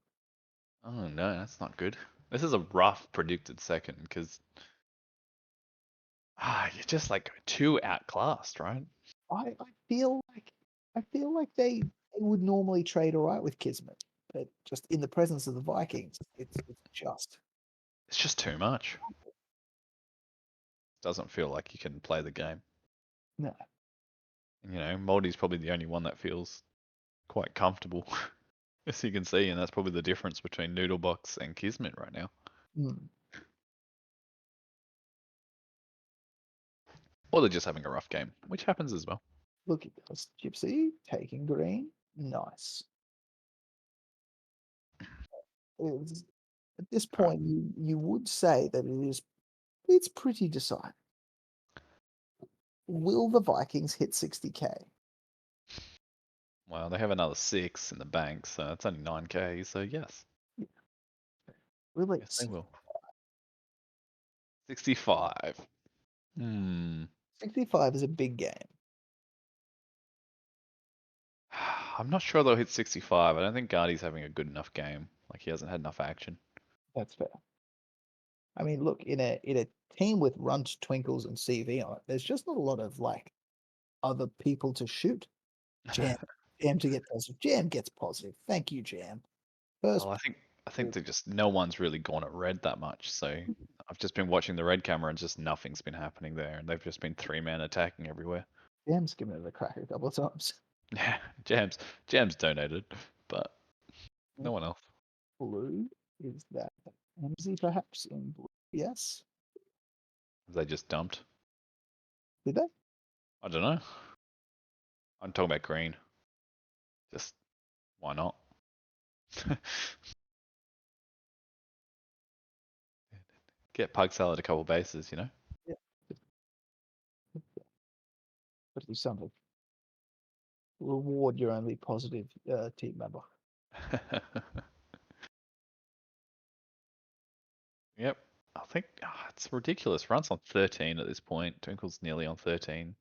Oh no, that's not good. This is a rough predicted second because you're just too outclassed, right? I feel like they would normally trade all right with Kismet, but just in the presence of the Vikings, it's just too much. Doesn't feel like you can play the game. No. You know, Moldy's probably the only one that feels quite comfortable, as you can see, and that's probably the difference between Noodlebox and Kismet right now. Or they're just having a rough game, which happens as well. Look at this. Gypsy taking green. Nice. At this point, you would say that it's pretty decided. Will the Vikings hit 60k? Well, they have another 6 in the bank, so that's only 9k, so yes. Will it? Yes, they will. 65. 65 is a big game. I'm not sure they'll hit 65. I don't think Guardy's having a good enough game. He hasn't had enough action. That's fair. I mean, look, in a team with Runt, Twinkles, and CV on it, there's just not a lot of other people to shoot. Jam to get positive. Jam gets positive. Thank you, Jam. Well, I think they just no one's really gone at red that much. So I've just been watching the red camera and just nothing's been happening there, and they've just been 3-man attacking everywhere. Jam's given it a crack a couple of times. Yeah, Jam's donated, but no one else. Blue is that MZ perhaps in blue? Yes. They just dumped. Did they? I don't know. I'm talking about green. Just why not? Get Pug Salad a couple bases, you know? Yeah. But do something. Reward your only positive team member. Yep. I think it's ridiculous. Runt's on 13 at this point. Twinkle's nearly on 13.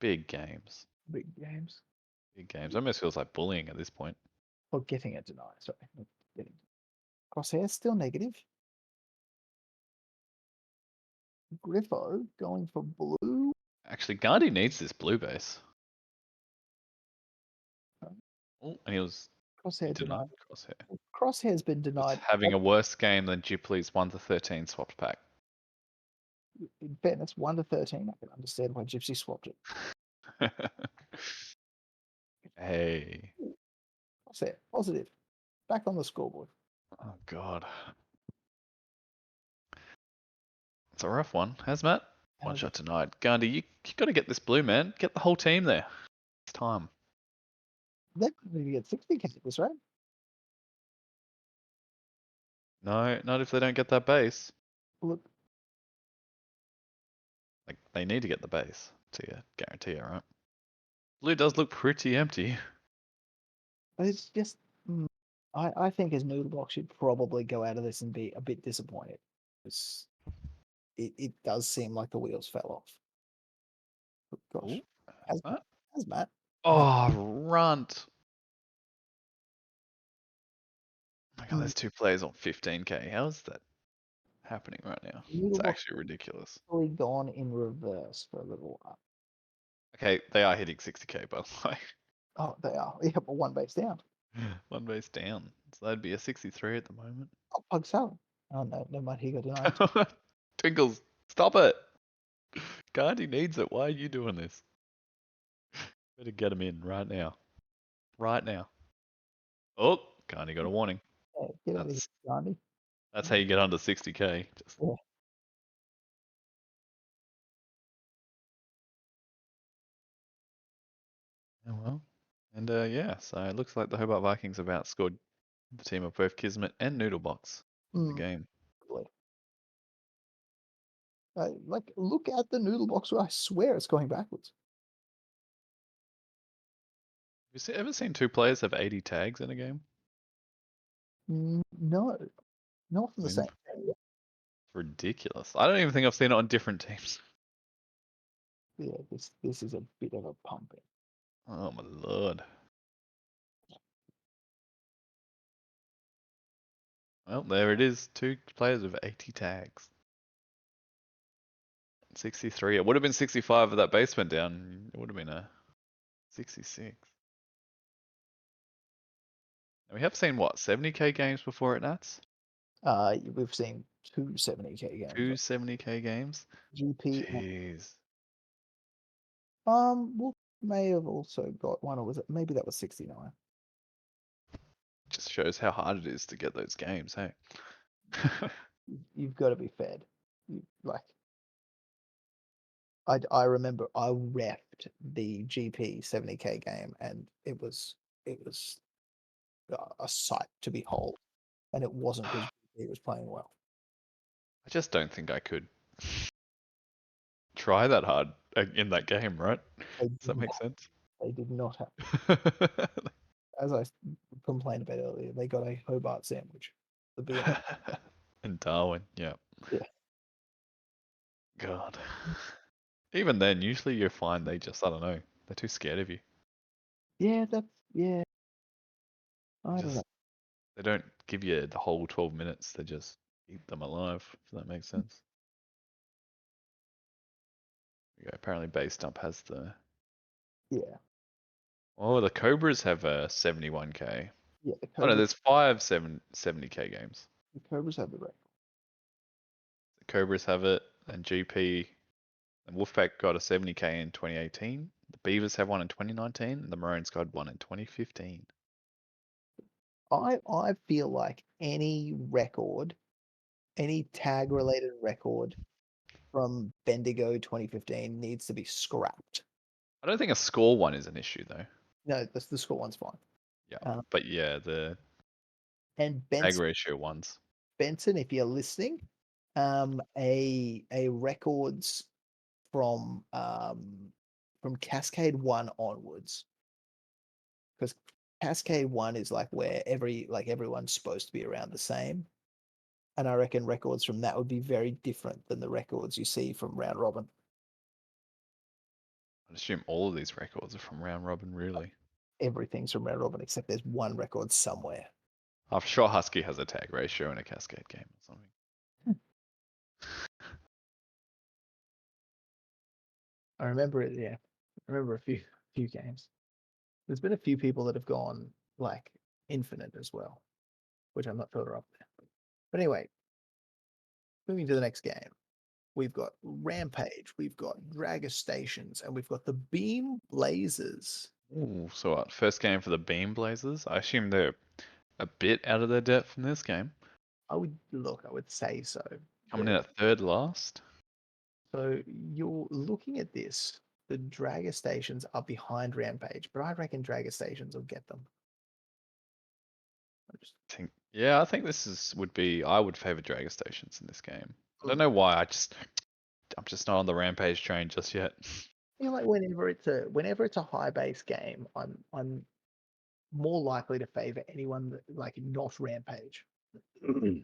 Big games. Big games. Big games. Almost feels like bullying at this point. Or getting a deny. Sorry. Crosshair still negative. Griffo going for blue. Actually, Gandhi needs this blue base. Oh, and he was Crosshair denied. denied. Crosshair. Crosshair's been Just denied. having a worse game than Ghibli's 1-13 swapped pack. In fairness, 1-13. I can understand why Gypsy swapped it. Hey. Crosshair, positive. Back on the scoreboard. Oh, God. It's a rough one. Hazmat? One shot denied. Gandhi, you got to get this blue, man. Get the whole team there. It's time. They're going to get 60k at this rate. No, not if they don't get that base. Look, Like, they need to get the base to guarantee it, right? Blue does look pretty empty. it's just. I think as Noodlebox should probably go out of this and be a bit disappointed. Because it does seem like the wheels fell off. Gosh. Hazmat. Oh, runt. Oh my God, there's 2 players on 15k. How is that happening right now? It's Noodlebox actually ridiculous. really gone in reverse for a little while. Okay, they are hitting 60k, by the way. Oh, they are. Yeah, but one base down. One base down. So that'd be a 63 at the moment. Oh, Pug Salad. Oh, no, never mind. He got denied. Twinkles, stop it. Gandhi needs it. Why are you doing this? Better get him in right now. Right now. Oh, Gandhi got a warning. Yeah, get out of here, Gandhi. That's how you get under 60k. Just... Yeah. Oh well. And yeah, so it looks like the Hobart Vikings have outscored the team of both Kismet and Noodlebox in the game. Like, look at the Noodlebox. I swear it's going backwards. Have you ever seen 2 players have 80 tags in a game? No, not from the same It's team. ridiculous. I don't even think I've seen it on different teams. Yeah, this is a bit of a pumping. Oh my lord. Well, there it is. 2 players with 80 tags. 63. It would have been 65 if that base went down. It would have been a 66. And we have seen what, 70k games before at Nats? We've seen 2 70k games. 2 70k games? GP. Jeez. Well, may have also got one, or was it? Maybe that was 69. Just shows how hard it is to get those games, hey? You've got to be fed. I remember I repped the GP 70k game, and it was a sight to behold, and it wasn't because GP was playing well. I just don't think I could try that hard in that game, right? Does that make sense? They did not have. As I complained about earlier, they got a Hobart sandwich. The beer. In Darwin, yeah. Yeah. God. Even then, usually you find they just, I don't know, they're too scared of you. Yeah, yeah. I don't know. They don't give you the whole 12 minutes, they just eat them alive, if that makes sense. Yeah, apparently Base Dump has the... Yeah. Oh, the Cobras have a 71k. Yeah, the Oh no, Cobras, there's 5 70k games. the Cobras have the record. The Cobras have it, and GP and Wolfpack got a 70k in 2018. The Beavers have one in 2019, and the Maroons got one in 2015. I feel like any record, any tag related record from Bendigo 2015 needs to be scrapped. I don't think a score one is an issue though. No, the score one's fine. Yeah, but yeah, the and tag ratio ones. Benson, if you're listening, a records from Cascade 1 onwards, because Cascade 1 is like where everyone's supposed to be around the same, and I reckon records from that would be very different than the records you see from round robin. I assume all of these records are from round robin, really. Everything's from round robin except there's one record somewhere. I'm sure Husky has a tag ratio in a Cascade game or something. I remember it. Yeah, I remember a few games. There's been a few people that have gone like infinite as well, which I'm not further up there. But anyway, moving to the next game, we've got Rampage, we've got Dragger Stations, and we've got the Beam Blazers. Ooh, so what? First game for the Beam Blazers. I assume they're a bit out of their depth in this game. I would say so. Coming in at third last. So you're looking at this. The Dragger Stations are behind Rampage, but I reckon Dragger Stations will get them. I think this I would favor Dragger Stations in this game. I don't know why. I'm just not on the Rampage train just yet. I feel like whenever it's a high base game, I'm more likely to favor anyone that, like, not Rampage. I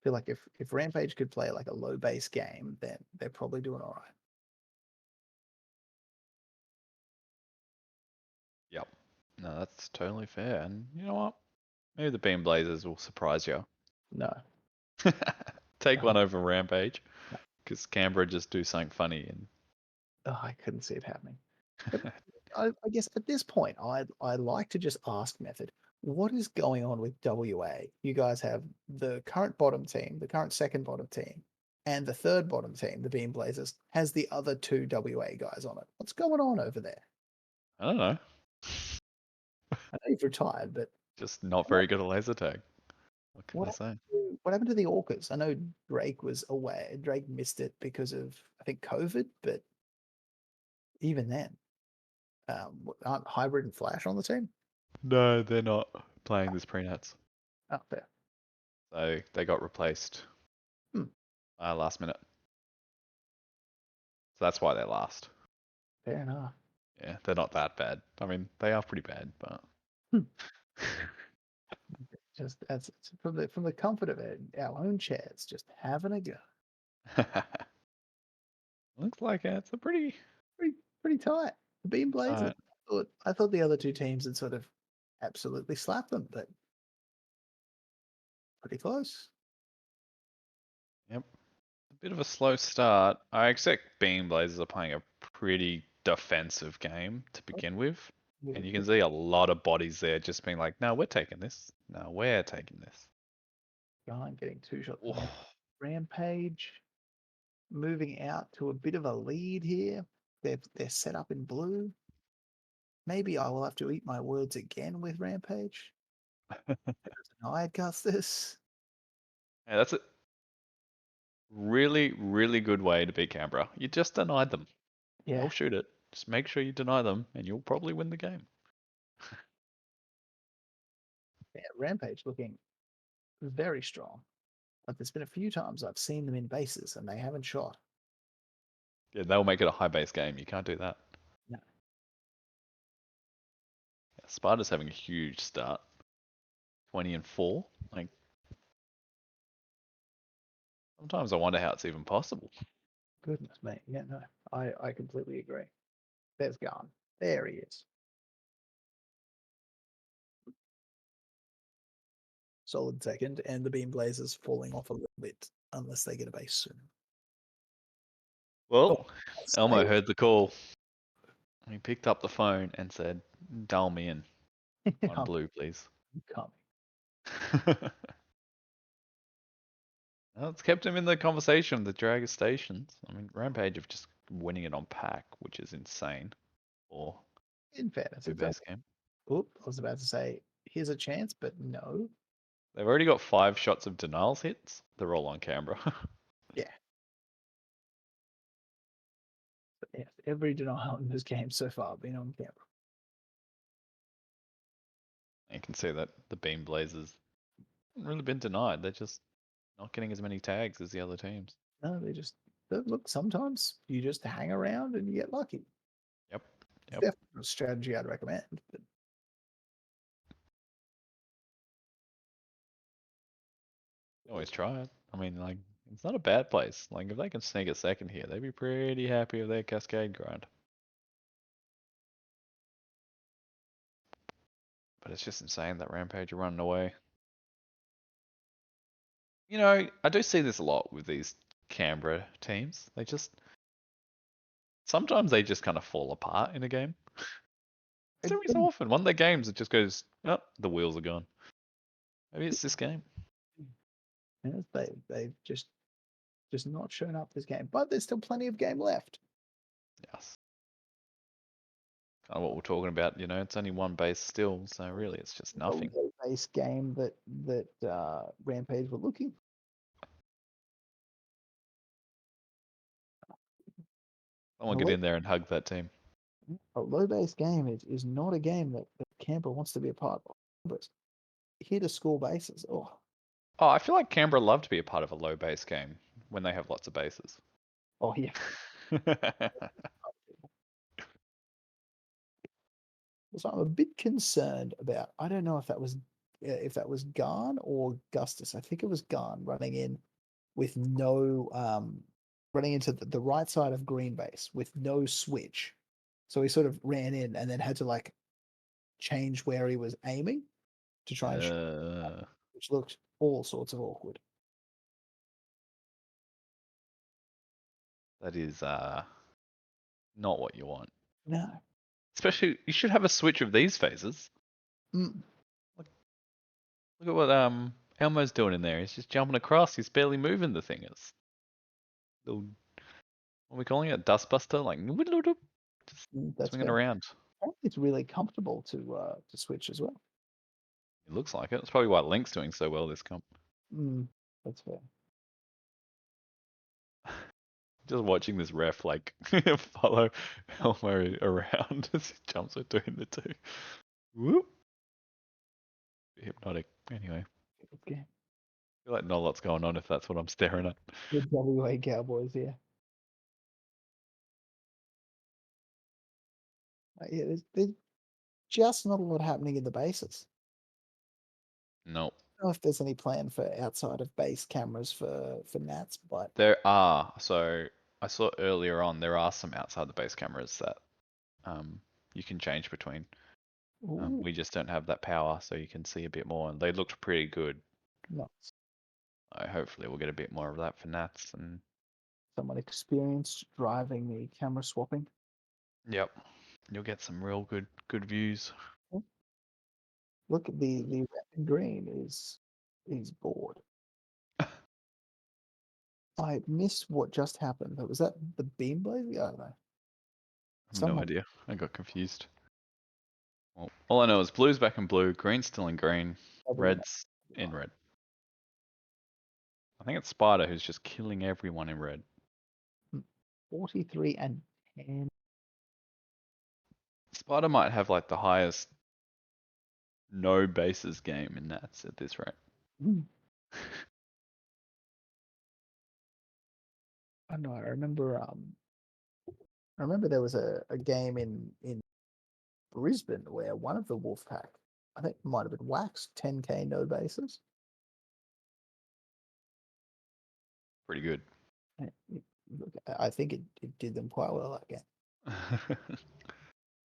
feel like if Rampage could play like a low base game, then they're probably doing all right. Yep. No, that's totally fair. And you know what? Maybe the Beam Blazers will surprise you. No. Take one over Rampage. Because Canberra just do something funny. And I couldn't see it happening. But I guess at this point, I'd like to just ask Method, what is going on with WA? You guys have the current bottom team, the current second bottom team, and the third bottom team, the Beam Blazers, has the other two WA guys on it. What's going on over there? I don't know. I know you've retired, but Just not very good at laser tag. What can I what say? what happened to the Orcas? I know Drake was away. Drake missed it because of, I think, COVID, but even then, aren't Hybrid and Flash on the team? No, they're not playing this pre-nats. Oh, fair. So they got replaced last minute. So that's why they're last. Fair enough. Yeah, they're not that bad. I mean, they are pretty bad, but Just that's from the comfort of our own chairs, just having a go. Looks like it's a pretty tight. The Beam Blazers. Tight. I thought the other two teams had sort of absolutely slapped them, but pretty close. Yep. A bit of a slow start. I expect Beam Blazers are playing a pretty defensive game to begin with. And you can see a lot of bodies there just being like, no, we're taking this. No, we're taking this. Behind getting two shots. Rampage moving out to a bit of a lead here. They're set up in blue. Maybe I will have to eat my words again with Rampage. I'd cast this. Yeah, that's a really, really good way to beat Canberra. You just denied them. Yeah. They'll shoot it. Just make sure you deny them, and you'll probably win the game. Yeah, Rampage looking very strong. But there's been a few times I've seen them in bases and they haven't shot. Yeah, they'll make it a high base game. You can't do that. No. Yeah, Sparta's having a huge start. 20-4. Like, sometimes I wonder how it's even possible. Goodness me. Yeah, no. I completely agree. There's Garn. There he is. Solid second, and the Beam Blazers falling off a little bit unless they get a base soon. Well, Elmo heard the call. He picked up the phone and said, dial me in on blue, please. Coming. Well, it's kept him in the conversation with the Dragger Stations. I mean, Rampage of just winning it on pack, which is insane. Or in fairness, the best game. Oop, I was about to say, here's a chance, but no. They've already got 5 shots of denials hits. They're all on Canberra. Yeah. But yes, every denial in this game so far been on Canberra. You can see that the Beam Blazers haven't really been denied. They're just not getting as many tags as the other teams. No, look, sometimes you just hang around and you get lucky. Yep. It's definitely a strategy I'd recommend. But always try it. I mean, like, it's not a bad place. Like, if they can sneak a second here, they'd be pretty happy with their Cascade grind. But it's just insane that Rampage are running away. You know, I do see this a lot with these Canberra teams. They just Sometimes they just kind of fall apart in a game. It Every so often, one of their games, it just goes, oh, the wheels are gone. Maybe it's this game. Yes, they've just not shown up this game, but there's still plenty of game left. Yes. Kind of what we're talking about, you know, it's only one base still, so really it's just nothing. The base game that Rampage were looking. Someone get in there and hug that team. A low base game is not a game that Canberra wants to be a part of. But here to score bases. Oh, I feel like Canberra love to be a part of a low base game when they have lots of bases. oh yeah. So I'm a bit concerned about. I don't know if that was Garn or Gustus. I think it was Garn running in with no running into the right side of green base with no switch. So he sort of ran in and then had to like change where he was aiming to try and shoot, which looked all sorts of awkward. That is not what you want. No. Especially, you should have a switch of these phases. Mm. Look at what Elmo's doing in there. He's just jumping across. He's barely moving the thing. It's little, what are we calling it? Dustbuster? Like, just That's swinging fair. around. It's really comfortable to switch as well. It looks like it. That's probably why Link's doing so well this comp. That's fair. Just watching this ref like follow Elmo around as he jumps between the two. Whoop. Hypnotic. Anyway. Okay. I feel like not a lot's going on if that's what I'm staring at. Good WA Cowboys, yeah. Yeah, there's just not a lot happening in the bases. Nope. I don't know if there's any plan for outside of base cameras for Nats, but There are. So I saw earlier on there are some outside the base cameras that you can change between. We just don't have that power, so you can see a bit more. And they looked pretty good. Nice. Hopefully we'll get a bit more of that for Nats and Someone experienced driving the camera swapping. Yep. You'll get some real good views. Look at the red and green is bored. I missed what just happened. Was that the beam blade? I don't know. I have no idea. I got confused. Well, all I know is blue's back in blue, green's still in green, red's in red. I think it's Spider who's just killing everyone in red. 43 and 10. Spider might have like the highest no bases game in Nats at this rate. I don't know. I remember there was a game in Brisbane where one of the Wolfpack, I think it might have been Wax, 10k no bases. Pretty good. I think it did them quite well that game.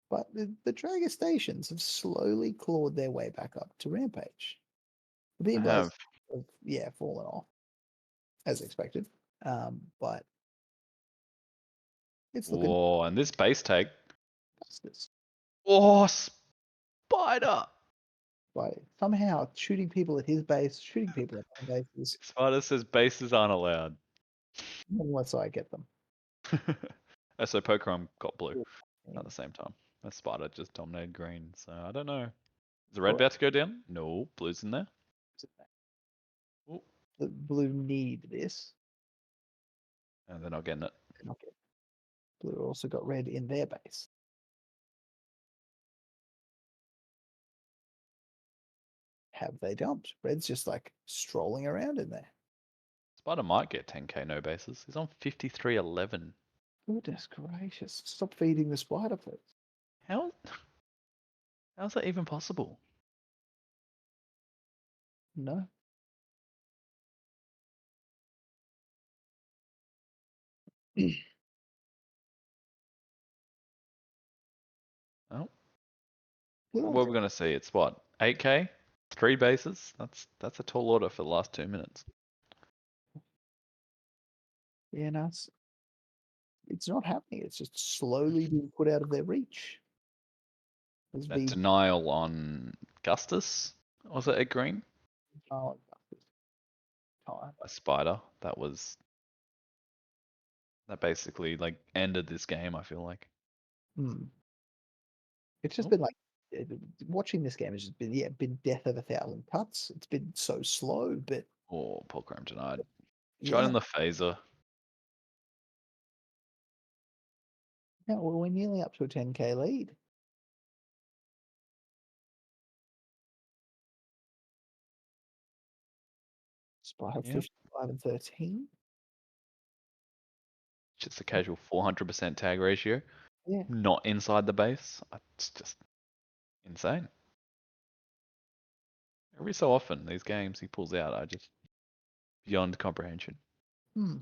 But the Dragon Stations have slowly clawed their way back up to Rampage. The Beam Blades have fallen off, as expected. But it's looking. Whoa, and this base take. Oh, Spider! By somehow shooting people at his base, shooting people at my bases. Spider says bases aren't allowed. Unless I get them. So Pokemon got blue at the same time. That Spider just dominated green, so I don't know. Is the red about to go down? No, blue's in there. The blue need this. And they're not getting it. Okay. Blue also got red in their base. Have they dumped? Red's just like strolling around in there. Spider might get 10k no bases. He's on 53-11. Goodness gracious. Stop feeding the spider, please. How's that even possible? No. Oh. What are we going to see? It's what? 8k? 3 bases? That's a tall order for the last 2 minutes. Yeah, no, it's not happening. It's just slowly being put out of their reach. As That we denial on Gustus, was it a green? time. A spider. That basically like ended this game, I feel like. It's just Oh. been like watching this game has just been death of 1,000 cuts. It's been so slow, but Oh, Pulcrum denied. Shot yeah, in the phaser. yeah, well, we're nearly up to a 10k lead. Spider Yep. 55 and 13. Just a casual 400% tag ratio. Yeah. Not inside the base. It's just insane. Every so often, these games he pulls out are just beyond comprehension. The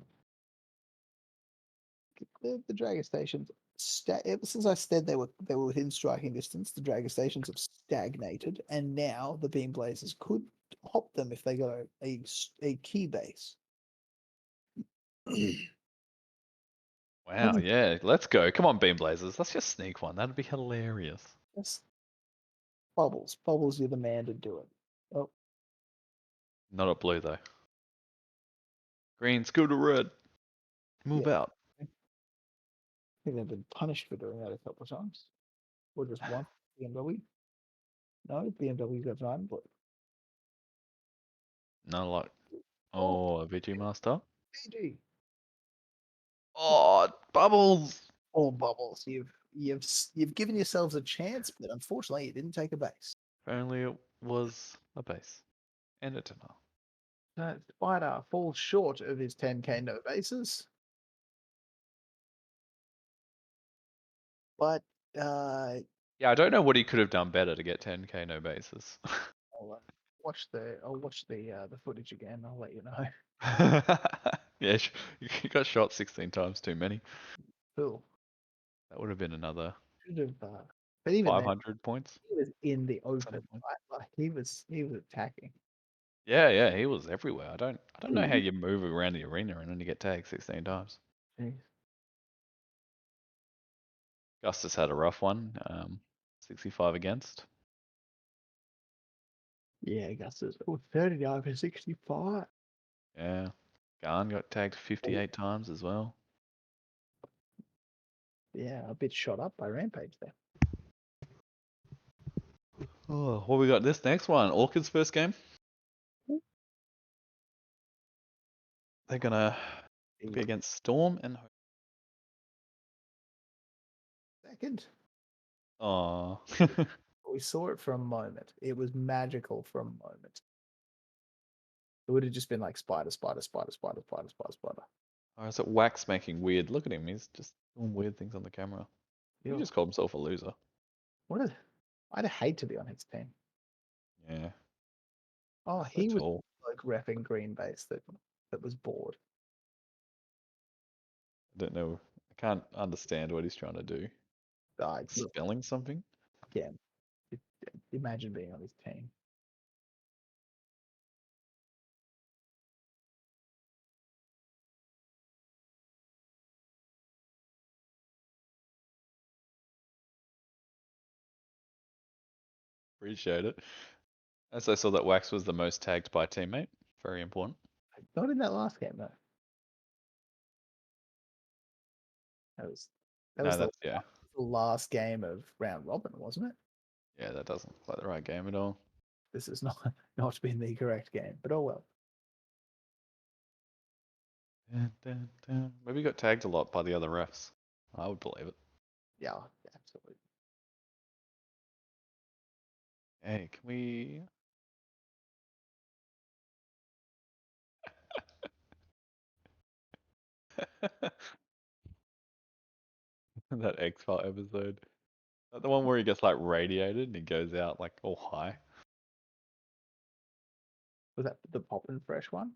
Dragon Stations, ever since I said they were within striking distance, the Dragon Stations have stagnated, and now the Beam Blazers could hop them if they got a key base. Wow, yeah, let's go. Come on, Beam Blazers. Let's just sneak one. That'd be hilarious. That's Bubbles, you're the man to do it. Oh, Not a blue though. Green, scoot to red. Move out. I think they've been punished for doing that a couple of times. Or just one. BMW. No, BMW got time, but Not a lot. Oh, a VG Master. PG. Oh, Bubbles. Oh, Bubbles, you've given yourselves a chance, but unfortunately, you didn't take a base. If only it was a base. And a denial. Spider falls short of his 10k no bases. But Yeah, I don't know what he could have done better to get 10k no bases. I'll watch the footage again. I'll let you know. Yeah, you got shot 16 times too many. Cool. That would have been another Should have, but even then, 500 points. he was in the open. Right? Like he was attacking. Yeah, he was everywhere. I don't know how you move around the arena and only get tagged 16 times. Jeez. Gustus had a rough one. 65 against. Yeah, Augustus. Oh, 39 for 65. Yeah. Garn got tagged 58 times as well. Yeah, a bit shot up by Rampage there. Oh, what we got this next one? Orchid's first game. They're gonna be against Storm and Second. Oh. We saw it for a moment. It was magical for a moment. It would have just been like spider. Or is it Wax making weird? Look at him. He's just doing weird things on the camera. He just called himself a loser. I'd hate to be on his team. Yeah. Oh, So he was tall. like repping green base that was bored. I don't know. I can't understand what he's trying to do. Spelling something? Yeah. Imagine being on his team. Appreciate it. As I saw that Wax was the most tagged by teammate. Very important. Not in that last game though. That was yeah. the last game of round robin, wasn't it? Yeah, that doesn't look like the right game at all. This has not been the correct game, but oh well. Maybe he got tagged a lot by the other refs. I would believe it. Yeah, absolutely. Hey, can we? That X-File episode. Is that the one where he gets like radiated and he goes out like all high? Was that the pop and fresh one?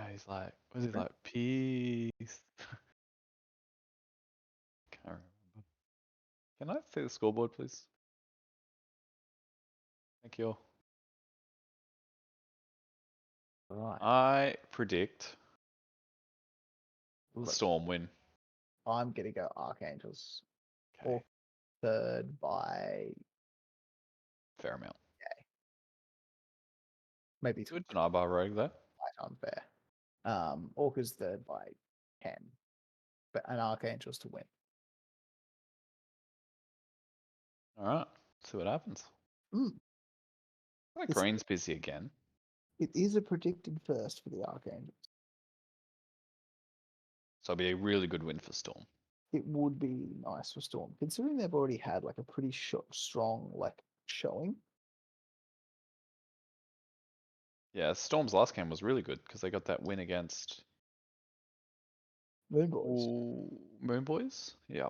He's like, was he like, peace? Can't remember. Can I see the scoreboard, please? Thank you. Right. I predict the Storm win. I'm gonna go Archangels. Okay. Or third by Fair amount. maybe Good deny by Rogue though. quite unfair. Orca's third by 10, but an Archangels to win. All right. See what happens. Mm. Like It's- Green's busy again. It is a predicted first for the Archangels. So it'll be a really good win for Storm. It would be nice for Storm, considering they've already had like a pretty strong like showing. Yeah, Storm's last game was really good because they got that win against Moon Boys. Moon Boys. Yeah.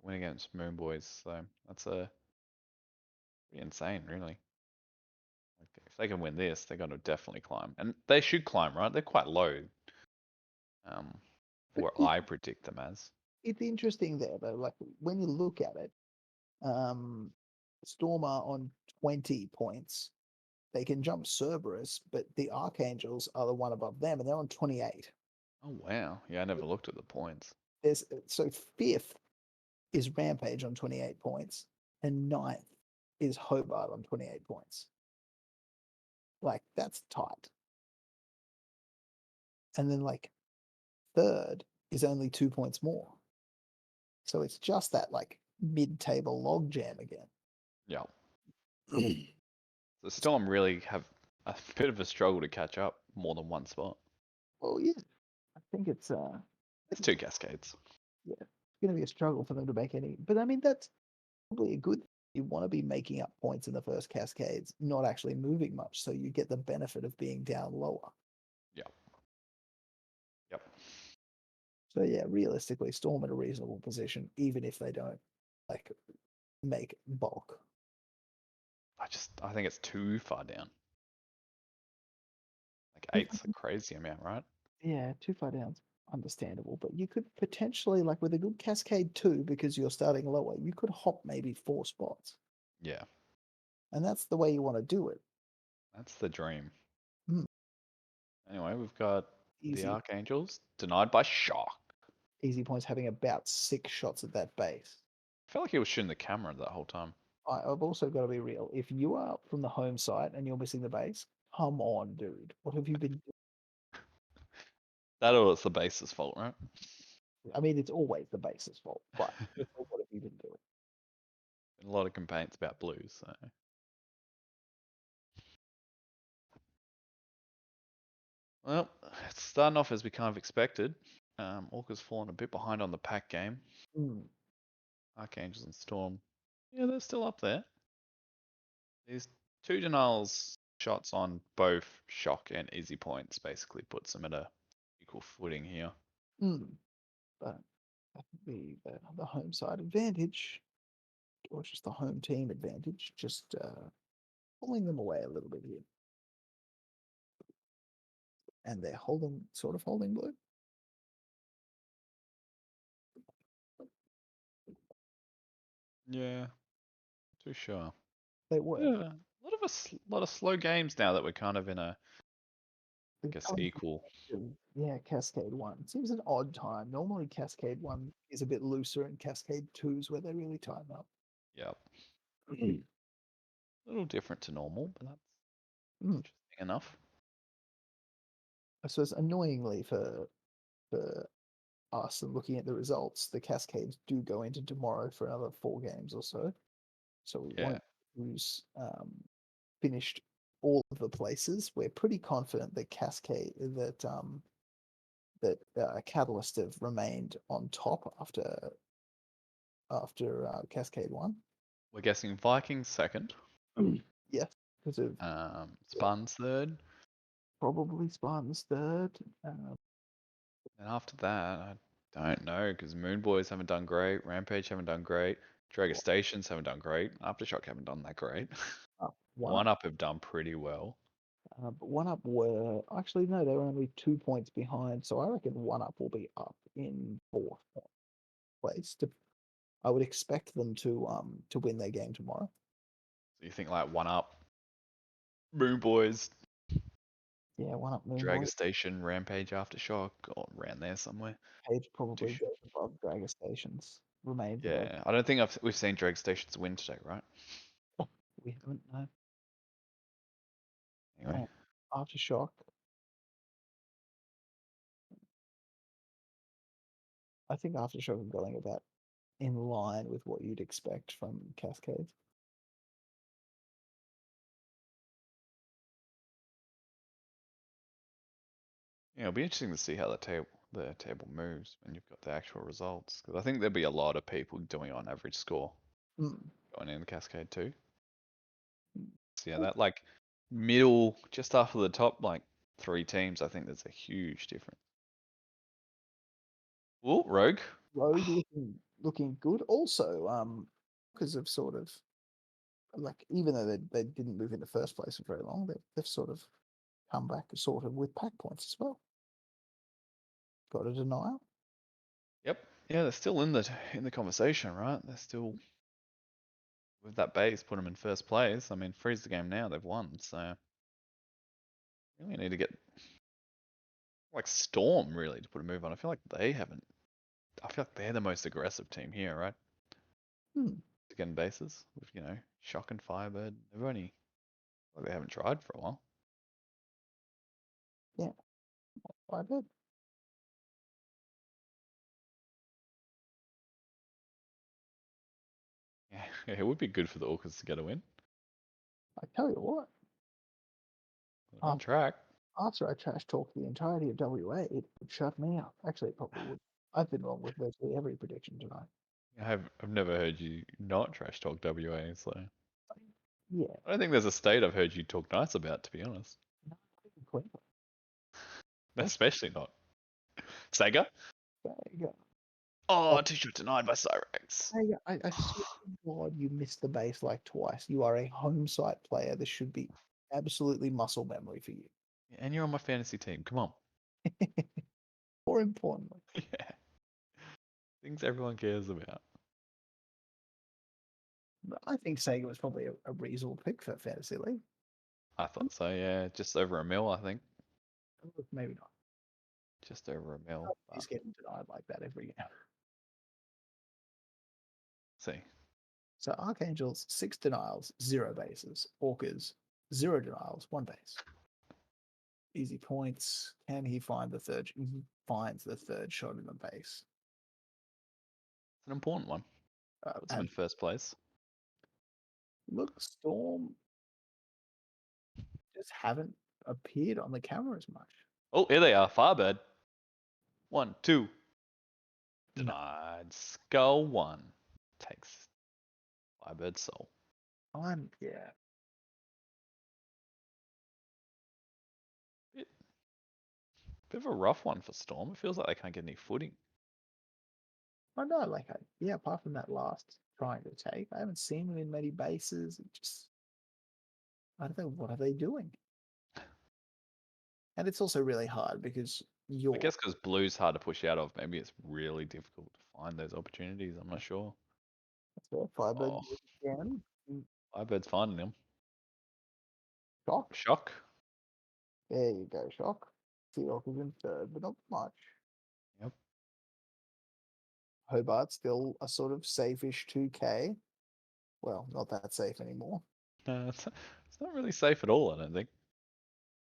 Win against Moon Boys. So that's pretty insane, really. Like, if they can win this, they're going to definitely climb, and they should climb, right? They're quite low. But What it- I predict them as. It's interesting there though, like when you look at it, Storm are on 20 points. They can jump Cerberus, but the Archangels are the one above them, and they're on 28. Oh wow! Yeah, I never looked at the points. So fifth is Rampage on 28 points, and ninth is Hobart on 28 points. Like that's tight. And then like third is only 2 points more. So it's just that like mid-table logjam again. Yeah. The Storm really have a bit of a struggle to catch up more than one spot. Well, yeah, I think it's 2 cascades. yeah, it's going to be a struggle for them to make any. But I mean, that's probably a good. You want to be making up points in the first cascades, not actually moving much, so you get the benefit of being down lower. Yeah. Yep. So yeah, realistically, Storm in a reasonable position, even if they don't like make bulk. I think it's too far down. Like 8's a crazy amount, right? Yeah, too far down's understandable, but you could potentially, like with a good cascade 2, because you're starting lower, you could hop maybe 4 spots. Yeah. And that's the way you want to do it. That's the dream. Hmm. Anyway, we've got Easy. the Archangels denied by Shock. Easy Point's having about 6 shots at that base. I felt like he was shooting the camera that whole time. I've also got to be real. If you are from the home site and you're missing the base, come on, dude. What have you been doing? That or it's the base's fault, right? I mean, it's always the base's fault, but what have you been doing? A lot of complaints about blues, so. Well, it's starting off as we kind of expected. Orca's fallen a bit behind on the pack game. Hmm. Archangels and Storm, yeah, they're still up there. These 2 denials shots on both Shock and Easy Points basically puts them at a equal footing here. But that would be the home side advantage, or just the home team advantage, just pulling them away a little bit here. And they're sort of holding blue. Yeah, too sure. They were. Yeah, a lot of slow games now that we're kind of in a, I guess, equal. Yeah, Cascade 1. Seems an odd time. Normally Cascade 1 is a bit looser, and Cascade 2 is where they really time up. Yep. A little different to normal, but that's interesting enough. I suppose annoyingly for us and looking at the results, the Cascades do go into tomorrow for another 4 games or so. So we won't lose finished all of the places. We're pretty confident that Catalyst have remained on top after Cascade 1. We're guessing Vikings second. Yes, because of Spartans third. Probably Spartans third. And after that, I don't know, because Moon Boys haven't done great, Rampage haven't done great, Dragon Stations haven't done great, Aftershock haven't done that great. One Up have done pretty well. But One Up were actually no, they were only 2 points behind, so I reckon One Up will be up in 4th place. I would expect them to win their game tomorrow. So you think like One Up, Moon Boys, Yeah, one up Moon Drag Boy. Station, Rampage, Aftershock, or around there somewhere. Page probably goes above Dragon Stations. Remains above. Yeah, I don't think we've seen Drag Stations win today, right? We haven't, no. Anyway, Aftershock. I think Aftershock are going about in line with what you'd expect from Cascades. yeah, it'll be interesting to see how the table moves when you've got the actual results. Because I think there'll be a lot of people doing on average score Mm. going in the Cascade too. So yeah, that like middle, just after the top, like 3 teams, I think there's a huge difference. Oh, Rogue. Rogue looking good. Also, because of sort of like even though they didn't move into first place for very long, they've sort of come back sort of with pack points as well. Got a denial. Yep. Yeah, they're still in the conversation, right? They're still with that base, put them in first place. I mean, freeze the game now, they've won, so really need to get like Storm really to put a move on. I feel like they haven't. I feel like they're the most aggressive team here, right? Hmm. Again, bases with Shock and Firebird. They've only like they haven't tried for a while. Yeah, Firebird. Yeah, it would be good for the Orcas to get a win. I tell you what. They're on track. After I trash talk the entirety of WA, it would shut me up. Actually, it probably would. I've been wrong with virtually every prediction tonight. I've never heard you not trash talk WA, so Yeah. I don't think there's a state I've heard you talk nice about, to be honest. Especially not Sega. Sega. Oh, 2-shot denied by Cyrex. Sega, I swear to God, you missed the base like twice. You are a home site player. This should be absolutely muscle memory for you. And you're on my fantasy team. Come on. More importantly. Yeah. Things everyone cares about. I think Sega was probably a reasonable pick for Fantasy League. I thought so, yeah. Just over a mil, I think. Maybe not. Just over a mil. He's getting denied like that every game. See. So Archangels, 6 denials, 0 bases. Orcas, 0 denials, 1 base. Easy points. Can he find the third? He finds the third shot in the base. It's an important one. Puts him in first place. Look, Storm just haven't appeared on the camera as much. Oh, here they are. Firebird. 1, 2. Denied. Skull 1. Takes Firebird soul. Yeah. Bit of a rough one for Storm. It feels like they can't get any footing. I know, like, yeah, apart from that last trying to take, I haven't seen them in many bases. It just, I don't know, what are they doing? And it's also really hard because I guess because blue's hard to push out of. Maybe it's really difficult to find those opportunities. I'm not sure. That's fair. Firebird Oh. again. Firebird's finding him. Shock. Shock. There you go, Shock. Seahawk is in third, but not much. Yep. Hobart still a sort of safe-ish 2K. Well, not that safe anymore. No, it's not really safe at all, I don't think.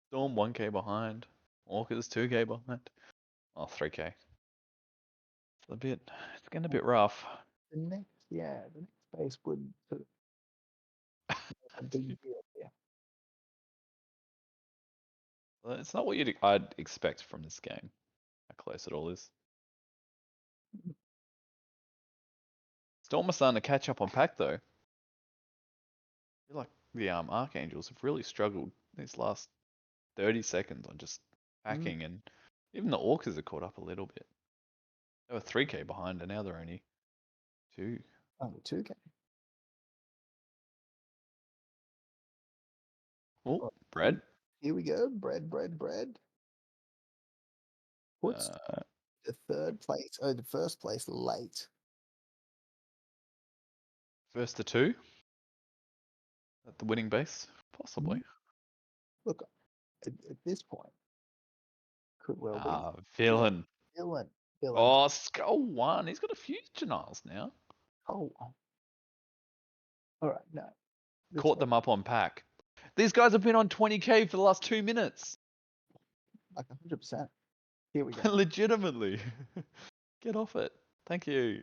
Storm 1K behind. Orcas 2K behind. Oh, 3K. It's getting a bit rough. The next base would sort of a big deal here. Well, it's not what I'd expect from this game. How close it all is. Storm are starting to catch up on pack though. I feel like the Archangels have really struggled these last 30 seconds on just packing, and even the Orcas have caught up a little bit. They were 3K behind, and now they're only 2. Only 2K. Oh, bread. Here we go. Bread. Puts the the first place late. First to 2 at the winning base, possibly. Look, at this point. Could well be. Ah, villain. Villain. Oh, Skull 1. He's got a few denials now. Oh. All right, no. Caught them up on pack. These guys have been on 20k for the last 2 minutes. Like 100%. Here we go. Legitimately. Get off it. Thank you.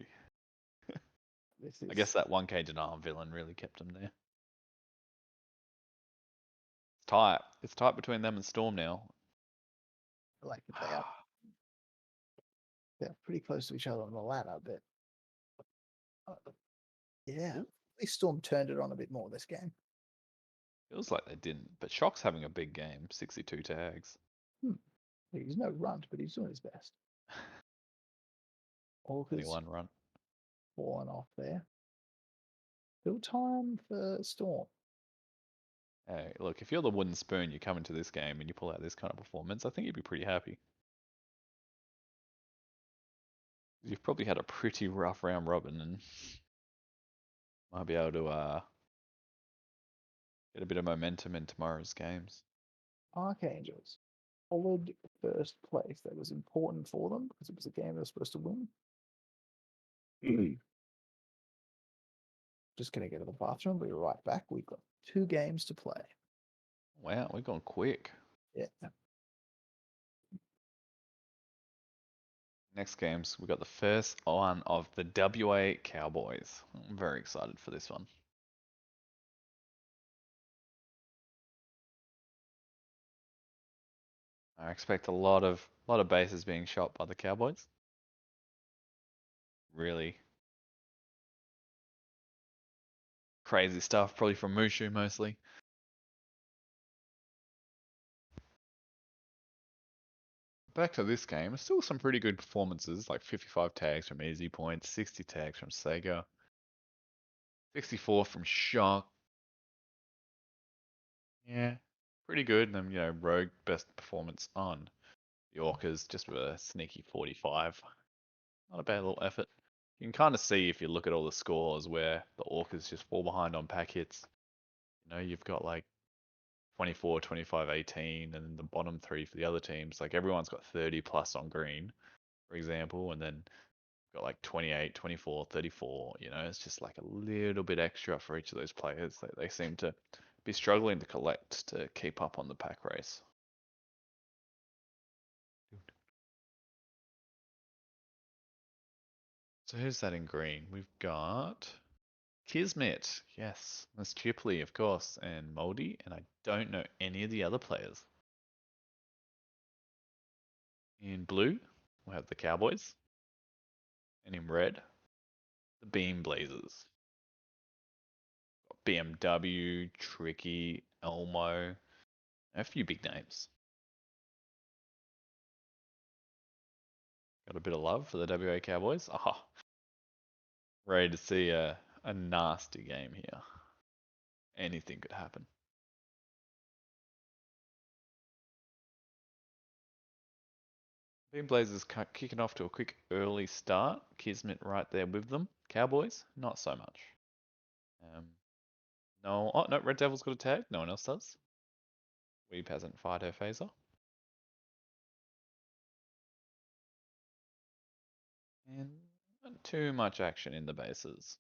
This is I guess that 1k denial villain really kept them there. It's tight. It's tight between them and Storm now. like they're pretty close to each other on the ladder, but yeah, at least Storm turned it on a bit more this game. Feels like they didn't, but Shock's having a big game. 62 tags. He's no runt, but he's doing his best. Orca's 21 run. fallen off there. Still time for Storm. Hey, look, if you're the wooden spoon, you come into this game and you pull out this kind of performance, I think you'd be pretty happy. You've probably had a pretty rough round robin and might be able to get a bit of momentum in tomorrow's games. Archangels. Solid first place. That was important for them because it was a game they were supposed to win. Just going to go to the bathroom. We'll be right back. We've got 2 games to play. Wow, we've gone quick. Yeah. Next games, we got the first one of the WA Cowboys. I'm very excited for this one. I expect a lot of bases being shot by the Cowboys. Really crazy stuff, probably from Mushu mostly. Back to this game, still some pretty good performances, like 55 tags from Easy Point, 60 tags from Sega, 64 from Shock. Yeah, pretty good. And then, Rogue best performance on the Orcas, just with a sneaky 45. Not a bad little effort. You can kind of see if you look at all the scores where the Orcas just fall behind on pack hits. You've got like 24, 25, 18, and then the bottom 3 for the other teams. Like everyone's got 30 plus on green, for example, and then got like 28, 24, 34. It's just like a little bit extra for each of those players. They seem to be struggling to collect to keep up on the pack race. So who's that in green? We've got Kismet, yes. That's Chipley, of course, and Moldy, and I don't know any of the other players. In blue, we'll have the Cowboys. And in red, the Beam Blazers. BMW, Tricky, Elmo, a few big names. Got a bit of love for the WA Cowboys. Aha. Ready to see a nasty game here. Anything could happen. Beam Blazers kicking off to a quick early start. Kismet right there with them. Cowboys, not so much. No, Red Devil's got a tag. No one else does. Weeb hasn't fired her phaser. And not too much action in the bases.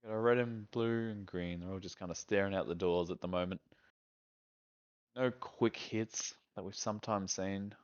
Got a red and blue and green. They're all just kind of staring out the doors at the moment. No quick hits that we've sometimes seen